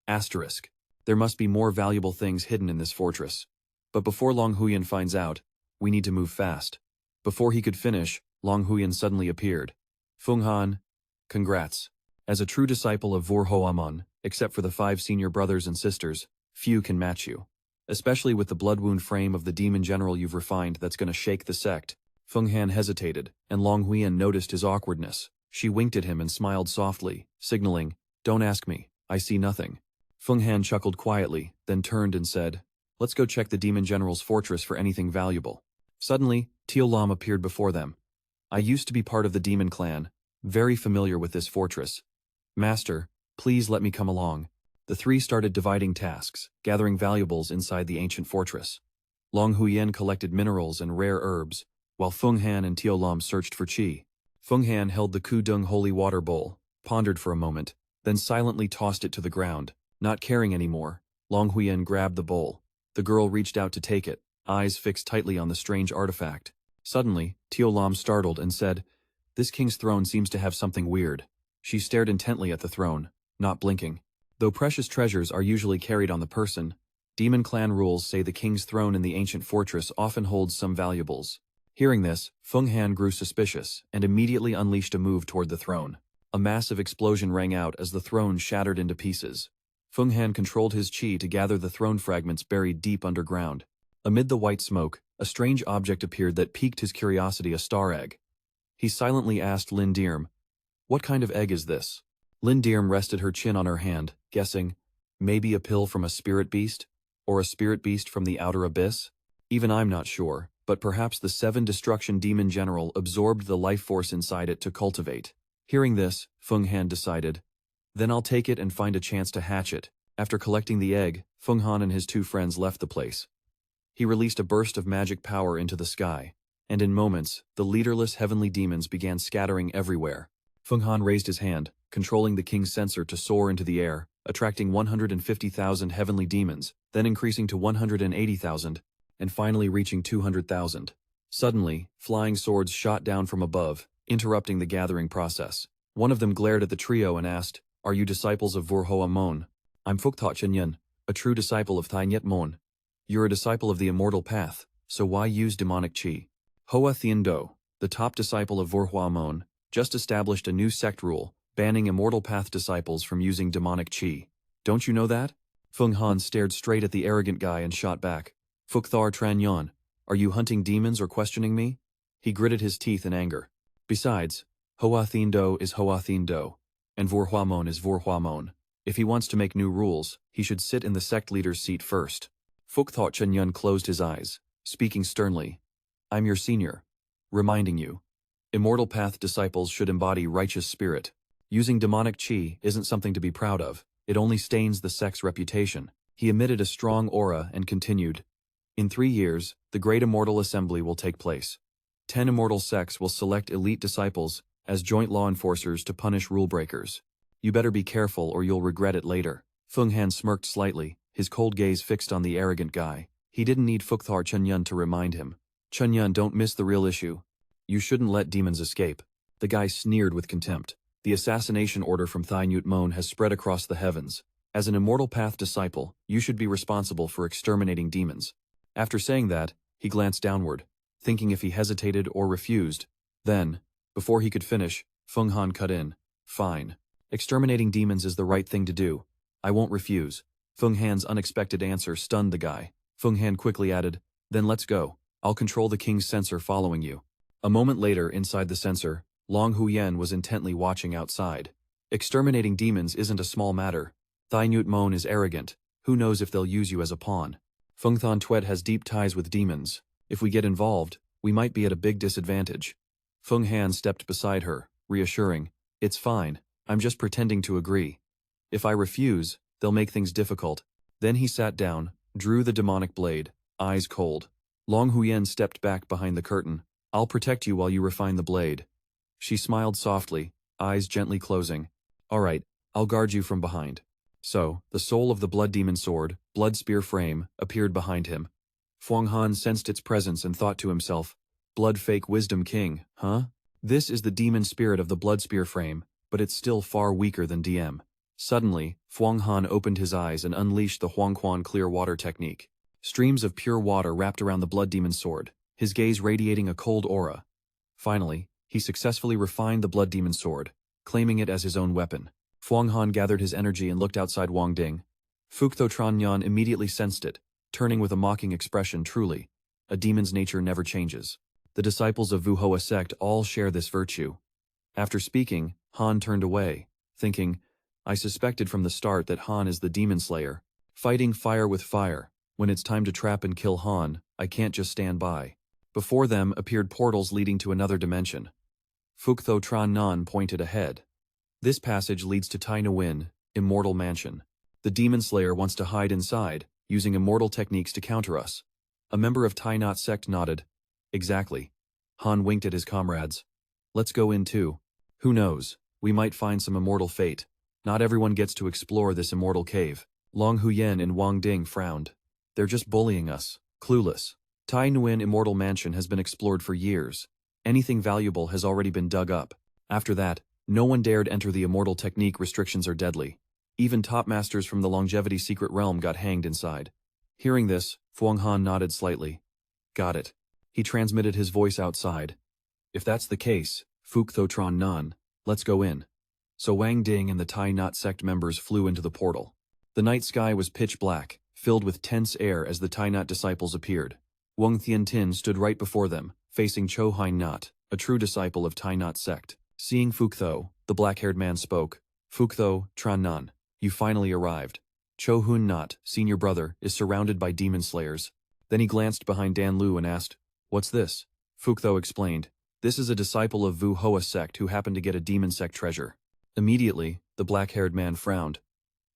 There must be more valuable things hidden in this fortress. But before Long Huyen finds out, we need to move fast. Before he could finish, Long Huyen suddenly appeared. Feng Han, congrats. As a true disciple of Vora Mon, except for the 5 senior brothers and sisters, few can match you. Especially with the blood wound frame of the demon general you've refined that's gonna shake the sect. Feng Han hesitated, and Long Huyen noticed his awkwardness. She winked at him and smiled softly, signaling, don't ask me, I see nothing. Feng Han chuckled quietly, then turned and said, let's go check the demon general's fortress for anything valuable. Suddenly, Teal Lam appeared before them. I used to be part of the demon clan, very familiar with this fortress. Master, please let me come along. The 3 started dividing tasks, gathering valuables inside the ancient fortress. Long Huyen collected minerals and rare herbs, while Feng Han and Teal Lam searched for qi. Feng Han held the Kudung holy water bowl, pondered for a moment, then silently tossed it to the ground. Not caring anymore, Long Huyen grabbed the bowl. The girl reached out to take it, eyes fixed tightly on the strange artifact. Suddenly, Teal Lam startled and said, this king's throne seems to have something weird. She stared intently at the throne, not blinking. Though precious treasures are usually carried on the person, demon clan rules say the king's throne in the ancient fortress often holds some valuables. Hearing this, Feng Han grew suspicious and immediately unleashed a move toward the throne. A massive explosion rang out as the throne shattered into pieces. Feng Han controlled his qi to gather the throne fragments buried deep underground. Amid the white smoke, a strange object appeared that piqued his curiosity, a star egg. He silently asked Lin Dirm, what kind of egg is this? Lin Dirm rested her chin on her hand, guessing, maybe a pill from a spirit beast? Or a spirit beast from the outer abyss? Even I'm not sure, but perhaps the 7 Destruction Demon General absorbed the life force inside it to cultivate. Hearing this, Feng Han decided, then I'll take it and find a chance to hatch it. After collecting the egg, Feng Han and his 2 friends left the place. He released a burst of magic power into the sky, and in moments, the leaderless heavenly demons began scattering everywhere. Feng Han raised his hand, controlling the king's censer to soar into the air, attracting 150,000 heavenly demons, then increasing to 180,000, and finally reaching 200,000. Suddenly, flying swords shot down from above, interrupting the gathering process. One of them glared at the trio and asked, are you disciples of Vora Mon? I'm Chen, a true disciple of Thai Nhat Mon. You're a disciple of the immortal path, so why use demonic qi? Thien, the top disciple of Vora Mon, just established a new sect rule, banning immortal path disciples from using demonic qi. Don't you know that? Feng Han stared straight at the arrogant guy and shot back. Tran, are you hunting demons or questioning me? He gritted his teeth in anger. Besides, Thien is Thien, and Vora Mon is Vora Mon. If he wants to make new rules, he should sit in the sect leader's seat first. Chen closed his eyes, speaking sternly. I'm your senior. Reminding you. Immortal path disciples should embody righteous spirit. Using demonic qi isn't something to be proud of, it only stains the sect's reputation. He emitted a strong aura and continued. In 3 years, the Great Immortal Assembly will take place. 10 immortal sects will select elite disciples as joint law enforcers to punish rule breakers. You better be careful or you'll regret it later. Feng Han smirked slightly, his cold gaze fixed on the arrogant guy. He didn't need Chen to remind him. Chen, don't miss the real issue. You shouldn't let demons escape. The guy sneered with contempt. The assassination order from Thai Nhat Mon has spread across the heavens. As an Immortal Path disciple, you should be responsible for exterminating demons. After saying that, he glanced downward, thinking if he hesitated or refused. Then, before he could finish, Feng Han cut in. Fine. Exterminating demons is the right thing to do. I won't refuse. Feng Han's unexpected answer stunned the guy. Feng Han quickly added, then let's go. I'll control the king's censer following you. A moment later, inside the censer, Long Huyen was intently watching outside. Exterminating demons isn't a small matter. Thai Nhat Mon is arrogant. Who knows if they'll use you as a pawn? Feng Than Tuet has deep ties with demons. If we get involved, we might be at a big disadvantage. Feng Han stepped beside her, reassuring, "It's fine, I'm just pretending to agree. If I refuse, they'll make things difficult." Then he sat down, drew the demonic blade, eyes cold. Long Huyen stepped back behind the curtain. "I'll protect you while you refine the blade." She smiled softly, eyes gently closing. "All right, I'll guard you from behind." So, the soul of the blood demon sword, blood spear frame, appeared behind him. Feng Han sensed its presence and thought to himself, "Blood fake wisdom king, huh? This is the demon spirit of the blood spear frame, but it's still far weaker than DM." Suddenly, Feng Han opened his eyes and unleashed the Huangquan clear water technique. Streams of pure water wrapped around the blood demon sword, his gaze radiating a cold aura. Finally, he successfully refined the blood demon sword, claiming it as his own weapon. Feng Han gathered his energy and looked outside Wang Ding. Fuktho Tranyan immediately sensed it, turning with a mocking expression. "Truly, a demon's nature never changes. The disciples of Vuhoa Sect all share this virtue." After speaking, Han turned away, thinking, "I suspected from the start that Han is the demon slayer, fighting fire with fire. When it's time to trap and kill Han, I can't just stand by." Before them appeared portals leading to another dimension. Fuktho Tranyan pointed ahead. "This passage leads to Thai Nhat Immortal Mansion. The demon slayer wants to hide inside, using immortal techniques to counter us." A member of Thai Nhat Sect nodded. "Exactly." Han winked at his comrades. "Let's go in too. Who knows, we might find some immortal fate. Not everyone gets to explore this immortal cave." Long Huyen and Wang Ding frowned. "They're just bullying us, clueless. Thai Nhat Immortal Mansion has been explored for years. Anything valuable has already been dug up. After that, no one dared enter. The immortal technique restrictions are deadly. Even top masters from the Longevity Secret Realm got hanged inside." Hearing this, Feng Han nodded slightly. "Got it." He transmitted his voice outside. "If that's the case, Fuktho Tranyan, let's go in." So Wang Ding and the Thai Nhat Sect members flew into the portal. The night sky was pitch black, filled with tense air as the Thai Nhat disciples appeared. Wang Thien stood right before them, facing Cho Hein Nhat, a true disciple of Thai Nhat Sect. Seeing Fuktho, the black-haired man spoke. "Fuktho Tranyan, you finally arrived. Cho Hun Nhat, senior brother, is surrounded by demon slayers." Then he glanced behind Dan Lu and asked, "What's this?" Fuktho explained, "This is a disciple of Vu Hoa Sect who happened to get a demon sect treasure." Immediately, the black-haired man frowned.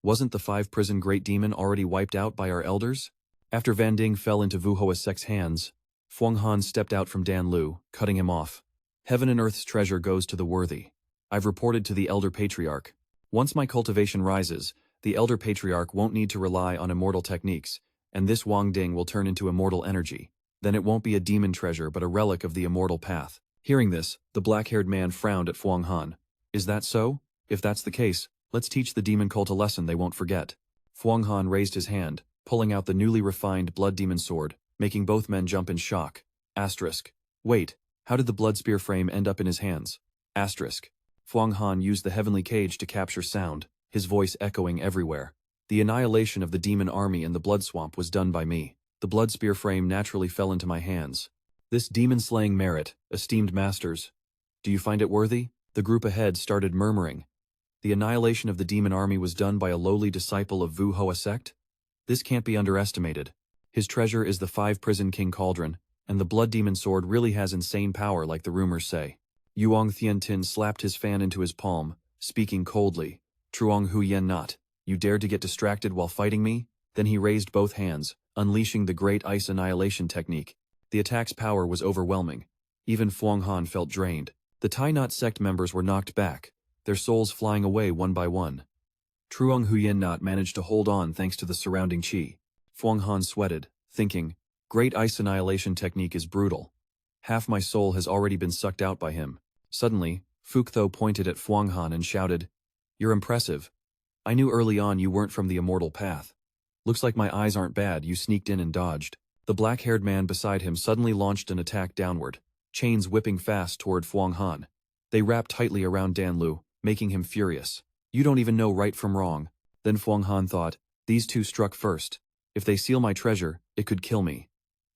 "Wasn't the 5-prison great demon already wiped out by our elders?" After Van Ding fell into Vu Hoa Sect's hands, Feng Han stepped out from Dan Lu, cutting him off. "Heaven and Earth's treasure goes to the worthy. I've reported to the Elder Patriarch. Once my cultivation rises, the Elder Patriarch won't need to rely on immortal techniques, and this Wang Ding will turn into immortal energy. Then it won't be a demon treasure but a relic of the immortal path." Hearing this, the black-haired man frowned at Feng Han. "Is that so? If that's the case, let's teach the demon cult a lesson they won't forget." Feng Han raised his hand, pulling out the newly refined blood demon sword, making both men jump in shock. Asterisk. Wait, how did the blood spear frame end up in his hands? Asterisk. Feng Han used the heavenly cage to capture sound, his voice echoing everywhere. "The annihilation of the demon army in the blood swamp was done by me. The blood spear frame naturally fell into my hands. This demon-slaying merit, esteemed masters. Do you find it worthy?" The group ahead started murmuring. The annihilation of the demon army was done by a lowly disciple of Vu Hoa Sect? This can't be underestimated. His treasure is the 5-prison king cauldron, and the blood demon sword really has insane power like the rumors say. Yuang Thien slapped his fan into his palm, speaking coldly. "Truong Huyen Nhat, you dared to get distracted while fighting me?" Then he raised both hands, unleashing the Great Ice Annihilation technique. The attack's power was overwhelming. Even Feng Han felt drained. The Thai Nhat Sect members were knocked back, their souls flying away one by one. Truong Huyen Nhat managed to hold on thanks to the surrounding chi. Feng Han sweated, thinking, Great Ice Annihilation technique is brutal. Half my soul has already been sucked out by him. Suddenly, Fuktho pointed at Feng Han and shouted, "You're impressive. I knew early on you weren't from the immortal path. Looks like my eyes aren't bad, you sneaked in and dodged." The black-haired man beside him suddenly launched an attack downward, chains whipping fast toward Feng Han. They wrapped tightly around Dan Lu, making him furious. "You don't even know right from wrong." Then Feng Han thought, these two struck first. If they steal my treasure, it could kill me.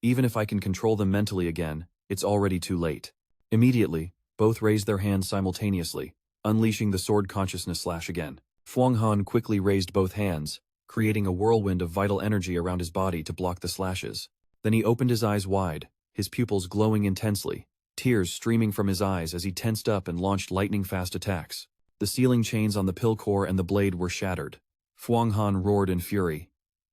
Even if I can control them mentally again, it's already too late. Immediately, both raised their hands simultaneously, unleashing the sword consciousness slash again. Feng Han quickly raised both hands, creating a whirlwind of vital energy around his body to block the slashes. Then he opened his eyes wide, his pupils glowing intensely. tears streaming from his eyes as he tensed up and launched lightning-fast attacks. The sealing chains on the pill core and the blade were shattered. Fuang Han roared in fury.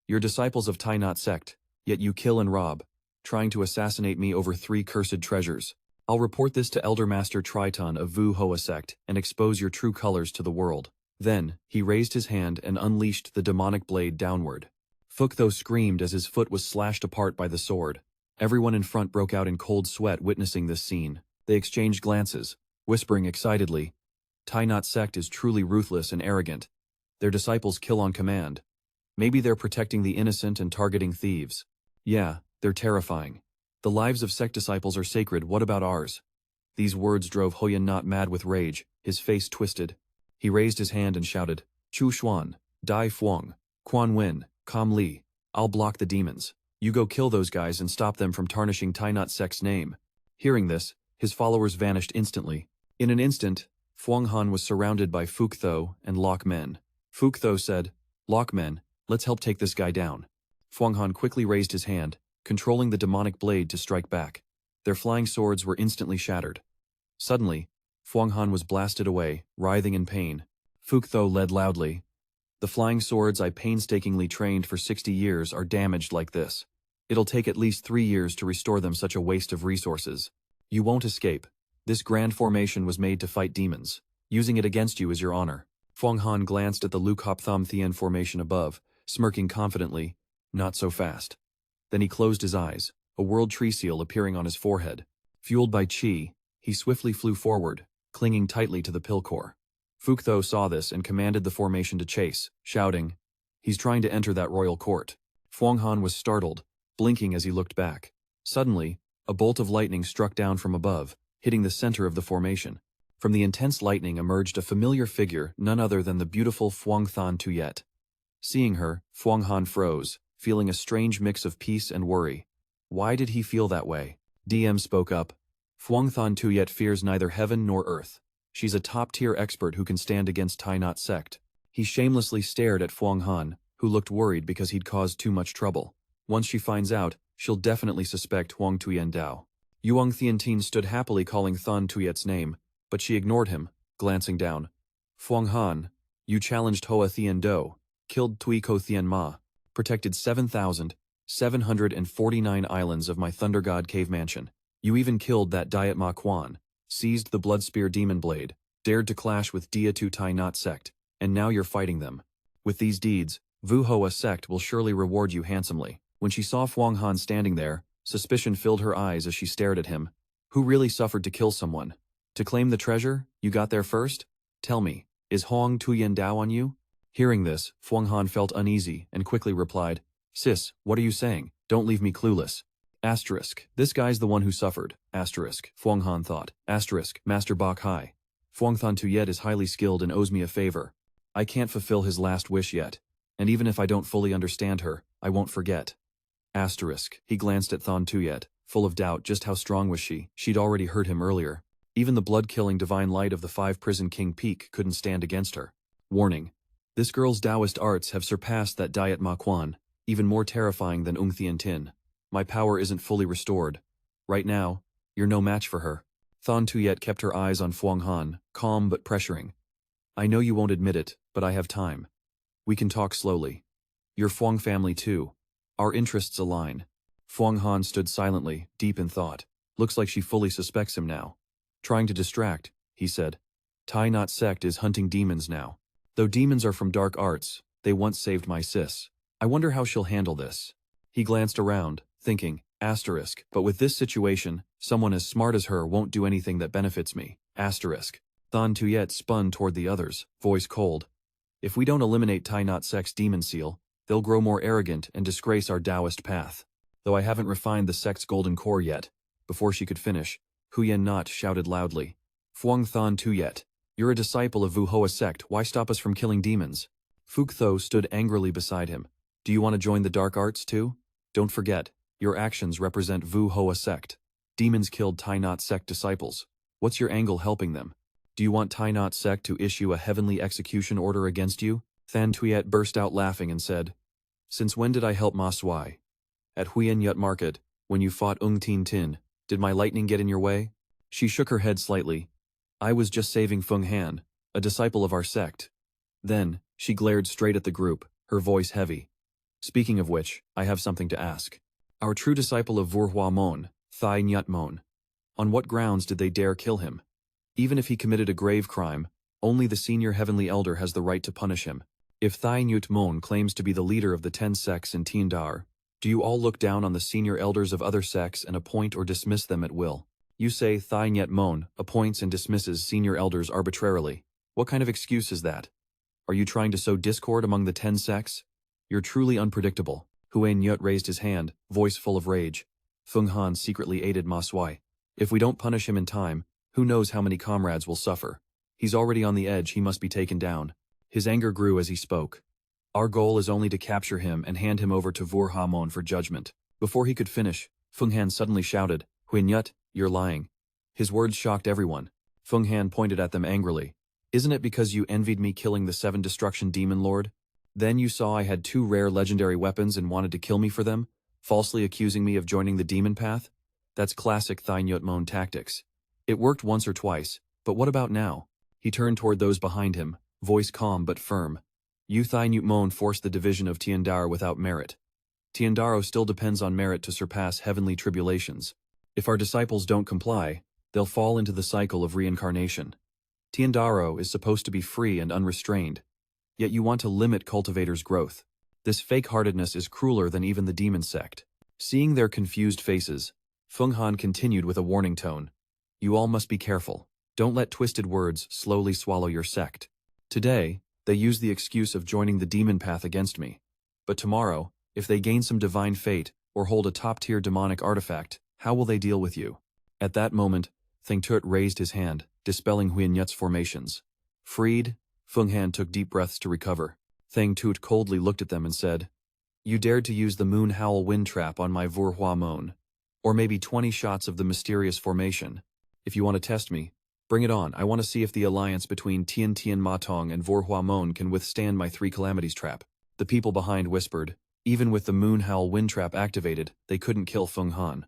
"You're disciples of Thai Nhat sect, yet you kill and rob, trying to assassinate me over 3 cursed treasures. I'll report this to Elder Master Triton of Vu Hoa sect and expose your true colors to the world." Then, he raised his hand and unleashed the demonic blade downward. Phuc Tho screamed as his foot was slashed apart by the sword. Everyone in front broke out in cold sweat witnessing this scene. They exchanged glances, whispering excitedly, "Thai Nhat sect is truly ruthless and arrogant. Their disciples kill on command. Maybe they're protecting the innocent and targeting thieves. Yeah, they're terrifying. The lives of sect disciples are sacred, what about ours?" These words drove Huyen not mad with rage, his face twisted. He raised his hand and shouted, "Chu Xuan, Dai Fuang, Quan Wen, Kam Li, I'll block the demons. You go kill those guys and stop them from tarnishing Thai Nhat sect's name." Hearing this, his followers vanished instantly. In an instant, Fuang Han was surrounded by Phuc Tho and Lock Men. Phuc Tho said, "Lock Men, let's help take this guy down." Fuang Han quickly raised his hand, controlling the demonic blade to strike back. Their flying swords were instantly shattered. Suddenly, Fuang Han was blasted away, writhing in pain. Phuc Tho led loudly. "The flying swords I painstakingly trained for 60 years are damaged like this. It'll take at least 3 years to restore them, such a waste of resources. You won't escape. This grand formation was made to fight demons. Using it against you is your honor." Fuang Han glanced at the Lu Kop Tham Thien formation above, smirking confidently. Not so fast. Then he closed his eyes, a world tree seal appearing on his forehead. Fueled by chi, he swiftly flew forward, clinging tightly to the pill core. Phuc Tho saw this and commanded the formation to chase, shouting, "He's trying to enter that royal court." Fuang Han was startled, blinking as he looked back. Suddenly, a bolt of lightning struck down from above, hitting the center of the formation. From the intense lightning emerged a familiar figure, none other than the beautiful Phuong Than Tuyet. Seeing her, Fuang Han froze, feeling a strange mix of peace and worry. Why did he feel that way? DM spoke up. "Phuong Than Tuyet fears neither heaven nor earth. She's a top-tier expert who can stand against Thai Nhat sect." He shamelessly stared at Fuang Han, who looked worried because he'd caused too much trouble. Once she finds out, she'll definitely suspect Huang Tuyen Dao. Yuang Thientine stood happily calling Than Tuyet's name, but she ignored him, glancing down. "Fuang Han, you challenged Hoa Thien Do, killed Tui Ko Thien Ma, protected 7,749 islands of my Thunder God cave mansion. You even killed that Diet Ma Quan, seized the Bloodspear demon blade, dared to clash with Dia Tu Thai Nhat sect, and now you're fighting them. With these deeds, Vu Hoa sect will surely reward you handsomely." When she saw Fuang Han standing there, suspicion filled her eyes as she stared at him. Who really suffered to kill someone? To claim the treasure, you got there first? Tell me, is Huang Tuyen Dao on you? Hearing this, Fuang Han felt uneasy and quickly replied, "Sis, what are you saying? Don't leave me clueless." Asterisk, this guy's the one who suffered. Asterisk, Fuang Han thought. Asterisk, Master Bok Hai. Fuang Than Tuyet is highly skilled and owes me a favor. I can't fulfill his last wish yet. And even if I don't fully understand her, I won't forget. Asterisk, he glanced at Than Tuyet, full of doubt. Just how strong was she? She'd already heard him earlier. Even the blood-killing divine light of the 5-prison King Peak couldn't stand against her. Warning. This girl's Taoist arts have surpassed that Diet Ma Quan, even more terrifying than Ung Thien Tin. My power isn't fully restored. Right now, you're no match for her. Than Tuyet kept her eyes on Fuang Han, calm but pressuring. I know you won't admit it, but I have time. We can talk slowly. You're Fuang family too. Our interests align. Fuang Han stood silently, deep in thought. Looks like she fully suspects him now. Trying to distract, he said. Thai Nhat sect is hunting demons now. Though demons are from dark arts, they once saved my sis. I wonder how she'll handle this. He glanced around, thinking, asterisk, but with this situation, someone as smart as her won't do anything that benefits me. Asterisk. Than Tuyet spun toward the others, voice cold. If we don't eliminate Thai Nhat sect's demon seal, they'll grow more arrogant and disgrace our Taoist path. Though I haven't refined the sect's golden core yet. Before she could finish, Huyen Nhat shouted loudly. Phuong Than Tuyet, you're a disciple of Vu Hoa sect, why stop us from killing demons? Phuc Tho stood angrily beside him. Do you want to join the dark arts too? Don't forget, your actions represent Vu Hoa sect. Demons killed Thai Nhat sect disciples. What's your angle helping them? Do you want Thai Nhat sect to issue a heavenly execution order against you? Than Tuyet burst out laughing and said, Since when did I help Ma Swai? At Huyen Yut Market, when you fought Ung Tin Tin, did my lightning get in your way? She shook her head slightly. I was just saving Feng Han, a disciple of our sect. Then, she glared straight at the group, her voice heavy. Speaking of which, I have something to ask. Our true disciple of Vora Mon, Thai Nhat Mon. On what grounds did they dare kill him? Even if he committed a grave crime, only the senior heavenly elder has the right to punish him. If Thai Nhat Mon claims to be the leader of the 10 sects in Thien, do you all look down on the senior elders of other sects and appoint or dismiss them at will? You say Thai Nhat Mon appoints and dismisses senior elders arbitrarily. What kind of excuse is that? Are you trying to sow discord among the 10 sects? You're truly unpredictable. Huyen Yut raised his hand, voice full of rage. Feng Han secretly aided Ma Sui. If we don't punish him in time, who knows how many comrades will suffer. He's already on the edge, he must be taken down. His anger grew as he spoke. Our goal is only to capture him and hand him over to Vora Mon for judgment. Before he could finish, Feng Han suddenly shouted, Huyen Yut, you're lying. His words shocked everyone. Feng Han pointed at them angrily. Isn't it because you envied me killing the 7 Destruction Demon Lord? Then you saw I had 2 rare legendary weapons and wanted to kill me for them, falsely accusing me of joining the demon path? That's classic Thai Nhat Mon tactics. It worked once or twice, but what about now? He turned toward those behind him, voice calm but firm. You Thai Nhat Mon forced the division of Thien without merit. Thien still depends on merit to surpass heavenly tribulations. If our disciples don't comply, they'll fall into the cycle of reincarnation. Thien is supposed to be free and unrestrained. Yet you want to limit cultivators' growth. This fake-heartedness is crueler than even the demon sect. Seeing their confused faces, Feng Han continued with a warning tone. You all must be careful. Don't let twisted words slowly swallow your sect. Today, they use the excuse of joining the demon path against me. But tomorrow, if they gain some divine fate or hold a top-tier demonic artifact, how will they deal with you? At that moment, Thang Tut raised his hand, dispelling Huyen Yut's formations. Freed, Feng Han took deep breaths to recover. Thang Tut coldly looked at them and said, You dared to use the Moon Howl wind trap on my Vora Mon. Or maybe 20 shots of the mysterious formation. If you want to test me, bring it on. I want to see if the alliance between Tien Ma Tong and Vora Mon can withstand my 3 calamities trap. The people behind whispered, even with the Moon Howl wind trap activated, they couldn't kill Feng Han.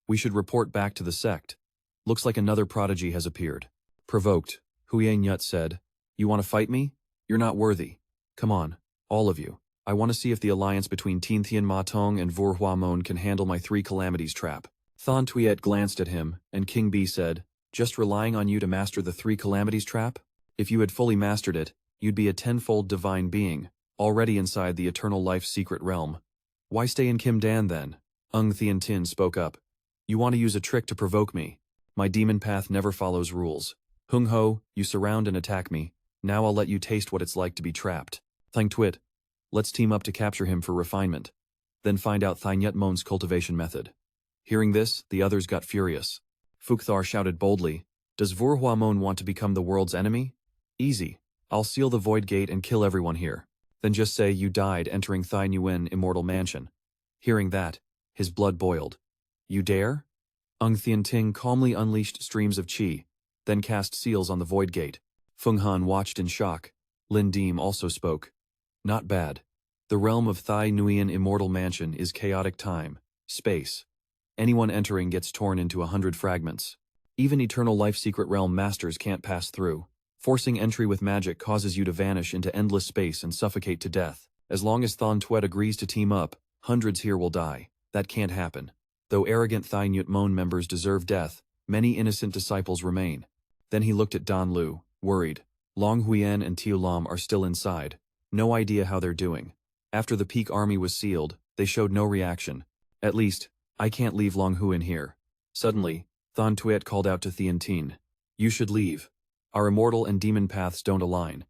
We should report back to the sect. Looks like another prodigy has appeared. Provoked, Huyen Yut said, You want to fight me? You're not worthy. Come on, all of you. I want to see if the alliance between Tien Ma Tong and Vora Mon can handle my 3 calamities trap. Thon Tuyet glanced at him, and King B said, Just relying on you to master the 3 calamities trap? If you had fully mastered it, you'd be a 10-fold divine being, already inside the eternal life's secret realm. Why stay in Kim Dan then? Thien Tin spoke up. You want to use a trick to provoke me. My demon path never follows rules. Hung Ho, you surround and attack me. Now I'll let you taste what it's like to be trapped. Thang Twit. Let's team up to capture him for refinement. Then find out Thai Nhat Mon's cultivation method. Hearing this, the others got furious. Fukthar shouted boldly, Does Vora Mon want to become the world's enemy? Easy. I'll seal the Void Gate and kill everyone here. Then just say you died entering Thai Nguyen Immortal Mansion. Hearing that, his blood boiled. You dare? Thien Ting calmly unleashed streams of qi, then cast seals on the Void Gate. Feng Han watched in shock. Lin Deem also spoke. Not bad. The realm of Thai Nguyen Immortal Mansion is chaotic time, space. Anyone entering gets torn into 100 fragments. Even Eternal Life Secret Realm masters can't pass through. Forcing entry with magic causes you to vanish into endless space and suffocate to death. As long as Thon Tuet agrees to team up, hundreds here will die. That can't happen. Though arrogant Thai Nhat Mon members deserve death, many innocent disciples remain. Then he looked at Don Lu, worried. Long Huyen and Tiu Lam are still inside. No idea how they're doing. After the peak army was sealed, they showed no reaction. At least, I can't leave Long Huyen here. Suddenly, Thon Tuet called out to Thien Tin. You should leave. Our immortal and demon paths don't align.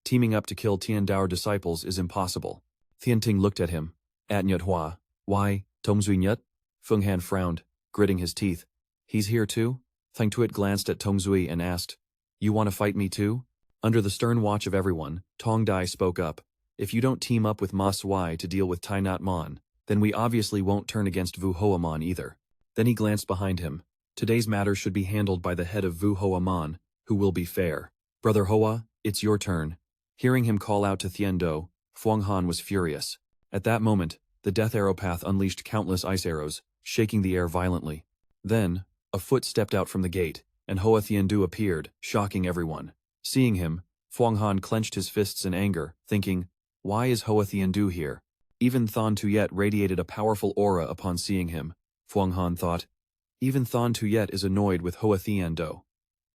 Teaming up to kill Tien Dao disciples is impossible. Thien Ting looked at him. At Nyut Hua. Why, Tong Zui Nyut? Feng Han frowned, gritting his teeth. He's here too? Thang Tuet glanced at Tong Zui and asked, You want to fight me too? Under the stern watch of everyone, Tong Dai spoke up. If you don't team up with Ma Sui to deal with Thai Nhat Mon, then we obviously won't turn against Vu Hoa Mon either. Then he glanced behind him. Today's matter should be handled by the head of Vu Hoa Mon, who will be fair. Brother Hoa, it's your turn. Hearing him call out to Thien Do, Fuang Han was furious. At that moment, the Death Arrow Path unleashed countless ice arrows, shaking the air violently. Then, a foot stepped out from the gate. and Hoa Thien appeared, shocking everyone. Seeing him, Phuong Han clenched his fists in anger, thinking, why is Hoa Thien here? Even Thon Tuyet radiated a powerful aura upon seeing him. Phuong Han thought, even Thon Tuyet is annoyed with Hoa Thien.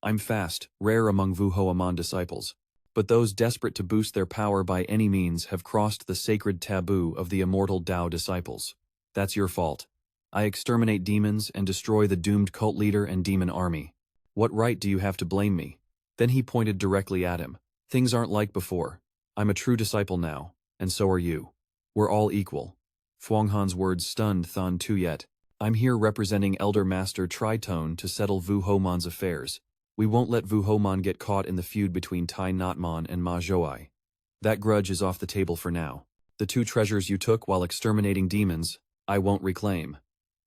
I'm fast, rare among Vu Hoa Mon disciples. But those desperate to boost their power by any means have crossed the sacred taboo of the immortal Tao disciples. That's your fault. I exterminate demons and destroy the doomed cult leader and demon army. What right do you have to blame me? Then he pointed directly at him. Things aren't like before. I'm a true disciple now, and so are you. We're all equal. Phuong Han's words stunned Thon Tuyet. I'm here representing Elder Master Tritone to settle Vu Ho Mon's affairs. We won't let Vu Ho Mon get caught in the feud between Thai Nhat Mon and Ma Zhouai. That grudge is off the table for now. The 2 treasures you took while exterminating demons, I won't reclaim.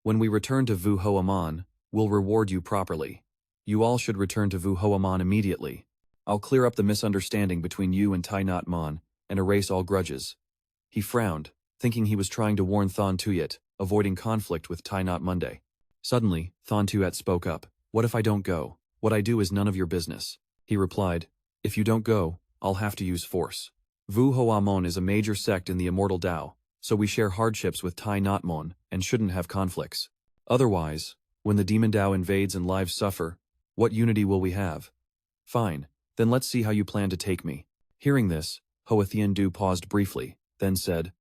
When we return to Vu Ho Mon, we'll reward you properly. You all should return to Vu Ho Mon immediately. I'll clear up the misunderstanding between you and Thai Nhat Mon and erase all grudges. He frowned, thinking he was trying to warn Thon Tuyet, avoiding conflict with Thai Nhat Monday. Suddenly, Thon Tuyet spoke up. What if I don't go? What I do is none of your business. He replied, if you don't go, I'll have to use force. Vu Hoa Mon is a major sect in the Immortal Tao, so we share hardships with Thai Nhat Mon and shouldn't have conflicts. Otherwise, when the demon Tao invades and lives suffer, what unity will we have? Fine, then let's see how you plan to take me. Hearing this, Hoa Thien paused briefly, then said,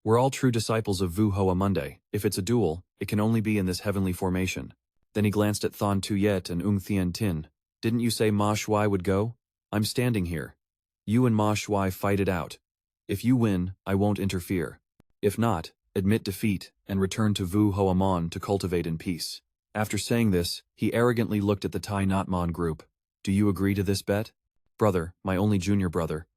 we're all true disciples of Vu Hoa Monday. If it's a duel, it can only be in this heavenly formation. Then he glanced at Thon Tuyet and Thien Tin. Didn't you say Ma Shuai would go? I'm standing here. You and Ma Shuai fight it out. If you win, I won't interfere. If not, admit defeat and return to Vu Hoa Mon to cultivate in peace. After saying this, he arrogantly looked at the Thai Nhat Mon group. Do you agree to this bet? Brother, my only junior brother.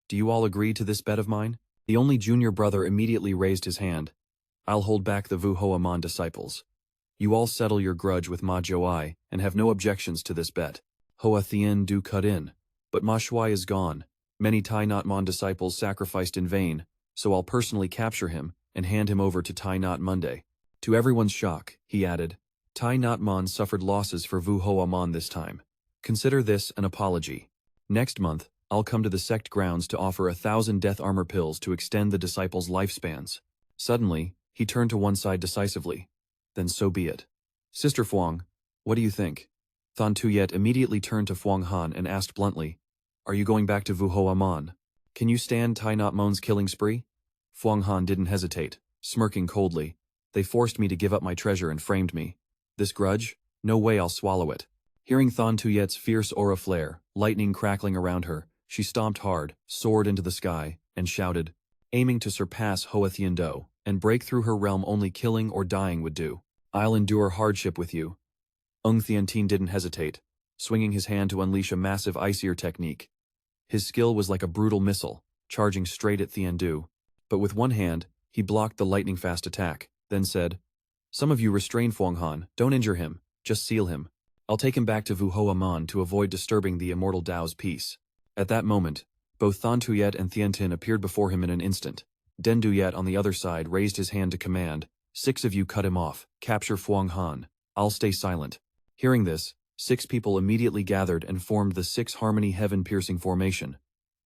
Do you all agree to this bet of mine? The only junior brother immediately raised his hand. I'll hold back the Vu Hoa Mon disciples. You all settle your grudge with Ma Zhouai and have no objections to this bet. Hoa Thien cut in. But Ma Shuai is gone. Many Thai Nhat Mon disciples sacrificed in vain, so I'll personally capture him and hand him over to Thai Nhat Monday. To everyone's shock, he added, Thai Nhat Mon suffered losses for Vu Hoa Mon this time. Consider this an apology. Next month, I'll come to the sect grounds to offer 1,000 death armor pills to extend the disciples' lifespans. Suddenly, he turned to one side decisively. Then so be it. Sister Phuong, what do you think? Thon Tuyet immediately turned to Phuong Han and asked bluntly, are you going back to Vu Hoa Mon? Can you stand Thai Nhat Mon's killing spree? Phuong Han didn't hesitate, smirking coldly. They forced me to give up my treasure and framed me. This grudge? No way I'll swallow it. Hearing Thon Tuyet's fierce aura flare, lightning crackling around her, she stomped hard, soared into the sky, and shouted, aiming to surpass Hoa Thien and break through her realm only killing or dying would do. I'll endure hardship with you. Thien Tin didn't hesitate, swinging his hand to unleash a massive Icier technique. His skill was like a brutal missile, charging straight at Thien But with one hand, he blocked the lightning-fast attack, then said, some of you restrain Phuong Han, don't injure him, just seal him. I'll take him back to Vu Hoa Mon to avoid disturbing the Immortal Tao's peace. At that moment, both Thon Tuyet and Thien Tin appeared before him in an instant. Den Duyet on the other side raised his hand to command, 6 of you cut him off, capture Phuong Han. I'll stay silent. Hearing this, 6 people immediately gathered and formed the 6 Harmony heaven-piercing formation.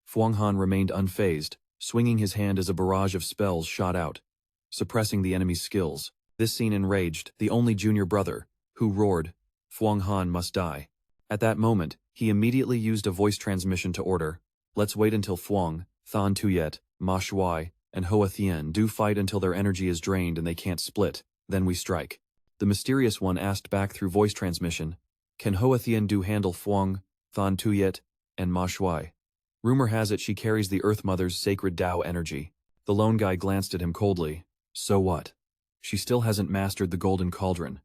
Phuong Han remained unfazed, swinging his hand as a barrage of spells shot out, suppressing the enemy's skills. This scene enraged the only junior brother, who roared, Phuong Han must die. At that moment, he immediately used a voice transmission to order, let's wait until Phuong, Thon Tuyet, Ma Shuai, and Hoa Thien fight until their energy is drained and they can't split, then we strike. The mysterious one asked back through voice transmission, can Hoa Thien handle Phuong, Thon Tuyet, and Ma Shuai? Rumor has it she carries the Earth Mother's sacred Tao energy. The lone guy glanced at him coldly. So what? She still hasn't mastered the Golden Cauldron.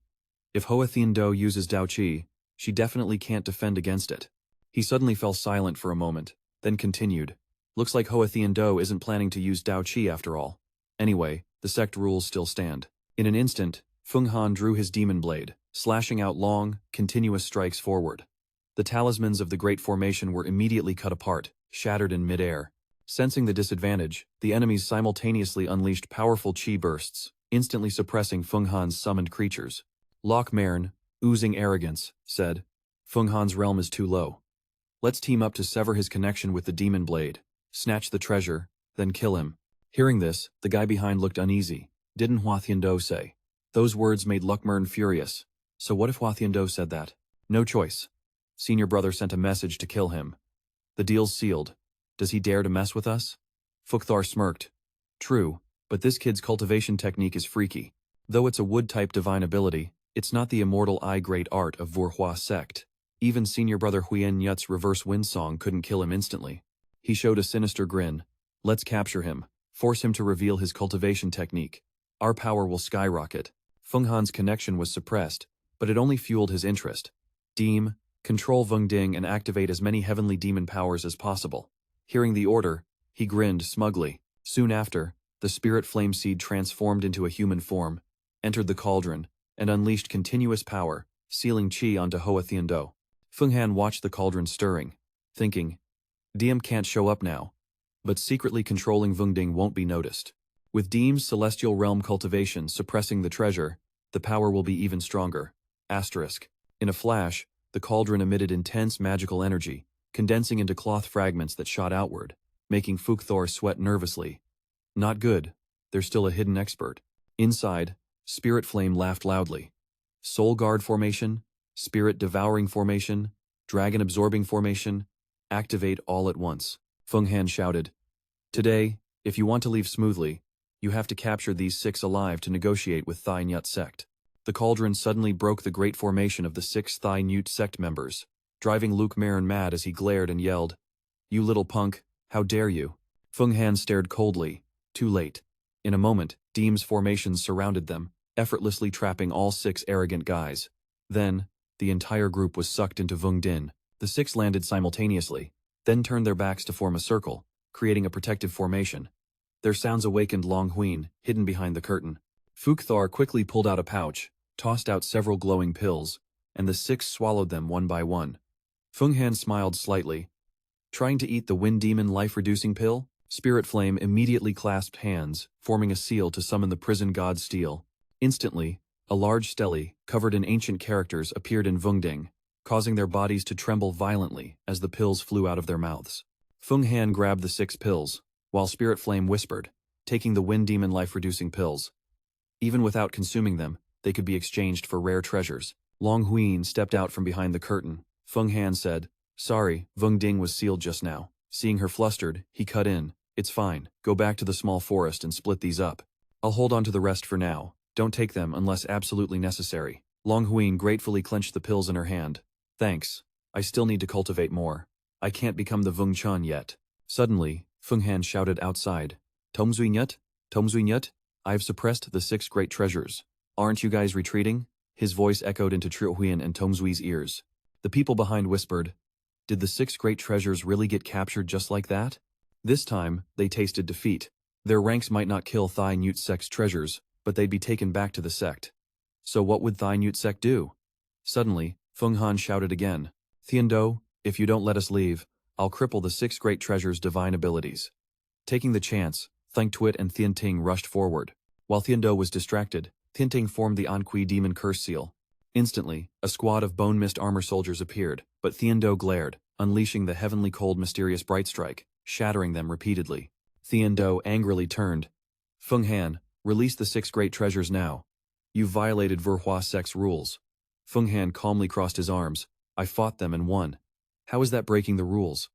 If Hoa Thien uses Tao Qi, she definitely can't defend against it. He suddenly fell silent for a moment, then continued. Looks like Hoa Thien isn't planning to use Tao Qi after all. Anyway, the sect rules still stand. In an instant, Phuong Han drew his demon blade, slashing out long, continuous strikes forward. The talismans of the Great Formation were immediately cut apart, shattered in midair. Sensing the disadvantage, the enemies simultaneously unleashed powerful Qi bursts, instantly suppressing Phuong Han's summoned creatures. Loch Mairn, oozing arrogance, said, Feng Han's realm is too low. Let's team up to sever his connection with the demon blade, snatch the treasure, then kill him. Hearing this, the guy behind looked uneasy. Didn't Hua Thiendo say? Those words made Luckmern furious. So what if Hua Thiendo said that? No choice. Senior brother sent a message to kill him. The deal's sealed. Does he dare to mess with us? Fukthar smirked. True, but this kid's cultivation technique is freaky. Though it's a wood-type divine ability, it's not the immortal I-grade art of Vora Sect. Even senior brother Huyen Yut's reverse wind song couldn't kill him instantly. He showed a sinister grin. Let's capture him. Force him to reveal his cultivation technique. Our power will skyrocket. Feng Han's connection was suppressed, but it only fueled his interest. Deem, control Vung Ding and activate as many heavenly demon powers as possible. Hearing the order, he grinned smugly. Soon after, the spirit flame seed transformed into a human form, entered the cauldron, and unleashed continuous power, sealing chi onto Hoa Thiendo. Feng Han watched the cauldron stirring, thinking, Diem can't show up now, but secretly controlling Vung Ding won't be noticed. With Diem's celestial realm cultivation suppressing the treasure, the power will be even stronger. Asterisk. In a flash, the cauldron emitted intense magical energy, condensing into cloth fragments that shot outward, making Fukthor sweat nervously. Not good. There's still a hidden expert. Inside, Spirit Flame laughed loudly. Soul Guard formation, Spirit Devouring formation, Dragon Absorbing formation, activate all at once. Feng Han shouted. Today, if you want to leave smoothly, you have to capture these 6 alive to negotiate with Thai Nhat Sect. The cauldron suddenly broke the great formation of the 6 Thai Nhat Sect members, driving Luke Marin mad as he glared and yelled, You little punk, how dare you? Feng Han stared coldly. Too late. In a moment, Diem's formations surrounded them, effortlessly trapping all 6 arrogant guys. Then, the entire group was sucked into Vung Din. The 6 landed simultaneously, then turned their backs to form a circle, creating a protective formation. Their sounds awakened Long Huyen, hidden behind the curtain. Fukthar quickly pulled out a pouch, tossed out several glowing pills, and the 6 swallowed them one by one. Feng Han smiled slightly. Trying to eat the Wind Demon life-reducing pill? Spirit Flame immediately clasped hands, forming a seal to summon the prison god Steel. Instantly, a large stele, covered in ancient characters, appeared in Vung Ding, causing their bodies to tremble violently as the pills flew out of their mouths. Feng Han grabbed the 6 pills, while Spirit Flame whispered, taking the Wind Demon life-reducing pills. Even without consuming them, they could be exchanged for rare treasures. Long Huyen stepped out from behind the curtain. Feng Han said, Sorry, Vung Ding was sealed just now. Seeing her flustered, he cut in. It's fine, go back to the small forest and split these up. I'll hold on to the rest for now. Don't take them unless absolutely necessary. Long Huyen gratefully clenched the pills in her hand. Thanks. I still need to cultivate more. I can't become the Vung Chun yet. Suddenly, Feng Han shouted outside. Tomzui Nyut? Tomzui Nyut? I've suppressed the 6 great treasures. Aren't you guys retreating? His voice echoed into Trio Huyen and Tomzui's ears. The people behind whispered, Did the 6 great treasures really get captured just like that? This time, they tasted defeat. Their ranks might not kill Thai Nhat Sect's treasures, but they'd be taken back to the sect. So what would Thai Nhat Sect do? Suddenly, Feng Han shouted again, Thiendo, if you don't let us leave, I'll cripple the 6 great treasures' divine abilities. Taking the chance, Thang Tuit and Thien Ting rushed forward. While Thiendo was distracted, Thien Ting formed the Anqui Demon Curse Seal. Instantly, a squad of Bone Mist armor soldiers appeared, but Thiendo glared, unleashing the heavenly cold mysterious bright strike, shattering them repeatedly. Thiendo angrily turned. Feng Han, release the 6 great treasures now. You've violated Vora Sect's rules. Feng Han calmly crossed his arms. I fought them and won. How is that breaking the rules?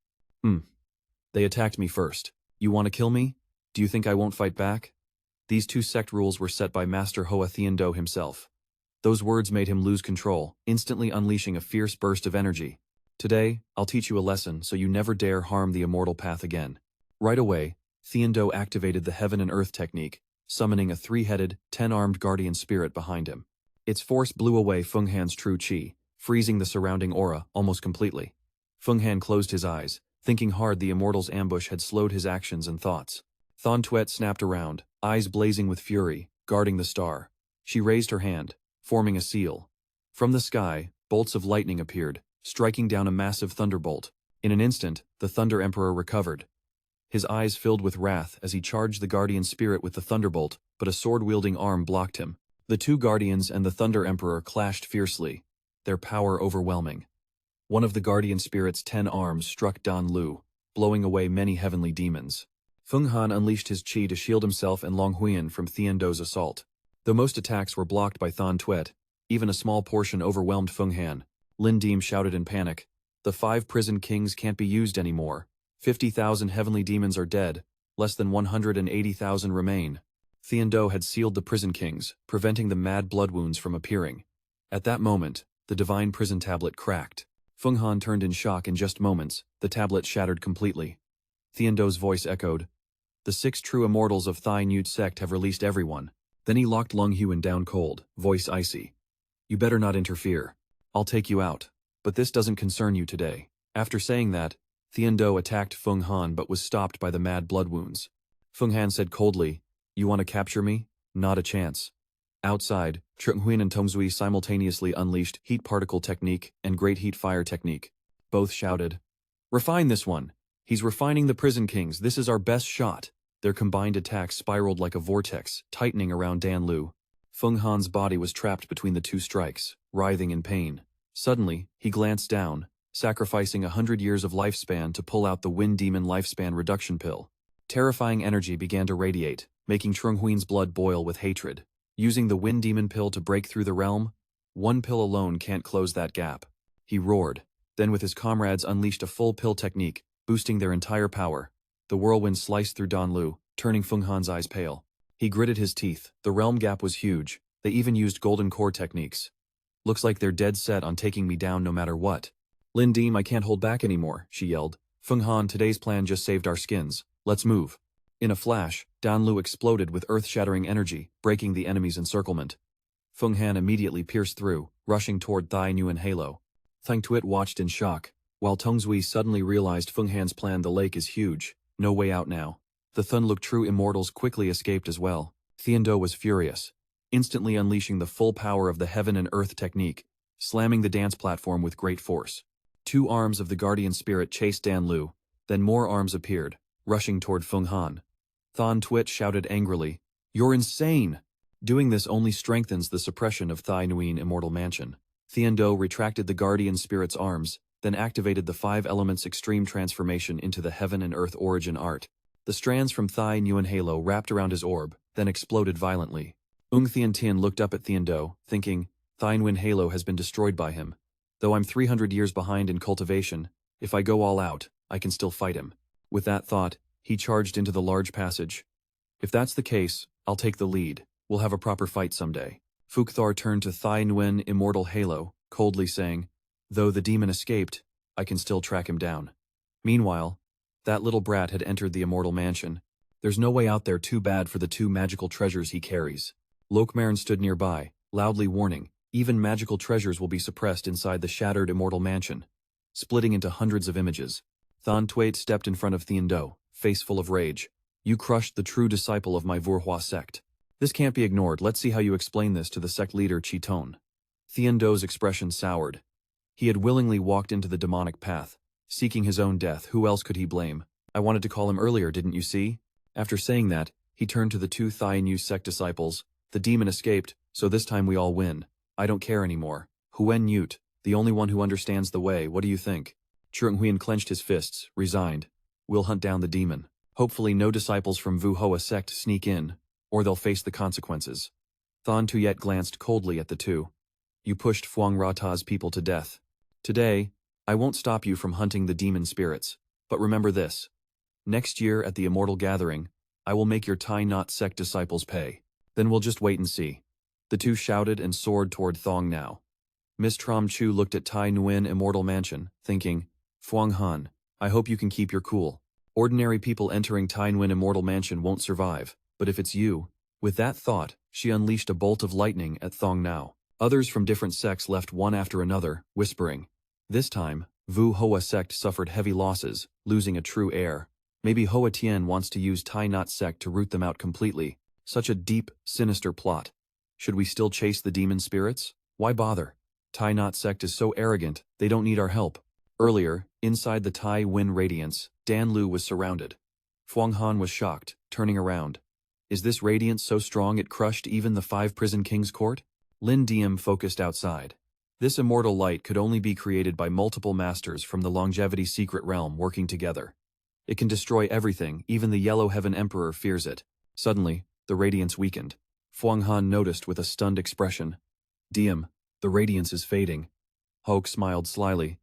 They attacked me first. You want to kill me? Do you think I won't fight back? These 2 sect rules were set by Master Hoa Thiendo himself. Those words made him lose control, instantly unleashing a fierce burst of energy. Today, I'll teach you a lesson so you never dare harm the immortal path again. Right away, Thiendo activated the Heaven and Earth technique, summoning a 3-headed, 10-armed guardian spirit behind him. Its force blew away Feng Han's true chi, freezing the surrounding aura almost completely. Feng Han closed his eyes, thinking hard the immortal's ambush had slowed his actions and thoughts. Thon Tuet snapped around, eyes blazing with fury, guarding the star. She raised her hand, forming a seal. From the sky, bolts of lightning appeared, striking down a massive thunderbolt. In an instant, the Thunder Emperor recovered. His eyes filled with wrath as he charged the guardian spirit with the thunderbolt, but a sword-wielding arm blocked him. The 2 guardians and the Thunder Emperor clashed fiercely, their power overwhelming. One of the guardian spirit's 10 arms struck Dan Lu, blowing away many heavenly demons. Feng Han unleashed his chi to shield himself and Long Huyen from Thien Do's assault. Though most attacks were blocked by Thien Tuet, even a small portion overwhelmed Feng Han. Lin Dim shouted in panic. The 5 prison kings can't be used anymore. 50,000 heavenly demons are dead, less than 180,000 remain. Thien Do had sealed the prison kings, preventing the mad blood wounds from appearing. At that moment, the divine prison tablet cracked. Feng Han turned in shock in just moments, the tablet shattered completely. Thien Do's voice echoed. The 6 true immortals of Thai Nhat Sect have released everyone. Then he locked Long Huyen down cold, voice icy. You better not interfere. I'll take you out. But this doesn't concern you today. After saying that, Thien Do attacked Feng Han but was stopped by the mad blood wounds. Feng Han said coldly, You want to capture me? Not a chance. Outside, Trung Huyen and Tongzui simultaneously unleashed Heat Particle Technique and Great Heat Fire Technique. Both shouted, Refine this one! He's refining the prison kings, this is our best shot! Their combined attacks spiraled like a vortex, tightening around Dan Lu. Feng Han's body was trapped between the 2 strikes, writhing in pain. Suddenly, he glanced down, sacrificing 100 years of lifespan to pull out the Wind Demon Lifespan Reduction Pill. Terrifying energy began to radiate, making Trung Huyen's blood boil with hatred. Using the Wind Demon Pill to break through the realm? One pill alone can't close that gap. He roared, then with his comrades unleashed a full pill technique, boosting their entire power. The whirlwind sliced through Dan Lu, turning Feng Han's eyes pale. He gritted his teeth, the realm gap was huge, they even used golden core techniques. Looks like they're dead set on taking me down no matter what. Lin Dim, I can't hold back anymore, she yelled. Feng Han, today's plan just saved our skins. Let's move. In a flash, Dan Lu exploded with earth-shattering energy, breaking the enemy's encirclement. Feng Han immediately pierced through, rushing toward Thai Nguyen Halo. Thang Tuet watched in shock, while Tongzui suddenly realized Feng Han's plan. The lake is huge, no way out now. The Thun Look true immortals quickly escaped as well. Thien Do was furious, instantly unleashing the full power of the Heaven and Earth technique, slamming the dance platform with great force. 2 arms of the guardian spirit chased Dan Lu, then more arms appeared, rushing toward Feng Han. Thien Tuet shouted angrily, You're insane! Doing this only strengthens the suppression of Thai Nguyen Immortal Mansion. Thien Do retracted the guardian spirit's arms, then activated the 5 elements extreme transformation into the Heaven and Earth origin art. The strands from Thai Nguyen Halo wrapped around his orb, then exploded violently. Tien looked up at Thien Do, thinking, Thai Nguyen Halo has been destroyed by him. Though I'm 300 years behind in cultivation, if I go all out, I can still fight him. With that thought, he charged into the large passage. If that's the case, I'll take the lead. We'll have a proper fight someday. Fukthar turned to Thai Nguyen Immortal Halo, coldly saying, Though the demon escaped, I can still track him down. Meanwhile, that little brat had entered the Immortal Mansion. There's no way out there too bad for the 2 magical treasures he carries. Lokmarin stood nearby, loudly warning, even magical treasures will be suppressed inside the shattered Immortal Mansion, splitting into hundreds of images. Thien Tuet stepped in front of Thien Do, face full of rage. You crushed the true disciple of my Vora sect. This can't be ignored. Let's see how you explain this to the sect leader Chiton. Thien Do's expression soured. He had willingly walked into the demonic path, seeking his own death. Who else could he blame? I wanted to call him earlier, didn't you see? After saying that, he turned to the 2 Thai Nhat Sect disciples. The demon escaped, so this time we all win. I don't care anymore. Huyen Newt, the only one who understands the way, what do you think? Trung Huyen clenched his fists, resigned. We'll hunt down the demon. Hopefully no disciples from Vu Hoa sect sneak in, or they'll face the consequences. Thien Tuet glanced coldly at the 2. You pushed Phuong Rata's people to death. Today, I won't stop you from hunting the demon spirits, but remember this. Next year at the Immortal Gathering, I will make your Thai Nhat Sect disciples pay. Then we'll just wait and see. The 2 shouted and soared toward Thong now. Miss Trom Chu looked at Tai Nguyen Immortal Mansion, thinking, Phuong Han, I hope you can keep your cool. Ordinary people entering Tai Nguyen Immortal Mansion won't survive, but if it's you. With that thought, she unleashed a bolt of lightning at Thong Now. Others from different sects left one after another, whispering. This time, Vu Hoa sect suffered heavy losses, losing a true heir. Maybe Hoa Thien wants to use Thai Nhat sect to root them out completely. Such a deep, sinister plot. Should we still chase the demon spirits? Why bother? Thai Nhat sect is so arrogant, they don't need our help. Earlier, inside the Tai Nguyen Radiance, Dan Lu was surrounded. Phuong Han was shocked, turning around. Is this radiance so strong it crushed even the 5 prison kings' court? Lin Diem focused outside. This immortal light could only be created by multiple masters from the longevity secret realm working together. It can destroy everything, even the Yellow Heaven Emperor fears it. Suddenly, the radiance weakened. Fuang Han noticed with a stunned expression. Diem, the radiance is fading. Hoke smiled slyly.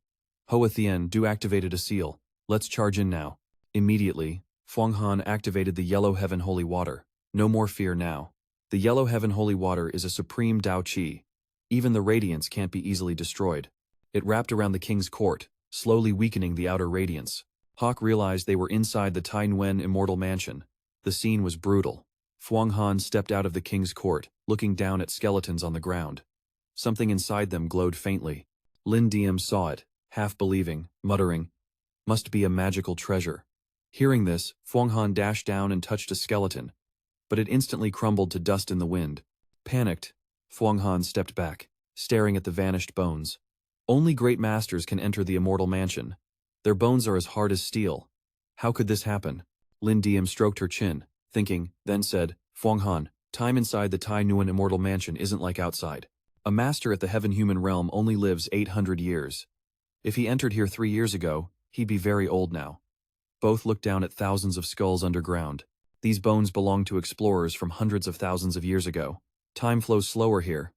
Hoa Thien activated a seal. Let's charge in now. Immediately, Fuang Han activated the Yellow Heaven Holy Water. No more fear now. The Yellow Heaven Holy Water is a supreme Dao Qi. Even the radiance can't be easily destroyed. It wrapped around the king's court, slowly weakening the outer radiance. Hawk realized they were inside the Thai Nhat Immortal Mansion. The scene was brutal. Fuang Han stepped out of the king's court, looking down at skeletons on the ground. Something inside them glowed faintly. Lin Diem saw it, half believing, muttering, "Must be a magical treasure." Hearing this, Fuang Han dashed down and touched a skeleton, but it instantly crumbled to dust in the wind. Panicked, Fuang Han stepped back, staring at the vanished bones. Only great masters can enter the immortal mansion. Their bones are as hard as steel. How could this happen? Lin Diem stroked her chin, thinking, then said, "Fuang Han, time inside the Thai Nhat Immortal Mansion isn't like outside. A master at the heaven-human realm only lives 800 years. If he entered here 3 years ago, he'd be very old now." Both looked down at thousands of skulls underground. These bones belong to explorers from hundreds of thousands of years ago. Time flows slower here.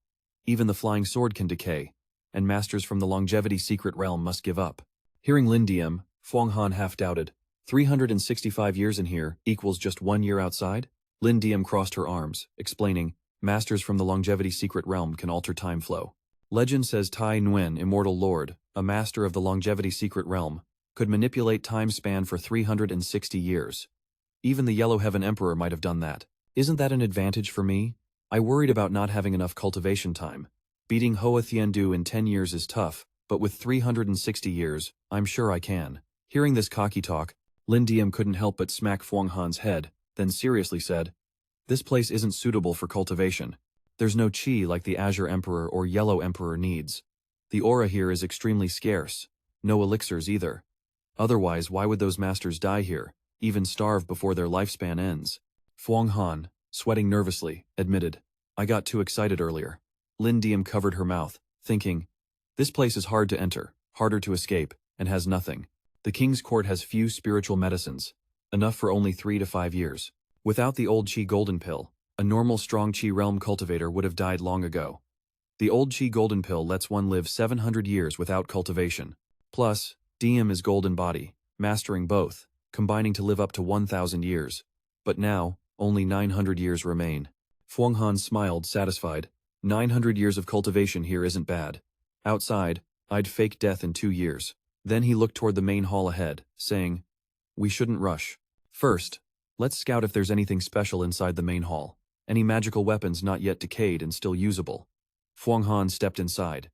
Even the flying sword can decay, and masters from the longevity secret realm must give up. Hearing Lin Diem, Fuang Han half doubted. 365 years in here equals just 1 year outside? Lin Diem crossed her arms, explaining, masters from the longevity secret realm can alter time flow. Legend says Thai Nhat, Immortal Lord, a master of the longevity secret realm, could manipulate time span for 360 years. Even the Yellow Heaven Emperor might have done that. Isn't that an advantage for me? I worried about not having enough cultivation time. Beating Hoa Thien in 10 years is tough, but with 360 years, I'm sure I can. Hearing this cocky talk, Lin Diem couldn't help but smack Fuang Han's head, then seriously said, "This place isn't suitable for cultivation. There's no qi like the Azure Emperor or Yellow Emperor needs. The aura here is extremely scarce. No elixirs either. Otherwise, why would those masters die here, even starve before their lifespan ends?" Fuang Han, sweating nervously, admitted, "I got too excited earlier." Lin Diem covered her mouth, thinking, "This place is hard to enter, harder to escape, and has nothing. The king's court has few spiritual medicines, enough for only 3 to 5 years. Without the old Qi Golden Pill, a normal strong Qi realm cultivator would have died long ago. The old Qi Golden Pill lets one live 700 years without cultivation. Plus, Diem is golden body, mastering both, combining to live up to 1,000 years. But now, only 900 years remain." Fuang Han smiled, satisfied. 900 years of cultivation here isn't bad. Outside, I'd fake death in 2 years. Then he looked toward the main hall ahead, saying, "We shouldn't rush. First, let's scout if there's anything special inside the main hall. Any magical weapons not yet decayed and still usable." Fuang Han stepped inside.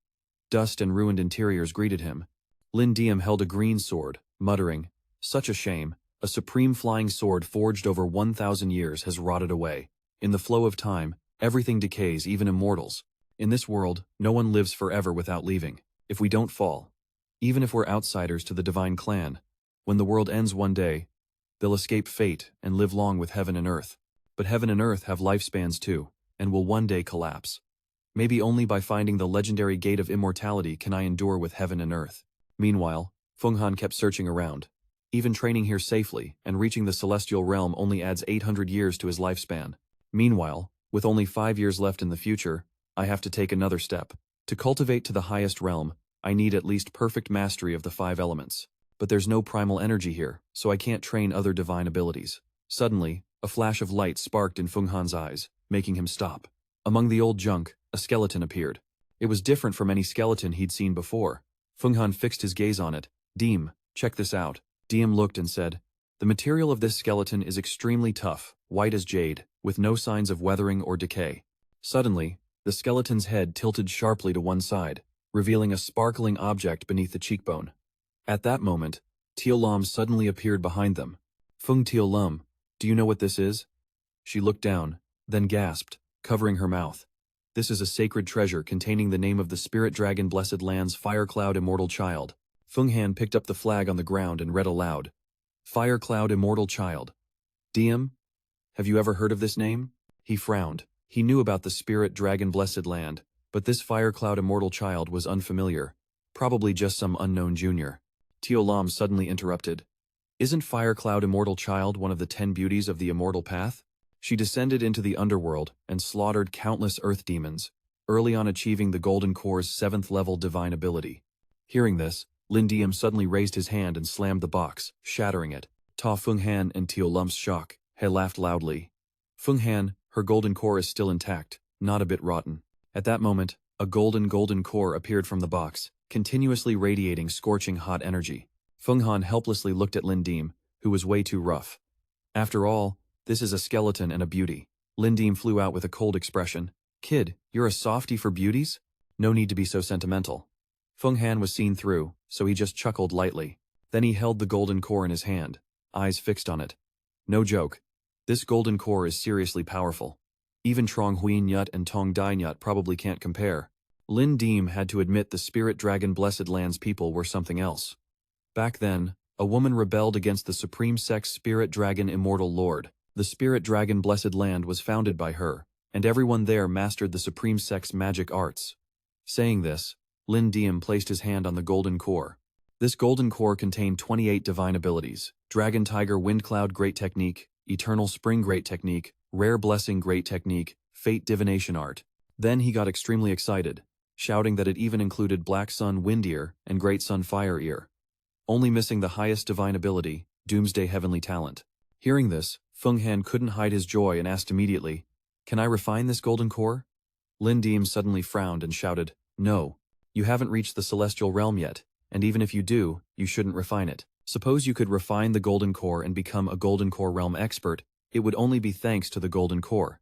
Dust and ruined interiors greeted him. Lin Diem held a green sword, muttering, "Such a shame. A supreme flying sword forged over 1,000 years has rotted away. In the flow of time, everything decays, even immortals. In this world, no one lives forever without leaving. If we don't fall, even if we're outsiders to the divine clan, when the world ends one day, they'll escape fate and live long with heaven and earth. But heaven and earth have lifespans too, and will one day collapse. Maybe only by finding the legendary gate of immortality can I endure with heaven and earth." Meanwhile, Fuang Han kept searching around. Even training here safely and reaching the celestial realm only adds 800 years to his lifespan. Meanwhile, with only 5 years left in the future, I have to take another step. To cultivate to the highest realm, I need at least perfect mastery of the 5 elements. But there's no primal energy here, so I can't train other divine abilities. Suddenly, a flash of light sparked in Fuang Han's eyes, making him stop. Among the old junk, a skeleton appeared. It was different from any skeleton he'd seen before. Fuang Han fixed his gaze on it. "Diem, check this out." Diem looked and said, "The material of this skeleton is extremely tough, white as jade, with no signs of weathering or decay." Suddenly, the skeleton's head tilted sharply to one side, revealing a sparkling object beneath the cheekbone. At that moment, Teal Lam suddenly appeared behind them. "Fung Teal Lam, do you know what this is?" She looked down, then gasped, covering her mouth. "This is a sacred treasure containing the name of the spirit dragon Blessed Land's Fire Cloud Immortal Child." Fuang Han picked up the flag on the ground and read aloud, "Fire Cloud Immortal Child. Diem? Have you ever heard of this name?" He frowned. He knew about the spirit dragon Blessed Land, But this fire cloud immortal child was unfamiliar, probably just some unknown junior. Tio Lam suddenly interrupted. Isn't Fire Cloud Immortal Child one of the 10 beauties of the Immortal Path? She descended into the Underworld and slaughtered countless earth demons, early on achieving the Golden Core's 7th level divine ability. Hearing this, Lin Diem suddenly raised his hand and slammed the box, shattering it. Ta Feng Han and Tio Lum's shock, he laughed loudly. Feng Han, her Golden Core is still intact, not a bit rotten. At that moment, a golden core appeared from the box, continuously radiating scorching hot energy. Feng Han helplessly looked at Lin Diem, who was way too rough. After all, this is a skeleton and a beauty. Lin Diem flew out with a cold expression. Kid, you're a softie for beauties? No need to be so sentimental. Feng Han was seen through, so he just chuckled lightly. Then he held the golden core in his hand, eyes fixed on it. No joke. This golden core is seriously powerful. Even Trong Huyen Nyut and Tong Dai Nyut probably can't compare. Lin Diem had to admit the Spirit Dragon Blessed Land's people were something else. Back then, a woman rebelled against the Supreme Sect's Spirit Dragon Immortal Lord. The Spirit Dragon Blessed Land was founded by her, and everyone there mastered the Supreme Sect's magic arts. Saying this, Lin Diem placed his hand on the golden core. This golden core contained 28 divine abilities: Dragon Tiger Wind Cloud Great Technique, Eternal Spring Great Technique, Rare Blessing Great Technique, Fate Divination Art. Then he got extremely excited, shouting that it even included Black Sun Wind Ear and Great Sun Fire Ear. Only missing the highest divine ability, Doomsday Heavenly Talent. Hearing this, Feng Han couldn't hide his joy and asked immediately, Can I refine this golden core? Lin Diem suddenly frowned and shouted, No. You haven't reached the celestial realm yet, and even if you do, you shouldn't refine it. Suppose you could refine the golden core and become a golden core realm expert, it would only be thanks to the golden core.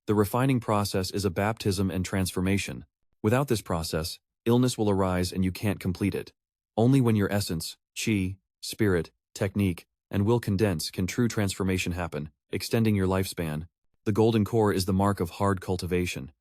The refining process is a baptism and transformation. Without this process, illness will arise and you can't complete it. Only when your essence, chi, spirit, technique, and will condense can true transformation happen, extending your lifespan. The golden core is the mark of hard cultivation.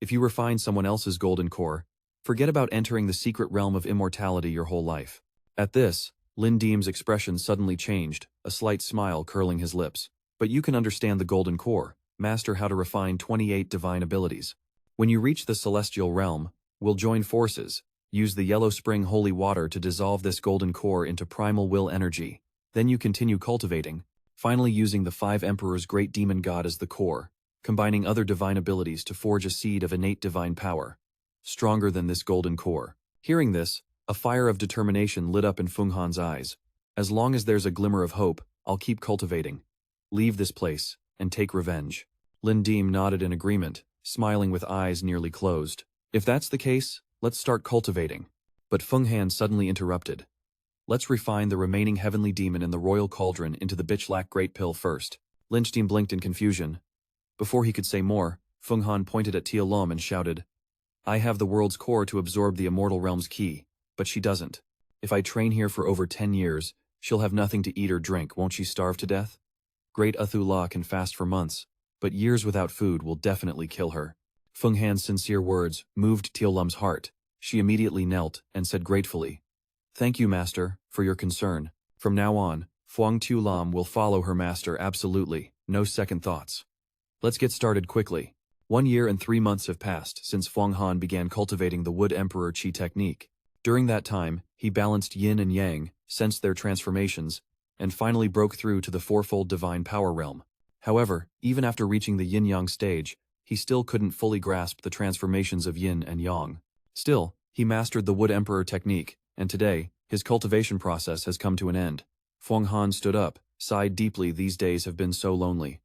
If you refine someone else's golden core, forget about entering the secret realm of immortality your whole life. At this, Lin Diem's expression suddenly changed, a slight smile curling his lips. But you can understand the golden core, master how to refine 28 divine abilities. When you reach the celestial realm, we'll join forces. Use the yellow spring holy water to dissolve this golden core into primal will energy. Then you continue cultivating, finally using the 5 Emperors' great demon god as the core, combining other divine abilities to forge a seed of innate divine power, stronger than this golden core. Hearing this, a fire of determination lit up in Feng Han's eyes. As long as there's a glimmer of hope, I'll keep cultivating. Leave this place, and take revenge. Lin Diem nodded in agreement, smiling with eyes nearly closed. If that's the case, let's start cultivating. But Feng Han suddenly interrupted. Let's refine the remaining heavenly demon in the royal cauldron into the Bitchlack Great Pill first. Lin Diem blinked in confusion. Before he could say more, Feng Han pointed at Tia Lom and shouted, I have the world's core to absorb the Immortal Realm's key, but she doesn't. If I train here for over 10 years, she'll have nothing to eat or drink, won't she starve to death? Great Athullah can fast for months, but years without food will definitely kill her. Feng Han's sincere words moved Tia Lum's heart. She immediately knelt and said gratefully, Thank you, Master, for your concern. From now on, Fuang Tu Lam will follow her master absolutely, no second thoughts. Let's get started quickly. 1 year and 3 months have passed since Fuang Han began cultivating the Wood Emperor Qi technique. During that time, he balanced yin and yang, sensed their transformations, and finally broke through to the fourfold divine power realm. However, even after reaching the yin-yang stage, he still couldn't fully grasp the transformations of yin and yang. Still, he mastered the Wood Emperor technique, and today, his cultivation process has come to an end. Fuang Han stood up, sighed deeply. These days have been so lonely.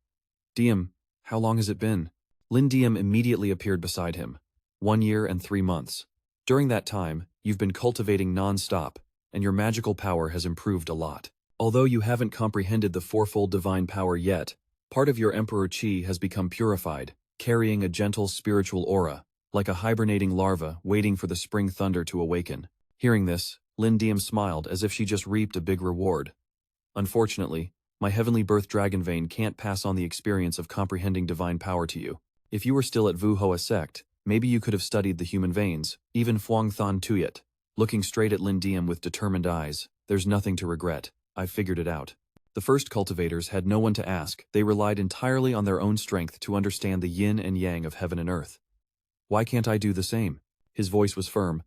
Diem, how long has it been? Lin Diem immediately appeared beside him. 1 year and 3 months. During that time, you've been cultivating non-stop, and your magical power has improved a lot. Although you haven't comprehended the fourfold divine power yet, part of your Emperor Qi has become purified, carrying a gentle spiritual aura, like a hibernating larva waiting for the spring thunder to awaken. Hearing this, Lin Diem smiled as if she just reaped a big reward. Unfortunately, my heavenly birth dragon vein can't pass on the experience of comprehending divine power to you. If you were still at Vu Hoa Sect, maybe you could have studied the human veins, even Phuong Than Tuyet. Looking straight at Lin Diem with determined eyes, there's nothing to regret, I've figured it out. The first cultivators had no one to ask, they relied entirely on their own strength to understand the yin and yang of heaven and earth. Why can't I do the same? His voice was firm.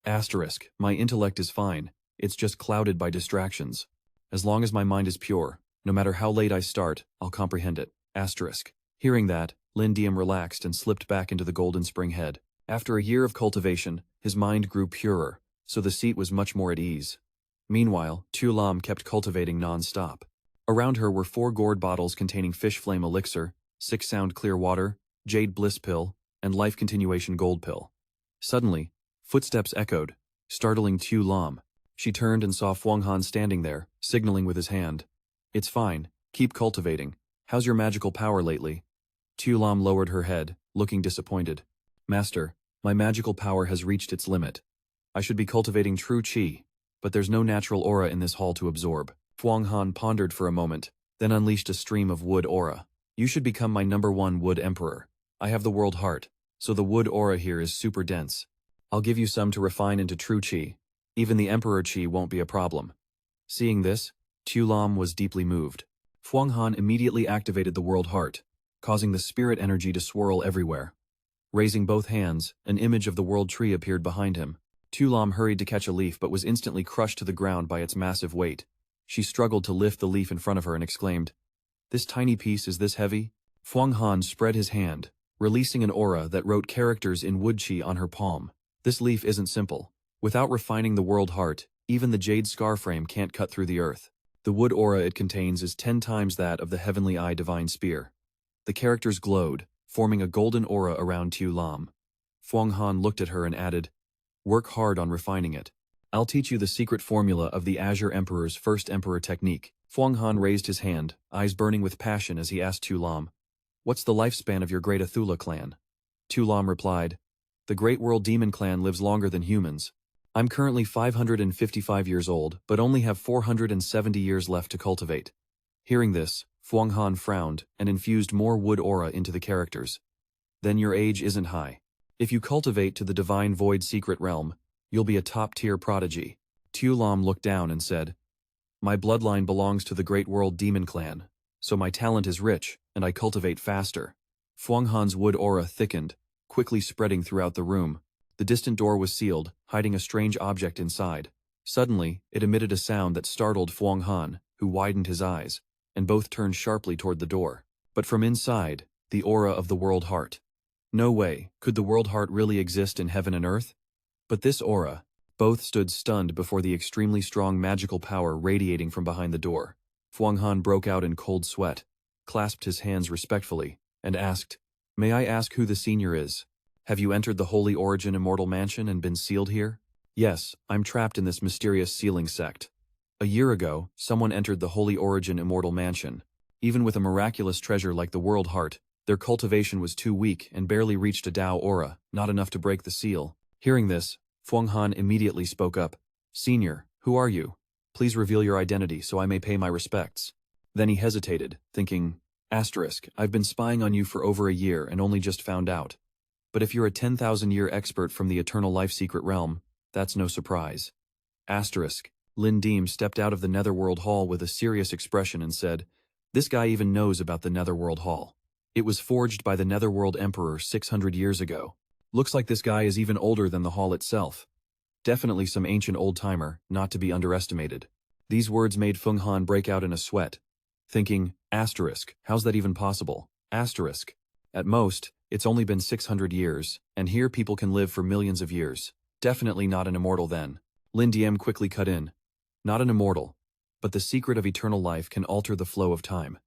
Asterisk, my intellect is fine. It's just clouded by distractions. As long as my mind is pure, no matter how late I start, I'll comprehend it. Asterisk. Hearing that, Lin Diem relaxed and slipped back into the golden spring head. After a year of cultivation, his mind grew purer, so the seat was much more at ease. Meanwhile, Tu Lam kept cultivating non-stop. Around her were 4 gourd bottles containing fish flame elixir, 6 sound clear water, jade bliss pill, and life continuation gold pill. Suddenly, footsteps echoed, startling Tu Lam. She turned and saw Fuang Han standing there, signaling with his hand. It's fine, keep cultivating. How's your magical power lately? Tu Lam lowered her head, looking disappointed. Master, my magical power has reached its limit. I should be cultivating true qi, but there's no natural aura in this hall to absorb. Fuang Han pondered for a moment, then unleashed a stream of wood aura. You should become my #1 wood emperor. I have the world heart, so the wood aura here is super dense. I'll give you some to refine into true qi. Even the emperor qi won't be a problem. Seeing this, Tu Lam was deeply moved. Fuang Han immediately activated the world heart, causing the spirit energy to swirl everywhere. Raising both hands, an image of the world tree appeared behind him. Tu Lam hurried to catch a leaf but was instantly crushed to the ground by its massive weight. She struggled to lift the leaf in front of her and exclaimed, "This tiny piece is this heavy?" Fuang Han spread his hand, releasing an aura that wrote characters in wood qi on her palm. This leaf isn't simple. Without refining the world heart, even the jade scar frame can't cut through the earth. The wood aura it contains is 10 times that of the Heavenly Eye Divine Spear. The characters glowed, forming a golden aura around Tu Lam. Fuang Han looked at her and added, "Work hard on refining it. I'll teach you the secret formula of the Azure Emperor's first Emperor technique." Fuang Han raised his hand, eyes burning with passion as he asked Tu Lam, "What's the lifespan of your Great Athula clan?" Tu Lam replied, "The Great World Demon clan lives longer than humans. I'm currently 555 years old, but only have 470 years left to cultivate." Hearing this, Fuang Han frowned and infused more wood aura into the characters. "Then your age isn't high. If you cultivate to the Divine Void Secret Realm, you'll be a top-tier prodigy." Tu Lam looked down and said, "My bloodline belongs to the Great World Demon Clan, so my talent is rich, and I cultivate faster." Fuang Han's wood aura thickened, quickly spreading throughout the room. The distant door was sealed, hiding a strange object inside. Suddenly, it emitted a sound that startled Fuang Han, who widened his eyes, and both turned sharply toward the door. But from inside, the aura of the World Heart. No way, could the World Heart really exist in heaven and earth? But this aura, both stood stunned before the extremely strong magical power radiating from behind the door. Fuang Han broke out in cold sweat, clasped his hands respectfully, and asked, "May I ask who the senior is? Have you entered the Holy Origin Immortal Mansion and been sealed here?" "Yes, I'm trapped in this mysterious sealing sect. A year ago, someone entered the Holy Origin Immortal Mansion. Even with a miraculous treasure like the World Heart, their cultivation was too weak and barely reached a Dao aura, not enough to break the seal." Hearing this, Fuang Han immediately spoke up. "Senior, who are you? Please reveal your identity so I may pay my respects." Then he hesitated, thinking, I've been spying on you for over a year and only just found out. But if you're a 10,000-year expert from the Eternal Life Secret Realm, that's no surprise." Lin Diem stepped out of the Netherworld Hall with a serious expression and said, "This guy even knows about the Netherworld Hall. It was forged by the Netherworld Emperor 600 years ago. Looks like this guy is even older than the hall itself. Definitely some ancient old-timer, not to be underestimated." These words made Fuang Han break out in a sweat, thinking, how's that even possible? At most, it's only been 600 years, and here people can live for millions of years. Definitely not an immortal then. Lin Diem quickly cut in. "Not an immortal, but the secret of eternal life can alter the flow of time.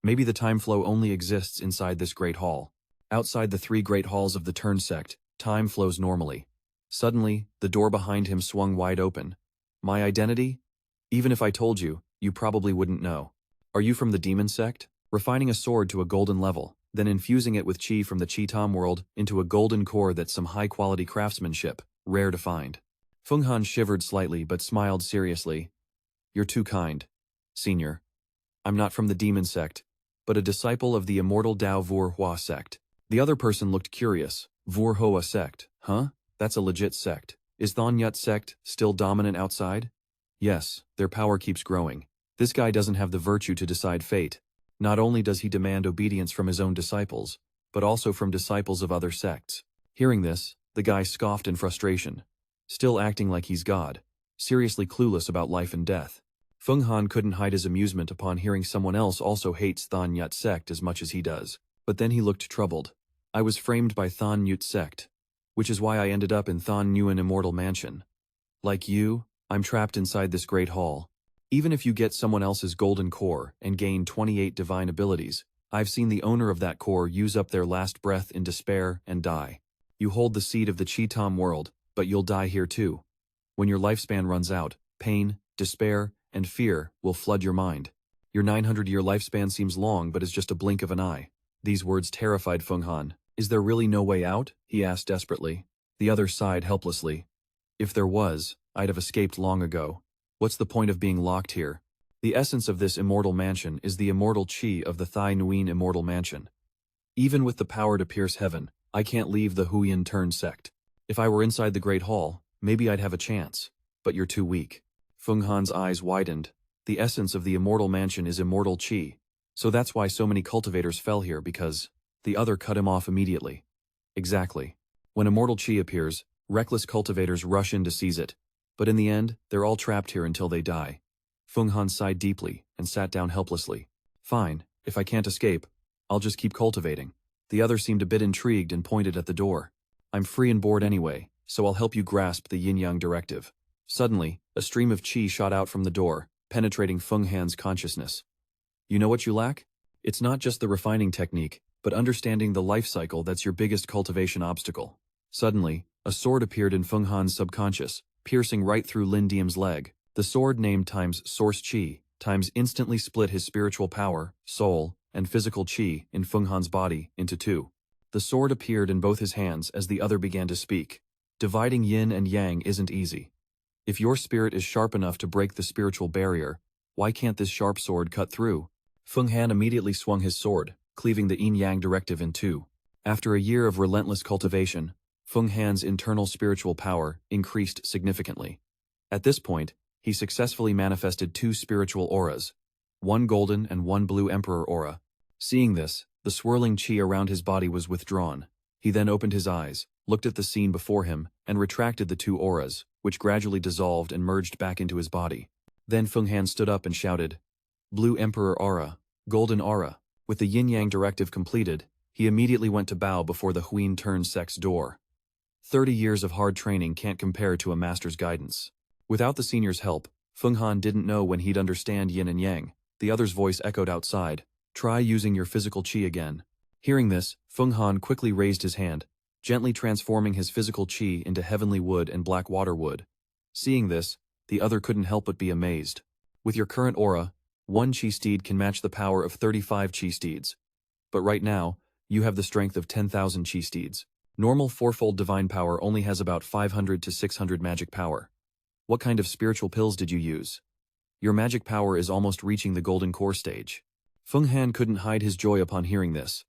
Maybe the time flow only exists inside this great hall. Outside the 3 great halls of the Turn Sect, time flows normally." Suddenly, the door behind him swung wide open. "My identity? Even if I told you, you probably wouldn't know. Are you from the Demon Sect? Refining a sword to a golden level, then infusing it with qi from the Qi Tom world into a golden core that's some high-quality craftsmanship, rare to find." Fuang Han shivered slightly but smiled seriously. "You're too kind, Senior. I'm not from the Demon Sect, but a disciple of the Immortal Dao Vora Sect." The other person looked curious. Vora Sect, huh? That's a legit sect. Is Thien Nhat Sect still dominant outside? Yes, their power keeps growing. This guy doesn't have the virtue to decide fate. Not only does he demand obedience from his own disciples, but also from disciples of other sects. Hearing this, the guy scoffed in frustration, still acting like he's God, seriously clueless about life and death. Feng Han couldn't hide his amusement upon hearing someone else also hates Thien Nhat Sect as much as he does. But then he looked troubled. I was framed by Thien Nhat Sect, which is why I ended up in Thien Nguyen Immortal Mansion. Like you, I'm trapped inside this great hall. Even if you get someone else's golden core and gain 28 divine abilities, I've seen the owner of that core use up their last breath in despair and die. You hold the seed of the Chi-Tom world, but you'll die here too. When your lifespan runs out, pain, despair, and fear will flood your mind. Your 900-year lifespan seems long but is just a blink of an eye. These words terrified Feng Han. Is there really no way out? He asked desperately. The other sighed helplessly. If there was, I'd have escaped long ago. What's the point of being locked here? The essence of this immortal mansion is the immortal chi of the Thai Nguyen Immortal Mansion. Even with the power to pierce heaven, I can't leave the Huyen turned sect. If I were inside the Great Hall, maybe I'd have a chance. But you're too weak. Feng Han's eyes widened. The essence of the immortal mansion is immortal chi. So that's why so many cultivators fell here because... The other cut him off immediately. Exactly. When immortal chi appears, reckless cultivators rush in to seize it. But in the end, they're all trapped here until they die. Feng Han sighed deeply and sat down helplessly. Fine, if I can't escape, I'll just keep cultivating. The other seemed a bit intrigued and pointed at the door. I'm free and bored anyway, so I'll help you grasp the yin-yang directive. Suddenly, a stream of chi shot out from the door, penetrating Feng Han's consciousness. You know what you lack? It's not just the refining technique, but understanding the life cycle that's your biggest cultivation obstacle. Suddenly, a sword appeared in Feng Han's subconscious, piercing right through Lin Diem's leg. The sword named times source chi, times instantly split his spiritual power, soul, and physical chi in Feng Han's body into two. The sword appeared in both his hands as the other began to speak. Dividing yin and yang isn't easy. If your spirit is sharp enough to break the spiritual barrier, why can't this sharp sword cut through? Feng Han immediately swung his sword, cleaving the yin-yang directive in two. After a year of relentless cultivation, Feng Han's internal spiritual power increased significantly. At this point, he successfully manifested two spiritual auras, one golden and one blue emperor aura. Seeing this, the swirling chi around his body was withdrawn. He then opened his eyes, looked at the scene before him, and retracted the two auras, which gradually dissolved and merged back into his body. Then Feng Han stood up and shouted, "Blue Emperor aura, golden aura." With the yin-yang directive completed, he immediately went to bow before the Huyen turned Sect's door. 30 years of hard training can't compare to a master's guidance. Without the senior's help, Feng Han didn't know when he'd understand yin and yang. The other's voice echoed outside. Try using your physical chi again. Hearing this, Feng Han quickly raised his hand, gently transforming his physical chi into heavenly wood and black water wood. Seeing this, the other couldn't help but be amazed. With your current aura, one chi steed can match the power of 35 chi steeds. But right now, you have the strength of 10,000 chi steeds. Normal fourfold divine power only has about 500 to 600 magic power. What kind of spiritual pills did you use? Your magic power is almost reaching the golden core stage. Feng Han couldn't hide his joy upon hearing this.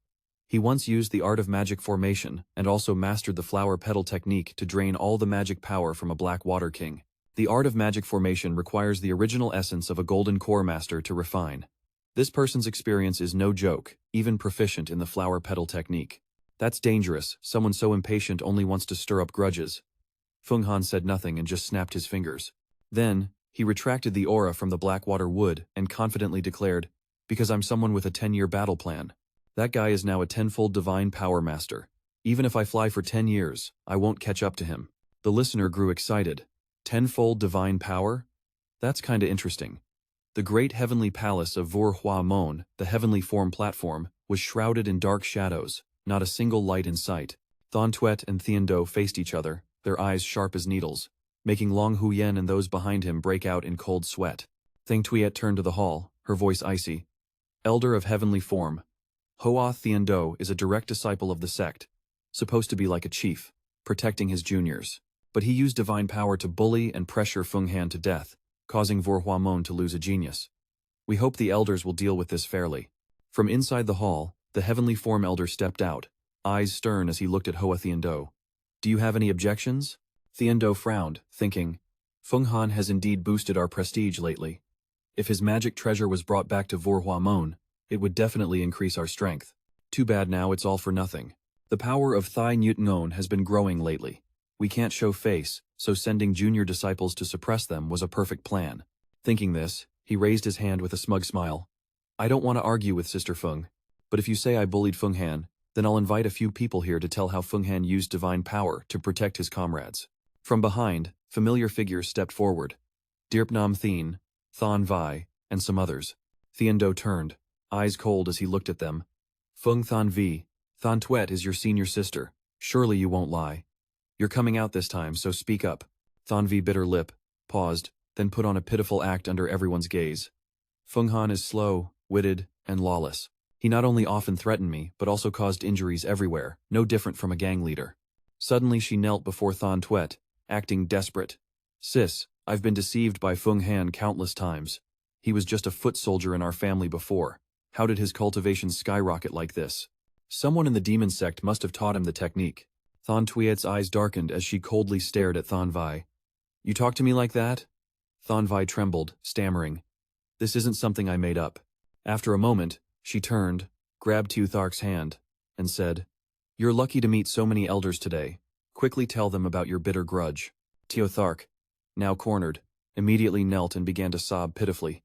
He once used the art of magic formation and also mastered the flower petal technique to drain all the magic power from a black water king. The art of magic formation requires the original essence of a golden core master to refine. This person's experience is no joke, even proficient in the flower petal technique. That's dangerous, someone so impatient only wants to stir up grudges. Feng Han said nothing and just snapped his fingers. Then, he retracted the aura from the Blackwater wood and confidently declared, "Because I'm someone with a 10-year battle plan. That guy is now a 10-fold divine power master. Even if I fly for 10 years, I won't catch up to him." The listener grew excited. 10-fold divine power? That's kinda interesting. The great heavenly palace of Vora Mon, the heavenly form platform, was shrouded in dark shadows, not a single light in sight. Thon Tuet and Thien faced each other, their eyes sharp as needles, making Long Huyen and those behind him break out in cold sweat. Thang Tuet turned to the hall, her voice icy. "Elder of heavenly form. Hoa Thien is a direct disciple of the sect, supposed to be like a chief, protecting his juniors. But he used divine power to bully and pressure Feng Han to death, causing Vora Mon to lose a genius. We hope the elders will deal with this fairly." From inside the hall, the heavenly form elder stepped out, eyes stern as he looked at Hoa Thien. "Do you have any objections?" Thien frowned, thinking, Feng Han has indeed boosted our prestige lately. If his magic treasure was brought back to Vora Mon, it would definitely increase our strength. Too bad now it's all for nothing. The power of Thai Nhat Mon has been growing lately. We can't show face, so sending junior disciples to suppress them was a perfect plan. Thinking this, he raised his hand with a smug smile. I don't want to argue with Sister Feng, but if you say I bullied Feng Han, then I'll invite a few people here to tell how Feng Han used divine power to protect his comrades. From behind, familiar figures stepped forward. Dirpnam Thien, Thon Vi, and some others. Thien Do turned, eyes cold as he looked at them. Feng Thon Vi, Thon Tuet is your senior sister. Surely you won't lie. You're coming out this time, so speak up. Thon Vi bit her lip, paused, then put on a pitiful act under everyone's gaze. Feng Han is slow, witted, and lawless. He not only often threatened me, but also caused injuries everywhere, no different from a gang leader. Suddenly she knelt before Thon Tuet, acting desperate. Sis, I've been deceived by Feng Han countless times. He was just a foot soldier in our family before. How did his cultivation skyrocket like this? Someone in the demon sect must have taught him the technique. Thon Tuet's eyes darkened as she coldly stared at Thon Vi. You talk to me like that? Thon Vi trembled, stammering. This isn't something I made up. After a moment, she turned, grabbed Teuthark's hand, and said, You're lucky to meet so many elders today. Quickly tell them about your bitter grudge. Teuthark, now cornered, immediately knelt and began to sob pitifully.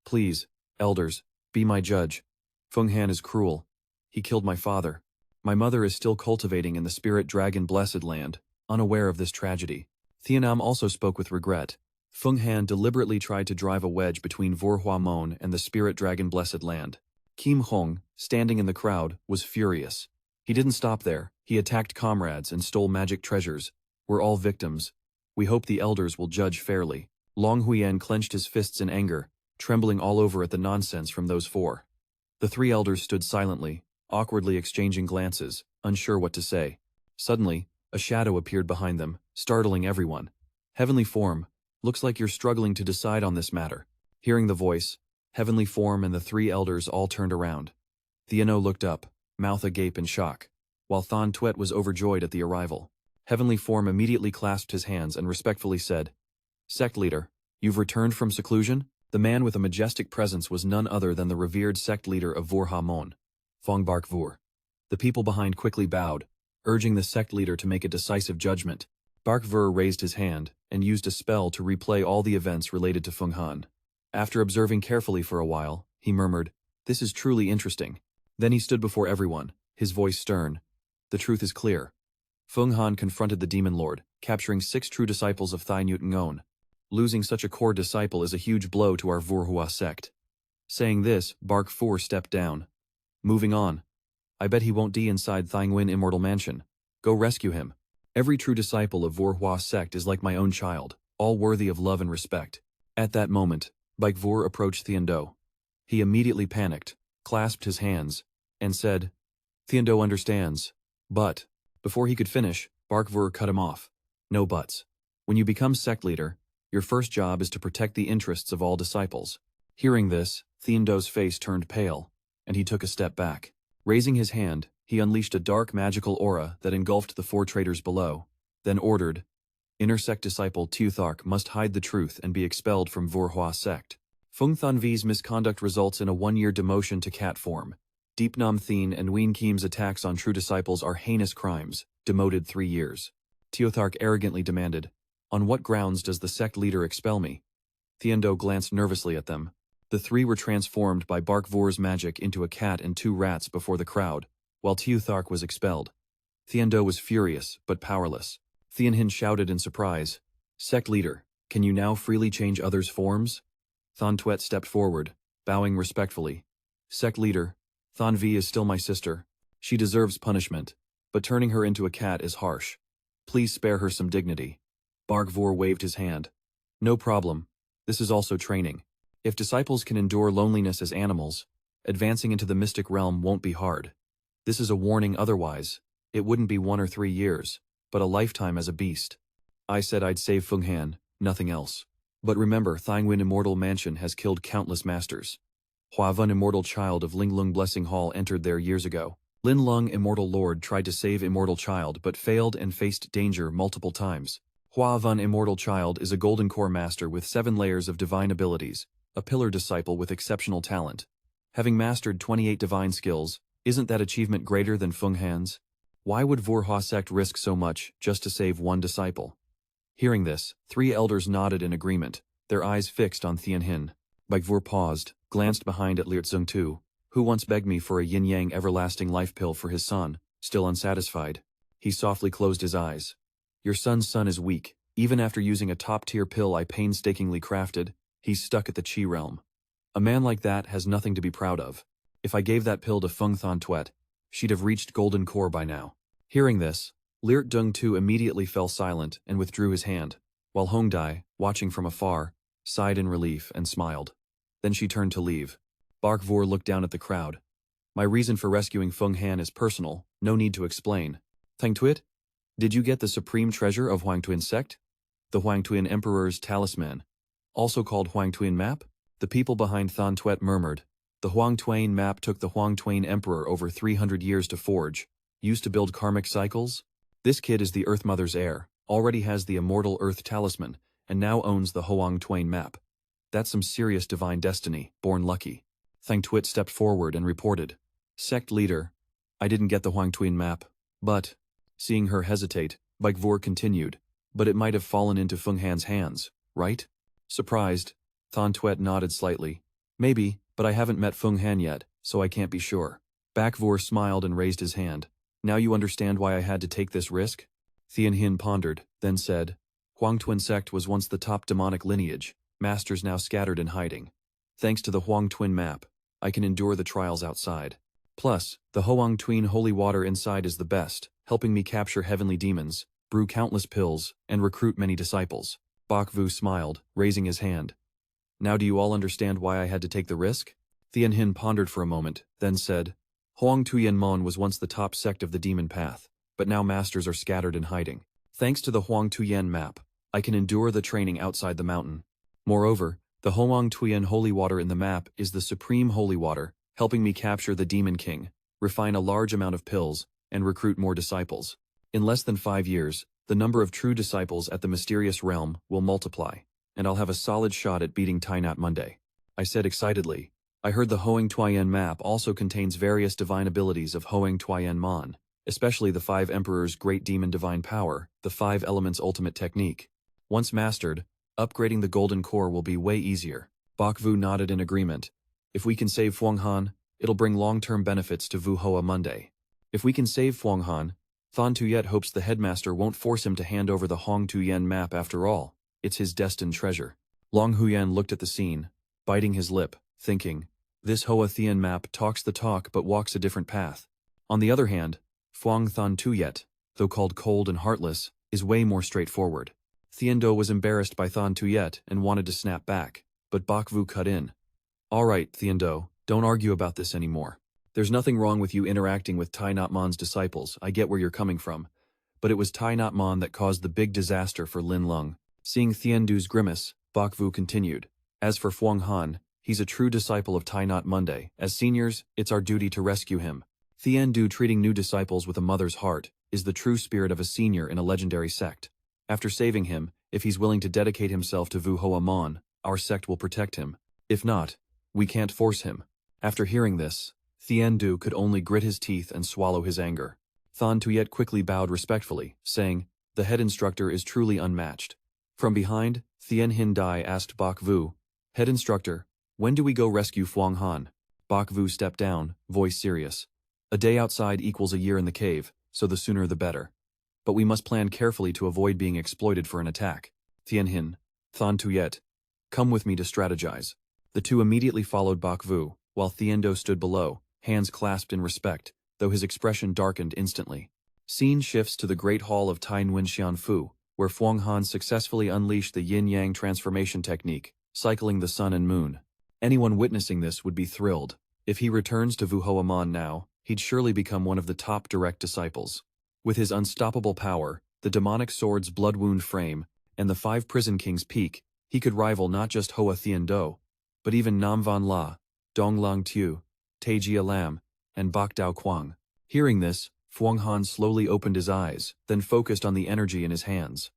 Please, elders, be my judge. Feng Han is cruel. He killed my father. My mother is still cultivating in the spirit dragon blessed land, unaware of this tragedy. Thienam also spoke with regret. Feng Han deliberately tried to drive a wedge between Vora Mon and the spirit dragon blessed land. Kim Hong, standing in the crowd, was furious. He didn't stop there. He attacked comrades and stole magic treasures. We're all victims. We hope the elders will judge fairly. Long Huyen clenched his fists in anger, trembling all over at the nonsense from those four. The three elders stood silently, awkwardly exchanging glances, unsure what to say. Suddenly, a shadow appeared behind them, startling everyone. Heavenly form, looks like you're struggling to decide on this matter. Hearing the voice, Heavenly form and the three elders all turned around. Thieno looked up, mouth agape in shock, while Thon Tuet was overjoyed at the arrival. Heavenly form immediately clasped his hands and respectfully said, Sect leader, you've returned from seclusion? The man with a majestic presence was none other than the revered sect leader of Vora Mon, Fong Bark Vur. The people behind quickly bowed, urging the sect leader to make a decisive judgment. Bark Vur raised his hand and used a spell to replay all the events related to Feng Han. After observing carefully for a while, he murmured, This is truly interesting. Then he stood before everyone, his voice stern. The truth is clear. Feng Han confronted the demon lord, capturing 6 true disciples of Thai Nhat Mon. Losing such a core disciple is a huge blow to our Vurhua sect. Saying this, Bark Vur stepped down. Moving on. I bet he won't die inside Thai Nguyen Immortal Mansion. Go rescue him. Every true disciple of Vurhua sect is like my own child, all worthy of love and respect. At that moment, Baik Vur approached Thien Do. He immediately panicked, clasped his hands, and said, Thien Do understands. But, before he could finish, Bark Vur cut him off. No buts. When you become sect leader, your first job is to protect the interests of all disciples. Hearing this, Thien Do's face turned pale, and he took a step back. Raising his hand, he unleashed a dark magical aura that engulfed the 4 traitors below, then ordered, Inner sect disciple Teuthark must hide the truth and be expelled from Vurhua sect. Feng Than V's misconduct results in a 1-year demotion to cat form. Deep Nam Thien and Ween Kim's attacks on true disciples are heinous crimes, demoted 3 years. Teuthark arrogantly demanded, On what grounds does the sect leader expel me? Thien Do glanced nervously at them. The 3 were transformed by Bark Vur's magic into a cat and 2 rats before the crowd, while Teuthark was expelled. Thien Do was furious, but powerless. Thien Hin shouted in surprise, Sect leader, can you now freely change others' forms? Thon Tuet stepped forward, bowing respectfully. Sect leader, Thon V is still my sister. She deserves punishment, but turning her into a cat is harsh. Please spare her some dignity. Bark Vur waved his hand. No problem. This is also training. If disciples can endure loneliness as animals, advancing into the mystic realm won't be hard. This is a warning otherwise. It wouldn't be 1 or 3 years, but a lifetime as a beast. I said I'd save Feng Han, nothing else. But remember, Thai Nguyen Immortal Mansion has killed countless masters. Hua Vun Immortal Child of Ling Lung Blessing Hall entered there years ago. Lin Lung Immortal Lord tried to save Immortal Child but failed and faced danger multiple times. Hua Vun Immortal Child is a Golden Core Master with 7 layers of divine abilities, a pillar disciple with exceptional talent. Having mastered 28 divine skills, isn't that achievement greater than Feng Han's? Why would Vora sect risk so much just to save one disciple? Hearing this, 3 elders nodded in agreement, their eyes fixed on Thien. Vora paused, glanced behind at Lirzung too, who once begged me for a yin-yang everlasting life pill for his son, still unsatisfied. He softly closed his eyes. Your son's son is weak. Even after using a top-tier pill I painstakingly crafted, he's stuck at the Qi realm. A man like that has nothing to be proud of. If I gave that pill to Feng Thon Tuet, she'd have reached golden core by now. Hearing this, Lirt Dung Tu immediately fell silent and withdrew his hand, while Hong Dai, watching from afar, sighed in relief and smiled. Then she turned to leave. Bark Vor looked down at the crowd. My reason for rescuing Feng Han is personal, no need to explain. Thang Tuet? Did you get the supreme treasure of Huang Tuyen Sect? The Huang Tuyen Emperor's talisman, also called Huang Tuyen Map? The people behind Thon Tuet murmured. The Huang Tuyen Map took the Huang Tuyen Emperor over 300 years to forge, used to build karmic cycles. This kid is the Earth Mother's heir, already has the immortal Earth talisman, and now owns the Huang Tuyen Map. That's some serious divine destiny, born lucky. Thang Tuet stepped forward and reported. Sect leader, I didn't get the Huang Tuyen Map, but, seeing her hesitate, Baik Vor continued, but it might have fallen into Feng Han's hands, right? Surprised, Thon Tuet nodded slightly. Maybe, but I haven't met Feng Han yet, so I can't be sure. Baik Vor smiled and raised his hand. Now you understand why I had to take this risk? Thien Hin pondered, then said, Huang Tuyen Sect was once the top demonic lineage, masters now scattered in hiding. Thanks to the Huang Tuyen Map, I can endure the trials outside. Plus, the Huang Tuyen holy water inside is the best, helping me capture heavenly demons, brew countless pills, and recruit many disciples. Bak Vu smiled, raising his hand. Now do you all understand why I had to take the risk? Thien Hin pondered for a moment, then said, Huang Tuyen Mon was once the top sect of the demon path, but now masters are scattered in hiding. Thanks to the Huang Tuyen Map, I can endure the training outside the mountain. Moreover, the Huang Tuyen holy water in the map is the supreme holy water, helping me capture the Demon King, refine a large amount of pills, and recruit more disciples. In less than 5 years, the number of true disciples at the mysterious realm will multiply, and I'll have a solid shot at beating Thai Nhat Mon. I said excitedly. I heard the Huang Tuyen Map also contains various divine abilities of Huang Tuyen Mon, especially the 5 Emperors' Great Demon Divine Power, the 5 Elements Ultimate Technique. Once mastered, upgrading the Golden Core will be way easier. Bak Vu nodded in agreement. If we can save Fuang Han, it'll bring long-term benefits to Vu Hoa Monday. If we can save Fuang Han, Thon Tuyet hopes the headmaster won't force him to hand over the Huang Tuyen Map after all. It's his destined treasure. Long Huyen looked at the scene, biting his lip, thinking, this Hoa Thien Map talks the talk but walks a different path. On the other hand, Fuang Thon Tuyet, though called cold and heartless, is way more straightforward. Thien Do was embarrassed by Thon Tuyet and wanted to snap back, but Bak Vu cut in. Alright, Thien Do, don't argue about this anymore. There's nothing wrong with you interacting with Thai Nhat Mon's disciples, I get where you're coming from. But it was Thai Nhat Mon that caused the big disaster for Lin Lung. Seeing Thien Du's grimace, Bak Vu continued. As for Fuang Han, he's a true disciple of Thai Nhat Mon. As seniors, it's our duty to rescue him. Thien Du treating new disciples with a mother's heart is the true spirit of a senior in a legendary sect. After saving him, if he's willing to dedicate himself to Vu Hoa Mon, our sect will protect him. If not, we can't force him. After hearing this, Thien Du could only grit his teeth and swallow his anger. Thon Tuyet quickly bowed respectfully, saying, the head instructor is truly unmatched. From behind, Thien Hin Dai asked Bak Vu, head instructor, when do we go rescue Fuang Han? Bak Vu stepped down, voice serious. A day outside equals a year in the cave, so the sooner the better. But we must plan carefully to avoid being exploited for an attack. Thien Hin, Thon Tuyet, come with me to strategize. The two immediately followed Bak Vu, while Thien Do stood below, hands clasped in respect, though his expression darkened instantly. Scene shifts to the Great Hall of Tai Nguyen Xian Fu, where Fuang Han successfully unleashed the yin-yang transformation technique, cycling the sun and moon. Anyone witnessing this would be thrilled. If he returns to Vu Hoa Mon now, he'd surely become one of the top direct disciples. With his unstoppable power, the demonic sword's blood wound frame, and the 5 Prison Kings' peak, he could rival not just Hoa Thien Do, but even Nam Van La, Dong Lang Tu, Taijia Lam, and Bak Dao Quang. Hearing this, Fuang Han slowly opened his eyes, then focused on the energy in his hands.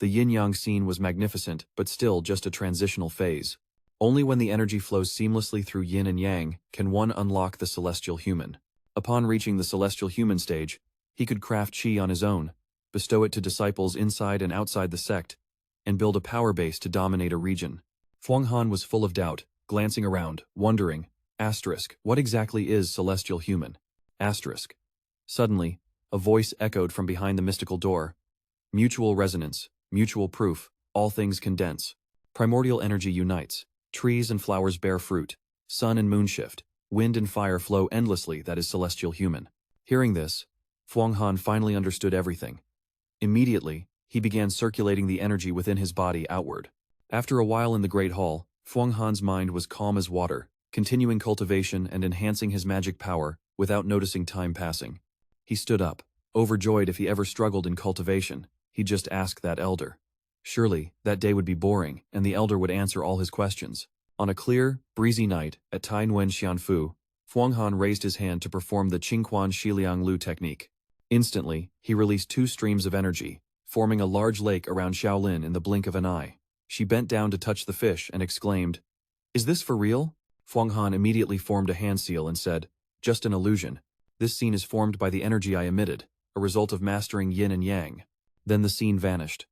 The yin-yang scene was magnificent, but still just a transitional phase. Only when the energy flows seamlessly through yin and yang can one unlock the celestial human. Upon reaching the celestial human stage, He could craft chi on his own, bestow it to disciples inside and outside the sect, and build a power base to dominate a region. Fuang Han was full of doubt, glancing around, wondering, what exactly is celestial human? Suddenly, a voice echoed from behind the mystical door. Mutual resonance, mutual proof, all things condense. Primordial energy unites. Trees and flowers bear fruit. Sun and moon shift. Wind and fire flow endlessly, that is celestial human. Hearing this, Fuang Han finally understood everything. Immediately, he began circulating the energy within his body outward. After a while in the Great Hall, Fuang Han's mind was calm as water, continuing cultivation and enhancing his magic power without noticing time passing. He stood up, overjoyed. If he ever struggled in cultivation, he'd just ask that elder. Surely, that day would be boring, and the elder would answer all his questions. On a clear, breezy night at Tai Nguyen Xianfu, Fuang Han raised his hand to perform the Qingquan Shiliang Lu technique. Instantly, he released 2 streams of energy, forming a large lake around Shaolin in the blink of an eye. She bent down to touch the fish and exclaimed, "Is this for real?" Fuang Han immediately formed a hand seal and said, "Just an illusion. This scene is formed by the energy I emitted, a result of mastering yin and yang." Then the scene vanished.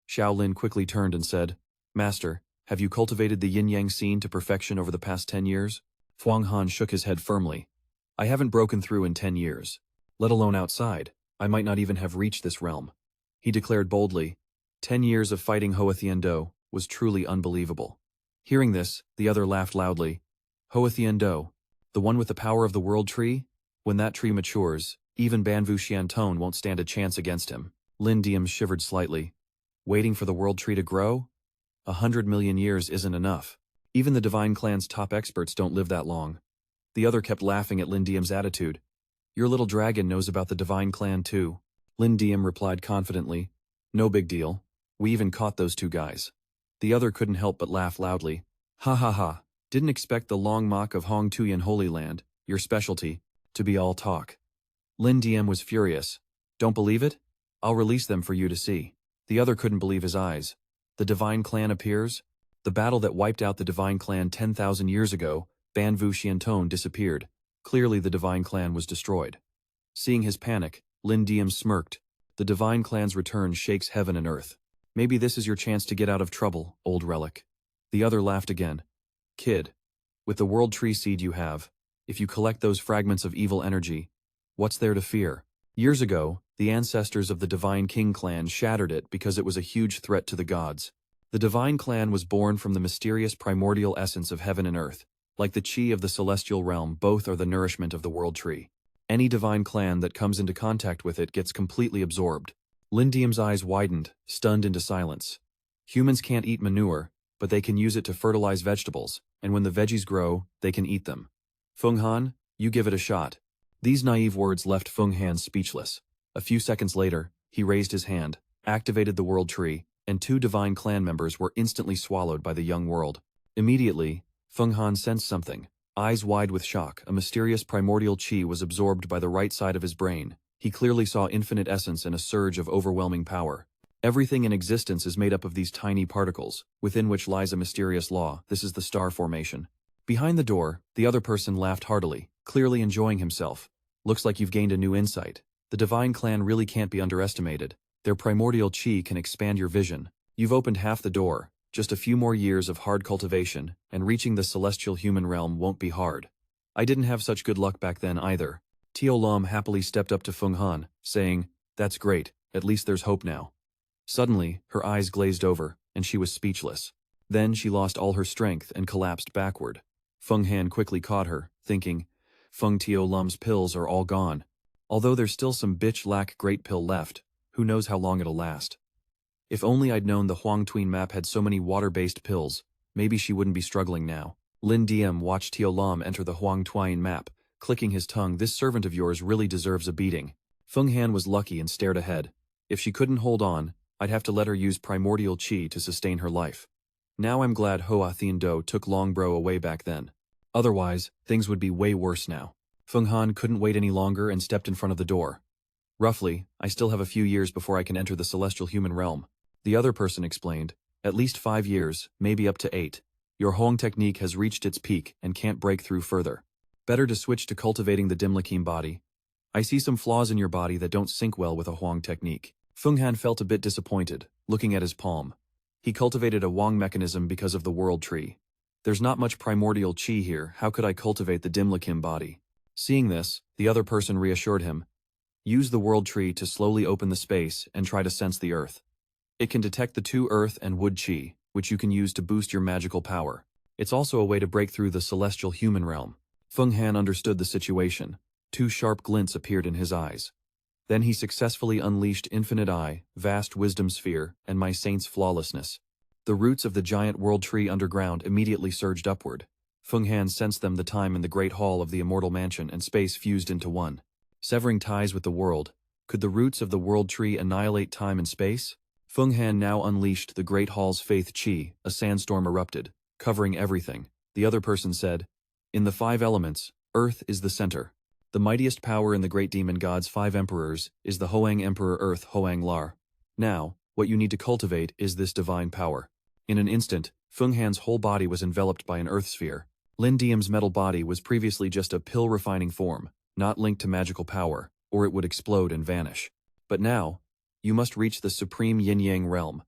Shaolin quickly turned and said, "Master, have you cultivated the yin-yang scene to perfection over the past 10 years? Fuang Han shook his head firmly. "I haven't broken through in 10 years. Let alone outside, I might not even have reached this realm." He declared boldly, 10 years of fighting Hoa Thien Do was truly unbelievable. Hearing this, the other laughed loudly. "Hoa Thien Do, the one with the power of the world tree? When that tree matures, even Banvu Xiantone won't stand a chance against him." Lin Diem shivered slightly. "Waiting for the world tree to grow? 100 million years isn't enough. Even the Divine Clan's top experts don't live that long." The other kept laughing at Lin Diem's attitude. "Your little dragon knows about the Divine Clan too." Lin Diem replied confidently, "No big deal. We even caught those 2 guys." The other couldn't help but laugh loudly. "Ha ha ha, didn't expect the long mock of Hong Tuyen Holy Land, your specialty, to be all talk." Lin Diem was furious. "Don't believe it? I'll release them for you to see." The other couldn't believe his eyes. The Divine Clan appears? The battle that wiped out the Divine Clan 10,000 years ago, Banvu Xiantone disappeared. Clearly the Divine Clan was destroyed. Seeing his panic, Lin Diem smirked. "The Divine Clan's return shakes heaven and earth. Maybe this is your chance to get out of trouble, old relic." The other laughed again. "Kid, with the world tree seed you have, if you collect those fragments of evil energy, what's there to fear? Years ago, the ancestors of the Divine King clan shattered it because it was a huge threat to the gods. The Divine Clan was born from the mysterious primordial essence of heaven and earth. Like the chi of the celestial realm, both are the nourishment of the world tree. Any Divine Clan that comes into contact with it gets completely absorbed." Lin Diem's eyes widened, stunned into silence. "Humans can't eat manure, but they can use it to fertilize vegetables, and when the veggies grow, they can eat them. Feng Han, you give it a shot." These naive words left Feng Han speechless. A few seconds later, he raised his hand, activated the world tree, and 2 Divine Clan members were instantly swallowed by the young world. Immediately, Feng Han sensed something. Eyes wide with shock, a mysterious primordial chi was absorbed by the right side of his brain. He clearly saw infinite essence and a surge of overwhelming power. Everything in existence is made up of these tiny particles, within which lies a mysterious law. This is the star formation. Behind the door, the other person laughed heartily, clearly enjoying himself. "Looks like you've gained a new insight. The Divine Clan really can't be underestimated. Their primordial chi can expand your vision. You've opened half the door. Just a few more years of hard cultivation, and reaching the celestial human realm won't be hard." "I didn't have such good luck back then either." Tio Lam happily stepped up to Feng Han, saying, "That's great, at least there's hope now." Suddenly, her eyes glazed over, and she was speechless. Then she lost all her strength and collapsed backward. Feng Han quickly caught her, thinking, Feng Tio Lum's pills are all gone. Although there's still some bitch lack great pill left, who knows how long it'll last. If only I'd known the Huang Tuyen map had so many water-based pills, maybe she wouldn't be struggling now. Lin Diem watched Tio Lam enter the Huang Tuyen map, clicking his tongue. "This servant of yours really deserves a beating." Feng Han was lucky and stared ahead. If she couldn't hold on, I'd have to let her use primordial chi to sustain her life. Now I'm glad Hoa Thien Do took Long Bro away back then. Otherwise, things would be way worse now. Feng Han couldn't wait any longer and stepped in front of the door. "Roughly, I still have a few years before I can enter the celestial human realm." The other person explained, "At least 5 years, maybe up to 8. Your Hong technique has reached its peak and can't break through further. Better to switch to cultivating the Dimlakim body." I see some flaws in your body that don't sync well with a Huang technique. Feng Han felt a bit disappointed, looking at his palm. He cultivated a Huang mechanism because of the world tree. There's not much primordial qi here, how could I cultivate the Dimlikim body? Seeing this, the other person reassured him. Use the world tree to slowly open the space and try to sense the earth. It can detect the 2 earth and wood qi, which you can use to boost your magical power. It's also a way to break through the celestial human realm. Feng Han understood the situation. 2 sharp glints appeared in his eyes. Then he successfully unleashed Infinite Eye, Vast Wisdom Sphere, and My Saint's Flawlessness. The roots of the giant world tree underground immediately surged upward. Feng Han sensed them the time in the great hall of the Immortal Mansion and space fused into one. Severing ties with the world, could the roots of the world tree annihilate time and space? Feng Han now unleashed the great hall's faith qi, a sandstorm erupted, covering everything. The other person said, in the 5 elements, earth is the center. The mightiest power in the great demon god's 5 emperors is the Hoang Emperor Earth Hoang Lar. Now, what you need to cultivate is this divine power. In an instant, Feng Han's whole body was enveloped by an earth sphere. Lin Diem's metal body was previously just a pill-refining form, not linked to magical power, or it would explode and vanish. But now, you must reach the supreme yin-yang realm.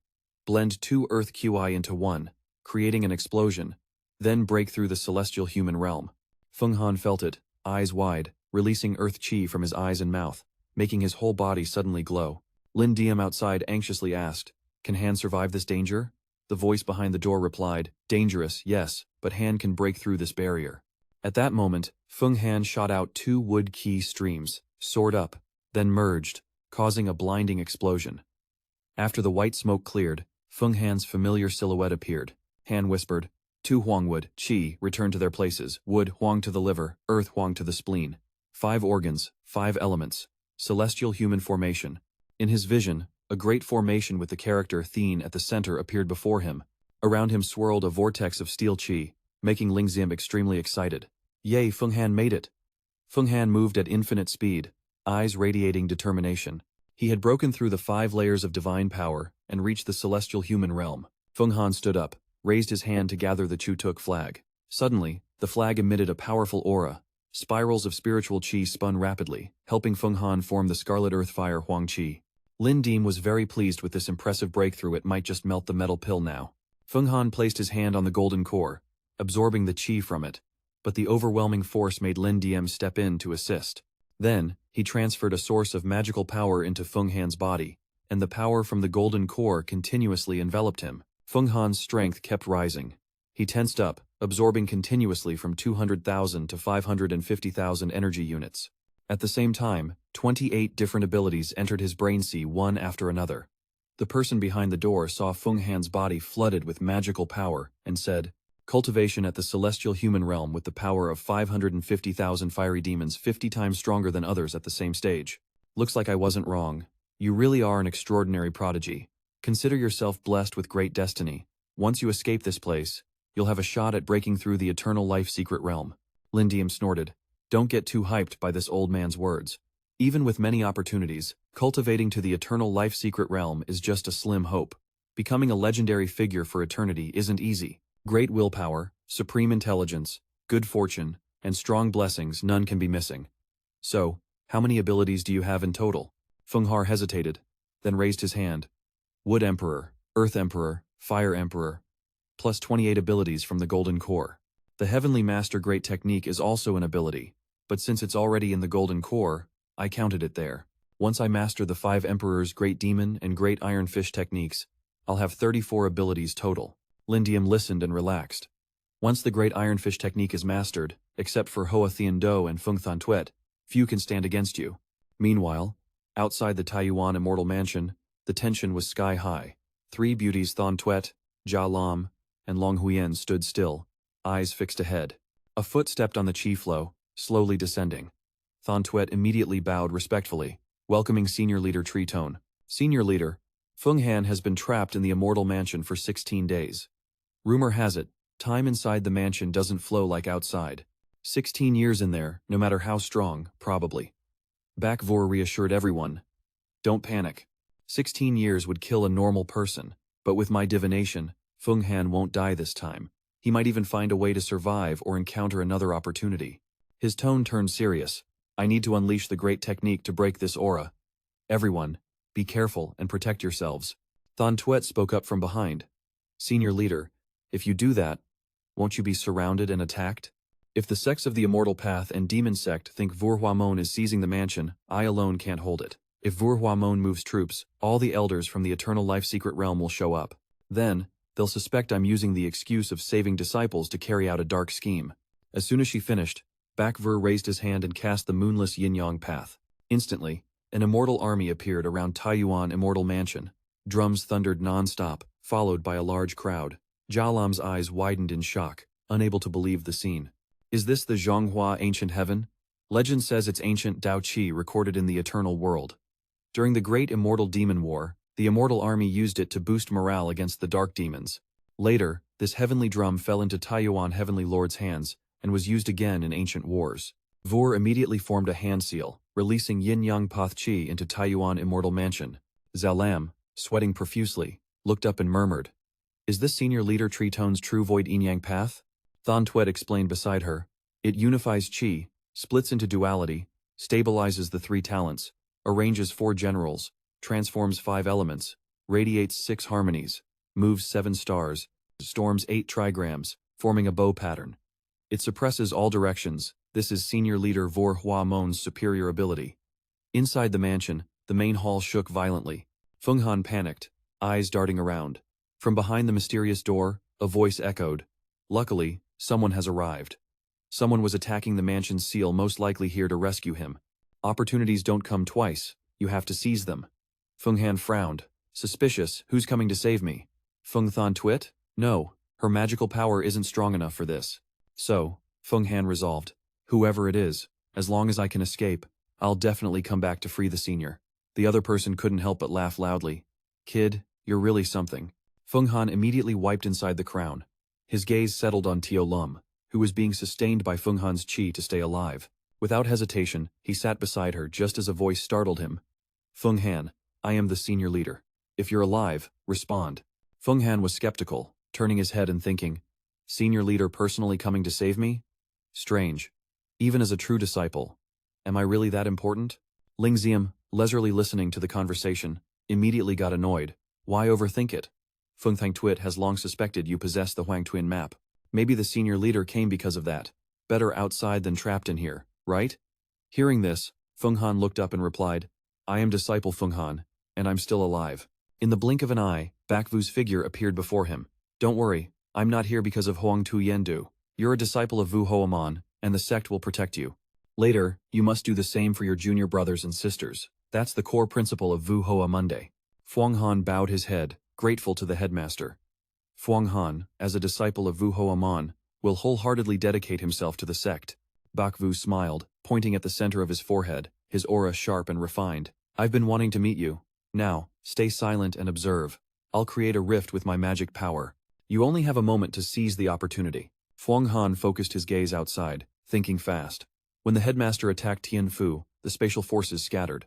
Blend 2 earth qi into 1, creating an explosion, then break through the celestial human realm. Feng Han felt it, eyes wide, releasing earth qi from his eyes and mouth, making his whole body suddenly glow. Lin Diem outside anxiously asked, can Han survive this danger? The voice behind the door replied, dangerous, yes, but Han can break through this barrier. At that moment, Feng Han shot out 2 wood qi streams, soared up, then merged, causing a blinding explosion. After the white smoke cleared, Feng Han's familiar silhouette appeared. Han whispered, 2 Huangwood, qi, return to their places, wood, Huang to the liver, earth, Huang to the spleen. 5 organs, 5 elements, celestial human formation. In his vision, a great formation with the character Thien at the center appeared before him. Around him swirled a vortex of steel qi, making Ling Xiam extremely excited. Yay, Feng Han made it! Feng Han moved at infinite speed, eyes radiating determination. He had broken through the 5 layers of divine power and reached the celestial human realm. Feng Han stood up, raised his hand to gather the Chutuk flag. Suddenly, the flag emitted a powerful aura. Spirals of spiritual qi spun rapidly, helping Feng Han form the Scarlet Earth Fire Huang Qi. Lin Diem was very pleased with this impressive breakthrough. It might just melt the metal pill now. Feng Han placed his hand on the golden core, absorbing the qi from it, but the overwhelming force made Lin Diem step in to assist. Then, he transferred a source of magical power into Feng Han's body, and the power from the golden core continuously enveloped him. Feng Han's strength kept rising. He tensed up, absorbing continuously from 200,000 to 550,000 energy units. At the same time, 28 different abilities entered his brain one after another. The person behind the door saw Feng Han's body flooded with magical power and said, cultivation at the celestial human realm with the power of 550,000 fiery demons 50 times stronger than others at the same stage. Looks like I wasn't wrong. You really are an extraordinary prodigy. Consider yourself blessed with great destiny. Once you escape this place, you'll have a shot at breaking through the eternal life secret realm. Lin Diem snorted. Don't get too hyped by this old man's words. Even with many opportunities, cultivating to the eternal life secret realm is just a slim hope. Becoming a legendary figure for eternity isn't easy. Great willpower, supreme intelligence, good fortune, and strong blessings none can be missing. So, how many abilities do you have in total? Feng Har hesitated, then raised his hand. Wood Emperor, Earth Emperor, Fire Emperor, plus 28 abilities from the Golden Core. The Heavenly Master Great Technique is also an ability, but since it's already in the Golden Core, I counted it there. Once I master the 5 Emperor's Great Demon and Great Iron Fish techniques, I'll have 34 abilities total. Lin Diem listened and relaxed. Once the Great Iron Fish technique is mastered, except for Hoa Thien Do and Feng Than Tuet, few can stand against you. Meanwhile, outside the Taiyuan Immortal Mansion, the tension was sky high. 3 beauties Than Tuet, Jia Lam, and Long Huyen stood still, eyes fixed ahead. A foot stepped on the qi flow, slowly descending. Than Tuet immediately bowed respectfully, welcoming Senior Leader Tritone. Senior Leader, Feng Han has been trapped in the Immortal Mansion for 16 days. Rumor has it, time inside the mansion doesn't flow like outside. 16 years in there, no matter how strong, probably. Back Vora reassured everyone. Don't panic. 16 years would kill a normal person, but with my divination, Feng Han won't die this time. He might even find a way to survive or encounter another opportunity. His tone turned serious. I need to unleash the great technique to break this aura. Everyone, be careful and protect yourselves. Thien Tuet spoke up from behind. Senior leader, if you do that, won't you be surrounded and attacked? If the sects of the Immortal Path and Demon Sect think Vora Mon is seizing the mansion, I alone can't hold it. If Vora Mon moves troops, all the elders from the Eternal Life Secret Realm will show up. Then, they'll suspect I'm using the excuse of saving disciples to carry out a dark scheme. As soon as she finished, Vora raised his hand and cast the moonless yin-yang path. Instantly, an immortal army appeared around Taiyuan Immortal Mansion. Drums thundered non-stop, followed by a large crowd. Jia Lam's eyes widened in shock, unable to believe the scene. Is this the Xianxia ancient heaven? Legend says it's ancient Dao Qi recorded in the eternal world. During the Great Immortal Demon War, the Immortal Army used it to boost morale against the dark demons. Later, this heavenly drum fell into Taiyuan Heavenly Lord's hands and was used again in ancient wars. Vora immediately formed a hand seal, releasing yin-yang path qi into Taiyuan Immortal Mansion. Zhao Lam, sweating profusely, looked up and murmured, "Is this senior leader Tritone's true void yin-yang path?" Thien Tuet explained beside her, "It unifies qi, splits into duality, stabilizes the 3 talents, arranges 4 generals, transforms 5 elements, radiates 6 harmonies, moves 7 stars, storms 8 trigrams, forming a bow pattern. It suppresses all directions. This is senior leader Vora Mon's superior ability." Inside the mansion, the main hall shook violently. Feng Han panicked, eyes darting around. From behind the mysterious door, a voice echoed, "Luckily, someone has arrived. Someone was attacking the mansion's seal, most likely here to rescue him. Opportunities don't come twice, you have to seize them." Feng Han frowned. "Suspicious, who's coming to save me? Feng Thien Tuet? No, her magical power isn't strong enough for this." "So," Feng Han resolved, "whoever it is, as long as I can escape, I'll definitely come back to free the senior." The other person couldn't help but laugh loudly. "Kid, you're really something." Feng Han immediately wiped inside the crown. His gaze settled on Tio Lum, who was being sustained by Feng Han's qi to stay alive. Without hesitation, he sat beside her just as a voice startled him. "Feng Han, I am the senior leader. If you're alive, respond." Feng Han was skeptical, turning his head and thinking, "Senior leader personally coming to save me? Strange. Even as a true disciple, am I really that important?" Ling Ziam, leisurely listening to the conversation, immediately got annoyed. "Why overthink it? Feng Thien Tuet has long suspected you possess the Huang Tuyen map. Maybe the senior leader came because of that. Better outside than trapped in here, right?" Hearing this, Feng Han looked up and replied, "I am disciple Feng Han, and I'm still alive." In the blink of an eye, Bakvu's figure appeared before him. "Don't worry, I'm not here because of Huang Tuyen Du. You're a disciple of Vu Hoamon, and the sect will protect you. Later, you must do the same for your junior brothers and sisters. That's the core principle of Vu Hoa Monday." Fuang Han bowed his head, grateful to the headmaster. Fuang Han, as a disciple of Vu Hoa Mon, will wholeheartedly dedicate himself to the sect. Bakvu smiled, pointing at the center of his forehead, his aura sharp and refined. "I've been wanting to meet you. Now, stay silent and observe. I'll create a rift with my magic power. You only have a moment to seize the opportunity." Fuang Han focused his gaze outside, thinking fast. When the headmaster attacked Tien Fu, the spatial forces scattered.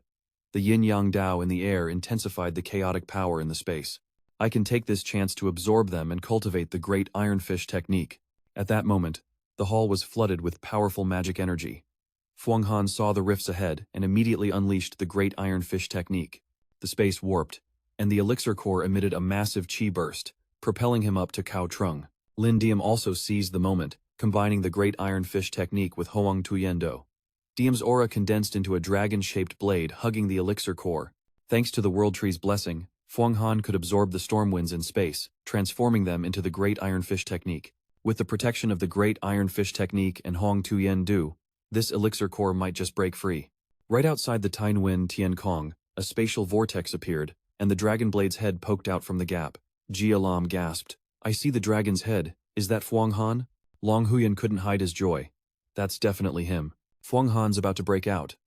The yin-yang Dao in the air intensified the chaotic power in the space. "I can take this chance to absorb them and cultivate the great Iron Fish technique." At that moment, the hall was flooded with powerful magic energy. Fuang Han saw the rifts ahead and immediately unleashed the great Iron Fish technique. The space warped, and the elixir core emitted a massive qi burst, propelling him up to Cao Trung. Lin Diem also seized the moment, combining the great Iron Fish technique with Hoang Tuyen Do. Diem's aura condensed into a dragon-shaped blade hugging the elixir core. Thanks to the World Tree's blessing, Fuang Han could absorb the storm winds in space, transforming them into the Great Iron Fish technique. With the protection of the Great Iron Fish technique and Hoang Tuyen Du, this elixir core might just break free. Right outside the Tien Nguyen Tien Kong, a spatial vortex appeared, and the dragon blade's head poked out from the gap. Jia Lam gasped, "I see the dragon's head. Is that Fuang Han?" Long Huyen couldn't hide his joy. "That's definitely him. Fuang Han's about to break out."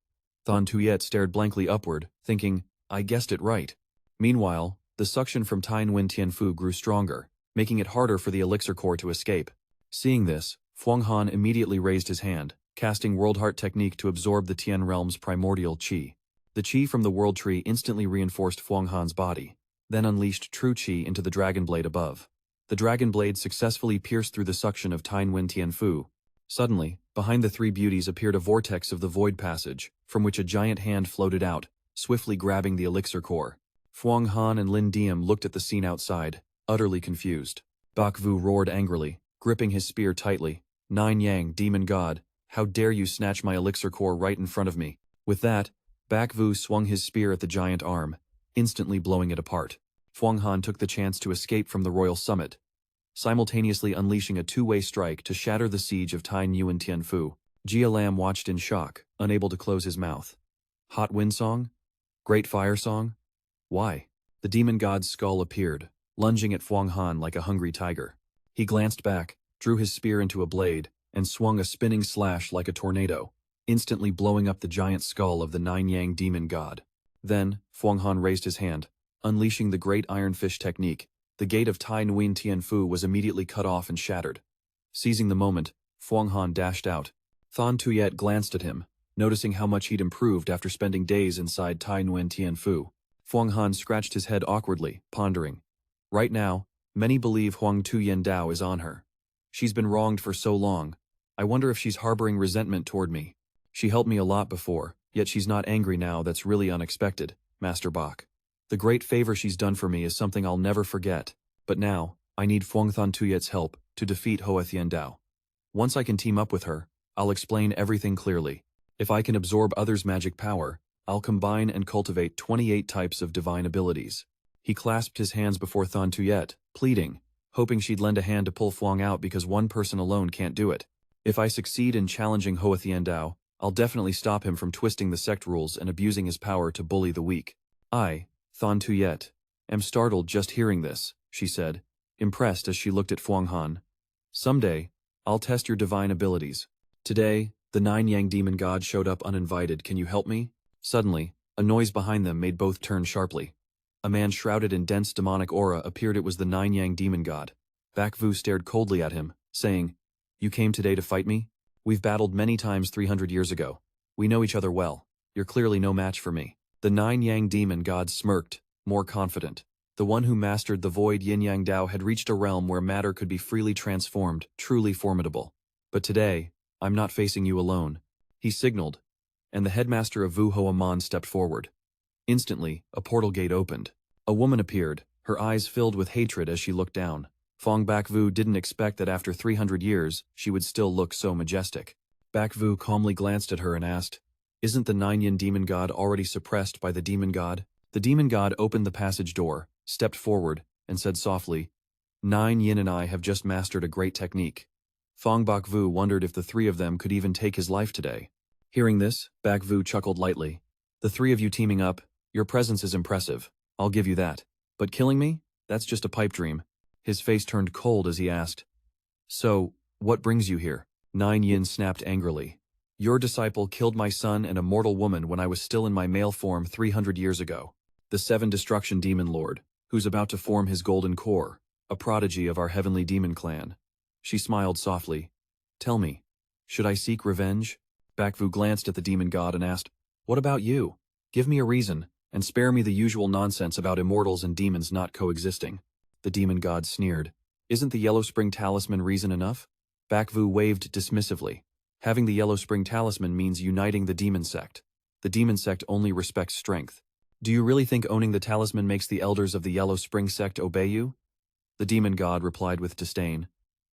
Thien Tuet stared blankly upward, thinking, "I guessed it right." Meanwhile, the suction from Tien Nguyen Tien Fu grew stronger, making it harder for the elixir core to escape. Seeing this, Fuang Han immediately raised his hand, casting World Heart technique to absorb the Tien realm's primordial qi. The qi from the World Tree instantly reinforced Fuang Han's body, then unleashed true qi into the dragon blade above. The dragon blade successfully pierced through the suction of Tien Nguyen Tien Fu. Suddenly, Behind the three beauties appeared a vortex of the void passage, from which a giant hand floated out, swiftly grabbing the elixir core. Fuang Han and Lin Diem looked at the scene outside, utterly confused. Bak Vu roared angrily, gripping his spear tightly. Nine Yang, demon god, how dare you snatch my elixir core right in front of me? With that, Bak Vu swung his spear at the giant arm, instantly blowing it apart. Fuang Han took the chance to escape from the royal summit, simultaneously unleashing a two-way strike to shatter the siege of Thai Nhat Tianfu. Jia Lam watched in shock, unable to close his mouth. Hot wind song? Great fire song? Why? The demon god's skull appeared, lunging at Fuang Han like a hungry tiger. He glanced back, drew his spear into a blade, and swung a spinning slash like a tornado, instantly blowing up the giant skull of the Nine Yang demon god. Then, Fuang Han raised his hand, unleashing the great iron fish technique. The gate of Thai Nhat Tianfu was immediately cut off and shattered. Seizing the moment, Fuang Han dashed out. Thon Tuyet glanced at him, noticing how much he'd improved after spending days inside Thai Nhat Tianfu. Fuang Han scratched his head awkwardly, pondering. Right now, many believe Huang Tuyen Dao is on her. She's been wronged for so long. I wonder if she's harboring resentment toward me. She helped me a lot before, yet she's not angry now. That's really unexpected, Master Bak. The great favor she's done for me is something I'll never forget, but now, I need Fuang Thon Tuyet's help to defeat Hoa Thien Dao. Once I can team up with her, I'll explain everything clearly. If I can absorb others' magic power, I'll combine and cultivate 28 types of divine abilities. He clasped his hands before Thon Tuyet, pleading, hoping she'd lend a hand to pull Fuang out because one person alone can't do it. If I succeed in challenging Hoa Thien Dao, I'll definitely stop him from twisting the sect rules and abusing his power to bully the weak. I, Thon Tuyet, am startled just hearing this, she said, impressed as she looked at Fuang Han. Someday, I'll test your divine abilities. Today, the Nine Yang demon god showed up uninvited. Can you help me? Suddenly, a noise behind them made both turn sharply. A man shrouded in dense demonic aura appeared. It was the Nine Yang demon god. Bak Vu stared coldly at him, saying, You came today to fight me? We've battled many times 300 years ago. We know each other well. You're clearly no match for me. The Nine Yang demon god smirked, more confident. The one who mastered the void yin-yang Dao had reached a realm where matter could be freely transformed, truly formidable. But today, I'm not facing you alone. He signaled, and the headmaster of Vu Hoa Mon stepped forward. Instantly, a portal gate opened. A woman appeared, her eyes filled with hatred as she looked down. Fong Bak Vu didn't expect that after 300 years, she would still look so majestic. Bak Vu calmly glanced at her and asked, Isn't the Nine Yin demon god already suppressed by the demon god? The demon god opened the passage door, stepped forward, and said softly, Nine Yin and I have just mastered a great technique. Fong Bak Vu wondered if the three of them could even take his life today. Hearing this, Bak Vu chuckled lightly. The three of you teaming up, your presence is impressive. I'll give you that. But killing me? That's just a pipe dream. His face turned cold as he asked, So, what brings you here? Nine Yin snapped angrily. Your disciple killed my son and a mortal woman when I was still in my male form 300 years ago. The Seven Destruction Demon Lord, who's about to form his golden core, a prodigy of our heavenly demon clan. She smiled softly. Tell me, should I seek revenge? Bak Vu glanced at the demon god and asked, What about you? Give me a reason, and spare me the usual nonsense about immortals and demons not coexisting. The demon god sneered. Isn't the Yellow Spring Talisman reason enough? Bak Vu waved dismissively. Having the Yellow Spring Talisman means uniting the demon sect. The demon sect only respects strength. Do you really think owning the talisman makes the elders of the Yellow Spring sect obey you? The demon god replied with disdain.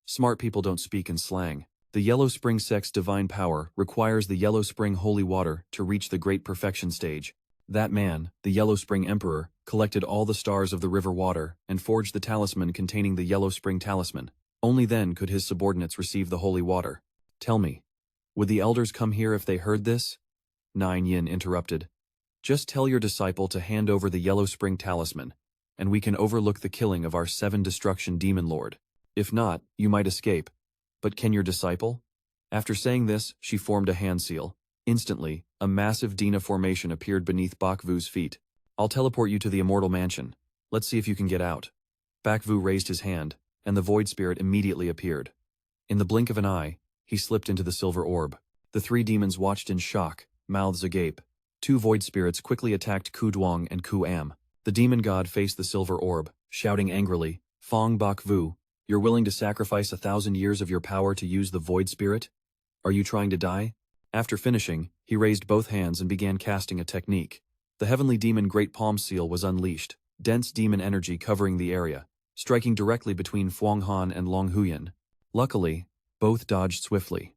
Smart people don't speak in slang. The Yellow Spring sect's divine power requires the Yellow Spring holy water to reach the great perfection stage. That man, the Yellow Spring Emperor, collected all the stars of the river water and forged the talisman containing the Yellow Spring Talisman. Only then could his subordinates receive the holy water. Tell me, would the elders come here if they heard this? Nine Yin interrupted. Just tell your disciple to hand over the Yellow Spring Talisman, and we can overlook the killing of our Seven Destruction Demon Lord. If not, you might escape. But can your disciple? After saying this, she formed a hand seal. Instantly, a massive Dina formation appeared beneath Bak Vu's feet. I'll teleport you to the Immortal Mansion. Let's see if you can get out. Bak Vu raised his hand, and the Void Spirit immediately appeared. In the blink of an eye, he slipped into the silver orb. The three demons watched in shock, mouths agape. Two Void Spirits quickly attacked Ku Duong and Ku Am. The demon god faced the silver orb, shouting angrily, Fong Bak Vu, you're willing to sacrifice 1,000 years of your power to use the Void Spirit? Are you trying to die? After finishing, he raised both hands and began casting a technique. The heavenly demon Great Palm Seal was unleashed, dense demon energy covering the area, striking directly between Fuang Han and Long Huyen. Luckily, both dodged swiftly.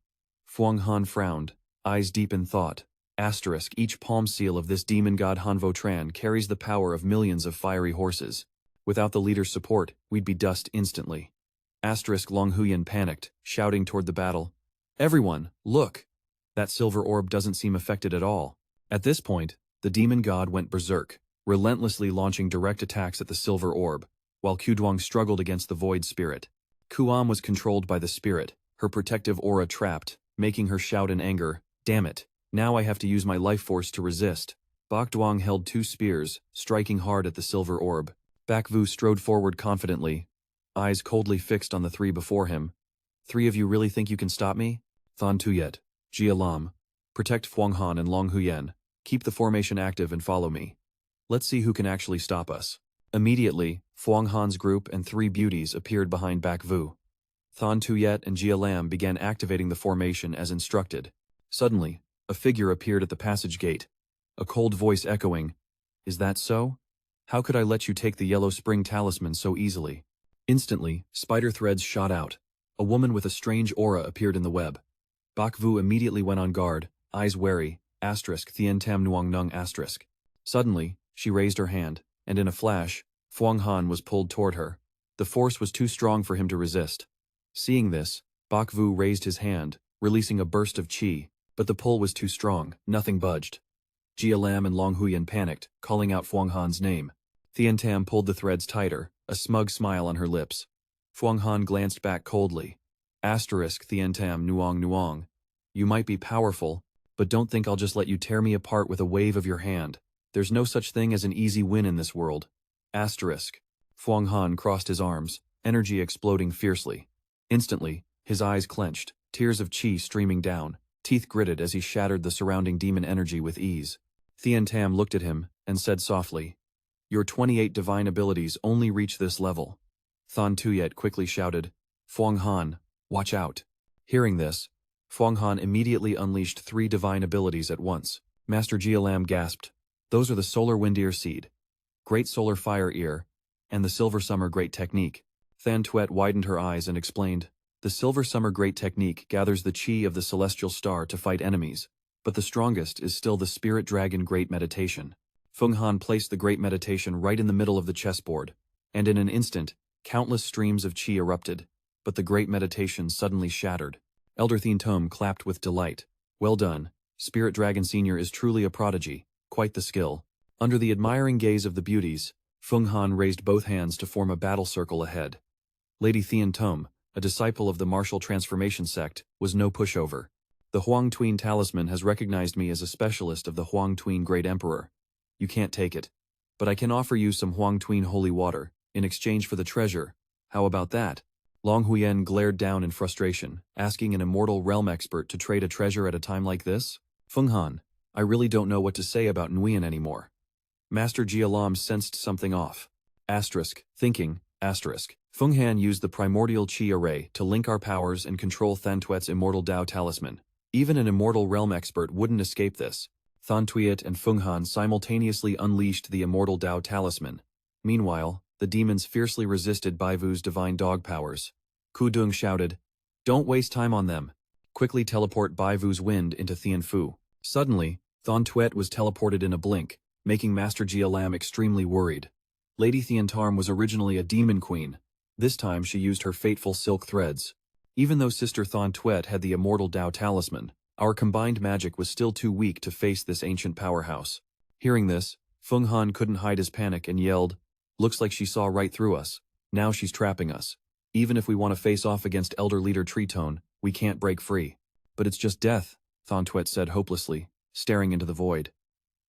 Fuang Han frowned, eyes deep in thought. Asterisk, each palm seal of this demon god Hanvo Tran carries the power of millions of fiery horses. Without the leader's support, we'd be dust instantly. Asterisk, Long Huyen panicked, shouting toward the battle. Everyone, look! That silver orb doesn't seem affected at all. At this point, the demon god went berserk, relentlessly launching direct attacks at the silver orb, while Qduang struggled against the void spirit. Kuam was controlled by the spirit, her protective aura trapped, making her shout in anger, "Damn it! Now I have to use my life force to resist." Bakduang held 2 spears, striking hard at the silver orb. Bakvu strode forward confidently, eyes coldly fixed on the 3 before him. "3 of you really think you can stop me? Thon Tuyet, Jia Lam, protect Fuang Han and Long Huyen, keep the formation active and follow me. Let's see who can actually stop us." Immediately, Fuang Han's group and 3 beauties appeared behind Bakvu. Thon Tuyet and Jia Lam began activating the formation as instructed. Suddenly, a figure appeared at the passage gate, a cold voice echoing, "Is that so? How could I let you take the Yellow Spring Talisman so easily?" Instantly, spider threads shot out. A woman with a strange aura appeared in the web. Bakvu immediately went on guard, eyes wary, asterisk Thien Tam Nuang Nung asterisk. Suddenly, she raised her hand, and in a flash, Fuang Han was pulled toward her. The force was too strong for him to resist. Seeing this, Bakvu raised his hand, releasing a burst of qi, but the pull was too strong, nothing budged. Jia Lam and Long Huyen panicked, calling out Fuang Han's name. Thien Tam pulled the threads tighter, a smug smile on her lips. Fuang Han glanced back coldly. Asterisk Thien Tam Nuang Nuang. You might be powerful, but don't think I'll just let you tear me apart with a wave of your hand. There's no such thing as an easy win in this world. Asterisk. Fuang Han crossed his arms, energy exploding fiercely. Instantly, his eyes clenched, tears of qi streaming down, teeth gritted as he shattered the surrounding demon energy with ease. Thien Tam looked at him and said softly, "Your 28 divine abilities only reach this level." Thon Tuyet quickly shouted, "Fuang Han, watch out." Hearing this, Fuang Han immediately unleashed 3 divine abilities at once. Master Jia Lam gasped, "Those are the Solar Wind Ear Seed, Great Solar Fire Ear, and the Silver Summer Great Technique." Than Tuet widened her eyes and explained, "The Silver Summer Great Technique gathers the qi of the celestial star to fight enemies, but the strongest is still the Spirit Dragon Great Meditation." Feng Han placed the Great Meditation right in the middle of the chessboard, and in an instant, countless streams of qi erupted, but the Great Meditation suddenly shattered. Elder Thien Tom clapped with delight. "Well done, Spirit Dragon Senior is truly a prodigy, quite the skill." Under the admiring gaze of the beauties, Feng Han raised both hands to form a battle circle ahead. Lady Thien Tom, a disciple of the martial transformation sect, was no pushover. "The Huang Tuyen Talisman has recognized me as a specialist of the Huang Tuyen Great Emperor. You can't take it, but I can offer you some Huang Tuyen holy water, in exchange for the treasure. How about that?" Long Huyen glared down in frustration, asking an Immortal Realm expert to trade a treasure at a time like this? "Feng Han, I really don't know what to say about Nguyen anymore." Master Jia Lam sensed something off. Asterisk, thinking, asterisk. Feng Han used the primordial qi array to link our powers and control Than Tuet's Immortal Dao Talisman. Even an Immortal Realm expert wouldn't escape this. Thon Tuyet and Feng Han simultaneously unleashed the Immortal Dao Talisman. Meanwhile, the demons fiercely resisted Baivu's divine dog powers. Ku Dung shouted, "Don't waste time on them. Quickly teleport Baivu's wind into Thien Fu." Suddenly, Thon Tuet was teleported in a blink, making Master Jia Lam extremely worried. Lady Thien Tarm was originally a demon queen. This time she used her fateful silk threads. Even though Sister Thon Tuet had the Immortal Dao Talisman, our combined magic was still too weak to face this ancient powerhouse. Hearing this, Feng Han couldn't hide his panic and yelled, "Looks like she saw right through us. Now she's trapping us. Even if we want to face off against Elder Leader Tritone, we can't break free." "But it's just death," Thon Tuet said hopelessly, staring into the void.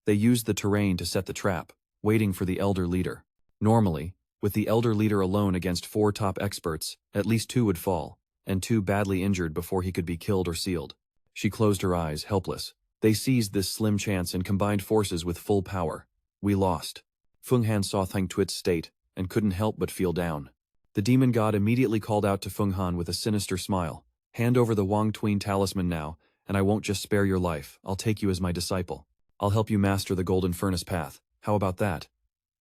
They used the terrain to set the trap, waiting for the Elder Leader. Normally, with the Elder Leader alone against 4 top experts, at least 2 would fall, and 2 badly injured before he could be killed or sealed. She closed her eyes, helpless. They seized this slim chance and combined forces with full power. We lost. Feng Han saw Thang Tuet's state, and couldn't help but feel down. The demon god immediately called out to Feng Han with a sinister smile, Hand over the Wang Tween talisman now, and I won't just spare your life, I'll take you as my disciple. I'll help you master the Golden Furnace path. How about that?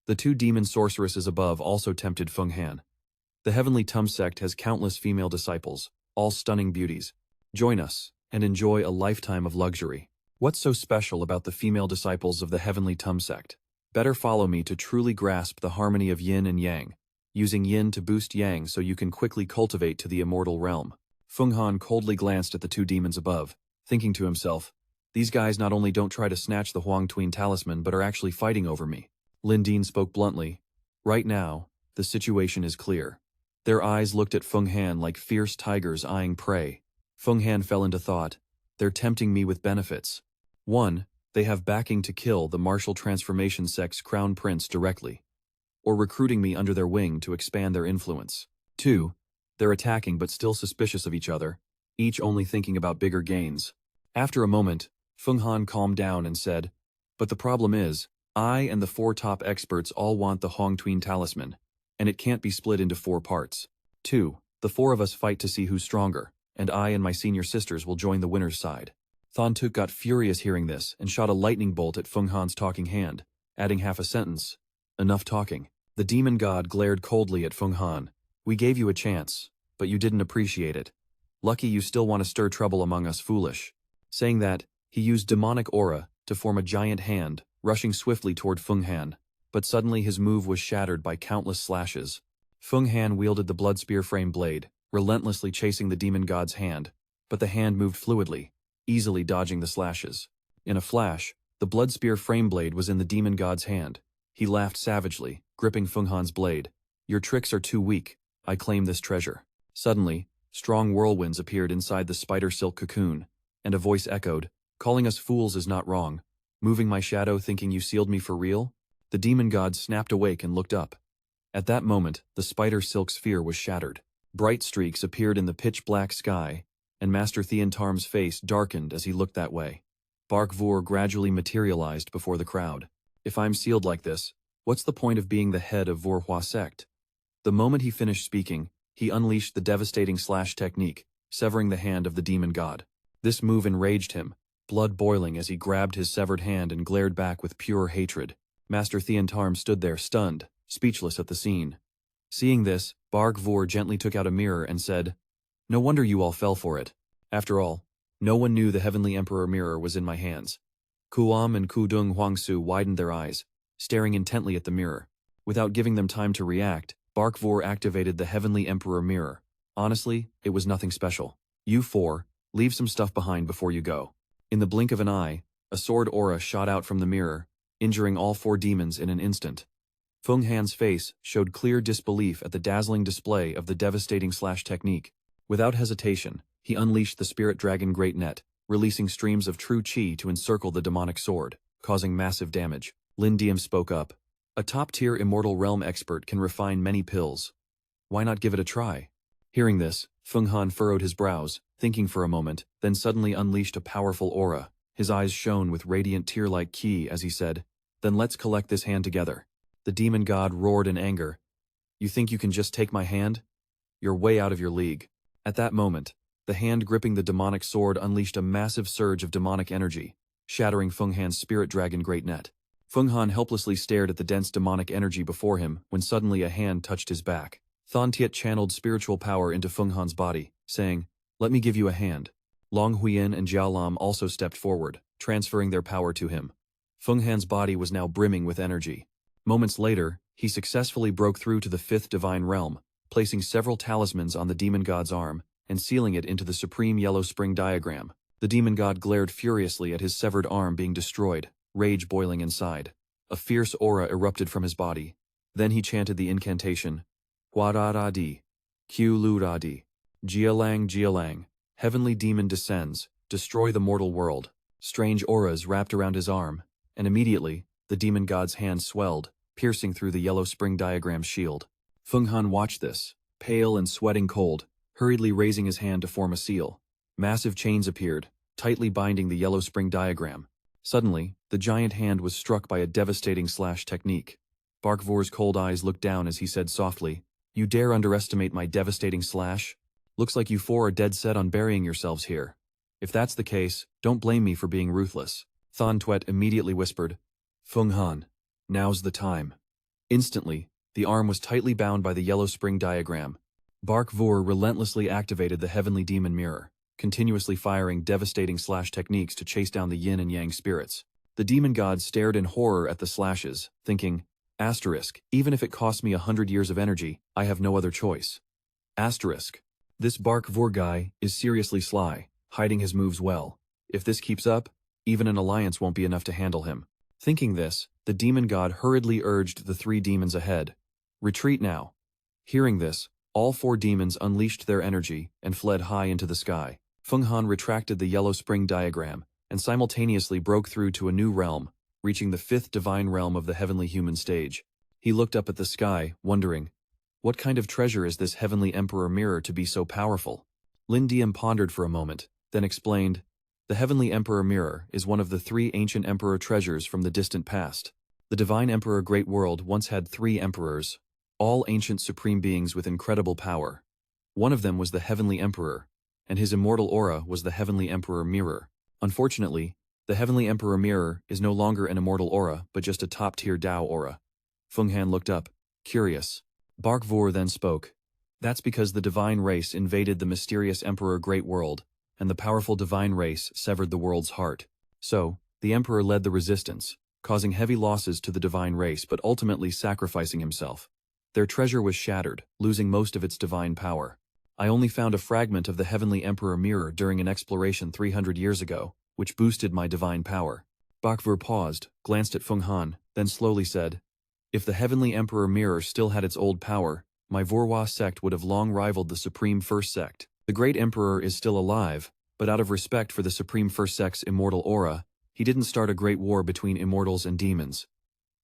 The two demon sorceresses above also tempted Feng Han. The Heavenly Tum sect has countless female disciples, all stunning beauties. Join us, and enjoy a lifetime of luxury. What's so special about the female disciples of the Heavenly Tum sect? Better follow me to truly grasp the harmony of yin and yang, using yin to boost yang so you can quickly cultivate to the Immortal Realm. Feng Han coldly glanced at the two demons above, thinking to himself, these guys not only don't try to snatch the Huang Tween talisman but are actually fighting over me. Lin Dean spoke bluntly. Right now, the situation is clear. Their eyes looked at Feng Han like fierce tigers eyeing prey. Feng Han fell into thought. They're tempting me with benefits. 1. They have backing to kill the martial transformation sect's crown prince directly, or recruiting me under their wing to expand their influence. 2. They're attacking but still suspicious of each other, each only thinking about bigger gains. After a moment, Feng Han calmed down and said, but the problem is, I and the 4 top experts all want the Huang Tween talisman, and it can't be split into 4 parts. 2. The 4 of us fight to see who's stronger, and I and my senior sisters will join the winner's side. Thon Tuk got furious hearing this and shot a lightning bolt at Feng Han's talking hand, adding half a sentence. Enough talking. The demon god glared coldly at Feng Han. We gave you a chance, but you didn't appreciate it. Lucky you still want to stir trouble among us foolish. Saying that, he used demonic aura to form a giant hand, rushing swiftly toward Feng Han, but suddenly his move was shattered by countless slashes. Feng Han wielded the blood spear frame blade, relentlessly chasing the demon god's hand, but the hand moved fluidly, easily dodging the slashes. In a flash, the blood spear frame blade was in the demon god's hand. He laughed savagely, gripping Feng Han's blade. Your tricks are too weak. I claim this treasure. Suddenly, strong whirlwinds appeared inside the spider silk cocoon, and a voice echoed, calling us fools is not wrong. Moving my shadow thinking you sealed me for real? The demon god snapped awake and looked up. At that moment, the spider silk sphere was shattered. Bright streaks appeared in the pitch-black sky, and Master Thien Tarm's face darkened as he looked that way. Bark Vora gradually materialized before the crowd. If I'm sealed like this, what's the point of being the head of Vorhua sect? The moment he finished speaking, he unleashed the devastating slash technique, severing the hand of the demon god. This move enraged him, blood boiling as he grabbed his severed hand and glared back with pure hatred. Master Thien Tarm stood there stunned, speechless at the scene. Seeing this, Bark Vora gently took out a mirror and said, no wonder you all fell for it. After all, no one knew the Heavenly Emperor mirror was in my hands. Kuam and Kudung Huangsu widened their eyes, staring intently at the mirror. Without giving them time to react, Bark Vora activated the Heavenly Emperor mirror. Honestly, it was nothing special. You 4, leave some stuff behind before you go. In the blink of an eye, a sword aura shot out from the mirror, injuring all 4 demons in an instant. Feng Han's face showed clear disbelief at the dazzling display of the devastating slash technique. Without hesitation, he unleashed the Spirit Dragon Great Net, releasing streams of true chi to encircle the demonic sword, causing massive damage. Lin Diem spoke up. A top-tier Immortal Realm expert can refine many pills. Why not give it a try? Hearing this, Feng Han furrowed his brows, thinking for a moment, then suddenly unleashed a powerful aura. His eyes shone with radiant tear-like ki as he said, then let's collect this hand together. The demon god roared in anger. You think you can just take my hand? You're way out of your league. At that moment, the hand gripping the demonic sword unleashed a massive surge of demonic energy, shattering Feng Han's Spirit Dragon Great Net. Feng Han helplessly stared at the dense demonic energy before him when suddenly a hand touched his back. Thon Tiet channeled spiritual power into Feng Han's body, saying, let me give you a hand. Long Huyen and Jiao Lam also stepped forward, transferring their power to him. Feng Han's body was now brimming with energy. Moments later, he successfully broke through to the 5th divine realm, placing several talismans on the demon god's arm and sealing it into the supreme yellow spring diagram. The demon god glared furiously at his severed arm being destroyed, rage boiling inside. A fierce aura erupted from his body. Then he chanted the incantation, Hua-da-da-di, Q-lu-da-di, Jia-lang Jia-lang, heavenly demon descends, destroy the mortal world. Strange auras wrapped around his arm, and immediately, the demon god's hand swelled, piercing through the yellow spring diagram's shield. Feng Han watched this, pale and sweating cold, hurriedly raising his hand to form a seal. Massive chains appeared, tightly binding the yellow spring diagram. Suddenly, the giant hand was struck by a devastating slash technique. Bark Vora's cold eyes looked down as he said softly, you dare underestimate my devastating slash? Looks like you four are dead set on burying yourselves here. If that's the case, don't blame me for being ruthless. Thien Tuet immediately whispered, Feng Han, now's the time. Instantly, the arm was tightly bound by the yellow spring diagram. Vora relentlessly activated the heavenly demon mirror, continuously firing devastating slash techniques to chase down the yin and yang spirits. The demon god stared in horror at the slashes, thinking, Asterisk, even if it costs me 100 years of energy, I have no other choice. Asterisk. This Vora guy is seriously sly, hiding his moves well. If this keeps up, even an alliance won't be enough to handle him. Thinking this, the demon god hurriedly urged the 3 demons ahead. Retreat now. Hearing this, all 4 demons unleashed their energy and fled high into the sky. Feng Han retracted the yellow spring diagram and simultaneously broke through to a new realm, reaching the 5th divine realm of the heavenly human stage. He looked up at the sky, wondering, what kind of treasure is this heavenly emperor mirror to be so powerful? Lin pondered for a moment, then explained, the heavenly emperor mirror is one of the 3 ancient emperor treasures from the distant past. The divine emperor Great World once had 3 emperors, all ancient supreme beings with incredible power. One of them was the heavenly emperor, and his immortal aura was the heavenly emperor mirror. Unfortunately, the heavenly emperor mirror is no longer an immortal aura but just a top-tier Dao aura. Feng Han looked up, curious. Vora then spoke. That's because the divine race invaded the mysterious emperor Great World, and the powerful divine race severed the world's heart. So, the emperor led the resistance, causing heavy losses to the divine race but ultimately sacrificing himself. Their treasure was shattered, losing most of its divine power. I only found a fragment of the heavenly emperor mirror during an exploration 300 years ago, which boosted my divine power. Vora paused, glanced at Feng Han, then slowly said, if the heavenly emperor mirror still had its old power, my Vora sect would have long rivaled the supreme first sect. The great emperor is still alive, but out of respect for the supreme first sect's immortal aura, he didn't start a great war between immortals and demons.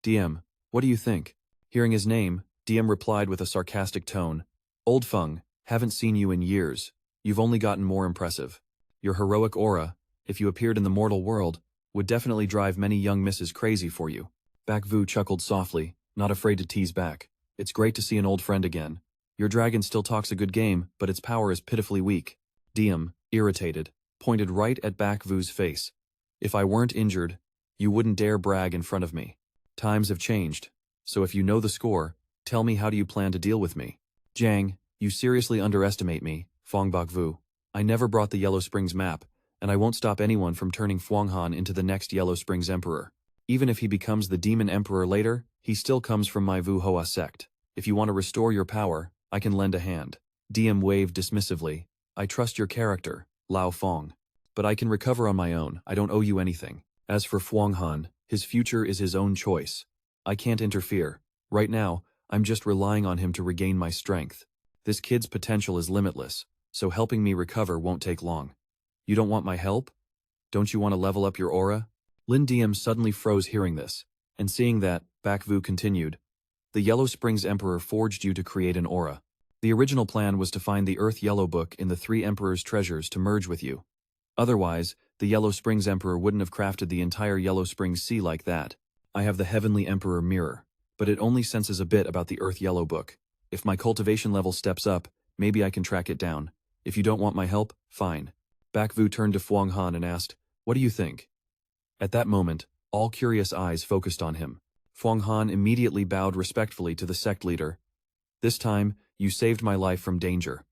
DM, what do you think? Hearing his name, DM replied with a sarcastic tone, Old Feng, haven't seen you in years. You've only gotten more impressive. Your heroic aura, if you appeared in the mortal world, would definitely drive many young misses crazy for you. Vu chuckled softly, not afraid to tease back. It's great to see an old friend again. Your dragon still talks a good game, but its power is pitifully weak. DM, irritated, pointed right at Vu's face. If I weren't injured, you wouldn't dare brag in front of me. Times have changed, so if you know the score, tell me how do you plan to deal with me? Jiang, you seriously underestimate me, Fong Vu. I never brought the Yellow Springs map, and I won't stop anyone from turning Feng Han into the next Yellow Springs Emperor. Even if he becomes the Demon Emperor later, he still comes from my Vu Hoa sect. If you want to restore your power, I can lend a hand. DM waved dismissively. I trust your character, Lao Fong. But I can recover on my own, I don't owe you anything. As for Feng Han, his future is his own choice. I can't interfere. Right now, I'm just relying on him to regain my strength. This kid's potential is limitless, so helping me recover won't take long. You don't want my help? Don't you want to level up your aura? Lin DM suddenly froze hearing this, and seeing that, Vu continued. The Yellow Springs Emperor forged you to create an aura. The original plan was to find the Earth Yellow Book in the 3 Emperors' treasures to merge with you. Otherwise, the Yellow Springs Emperor wouldn't have crafted the entire Yellow Springs Sea like that. I have the Heavenly Emperor Mirror, but it only senses a bit about the Earth Yellow Book. If my cultivation level steps up, maybe I can track it down. If you don't want my help, fine. Vu turned to Feng Han and asked, what do you think? At that moment, all curious eyes focused on him. Feng Han immediately bowed respectfully to the sect leader. This time, you saved my life from danger.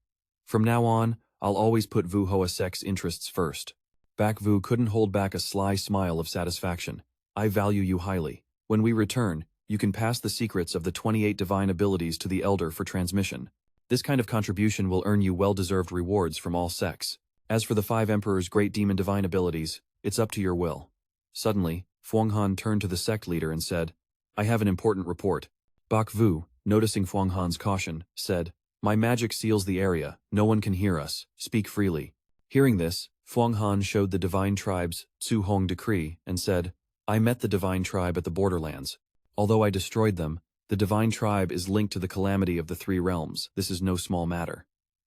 From now on, I'll always put Vu Hoa Sect's interests first. Vu couldn't hold back a sly smile of satisfaction. I value you highly. When we return, you can pass the secrets of the 28 divine abilities to the Elder for transmission. This kind of contribution will earn you well-deserved rewards from all sects. As for the 5 Emperor's great demon divine abilities, it's up to your will. Suddenly, Feng Han turned to the sect leader and said, I have an important report. Vu, noticing Feng Han's caution, said, my magic seals the area, no one can hear us, speak freely. Hearing this, Feng Han showed the divine tribe's Tzu Hong decree and said, I met the divine tribe at the borderlands. Although I destroyed them, the divine tribe is linked to the calamity of the 3 realms. This is no small matter.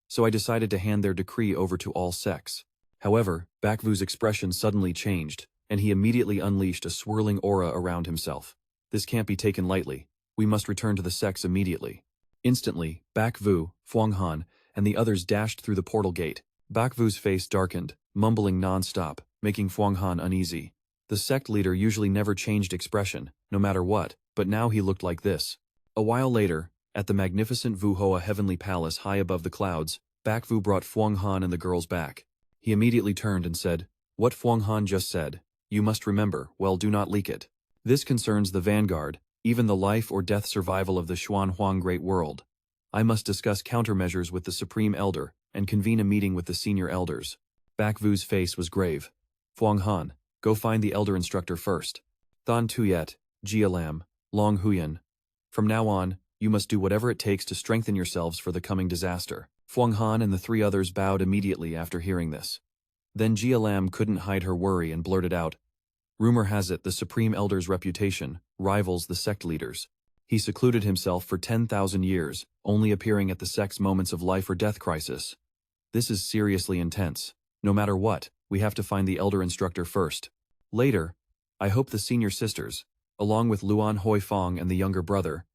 So I decided to hand their decree over to all sects. However, Vu's expression suddenly changed, and he immediately unleashed a swirling aura around himself. This can't be taken lightly. We must return to the sects immediately. Instantly, Vu, Feng Han, and the others dashed through the portal gate. Bakvu's face darkened, mumbling non-stop, making Fuang Han uneasy. The sect leader usually never changed expression, no matter what, but now he looked like this. A while later, at the magnificent Vuhoa heavenly palace high above the clouds, Bakvu brought Fuang Han and the girls back. He immediately turned and said, "What Fuang Han just said, you must remember, well, do not leak it. This concerns the vanguard, even the life or death survival of the Xuan Huang Great World. I must discuss countermeasures with the Supreme Elder, and convene a meeting with the senior elders." Bakvu's face was grave. "Fuang Han, go find the elder instructor first. Thien Tuyet, Jia Lam, Long Huyen. From now on, you must do whatever it takes to strengthen yourselves for the coming disaster." Fuang Han and the three others bowed immediately after hearing this. Then Jia Lam couldn't hide her worry and blurted out, "Rumor has it the Supreme Elder's reputation rivals the sect leaders. He secluded himself for 10,000 years, only appearing at the sect's moments of life or death crisis. This is seriously intense. No matter what, we have to find the elder instructor first. Later, I hope the senior sisters, along with Luan Hoi Fong and the younger brother,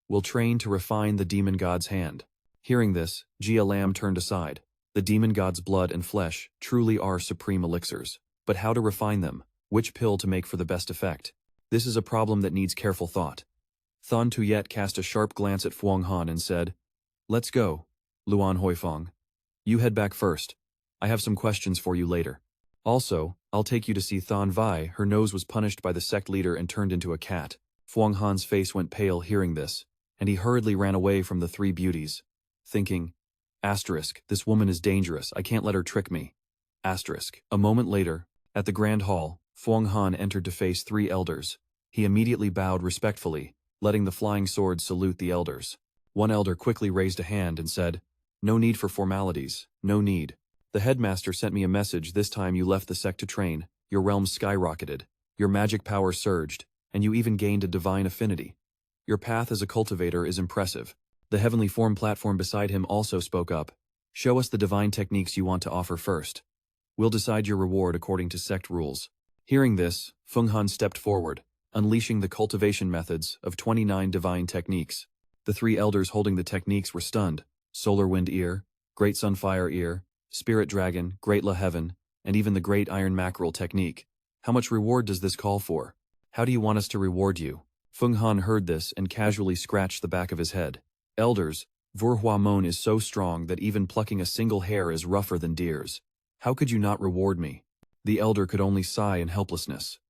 will train to refine the demon god's hand." Hearing this, Jia Lam turned aside. The demon god's blood and flesh truly are supreme elixirs. But how to refine them? Which pill to make for the best effect? This is a problem that needs careful thought. Thien Tuyet cast a sharp glance at Fuang Han and said, "Let's go, Luan Hoi Fong. You head back first. I have some questions for you later. Also, I'll take you to see Thien Vai." Her nose was punished by the sect leader and turned into a cat. Fuang Han's face went pale hearing this, and he hurriedly ran away from the three beauties, thinking, "This woman is dangerous, I can't let her trick me." A moment later, at the Grand Hall, Fuang Han entered to face three elders. He immediately bowed respectfully, letting the flying swords salute the elders. One elder quickly raised a hand and said, "No need for formalities, no need. The headmaster sent me a message this time you left the sect to train, your realm skyrocketed, your magic power surged, and you even gained a divine affinity. Your path as a cultivator is impressive." The heavenly form platform beside him also spoke up. "Show us the divine techniques you want to offer first. We'll decide your reward according to sect rules." Hearing this, Fuang Han stepped forward, unleashing the cultivation methods of 29 divine techniques. The three elders holding the techniques were stunned: Solar Wind Ear, Great Sunfire Ear, Spirit Dragon, Great La Heaven, and even the Great Iron Mackerel technique. "How much reward does this call for? How do you want us to reward you?" Fuang Han heard this and casually scratched the back of his head. "Elders, Vora Mon is so strong that even plucking a single hair is rougher than deer's. How could you not reward me?" The elder could only sigh in helplessness.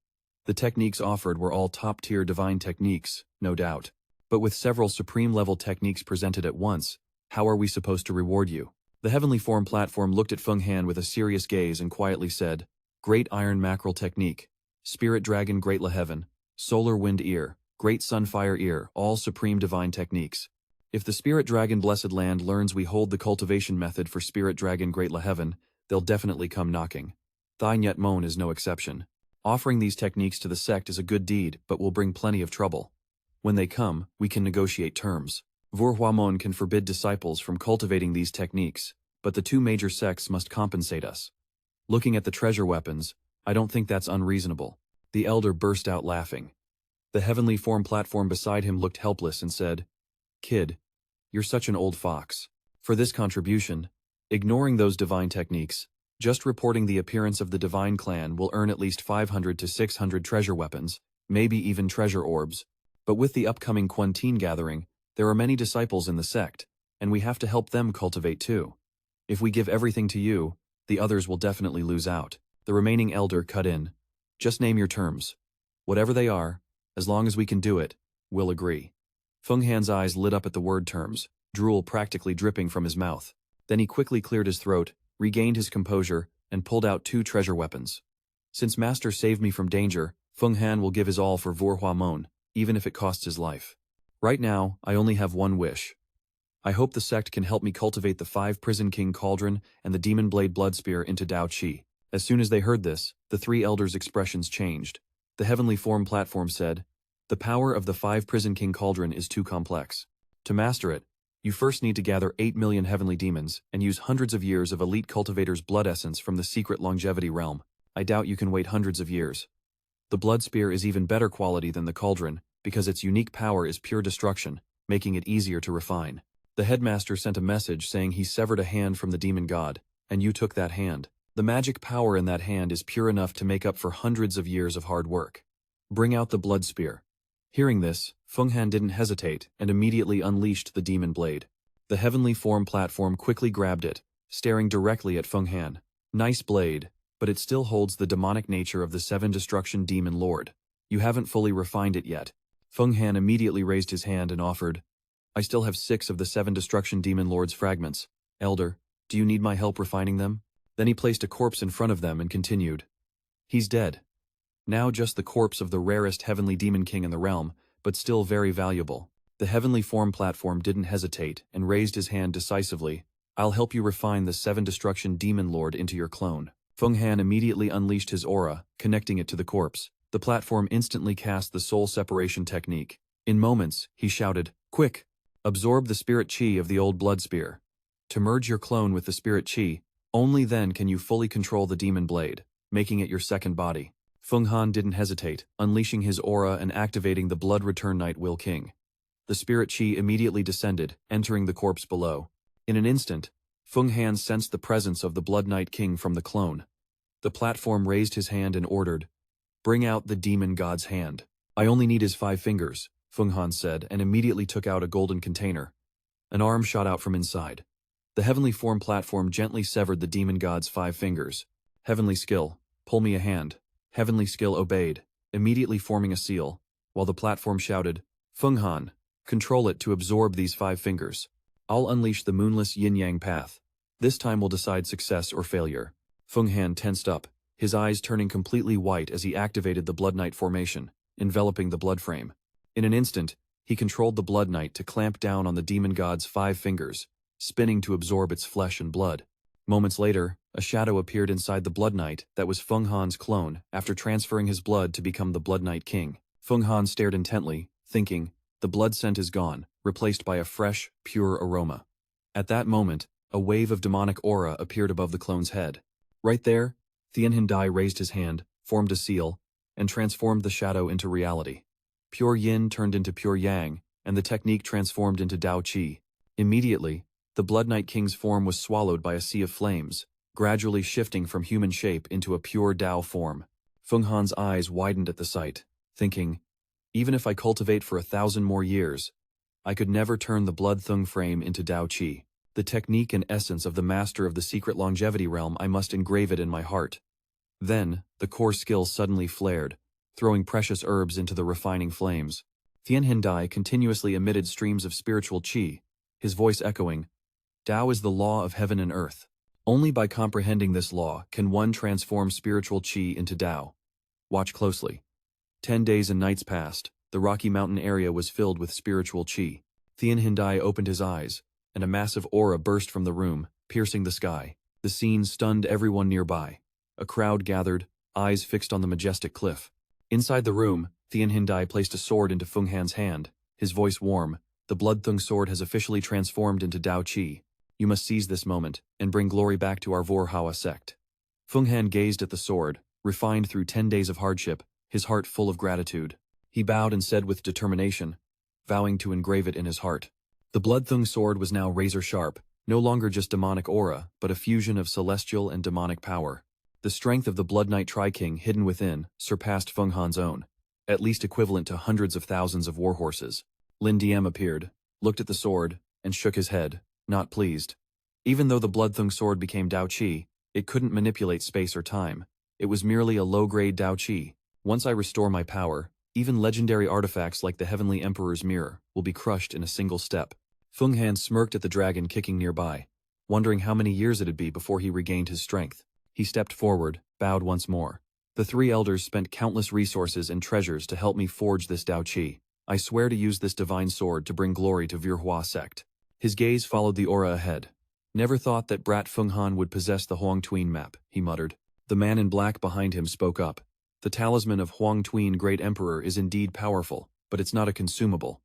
The techniques offered were all top-tier divine techniques, no doubt. But with several supreme-level techniques presented at once, how are we supposed to reward you? The heavenly form platform looked at Fuang Han with a serious gaze and quietly said, "Great Iron Mackerel Technique, Spirit Dragon Great La Heaven, Solar Wind Ear, Great Sunfire Ear, all supreme divine techniques. If the Spirit Dragon Blessed Land learns we hold the cultivation method for Spirit Dragon Great La Heaven, they'll definitely come knocking. Thai Nhat Mon is no exception. Offering these techniques to the sect is a good deed, but will bring plenty of trouble. When they come, we can negotiate terms. Vora Mon can forbid disciples from cultivating these techniques, but the two major sects must compensate us. Looking at the treasure weapons, I don't think that's unreasonable." The elder burst out laughing. The heavenly form platform beside him looked helpless and said, "Kid, you're such an old fox. For this contribution, ignoring those divine techniques, just reporting the appearance of the divine clan will earn at least 500 to 600 treasure weapons, maybe even treasure orbs. But with the upcoming Quantin gathering, there are many disciples in the sect, and we have to help them cultivate too. If we give everything to you, the others will definitely lose out." The remaining elder cut in. "Just name your terms. Whatever they are, as long as we can do it, we'll agree." Fuang Han's eyes lit up at the word terms, drool practically dripping from his mouth. Then he quickly cleared his throat, regained his composure, and pulled out 2 treasure weapons. "Since Master saved me from danger, Fuang Han will give his all for Vora Mon, even if it costs his life. Right now, I only have one wish. I hope the sect can help me cultivate the 5 Prison King Cauldron and the Demon Blade Blood Spear into Dao Qi." As soon as they heard this, the 3 elders' expressions changed. The heavenly form platform said, "The power of the 5 Prison King Cauldron is too complex. To master it, you first need to gather 8 million heavenly demons and use hundreds of years of elite cultivators' blood essence from the secret longevity realm. I doubt you can wait hundreds of years. The blood spear is even better quality than the cauldron because its unique power is pure destruction, making it easier to refine. The headmaster sent a message saying he severed a hand from the demon god, and you took that hand. The magic power in that hand is pure enough to make up for hundreds of years of hard work. Bring out the blood spear. Hearing this, Feng Han didn't hesitate and immediately unleashed the demon blade. The heavenly form platform quickly grabbed it, staring directly at Feng Han. Nice blade, but it still holds the demonic nature of the Seven Destruction Demon Lord. You haven't fully refined it yet. Feng Han immediately raised his hand and offered, I still have 6 of the 7 Destruction Demon Lord's fragments. Elder, do you need my help refining them? Then he placed a corpse in front of them and continued. He's dead. Now just the corpse of the rarest heavenly demon king in the realm, but still very valuable. The heavenly form platform didn't hesitate and raised his hand decisively. I'll help you refine the 7 Destruction Demon Lord into your clone. Feng Han immediately unleashed his aura, connecting it to the corpse. The platform instantly cast the soul separation technique. In moments, he shouted, Quick! Absorb the spirit chi of the old blood spear. To merge your clone with the spirit chi, only then can you fully control the demon blade, making it your second body. Feng Han didn't hesitate, unleashing his aura and activating the Blood Return Night Will King. The spirit chi immediately descended, entering the corpse below. In an instant, Feng Han sensed the presence of the Blood Knight King from the clone. The platform raised his hand and ordered, Bring out the demon god's hand. I only need his 5 fingers, Feng Han said, and immediately took out a golden container. An arm shot out from inside. The heavenly form platform gently severed the demon god's 5 fingers. Heavenly skill, pull me a hand. Heavenly skill obeyed, immediately forming a seal, while the platform shouted, Feng Han, control it to absorb these 5 fingers. I'll unleash the moonless yin-yang path. This time will decide success or failure. Feng Han tensed up, his eyes turning completely white as he activated the Blood Knight formation, enveloping the blood frame. In an instant, he controlled the Blood Knight to clamp down on the demon god's 5 fingers, spinning to absorb its flesh and blood. Moments later, a shadow appeared inside the Blood Knight that was Feng Han's clone after transferring his blood to become the Blood Knight King. Feng Han stared intently, thinking, the blood scent is gone, replaced by a fresh, pure aroma. At that moment, a wave of demonic aura appeared above the clone's head. Right there, Thien Hindai raised his hand, formed a seal, and transformed the shadow into reality. Pure yin turned into pure yang, and the technique transformed into Dao Qi. Immediately, the Blood Knight King's form was swallowed by a sea of flames, gradually shifting from human shape into a pure Dao form. Feng Han's eyes widened at the sight, thinking, even if I cultivate for 1,000 more years, I could never turn the Blood Thung frame into Dao Qi. The technique and essence of the master of the secret longevity realm, I must engrave it in my heart. Then, the core skill suddenly flared, throwing precious herbs into the refining flames. Thien Hindai continuously emitted streams of spiritual qi, his voice echoing, Tao is the law of heaven and earth. Only by comprehending this law can one transform spiritual qi into Tao. Watch closely. 10 days and nights passed. The Rocky Mountain area was filled with spiritual qi. Thien Hindai opened his eyes, and a massive aura burst from the room, piercing the sky. The scene stunned everyone nearby. A crowd gathered, eyes fixed on the majestic cliff. Inside the room, Thien Hindai placed a sword into Feng Han's hand, his voice warm. The Blood Thung sword has officially transformed into Dao Qi. You must seize this moment, and bring glory back to our Vora sect. Feng Han gazed at the sword, refined through 10 days of hardship, his heart full of gratitude. He bowed and said with determination, vowing to engrave it in his heart. The Blood Thung sword was now razor-sharp, no longer just demonic aura, but a fusion of celestial and demonic power. The strength of the Blood Knight Tri-King hidden within surpassed Feng Han's own, at least equivalent to hundreds of thousands of warhorses. Lin Diem appeared, looked at the sword, and shook his head, not pleased. Even though the Blood Thung sword became Dao Qi, it couldn't manipulate space or time. It was merely a low-grade Dao Qi. Once I restore my power, even legendary artifacts like the Heavenly Emperor's Mirror will be crushed in a single step. Feng Han smirked at the dragon kicking nearby, wondering how many years it'd be before he regained his strength. He stepped forward, bowed once more. The 3 elders spent countless resources and treasures to help me forge this Dao Qi. I swear to use this divine sword to bring glory to Vora sect. His gaze followed the aura ahead. Never thought that brat Feng Han would possess the Huang Tuyen map, he muttered. The man in black behind him spoke up. The talisman of Huang Tuyen Great Emperor is indeed powerful, but it's not a consumable.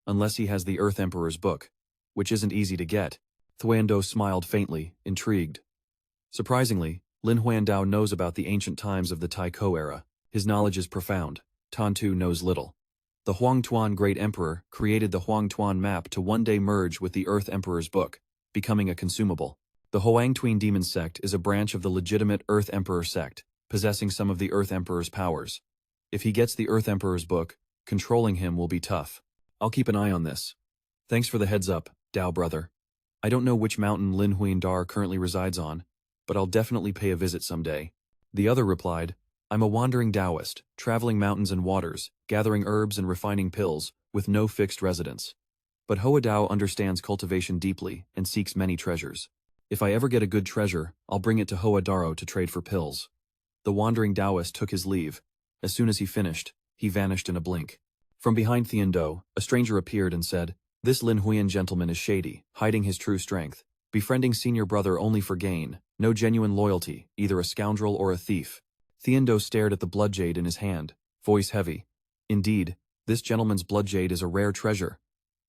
Unless he has the Earth Emperor's book, which isn't easy to get. Thuando smiled faintly, intrigued. Surprisingly, Lin Huandao knows about the ancient times of the Taiko era. His knowledge is profound. Tantu knows little. The Huang Tuan Great Emperor created the Huang Tuan map to one day merge with the Earth Emperor's book, becoming a consumable. The Hoang Tuan Demon Sect is a branch of the legitimate Earth Emperor sect, possessing some of the Earth Emperor's powers. If he gets the Earth Emperor's book, controlling him will be tough. I'll keep an eye on this. Thanks for the heads up, Dao brother. I don't know which mountain Lin Huyen Dar currently resides on, but I'll definitely pay a visit someday. The other replied, I'm a wandering Taoist, traveling mountains and waters, gathering herbs and refining pills, with no fixed residence. But Hoa Dao understands cultivation deeply and seeks many treasures. If I ever get a good treasure, I'll bring it to Hoa Daro to trade for pills. The wandering Taoist took his leave. As soon as he finished, he vanished in a blink. From behind Thien Do, a stranger appeared and said, This Lin Huyen gentleman is shady, hiding his true strength, befriending senior brother only for gain, no genuine loyalty, either a scoundrel or a thief. Thien Do stared at the blood jade in his hand, voice heavy. Indeed, this gentleman's blood jade is a rare treasure.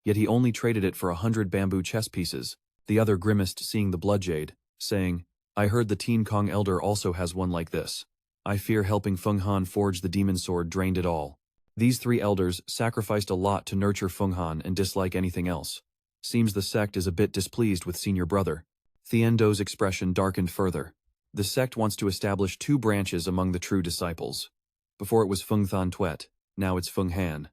Yet he only traded it for 100 bamboo chess pieces. The other grimaced seeing the blood jade, saying, I heard the Tien Kong Elder also has one like this. I fear helping Feng Han forge the demon sword drained it all. These 3 elders sacrificed a lot to nurture Feng Han and dislike anything else. Seems the sect is a bit displeased with senior brother. Thien Do's expression darkened further. The sect wants to establish 2 branches among the true disciples. Before it was Feng Than Tuet, now it's Feng Han.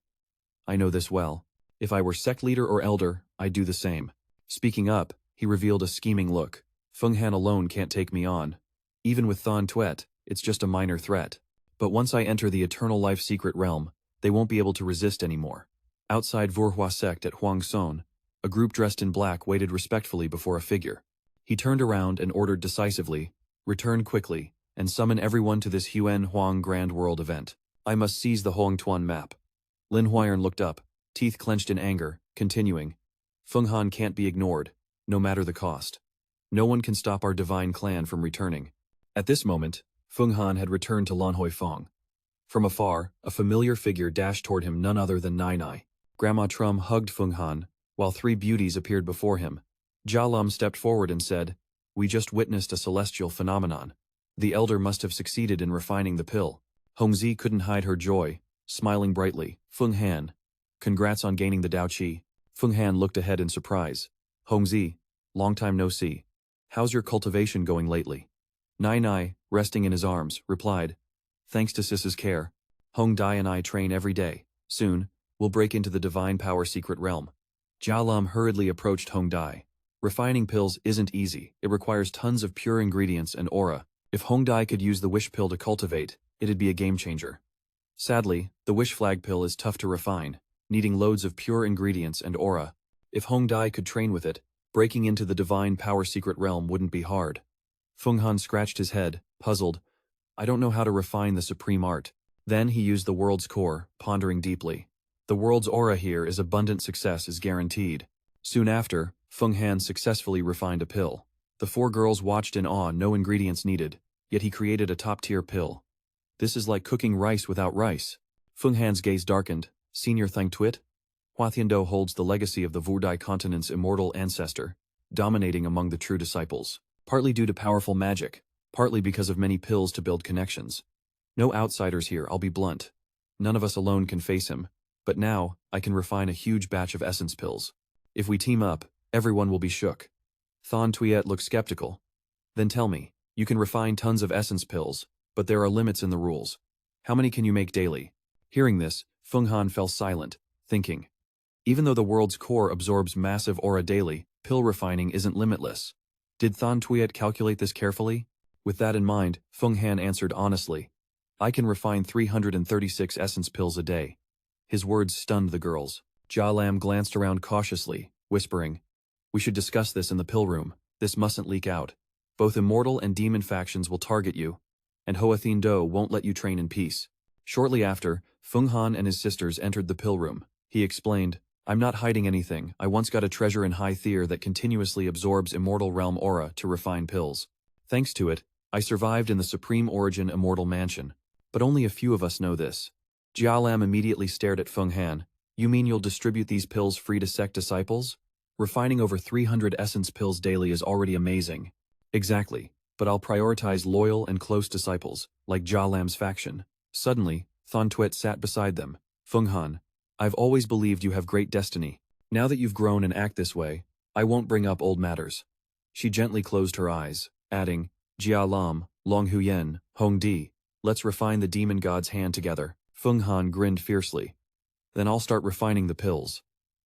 I know this well. If I were sect leader or elder, I'd do the same. Speaking up, he revealed a scheming look. Feng Han alone can't take me on. Even with Than Tuet, it's just a minor threat. But once I enter the eternal life secret realm, they won't be able to resist anymore. Outside Vora sect at Huang Son, a group dressed in black waited respectfully before a figure. He turned around and ordered decisively, return quickly, and summon everyone to this Huyen Huang Grand World event. I must seize the Huang Tuan map. Lin Huyen looked up, teeth clenched in anger, continuing, Feng Han can't be ignored, no matter the cost. No one can stop our divine clan from returning. At this moment, Feng Han had returned to Lan Hoi Fong. From afar, a familiar figure dashed toward him, none other than Nai Nai. Grandma Trum hugged Feng Han, while 3 beauties appeared before him. Jia Lam stepped forward and said, We just witnessed a celestial phenomenon. The elder must have succeeded in refining the pill. Hongzi couldn't hide her joy, smiling brightly. Feng Han. Congrats on gaining the Dao Qi. Feng Han looked ahead in surprise. Hongzi, long time no see. How's your cultivation going lately? Nai Nai, resting in his arms, replied, Thanks to Sis's care, Hong Dai and I train every day. Soon, we'll break into the divine power secret realm. Jia Lam hurriedly approached Hong Dai. Refining pills isn't easy. It requires tons of pure ingredients and aura. If Hong Dai could use the wish pill to cultivate, it'd be a game changer. Sadly, the wish flag pill is tough to refine, needing loads of pure ingredients and aura. If Hong Dai could train with it, breaking into the divine power secret realm wouldn't be hard. Feng Han scratched his head, puzzled. I don't know how to refine the supreme art. Then he used the world's core, pondering deeply. The world's aura here is abundant, success is guaranteed. Soon after, Feng Han successfully refined a pill. The 4 girls watched in awe, no ingredients needed, yet he created a top-tier pill. This is like cooking rice without rice. Feng Han's gaze darkened. Senior Thang Tuet? Hua Thiendo holds the legacy of the Vurdai continent's immortal ancestor, dominating among the true disciples, partly due to powerful magic, partly because of many pills to build connections. No outsiders here, I'll be blunt. None of us alone can face him, but now, I can refine a huge batch of essence pills. If we team up, everyone will be shook. Than Tuet looked skeptical. Then tell me, you can refine tons of essence pills, but there are limits in the rules. How many can you make daily? Hearing this, Feng Han fell silent, thinking. Even though the world's core absorbs massive aura daily, pill refining isn't limitless. Did Than Tuet calculate this carefully? With that in mind, Feng Han answered honestly. I can refine 336 essence pills a day. His words stunned the girls. Jia Lam glanced around cautiously, whispering, We should discuss this in the pill room. This mustn't leak out. Both immortal and demon factions will target you, and Hoa Thien Do won't let you train in peace. Shortly after, Feng Han and his sisters entered the pill room. He explained, I'm not hiding anything. I once got a treasure in High Thier that continuously absorbs Immortal Realm aura to refine pills. Thanks to it, I survived in the Supreme Origin Immortal Mansion. But only a few of us know this. Jia Lam immediately stared at Feng Han. You mean you'll distribute these pills free to sect disciples? Refining over 300 essence pills daily is already amazing. Exactly, but I'll prioritize loyal and close disciples, like Jia Lam's faction. Suddenly, Than Tuet sat beside them. Feng Han, I've always believed you have great destiny. Now that you've grown and act this way, I won't bring up old matters." She gently closed her eyes, adding, "Jia Lam, Long Huyen, Hong Di, let's refine the demon god's hand together." Feng Han grinned fiercely. "Then I'll start refining the pills."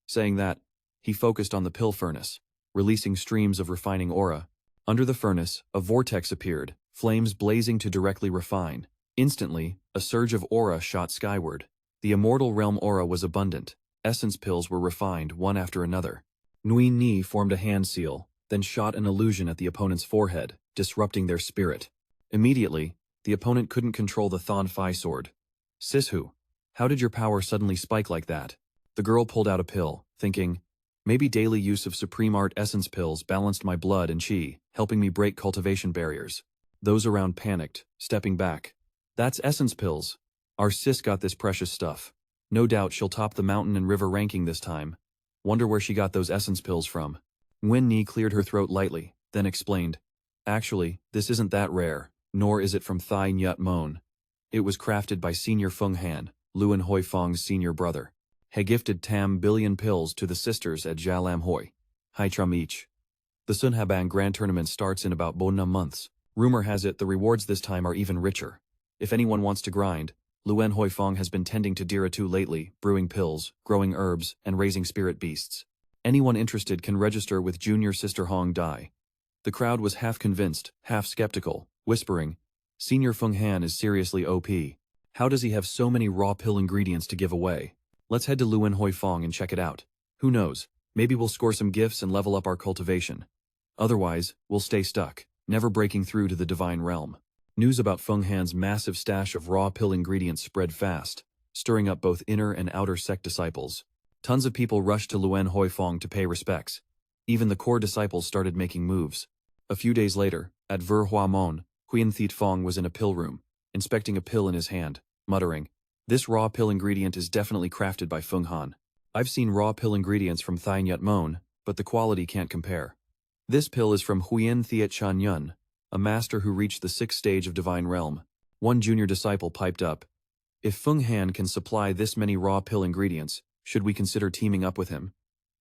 Saying that, he focused on the pill furnace, releasing streams of refining aura. Under the furnace, a vortex appeared, flames blazing to directly refine. Instantly, a surge of aura shot skyward. The Immortal Realm aura was abundant. Essence pills were refined, one after another. Nguyen Ni formed a hand seal, then shot an illusion at the opponent's forehead, disrupting their spirit. Immediately, the opponent couldn't control the Thon Phi sword. "Sishu, how did your power suddenly spike like that?" The girl pulled out a pill, thinking, maybe daily use of Supreme Art Essence pills balanced my blood and chi, helping me break cultivation barriers. Those around panicked, stepping back. "That's Essence pills. Our sis got this precious stuff. No doubt she'll top the mountain and river ranking this time. Wonder where she got those Essence pills from." Nguyen Ni cleared her throat lightly, then explained, "Actually, this isn't that rare, nor is it from Thai Nhat Mon. It was crafted by Senior Feng Han, Luan Hoi Fong's senior brother. He gifted Tam billion pills to the sisters at Jia Lam Hoi. Hai Trum each. The Sun Habang Grand Tournament starts in about Bona months. Rumor has it the rewards this time are even richer. If anyone wants to grind, Luan Hoi Fong has been tending to Diratu lately, brewing pills, growing herbs, and raising spirit beasts. Anyone interested can register with Junior Sister Hong Dai." The crowd was half convinced, half skeptical, whispering, "Senior Feng Han is seriously OP. How does he have so many raw pill ingredients to give away? Let's head to Luan Hoi Fong and check it out. Who knows, maybe we'll score some gifts and level up our cultivation. Otherwise, we'll stay stuck, never breaking through to the divine realm." News about Feng Han's massive stash of raw pill ingredients spread fast, stirring up both inner and outer sect disciples. Tons of people rushed to Luan Hoi Fong to pay respects. Even the core disciples started making moves. A few days later, at Ver Hua Mon, Huyen Thiet Fong was in a pill room, inspecting a pill in his hand, muttering, "This raw pill ingredient is definitely crafted by Feng Han. I've seen raw pill ingredients from Thai Nhat Mon, but the quality can't compare. This pill is from Huyen Thiet Chan Yun, a master who reached the 6th stage of Divine Realm." One junior disciple piped up, "If Feng Han can supply this many raw pill ingredients, should we consider teaming up with him?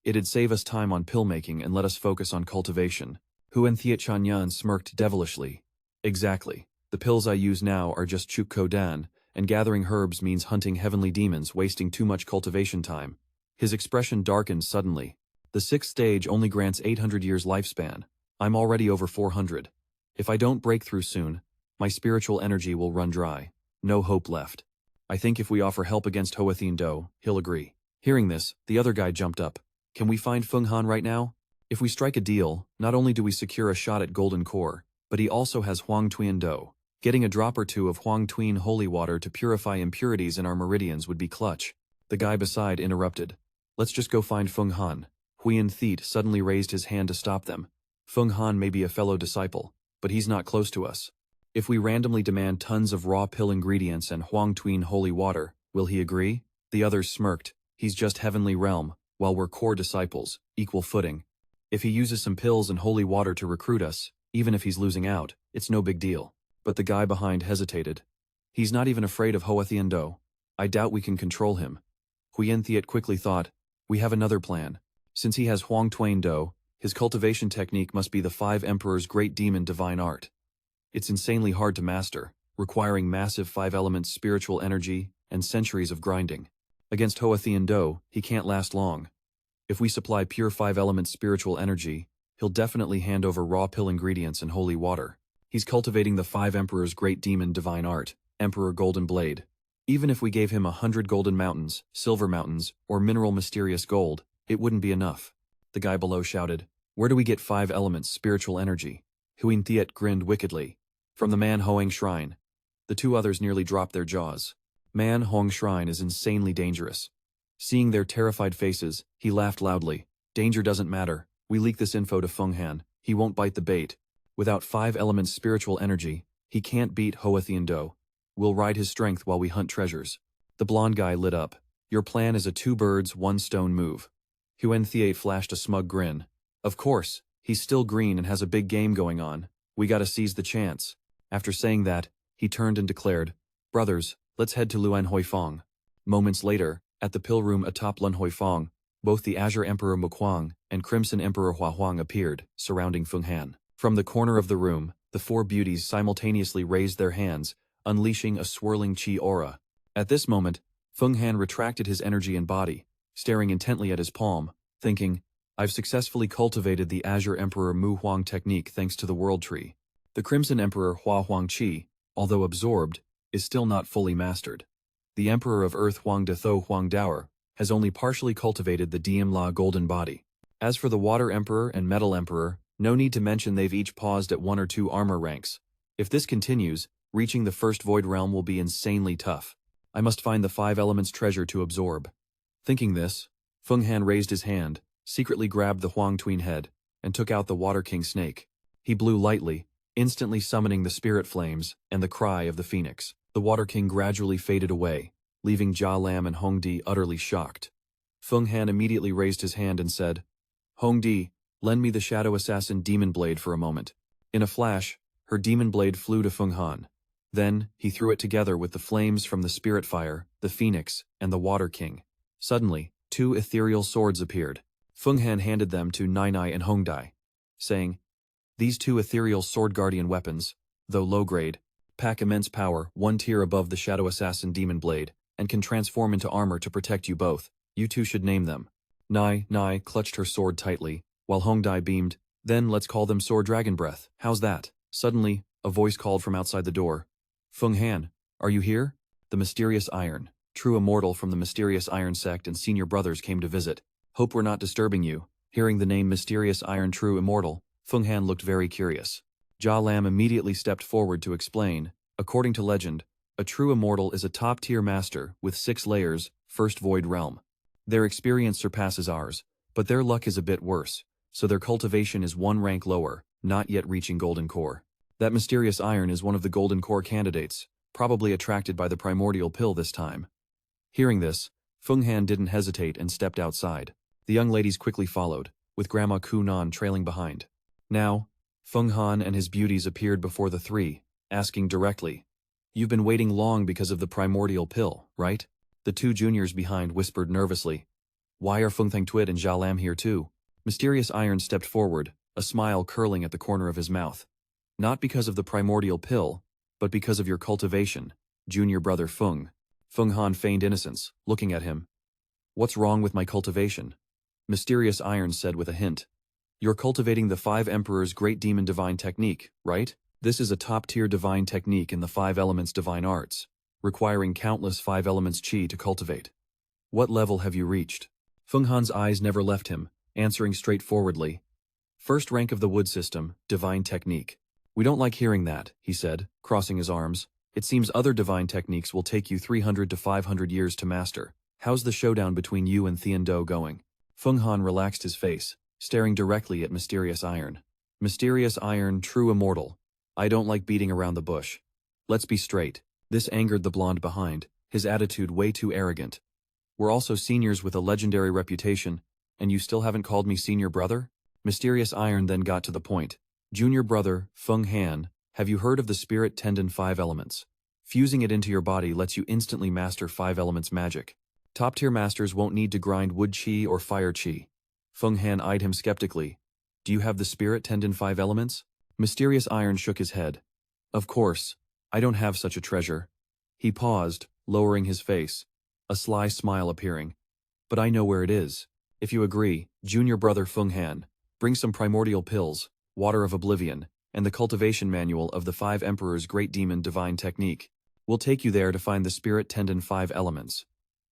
It'd save us time on pill making and let us focus on cultivation." Huyen Thiet Chan Yun smirked devilishly. "Exactly. The pills I use now are just Chuk Ko Dan, and gathering herbs means hunting heavenly demons, wasting too much cultivation time." His expression darkened suddenly. "The 6th stage only grants 800 years lifespan. I'm already over 400. If I don't break through soon, my spiritual energy will run dry. No hope left. I think if we offer help against Hoathien Do, he'll agree." Hearing this, the other guy jumped up. "Can we find Feng Han right now? If we strike a deal, not only do we secure a shot at Golden Core, but he also has Huang Tuyen Do. Getting a drop or two of Huang Tuyen holy water to purify impurities in our meridians would be clutch." The guy beside interrupted. "Let's just go find Feng Han." Huyen Thiet suddenly raised his hand to stop them. "Feng Han may be a fellow disciple, but he's not close to us. If we randomly demand tons of raw pill ingredients and Huang Tuyen holy water, will he agree?" The others smirked. "He's just heavenly realm, while we're core disciples, equal footing. If he uses some pills and holy water to recruit us, even if he's losing out, it's no big deal." But the guy behind hesitated. "He's not even afraid of Hoathien Do. I doubt we can control him." Huyen Thiet quickly thought, "We have another plan. Since he has Huang Tuyen Do, his cultivation technique must be the 5 Emperor's great demon divine art. It's insanely hard to master, requiring massive 5-element spiritual energy and centuries of grinding. Against Hoathien Do, he can't last long. If we supply pure 5-element spiritual energy, he'll definitely hand over raw pill ingredients and holy water. He's cultivating the 5 Emperor's great demon divine art, Emperor Golden Blade. Even if we gave him 100 golden mountains, silver mountains, or mineral mysterious gold, it wouldn't be enough." The guy below shouted, "Where do we get 5 elements spiritual energy?" Huyen Thiet grinned wickedly. "From the Man Hoang Shrine." The two others nearly dropped their jaws. Man Hoang Shrine is insanely dangerous. Seeing their terrified faces, he laughed loudly. "Danger doesn't matter. We leak this info to Feng Han. He won't bite the bait. Without 5 elements spiritual energy, he can't beat Hoathien Do. We'll ride his strength while we hunt treasures." The blonde guy lit up. "Your plan is a 2 birds, 1 stone move." Huyen Thiet flashed a smug grin. "Of course, he's still green and has a big game going on. We gotta seize the chance." After saying that, he turned and declared, "Brothers, let's head to Luan Hoi Fong." Moments later, At the pill room atop Lun Huifeng, both the Azure Emperor Mukwang and Crimson Emperor Hua Huang appeared, surrounding Feng Han. From the corner of the room, the four beauties simultaneously raised their hands, unleashing a swirling qi aura. At this moment, Feng Han retracted his energy and body, staring intently at his palm, thinking, I've successfully cultivated the Azure Emperor Mu Huang technique thanks to the World Tree. The Crimson Emperor Hua Huang Qi, although absorbed, is still not fully mastered. The Emperor of Earth Huang De Tho Huang Dower has only partially cultivated the Diem La Golden Body. As for the Water Emperor and Metal Emperor, no need to mention they've each paused at 1 or 2 armor ranks. If this continues, reaching the first Void Realm will be insanely tough. I must find the 5 elements treasure to absorb. Thinking this, Feng Han raised his hand, secretly grabbed the Huang Tween head, and took out the Water King snake. He blew lightly, instantly summoning the spirit flames and the cry of the phoenix. The Water King gradually faded away, leaving Jia Lam and Hong Di utterly shocked. Feng Han immediately raised his hand and said, Hong Di, lend me the Shadow Assassin Demon Blade for a moment. In a flash, her Demon Blade flew to Feng Han. Then, he threw it together with the flames from the Spirit Fire, the Phoenix, and the Water King. Suddenly, 2 ethereal swords appeared. Feng Han handed them to Nai Nai and Hong Dai, saying, These 2 ethereal sword guardian weapons, though low-grade, pack immense power 1 tier above the Shadow Assassin Demon Blade, and can transform into armor to protect you both. You two should name them. Nai clutched her sword tightly, while Hong Dai beamed, Then let's call them Sword Dragon Breath. How's that? Suddenly, a voice called from outside the door. Feng Han, are you here? The mysterious Iron, true immortal from the mysterious Iron Sect and senior brothers came to visit. Hope we're not disturbing you. Hearing the name Mysterious Iron True Immortal, Feng Han looked very curious. Jia Lam immediately stepped forward to explain, according to legend, a true immortal is a top-tier master with 6 layers, first Void Realm. Their experience surpasses ours, but their luck is a bit worse, so their cultivation is 1 rank lower, not yet reaching Golden Core. That mysterious iron is one of the Golden Core candidates, probably attracted by the primordial pill this time. Hearing this, Feng Han didn't hesitate and stepped outside. The young ladies quickly followed, with Grandma Ku Nan trailing behind. Now, Feng Han and his beauties appeared before the 3, asking directly, You've been waiting long because of the primordial pill, right? The 2 juniors behind whispered nervously. Why are Feng Thang Twit and Jia Lam here too? Mysterious Iron stepped forward, a smile curling at the corner of his mouth. Not because of the primordial pill, but because of your cultivation, junior brother Feng. Feng Han feigned innocence, looking at him. What's wrong with my cultivation? Mysterious Iron said with a hint. You're cultivating the 5 Emperors' Great Demon Divine Technique, right? This is a top-tier divine technique in the 5 Elements Divine Arts, requiring countless 5 Elements Qi to cultivate. What level have you reached? Feng Han's eyes never left him, answering straightforwardly. First rank of the Wood System, Divine Technique. We don't like hearing that, he said, crossing his arms. It seems other divine techniques will take you 300 to 500 years to master. How's the showdown between you and Thien Do going? Feng Han relaxed his face, staring directly at Mysterious Iron. Mysterious Iron, true immortal. I don't like beating around the bush. Let's be straight. This angered the blonde behind, his attitude way too arrogant. We're also seniors with a legendary reputation, and you still haven't called me senior brother? Mysterious Iron then got to the point. Junior brother, Feng Han, have you heard of the Spirit Tendon 5 Elements? Fusing it into your body lets you instantly master 5 Elements magic. Top-tier masters won't need to grind wood chi or fire chi. Feng Han eyed him skeptically. Do you have the Spirit Tendon 5 Elements? Mysterious Iron shook his head. Of course, I don't have such a treasure. He paused, lowering his face, a sly smile appearing. But I know where it is. If you agree, junior brother Feng Han, bring some primordial pills, Water of Oblivion, and the cultivation manual of the 5 Emperors' Great Demon Divine Technique. We'll take you there to find the Spirit Tendon 5 Elements.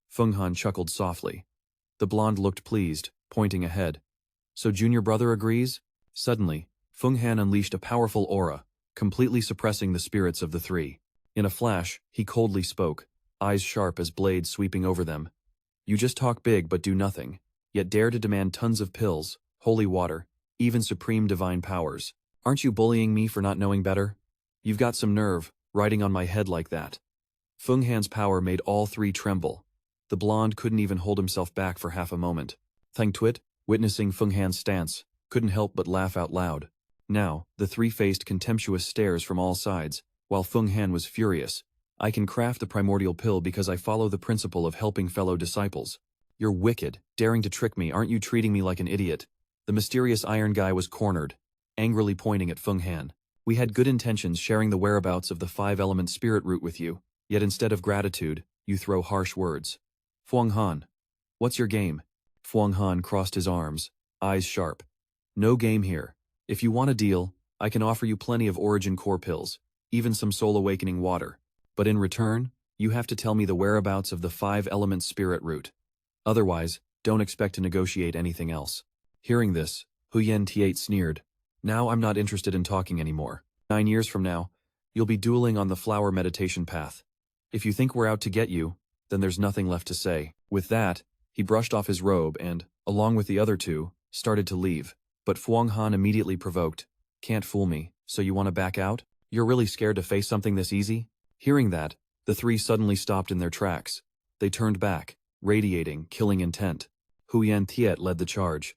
Feng Han chuckled softly. The blonde looked pleased, pointing ahead. So junior brother agrees? Suddenly, Feng Han unleashed a powerful aura, completely suppressing the spirits of the 3. In a flash, he coldly spoke, eyes sharp as blades sweeping over them. You just talk big but do nothing, yet dare to demand tons of pills, holy water, even supreme divine powers. Aren't you bullying me for not knowing better? You've got some nerve, riding on my head like that. Feng Han's power made all 3 tremble. The blonde couldn't even hold himself back for half a moment. Thang Twit, witnessing Feng Han's stance, couldn't help but laugh out loud. Now, the 3 faced contemptuous stares from all sides, while Feng Han was furious. I can craft the primordial pill because I follow the principle of helping fellow disciples. You're wicked, daring to trick me, aren't you treating me like an idiot? The mysterious iron guy was cornered, angrily pointing at Feng Han. We had good intentions sharing the whereabouts of the five-element spirit root with you, yet instead of gratitude, you throw harsh words. Feng Han. What's your game? Feng Han crossed his arms, eyes sharp. No game here. If you want a deal, I can offer you plenty of origin core pills, even some soul awakening water. But in return, you have to tell me the whereabouts of the five-element spirit root. Otherwise, don't expect to negotiate anything else. Hearing this, Huyen Tiate sneered. Now I'm not interested in talking anymore. 9 years from now, you'll be dueling on the flower meditation path. If you think we're out to get you, then there's nothing left to say. With that, he brushed off his robe and, along with the other two, started to leave. But Feng Han immediately provoked. Can't fool me, so you want to back out? You're really scared to face something this easy? Hearing that, the three suddenly stopped in their tracks. They turned back, radiating, killing intent. Huyen Tiate led the charge.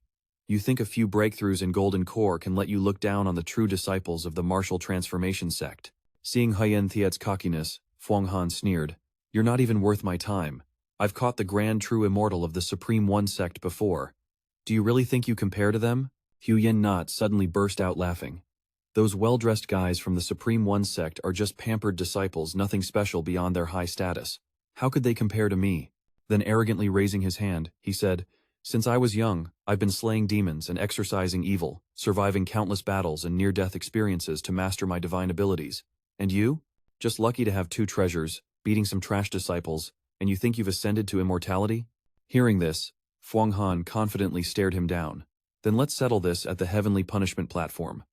You think a few breakthroughs in Golden Core can let you look down on the true disciples of the martial transformation sect? Seeing Huyen Tiate's cockiness, Feng Han sneered. You're not even worth my time. I've caught the grand true immortal of the Supreme One sect before. Do you really think you compare to them? Huyen Nhat suddenly burst out laughing. Those well-dressed guys from the Supreme One sect are just pampered disciples, nothing special beyond their high status. How could they compare to me? Then arrogantly raising his hand, he said, Since I was young, I've been slaying demons and exorcising evil, surviving countless battles and near-death experiences to master my divine abilities. And you? Just lucky to have 2 treasures, beating some trash disciples, and you think you've ascended to immortality? Hearing this, Feng Han confidently stared him down. Then let's settle this at the heavenly punishment platform.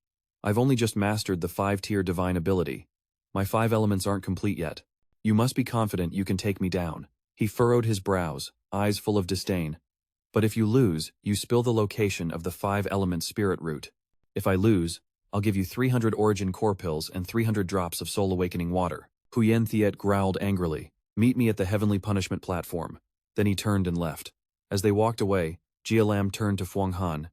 I've only just mastered the 5-tier divine ability. My 5 elements aren't complete yet. You must be confident you can take me down. He furrowed his brows, eyes full of disdain. But if you lose, you spill the location of the 5-element spirit root. If I lose, I'll give you 300 origin core pills and 300 drops of soul awakening water. Huyen Tiate growled angrily. Meet me at the heavenly punishment platform. Then he turned and left. As they walked away, Jia Lam turned to Feng Han.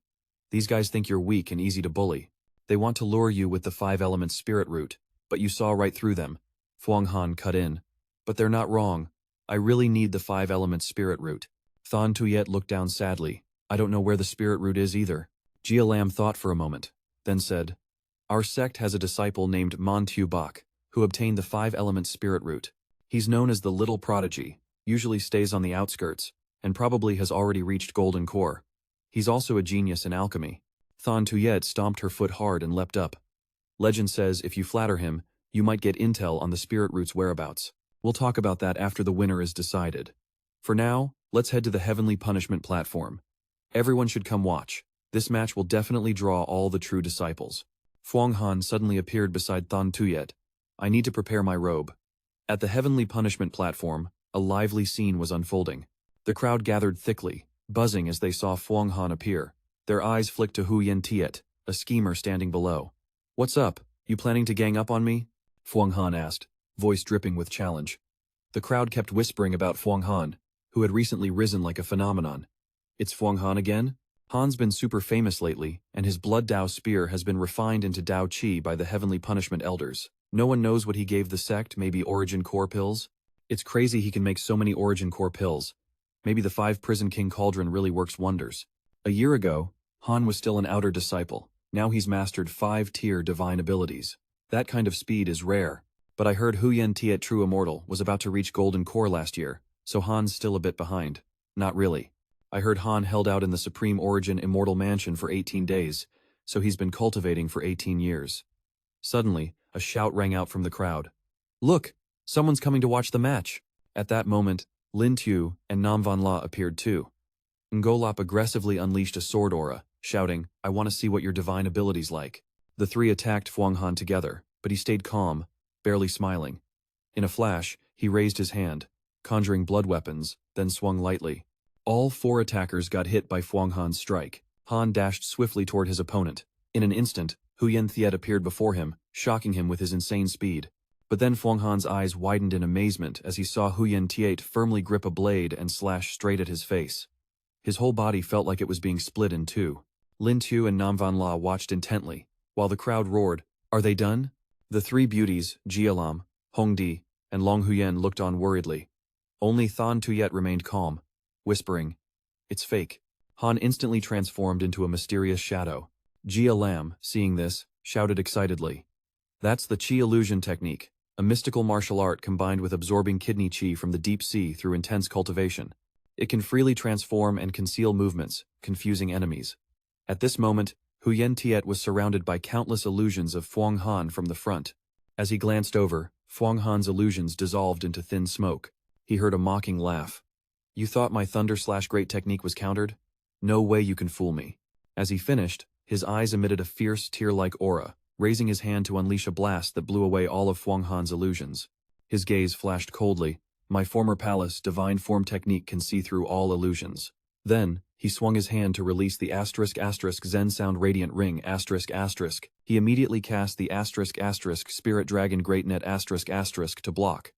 These guys think you're weak and easy to bully. They want to lure you with the 5-element spirit root, but you saw right through them. Feng Han cut in. But they're not wrong. I really need the 5-element spirit root. Thien Tuyet looked down sadly. I don't know where the spirit root is either. Jia Lam thought for a moment, then said, Our sect has a disciple named Mon Tu Bak, who obtained the 5-element spirit root. He's known as the Little Prodigy, usually stays on the outskirts, and probably has already reached Golden Core. He's also a genius in alchemy. Thien Tuyet stomped her foot hard and leapt up. Legend says if you flatter him, you might get intel on the spirit root's whereabouts. We'll talk about that after the winner is decided. For now, let's head to the heavenly punishment platform. Everyone should come watch. This match will definitely draw all the true disciples. Feng Han suddenly appeared beside Thien Tuyet. I need to prepare my robe. At the heavenly punishment platform, a lively scene was unfolding. The crowd gathered thickly, buzzing as they saw Feng Han appear. Their eyes flicked to Huyen Tiate, a schemer standing below. What's up? You planning to gang up on me? Feng Han asked, voice dripping with challenge. The crowd kept whispering about Feng Han, who had recently risen like a phenomenon. It's Feng Han again? Han's been super famous lately, and his blood Dao spear has been refined into Dao Qi by the heavenly punishment elders. No one knows what he gave the sect, maybe origin core pills? It's crazy he can make so many origin core pills. Maybe the 5 Prison King Cauldron really works wonders. A year ago, Han was still an outer disciple. Now he's mastered 5-tier divine abilities. That kind of speed is rare. But I heard Huyen Tiate True Immortal was about to reach Golden Core last year, so Han's still a bit behind. Not really. I heard Han held out in the Supreme Origin Immortal Mansion for 18 days, so he's been cultivating for 18 years. Suddenly, a shout rang out from the crowd. Look! Someone's coming to watch the match! At that moment, Lin Tu and Nam Van La appeared too. Ngolop aggressively unleashed a sword aura, shouting, I want to see what your divine ability's like. The 3 attacked Feng Han together, but he stayed calm, barely smiling. In a flash, he raised his hand, conjuring blood weapons, then swung lightly. All 4 attackers got hit by Feng Han's strike. Han dashed swiftly toward his opponent. In an instant, Huyen Tiate appeared before him, shocking him with his insane speed. But then Feng Han's eyes widened in amazement as he saw Huyen Tiate firmly grip a blade and slash straight at his face. His whole body felt like it was being split in 2. Lin Tu and Nam Van La watched intently, while the crowd roared, Are they done? The 3 beauties, Jia Lam, Hongdi, and Long Huyen looked on worriedly. Only Thien Nhat remained calm, whispering, "It's fake." Han instantly transformed into a mysterious shadow. Jia Lam, seeing this, shouted excitedly. "That's the Qi illusion technique, a mystical martial art combined with absorbing kidney Qi from the deep sea through intense cultivation. It can freely transform and conceal movements, confusing enemies." At this moment, Huyen Tiet was surrounded by countless illusions of Fuang Han from the front. As he glanced over, Fuang Han's illusions dissolved into thin smoke. He heard a mocking laugh. "You thought my thunder/great technique was countered? No way you can fool me." As he finished, his eyes emitted a fierce tear-like aura, raising his hand to unleash a blast that blew away all of Fuang Han's illusions. His gaze flashed coldly. "My former palace, divine form technique can see through all illusions." Then, he swung his hand to release the *** Zen Sound Radiant Ring ***. He immediately cast the *** Spirit Dragon Great Net *** to block.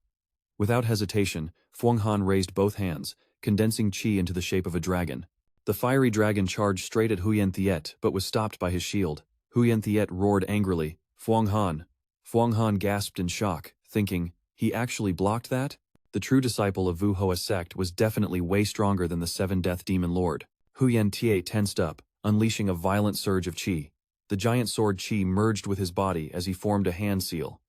Without hesitation, Fuang Han raised both hands, condensing Qi into the shape of a dragon. The fiery dragon charged straight at Huyen Thiet but was stopped by his shield. Huyen Thiet roared angrily, "Fuang Han!" Fuang Han gasped in shock, thinking, he actually blocked that? The true disciple of Vu Hoa Sect was definitely way stronger than the Seven Death Demon Lord. Huyen Thiet tensed up, unleashing a violent surge of Qi. The giant sword Qi merged with his body as he formed a hand seal.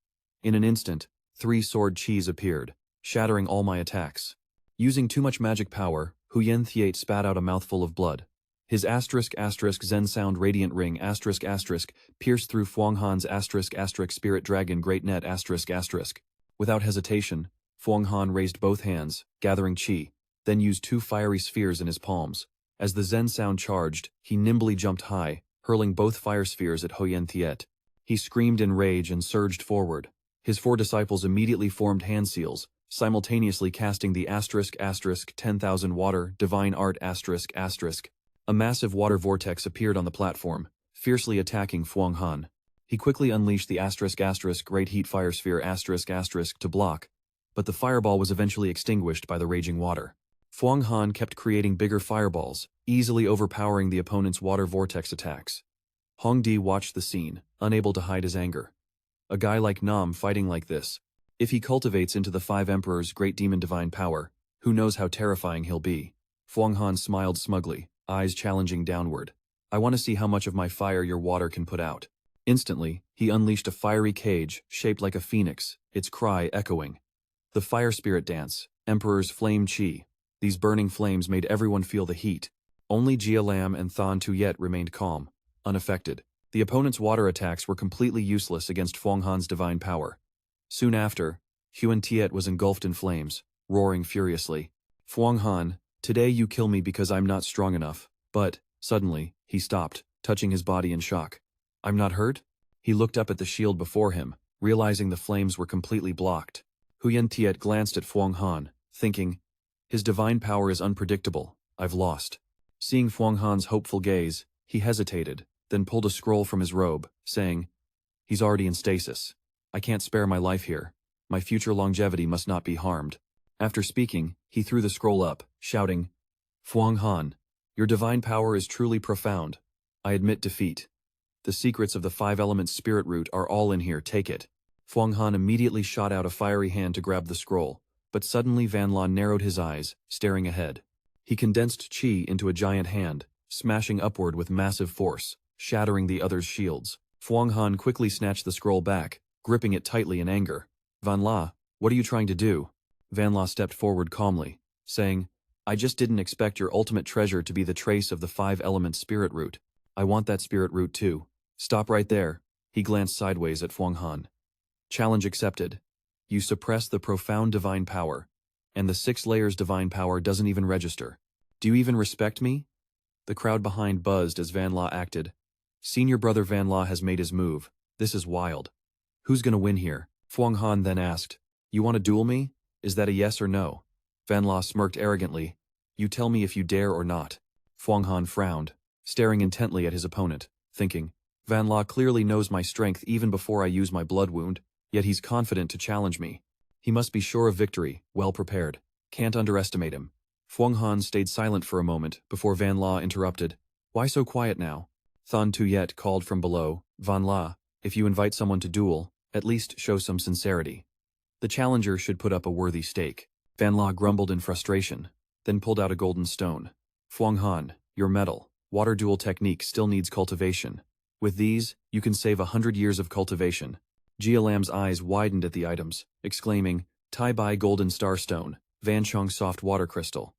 In an instant, 3 sword Qis appeared, shattering all my attacks. Using too much magic power, Huyen Thiet spat out a mouthful of blood. His ** Zen Sound Radiant Ring ** pierced through Fuang Han's ** Spirit Dragon Great Net ***. Without hesitation, Fuang Han raised both hands, gathering Qi, then used 2 fiery spheres in his palms. As the Zen sound charged, he nimbly jumped high, hurling both fire spheres at Huyen Thiet. He screamed in rage and surged forward. His 4 disciples immediately formed hand seals, simultaneously casting the * 10,000 water divine art ***. A massive water vortex appeared on the platform, fiercely attacking Fuang Han. He quickly unleashed the ** Great Heat Fire Sphere ** to block, but the fireball was eventually extinguished by the raging water. Fuang Han kept creating bigger fireballs, easily overpowering the opponent's water vortex attacks. Hongdi watched the scene, unable to hide his anger. A guy like Nam fighting like this. If he cultivates into the 5 Emperors' great demon divine power, who knows how terrifying he'll be. Fuang Han smiled smugly, eyes challenging downward. "I want to see how much of my fire your water can put out." Instantly, he unleashed a fiery cage, shaped like a phoenix, its cry echoing. The fire spirit dance, Emperor's flame Qi. These burning flames made everyone feel the heat. Only Jia Lam and Thien Nhat remained calm, unaffected. The opponent's water attacks were completely useless against Fuang Han's divine power. Soon after, Huyen Thiet was engulfed in flames, roaring furiously. "Fuang Han, today you kill me because I'm not strong enough." But, suddenly, he stopped, touching his body in shock. "I'm not hurt?" He looked up at the shield before him, realizing the flames were completely blocked. Huyen Thiet glanced at Fuang Han, thinking, his divine power is unpredictable, I've lost. Seeing Fuang Han's hopeful gaze, he hesitated, then pulled a scroll from his robe, saying, "He's already in stasis. I can't spare my life here. My future longevity must not be harmed." After speaking, he threw the scroll up, shouting, "Fuang Han, your divine power is truly profound. I admit defeat. The secrets of the 5 elements spirit root are all in here, take it." Fuang Han immediately shot out a fiery hand to grab the scroll, but suddenly Van La narrowed his eyes, staring ahead. He condensed Qi into a giant hand, smashing upward with massive force, shattering the other's shields. Fuang Han quickly snatched the scroll back, gripping it tightly in anger. "Van La, what are you trying to do?" Van La stepped forward calmly, saying, "I just didn't expect your ultimate treasure to be the trace of the 5 elements spirit root. I want that spirit root too." "Stop right there." He glanced sideways at Fuang Han. "Challenge accepted. You suppress the profound divine power, and the 6 layers divine power doesn't even register. Do you even respect me?" The crowd behind buzzed as Van La acted. "Senior brother Van La has made his move. This is wild. Who's gonna win here?" Fuang Han then asked, "You want to duel me? Is that a yes or no?" Van La smirked arrogantly. "You tell me if you dare or not." Fuang Han frowned, staring intently at his opponent, thinking, Van La clearly knows my strength even before I use my blood wound, yet he's confident to challenge me. He must be sure of victory, well prepared. Can't underestimate him. Fuang Han stayed silent for a moment before Van La interrupted. "Why so quiet now?" Thien Nhat called from below, "Van La, if you invite someone to duel, at least show some sincerity." The challenger should put up a worthy stake. Van La grumbled in frustration, then pulled out a golden stone. Fuang Han, your medal. Water duel technique still needs cultivation. With these, you can save 100 years of cultivation. Jia Lam's eyes widened at the items, exclaiming, Tai Bai Golden Star Stone, Van Chong Soft Water Crystal.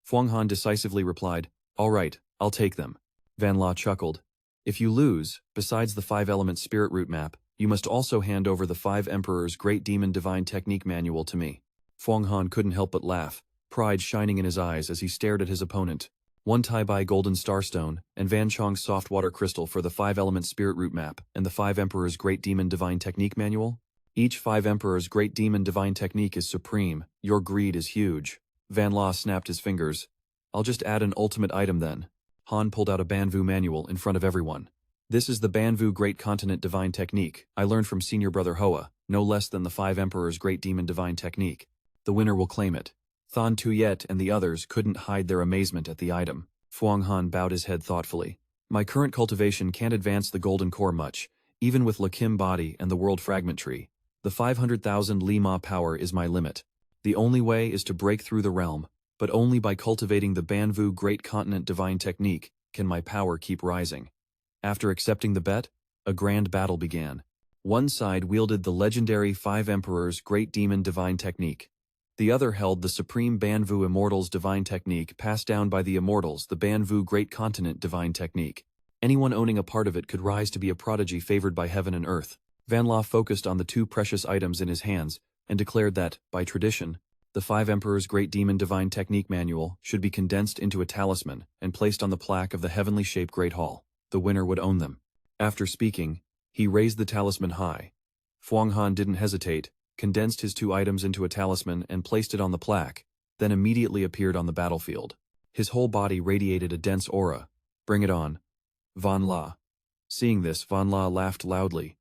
Fuang Han decisively replied, all right, I'll take them. Van La chuckled. If you lose, besides the 5-element spirit root map, you must also hand over the 5 Emperor's Great Demon Divine Technique Manual to me. Fuang Han couldn't help but laugh, pride shining in his eyes as he stared at his opponent. 1 Tai Bai Golden Starstone, and Van Chong's Soft Water Crystal for the 5-element Spirit Root Map, and the 5 Emperor's Great Demon Divine Technique Manual? Each 5 Emperor's Great Demon Divine Technique is supreme, your greed is huge. Van La snapped his fingers. I'll just add an ultimate item then. Han pulled out a Banvu manual in front of everyone. This is the Banvu Great Continent Divine Technique, I learned from senior brother Hoa, no less than the 5 Emperor's Great Demon Divine Technique. The winner will claim it. Thon Tuyet and the others couldn't hide their amazement at the item. Fuang Han bowed his head thoughtfully. My current cultivation can't advance the golden core much, even with Lakim body and the world fragment tree. The 500,000 Lima power is my limit. The only way is to break through the realm, but only by cultivating the Banvu Great Continent Divine Technique can my power keep rising. After accepting the bet, a grand battle began. One side wielded the legendary 5 Emperor's Great Demon Divine Technique. The other held the supreme Banvu Immortals Divine Technique passed down by the Immortals, the Banvu Great Continent Divine Technique. Anyone owning a part of it could rise to be a prodigy favored by heaven and earth. Van La focused on the 2 precious items in his hands and declared that, by tradition, the 5 Emperor's Great Demon Divine Technique Manual should be condensed into a talisman and placed on the plaque of the heavenly shaped Great Hall. The winner would own them. After speaking, he raised the talisman high. Fuang Han didn't hesitate, condensed his 2 items into a talisman and placed it on the plaque, then immediately appeared on the battlefield. His whole body radiated a dense aura. Bring it on. Van La. Seeing this, Van La laughed loudly.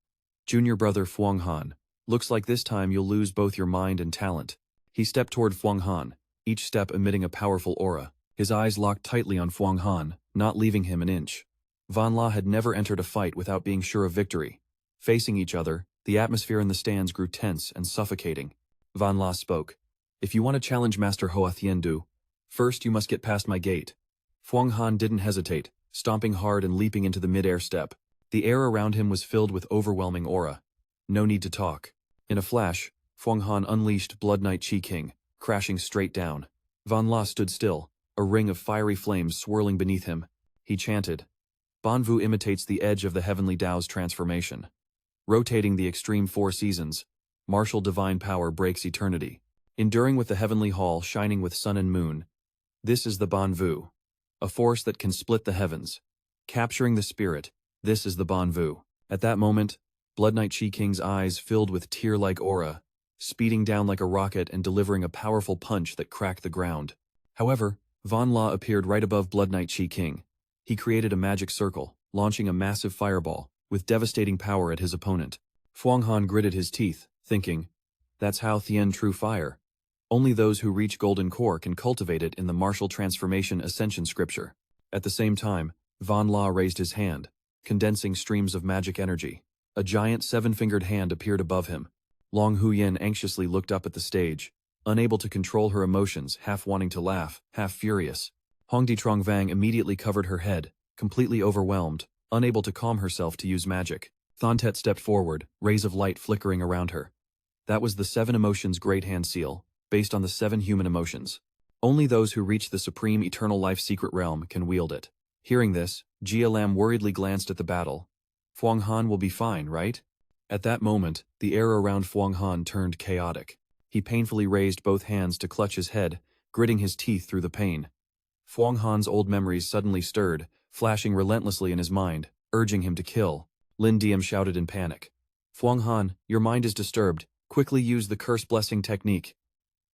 Junior brother Fuang Han, looks like this time you'll lose both your mind and talent. He stepped toward Fuang Han, each step emitting a powerful aura. His eyes locked tightly on Fuang Han, not leaving him an inch. Van La had never entered a fight without being sure of victory. Facing each other, the atmosphere in the stands grew tense and suffocating. Van La spoke. If you want to challenge Master Hoa Thien Du, first you must get past my gate. Fuang Han didn't hesitate, stomping hard and leaping into the mid-air step. The air around him was filled with overwhelming aura. No need to talk. In a flash, Fuang Han unleashed Blood Knight Chi King, crashing straight down. Van La stood still, a ring of fiery flames swirling beneath him. He chanted. Banvu imitates the edge of the heavenly Tao's transformation. Rotating the extreme 4 seasons, martial divine power breaks eternity. Enduring with the heavenly hall shining with sun and moon. This is the Banvu. A force that can split the heavens. Capturing the spirit, this is the Banvu. At that moment, Blood Knight Chi King's eyes filled with tear-like aura, speeding down like a rocket and delivering a powerful punch that cracked the ground. However, Van La appeared right above Blood Knight Chi King. He created a magic circle, launching a massive fireball, with devastating power at his opponent. Fuang Han gritted his teeth, thinking, that's how Thien true fire. Only those who reach Golden Core can cultivate it in the martial transformation ascension scripture. At the same time, Van La raised his hand, condensing streams of magic energy. A giant 7-fingered hand appeared above him. Long Huyen anxiously looked up at the stage, unable to control her emotions, half wanting to laugh, half furious. Hongdi Trongvang immediately covered her head, completely overwhelmed, unable to calm herself to use magic. Thontet stepped forward, rays of light flickering around her. That was the 7 emotions Great Hand Seal, based on the 7 human emotions. Only those who reach the supreme eternal life secret realm can wield it. Hearing this, Jia Lam worriedly glanced at the battle. Fuang Han will be fine, right? At that moment, the air around Fuang Han turned chaotic. He painfully raised both hands to clutch his head, gritting his teeth through the pain. Fuang Han's old memories suddenly stirred, flashing relentlessly in his mind, urging him to kill. Lin Diem shouted in panic. Fuang Han, your mind is disturbed. Quickly use the curse blessing technique.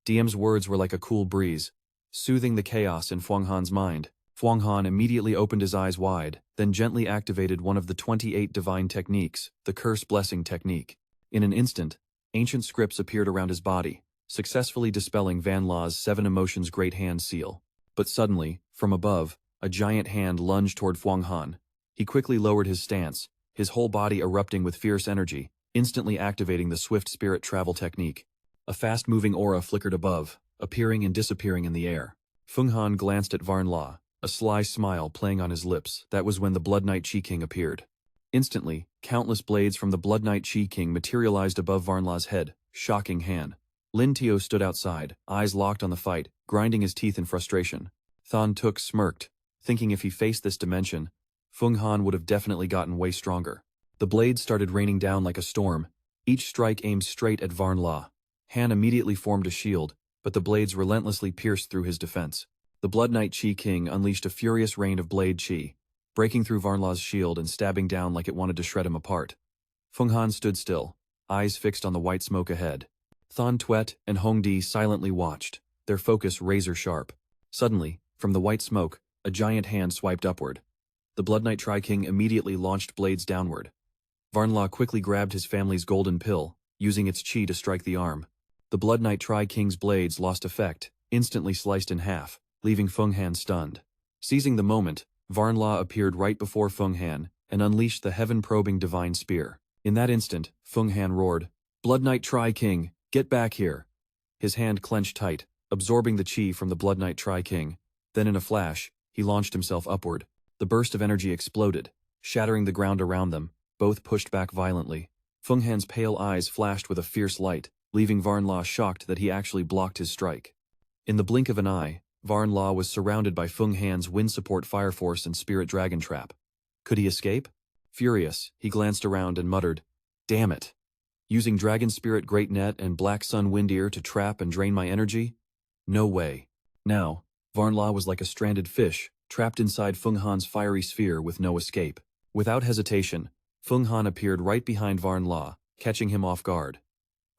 Diem's words were like a cool breeze, soothing the chaos in Fuang Han's mind. Fuang Han immediately opened his eyes wide, then gently activated one of the 28 divine techniques, the curse blessing technique. In an instant, ancient scripts appeared around his body, successfully dispelling Van La's 7 emotions Great Hand Seal. But suddenly, from above, a giant hand lunged toward Fuang Han. He quickly lowered his stance, his whole body erupting with fierce energy, instantly activating the swift spirit travel technique. A fast-moving aura flickered above, appearing and disappearing in the air. Feng Han glanced at Varn La, a sly smile playing on his lips. That was when the Blood Knight Chi King appeared. Instantly, countless blades from the Blood Knight Chi King materialized above Varn La's head, shocking Han. Lin Tio stood outside, eyes locked on the fight, grinding his teeth in frustration. Thien Tuk smirked, thinking if he faced this dimension, Feng Han would have definitely gotten way stronger. The blades started raining down like a storm, each strike aimed straight at Varn La. Han immediately formed a shield, but the blades relentlessly pierced through his defense. The Blood Knight Chi King unleashed a furious rain of blade chi, breaking through Varn La's shield and stabbing down like it wanted to shred him apart. Feng Han stood still, eyes fixed on the white smoke ahead. Thien Tuet and Hong Di silently watched, their focus razor-sharp. Suddenly, from the white smoke, a giant hand swiped upward. The Blood Knight Tri-King immediately launched blades downward. Varn La quickly grabbed his family's golden pill, using its chi to strike the arm. The Blood Knight Tri-King's blades lost effect, instantly sliced in half, leaving Feng Han stunned. Seizing the moment, Varn La appeared right before Feng Han and unleashed the heaven-probing divine spear. In that instant, Feng Han roared, "Blood Knight Tri-King, get back here!" His hand clenched tight, absorbing the chi from the Blood Knight Tri-King. Then in a flash, he launched himself upward. The burst of energy exploded, shattering the ground around them. Both pushed back violently. Feng Han's pale eyes flashed with a fierce light, leaving Varn La shocked that he actually blocked his strike. In the blink of an eye, Varn La was surrounded by Feng Han's wind support fire force and spirit dragon trap. Could he escape? Furious, he glanced around and muttered, "Damn it! Using Dragon Spirit Great Net and Black Sun Wind Ear to trap and drain my energy? No way." Now, Varn La was like a stranded fish, trapped inside Feng Han's fiery sphere with no escape. Without hesitation, Feng Han appeared right behind Varn La, catching him off guard.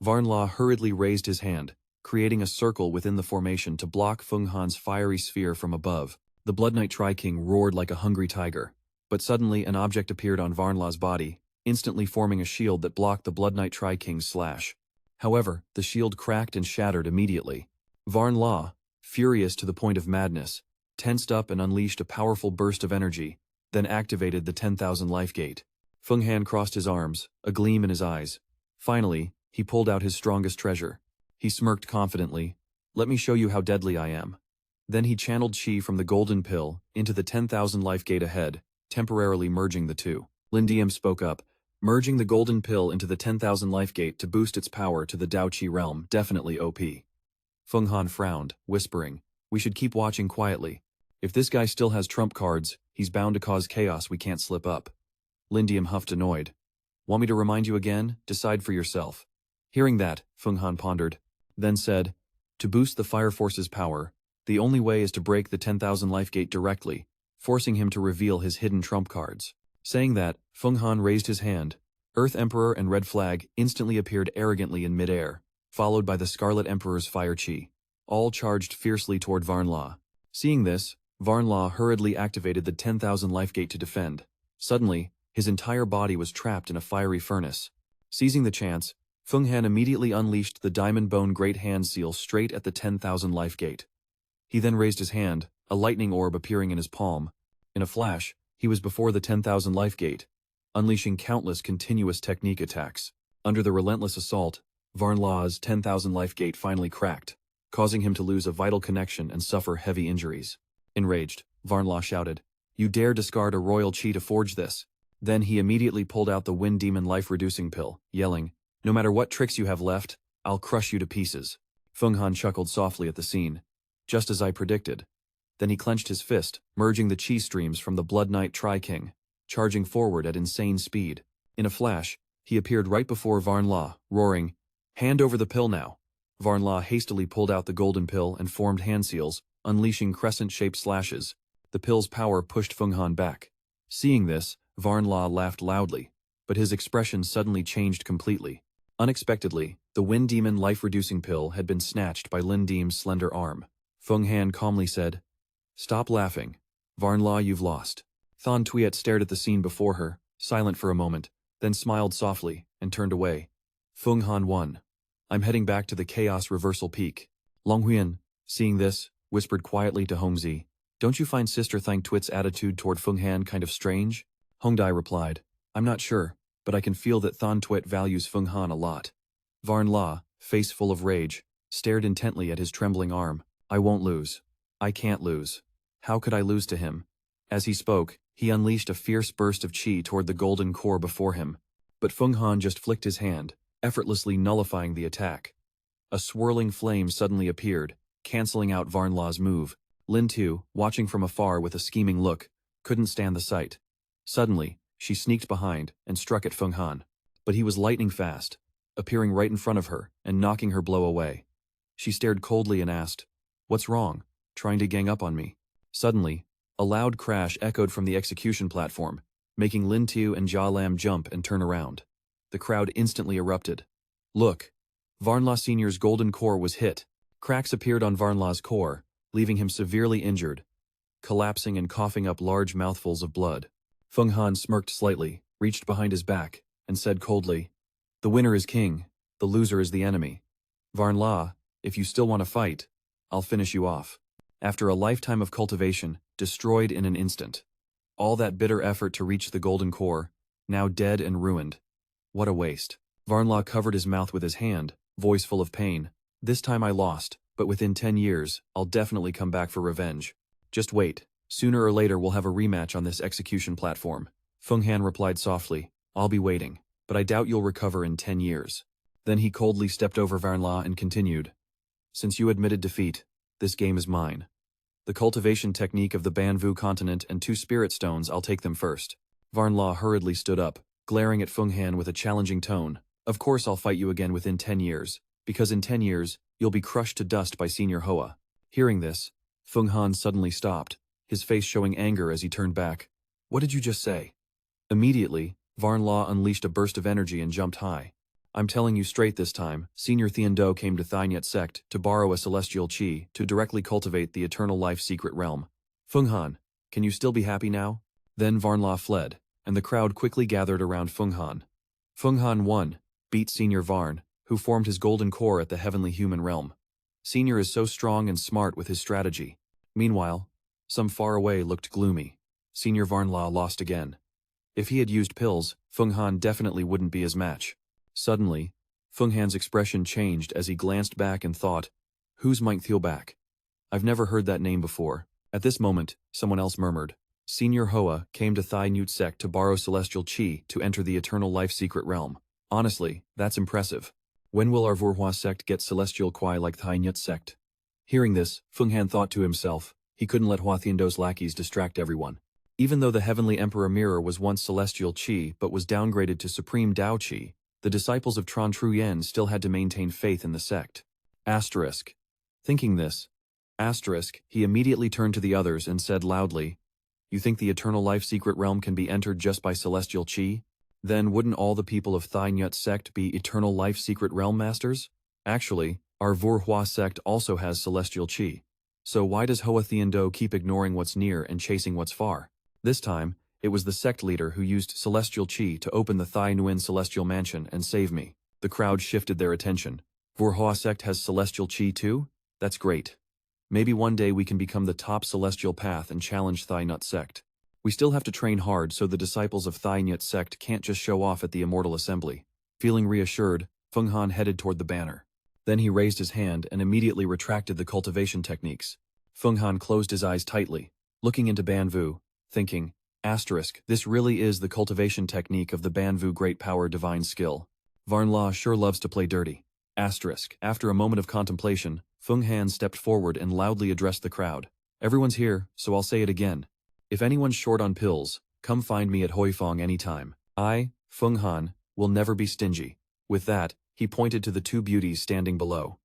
Varn La hurriedly raised his hand, creating a circle within the formation to block Feng Han's fiery sphere from above. The Blood Knight Tri-King roared like a hungry tiger. But suddenly an object appeared on Varn La's body, instantly forming a shield that blocked the Blood Knight Tri-King's slash. However, the shield cracked and shattered immediately. Varn La, furious to the point of madness, tensed up and unleashed a powerful burst of energy, then activated the 10,000 life gate. Feng Han crossed his arms, a gleam in his eyes. Finally, he pulled out his strongest treasure. He smirked confidently, "Let me show you how deadly I am." Then he channeled chi from the golden pill into the 10,000 life gate ahead, temporarily merging the two. Lin Diem spoke up, "Merging the golden pill into the 10,000 life gate to boost its power to the Dao Qi realm, definitely OP." Feng Han frowned, whispering, "We should keep watching quietly. If this guy still has trump cards, he's bound to cause chaos we can't slip up." Lin Diem huffed annoyed. "Want me to remind you again? Decide for yourself." Hearing that, Feng Han pondered, then said, "To boost the Fire Force's power, the only way is to break the 10,000 life gate directly, forcing him to reveal his hidden trump cards." Saying that, Feng Han raised his hand. Earth Emperor and Red Flag instantly appeared arrogantly in midair, followed by the Scarlet Emperor's fire chi. All charged fiercely toward Varn La. Seeing this, Varn La hurriedly activated the 10,000 life gate to defend. Suddenly, his entire body was trapped in a fiery furnace. Seizing the chance, Feng Han immediately unleashed the Diamond Bone Great Hand Seal straight at the 10,000 life gate. He then raised his hand, a lightning orb appearing in his palm. In a flash, he was before the 10,000 life gate, unleashing countless continuous technique attacks. Under the relentless assault, Varn La's 10,000 life gate finally cracked, causing him to lose a vital connection and suffer heavy injuries. Enraged, Varn La shouted, "You dare discard a royal chi to forge this?" Then he immediately pulled out the Wind Demon life-reducing pill, yelling, "No matter what tricks you have left, I'll crush you to pieces." Feng Han chuckled softly at the scene. "Just as I predicted." Then he clenched his fist, merging the chi streams from the Blood Knight Tri-King, charging forward at insane speed. In a flash, he appeared right before Varn La, roaring, "Hand over the pill now." Varn La hastily pulled out the golden pill and formed hand seals, unleashing crescent-shaped slashes. The pill's power pushed Feng Han back. Seeing this, Varn La laughed loudly, but his expression suddenly changed completely. Unexpectedly, the Wind Demon life-reducing pill had been snatched by Lin Diem's slender arm. Feng Han calmly said, "Stop laughing. Varn La, you've lost." Thien Tuet stared at the scene before her, silent for a moment, then smiled softly and turned away. Feng Han won. "I'm heading back to the Chaos Reversal Peak." Long Huyen, seeing this, whispered quietly to Hong Zi, "Don't you find Sister Thien Tuet's attitude toward Feng Han kind of strange?" Hong Dai replied, "I'm not sure, but I can feel that Thien Tuet values Feng Han a lot." Varn La, face full of rage, stared intently at his trembling arm. I won't lose. I can't lose. How could I lose to him? As he spoke, he unleashed a fierce burst of chi toward the golden core before him. But Feng Han just flicked his hand, effortlessly nullifying the attack. A swirling flame suddenly appeared, canceling out Varnlaw's move. Lin Tu, watching from afar with a scheming look, couldn't stand the sight. Suddenly, she sneaked behind and struck at Feng Han. But he was lightning fast, appearing right in front of her and knocking her blow away. She stared coldly and asked, "What's wrong? Trying to gang up on me?" Suddenly, a loud crash echoed from the execution platform, making Lin Tu and Jia Lam jump and turn around. The crowd instantly erupted. Look! Varnlaw Sr.'s golden core was hit. Cracks appeared on Varnlaw's core, leaving him severely injured, collapsing and coughing up large mouthfuls of blood. Feng Han smirked slightly, reached behind his back, and said coldly, "The winner is king, the loser is the enemy. Varnlaw, if you still want to fight, I'll finish you off." After a lifetime of cultivation, destroyed in an instant. All that bitter effort to reach the golden core, now dead and ruined. What a waste. Varnlaw covered his mouth with his hand, voice full of pain. "This time I lost, but within 10 years, I'll definitely come back for revenge. Just wait, sooner or later we'll have a rematch on this execution platform." Feng Han replied softly, "I'll be waiting, but I doubt you'll recover in 10 years. Then he coldly stepped over Varnlaw and continued, "Since you admitted defeat, this game is mine. The cultivation technique of the Banvu continent and 2 spirit stones, I'll take them first." Varnlaw hurriedly stood up, glaring at Feng Han with a challenging tone. "Of course I'll fight you again within 10 years, because in 10 years, you'll be crushed to dust by Senior Hoa." Hearing this, Feng Han suddenly stopped, his face showing anger as he turned back. "What did you just say?" Immediately, Varnlaw unleashed a burst of energy and jumped high. "I'm telling you straight this time, Senior Thien came to Thai Nhat Sect to borrow a celestial chi to directly cultivate the eternal life secret realm. Feng Han, can you still be happy now?" Then Varnlaw fled, and the crowd quickly gathered around Feng Han. Feng Han won, beat Senior Varn, who formed his golden core at the heavenly human realm. Senior is so strong and smart with his strategy. Meanwhile, some far away looked gloomy. Senior Varnlaw lost again. If he had used pills, Feng Han definitely wouldn't be his match. Suddenly, Feng Han's expression changed as he glanced back and thought, "Who's Mike Thielback? I've never heard that name before." At this moment, someone else murmured, "Senior Hoa came to Thai Nhat Sect to borrow celestial chi to enter the eternal life secret realm. Honestly, that's impressive. When will our Vora sect get celestial Kwai like Thai Nhat Sect?" Hearing this, Feng Han thought to himself, he couldn't let Hua Thiendo's lackeys distract everyone. Even though the Heavenly Emperor Mirror was once celestial chi but was downgraded to supreme Dao chi, the disciples of Tran Truyen still had to maintain faith in the sect. Asterisk. Thinking this, he immediately turned to the others and said loudly, "You think the eternal life secret realm can be entered just by celestial chi? Then wouldn't all the people of Thai Nhat Sect be eternal life secret realm masters? Actually, our Vora sect also has celestial chi. So why does Hoa Thiendo keep ignoring what's near and chasing what's far?" This time, it was the sect leader who used celestial chi to open the Thai Nguyen celestial mansion and save me. The crowd shifted their attention. Vora sect has celestial chi too? That's great. Maybe one day we can become the top celestial path and challenge Thai Nhat Sect. We still have to train hard so the disciples of Thai Nhat Sect can't just show off at the Immortal Assembly. Feeling reassured, Feng Han headed toward the banner. Then he raised his hand and immediately retracted the cultivation techniques. Feng Han closed his eyes tightly, looking into Banvu, thinking, asterisk, this really is the cultivation technique of the Banvu Great Power Divine Skill. Varnlaw sure loves to play dirty. Asterisk. After a moment of contemplation, Feng Han stepped forward and loudly addressed the crowd. Everyone's here, so I'll say it again. If anyone's short on pills, come find me at Hoi Fong anytime. I, Feng Han, will never be stingy. With that, he pointed to the 2 beauties standing below.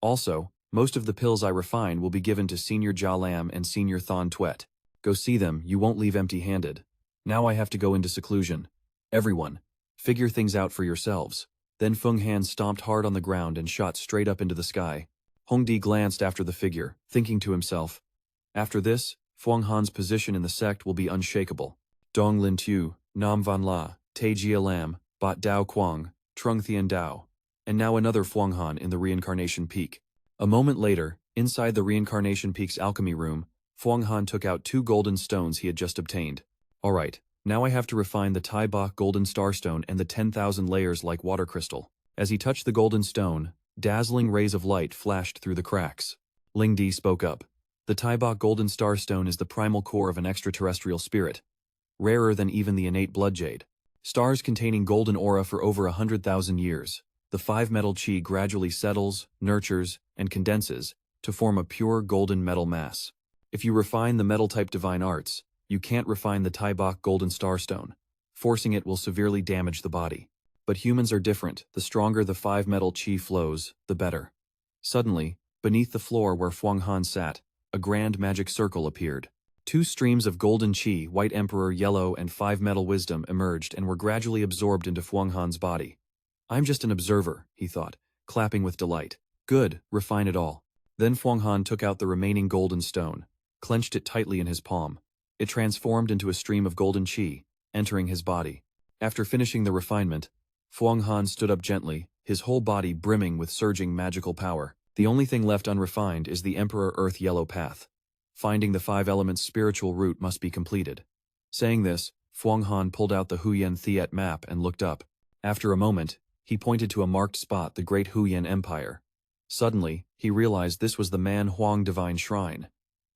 Also, most of the pills I refine will be given to Senior Jia Lam and Senior Thon Tuet. Go see them, you won't leave empty-handed. Now I have to go into seclusion. Everyone, figure things out for yourselves. Then Feng Han stomped hard on the ground and shot straight up into the sky. Hongdi glanced after the figure, thinking to himself, after this, Feng Han's position in the sect will be unshakable. Dong Lin Tu, Nam Van La, Tai Jia Lam, Bat Dao Quang, Trung Thien Dao. And now another Feng Han in the Reincarnation Peak. A moment later, inside the Reincarnation Peak's alchemy room, Feng Han took out 2 golden stones he had just obtained. Alright, now I have to refine the Tai Ba golden starstone and the 10,000 layers like water crystal. As he touched the golden stone, Dazzling rays of light flashed through the cracks. Ling Di spoke up. The Taibok Golden Starstone is the primal core of an extraterrestrial spirit, rarer than even the innate blood jade. Stars containing golden aura for over 100,000 years. The five-metal chi gradually settles, nurtures, and condenses to form a pure golden metal mass. If you refine the metal-type divine arts, you can't refine the Taibok Golden Starstone. Forcing it will severely damage the body. But humans are different. The stronger the five-metal chi flows, the better. Suddenly, beneath the floor where Fuang Han sat, a grand magic circle appeared. Two streams of golden chi, white emperor, yellow, and five-metal wisdom emerged and were gradually absorbed into Fuang Han's body. I'm just an observer, he thought, clapping with delight. Good, refine it all. Then Fuang Han took out the remaining golden stone, clenched it tightly in his palm. It transformed into a stream of golden chi, entering his body. After finishing the refinement, Fuang Han stood up gently, his whole body brimming with surging magical power. The only thing left unrefined is the Emperor Earth Yellow Path. Finding the five elements' spiritual route must be completed. Saying this, Fuang Han pulled out the Huyen Thiet map and looked up. After a moment, he pointed to a marked spot, the Great Huyen Empire. Suddenly, he realized this was the Manhwa Divine Shrine.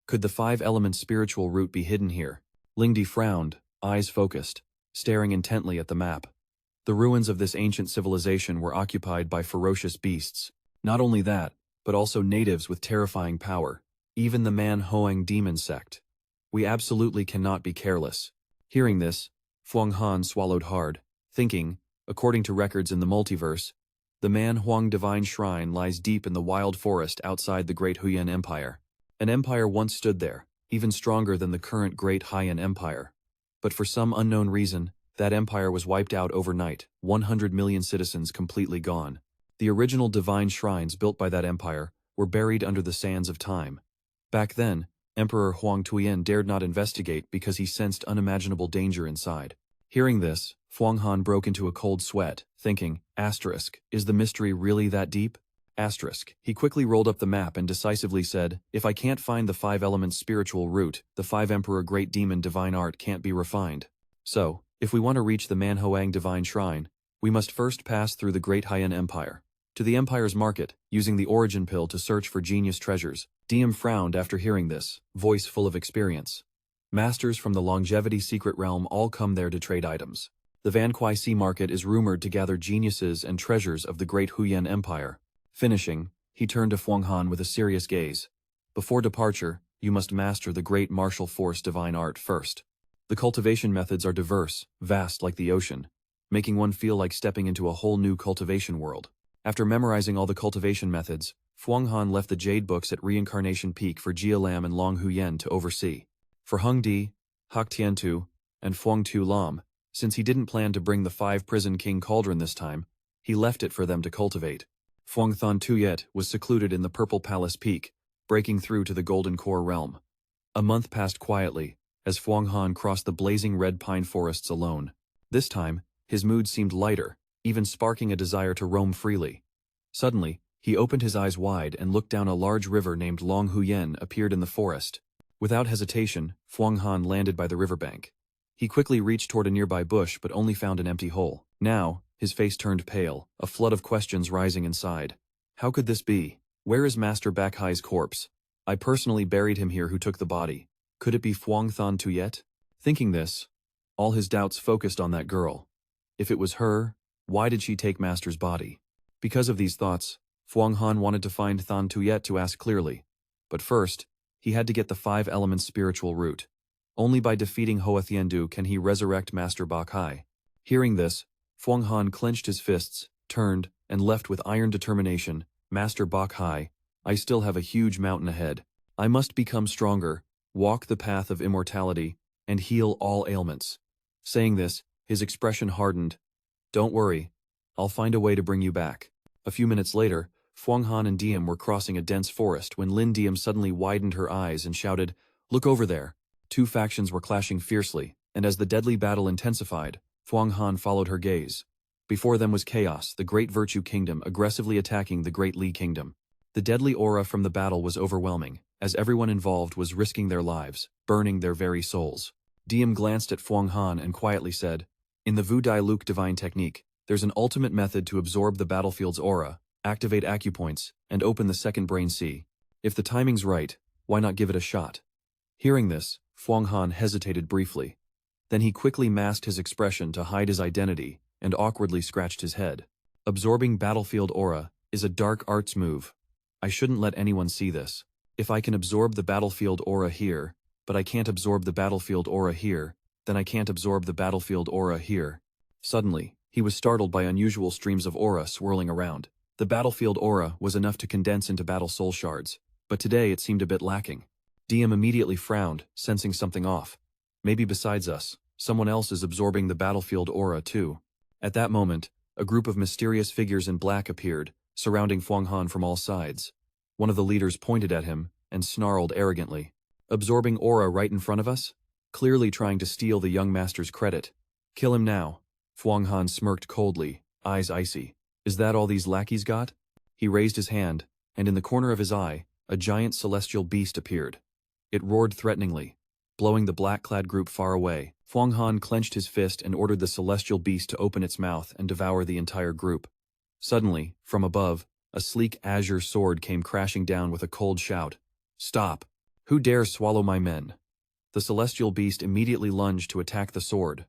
Could the five elements' spiritual route be hidden here? Ling Di frowned, eyes focused, staring intently at the map. The ruins of this ancient civilization were occupied by ferocious beasts. Not only that, but also natives with terrifying power, even the Manhwa demon sect. We absolutely cannot be careless. Hearing this, Fuang Han swallowed hard, thinking, according to records in the multiverse, the Manhwa Divine Shrine lies deep in the wild forest outside the Great Huyen Empire. An empire once stood there, even stronger than the current Great Haiyan Empire. But for some unknown reason, that empire was wiped out overnight, 100 million citizens completely gone. The original divine shrines built by that empire were buried under the sands of time. Back then, Emperor Huang Tuyen dared not investigate because he sensed unimaginable danger inside. Hearing this, Fuang Han broke into a cold sweat, thinking, asterisk, is the mystery really that deep? Asterisk. He quickly rolled up the map and decisively said, if I can't find the five elements spiritual route, the five emperor great demon divine art can't be refined. So, if we want to reach the Manhwa Divine Shrine, we must first pass through the Great Haiyan Empire. To the Empire's market, using the origin pill to search for genius treasures. Diem frowned after hearing this, voice full of experience. Masters from the Longevity Secret Realm all come there to trade items. The Van Kwai Sea market is rumored to gather geniuses and treasures of the Great Huyen Empire. Finishing, he turned to Fuang Han with a serious gaze. Before departure, you must master the Great Martial Force Divine Art first. The cultivation methods are diverse, vast like the ocean, making one feel like stepping into a whole new cultivation world. After memorizing all the cultivation methods, Fuang Han left the Jade Books at Reincarnation Peak for Jia Lam and Long Huyen to oversee. For Hung Di, Hak Tien Tu, and Fuang Tu Lam, since he didn't plan to bring the five-prison King Cauldron this time, he left it for them to cultivate. Fuang Than Tuyet was secluded in the Purple Palace Peak, breaking through to the Golden Core realm. A month passed quietly, as Fuang Han crossed the blazing red pine forests alone. This time, his mood seemed lighter, even sparking a desire to roam freely. Suddenly, he opened his eyes wide and looked down. A large river named Long Huyen appeared in the forest. Without hesitation, Fuang Han landed by the riverbank. He quickly reached toward a nearby bush but only found an empty hole. Now, his face turned pale, a flood of questions rising inside. How could this be? Where is Master Bakhai's corpse? I personally buried him here. Who took the body? Could it be Fuang Than Tuyet? Thinking this, all his doubts focused on that girl. If it was her, why did she take Master's body? Because of these thoughts, Fuang Han wanted to find Than Tuyet to ask clearly. But first, he had to get the five elements spiritual root. Only by defeating Hoa Thiendu can he resurrect Master Bakhai. Hearing this, Fuang Han clenched his fists, turned, and left with iron determination. Master Bakhai, I still have a huge mountain ahead. I must become stronger, walk the path of immortality, and heal all ailments. Saying this, his expression hardened. Don't worry, I'll find a way to bring you back. A few minutes later, Fuang Han and Diem were crossing a dense forest when Lin Diem suddenly widened her eyes and shouted, "Look over there!" Two factions were clashing fiercely, and as the deadly battle intensified, Fuang Han followed her gaze. Before them was chaos, the Great Virtue Kingdom aggressively attacking the Great Li Kingdom. The deadly aura from the battle was overwhelming, as everyone involved was risking their lives, burning their very souls. Diem glanced at Fuang Han and quietly said, "In the Vu Dai Luke divine technique, there's an ultimate method to absorb the battlefield's aura, activate acupoints, and open the second brain C. If the timing's right, why not give it a shot? Hearing this, Fuang Han hesitated briefly. Then he quickly masked his expression to hide his identity and awkwardly scratched his head. Absorbing battlefield aura is a dark arts move. I shouldn't let anyone see this. If I can absorb the battlefield aura here, but I can't absorb the battlefield aura here, then I can't absorb the battlefield aura here. Suddenly, he was startled by unusual streams of aura swirling around. The battlefield aura was enough to condense into battle soul shards, but today it seemed a bit lacking. DM immediately frowned, sensing something off. Maybe besides us, someone else is absorbing the battlefield aura too. At that moment, a group of mysterious figures in black appeared, surrounding Fuang Han from all sides. One of the leaders pointed at him and snarled arrogantly. Absorbing aura right in front of us? Clearly trying to steal the young master's credit. Kill him now. Fuang Han smirked coldly, eyes icy. Is that all these lackeys got? He raised his hand, and in the corner of his eye, a giant celestial beast appeared. It roared threateningly, blowing the black-clad group far away. Fuang Han clenched his fist and ordered the celestial beast to open its mouth and devour the entire group. Suddenly, from above, a sleek azure sword came crashing down with a cold shout. Stop! Who dares swallow my men? The celestial beast immediately lunged to attack the sword,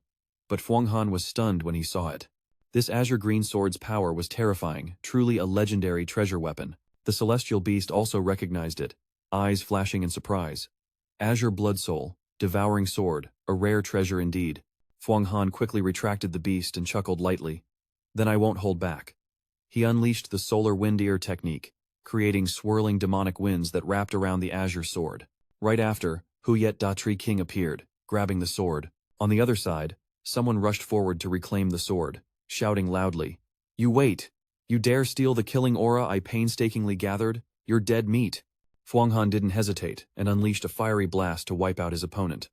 but Fuang Han was stunned when he saw it. This azure green sword's power was terrifying, truly a legendary treasure weapon. The celestial beast also recognized it, eyes flashing in surprise. Azure blood soul, devouring sword, a rare treasure indeed. Fuang Han quickly retracted the beast and chuckled lightly. Then I won't hold back. He unleashed the solar wind ear technique, creating swirling demonic winds that wrapped around the azure sword. Right after, Huyet Da Tree King appeared, grabbing the sword. On the other side, someone rushed forward to reclaim the sword, shouting loudly, You wait! You dare steal the killing aura I painstakingly gathered? You're dead meat! Fuang Han didn't hesitate and unleashed a fiery blast to wipe out his opponent.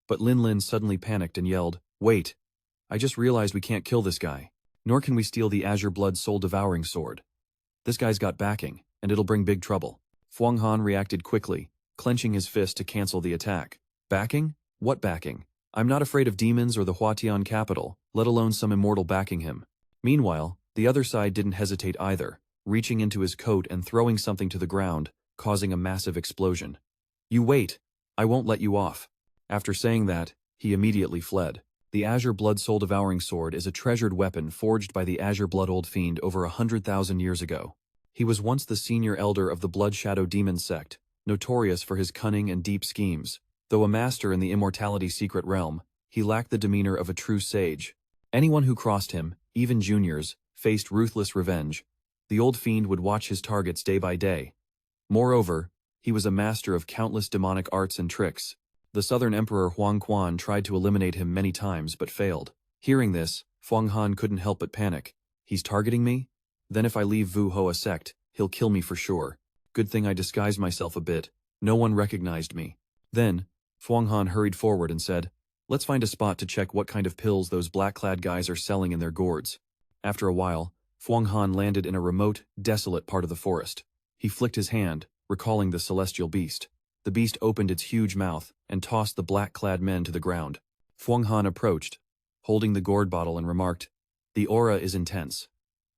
But Lin Lin suddenly panicked and yelled, Wait! I just realized we can't kill this guy. Nor can we steal the azure blood soul devouring sword. This guy's got backing, and it'll bring big trouble. Fuang Han reacted quickly, clenching his fist to cancel the attack. Backing? What backing? I'm not afraid of demons or the Huatian capital, let alone some immortal backing him. Meanwhile, the other side didn't hesitate either, reaching into his coat and throwing something to the ground, causing a massive explosion. You wait! I won't let you off. After saying that, he immediately fled. The Azure Blood Soul Devouring Sword is a treasured weapon forged by the Azure Blood Old Fiend over 100,000 years ago. He was once the senior elder of the Blood Shadow Demon Sect, notorious for his cunning and deep schemes. Though a master in the immortality secret realm, he lacked the demeanor of a true sage. Anyone who crossed him, even juniors, faced ruthless revenge. The old fiend would watch his targets day by day. Moreover, he was a master of countless demonic arts and tricks. The southern emperor Huang Quan tried to eliminate him many times but failed. Hearing this, Fuang Han couldn't help but panic. He's targeting me? Then if I leave Vu Hoa sect, he'll kill me for sure. Good thing I disguised myself a bit. No one recognized me. Then, Fuang Han hurried forward and said, Let's find a spot to check what kind of pills those black-clad guys are selling in their gourds. After a while, Fuang Han landed in a remote, desolate part of the forest. He flicked his hand, recalling the celestial beast. The beast opened its huge mouth and tossed the black-clad men to the ground. Fuang Han approached, holding the gourd bottle and remarked, The aura is intense.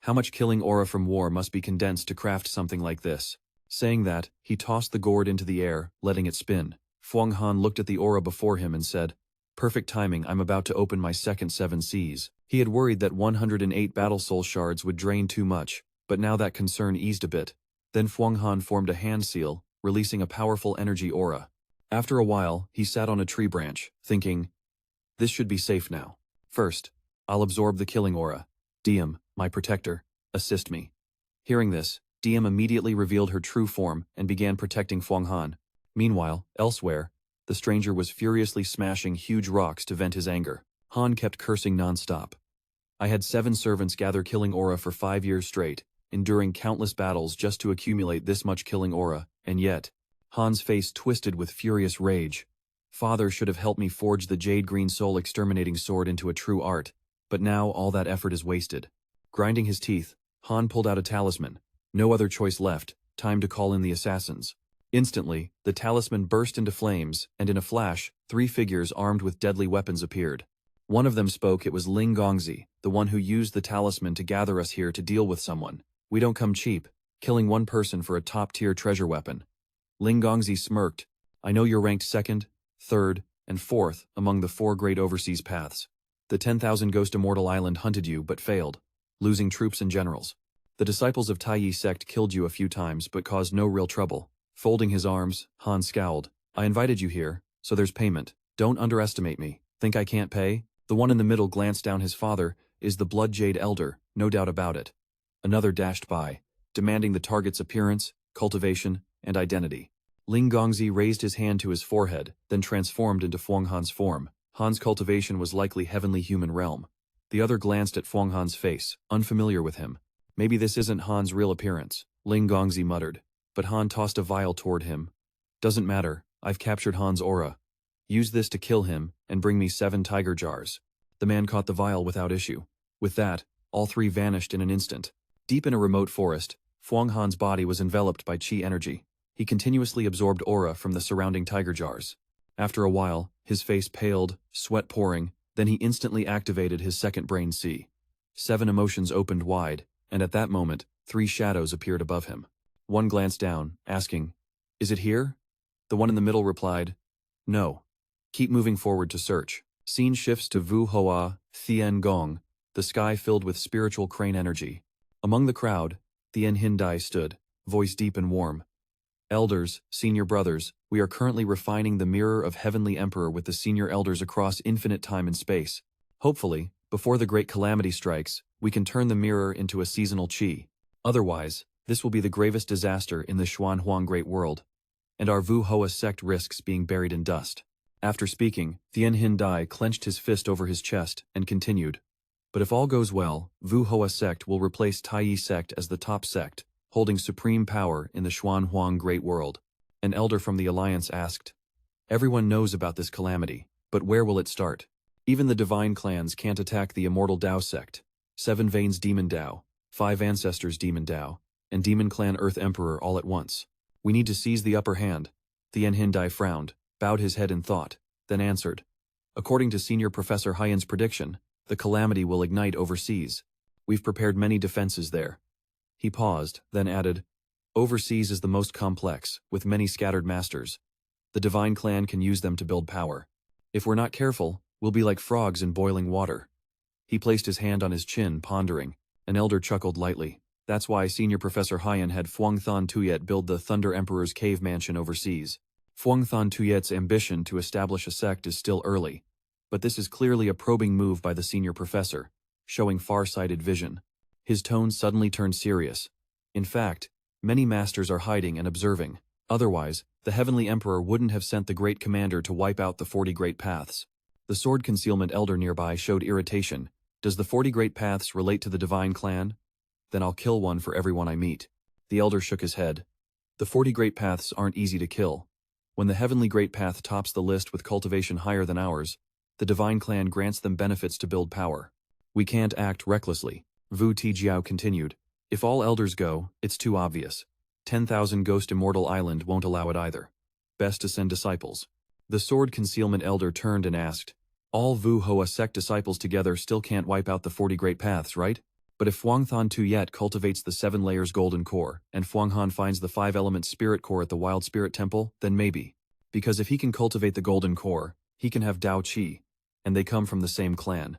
How much killing aura from war must be condensed to craft something like this? Saying that, he tossed the gourd into the air, letting it spin. Fuang Han looked at the aura before him and said, Perfect timing, I'm about to open my second 7 Cs. He had worried that 108 battle soul shards would drain too much, but now that concern eased a bit. Then Fuang Han formed a hand seal, releasing a powerful energy aura. After a while, he sat on a tree branch, thinking, This should be safe now. First, I'll absorb the killing aura. Diem, my protector, assist me. Hearing this, Diem immediately revealed her true form and began protecting Fuang Han. Meanwhile, elsewhere, the stranger was furiously smashing huge rocks to vent his anger. Han kept cursing non-stop. I had 7 servants gather killing aura for 5 years straight, enduring countless battles just to accumulate this much killing aura, and yet, Han's face twisted with furious rage. Father should have helped me forge the jade green soul exterminating sword into a true art, but now all that effort is wasted. Grinding his teeth, Han pulled out a talisman. No other choice left, time to call in the assassins. Instantly, the talisman burst into flames, and in a flash, 3 figures armed with deadly weapons appeared. One of them spoke. It was Ling Gongzi, the one who used the talisman to gather us here to deal with someone. We don't come cheap, killing one person for a top-tier treasure weapon. Ling smirked. I know you're ranked 2nd, 3rd, and 4th among the 4 great overseas paths. The 10,000 Ghost Immortal Island hunted you but failed, losing troops and generals. The disciples of Thai Sect killed you a few times but caused no real trouble. Folding his arms, Han scowled. I invited you here, so there's payment. Don't underestimate me. Think I can't pay? The one in the middle glanced down. His father is the Blood Jade Elder, no doubt about it. Another dashed by, demanding the target's appearance, cultivation, and identity. Ling Gongzi raised his hand to his forehead, then transformed into Fuang Han's form. Han's cultivation was likely heavenly human realm. The other glanced at Fuang Han's face, unfamiliar with him. Maybe this isn't Han's real appearance, Ling Gongzi muttered. But Han tossed a vial toward him. Doesn't matter, I've captured Han's aura. Use this to kill him, and bring me 7 tiger jars. The man caught the vial without issue. With that, all 3 vanished in an instant. Deep in a remote forest, Fuang Han's body was enveloped by qi energy. He continuously absorbed aura from the surrounding tiger jars. After a while, his face paled, sweat pouring, then he instantly activated his second brain C. 7 emotions opened wide, and at that moment, 3 shadows appeared above him. One glanced down, asking, Is it here? The one in the middle replied, No. Keep moving forward to search. Scene shifts to Vu Hoa, Thien Gong, the sky filled with spiritual crane energy. Among the crowd, Thien Hindai stood, voice deep and warm. Elders, senior brothers, we are currently refining the mirror of Heavenly Emperor with the senior elders across infinite time and space. Hopefully, before the great calamity strikes, we can turn the mirror into a seasonal qi. Otherwise, this will be the gravest disaster in the Xuanhuang Great World, and our Vu Hoa sect risks being buried in dust. After speaking, Thien Hindai clenched his fist over his chest and continued. But if all goes well, Vu Hoa sect will replace Thai sect as the top sect, holding supreme power in the Xuanhuang Great World. An elder from the alliance asked, Everyone knows about this calamity, but where will it start? Even the divine clans can't attack the Immortal Dao sect. 7 Veins Demon Dao, 5 Ancestors Demon Dao, and Demon Clan Earth Emperor all at once. We need to seize the upper hand. Thien Hindai frowned, bowed his head in thought, then answered. According to Senior Professor Huyen's prediction, the calamity will ignite overseas. We've prepared many defenses there. He paused, then added, Overseas is the most complex, with many scattered masters. The divine clan can use them to build power. If we're not careful, we'll be like frogs in boiling water. He placed his hand on his chin, pondering. An elder chuckled lightly. That's why Senior Professor Huyen had Phuong Than Tuyet build the Thunder Emperor's cave mansion overseas. Phuong Than Tuyet's ambition to establish a sect is still early, but this is clearly a probing move by the senior professor, showing far-sighted vision. His tone suddenly turned serious. In fact, many masters are hiding and observing. Otherwise, the Heavenly Emperor wouldn't have sent the Great Commander to wipe out the 40 Great Paths. The Sword Concealment Elder nearby showed irritation. Does the 40 Great Paths relate to the Divine Clan? Then I'll kill one for everyone I meet. The Elder shook his head. The 40 Great Paths aren't easy to kill. When the Heavenly Great Path tops the list with cultivation higher than ours, the Divine Clan grants them benefits to build power. We can't act recklessly. Vu Tijiao continued. If all elders go, it's too obvious. 10,000 Ghost Immortal Island won't allow it either. Best to send disciples. The Sword Concealment Elder turned and asked, All Vu Hoa sect disciples together still can't wipe out the 40 Great Paths, right? But if Phuong Than Tuyet cultivates the 7 layers golden core, and Phuong Han finds the 5-element spirit core at the Wild Spirit Temple, then maybe. Because if he can cultivate the golden core, he can have Dao Qi, and they come from the same clan.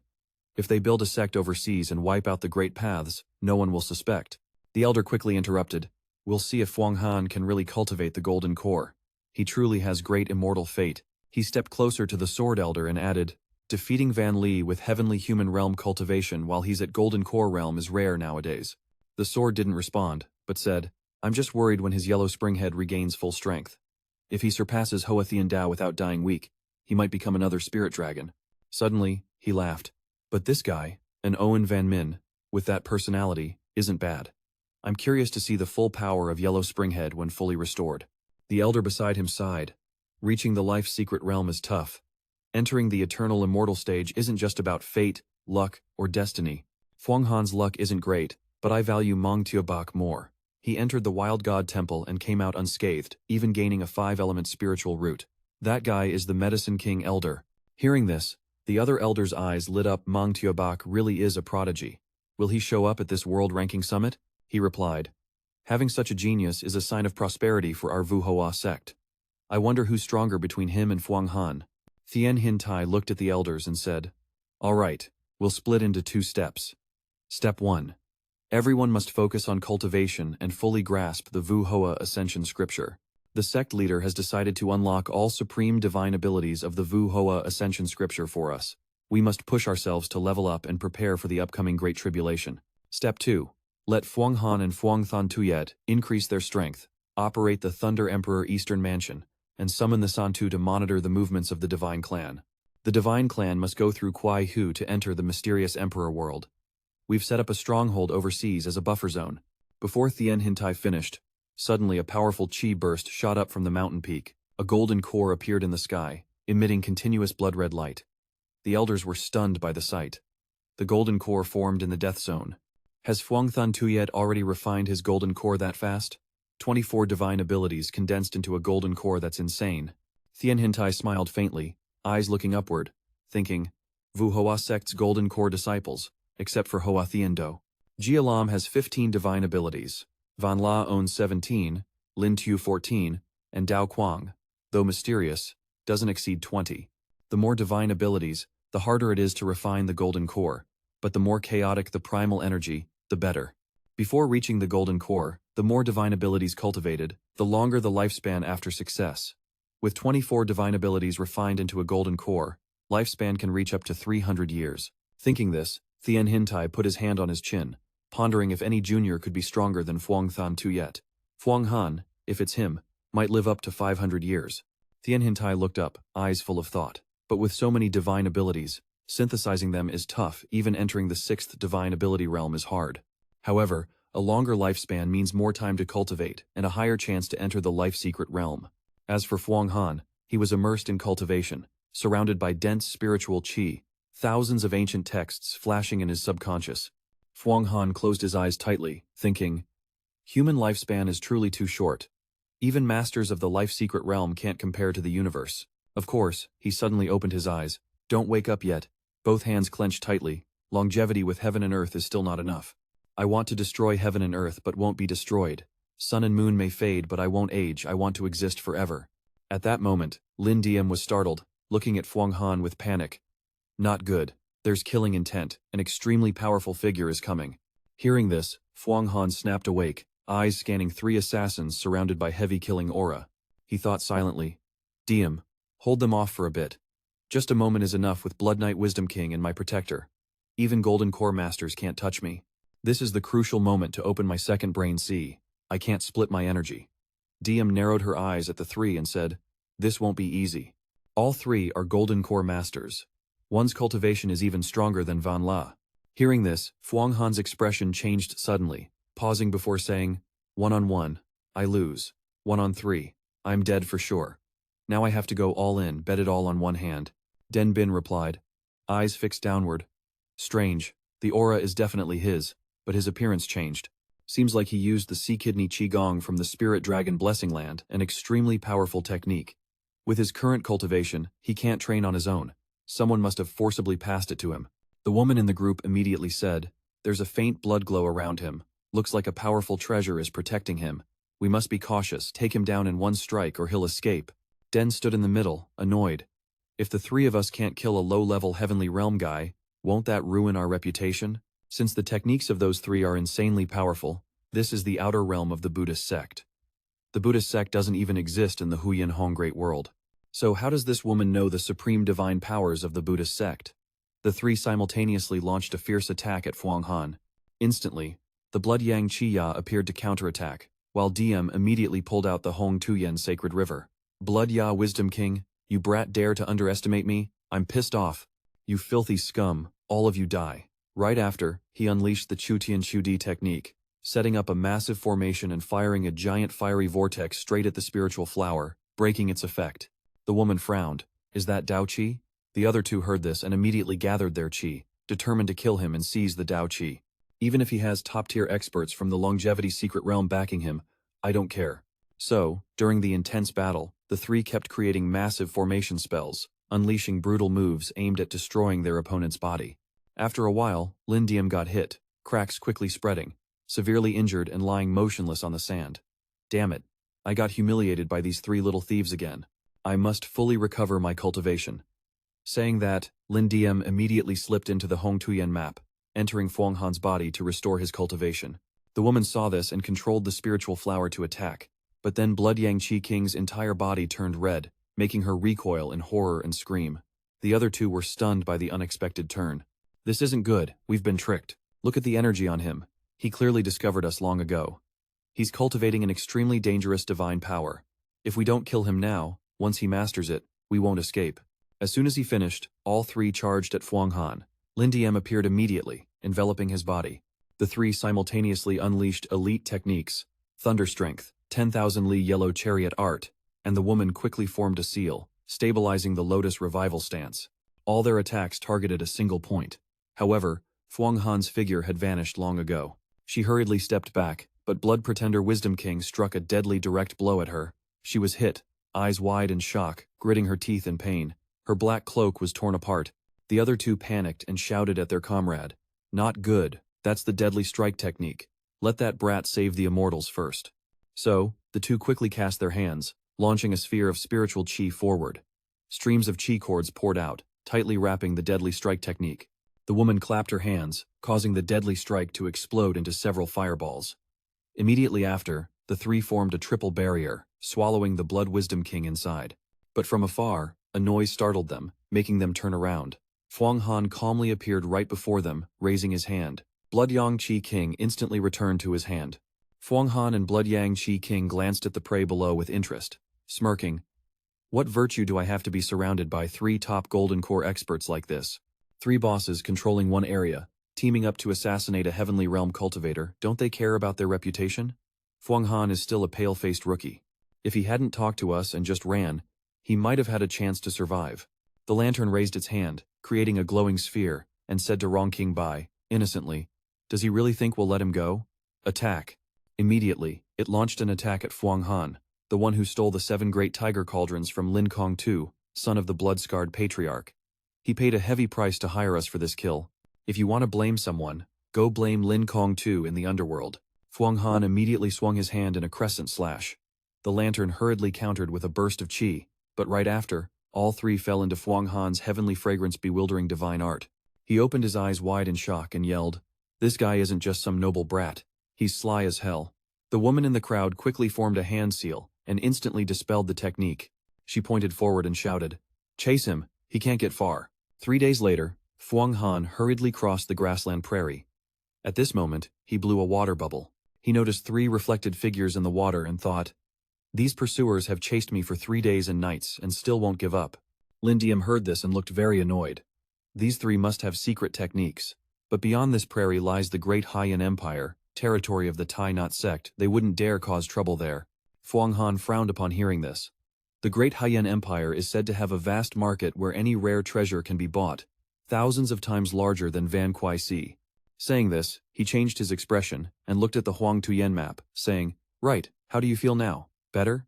If they build a sect overseas and wipe out the Great Paths, no one will suspect. The Elder quickly interrupted. We'll see if Phuong Han can really cultivate the golden core. He truly has great immortal fate. He stepped closer to the Sword Elder and added, Defeating Van Li with Heavenly Human Realm cultivation while he's at Golden Core Realm is rare nowadays. The Sword didn't respond, but said, I'm just worried when his yellow springhead regains full strength. If he surpasses Hoa Thien Dao without dying weak, he might become another spirit dragon. Suddenly, he laughed. But this guy, an Owen Van Min, with that personality, isn't bad. I'm curious to see the full power of Yellow Springhead when fully restored. The Elder beside him sighed. Reaching the life secret realm is tough. Entering the eternal immortal stage isn't just about fate, luck, or destiny. Phuong Han's luck isn't great, but I value Mong Tiabak more. He entered the Wild God Temple and came out unscathed, even gaining a 5-element spiritual root. That guy is the Medicine King Elder. Hearing this, the other Elder's eyes lit up. Mong Tiabak really is a prodigy. Will he show up at this world ranking summit? he replied. Having such a genius is a sign of prosperity for our Vuhoa sect. I wonder who's stronger between him and Fuang Han. Thien Hintai looked at the elders and said, All right, we'll split into 2 steps. Step 1. Everyone must focus on cultivation and fully grasp the Vuhoa Ascension scripture. The sect leader has decided to unlock all supreme divine abilities of the Vuhoa Ascension scripture for us. We must push ourselves to level up and prepare for the upcoming Great Tribulation. Step 2. Let Fuang Han and Fuang Than Tuyet increase their strength, operate the Thunder Emperor Eastern Mansion, and summon the Santu to monitor the movements of the Divine Clan. The Divine Clan must go through Kuai Hu to enter the mysterious Emperor world. We've set up a stronghold overseas as a buffer zone. Before Thien Hintai finished, suddenly a powerful chi burst shot up from the mountain peak. A golden core appeared in the sky, emitting continuous blood-red light. The elders were stunned by the sight. The golden core formed in the death zone. Has Fuang Than Tuyet already refined his golden core that fast? 24 divine abilities condensed into a golden core, that's insane. Thien Hintai smiled faintly, eyes looking upward, thinking, Vuhoa sect's golden core disciples, except for Hoa Thien Do. Jia Lam has 15 divine abilities. Van La owns 17, Lin Tu 14, and Dao Quang, though mysterious, doesn't exceed 20. The more divine abilities, the harder it is to refine the golden core, but the more chaotic the primal energy, the better. Before reaching the golden core, the more divine abilities cultivated, the longer the lifespan after success. With 24 divine abilities refined into a golden core, lifespan can reach up to 300 years. Thinking this, Thien Hintai put his hand on his chin, pondering if any junior could be stronger than Fuang Than Tuyet. Fuang Han, if it's him, might live up to 500 years. Thien Hintai looked up, eyes full of thought. But with so many divine abilities, synthesizing them is tough. Even entering the 6th divine ability realm is hard. However, a longer lifespan means more time to cultivate and a higher chance to enter the life secret realm. As for Fuang Han, he was immersed in cultivation, surrounded by dense spiritual qi, thousands of ancient texts flashing in his subconscious. Fuang Han closed his eyes tightly, thinking, human lifespan is truly too short. Even masters of the life secret realm can't compare to the universe. Of course, he suddenly opened his eyes. Don't wake up yet. Both hands clenched tightly. Longevity with heaven and earth is still not enough. I want to destroy heaven and earth but won't be destroyed. Sun and moon may fade but I won't age. I want to exist forever. At that moment, Lin Diem was startled, looking at Fuang Han with panic. Not good. There's killing intent. An extremely powerful figure is coming. Hearing this, Fuang Han snapped awake, eyes scanning 3 assassins surrounded by heavy killing aura. He thought silently. Diem, hold them off for a bit. Just a moment is enough with Blood Knight Wisdom King and my protector. Even Golden Core Masters can't touch me. This is the crucial moment to open my second brain. See, I can't split my energy. Diem narrowed her eyes at the 3 and said, this won't be easy. All 3 are Golden Core Masters. One's cultivation is even stronger than Van La. Hearing this, Fuang Han's expression changed suddenly, pausing before saying, 1-on-1, I lose. 1-on-3, I'm dead for sure. Now I have to go all in, bet it all on one hand. Den Bin replied, eyes fixed downward. Strange, the aura is definitely his, but his appearance changed. Seems like he used the Sea Kidney Qigong from the Spirit Dragon Blessing Land, an extremely powerful technique. With his current cultivation, he can't train on his own. Someone must have forcibly passed it to him. The woman in the group immediately said, there's a faint blood glow around him. Looks like a powerful treasure is protecting him. We must be cautious, take him down in one strike or he'll escape. Den stood in the middle, annoyed. If the 3 of us can't kill a low-level Heavenly Realm guy, won't that ruin our reputation? Since the techniques of those 3 are insanely powerful, this is the outer realm of the Buddhist sect. The Buddhist sect doesn't even exist in the Huyen Hong Great World. So how does this woman know the supreme divine powers of the Buddhist sect? The 3 simultaneously launched a fierce attack at Fuang Han. Instantly, the Blood Yang Chiya appeared to counterattack, while Diem immediately pulled out the Hong Tuyen Sacred River. Blood Ya Wisdom King, you brat dare to underestimate me? I'm pissed off. You filthy scum, all of you die. Right after, he unleashed the Chutian Chudi technique, setting up a massive formation and firing a giant fiery vortex straight at the spiritual flower, breaking its effect. The woman frowned. Is that Dao Qi? The other 2 heard this and immediately gathered their Qi, determined to kill him and seize the Dao Qi. Even if he has top-tier experts from the Longevity Secret Realm backing him, I don't care. So, during the intense battle, the 3 kept creating massive formation spells, unleashing brutal moves aimed at destroying their opponent's body. After a while, Lin Diem got hit, cracks quickly spreading. severely injured and lying motionless on the sand. Damn it. I got humiliated by these three little thieves again. I must fully recover my cultivation. Saying that, Lin Diem immediately slipped into the Long Huyen map, entering Fuang Han's body to restore his cultivation. The woman saw this and controlled the spiritual flower to attack, but then Blood Yang Qi King's entire body turned red, making her recoil in horror and scream. The other two were stunned by the unexpected turn. This isn't good, we've been tricked. Look at the energy on him. He clearly discovered us long ago. He's cultivating an extremely dangerous divine power. If we don't kill him now, once he masters it, we won't escape. As soon as he finished, all three charged at Fuang Han. Lin Diem appeared immediately, enveloping his body. The three simultaneously unleashed elite techniques, Thunder Strength, 10,000 Li Yellow Chariot Art, and the woman quickly formed a seal, stabilizing the Lotus Revival stance. All their attacks targeted a single point. However, Fuang Han's figure had vanished long ago. She hurriedly stepped back, but Blood Pretender Wisdom King struck a deadly direct blow at her. She was hit, eyes wide in shock, gritting her teeth in pain. Her black cloak was torn apart. The other two panicked and shouted at their comrade. Not good, that's the deadly strike technique. Let that brat save the immortals first. So, the two quickly cast their hands, launching a sphere of spiritual chi forward. Streams of chi cords poured out, tightly wrapping the deadly strike technique. The woman clapped her hands, causing the deadly strike to explode into several fireballs. Immediately after, the three formed a triple barrier, swallowing the Blood Wisdom King inside. But from afar, a noise startled them, making them turn around. Fuang Han calmly appeared right before them, raising his hand. Blood Yang Qi King instantly returned to his hand. Fuang Han and Blood Yang Qi King glanced at the prey below with interest, smirking. What virtue do I have to be surrounded by three top Golden Core experts like this? Three bosses controlling one area, teaming up to assassinate a Heavenly Realm cultivator, don't they care about their reputation? Fuang Han is still a pale-faced rookie. If he hadn't talked to us and just ran, he might have had a chance to survive. The lantern raised its hand, creating a glowing sphere, and said to Rong King Bai, innocently, does he really think we'll let him go? Attack. Immediately, it launched an attack at Fuang Han, the one who stole the 7 great tiger cauldrons from Lin Kong Tu, son of the blood-scarred patriarch. He paid a heavy price to hire us for this kill. If you want to blame someone, go blame Lin Kong Tu in the Underworld. Fuang Han immediately swung his hand in a crescent slash. The lantern hurriedly countered with a burst of chi, but right after, all three fell into Fuang Han's heavenly fragrance bewildering divine art. He opened his eyes wide in shock and yelled, this guy isn't just some noble brat, he's sly as hell. The woman in the crowd quickly formed a hand seal, and instantly dispelled the technique. She pointed forward and shouted, chase him, he can't get far. 3 days later, Fuang Han hurriedly crossed the grassland prairie. At this moment, he blew a water bubble. He noticed 3 reflected figures in the water and thought, these pursuers have chased me for 3 days and nights and still won't give up. Lin Diem heard this and looked very annoyed. These 3 must have secret techniques. But beyond this prairie lies the great Haiyan Empire, territory of the Thai Nhat sect. They wouldn't dare cause trouble there. Fuang Han frowned upon hearing this. The great Haiyan Empire is said to have a vast market where any rare treasure can be bought, thousands of times larger than Van Kwai Si. Saying this, he changed his expression and looked at the Huang Tuyen map, saying, right, how do you feel now? Better?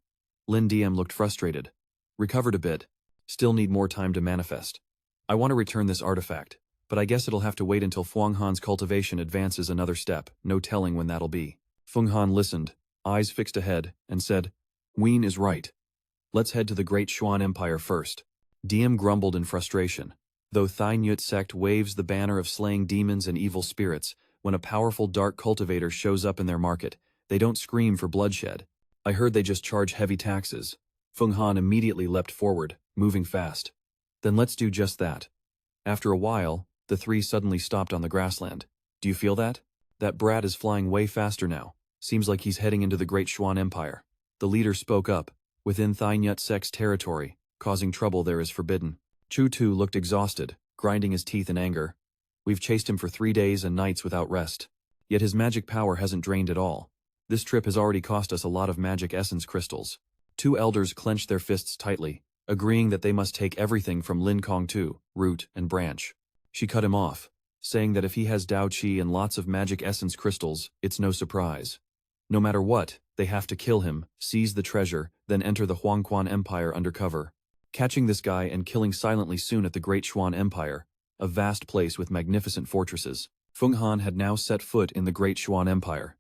Lin Diem looked frustrated. Recovered a bit. Still need more time to manifest. I want to return this artifact, but I guess it'll have to wait until Fuang Han's cultivation advances another step, no telling when that'll be. Fuang Han listened, eyes fixed ahead, and said, Ween is right. Let's head to the Great Xuan Empire first. Diem grumbled in frustration. Though Thai Nhat sect waves the banner of slaying demons and evil spirits, when a powerful dark cultivator shows up in their market, they don't scream for bloodshed. I heard they just charge heavy taxes. Fuang Han immediately leapt forward, moving fast. Then let's do just that. After a while, the 3 suddenly stopped on the grassland. Do you feel that? That brat is flying way faster now. Seems like he's heading into the Great Xuan Empire. The leader spoke up. Within Thai Nhat sect's territory, causing trouble there is forbidden. Chu Tu looked exhausted, grinding his teeth in anger. We've chased him for 3 days and nights without rest. Yet his magic power hasn't drained at all. This trip has already cost us a lot of magic essence crystals. 2 elders clenched their fists tightly, agreeing that they must take everything from Lin Kong Tu, root and branch. She cut him off, saying that if he has Dao Qi and lots of magic essence crystals, it's no surprise. No matter what, they have to kill him, seize the treasure, then enter the Huangquan Empire undercover. Catching this guy and killing silently soon at the Great Xuan Empire, a vast place with magnificent fortresses. Fuang Han had now set foot in the Great Xuan Empire.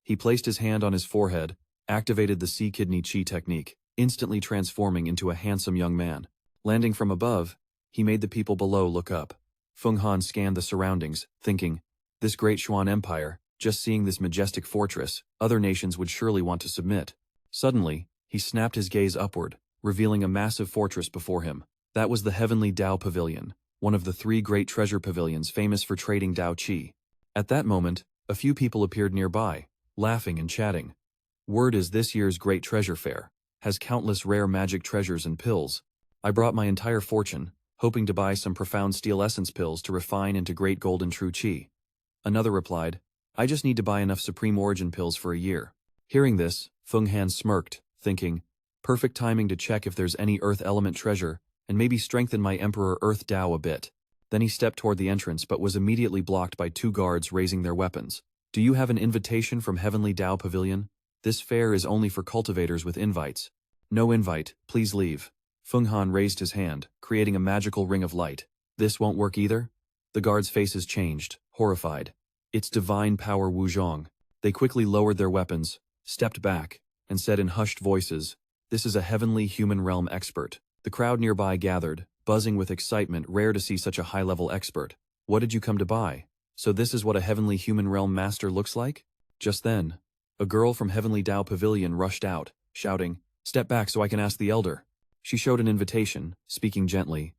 He placed his hand on his forehead, activated the sea kidney chi technique, instantly transforming into a handsome young man. Landing from above, he made the people below look up. Feng Han scanned the surroundings, thinking, this great Xuan Empire, just seeing this majestic fortress, other nations would surely want to submit. Suddenly, he snapped his gaze upward, revealing a massive fortress before him. That was the Heavenly Dao Pavilion, one of the 3 great treasure pavilions famous for trading Dao Qi. At that moment, a few people appeared nearby, laughing and chatting. Word is this year's great treasure fair has countless rare magic treasures and pills. I brought my entire fortune, hoping to buy some profound steel essence pills to refine into great golden true Qi. Another replied, I just need to buy enough supreme origin pills for a year. Hearing this, Feng Han smirked, thinking, perfect timing to check if there's any earth element treasure, and maybe strengthen my Emperor Earth Dao a bit. Then he stepped toward the entrance but was immediately blocked by 2 guards raising their weapons. Do you have an invitation from Heavenly Dao Pavilion? This fair is only for cultivators with invites. No invite, please leave. Feng Han raised his hand, creating a magical ring of light. This won't work either? The guards' faces changed, horrified. It's divine power Wuzhong. They quickly lowered their weapons, stepped back, and said in hushed voices, this is a heavenly human realm expert. The crowd nearby gathered, buzzing with excitement, rare to see such a high-level expert. What did you come to buy? So this is what a heavenly human realm master looks like? Just then, a girl from Heavenly Dao Pavilion rushed out, shouting, step back so I can ask the elder. She showed an invitation, speaking gently.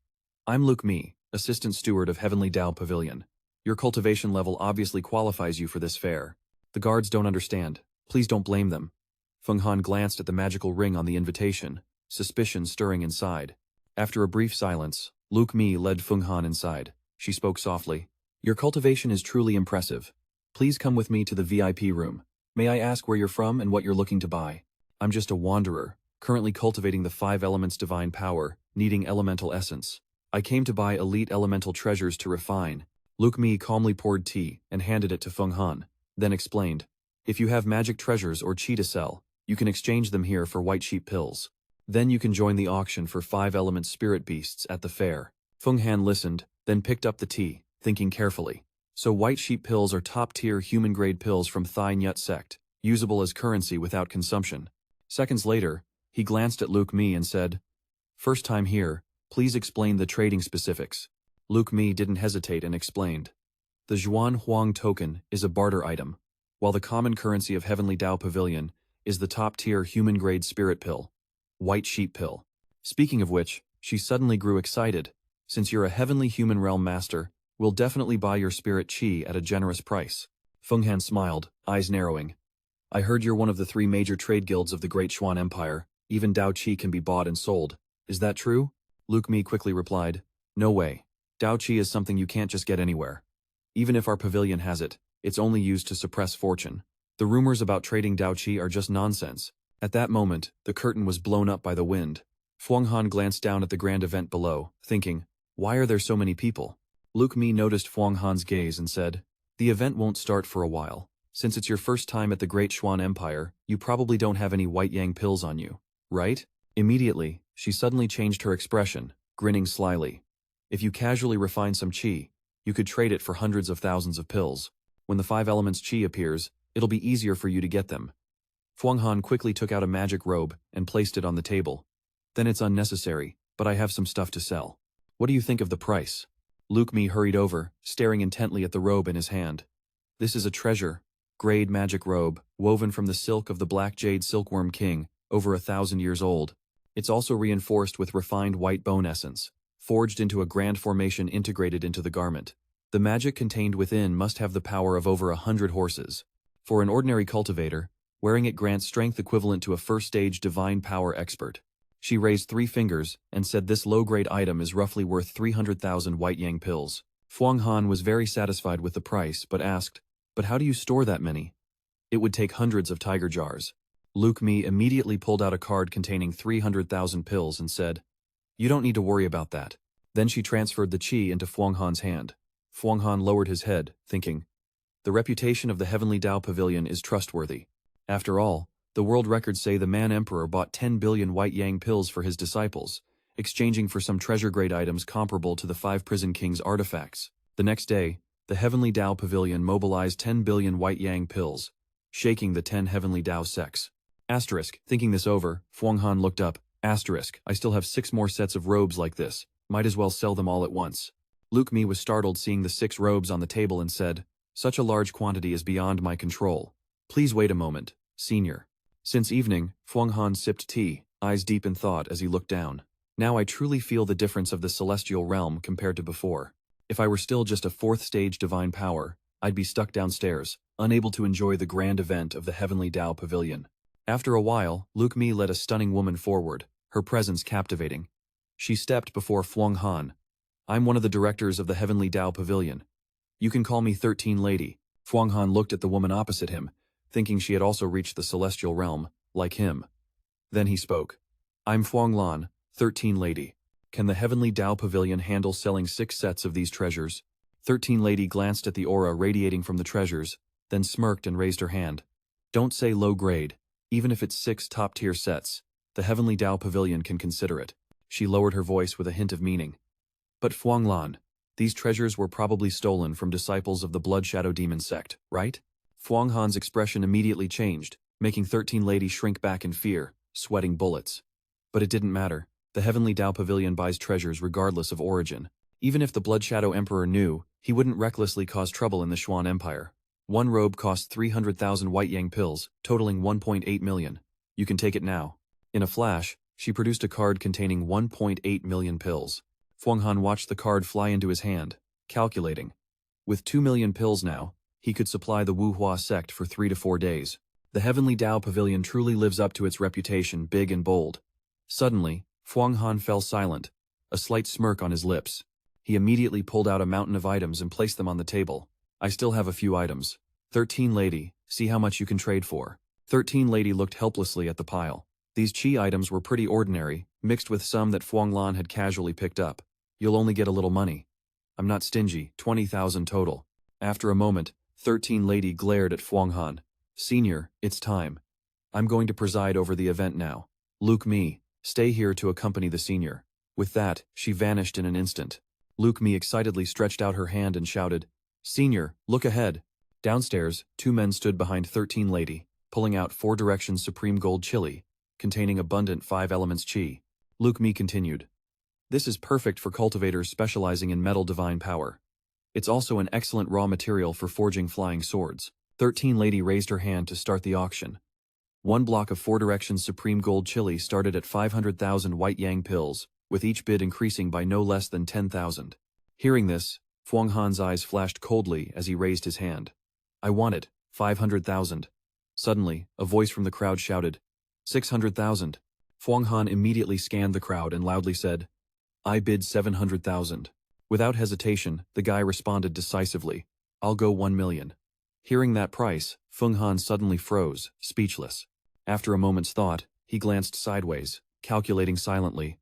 I'm Luke Mi, assistant steward of Heavenly Dao Pavilion. Your cultivation level obviously qualifies you for this fair. The guards don't understand. Please don't blame them. Feng Han glanced at the magical ring on the invitation, suspicion stirring inside. After a brief silence, Luke Mi led Feng Han inside. She spoke softly. Your cultivation is truly impressive. Please come with me to the VIP room. May I ask where you're from and what you're looking to buy? I'm just a wanderer, currently cultivating the 5 elements divine power, needing elemental essence. I came to buy elite elemental treasures to refine. Luke Mi calmly poured tea and handed it to Feng Han, then explained, if you have magic treasures or chi to sell, you can exchange them here for white sheep pills. Then you can join the auction for 5 element spirit beasts at the fair. Feng Han listened, then picked up the tea, thinking carefully. So white sheep pills are top-tier human-grade pills from Thai Nhat Sect, usable as currency without consumption. Seconds later, he glanced at Luke Mi and said, first time here, please explain the trading specifics. Luke Mi didn't hesitate and explained. The Zhuan Huang token is a barter item, while the common currency of Heavenly Dao Pavilion is the top-tier human-grade spirit pill, white sheep pill. Speaking of which, she suddenly grew excited. Since you're a heavenly human realm master, we'll definitely buy your spirit chi at a generous price. Feng Han smiled, eyes narrowing. I heard you're one of the 3 major trade guilds of the Great Xuan Empire. Even Dao Qi can be bought and sold. Is that true? Luke Mi quickly replied, no way. Dao Qi is something you can't just get anywhere. Even if our pavilion has it, it's only used to suppress fortune. The rumors about trading Dao Qi are just nonsense. At that moment, the curtain was blown up by the wind. Feng Han glanced down at the grand event below, thinking, why are there so many people? Luke Mi noticed Feng Han's gaze and said, the event won't start for a while. Since it's your first time at the Great Xuan Empire, you probably don't have any white yang pills on you, right? Immediately, she suddenly changed her expression, grinning slyly. If you casually refine some qi, you could trade it for hundreds of thousands of pills. When the 5 elements qi appears, it'll be easier for you to get them. Feng Han quickly took out a magic robe and placed it on the table. Then it's unnecessary, but I have some stuff to sell. What do you think of the price? Luke Mi hurried over, staring intently at the robe in his hand. This is a treasure grade magic robe, woven from the silk of the black jade silkworm king, over 1,000 years old. It's also reinforced with refined white bone essence, forged into a grand formation integrated into the garment. The magic contained within must have the power of over 100 horses. For an ordinary cultivator, wearing it grants strength equivalent to a first-stage divine power expert. She raised 3 fingers and said this low-grade item is roughly worth 300,000 white yang pills. Feng Han was very satisfied with the price but asked, but how do you store that many? It would take hundreds of tiger jars. Luke Mi immediately pulled out a card containing 300,000 pills and said, you don't need to worry about that. Then she transferred the qi into Feng Han's hand. Feng Han lowered his head, thinking, the reputation of the Heavenly Dao Pavilion is trustworthy. After all, the world records say the man emperor bought 10 billion white yang pills for his disciples, exchanging for some treasure-grade items comparable to the 5 prison kings' artifacts. The next day, the Heavenly Dao Pavilion mobilized 10 billion white yang pills, shaking the 10 heavenly Dao sects. Asterisk, thinking this over, Fuang Han looked up. Asterisk, I still have 6 more sets of robes like this. Might as well sell them all at once. Luke Mi was startled seeing the 6 robes on the table and said, such a large quantity is beyond my control. Please wait a moment, senior. Since evening, Fuang Han sipped tea, eyes deep in thought as he looked down. Now I truly feel the difference of the celestial realm compared to before. If I were still just a 4th stage divine power, I'd be stuck downstairs, unable to enjoy the grand event of the heavenly Dao Pavilion. After a while, Luke Mi led a stunning woman forward, her presence captivating. She stepped before Fuang Han. I'm one of the directors of the heavenly Dao Pavilion. You can call me 13 Lady. Fuang Han looked at the woman opposite him, thinking she had also reached the celestial realm, like him. Then he spoke. I'm Fuang Lan, 13 Lady. Can the heavenly Dao Pavilion handle selling 6 sets of these treasures? 13 Lady glanced at the aura radiating from the treasures, then smirked and raised her hand. Don't say low grade. Even if it's 6 top-tier sets, the heavenly Dao Pavilion can consider it. She lowered her voice with a hint of meaning. But Fuang Lan, these treasures were probably stolen from disciples of the Blood Shadow Demon sect, right? Fuang Han's expression immediately changed, making 13 Lady shrink back in fear, sweating bullets. But it didn't matter. The heavenly Dao Pavilion buys treasures regardless of origin. Even if the Blood Shadow Emperor knew, he wouldn't recklessly cause trouble in the Xuan Empire. One robe cost 300,000 White Yang pills, totaling 1.8 million. You can take it now. In a flash, she produced a card containing 1.8 million pills. Fuang Han watched the card fly into his hand, calculating. With 2 million pills now, he could supply the Wuhua sect for 3 to 4 days. The heavenly Dao Pavilion truly lives up to its reputation, big and bold. Suddenly, Fuang Han fell silent, a slight smirk on his lips. He immediately pulled out a mountain of items and placed them on the table. I still have a few items. 13 Lady, see how much you can trade for. 13 Lady looked helplessly at the pile. These chi items were pretty ordinary, mixed with some that Fuang Lan had casually picked up. You'll only get a little money. I'm not stingy, 20,000 total. After a moment, 13 Lady glared at Fuang Han. Senior, it's time. I'm going to preside over the event now. Luke Mi, stay here to accompany the senior. With that, she vanished in an instant. Luke Mi excitedly stretched out her hand and shouted, Senior, look ahead. Downstairs, 2 men stood behind 13 Lady, pulling out 4 Directions Supreme Gold Chili, containing abundant 5 elements chi. Luke Mi continued. This is perfect for cultivators specializing in metal divine power. It's also an excellent raw material for forging flying swords. 13 Lady raised her hand to start the auction. 1 block of 4 Directions Supreme Gold Chili started at 500,000 White Yang pills, with each bid increasing by no less than 10,000. Hearing this, Fuang Han's eyes flashed coldly as he raised his hand. I want it, 500,000. Suddenly, a voice from the crowd shouted, 600,000. Fuang Han immediately scanned the crowd and loudly said, I bid 700,000. Without hesitation, the guy responded decisively, I'll go 1 million. Hearing that price, Fuang Han suddenly froze, speechless. After a moment's thought, he glanced sideways, calculating silently.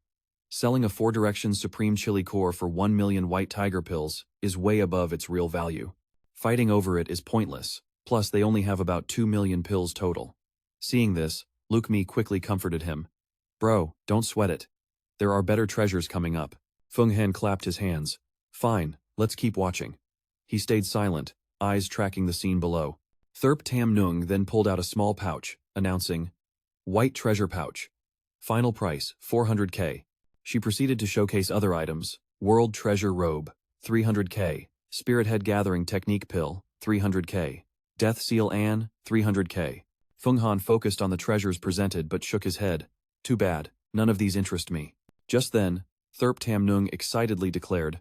Selling a 4 Directions Supreme Chili Core for 1 million White Tiger pills is way above its real value. Fighting over it is pointless, plus they only have about 2 million pills total. Seeing this, Luke Mi quickly comforted him. Bro, don't sweat it. There are better treasures coming up. Fuang Han clapped his hands. Fine, let's keep watching. He stayed silent, eyes tracking the scene below. Therp Tam Nung then pulled out a small pouch, announcing, White Treasure Pouch. Final price, 400k. She proceeded to showcase other items. World Treasure Robe, 300k. Spirit Head Gathering Technique Pill, 300k. Death Seal Ann, 300k. Fuang Han focused on the treasures presented but shook his head. Too bad, none of these interest me. Just then, Therp Tam Nung excitedly declared,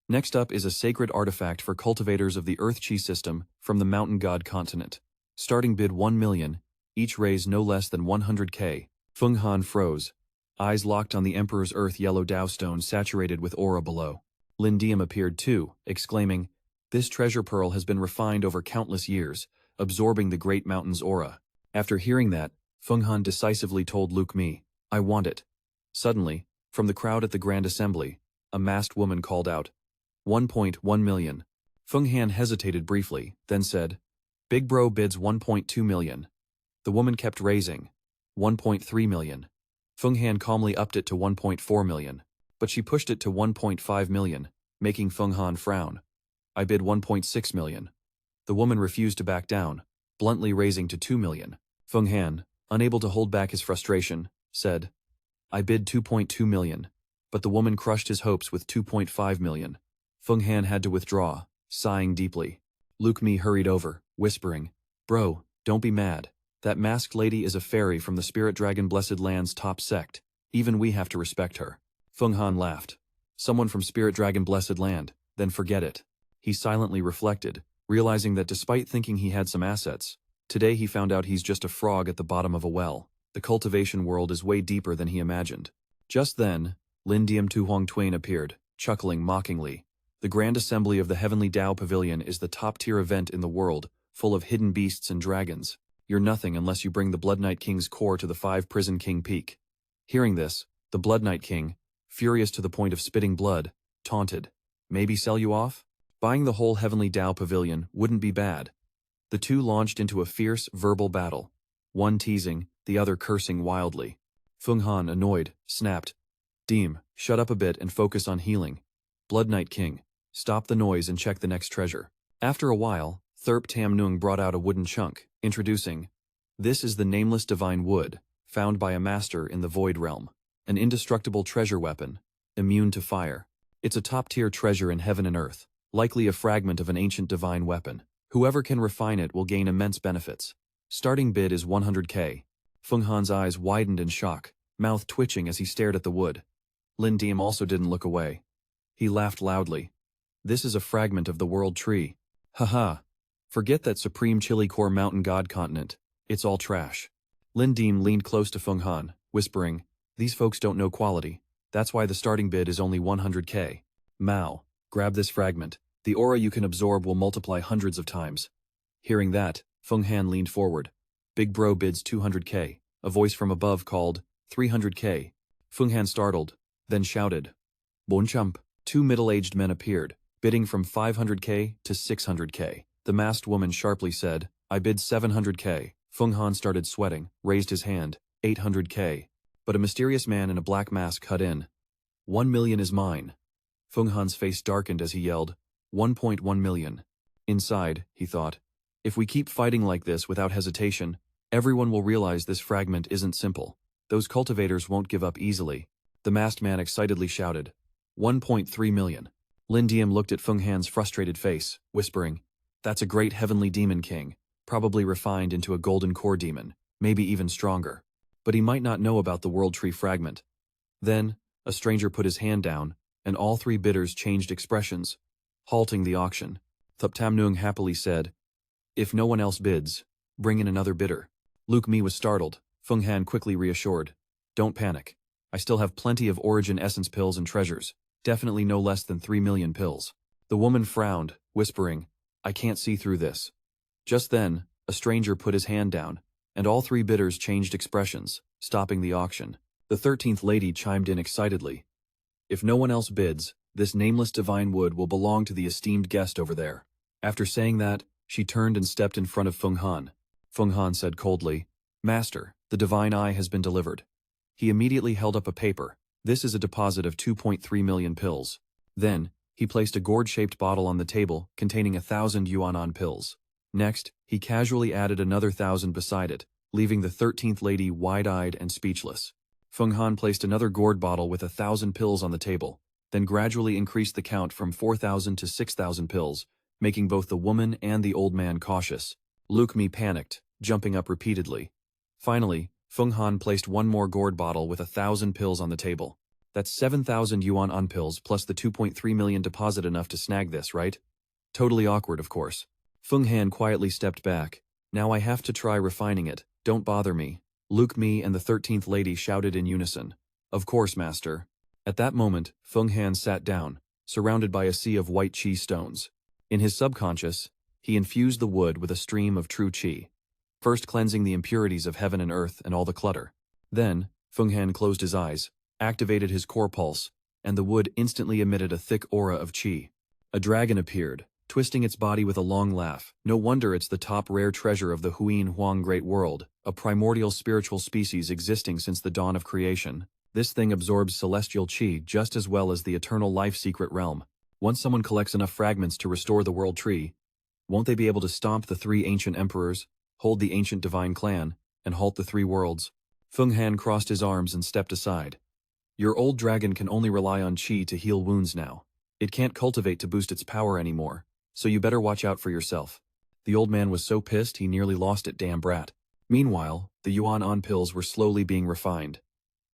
Next up is a sacred artifact for cultivators of the Earth Chi system from the Mountain God continent. Starting bid 1 million, each raise no less than 100k. Fuang Han froze, eyes locked on the Emperor's Earth Yellow Dao Stone saturated with aura below. Lin Diem appeared too, exclaiming, This treasure pearl has been refined over countless years, absorbing the Great Mountain's aura. After hearing that, Fuang Han decisively told Luke Mi, I want it. Suddenly, from the crowd at the Grand Assembly, a masked woman called out, 1.1 million. Fuang Han hesitated briefly, then said, Big Bro bids 1.2 million. The woman kept raising, 1.3 million. Fuang Han calmly upped it to 1.4 million, but she pushed it to 1.5 million, making Fuang Han frown. I bid 1.6 million. The woman refused to back down. bluntly raising to 2 million. Feng Han, unable to hold back his frustration, said, I bid 2.2 million. But the woman crushed his hopes with 2.5 million. Feng Han had to withdraw, sighing deeply. Luke Mi hurried over, whispering, Bro, don't be mad. That masked lady is a fairy from the Spirit Dragon Blessed Land's top sect. Even we have to respect her. Feng Han laughed. Someone from Spirit Dragon Blessed Land, then forget it. He silently reflected, realizing that despite thinking he had some assets, today he found out he's just a frog at the bottom of a well. The cultivation world is way deeper than he imagined. Just then, Lin Diem Tu Huang Twain appeared, chuckling mockingly. The Grand Assembly of the Heavenly Tao Pavilion is the top-tier event in the world, full of hidden beasts and dragons. You're nothing unless you bring the Blood Knight King's core to the 5-prison King Peak. Hearing this, the Blood Knight King, furious to the point of spitting blood, taunted. Maybe sell you off? Buying the whole Heavenly Tao Pavilion wouldn't be bad. The two launched into a fierce, verbal battle. One teasing, the other cursing wildly. Feng Han, annoyed, snapped. Diem, shut up a bit and focus on healing. Blood Knight King, stop the noise and check the next treasure. After a while, Therp Tam Nung brought out a wooden chunk, introducing, This is the nameless divine wood, found by a master in the Void Realm. An indestructible treasure weapon, immune to fire. It's a top-tier treasure in heaven and earth, likely a fragment of an ancient divine weapon. Whoever can refine it will gain immense benefits. Starting bid is 100k. Feng Han's eyes widened in shock, mouth twitching as he stared at the wood. Lin Diem also didn't look away. He laughed loudly. This is a fragment of the world tree. Haha. Forget that supreme chili core mountain god continent. It's all trash. Lin Diem leaned close to Feng Han, whispering, These folks don't know quality. That's why the starting bid is only 100k. Mao, grab this fragment. The aura you can absorb will multiply hundreds of times. Hearing that, Feng Han leaned forward. Big bro bids 200k. A voice from above called, 300k. Feng Han startled, then shouted. Bonchump. Two middle-aged men appeared, bidding from 500k to 600k. The masked woman sharply said, I bid 700k. Feng Han started sweating, raised his hand, 800k. But a mysterious man in a black mask cut in. 1 million is mine. Feng Han's face darkened as he yelled, 1.1 million. Inside, he thought, if we keep fighting like this without hesitation, everyone will realize this fragment isn't simple. Those cultivators won't give up easily. The masked man excitedly shouted, 1.3 million. Lin Diem looked at Feng Han's frustrated face, whispering, That's a great heavenly demon king, probably refined into a golden core demon, maybe even stronger. But he might not know about the world tree fragment. Then, a stranger put his hand down, and all three bidders changed expressions, halting the auction. Thup Tam Nung happily said, If no one else bids, bring in another bidder. Luke Mi was startled. Feng Han quickly reassured, Don't panic. I still have plenty of origin essence pills and treasures. Definitely no less than 3 million pills. The woman frowned, whispering, I can't see through this. Just then, a stranger put his hand down, and all three bidders changed expressions, stopping the auction. The 13th lady chimed in excitedly. If no one else bids, this nameless divine wood will belong to the esteemed guest over there. After saying that, she turned and stepped in front of Feng Han. Feng Han said coldly, Master, the divine eye has been delivered. He immediately held up a paper. This is a deposit of 2.3 million pills. Then, he placed a gourd-shaped bottle on the table containing 1,000 yuan pills. Next, he casually added another 1,000 beside it, leaving the 13th lady wide-eyed and speechless. Feng Han placed another gourd bottle with 1,000 pills on the table, then gradually increased the count from 4,000 to 6,000 pills, making both the woman and the old man cautious. Luke Mi panicked, jumping up repeatedly. Finally, Feng Han placed one more gourd bottle with 1,000 pills on the table. That's 7,000 yuan on pills plus the 2.3 million deposit enough to snag this, right? Totally awkward, of course. Feng Han quietly stepped back. Now I have to try refining it. Don't bother me. Luke Mi and the 13th lady shouted in unison. Of course, master. At that moment, Feng Han sat down, surrounded by a sea of white qi stones. In his subconscious, he infused the wood with a stream of true qi, first cleansing the impurities of heaven and earth and all the clutter. Then, Feng Han closed his eyes, activated his core pulse, and the wood instantly emitted a thick aura of qi. A dragon appeared, twisting its body with a long laugh. No wonder it's the top rare treasure of the Huyen Huang Great World, a primordial spiritual species existing since the dawn of creation. This thing absorbs celestial qi just as well as the eternal life secret realm. Once someone collects enough fragments to restore the world tree, won't they be able to stomp the three ancient emperors? hold the ancient divine clan, and halt the three worlds. Feng Han crossed his arms and stepped aside. Your old dragon can only rely on qi to heal wounds now. It can't cultivate to boost its power anymore, so you better watch out for yourself. The old man was so pissed he nearly lost it, damn brat. Meanwhile, the yuan on pills were slowly being refined.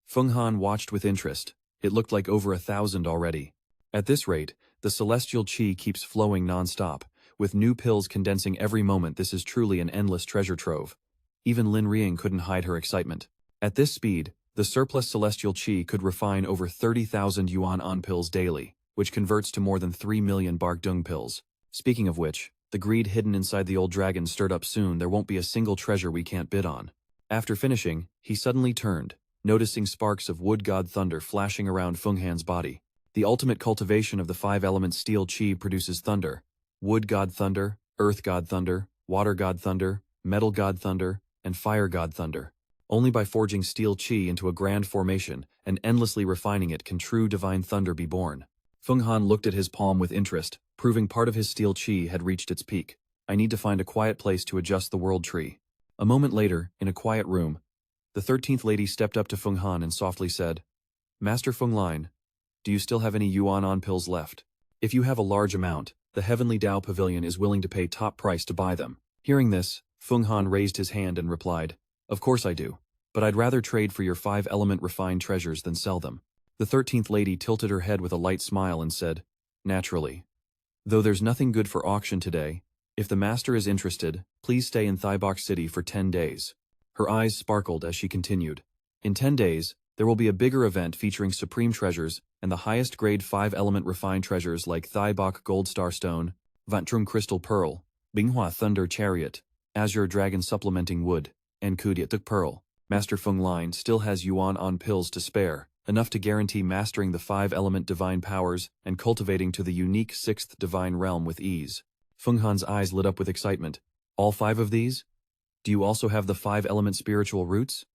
Feng Han watched with interest. It looked like over 1,000 already. At this rate, the celestial qi keeps flowing non-stop, with new pills condensing every moment. This is truly an endless treasure trove. Even Lin Ring couldn't hide her excitement. At this speed, the surplus celestial qi could refine over 30,000 yuan on pills daily, which converts to more than 3 million bark dung pills. Speaking of which, the greed hidden inside the old dragon stirred up. Soon there won't be a single treasure we can't bid on. After finishing, he suddenly turned, noticing sparks of wood god thunder flashing around Feng Han's body. The ultimate cultivation of the 5-element steel qi produces thunder. Wood god thunder, earth god thunder, water god thunder, metal god thunder, and fire god thunder. Only by forging steel qi into a grand formation and endlessly refining it can true divine thunder be born. Feng Han looked at his palm with interest, proving part of his steel qi had reached its peak. I need to find a quiet place to adjust the world tree. A moment later, in a quiet room, the 13th lady stepped up to Feng Han and softly said, Master Feng Lin, do you still have any yuan on pills left? If you have a large amount, the Heavenly Dao Pavilion is willing to pay top price to buy them. Hearing this, Feng Han raised his hand and replied, Of course I do, but I'd rather trade for your 5-element refined treasures than sell them. The 13th lady tilted her head with a light smile and said, Naturally. Though there's nothing good for auction today, if the master is interested, please stay in Thibok City for 10 days. Her eyes sparkled as she continued. In 10 days, there will be a bigger event featuring supreme treasures and the highest grade 5-element refined treasures like Thibok Gold Star Stone, Vantrum Crystal Pearl, Binghua Thunder Chariot, Azure Dragon Supplementing Wood, and Kudyatuk Pearl. Master Feng Lin still has yuan on pills to spare, enough to guarantee mastering the 5-element divine powers and cultivating to the unique 6th divine realm with ease. Feng Han's eyes lit up with excitement. All 5 of these? Do you also have the 5-element spiritual roots?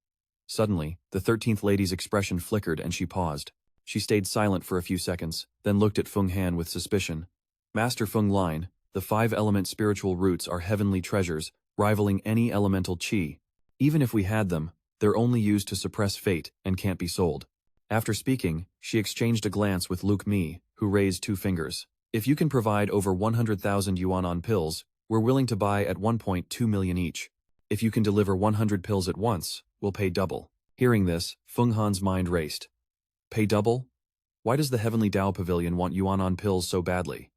Suddenly, the 13th lady's expression flickered and she paused. She stayed silent for a few seconds, then looked at Feng Han with suspicion. Master Feng Lin, the 5-element spiritual roots are heavenly treasures, rivaling any elemental qi. Even if we had them, they're only used to suppress fate and can't be sold. After speaking, she exchanged a glance with Luke Mi, who raised 2 fingers. If you can provide over 100,000 yuan on pills, we're willing to buy at 1.2 million each. If you can deliver 100 pills at once, we'll pay double. Hearing this, Feng Han's mind raced. Pay double? Why does the Heavenly Dao Pavilion want yuan on pills so badly?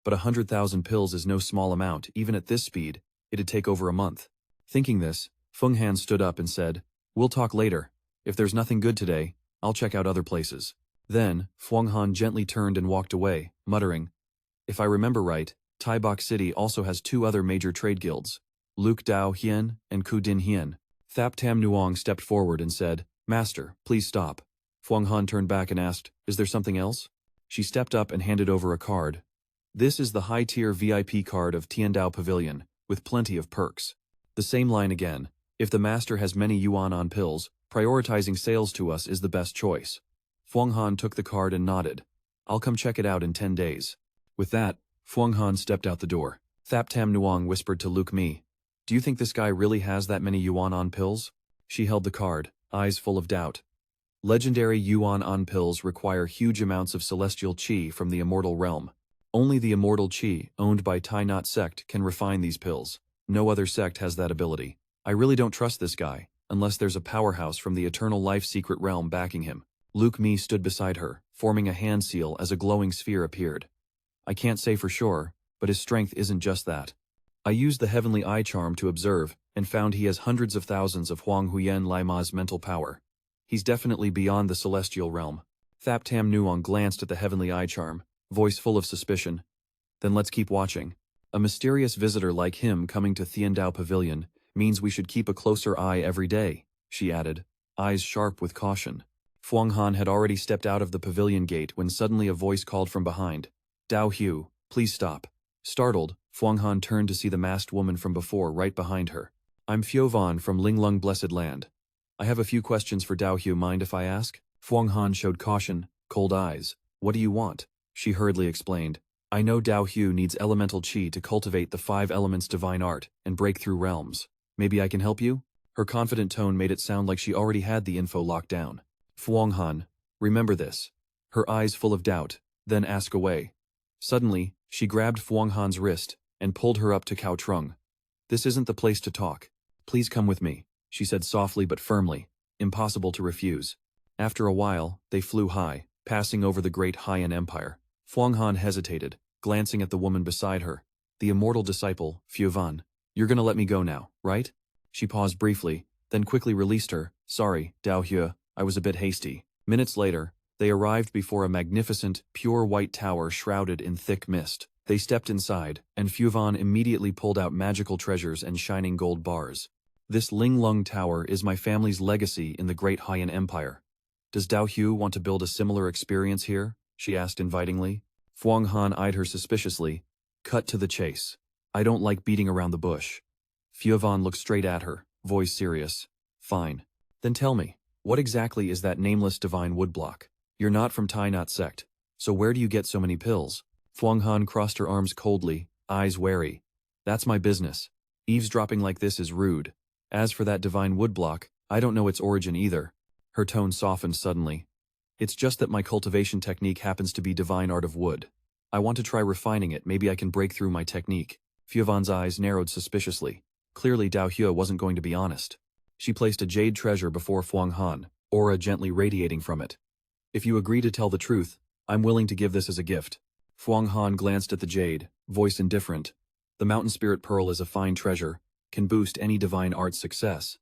But 100,000 pills is no small amount. Even at this speed, it'd take over a month. Thinking this, Feng Han stood up and said, We'll talk later. If there's nothing good today, I'll check out other places. Then, Feng Han gently turned and walked away, muttering, If I remember right, Thibok City also has 2 other major trade guilds, Luke Dao Hien and Ku Din Hien. Thap Tam Nuong stepped forward and said, Master, please stop. Feng Han turned back and asked, Is there something else? She stepped up and handed over a card. This is the high-tier VIP card of Thien Dao Pavilion, with plenty of perks. The same line again. If the master has many yuan on pills, prioritizing sales to us is the best choice. Feng Han took the card and nodded. I'll come check it out in 10 days. With that, Feng Han stepped out the door. Thap Tam Nuong whispered to Luke Mi, Do you think this guy really has that many yuan on pills? She held the card, eyes full of doubt. Legendary yuan on pills require huge amounts of celestial qi from the Immortal Realm. Only the Immortal Qi, owned by Thai Nhat Sect, can refine these pills. No other sect has that ability. I really don't trust this guy, unless there's a powerhouse from the Eternal Life Secret Realm backing him. Luke Mi stood beside her, forming a hand seal as a glowing sphere appeared. I can't say for sure, but his strength isn't just that. I used the Heavenly Eye Charm to observe, and found he has hundreds of thousands of Long Huyen Lima's mental power. He's definitely beyond the celestial realm. Thap Tam Nuong glanced at the Heavenly Eye Charm, voice full of suspicion. Then let's keep watching. A mysterious visitor like him coming to Thien Dao Pavilion means we should keep a closer eye every day, she added, eyes sharp with caution. Feng Han had already stepped out of the pavilion gate when suddenly a voice called from behind. Dao Hu, please stop. Startled, Feng Han turned to see the masked woman from before right behind her. I'm Phyo Van from Ling Lung Blessed Land. I have a few questions for Dao Hu, mind if I ask? Feng Han showed caution, cold eyes. What do you want? She hurriedly explained. I know Dao Hu needs elemental qi to cultivate the 5 elements divine art and break through realms. Maybe I can help you? Her confident tone made it sound like she already had the info locked down. Fuang Han, remember this. Her eyes full of doubt, then ask away. Suddenly, she grabbed Fuang Han's wrist and pulled her up to Cao Trung. This isn't the place to talk. Please come with me, she said softly but firmly, impossible to refuse. After a while, they flew high, passing over the great Haiyan Empire. Fuang Han hesitated, glancing at the woman beside her. The immortal disciple, Van. You're gonna let me go now, right? She paused briefly, then quickly released her. Sorry, Dao Hue, I was a bit hasty. Minutes later, they arrived before a magnificent, pure white tower shrouded in thick mist. They stepped inside, and Van immediately pulled out magical treasures and shining gold bars. This Ling Lung Tower is my family's legacy in the great Haiyan Empire. Does Dao Hue want to build a similar experience here? She asked invitingly. Fuang Han eyed her suspiciously. Cut to the chase. I don't like beating around the bush. Van looked straight at her, voice serious. Fine. Then tell me, what exactly is that nameless divine woodblock? You're not from Thai Nhat Sect, so where do you get so many pills? Fuang Han crossed her arms coldly, eyes wary. That's my business. Eavesdropping like this is rude. As for that divine woodblock, I don't know its origin either. Her tone softened suddenly. It's just that my cultivation technique happens to be divine art of wood. I want to try refining it, maybe I can break through my technique. Van's eyes narrowed suspiciously. Clearly Dao Hue wasn't going to be honest. She placed a jade treasure before Fuang Han, aura gently radiating from it. If you agree to tell the truth, I'm willing to give this as a gift. Fuang Han glanced at the jade, voice indifferent. The mountain spirit pearl is a fine treasure, can boost any divine art success.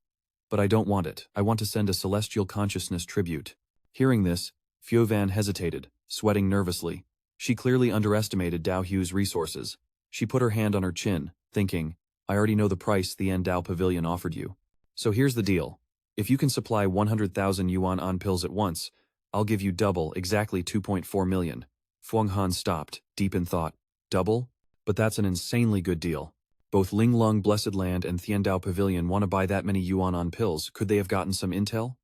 But I don't want it. I want to send a celestial consciousness tribute. Hearing this, Van hesitated, sweating nervously. She clearly underestimated Dao Hue's resources. She put her hand on her chin, thinking, I already know the price Thien Dao Pavilion offered you. So here's the deal. If you can supply 100,000 yuan on pills at once, I'll give you double, exactly 2.4 million. Fuang Han stopped, deep in thought. Double? But that's an insanely good deal. Both Ling Lung Blessed Land and Thien Dao Pavilion want to buy that many yuan on pills. Could they have gotten some intel?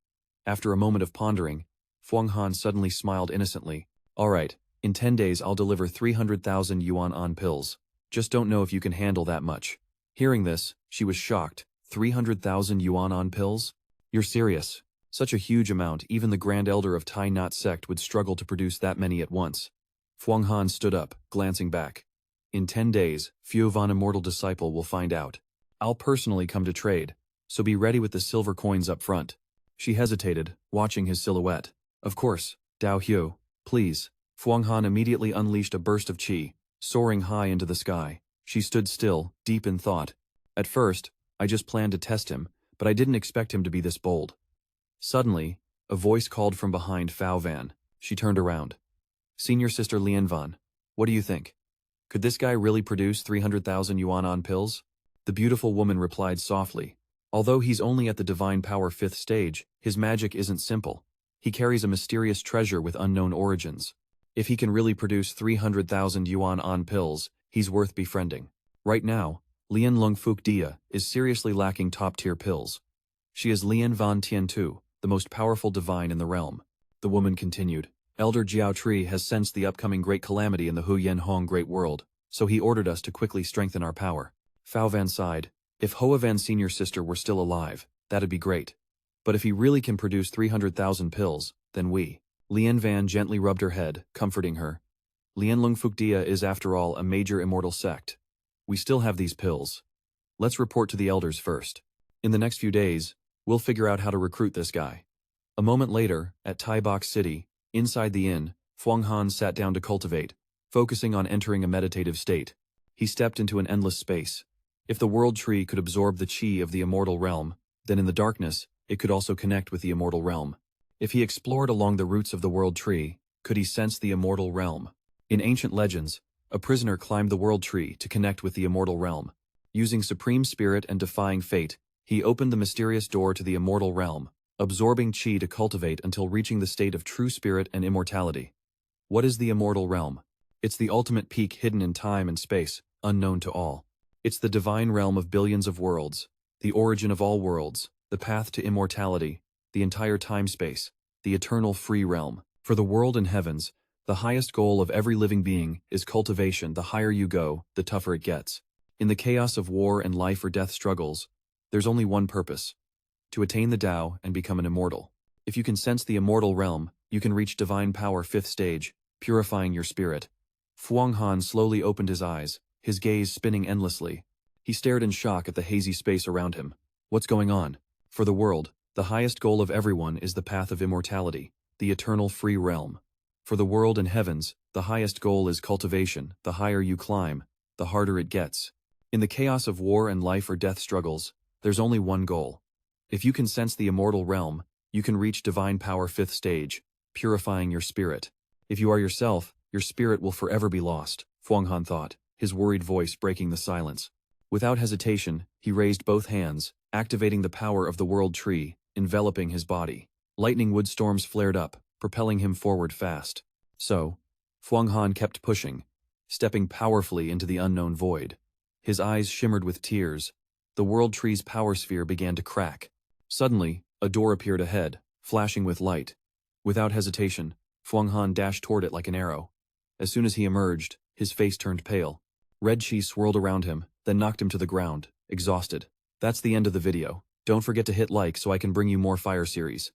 After a moment of pondering, Fuang Han suddenly smiled innocently. All right, in 10 days I'll deliver 300,000 yuan on pills. Just don't know if you can handle that much. Hearing this, she was shocked. 300,000 yuan on pills? You're serious? Such a huge amount, even the Grand Elder of Thai Nhat Sect would struggle to produce that many at once. Fuang Han stood up, glancing back. In 10 days, Van Immortal Disciple will find out. I'll personally come to trade, so be ready with the silver coins up front. She hesitated, watching his silhouette. Of course, Dao Hue, please. Fuang Han immediately unleashed a burst of qi, soaring high into the sky. She stood still, deep in thought. At first, I just planned to test him, but I didn't expect him to be this bold. Suddenly, a voice called from behind Van. She turned around. Senior Sister Lian Van, what do you think? Could this guy really produce 300,000 yuan on pills? The beautiful woman replied softly. Although he's only at the divine power 5th stage, his magic isn't simple. He carries a mysterious treasure with unknown origins. If he can really produce 300,000 yuan on pills, he's worth befriending. Right now, Lian Lung Fuk Dia is seriously lacking top-tier pills. She is Lian Van Tien Tu, the most powerful divine in the realm. The woman continued. Elder Jiao Tri has sensed the upcoming great calamity in the Huyen Hong Great World, so he ordered us to quickly strengthen our power. Van sighed. If Hoa Van's senior sister were still alive, that'd be great. But if he really can produce 300,000 pills, then we. Lian Van gently rubbed her head, comforting her. Lian Lung Fuk Dia is after all a major immortal sect. We still have these pills. Let's report to the elders first. In the next few days, we'll figure out how to recruit this guy. A moment later, at Tai Bok City, inside the inn, Fuang Han sat down to cultivate, focusing on entering a meditative state. He stepped into an endless space. If the world tree could absorb the qi of the immortal realm, then in the darkness, it could also connect with the immortal realm. If he explored along the roots of the world tree, could he sense the immortal realm? In ancient legends, a prisoner climbed the world tree to connect with the immortal realm. Using supreme spirit and defying fate, he opened the mysterious door to the immortal realm, absorbing qi to cultivate until reaching the state of true spirit and immortality. What is the immortal realm? It's the ultimate peak hidden in time and space, unknown to all. It's the divine realm of billions of worlds, the origin of all worlds, the path to immortality, the entire time-space, the eternal free realm. For the world and heavens, the highest goal of every living being is cultivation. The higher you go, the tougher it gets. In the chaos of war and life or death struggles, There's only one purpose: to attain the Tao and become an immortal. If you can sense the Immortal Realm, you can reach Divine Power 5th stage, purifying your spirit. Fuang Han slowly opened his eyes, his gaze spinning endlessly. He stared in shock at the hazy space around him. What's going on? For the world, the highest goal of everyone is the path of immortality, the eternal free realm. For the world and heavens, the highest goal is cultivation. The higher you climb, the harder it gets. In the chaos of war and life or death struggles, there's only one goal. If you can sense the Immortal Realm, you can reach Divine Power 5th stage, purifying your spirit. If you are yourself, your spirit will forever be lost, Fuang Han thought, his worried voice breaking the silence. Without hesitation, he raised both hands, activating the power of the World Tree, enveloping his body. Lightning wood storms flared up, propelling him forward fast. So, Fuang Han kept pushing, stepping powerfully into the unknown void. His eyes shimmered with tears. The World Tree's power sphere began to crack. Suddenly, a door appeared ahead, flashing with light. Without hesitation, Fuang Han dashed toward it like an arrow. As soon as he emerged, his face turned pale. Red chi swirled around him, then knocked him to the ground, exhausted. That's the end of the video. Don't forget to hit like so I can bring you more fire series.